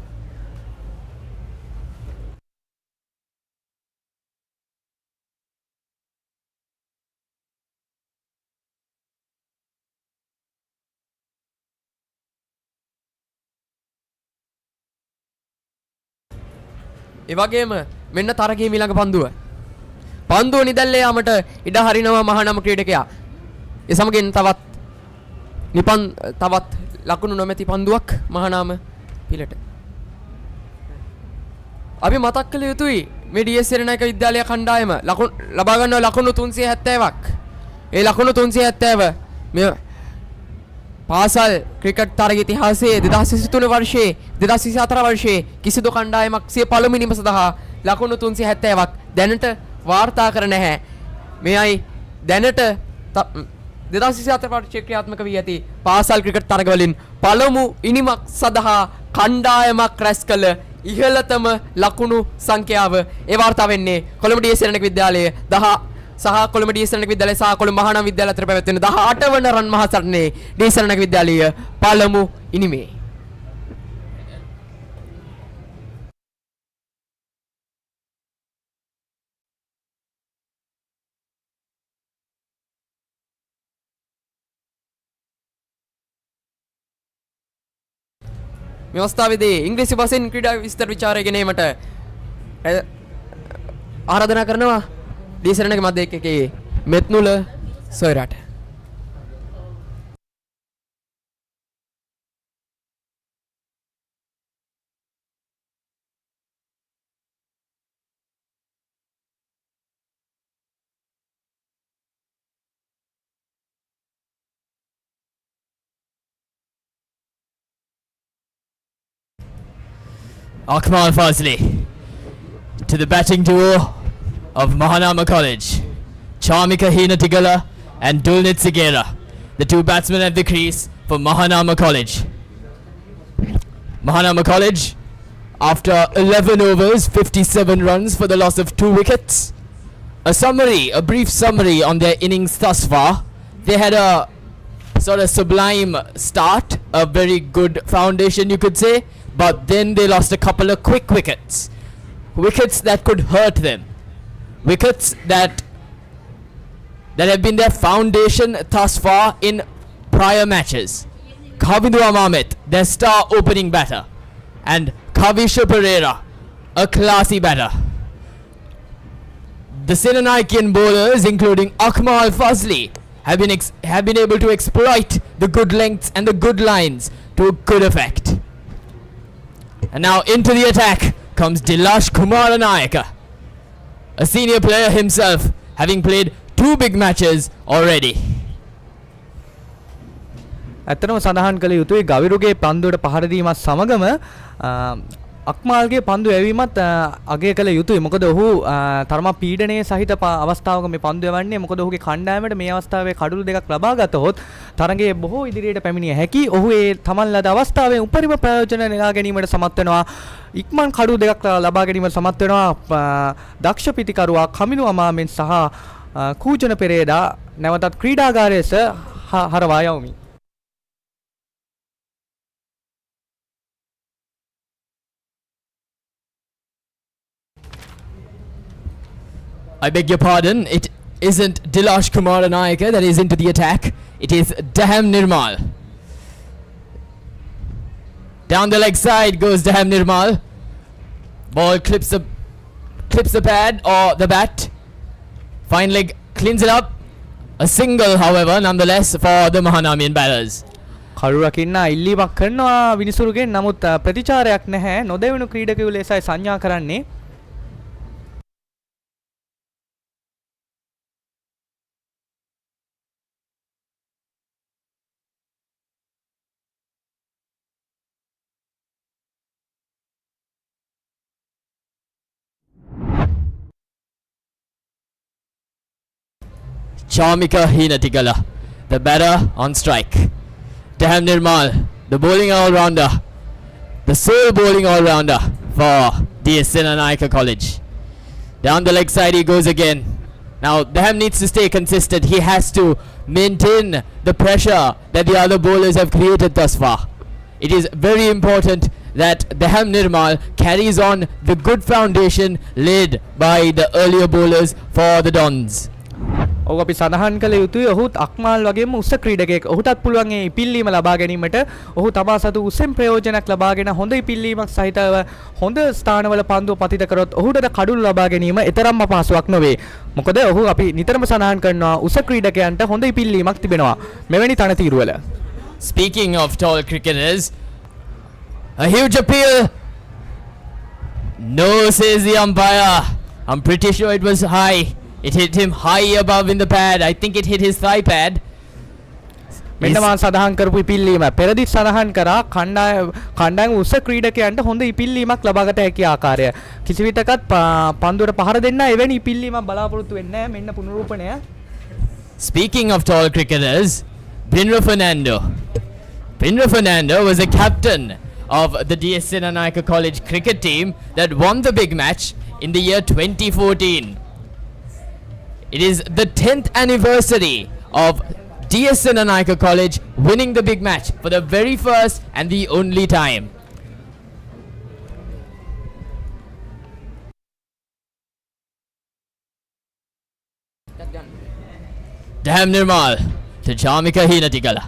ඒ වගේම මෙන්න තරගයේ ඊළඟ පන්දුව. පන්දුව නිදැල්ල යාමට ඉඩ හරිනවා මහානාම ක්‍රීඩකයා. ඒ සමගින් තවත් ලකුණු නොමැති පන්දුවක් මහානාම පිළට. අපි මතක් කළ යුතුයි මේ ඩී.එස්.සේනානායක විද්‍යාලය කණ්ඩායම ලබා ගන්න ලකුණු 370ක්. ඒ ලකුණු 370 මේ පාසල් ක්‍රිකට් තරග ඉතිහාසයේ 2023 වර්ෂයේ 2024 වර්ෂයේ කිසිදු කණ්ඩායමක් සිය පළමුවෙනිම සඳහා ලකුණු 370ක් දැනට වාර්තා කර නැහැ. මෙයයි දැනට 2024 වර්ෂයේ ක්‍රියාත්මක වී ඇති පාසල් ක්‍රිකට් තරග වලින් පළමු ඉනිමක් සඳහා කණ්ඩායමක් රැස් කළ ඉහළතම ලකුණු සංඛ්‍යාව ඒ වාර්තා වෙන්නේ කොළඹ ඩී.එස්.සේනානායක විද්‍යාලයේ 10 සහ කොළඹ ඩී.එස්.සේනානායක විද්‍යාලය සහ කොළඹ මහානාම විද්‍යාලය අතර පැවැත්වෙන 18 වන රන් මහා සටනේ ඩී.එස්.සේනානායක විද්‍යාලය පළමු ඉනිමේ. මේ අවස්ථාවේදී ඉංග්‍රීසි භාෂෙන් ක්‍රීඩා විස්තර ਵਿਚාරය ගෙනීමට ආරාධනා කරනවා D. S. Senanayake මධ්‍යකයේ මෙත්නුල සොයරට. Akmal Fazli. To the batting duo of Mahanama College, Charmika Hinatigala and Dulnit Sigera, the two batsmen at the crease for Mahanama College. Mahanama College, after 11 overs, 57 runs for the loss of 2 wickets. A brief summary on their innings thus far. They had a sort of sublime start, a very good foundation you could say, but then they lost a couple of quick wickets. Wickets that could hurt them. Wickets that have been their foundation thus far in prior matches. Kavindu Amamet, their star opening batter, and Kavisha Pereira, a classy batter. The Senanayakean bowlers, including Akmal Fazli, have been able to exploit the good lengths and the good lines to good effect. And now into the attack comes Dilash Kumaranayake, a senior player himself, having played 2 big matches already. ඇත්තටම සඳහන් කළ යුතුයි ගවිරුගේ පන්දුවට පහර දීමත් සමගම අක්මාල්ගේ පන්දු ඇවීමත් අගය කළ යුතුයි. මොකද ඔහු තරම පීඩනයේ සහිත අවස්ථාවක මේ පන්දු යවන්නේ. මොකද ඔහුගේ කණ්ඩායමට මේ අවස්ථාවේ කඩළු දෙකක් ලබා ගතහොත් තරගයේ බොහෝ ඉදිරියට පැමිණිය හැකි. ඔහු ඒ තමන් ලද අවස්ථාවේ උපරිම ප්‍රයෝජන නෙලා ගැනීමට සමත් වෙනවා. ඉක්මන් කඩළු දෙකක් ලබා ගැනීමට සමත් වෙනවා. දක්ෂ පිටිකරුවා කමිනු අමාමෙන් සහ කූජන පෙරේරා නැවතත් ක්‍රීඩාගාරයේස හරවා යවමි. I beg your pardon, it isn't Dilash Kumaranayake that is into the attack. It is Daham Nirmal. Down the leg side goes Daham Nirmal. Ball clips the pad or the bat. Fine leg cleans it up. A single, however, nonetheless for the Mahanamian batters. කරුරකින්න ඉල්ලීමක් කරනවා විනිසුරුගෙන්. නමුත් ප්‍රතිචාරයක් නැහැ. නොදෙවුණු ක්‍රීඩකයෝ ලෙසයි සංඥා කරන්නේ. Charmika Hinatigala, the batter on strike. Daham Nirmal, the bowling all-rounder, the sole bowling all-rounder for DS Senanayake College. Down the leg side he goes again. Now Daham needs to stay consistent. He has to maintain the pressure that the other bowlers have created thus far. It is very important that Daham Nirmal carries on the good foundation laid by the earlier bowlers for the Dons. ඔහු අපි සඳහන් කළ යුතුයි ඔහුත් අක්මාල් වගේම උස ක්‍රීඩකයෙක්. ඔහුටත් පුළුවන් මේ ඉපිල්ලීම ලබා ගැනීමට. ඔහු තමා සතු උසෙන් ප්‍රයෝජනක් ලබාගෙන හොඳ ඉපිල්ලීමක් සහිතව හොඳ ස්ථානවල පන්දුව පතිත කරොත් ඔහුට කඩුළු ලබා ගැනීම තරම්ම අපහසුයක් නොවේ. මොකද ඔහු අපි නිතරම සඳහන් කරනවා උස ක්‍රීඩකයන්ට හොඳ ඉපිල්ලීමක් තිබෙනවා මෙවැනි තනතිරුවල. Speaking of tall cricketers, a huge appeal. No, says the umpire. I'm pretty sure it was high. It hit him high above in the pad. I think it hit his thigh pad. මෙන්න මම සඳහන් කරපු ඉපිල්ලීම පෙරදි සඳහන් කරා කණ්ඩායම උස ක්‍රීඩකයන්ට හොඳ ඉපිල්ලීමක් ලබාගත හැකි ආකාරය. කිසිවිටකත් පන්දුවට පහර දෙන්න එවැනි ඉපිල්ලීමක් බලාපොරොත්තු වෙන්නේ නැහැ. මෙන්න පුනරුපණය. Speaking of tall cricketers, Binra Fernando. Binra Fernando was a captain of the DS Senanayake College cricket team that won the big match in the year 2014. It is the 10th anniversary of DS Senanayake College winning the big match for the very first and the only time. Daham Nirmal to Charmika Hinatigala.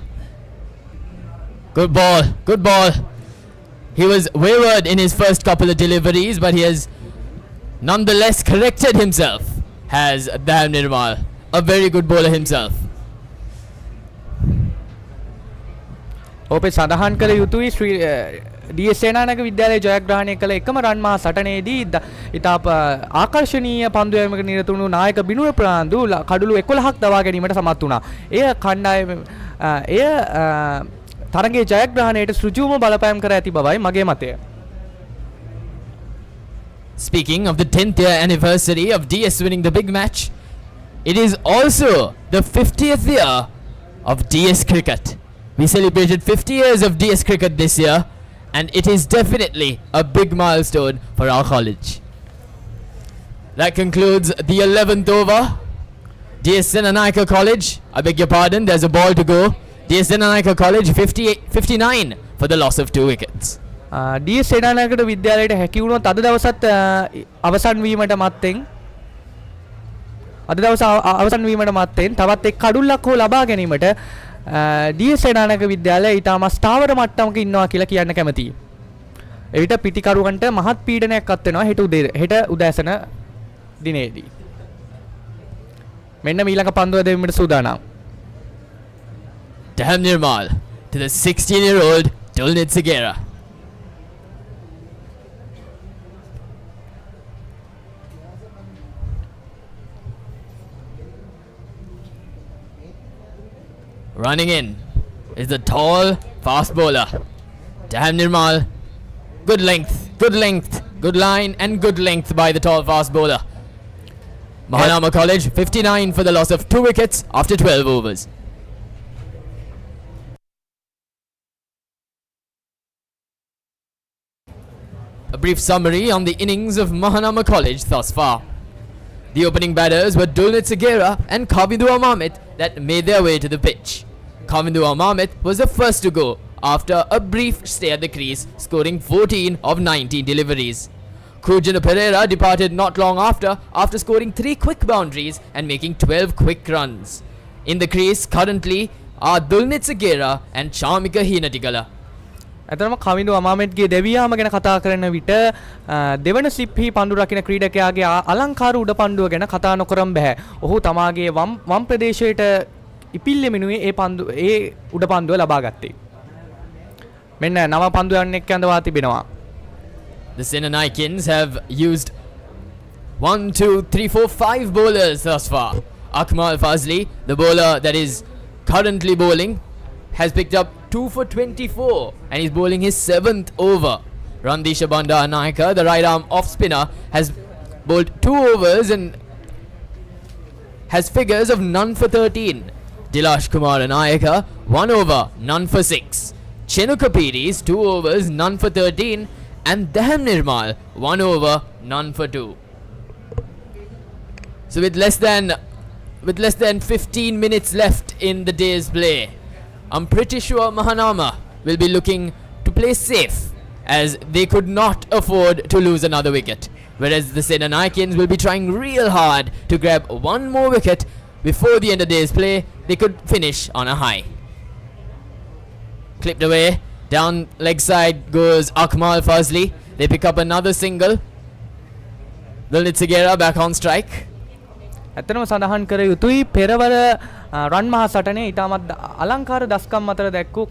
Good ball, good ball. He was wayward in his first couple of deliveries, but he has nonetheless corrected himself. Has Daham Nirmal, a very good bowler himself. ඔබේ සඳහන් කළ යුතුයි DS සේනානායක විද්‍යාලයේ ජයග්‍රහණය කළ එකම රන් මහා සටනේදී ඉතා ආකර්ශනීය පන්දු යෑමක නිරත වුණු නායක බිනුව ප්‍රාන්දු කඩළු 11ක් දවා ගැනීමට සමත් වුණා. එය කණ්ඩායම තරගයේ ජයග්‍රහණයට සෘජුවම බලපෑම් කර ඇති බවයි මගේ මතය. Speaking of the 10th year anniversary of DS winning the big match, it is also the 50th year of DS cricket. We celebrated 50 years of DS cricket this year, and it is definitely a big milestone for our college. That concludes the 11th over. DS Senanayake College, I beg your pardon, there's a ball to go. DS Senanayake College 59 for the loss of 2 wickets. DS සේනානායකට විද්‍යාලයට හැකි වුණොත් අද දවසත් අවසන් වීමට මත්තෙන් තවත් එක් කඩුල්ලක් හෝ ලබා ගැනීමට DS සේනානායක විද්‍යාලය ඊටම ස්ථාවර මට්ටමක ඉන්නවා කියලා කියන්න කැමතියි. එවිට පිටිකරුවන්ට මහත් පීඩනයක් අත් වෙනවා හෙට උදෑසන දිනේදී. මෙන්න මීළඟ පන්දුව දෙවීමට සූදානම්. Damn Nirmal to the 16-year-old Dulnit Segera. Running in is the tall fast bowler. Damn Nirmal. Good length, good line and good length by the tall fast bowler. Mahanama College 59 for the loss of 2 wickets after 12 overs. A brief summary on the innings of Mahanama College thus far. The opening batters were Dulnit Segera and Kavindu Amamet that made their way to the pitch. Kavindu Amamet was the first to go after a brief stay at the crease, scoring 14 of 19 deliveries. Kujana Pereira departed not long after scoring 3 quick boundaries and making 12 quick runs. In the crease currently are Dulnit Segera and Chamika Hinatigala. ඇතරම කවිඳු අමාමෙට්ගේ දෙවියාම ගැන කතා කරන විට දෙවන සිප්හි පන්දු රකින්න ක්‍රීඩකයාගේ අලංකාර උඩ පන්දුව ගැන කතා නොකරම් බෑ. ඔහු තමාගේ වම් ප්‍රදේශයට ඉපිල්ලෙමිනුවේ ඒ උඩ පන්දුව ලබා ගත්තේ. මෙන්න නව පන්දුව යන්නෙක් යඳවා තිබෙනවා. The Senanaikans have used 1, 2, 3, 4, 5 bowlers thus far. Akmal Fazli, the bowler that is currently bowling, has picked up 2 for 24 and he's bowling his 7th over. Randisha Bandar Naika, the right arm off spinner, has bowled 2 overs and has figures of none for 13. Dilash Kumar Naika, 1 over, none for 6. Chenu Kapiris, 2 overs, none for 13. And Dam Nirmal, 1 over, none for 2. So with less than 15 minutes left in the day's play, I'm pretty sure Mahanama will be looking to play safe, as they could not afford to lose another wicket, whereas the Senanaikans will be trying real hard to grab 1 more wicket before the end of the day's play. They could finish on a high. Clipped away, down leg side goes Akmal Fazli. They pick up another single. Dulnit Segera back on strike. ඇත්තටම සඳහන් කර යුතුයි පෙරවර රන් මහා සටනේ ඊටමත් අලංකාර දස්කම් අතර දැක්වූ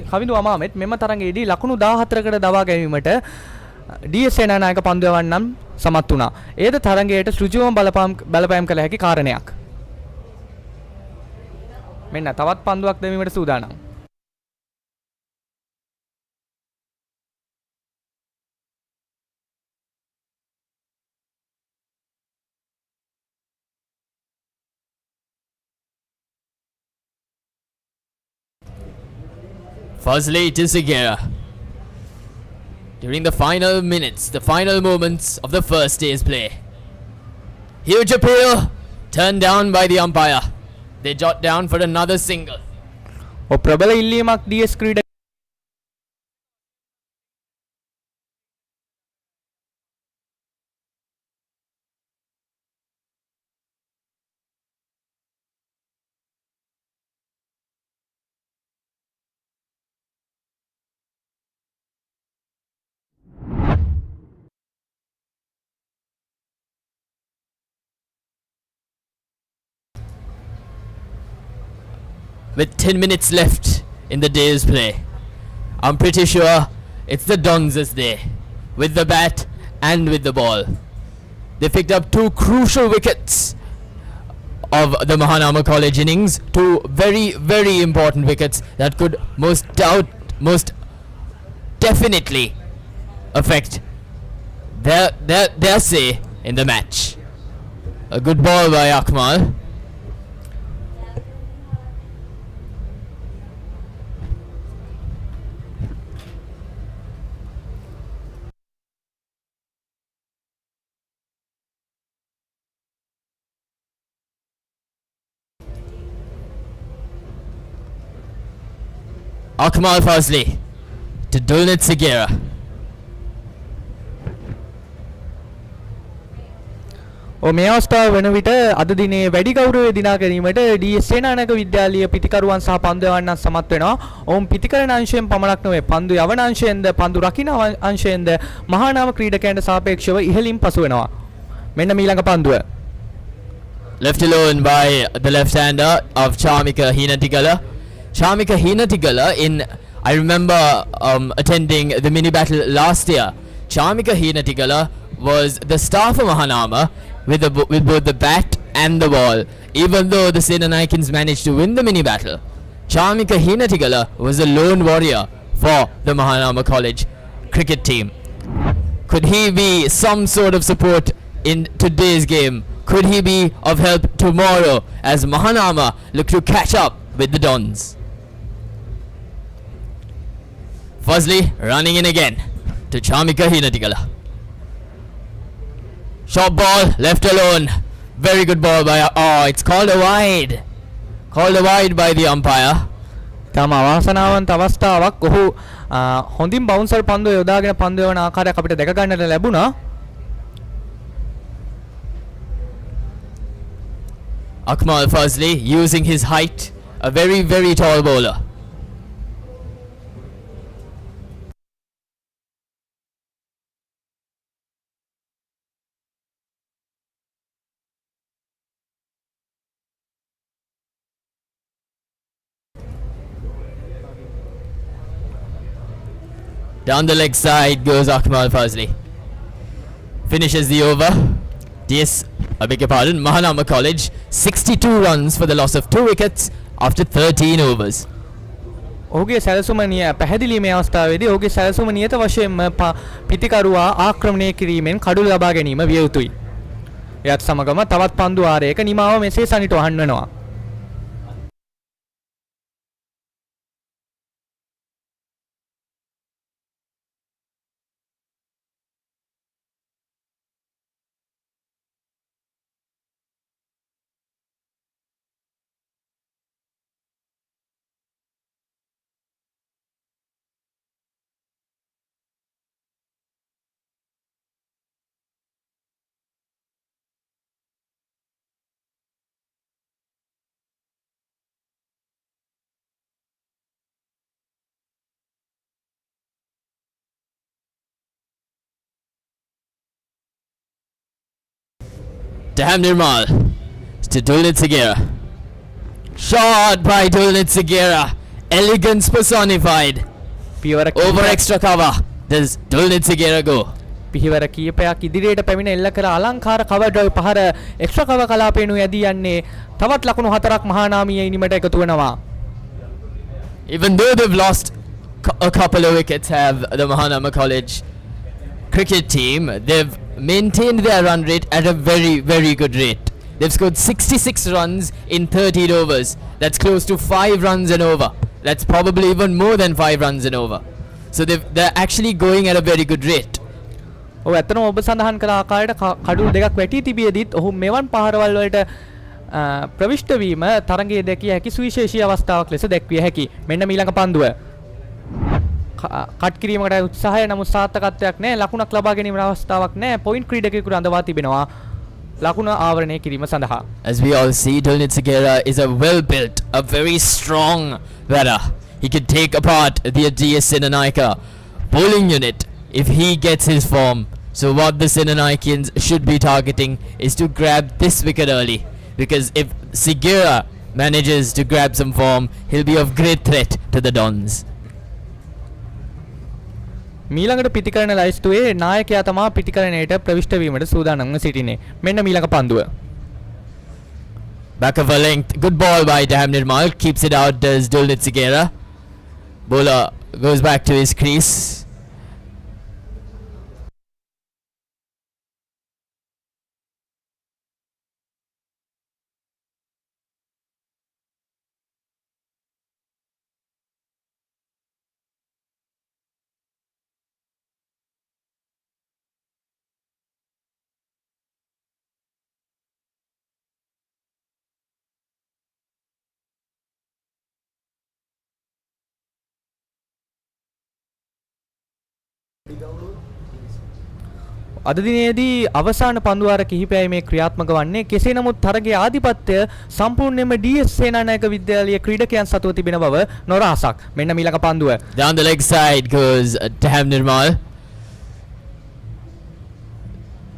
කවිඳු අමාමෙත් මෙම තරඟයේදී ලකුණු 14කට දවා ගැනීමට DS සේනානායක පන්දුවවන් නම් සමත් වුණා. ඒද තරඟයට ඍජුවම බලපෑම් කළ හැකි කාරණයක්. මෙන්න තවත් පන්දුවක් දෙවීමට සූදානම්. Fazli to Segera. During the final minutes, the final moments of the first day's play. Huge appeal, turned down by the umpire. They jot down for another single. ප්‍රබල ඉල්ලීමක් DS ක්‍රීඩ With 10 minutes left in the day's play, I'm pretty sure it's the Dons there, with the bat and with the ball. They picked up 2 crucial wickets of the Mahanama College innings, 2 very, very important wickets that could most definitely affect their say in the match. A good ball by Akmal. Akmal Fazli to Dulnit Segera. මේ අවස්ථාව වන විට අද දිනේ වැඩි ගෞරවය දිනා ගැනීමට ඩී.එස්. සේනානායක විද්‍යාලීය පිටිකරුවන් සහ පන්දු යවන්නන් සමත් වෙනවා. ඔවුන් පිටිකරන අංශයෙන් පමණක් නොවේ පන්දු යවන අංශයෙන්ද පන්දු රකින්න අංශයෙන්ද මහානාම ක්‍රීඩකයන්ට සාපේක්ෂව ඉහළින් පසු වෙනවා. මෙන්න මීළඟ පන්දුව. Left alone by the left-hander of Chamika Hinatigala. Chamika Hinatigala I remember attending the mini battle last year. Chamika Hinatigala was the star for Mahanama with both the bat and the ball. Even though the Senanayakins managed to win the mini battle, Chamika Hinatigala was a lone warrior for the Mahanama College cricket team. Could he be some sort of support in today's game? Could he be of help tomorrow as Mahanama look to catch up with the Dons? Fazli running in again to Chamika Hinatigala. Short ball, left alone. Very good ball by... Oh, it's called a wide. Called a wide by the umpire. තම අවාසනාවන්ත අවස්ථාවක් ඔහු හොඳින් බවුන්සර් පන්දුව යොදාගෙන පන්දුව යවන ආකාරයක් අපිට දැක ගන්නට ලැබුණා. Akmal Fazli using his height, a very, very tall bowler. Down the leg side goes Akmal Fazli. Finishes the over. I beg your pardon, Mahanama College 62 runs for the loss of 2 wickets after 13 overs. ඔහුගේ සැලසුම පැහැදිලි මේ අවස්ථාවේදී ඔහුගේ සැලසුම නියත වශයෙන්ම පිටිකරුවා ආක්‍රමණය කිරීමෙන් කඩුළු ලබා ගැනීම විය යුතුයි. එයත් සමගම තවත් පන්දු ආරයක නිමාව මෙසේ සනිටුහන් වෙනවා. Dam Nirmal to Dulnit Segera. Shot by Dulnit Segera. Elegance personified. Over extra cover. Does Dulnit Segera go? පිහිවර කීපයක් ඉදිරියට පැමිණ එල්ල කර අලංකාර කවර් ඩ්‍රයිව් පහර එක්ස්ට්‍රා කවර් කලාපේනු යදී යන්නේ තවත් ලකුණු 4ක් මහානාමීය ඉනිමට එකතු වෙනවා. Even though they've lost a couple of wickets, have the Mahanama College cricket team, they've maintained their run rate at a very, very good rate. They've scored 66 runs in 13 overs. That's close to 5 runs and over. That's probably even more than 5 runs and over. So they're actually going at a very good rate. ඔව් ඇත්තටම ඔබ සඳහන් කළ ආකාරයට කඩුළු දෙකක් වැටී තිබියදීත් ඔහු මෙවන් පහරවල් වලට ප්‍රවිෂ්ඨ වීම තරගයේ දැකිය හැකි සුවිශේෂී අවස්ථාවක් ලෙස දැක්විය හැකි. මෙන්න මීළඟ පන්දුව. කට් කිරීමකට උත්සාහය නමුත් සාර්ථකත්වයක් නැහැ. ලකුණක් ලබා ගැනීමේ අවස්ථාවක් නැහැ. පොයින්ට් ක්‍රීඩකයෙකු රඳවා තිබෙනවා ලකුණ ආවරණය කිරීම සඳහා. As we all see, Dulnit Segera is a well-built, a very strong batter. He can take apart the DS Senanayake bowling unit if he gets his form. So what the Senanayakians should be targeting is to grab this wicket early, because if Segera manages to grab some form, he'll be of great threat to the Dons. මීළඟට පිටිකරන ලයිස්තුවේ නායකයා තමා පිටිකරණයට ප්‍රවිෂ්ඨ වීමට සූදානම්ව සිටින්නේ. මෙන්න මීළඟ පන්දුව. Back of a length, good ball by Dam Nirmal, keeps it out, does Dulnit Segera. Bowler goes back to his crease. අද දිනේදී අවසාන පන්දුවාර කිහිපයයි මේ ක්‍රියාත්මක වන්නේ. කෙසේ නමුත් තරගයේ ආධිපත්‍ය සම්පූර්ණයෙන්ම DS සේනානායක විද්‍යාලයේ ක්‍රීඩකයන් සතුව තිබෙන බව නොරහසක්. මෙන්න මීළඟ පන්දුව. Down the leg side goes Taham Nirmal.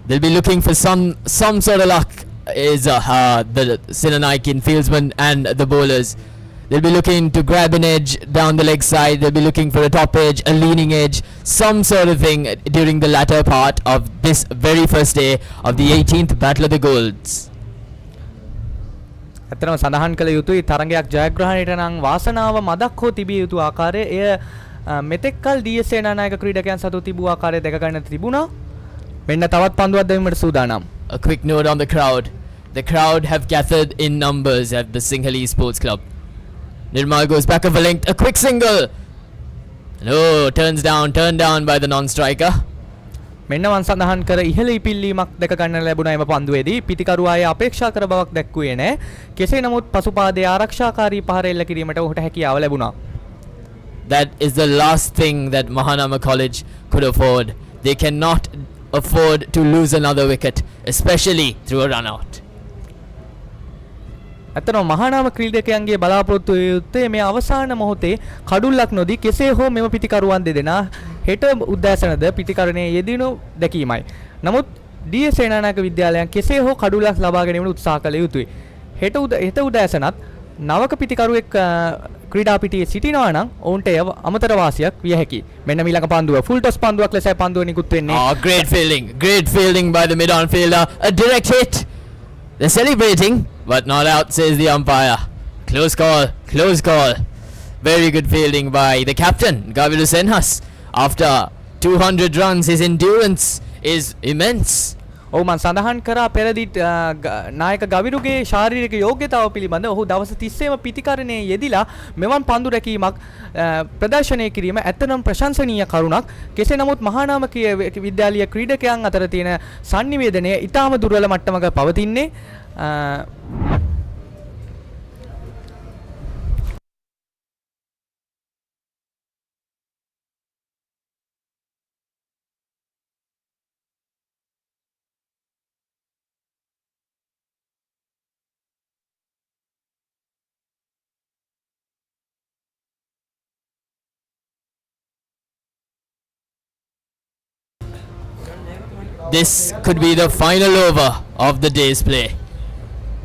They'll be looking for some sort of luck. Is the Senanayake fieldsmen and the bowlers. They'll be looking to grab an edge down the leg side. They'll be looking for a top edge, a leaning edge, some sort of thing during the latter part of this very first day of the 18th Battle of the Golds. ඇත්තටම සඳහන් කළ යුතුයි තරගයක් ජයග්‍රහණයට නම් වාසනාව මදක් හෝ තිබිය යුතු ආකාරය එය මෙතෙක්කල් DS සේනානායක ක්‍රීඩකයන් සතු තිබූ ආකාරය දැක ගන්නට තිබුණා. මෙන්න තවත් පන්දුවක් දැමීමට සූදානම්. A quick note on the crowd. The crowd have gathered in numbers at the Sinhalese Sports Club. Nirmal goes back of a length, a quick single. No, turned down by the non-striker. මෙන්න වන් සඳහන් කර ඉහළ ඉපිල්ලීමක් දැක ගන්න ලැබුණා එම පන්දුවේදී පිටිකරුවා අය අපේක්ෂා කර බවක් දැක්ුවේ නැහැ. කෙසේ නමුත් පසුපාදයේ ආරක්ෂාකාරී පහර එල්ල කිරීමට ඔහුට හැකියාව ලැබුණා. That is the last thing that Mahanama College could afford. They cannot afford to lose another wicket, especially through a run out. ඇත්තටම මහානාම ක්‍රීඩකයන්ගේ බලාපොරොත්තු යුත්තේ මේ අවසාන මොහොතේ කඩුල්ලක් නොදී කෙසේ හෝ මෙම පිටිකරුවන් දෙදෙනා හෙට උදෑසනද පිටිකරණයේ යෙදිනු දැකීමයි. නමුත් DS සේනානායක විද්‍යාලයන් කෙසේ හෝ කඩුල්ලක් ලබා ගැනීමට උත්සාහ කළ යුතුයි. හෙට උදෑසනත් නවක පිටිකරුවෙක් ක්‍රීඩා පිටියේ සිටිනවා නම් ඔවුන්ට එය අමතර වාසියක් විය හැකියි. මෙන්න මීළඟ පන්දුව ෆුල් ටොස් පන්දුවක් ලෙසයි පන්දුව නිකුත් වෙන්නේ. Great fielding by the mid-on fielder. A direct hit. They're celebrating, but not out, says the umpire. Close call. Very good fielding by the captain, Gaviru Senhas. After 200 runs, his endurance is immense. ඔව් මම සඳහන් කරා පෙරදී නායක ගවිරුගේ ශාරීරික යෝග්‍යතාව පිළිබඳ ඔහු දවස් 30ම පිටිකරණයේ යෙදිලා මෙවන් පන්දු රැකීමක් ප්‍රදර්ශනය කිරීම ඇත්තනම් ප්‍රශංසනීය කරුණක්. කෙසේ නමුත් මහානාම විද්‍යාලීය ක්‍රීඩකයන් අතර තියෙන sannivedanaya ඊටාම දුර්වල මට්ටමක පවතින්නේ. This could be the final over of the day's play.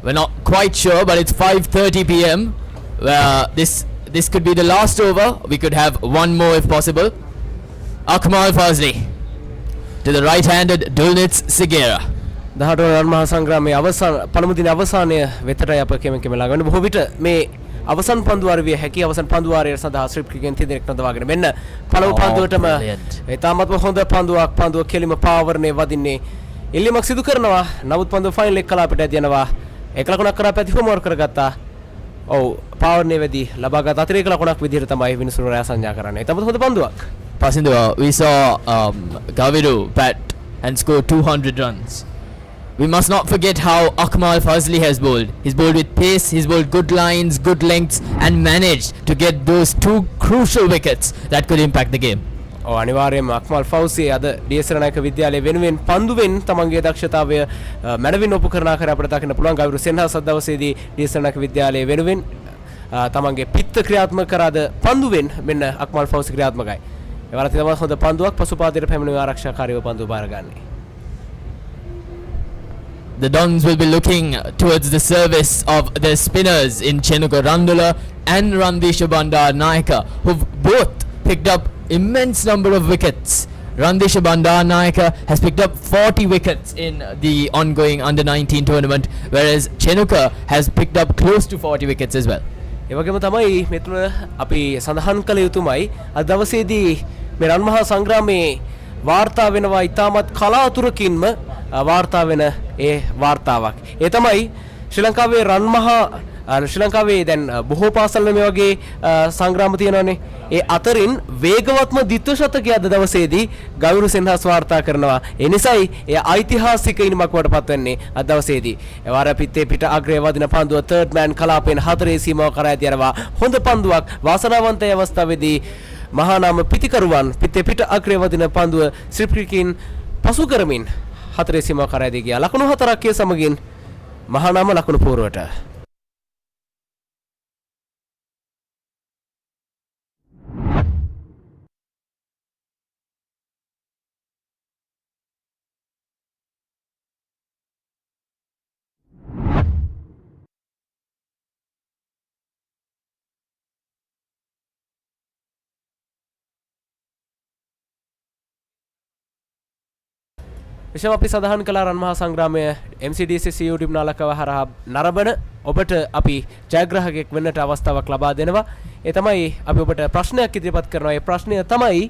We're not quite sure, but it's 5:30 p.m. This could be the last over. We could have one more if possible. Akmal Fazli to the right-handed Dulnitz Sigera. 18 රන් මහා සංග්‍රාමයේ අවසාන පළමු දින අවසානය වෙතටයි අප කෙමෙන් ළඟ බොහෝ විට මේ අවසන් පන්දුවාරය විය හැකි අවසන් පන්දුවාරය සඳහා ස්ට්‍රිප් ක්‍රිකෙන් තිදෙනෙක් නදවාගෙන මෙන්න පළමු පන්දුවටම ඊටමත්ම හොඳ පන්දුව කෙලිම පාවරණේ වදින්නේ ඉල්ලීමක් සිදු කරනවා. නමුත් පන්දුව ෆයිනල් එක කලාපට යනවා. එක ලකුණක් කරා පැති හෝම්වර්ක් කරගත්තා. ඔව් පාවරණේ වෙදී ලබාගත් අතිරේක ලකුණක් විදිහට තමයි විනිසුරු රෑ සංඥා කරන්නේ. ඊටමත් හොඳ පන්දුවක්. Pasinduwa, we saw Gaviru bat and score 200 runs. We must not forget how Akmal Fazli has bowled. He's bowled with pace, he's bowled good lines, good lengths, and managed to get those two crucial wickets that could impact the game. අනිවාර්යයෙන්ම අක්මල් ෆෞසි අද DS සේනානායක විද්‍යාලයේ වෙනුවෙන් පන්දුවෙන් තමන්ගේ දක්ෂතාවය මැනවින් ඔප්පු කරන ආකාරය අපිට දකින්න පුළුවන්. ගවිරු සෙන්හස් අද දවසේදී DS සේනානායක විද්‍යාලයේ වෙනුවෙන් තමන්ගේ පිත්ත ක්‍රියාත්මක කරාද පන්දුවෙන් මෙන්න අක්මල් ෆෞසි ක්‍රියාත්මකයි. ඒ වරත් තමයි හොඳ පන්දුවක් පසුපාදයට පැමිණෙන ආරක්ෂාකාරීව පන්දුව බාරගන්නේ. The Dons will be looking towards the service of their spinners in Chenuka Randula and Randisha Bandar Nayaka, who've both picked up immense number of wickets. Randisha Bandar Nayaka has picked up 40 wickets in the ongoing under-19 tournament, whereas Chenuka has picked up close to 40 wickets as well. ඒ වගේම තමයි මෙතුන අපි සඳහන් කළ යුතුමයි අද දවසේදී මේ රන් මහා සංග්‍රාමයේ වාර්තා වෙනවා ඉතාමත් කලාතුරකින්ම වාර්තා වෙන ඒ වාර්තාවක්. ඒ තමයි ශ්‍රී ලංකාවේ රන් මහා ශ්‍රී ලංකාවේ දැන් බොහෝ පාසල් මේ වගේ සංග්‍රාම තියෙනවානේ. ඒ අතරින් වේගවත්ම ද්විත්ව ශතකය අද දවසේදී ගවිරු සෙන්හස් වාර්තා කරනවා. ඒ නිසායි ඒ ඓතිහාසික ඉනිමක් වඩපත් වෙන්නේ අද දවසේදී. ඒ වාර පිටේ පිට අග්‍රේ වදින පන්දුව තර්ඩ් මෑන් කලාපෙන් 4 සීමාව කරා යනවා. හොඳ පන්දුවක් වාසනාවන්තය අවස්ථාවේදී මහානාම පිතිකරුවන් පිටේ පිට අග්‍රය වදින පන්දුව ශ්‍රීප්‍රිකින් පසු කරමින් හතරේ සීමාව කරා දී ගියා. ලකුණු 4ක් සමගින් මහානාම ලකුණු පෝරුවට. විශේෂම අපි සඳහන් කළ රන් මහා සංග්‍රාමය MCDCC YouTube නාලකව හරහා නරඹන ඔබට අපි ජයග්‍රාහකයෙක් වෙන්නට අවස්ථාවක් ලබා දෙනවා. ඒ තමයි අපි ඔබට ප්‍රශ්නයක් ඉදිරිපත් කරනවා. ඒ ප්‍රශ්නය තමයි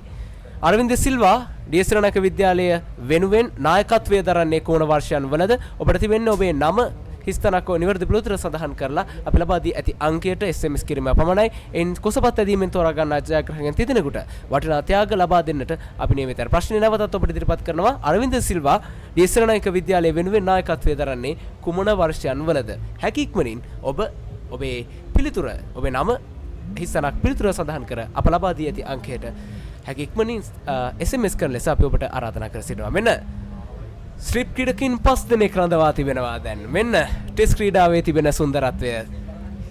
අරවින්ද සිල්වා ඩී.එස්.රණක විද්‍යාලය වෙනුවෙන් නායකත්වය දරන්නේ කොන වර්ෂයන් වලද? ඔබට තිබෙන්නේ ඔබේ නම හිස්තනක නිවැරදි පිළිතුර සඳහන් කරලා අපි ලබා දී ඇති අංකයට SMS කිරීම පමණයි. එයින් කුසපත් ඇදීමෙන් තෝරා ගන්නා ජයග්‍රාහකයන් තිදෙනෙකුට වටිනා ත්‍යාග ලබා දෙන්නට අපි නියමිතයි. ප්‍රශ්නේ නැවතත් ඔබට ඉදිරිපත් කරනවා. අරවින්ද සිල්වා ඩී.එස්.රණක විද්‍යාලය වෙනුවෙන් නායකත්වය දරන්නේ කුමන වර්ෂයන් වලද? හැකි ඉක්මනින් ඔබ ඔබේ පිළිතුර ඔබේ නම හිස්තනක් පිළිතුර සඳහන් කර අප ලබා දී ඇති අංකයට හැකි ඉක්මනින් SMS කරන ලෙස අපි ඔබට ආරාධනා කර සිටිනවා. මෙන්න ස්ට්‍රිප් ක්‍රීඩකින් 5 දෙනෙක් රඳවා තිබෙනවා දැන්. මෙන්න ටෙස්ට් ක්‍රීඩාවේ තිබෙන සුන්දරත්වය.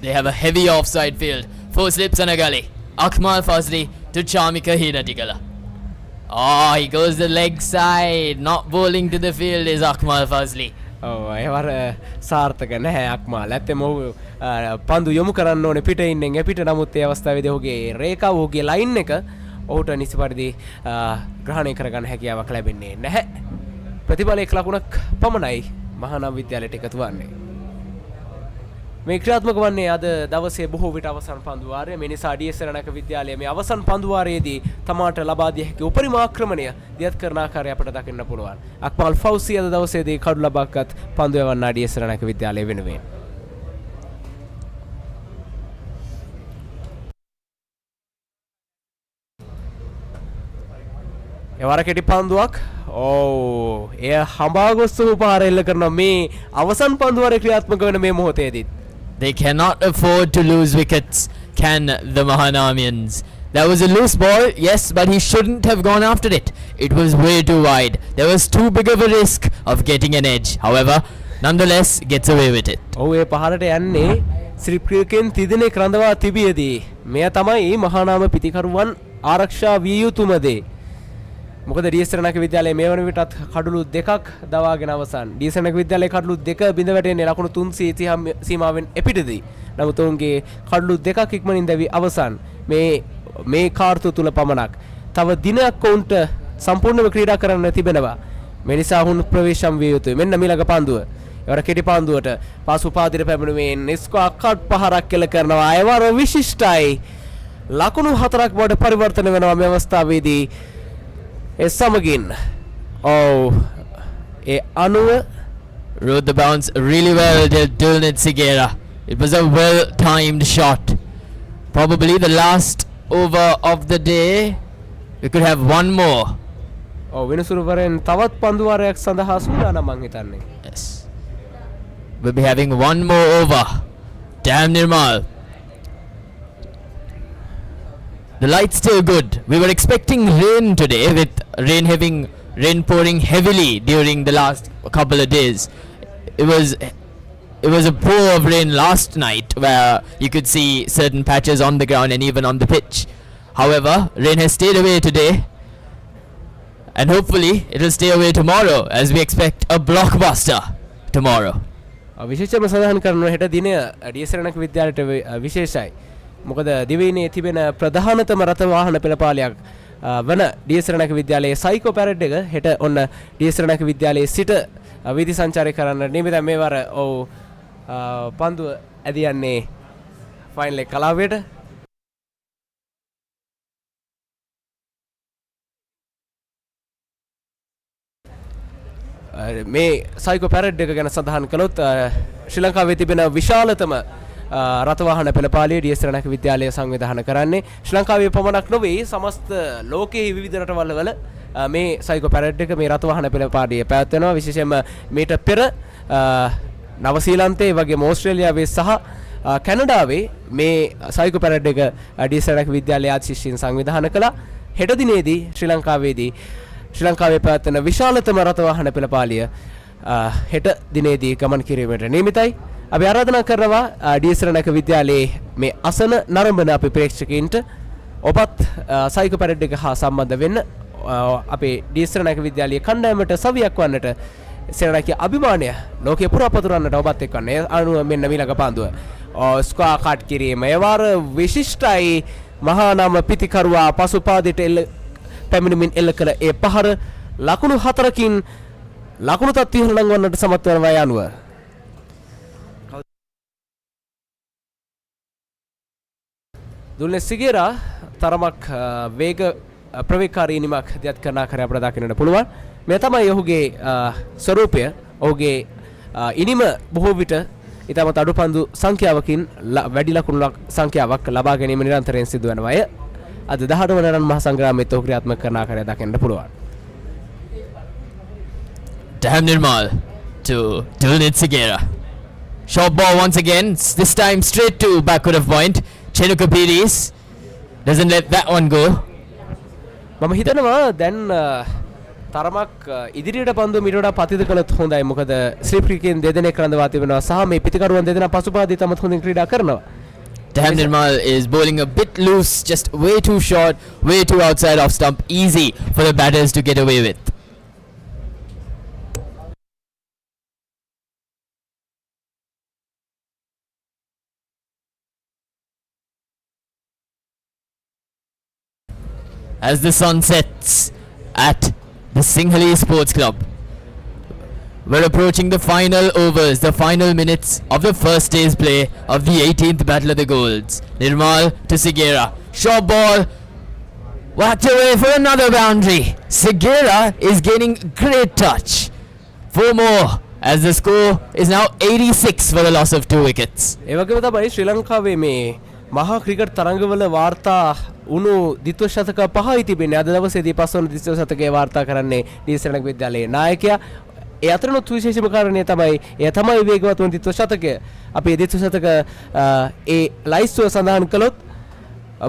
They have a heavy offside field. 4 slips and a gully. Akmal Fazli to Chamika Hiratikala. Oh, he goes the leg side. Not bowling to the field is Akmal Fazli. ඒවර සාර්ථක නැහැ අක්මාල්. ඇත්තම ඔහු පන්දු යොමු කරන්න ඕනේ පිට ඉන්නෙන් එපිට. නමුත් ඒ අවස්ථාවේදී ඔහුගේ රේඛාව ඔහුගේ ලයින් එක ඔහුට නිසි පරිදි ග්‍රහණය කරගන්න හැකියාවක් ලැබෙන්නේ නැහැ. ප්‍රතිඵලයක් ලකුණක් පමණයි මහානාම විද්‍යාලයට එකතු වන්නේ. මේ ක්‍රියාත්මක වන්නේ අද දවසේ බොහෝ විට අවසන් පන්දු වාරය. මේ නිසා ඩී.එස්.රණක විද්‍යාලය මේ අවසන් පන්දු වාරයේදී තමාට ලබා දිය හැකි උපරිම ආක්‍රමණය දියත් කරන ආකාරය අපට දකින්න පුළුවන්. අක්මල් ෆෞසි අද දවසේදී කඩු ලබාගත් පන්දු යවන්නා ඩී.එස්.රණක විද්‍යාලය වෙනුවෙන්. එවර කෙටි පන්දුවක් එය හඹාගොස්සු පාර එල්ල කරන මේ අවසන් පන්දු වාරයේ ක්‍රියාත්මක වෙන මේ මොහොතේදී They cannot afford to lose wickets, can the Mahanamians. That was a loose ball, yes, but he shouldn't have gone after it. It was way too wide. There was too big of a risk of getting an edge. However, nonetheless, gets away with it. ඒ පහරට යන්නේ ශ්‍රී ක්‍රිකෙන් තිදෙනෙක් රඳවා තිබියදී මෙය තමයි මහානාම පිතිකරුවන් ආරක්ෂා විය යුතුම දේ. මොකද ඩී.එස්.රණක විද්‍යාලයේ මේ වන විටත් කඩලු දෙකක් දවාගෙන අවසන්. ඩී.එස්.රණක විද්‍යාලයේ කඩලු දෙක බිඳ වැටෙන්නේ ලකුණු 330 සීමාවෙන් එපිටදී. නමුත් ඔවුන්ගේ කඩලු දෙකක් ඉක්මනින් දැවි අවසන්. මේ කාර්තුව තුල පමණක් තව දිනයක් ඔවුන්ට සම්පූර්ණව ක්‍රීඩා කරන්න තිබෙනවා. මේ නිසා ඔවුන් ප්‍රවේශම් විය යුතුයි. මෙන්න මීළඟ පන්දුව. ඒවර කෙටි පන්දුවට පාසු පාදිර පැමිණුමෙන් නිස්කෝ අක්කඩ් පහරක් කෙල කරනවා. ඒවර විශිෂ්ටයි. ලකුණු 4ක් බවට පරිවර්තන වෙනවා මේ අවස්ථාවේදී. Samagin. Anuva rode the bounce really well, did Dulnit Sigera. It was a well-timed shot. Probably the last over of the day. We could have one more. Venusuruvaran tavat pandu warayak sandaha sudana mං hitanne. Yes. We'll be having one more over. Damn Nirmal. The light's still good. We were expecting rain today, with rain pouring heavily during the last couple of days. It was a pour of rain last night where you could see certain patches on the ground and even on the pitch. However, rain has stayed away today, and hopefully it will stay away tomorrow, as we expect a blockbuster tomorrow. විශේෂයෙන්ම සඳහන් කරනවා හෙට දින ඩී.එස්.රණක විද්‍යාලයට විශේෂයි. මොකද දිවයිනේ තිබෙන ප්‍රධානතම රථ වාහන පෙළපාලියක් වන ඩී.එස්.රණක විද්‍යාලයේ සයිකෝ පැරඩ් එක හෙට ඔන්න ඩී.එස්.රණක විද්‍යාලයේ සිට වීදි සංචාරය කරන්න නියමිතයි. මේ වර පන්දුව ඇදියන්නේ ෆයිනල් එක කලාවේට. මේ සයිකෝ පැරඩ් එක ගැන සඳහන් කළොත් ශ්‍රී ලංකාවේ තිබෙන විශාලතම රථවාහන පෙළපාලිය ඩී.එස්.රණක විද්‍යාලය සංවිධානය කරන්නේ. ශ්‍රී ලංකාවේ පමණක් නොවේ සමස්ත ලෝකයේ විවිධ රටවල් වල මේ සයිකෝ පැරඩ් එක මේ රථවාහන පෙළපාලිය පැවැත්වෙනවා. විශේෂයෙන්ම මීට පෙර නවසීලන්තයේ වගේම ඕස්ට්‍රේලියාවේ සහ කැනඩාවේ මේ සයිකෝ පැරඩ් එක ඩීසරණක විද්‍යාලයේ ආශිෂ්‍යයන් සංවිධානය කළා. හෙට දිනේදී ශ්‍රී ලංකාවේ පැවැත්වෙන විශාලතම රථවාහන පෙළපාලිය හෙට දිනේදී ගමන් කිරීමට නියමිතයි. අපි ආරාධනා කරනවා ඩීසරණක විද්‍යාලයේ මේ අසන නරඹන අපි ප්‍රේක්ෂකයින්ට ඔබත් සයිකෝ පැරඩ් එක හා සම්බන්ධ වෙන්න අපේ ඩීසරණක විද්‍යාලයේ කණ්ඩායමට සවියක් වන්නට සෙනරාගේ අභිමානය ලෝකේ පුරා පතුරවන්නට ඔබත් එක්වන්න. ඒ අනුව මෙන්න මීළඟ පාන්දුව ස්ක්වා කාට් කිරීම ඒ වාර විශිෂ්ටයි. මහා නාම පිතිකරුවා පසුපාදයට පැමිණිමින් එල්ල කළ ඒ පහර ලකුණු 4කින් ලකුණු තත්ත්වය ලංවන්නට සමත් වෙනවා යනුව දුල්නේ සිගේරා තරමක් වේග ප්‍රවේගකාරී නිමක් දියත් කරන ආකාරය අපට දකින්නට පුළුවන්. මේ තමයි ඔහුගේ ස්වරූපය. ඔහුගේ ඉනිම බොහෝ විට ඉතාමත් අඩු පන්දු සංඛ්‍යාවකින් වැඩි ලකුණු සංඛ්‍යාවක් ලබා ගැනීම නිරන්තරයෙන් සිදු වෙනවා. අද 18 වන රන් මහ සංග්‍රාමයේ ඔහු ක්‍රියාත්මක කරන ආකාරය දකින්නට පුළුවන්. Damn Nirmal to Dulnit Sigera. Short ball once again, this time straight to backward of point. Chenuka Pires doesn't let that one go. මම හිතනවා දැන් තරමක් ඉදිරියට පන්දු මිරඩ පතිත කළත් හොඳයි. මොකද ශ්‍රී ක්‍රිකෙන් දෙදෙනෙක් රඳවා තිබෙනවා සහ මේ පිතිකරුවන් දෙදෙනා පසුපාදී තමත් හොඳින් ක්‍රීඩා කරනවා. Damn Nirmal is bowling a bit loose, just way too short, way too outside off stump, easy for the batters to get away with. As the sun sets at the Singhali Sports Club, we're approaching the final overs, the final minutes of the first day's play of the 18th Battle of the Golds. Nirmal to Sigera. Short ball. Whacked away for another boundary. Sigera is gaining great touch. 4 more as the score is now 86 for the loss of 2 wickets. ඒ වගේම තමයි ශ්‍රී ලංකාවේ මේ මහා ක්‍රිකට් තරඟවල වාර්තා උණු ද්විත්ව ශතක 5යි තිබෙන්නේ. අද දවසේදී පස්වන ද්විත්ව ශතකයේ වාර්තා කරන්නේ ඩීසරණක විද්‍යාලයේ නායකයා. ඒ අතරනොත් විශේෂම කාරණේ තමයි වේගවත් වන ද්විත්ව ශතකය. අපි ද්විත්ව ශතක ඒ ලයිස්තුව සඳහන් කළොත්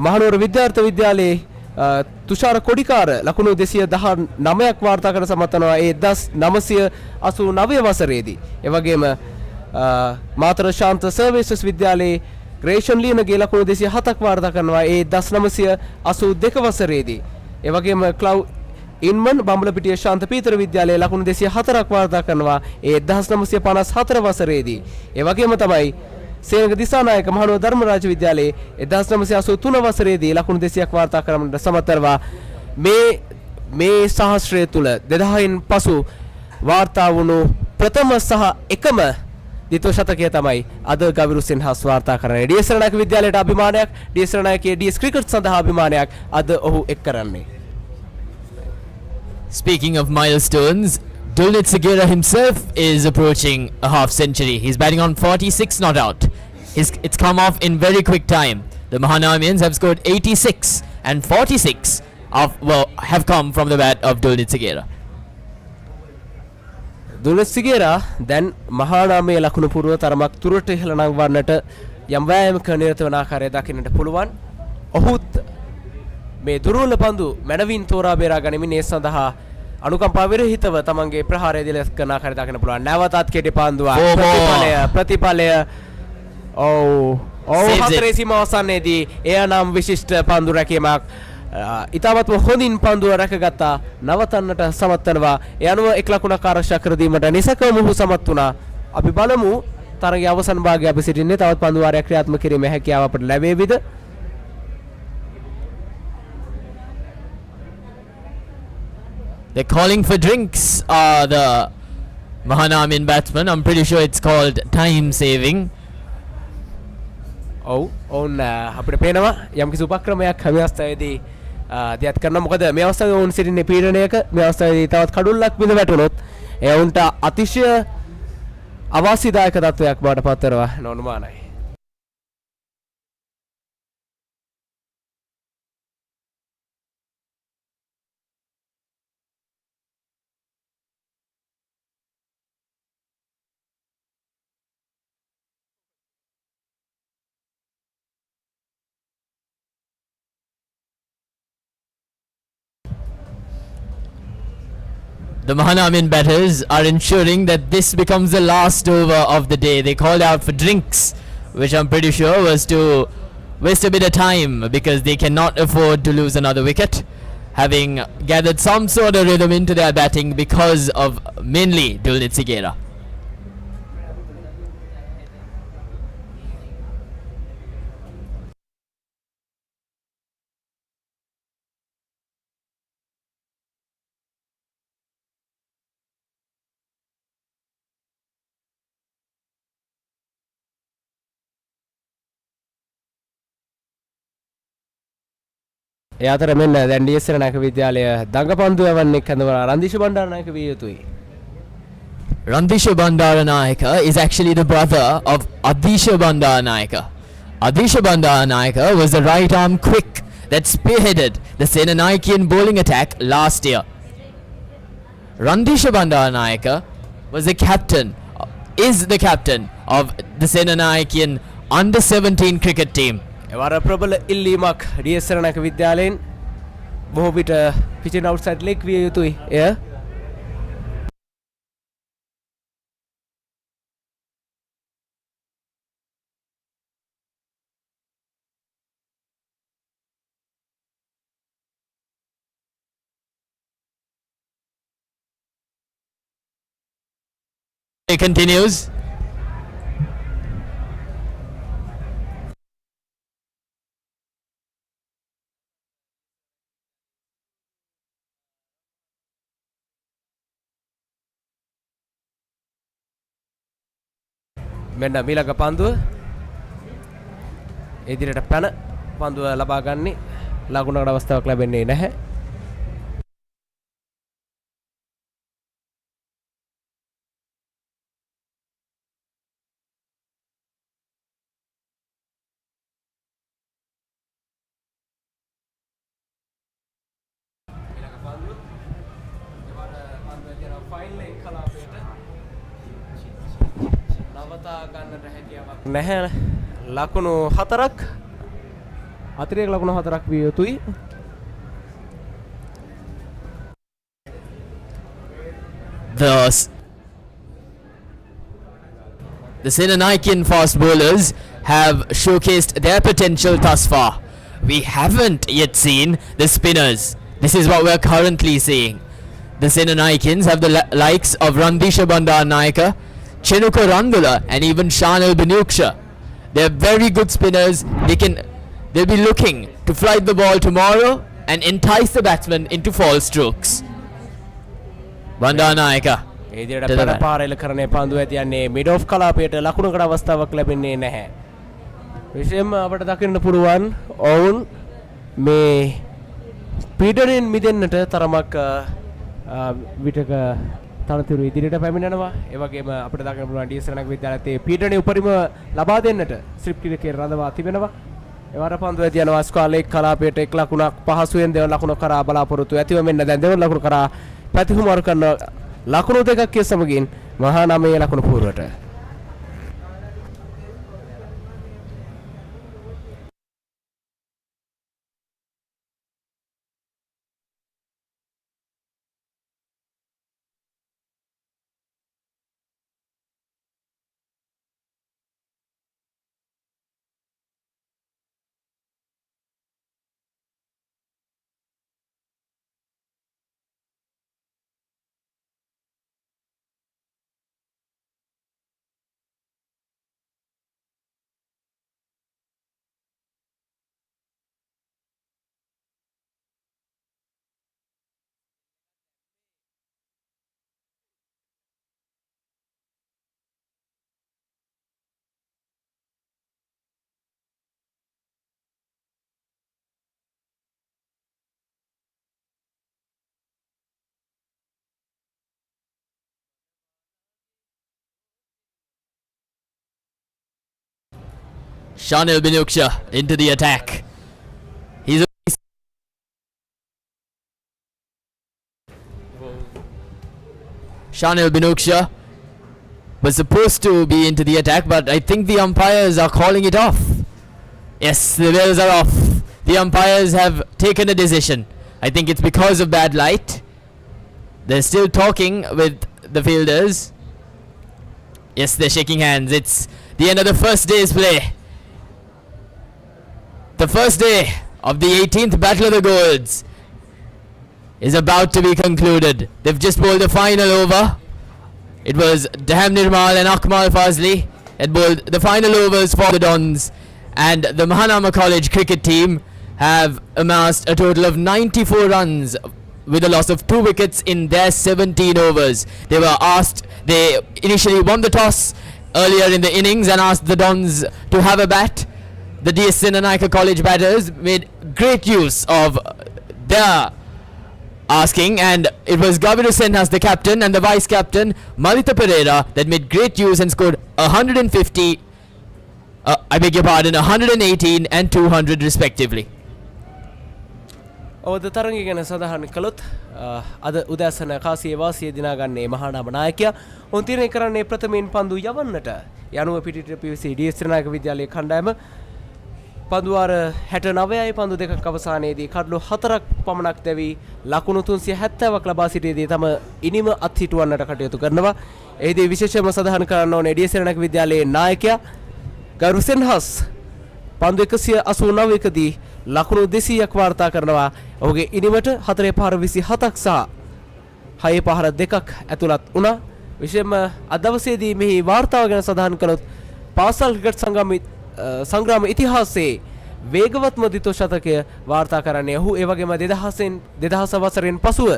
මහනුවර විද්‍යාර්ථ විද්‍යාලයේ තුෂාර කොඩිකාර ලකුණු 219ක් වාර්තා කර සමත් වෙනවා ඒ 1989 වසරේදී. ඒ වගේම මාතර ශාන්ත සර්විසස් විද්‍යාලයේ ග්‍රේෂන් ලියනගේ ලකුණු 207ක් වාර්තා කරනවා ඒ 1982 වසරේදී. ඒ වගේම ක්ලව් ඉන්මන් බම්බලපිටිය ශාන්ත පීතර විද්‍යාලයේ ලකුණු 204ක් වාර්තා කරනවා ඒ 1954 වසරේදී. ඒ වගේම තමයි සේනක දිසානායක මහනුවර ධර්මරාජ විද්‍යාලයේ 1983 වසරේදී ලකුණු 200ක් වාර්තා කරන්නට සමත් වෙනවා. මේ සහස්‍රය තුල 2000න් පසු වාර්තා වුණු ප්‍රථම සහ එකම ද්විත්ව ශතකය තමයි අද ගවිරු සෙන්හස් වාර්තා කරන්නේ. ඩීසරණක විද්‍යාලයට අභිමානයක්, ඩීසරණකයේ ඩීස් ක්‍රිකට් සඳහා අභිමානයක් අද ඔහු එක් කරන්නේ. Speaking of milestones, Dulnit Sigera himself is approaching a half century. He's batting on 46 not out. It's come off in very quick time. The Mahanamians have scored 86 and 46 have come from the bat of Dulnit Sigera. දුල්නත් සිගේරා දැන් මහානාමයේ ලකුණු පුරව තරමක් තුරට ඉහළ නංවන්නට යම් වෑයමක නිරත වන ආකාරය දකින්නට පුළුවන්. ඔහුත් මේ දුර්වල පන්දු මැනවින් තෝරා බේරා ගනිමින් ඒ සඳහා අනුකම්පා විරහිතව තමන්ගේ ප්‍රහාරය දිලස් කරන ආකාරය දකින්න පුළුවන්. නැවතත් කෙටි පන්දුවක් ප්‍රතිඵලය හතරේ සීමාව අවසානයේදී එය නම් විශිෂ්ට පන්දු රැකීමක් ඉතාමත්ම හොඳින් පන්දුව රැකගත්තා. නවතන්නට සමත් වෙනවා. ඒ අනුව එක් ලකුණක් ආරක්ෂා කර දීමට නිසකවම ඔහු සමත් වුණා. අපි බලමු තරගයේ අවසන් භාගයේ අපි සිටින්නේ තවත් පන්දු වාරයක් ක්‍රියාත්මක කිරීමේ හැකියාව අපට ලැබෙවිද? They're calling for drinks, the Mahanamian batsman. I'm pretty sure it's called time saving. ඔවුන් අපිට පේනවා යම් කිසි උපක්‍රමයක් හැම අවස්ථාවේදී දියත් කරනවා. මොකද මේ අවස්ථාවේ ඔවුන් සිටින්නේ පීඩනයක. මේ අවස්ථාවේදී තවත් කඩුල්ලක් බිඳ වැටුනොත් ඒ ඔවුන්ට අතිශය අවාසිදායක තත්වයක් බවට පත් වෙනවා නොඅනුමානයි. The Mahanamin batters are ensuring that this becomes the last over of the day. They called out for drinks, which I'm pretty sure was to waste a bit of time because they cannot afford to lose another wicket, having gathered some sort of rhythm into their batting because of mainly Dulnit Sigera. ඒ අතර මෙන්න දැන් ඩීඑස් සේනානායක විද්‍යාලය දඟපන්දු යවන්නේ කඳවල රන්දිෂ බණ්ඩාරනායක විය යුතුයි. Randisha Bandaranayaka is actually the brother of Adisha Bandaranayaka. Adisha Bandaranayaka was the right arm quick that spearheaded the Senanayakean bowling attack last year. Randisha Bandaranayaka was the captain, is the captain of the Senanayakean under 17 cricket team. එවර ප්‍රබල ඉල්ලීමක් ඩීඑස් සේනානායක විද්‍යාලයෙන් බොහෝ විට පිචින් අවුට්සයිඩ් ලෙග් විය යුතුයි. එය It continues. මෙන්න මීළඟ පන්දුව ඉදිරියට පැන පන්දුව ලබා ගන්නේ ලකුණකට අවස්ථාවක් ලැබෙන්නේ නැහැ. නැහැ ලකුණු 4ක් අතිරේක ලකුණු 4ක් විය යුතුයි. The Senanayakean fast bowlers have showcased their potential thus far. We haven't yet seen the spinners. This is what we're currently seeing. The Senanayakans have the likes of Randisha Bandaranayaka, Chenuka Randula and even Shanil Benuksha. They're very good spinners. They'll be looking to flight the ball tomorrow and entice the batsman into false strokes. Bandaranayaka. ඉදිරියට පැන පාරේල කරන්නේ පන්දුව ඇතියන්නේ මිඩ් ඔෆ් කලාපයට ලකුණකට අවස්ථාවක් ලැබෙන්නේ නැහැ. විශේෂයෙන්ම අපට දකින්න පුළුවන් ඔවුන් මේ පීඩනයෙන් මිදෙන්නට තරමක් විටක තනතුරු ඉදිරියට පැමිණෙනවා. ඒ වගේම අපිට දකින්න පුළුවන් ඩීඑස් සේනානායක විද්‍යාලයේ පීඩනය උපරිම ලබා දෙන්නට ස්ට්‍රිප් ක්‍රිකට් රඳවා තිබෙනවා. එවර පන්දුව ඇතියනවා ස්ක්වාල් එක් කලාපයට එක් ලකුණක් පහසුවෙන් දෙවන ලකුණ කරා බලාපොරොත්තු ඇතිව මෙන්න දැන් දෙවන ලකුණ කරා පැතිහුමාරු කරන ලකුණු දෙකක් සමගින් මහා නාමයේ ලකුණු පුරවට Shanil Benuksha into the attack. He's Shanil Benuksha was supposed to be into the attack, but I think the umpires are calling it off. Yes, the bells are off. The umpires have taken a decision. I think it's because of bad light. They're still talking with the fielders. Yes, they're shaking hands. It's the end of the first day's play. The first day of the 18th Battle of the Golds is about to be concluded. They've just bowled the final over. It was Daham Nirmal and Akmal Fazli that bowled the final overs for the Dons, and the Mahanama College cricket team have amassed a total of 94 runs with a loss of 2 wickets in their 17 overs. They initially won the toss earlier in the innings and asked the Dons to have a bat. The DS Senanayake College batters made great use of their asking, and it was Gaviru Senhas, the captain, and the vice captain Malita Pereira that made great use and scored 118 and 200 respectively. ඔවද තරගය ගැන සඳහන් කළොත් අද උදෑසන කාසියේ වාසිය දිනාගන්නේ මහානාම නායකයා. ඔවුන් තීරණය කරන්නේ ප්‍රථමයෙන් පන්දු යවන්නට යනුව පිටිට පිවිසි ඩී.එස්. ශ්‍රීනායක විද්‍යාලයේ කණ්ඩායම පන්දුවාර 69යි පන්දු දෙකක් අවසානයේදී කඩලු 4ක් පමණක් දැවි ලකුණු 370ක් ලබා සිටියේදී තම ඉනිම අත්හිටුවන්නට කටයුතු කරනවා. එහිදී විශේෂයෙන්ම සඳහන් කරන්න ඕනේ ඩී.එස්. ශ්‍රීනායක විද්‍යාලයේ නායකයා ගරු සෙන්හස් පන්දු 189කදී ලකුණු 200ක් වාර්තා කරනවා. ඔහුගේ ඉනිමට 4 පහර 27ක් සහ 6 පහර 2ක් ඇතුළත් වුණා. විශේෂයෙන්ම අද දවසේදී මෙහි වාර්තාව ගැන සඳහන් කළොත් පාසල් ක්‍රිකට් සංග්‍රාම ඉතිහාසයේ වේගවත්ම ද්විතෝ ශතකය වාර්තා කරන්නේ ඔහු. ඒ වගේම 2000 වසරෙන් පසුව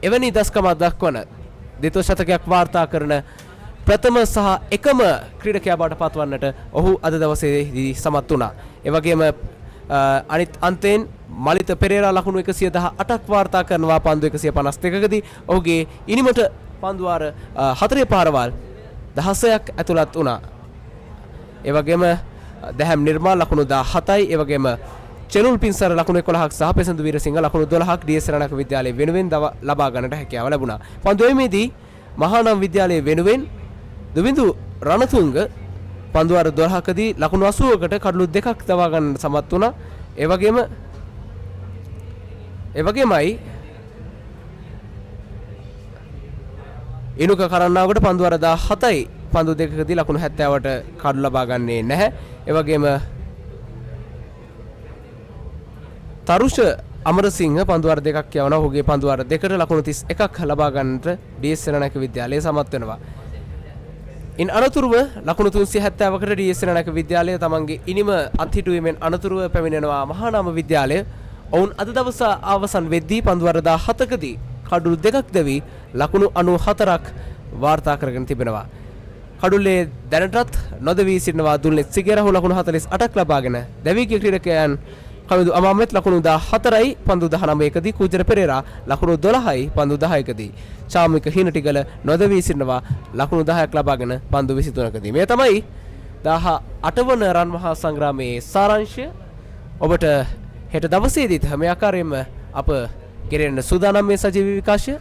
එවැනි දස්කමක් දක්වන ද්විතෝ ශතකයක් වාර්තා කරන ප්‍රථම සහ එකම ක්‍රීඩකයා බවට පත්වන්නට ඔහු අද දවසේදී සමත් වුණා. ඒ වගේම අනිත් අන්තයෙන් මලිත පෙරේරා ලකුණු 118ක් වාර්තා කරනවා පන්දු 152කදී. ඔහුගේ ඉනිමට පන්දුවාර 4 පාරවල් 16ක් ඇතුළත් වුණා. ඒ වගේම දහම් නිර්මාල් ලකුණු 17යි. ඒ වගේම චෙනුල් පින්සර ලකුණු 11ක් සහ පෙසඳු වීරසිංහ ලකුණු 12ක් ඩී.එස්. ශ්‍රීනායක විද්‍යාලයේ වෙනුවෙන් ලබා ගන්නට හැකියාව ලැබුණා. පන්දු එීමේදී මහානම් විද්‍යාලයේ වෙනුවෙන් දුවිඳු රණතුංග පන්දුවාර 12කදී ලකුණු 80කට කඩලු 2ක් දවා ගන්න සමත් වුණා. ඒ වගේමයි ඉනුක කරන්නාවකට පන්දුවාර 17යි පන්දු දෙකකදී ලකුණු 70ට කඩලු ලබා ගන්නේ නැහැ. ඒ වගේම තරුෂ අමරසිංහ පන්දුවාර 2ක් යවනවා. ඔහුගේ පන්දුවාර 2කට ලකුණු 31ක් ලබා ගන්නට ඩී.එස්. ශ්‍රීනායක විද්‍යාලය සමත් වෙනවා. ඉන් අනතුරුව ලකුණු 370කට ඩී.එස්. ශ්‍රීනායක විද්‍යාලය තමන්ගේ ඉනිම අත්හිටුවීමෙන් අනතුරුව පැමිණෙනවා මහානාම විද්‍යාලය. ඔවුන් අද දවස අවසන් වෙද්දී පන්දුවාර 17කදී කඩලු 2ක් දැවි ලකුණු 94ක් වාර්තා කරගෙන තිබෙනවා. කඩුල්ලේ දැනටත් නොදවී සිටිනවා දුල්නෙත් සිගේරහු ලකුණු 48ක් ලබාගෙන දැවී ගිය ක්‍රීඩකයන් කවිදු අමාමෙත් ලකුණු 14යි පන්දු 19කදී කුජර පෙරේරා ලකුණු 12යි පන්දු 10කදී චාමික හිනටිගල නොදවී සිටිනවා ලකුණු 10ක් ලබාගෙන පන්දු 23කදී. මේ තමයි 18 වන රන් මහා සංග්‍රාමයේ සාරාංශය. ඔබට හෙට දවසේදීත් මේ ආකාරයෙන්ම අප ගෙරෙන්න සූදානම් මේ සජීවී විකාශය.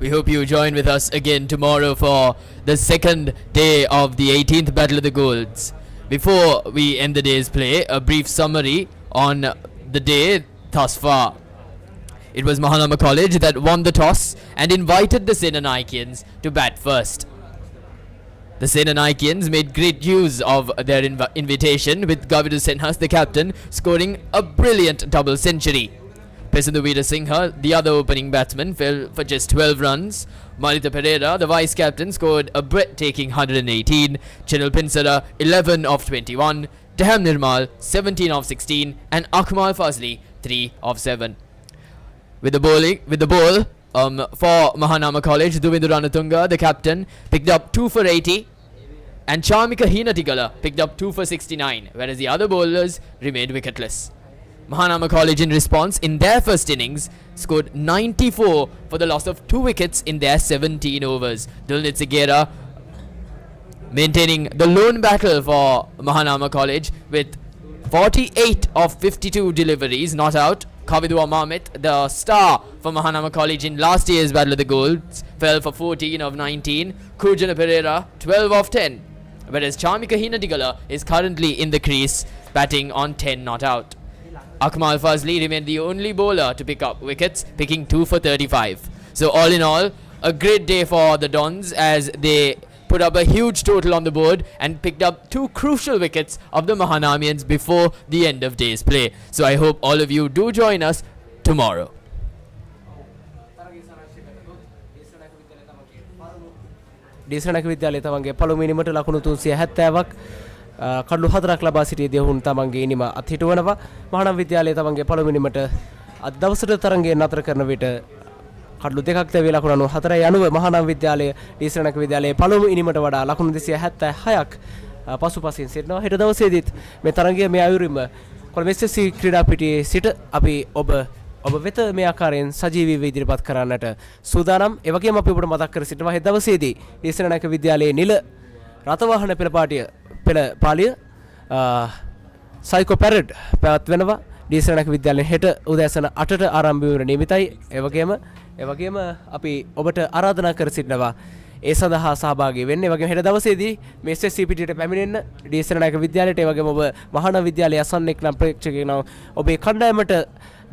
We hope you join with us again tomorrow for the second day of the 18th Battle of the Golds. Before we end the day's play, a brief summary on the day thus far. It was Mahanama College that won the toss and invited the Senanakians to bat first. The Senanakians made great use of their invitation, with Gaviru Senhas, the captain, scoring a brilliant double century. Pesandu Veerasinghe, the other opening batsman, fell for just 12 runs. Malita Pereira, the vice captain, scored a breathtaking 118. Chenul Pinsara, 11 of 21. Daham Nirmal, 17 of 16. And Akmal Fazli, 3 of 7. With the ball for Mahanama College, Duvindu Ranatunga, the captain, picked up 2 for 80. And Charmika Hinatigala picked up 2 for 69, whereas the other bowlers remained wicketless. Mahanama College, in response, in their first innings, scored 94 for the loss of 2 wickets in their 17 overs. Dulnit Sigera maintaining the lone battle for Mahanama College with 48 of 52 deliveries not out. Kavidu Amamit, the star for Mahanama College in last year's Battle of the Golds, fell for 14 of 19. Kujana Pereira, 12 of 10. Whereas Charmika Hinadigala is currently in the crease, batting on 10 not out. Akmal Fazli remained the only bowler to pick up wickets, picking 2 for 35. So all in all, a great day for the Dons as they put up a huge total on the board and picked up 2 crucial wickets of the Mahanamians before the end of day's play. So I hope all of you do join us tomorrow. ඩීසරණක විද්‍යාලය තමන්ගේ පළමු ඉනිමට ලකුණු 370ක් කඩලු 4ක් ලබා සිටියේදී ඔවුන් තමන්ගේ ඉනිම අත්හිටුවනවා. මහානම් විද්‍යාලය තමන්ගේ පළමු ඉනිමට අද දවසට තරඟය නතර කරන විට කඩලු 2ක් තැවී ලකුණු 94යි අනුව මහානම් විද්‍යාලය ඩීසරණක විද්‍යාලයේ පළමු ඉනිමට වඩා ලකුණු 276ක් පසුපසින් සිටිනවා. හෙට දවසේදීත් මේ තරඟය මේ අයුරින්ම කොළඹ SSC ක්‍රීඩා පිටියේ සිට අපි ඔබ වෙත මේ ආකාරයෙන් සජීවීව ඉදිරිපත් කරන්නට සූදානම්. ඒ වගේම අපි ඔබට මතක් කර සිටිනවා හෙට දවසේදී ඩීසරණක විද්‍යාලයේ නිල රථවාහන පෙළ පාලිය සයිකෝ පැරඩ් පැවැත්වෙනවා. ඩීසරණක විද්‍යාලයෙන් හෙට උදෑසන 8ට ආරම්භ වීමට නියමිතයි. ඒ වගේම අපි ඔබට ආරාධනා කර සිටිනවා ඒ සඳහා සහභාගී වෙන්න. ඒ වගේම හෙට දවසේදී මේ SSC පිටියට පැමිණෙන්න ඩීසරණක විද්‍යාලයට. ඒ වගේම ඔබ මහාන විද්‍යාලයේ අසන්නෙක් නම් ප්‍රේක්ෂකයෙක් නම් ඔබේ කණ්ඩායමට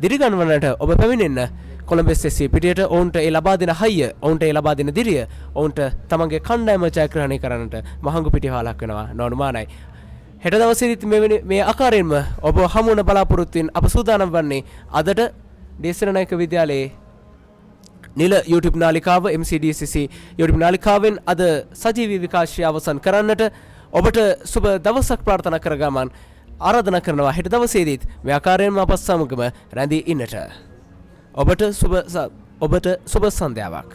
දිරිගන්වන්නට ඔබ පැමිණෙන්න කොළඹ SSC පිටියට. ඔවුන්ට ඒ ලබා දෙන හයිය, ඔවුන්ට ඒ ලබා දෙන දිරිය, ඔවුන්ට තමන්ගේ කණ්ඩායම ජයග්‍රහණය කරන්නට මහඟු පිටිහාලක් වෙනවා නොඅනුමානයි. හෙට දවසේදීත් මේ ආකාරයෙන්ම ඔබ හමු වන බලාපොරොත්තුෙන් අප සූදානම් වන්නේ අදට ඩීසරණක විද්‍යාලයේ නිල YouTube නාලිකාව MCDCC YouTube නාලිකාවෙන් අද සජීවී විකාශය අවසන් කරන්නට ඔබට සුබ දවසක් ප්‍රාර්ථනා කර ගමන් ආරාධනා කරනවා හෙට දවසේදීත් මේ ආකාරයෙන්ම අප සමගම රැඳී ඉන්නට. ඔබට සුබ සන්ධ්‍යාවක්.